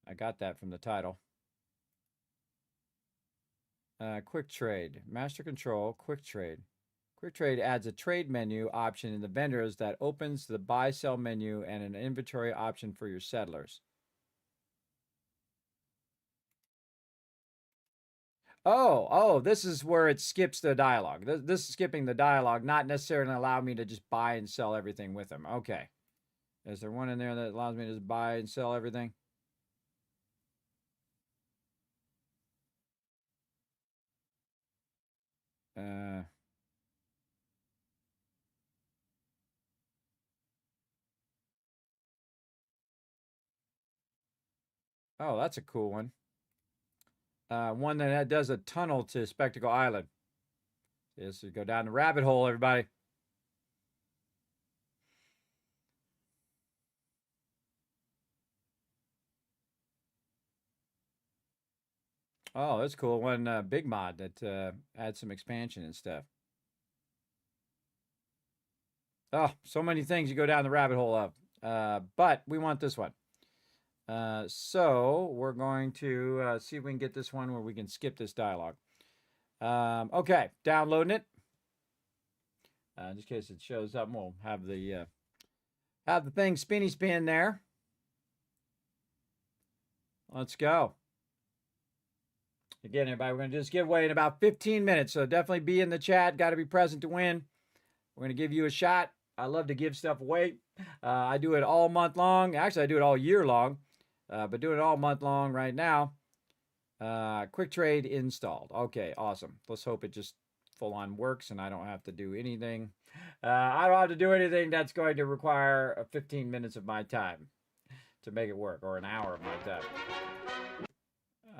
I got that from the title. Quick trade. Master control, quick trade. Quick trade adds a trade menu option in the vendors that opens the buy sell menu and an inventory option for your settlers. Oh, this is where it skips the dialogue. This is skipping the dialogue, not necessarily allow me to just buy and sell everything with them. Okay. Is there one in there that allows me to just buy and sell everything? Oh, that's a cool one. One that does a tunnel to Spectacle Island. Yes, you go down the rabbit hole, everybody. Oh, that's cool. One big mod that adds some expansion and stuff. Oh, so many things you go down the rabbit hole of. But we want this one. So we're going to see if we can get this one where we can skip this dialogue. Okay, downloading it. Just in case it shows up, we'll have the thing spin there. Let's go. Again, everybody, we're going to just give away in about 15 minutes, so definitely be in the chat. Got to be present to win. We're going to give you a shot. I love to give stuff away. I do it all month long. Actually, I do it all year long, but doing it all month long right now. Quick trade installed. Okay, awesome. Let's hope it just full on works and I don't have to do anything. I don't have to do anything that's going to require 15 minutes of my time to make it work, or an hour of my time.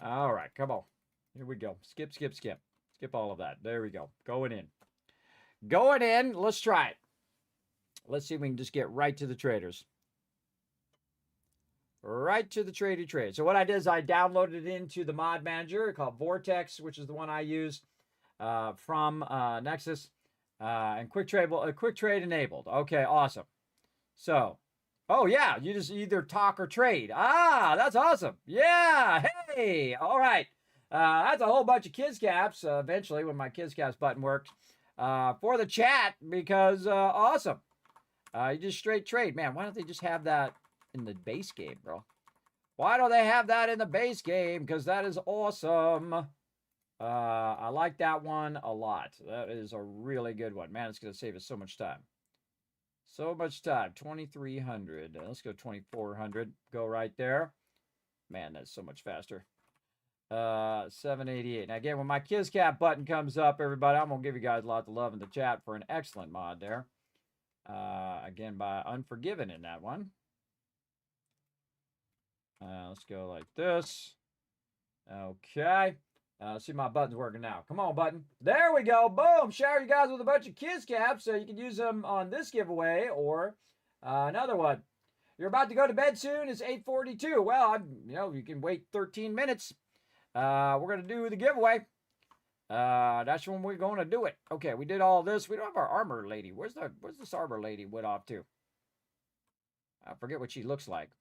All right, come on. Here we go. Skip. Skip all of that. There we go. Going in. Let's try it. Let's see if we can just get right to the traders. Right to the trade. So what I did is I downloaded it into the mod manager called Vortex, which is the one I use from Nexus. And quick trade enabled. Okay, awesome. So, oh yeah, you just either talk or trade. Ah, that's awesome. Yeah, hey, all right. That's a whole bunch of kids caps eventually when my kids caps button works for the chat, because awesome. You just straight trade. Man, why don't they just have that in the base game, bro? Why don't they have that in the base game? Because that is awesome. I like that one a lot. That is a really good one. Man, it's going to save us so much time. So much time. 2,300. Let's go 2,400. Go right there. Man, that's so much faster. 788. Now, again, when my Kids Cap button comes up, everybody, I'm going to give you guys a lot of love in the chat for an excellent mod there. Again, by Unforgiven in that one. Let's go like this. Okay. See my button's working now. Come on, button. There we go. Boom. Share you guys with a bunch of Kids Caps so you can use them on this giveaway or another one. You're about to go to bed soon. It's 8:42. Well, you can wait 13 minutes. We're going to do the giveaway. That's when we're going to do it. Okay, we did all this. We don't have our armor lady. Where's this armor lady went off to? I forget what she looks like.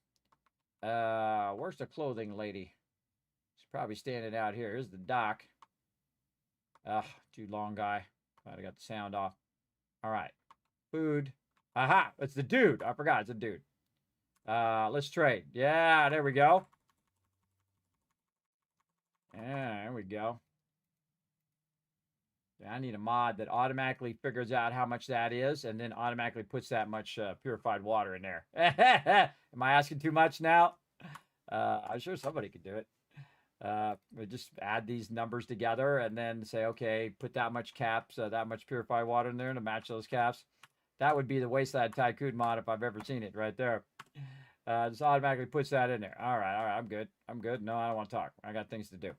Where's the clothing lady? She's probably standing out here. Here's the doc. Too long, guy. I got the sound off. All right. Food. Aha! It's the dude. I forgot. It's a dude. Let's trade. Yeah, there we go. Yeah, there we go. I need a mod that automatically figures out how much that is and then automatically puts that much purified water in there. Am I asking too much now? I'm sure somebody could do it. We just add these numbers together and then say, okay, put that much caps, that much purified water in there to match those caps. That would be the Wasteland Tycoon mod if I've ever seen it right there. Just automatically puts that in there. All right, I'm good. No, I don't want to talk. I got things to do.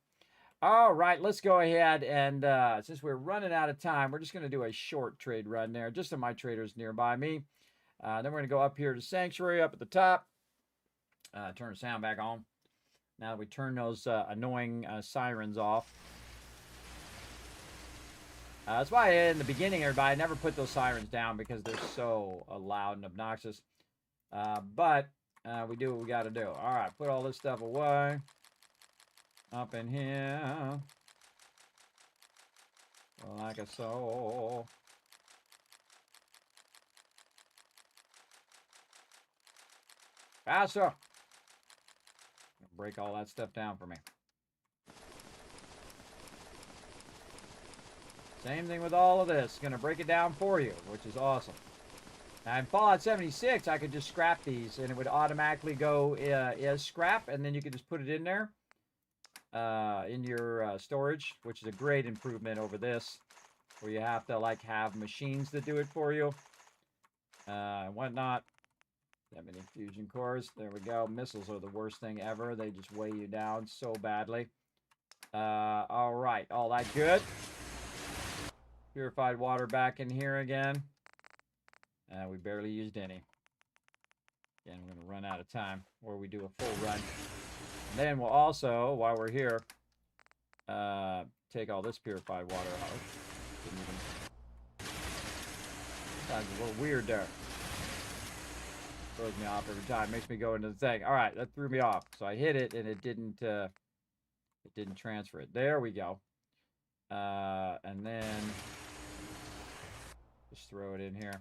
All right, let's go ahead and since we're running out of time, we're just going to do a short trade run there, just to my traders nearby me. Then we're going to go up here to Sanctuary up at the top. Turn the sound back on. Now that we turn those annoying sirens off. That's why in the beginning, everybody, I never put those sirens down because they're so loud and obnoxious. But we do what we got to do. All right, put all this stuff away. Up in here. Like a soul. Faster. Break all that stuff down for me. Same thing with all of this. Gonna break it down for you, which is awesome. Now in Fallout 76, I could just scrap these and it would automatically go as scrap, and then you could just put it in there. In your storage, which is a great improvement over this, where you have to have machines that do it for you and whatnot. That many fusion cores. There we go. Missiles are the worst thing ever. They just weigh you down so badly. All right, all that good. Purified water back in here again. We barely used any. Again, we're going to run out of time, or we do a full run. And then we'll also, while we're here, take all this purified water out. Sounds a little weird there. Throws me off every time. Makes me go into the thing. All right, that threw me off. So I hit it, and it didn't transfer it. There we go. And then just throw it in here.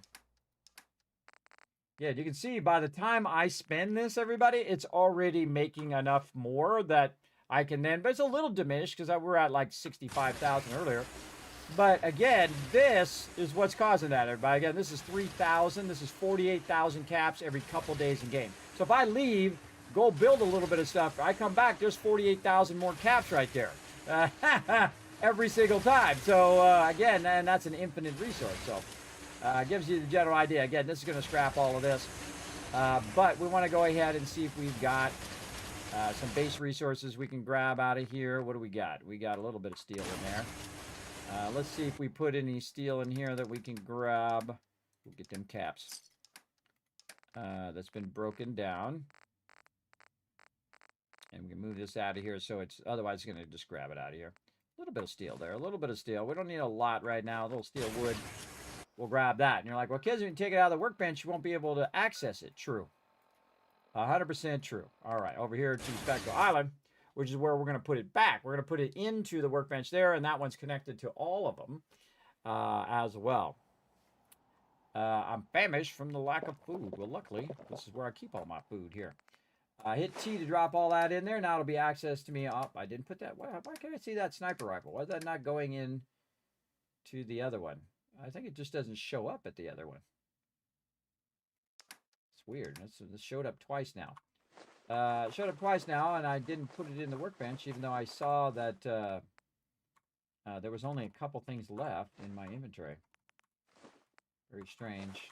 Yeah, you can see by the time I spend this, everybody, it's already making enough more that I can then, but it's a little diminished because we're at like 65,000 earlier. But again, this is what's causing that, everybody. Again, this is 3,000. This is 48,000 caps every couple days in game. So if I leave, go build a little bit of stuff, I come back, there's 48,000 more caps right there. Every single time. So again, and that's an infinite resource. So gives you the general idea. Again, this is going to scrap all of this. But we want to go ahead and see if we've got some base resources we can grab out of here. What do we got? We got a little bit of steel in there. Let's see if we put any steel in here that we can grab. We'll get them caps. That's been broken down. And we can move this out of here so it's, otherwise it's going to just grab it out of here. A little bit of steel there, a little bit of steel. We don't need a lot right now. A little steel wood. We'll grab that. And you're like, well, kids, if you take it out of the workbench, you won't be able to access it. True. 100% true. All right, over here to Spectral Island, which is where we're going to put it back. We're going to put it into the workbench there, and that one's connected to all of them as well. I'm famished from the lack of food. Well, luckily, this is where I keep all my food here. Hit T to drop all that in there. Now it'll be access to me. Oh, I didn't put that. Why can't I see that sniper rifle? Why is that not going in to the other one? I think it just doesn't show up at the other one. It's weird. This showed up twice now. It showed up twice now, and I didn't put it in the workbench, even though I saw that there was only a couple things left in my inventory. Very strange.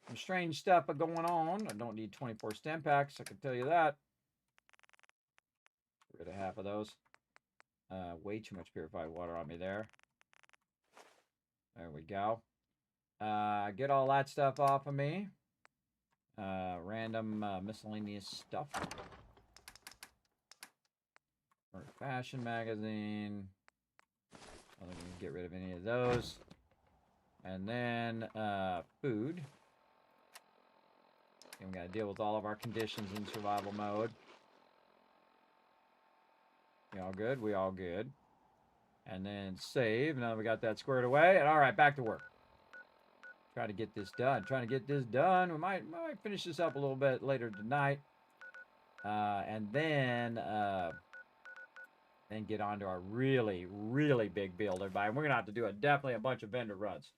Some strange stuff going on. I don't need 24 stem packs, I can tell you that. Get rid of half of those. Way too much purified water on me there. There we go. Get all that stuff off of me. Random miscellaneous stuff. Or fashion magazine. I don't think we can get rid of any of those. And then food. And we got to deal with all of our conditions in survival mode. We all good? We all good. And then save. Now that we got that squared away. And all right, back to work. Try to get this done. Trying to get this done. We might finish this up a little bit later tonight. And then get on to our really, really big build, everybody. And we're going to have to do definitely a bunch of vendor runs.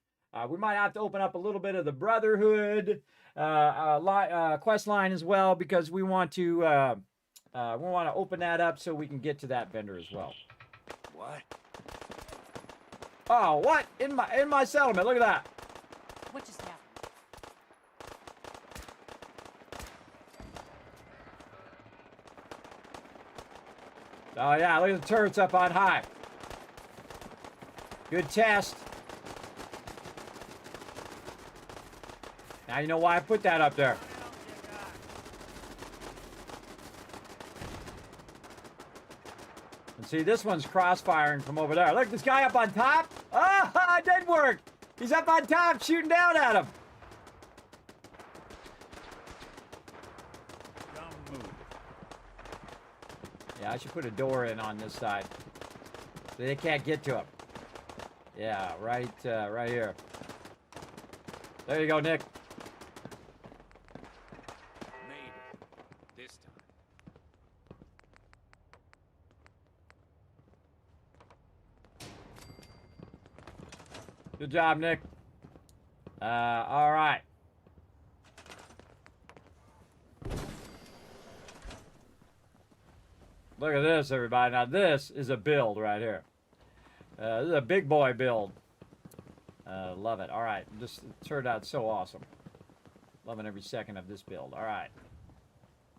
We might have to open up a little bit of the Brotherhood quest line as well, because we want to open that up so we can get to that vendor as well.
What?
Oh, what? In my settlement. Look at that.
What just happened?
Oh yeah, look at the turrets up on high. Good test. Now you know why I put that up there. And see, this one's crossfiring from over there. Look, this guy up on top. Ah, it did work. He's up on top shooting down at him. Yeah, I should put a door in on this side so they can't get to him. Yeah, right here. There you go, Nick.
Made it. This time.
Good job, Nick. All right. Look at this, everybody. Now, this is a build right here. This is a big boy build. Love it. All right. Just turned out so awesome. Loving every second of this build. All right.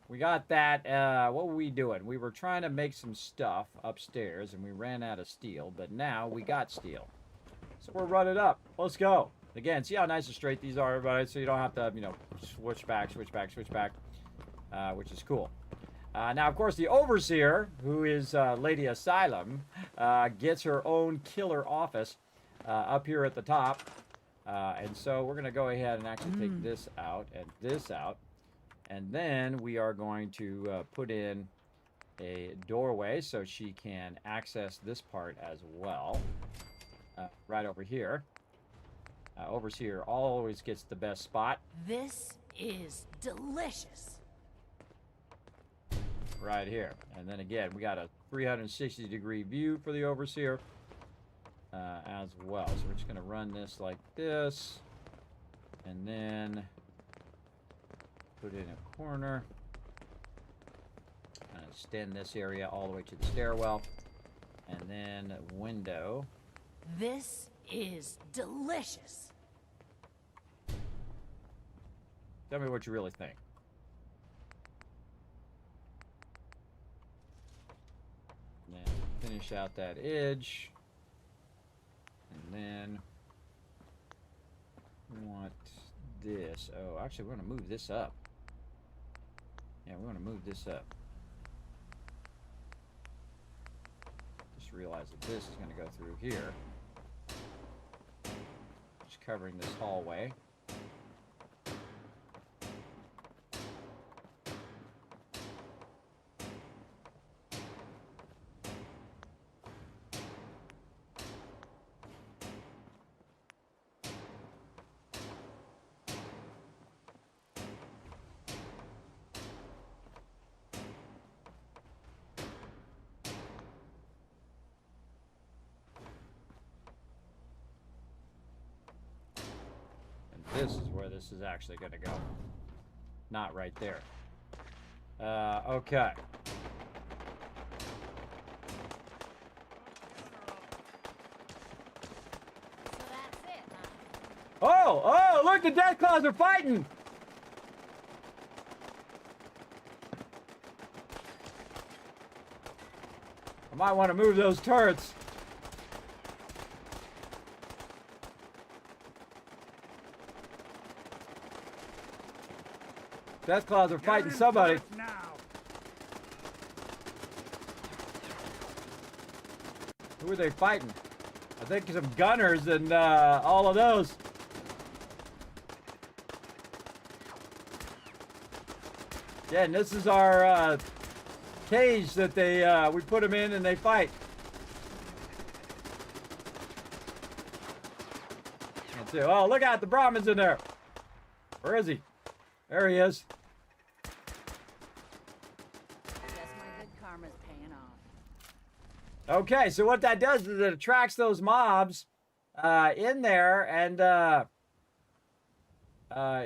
We got that. What were we doing? We were trying to make some stuff upstairs, and we ran out of steel. But now we got steel. So we're running up. Let's go. Again, see how nice and straight these are, everybody? So you don't have to, switch back, which is cool. Now, of course, the Overseer, who is Lady Asylum, gets her own killer office up here at the top. And so we're going to go ahead and actually take this out and this out. And then we are going to put in a doorway so she can access this part as well. Right over here. Overseer always gets the best spot.
This is delicious.
Right here. And then again, we got a 360-degree view for the Overseer as well. So we're just going to run this like this. And then put in a corner. And extend this area all the way to the stairwell. And then window.
This is delicious.
Tell me what you really think. And then finish out that edge. And then we want this. Oh, actually, we want to move this up. Yeah, we want to move this up. Just realize that this is going to go through here. Just covering this hallway. This is where this is actually going to go. Not right there. Okay.
So that's it, huh?
Oh, look, the Deathclaws are fighting! I might want to move those turrets. Deathclaws are fighting somebody. Who are they fighting? I think some gunners and all of those. Yeah, and this is our cage that they we put them in and they fight. Let's see. Oh, look out! The Brahmin's in there. Where is he? There he is.
Guess my good karma's paying off.
Okay, so what that does is it attracts those mobs in there, and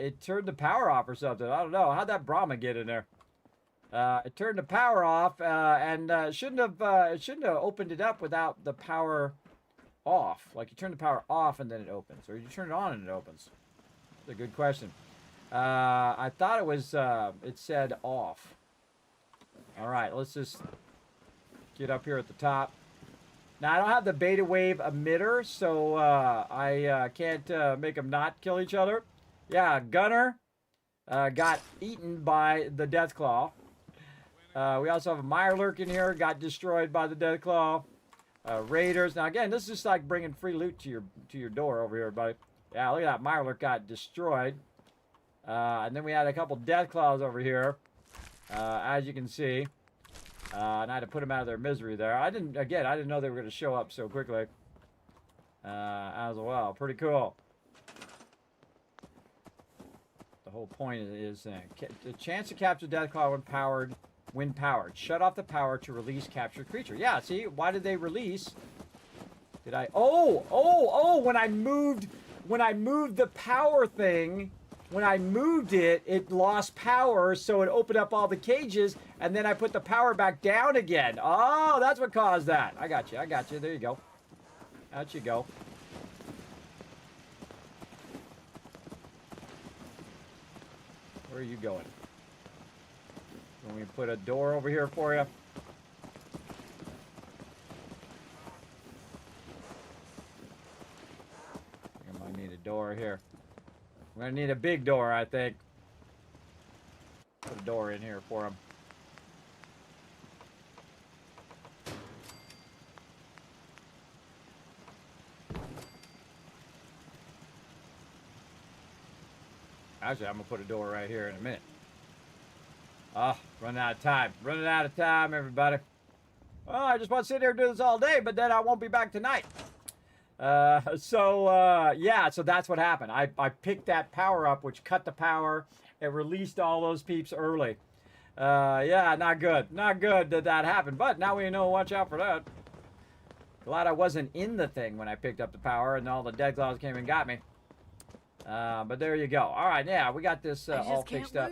it turned the power off or something. I don't know. How'd that Brahma get in there? It turned the power off, and it shouldn't have opened it up without the power off. Like you turn the power off and then it opens, or you turn it on and it opens. That's a good question. I thought it was, it said off. All right, let's just get up here at the top. Now, I don't have the beta wave emitter, so I can't make them not kill each other. Yeah, Gunner got eaten by the Deathclaw. We also have a Mirelurk in here, got destroyed by the Deathclaw. Raiders. Now, again, this is just like bringing free loot to your door over here, buddy. Yeah, look at that. Mirelurk got destroyed. And then we had a couple Deathclaws over here, as you can see. And I had to put them out of their misery there. I didn't know they were going to show up so quickly. As well. Pretty cool. The whole point is the chance to capture Deathclaw when powered. Shut off the power to release captured creature. Yeah, see? Why did they release? Did I... Oh! When I moved the power thing... When I moved it, it lost power, so it opened up all the cages, and then I put the power back down again. Oh, that's what caused that. I got you. There you go. Out you go. Where are you going? Want me to put a door over here for you? I might need a door here. I'm going to need a big door, I think. Put a door in here for him. Actually, I'm going to put a door right here in a minute. Oh, running out of time. Running out of time, everybody. Oh, I just want to sit here and do this all day, but then I won't be back tonight. Yeah, so that's what happened. I picked that power up, which cut the power. It released all those peeps early. Yeah, not good. Not good that that happened, but now we know, watch out for that. Glad I wasn't in the thing when I picked up the power and all the dead claws came and got me. But there you go. All right, yeah, we got this all fixed up.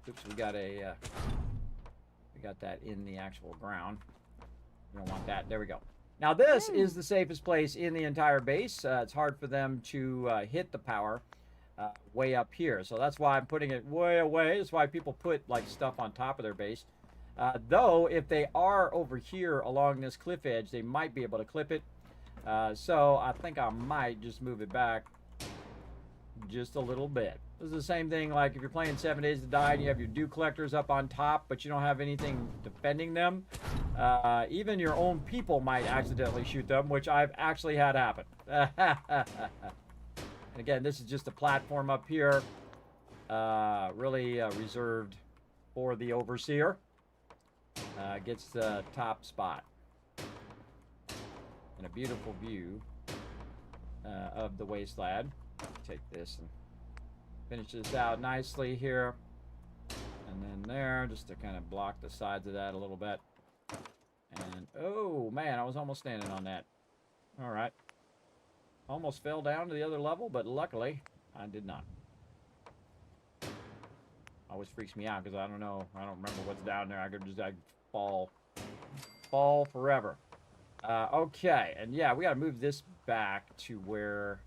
Oops, we got that in the actual ground. We don't want that. There we go. Now this is the safest place in the entire base. It's hard for them to hit the power way up here. So that's why I'm putting it way away. That's why people put like stuff on top of their base. Though if they are over here along this cliff edge, they might be able to clip it. So I think I might just move it back just a little bit. This is the same thing like if you're playing 7 Days to Die and you have your dew collectors up on top, but you don't have anything defending them. Even your own people might accidentally shoot them, which I've actually had happen. And again, this is just a platform up here, really reserved for the Overseer. Gets the top spot. And a beautiful view of the wasteland. Take this and finish this out nicely here. And then there, just to kind of block the sides of that a little bit. And, oh, man, I was almost standing on that. All right. Almost fell down to the other level, but luckily, I did not. Always freaks me out because I don't know. I don't remember what's down there. I could just fall forever. Okay, and yeah, we got to move this back to where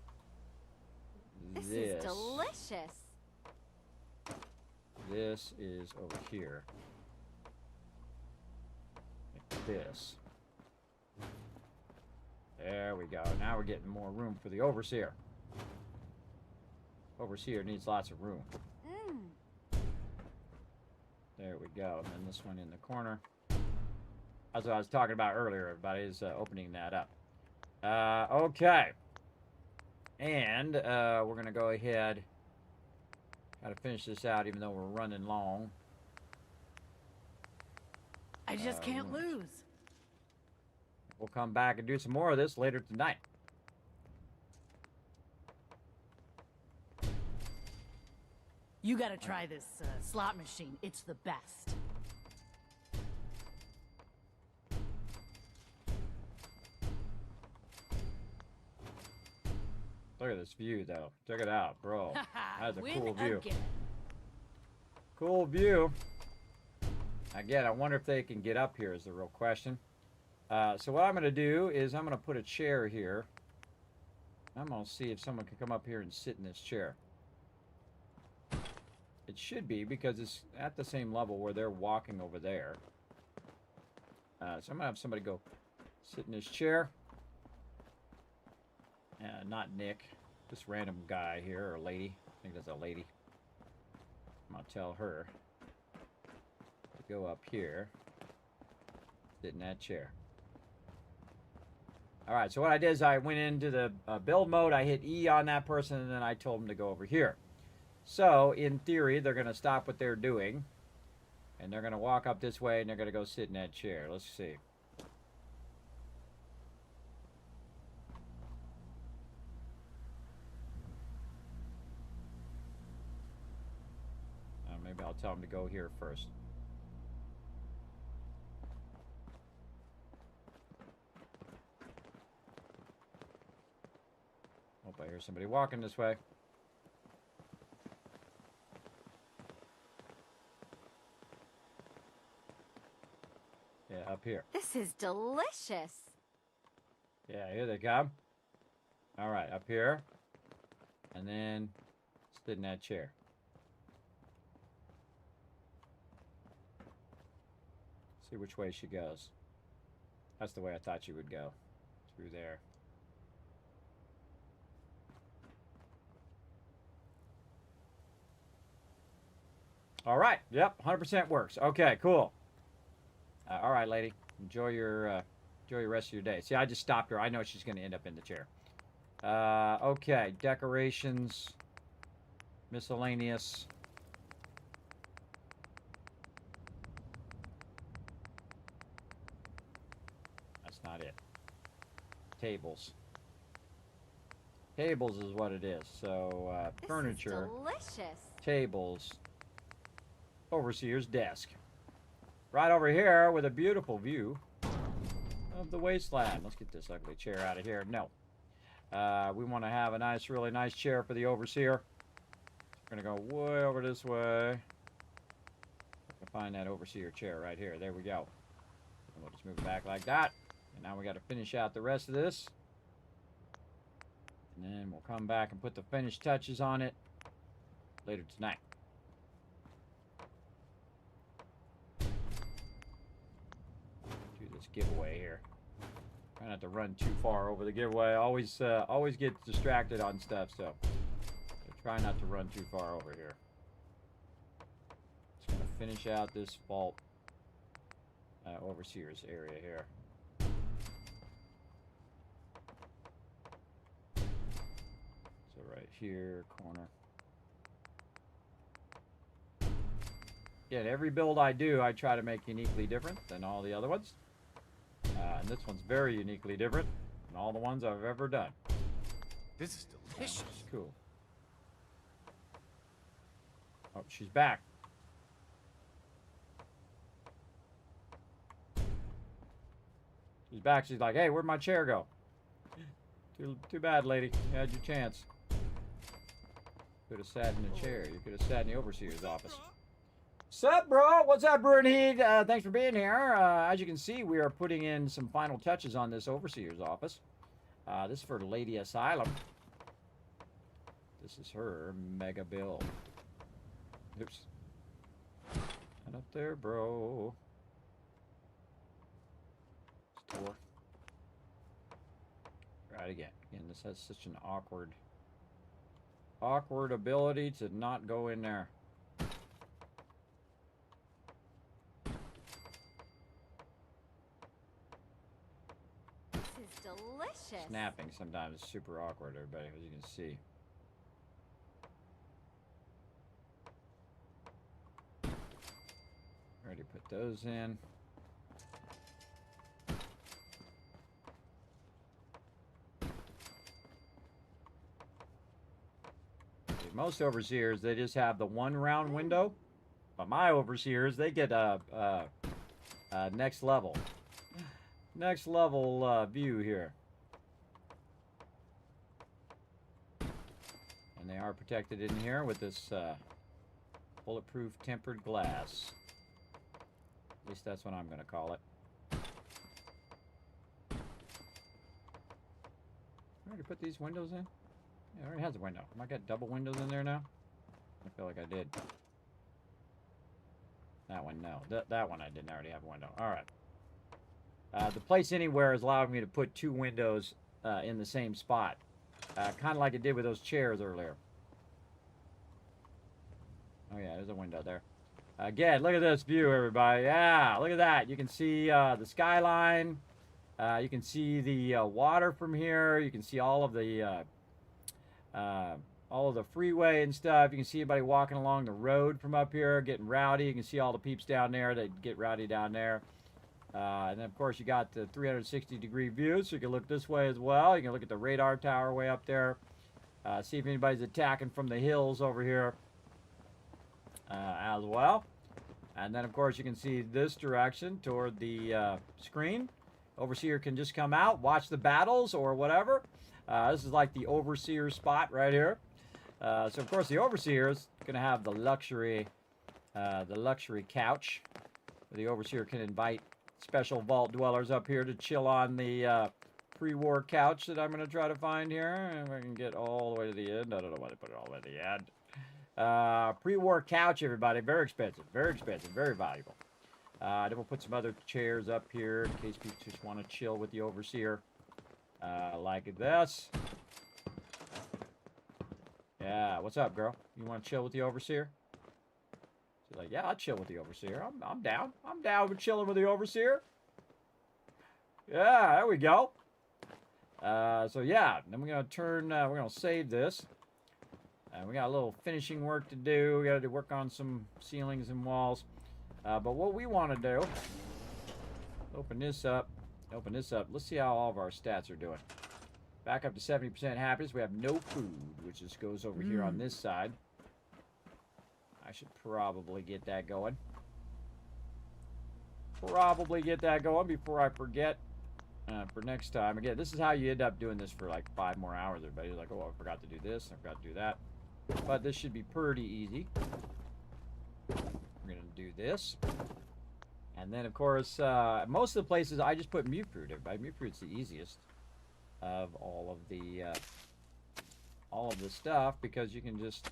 This is delicious.
This is over here. Like this. There we go. Now we're getting more room for the Overseer. Overseer needs lots of room. There we go. And then this one in the corner. That's what I was talking about earlier. Everybody is opening that up. Okay. And we're going to go ahead. Got to finish this out even though we're running long.
I just can't lose.
We'll come back and do some more of this later tonight.
You gotta try this slot machine. It's the best.
Look at this view, though. Check it out, bro. That's a cool view.
Again.
Cool view. Again, I wonder if they can get up here is the real question. So what I'm going to do is I'm going to put a chair here. I'm going to see if someone can come up here and sit in this chair. It should be because it's at the same level where they're walking over there. So I'm going to have somebody go sit in this chair. Not Nick. This random guy here, or lady. I think that's a lady. I'm going to tell her to go up here. Sit in that chair. Alright, so what I did is I went into the build mode. I hit E on that person, and then I told them to go over here. So, in theory, they're going to stop what they're doing. And they're going to walk up this way, and they're going to go sit in that chair. Let's see. Maybe I'll tell them to go here first. Hope I hear somebody walking this way. Yeah, up here.
This is delicious.
Yeah, here they come. All right, up here. And then sit in that chair. See which way she goes. That's the way I thought she would go. Through there. All right. Yep. 100% works. Okay. Cool. All right, lady. Enjoy your rest of your day. See, I just stopped her. I know she's going to end up in the chair. Okay. Decorations. Miscellaneous. tables. Tables is what it is. So, furniture,
Delicious.
tables, overseer's desk. Right over here with a beautiful view of the wasteland. Let's get this ugly chair out of here. No. We want to have a nice, really nice chair for the overseer. We're going to go way over this way. I can find that overseer chair right here. There we go. And we'll just move it back like that. And now we got to finish out the rest of this. And then we'll come back and put the finished touches on it later tonight. Do this giveaway here. Try not to run too far over the giveaway. Always get distracted on stuff, so try not to run too far over here. Just gonna finish out this vault overseer's area here. So right here, corner. Again, every build I do, I try to make uniquely different than all the other ones. And this one's very uniquely different than all the ones I've ever done.
This is delicious.
Cool. Oh, she's back. She's back. She's like, hey, where'd my chair go? Too bad, lady. You had your chance. Could have sat in the chair. You could have sat in the overseer's office. Sup, bro? What's up, Brewin' Heat? Thanks for being here. As you can see, we are putting in some final touches on this overseer's office. This is for Lady Asylum. This is her mega build. Oops. Not up there, bro. Store. Right again. Again, this has such an awkward ability to not go in there.
This is delicious.
Snapping sometimes is super awkward, everybody, as you can see. Already put those in. Most overseers, they just have the one round window. But my overseers, they get a next level view here. And they are protected in here with this bulletproof tempered glass. At least that's what I'm going to call it. I already put these windows in? Yeah, it already has a window. Am I got double windows in there now? I feel like I did. That one, no. That one I didn't already have a window. Alright. The place anywhere is allowing me to put two windows in the same spot. Kind of like it did with those chairs earlier. Oh yeah, there's a window there. Again, look at this view, everybody. Yeah, look at that. You can see the skyline. You can see the water from here. You can see all of the freeway and stuff. You can see everybody walking along the road from up here, getting rowdy. You can see all the peeps down there that get rowdy down there. And then, of course, you got the 360-degree view, so you can look this way as well. You can look at the radar tower way up there. See if anybody's attacking from the hills over here as well. And then, of course, you can see this direction toward the screen. Overseer can just come out, watch the battles or whatever. This is like the overseer spot right here. So, of course, the overseer is going to have the luxury couch. Where the overseer can invite special vault dwellers up here to chill on the pre-war couch that I'm going to try to find here. And if I can get all the way to the end. I don't know why they put it all the way to the end. Pre-war couch, everybody. Very expensive, very valuable. Then we'll put some other chairs up here in case people just want to chill with the overseer. Like this. Yeah, what's up, girl? You want to chill with the overseer? She's like, yeah, I'll chill with the overseer. I'm down. I'm down with chilling with the overseer. Yeah, there we go. So yeah, then we're gonna we're gonna save this. We got a little finishing work to do. We got to work on some ceilings and walls. But what we want to do, open this up, Open this up. Let's see how all of our stats are doing. Back up to 70% happiness. We have no food, which just goes over here on this side. I should probably get that going. Probably get that going before I forget for next time. Again, this is how you end up doing this for like 5 more hours. Everybody's like, oh, I forgot to do this. I forgot to do that. But this should be pretty easy. We're going to do this. And then, of course, most of the places I just put mute fruit. Everybody, mute fruit's the easiest of all of the stuff, because you can just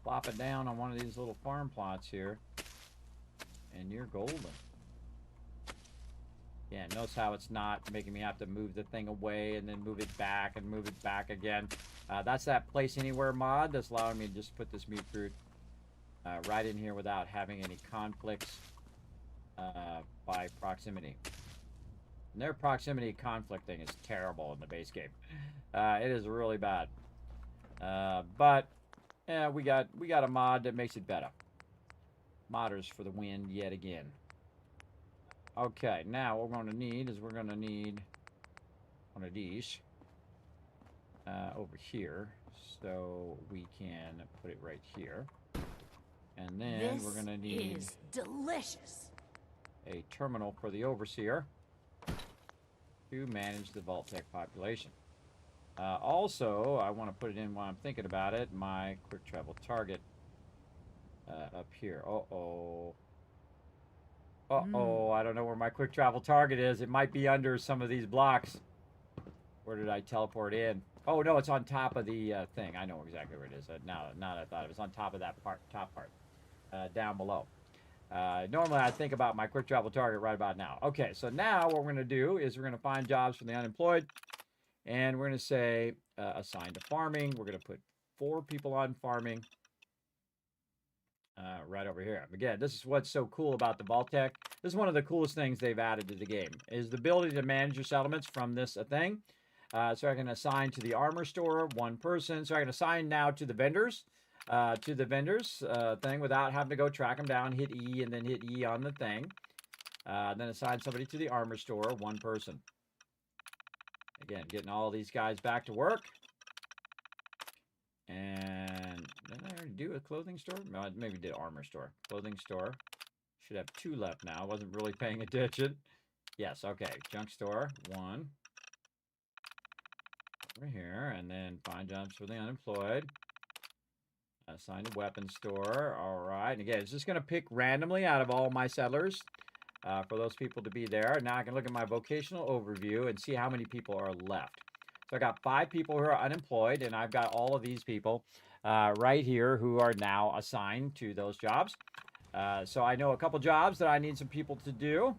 plop it down on one of these little farm plots here, and you're golden. Yeah, notice how it's not making me have to move the thing away and then move it back and move it back again. That's that place anywhere mod that's allowing me to just put this mute fruit right in here without having any conflicts by proximity. And their proximity conflict thing is terrible in the base game. It is really bad. But yeah, we got a mod that makes it better. Modders for the win yet again. Okay, now what we're going to need is we're going to need one of these over here, so we can put it right here. And then we're going to need
This is delicious.
a terminal for the overseer to manage the Vault-Tec population. Also, I want to put it in while I'm thinking about it, my quick travel target up here. Uh-oh. Uh-oh, I don't know where my quick travel target is. It might be under some of these blocks. Where did I teleport in? Oh, no, it's on top of the thing. I know exactly where it is. Now that I thought it was on top of that top part. Down below. Normally, I think about my quick travel target right about now. Okay, so now what we're going to do is we're going to find jobs for the unemployed. And we're going to say assign to farming. We're going to put 4 people on farming. Right over here. Again, this is what's so cool about the Vault-Tec. This is one of the coolest things they've added to the game, is the ability to manage your settlements from this thing. So I can assign to the armor store 1 person. So I can assign now to the vendors. Thing without having to go track them down, hit E, and then hit E on the thing. Then assign somebody to the armor store, 1 person. Again, getting all these guys back to work. And did I already do a clothing store? No, maybe did armor store. Clothing store. Should have 2 left now. I wasn't really paying attention. Yes, okay. Junk store, 1. Over here. And then find jobs for the unemployed. Assign a weapons store. All right. And again, it's just going to pick randomly out of all my settlers for those people to be there. Now I can look at my vocational overview and see how many people are left. So I got 5 people who are unemployed, and I've got all of these people right here who are now assigned to those jobs. So I know a couple jobs that I need some people to do.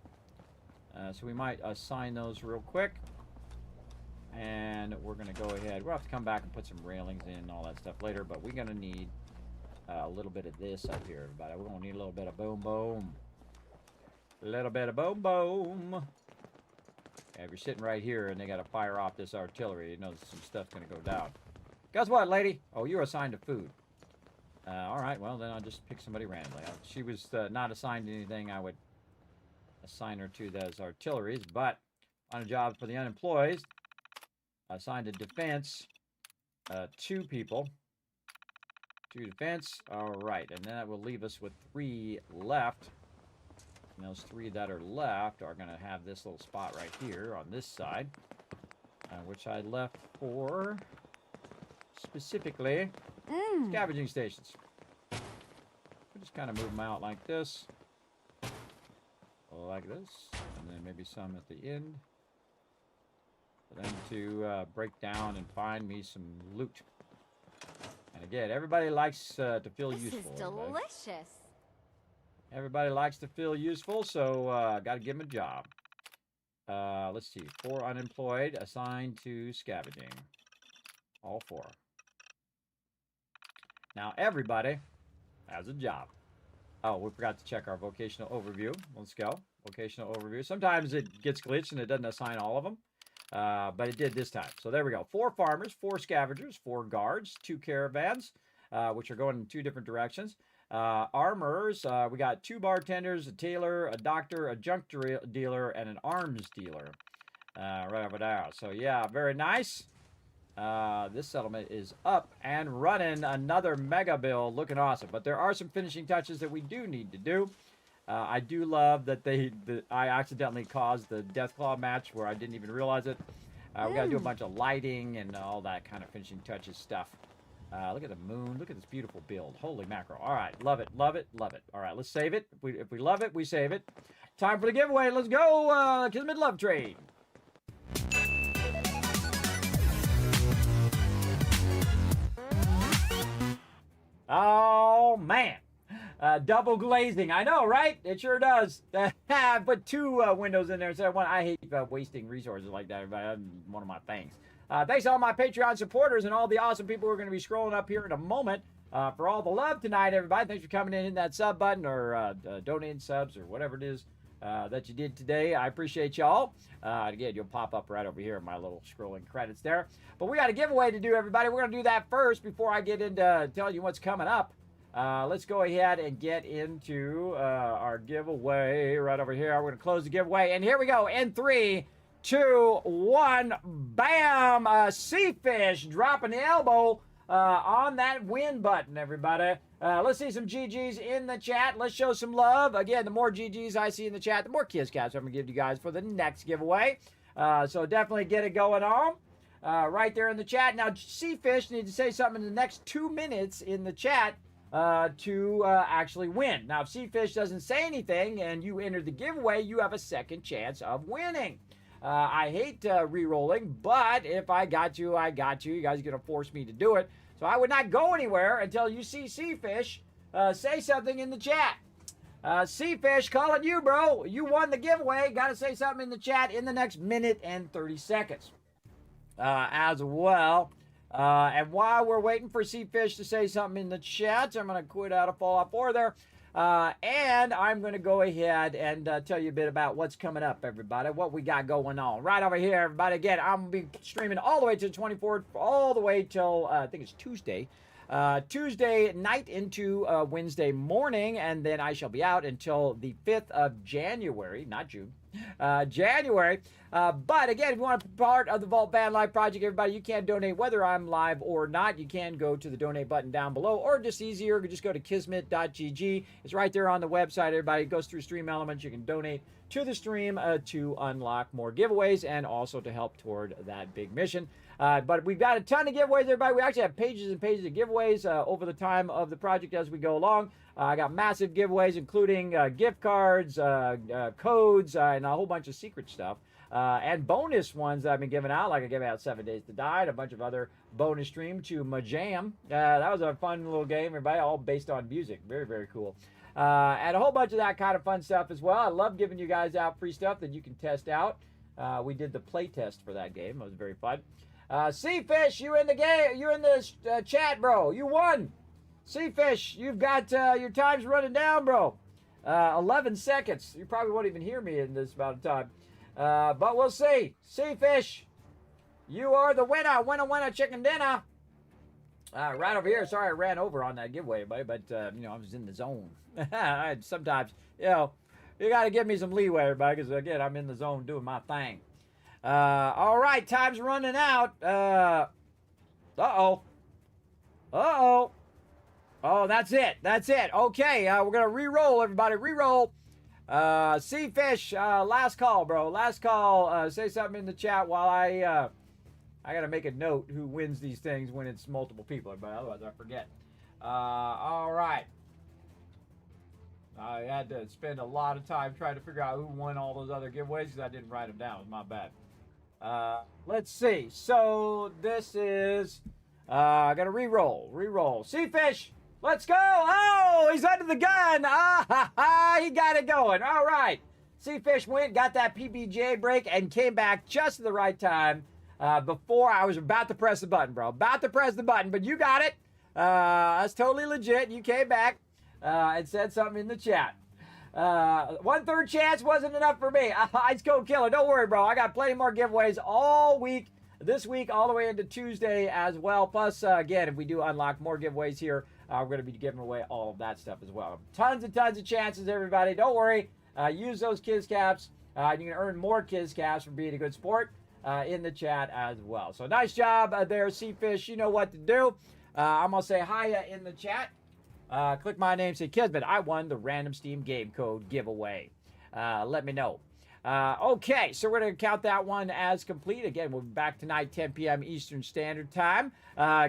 So we might assign those real quick. And we're going to go ahead. We'll have to come back and put some railings in and all that stuff later, but we're going to need a little bit of this up here, everybody. We're going to need a little bit of boom, boom. A little bit of boom, boom. If you're sitting right here and they got to fire off this artillery, you know some stuff's going to go down. Guess what, lady? Oh, you're assigned to food. All right, well, then I'll just pick somebody randomly. She was not assigned to anything. I would assign her to those artilleries, but on a job for the unemployed, assigned to defense, 2 people. 2 defense. All right, and then that will leave us with 3 left. And those 3 that are left are going to have this little spot right here on this side, which I left for specifically scavenging stations. We just kind of move them out like this, and then maybe some at the end. For them to break down and find me some loot. And again, everybody likes to feel useful.
This is delicious.
Everybody likes to feel useful, so got to give them a job. Let's see, 4 unemployed assigned to scavenging. All 4. Now everybody has a job. Oh, we forgot to check our vocational overview. Let's go. Vocational overview. Sometimes it gets glitched and it doesn't assign all of them. But it did this time. So there we go. 4 farmers, 4 scavengers, 4 guards, 2 caravans, which are going in 2 different directions. Armors, we got 2 bartenders, a tailor, a doctor, a junk dealer, and an arms dealer. Right over there. So yeah, very nice. This settlement is up and running. Another mega build, looking awesome. But there are some finishing touches that we do need to do. I do love that I accidentally caused the Deathclaw match where I didn't even realize it. We got to do a bunch of lighting and all that kind of finishing touches stuff. Look at the moon. Look at this beautiful build. Holy mackerel. All right. Love it. Love it. Love it. All right. Let's save it. If we love it, we save it. Time for the giveaway. Let's go. Kismet Love Trade. Oh, man. Double glazing. I know, right? It sure does. Put 2 windows in there instead of one. I hate wasting resources like that, everybody. That's one of my things. Thanks to all my Patreon supporters and all the awesome people who are going to be scrolling up here in a moment for all the love tonight, everybody. Thanks for coming in, hitting that sub button or donating subs or whatever it is that you did today. I appreciate y'all. Again, you'll pop up right over here in my little scrolling credits there. But we got a giveaway to do, everybody. We're going to do that first before I get into telling you what's coming up. Let's go ahead and get into our giveaway right over here. We're going to close the giveaway. And here we go. In 3, 2, 1. Bam! Sea Fish dropping the elbow on that win button, everybody. Let's see some GGs in the chat. Let's show some love. Again, the more GGs I see in the chat, the more Kiss Cats I'm going to give you guys for the next giveaway. So definitely get it going on right there in the chat. Now, Sea Fish needs to say something in the next 2 minutes in the chat to actually win. Now, if Sea Fish doesn't say anything and you enter the giveaway, you have a second chance of winning. I hate re-rolling, but if I got you, I got you. You guys are going to force me to do it. So I would not go anywhere until you see Sea Fish say something in the chat. Sea Fish, calling you, bro. You won the giveaway. Got to say something in the chat in the next minute and 30 seconds as well. And while we're waiting for Sea Fish to say something in the chat, I'm going to quit out of Fallout 4 there. And I'm going to go ahead and tell you a bit about what's coming up, everybody, what we got going on. Right over here, everybody. Again, I'm going to be streaming all the way to the 24th, all the way till, I think it's Tuesday. Tuesday night into Wednesday morning, and then I shall be out until the 5th of January, not June, January. But again, if you want to be part of the Vault Van Life Project, everybody, you can donate whether I'm live or not. You can go to the donate button down below, or just easier, just go to kismet.gg. It's right there on the website, everybody. It goes through Stream Elements. You can donate to the stream to unlock more giveaways and also to help toward that big mission. But we've got a ton of giveaways, everybody. We actually have pages and pages of giveaways over the time of the project as we go along. I got massive giveaways, including gift cards, codes, and a whole bunch of secret stuff. And bonus ones that I've been giving out, like I gave out 7 Days to Die, and a bunch of other bonus stream to Majam. That was a fun little game, everybody, all based on music. Very, very cool. And a whole bunch of that kind of fun stuff as well. I love giving you guys out free stuff that you can test out. We did the play test for that game. It was very fun. Sea Fish, you in the game? You in the chat, bro? You won. Sea Fish, you've got your time's running down, bro. 11 seconds. You probably won't even hear me in this amount of time. But we'll see. Sea Fish, you are the winner. Winner, chicken dinner. Right over here. Sorry I ran over on that giveaway, buddy, but you know, I was in the zone. Sometimes, you know, you got to give me some leeway, everybody, because again, I'm in the zone doing my thing. All right, time's running out. Uh-oh. Oh, that's it. That's it. Okay, we're going to re-roll, everybody. Re-roll. Sea Fish, last call, bro. Last call. Say something in the chat while I got to make a note who wins these things when it's multiple people, but otherwise I forget. All right. I had to spend a lot of time trying to figure out who won all those other giveaways because I didn't write them down. It was my bad. Let's see. So this is I gotta re-roll. Sea Fish, let's go. Oh, he's under the gun. He got it going. All right. Sea Fish went, got that PBJ break, and came back just at the right time before I was about to press the button, bro. About to press the button, but you got it. That's totally legit. You came back and said something in the chat. 1/3 chance wasn't enough for me. Ice Cold Killer, don't worry, bro. I got plenty more giveaways all week this week all the way into Tuesday as well. Plus, again, if we do unlock more giveaways here, we're going to be giving away all of that stuff as well. Tons and tons of chances, everybody. Don't worry. Use those Kiz Caps. You can earn more Kiz Caps for being a good sport in the chat as well. So nice job there, Seafish. You know what to do. I'm going to say hiya in the chat. Click my name, say Kismet. I won the random Steam game code giveaway. Let me know. Okay, so we're going to count that one as complete. Again, we'll be back tonight, 10 p.m. Eastern Standard Time,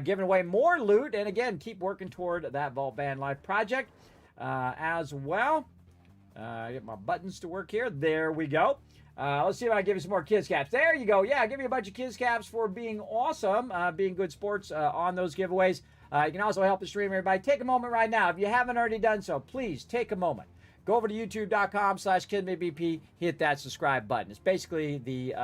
giving away more loot. And again, keep working toward that Vault Van Life project as well. Get my buttons to work here. There we go. Let's see if I can give you some more Kiz Caps. There you go. Yeah, give me a bunch of Kiz Caps for being awesome, being good sports on those giveaways. You can also help the stream, everybody. Take a moment right now. If you haven't already done so, please take a moment. Go over to youtube.com/KismetBP. Hit that subscribe button. It's basically the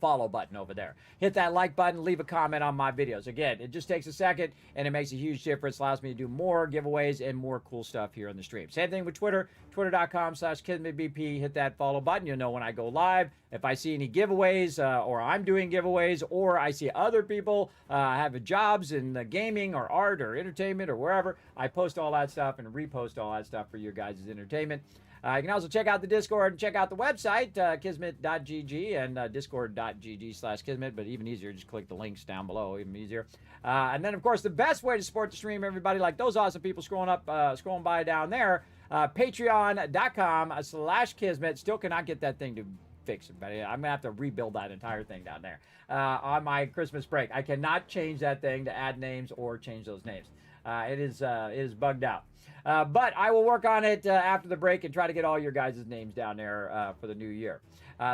follow button over there. Hit that like button, leave a comment on my videos. Again, it just takes a second, and it makes a huge difference. Allows me to do more giveaways and more cool stuff here on the stream. Same thing with Twitter, twitter.com/KismetBP. Hit that follow button. You'll know when I go live. If I see any giveaways, or I'm doing giveaways, or I see other people have jobs in gaming or art or entertainment or wherever, I post all that stuff and repost all that stuff for your guys' entertainment. You can also check out the Discord and check out the website, kismet.gg and discord.gg/kismet, but even easier, just click the links down below, even easier. And then, of course, the best way to support the stream, everybody, like those awesome people scrolling by down there, patreon.com/kismet. Still cannot get that thing to fix it, but I'm going to have to rebuild that entire thing down there on my Christmas break. I cannot change that thing to add names or change those names. It is bugged out. But I will work on it after the break and try to get all your guys' names down there for the new year.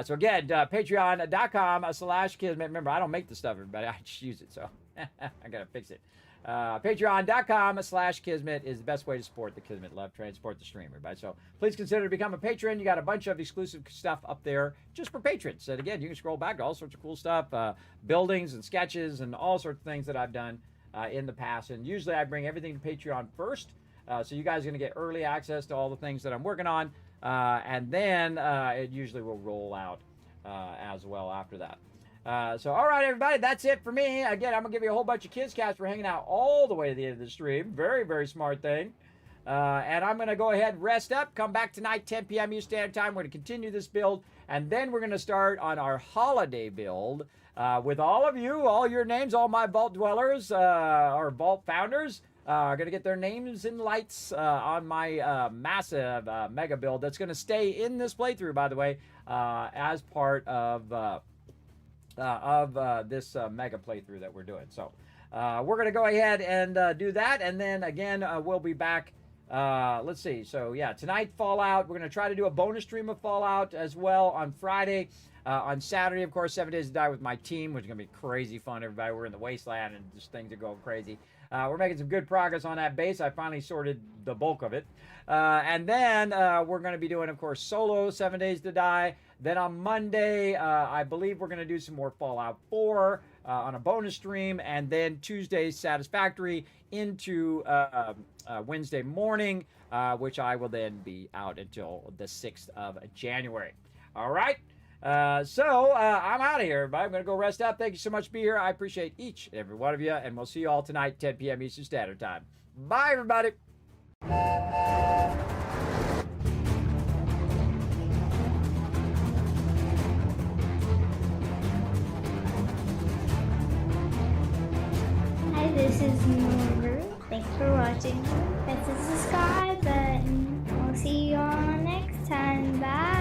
So again, patreon.com/Kismet. Remember, I don't make the stuff, everybody. I just use it, so I got to fix it. Patreon.com/Kismet is the best way to support the Kismet Love Train, support the stream, everybody. So please consider to become a patron. You got a bunch of exclusive stuff up there just for patrons. And again, you can scroll back to all sorts of cool stuff, buildings and sketches and all sorts of things that I've done in the past. And usually I bring everything to Patreon first. So you guys are going to get early access to all the things that I'm working on. And then it usually will roll out as well after that. So, all right, everybody, that's it for me. Again, I'm going to give you a whole bunch of Kiz Caps for hanging out all the way to the end of the stream. Very, very smart thing. And I'm going to go ahead and rest up. Come back tonight, 10 p.m. Eastern Standard Time. We're going to continue this build. And then we're going to start on our holiday build with all of you, all your names, all my vault dwellers or vault founders. Are going to get their names and lights on my massive mega build that's going to stay in this playthrough, by the way, as part of this mega playthrough that we're doing. So we're going to go ahead and do that, and then again we'll be back. Let's see. So yeah, tonight Fallout. We're going to try to do a bonus stream of Fallout as well on Friday. On Saturday, of course, 7 Days to Die with my team, which is going to be crazy fun, everybody. We're in the wasteland, and just things are going crazy. We're making some good progress on that base. I finally sorted the bulk of it. And then we're going to be doing, of course, solo 7 Days to Die. Then on Monday, I believe we're going to do some more Fallout 4 on a bonus stream. And then Tuesday, Satisfactory into Wednesday morning, which I will then be out until the 6th of January. All right. So I'm out of here, everybody. I'm going to go rest up. Thank you so much for being here. I appreciate each and every one of you, and we'll see you all tonight, 10 p.m. Eastern Standard Time. Bye, everybody.
Hi, this is Norbert. Thanks for watching. Press the subscribe button. We'll see you all next time. Bye.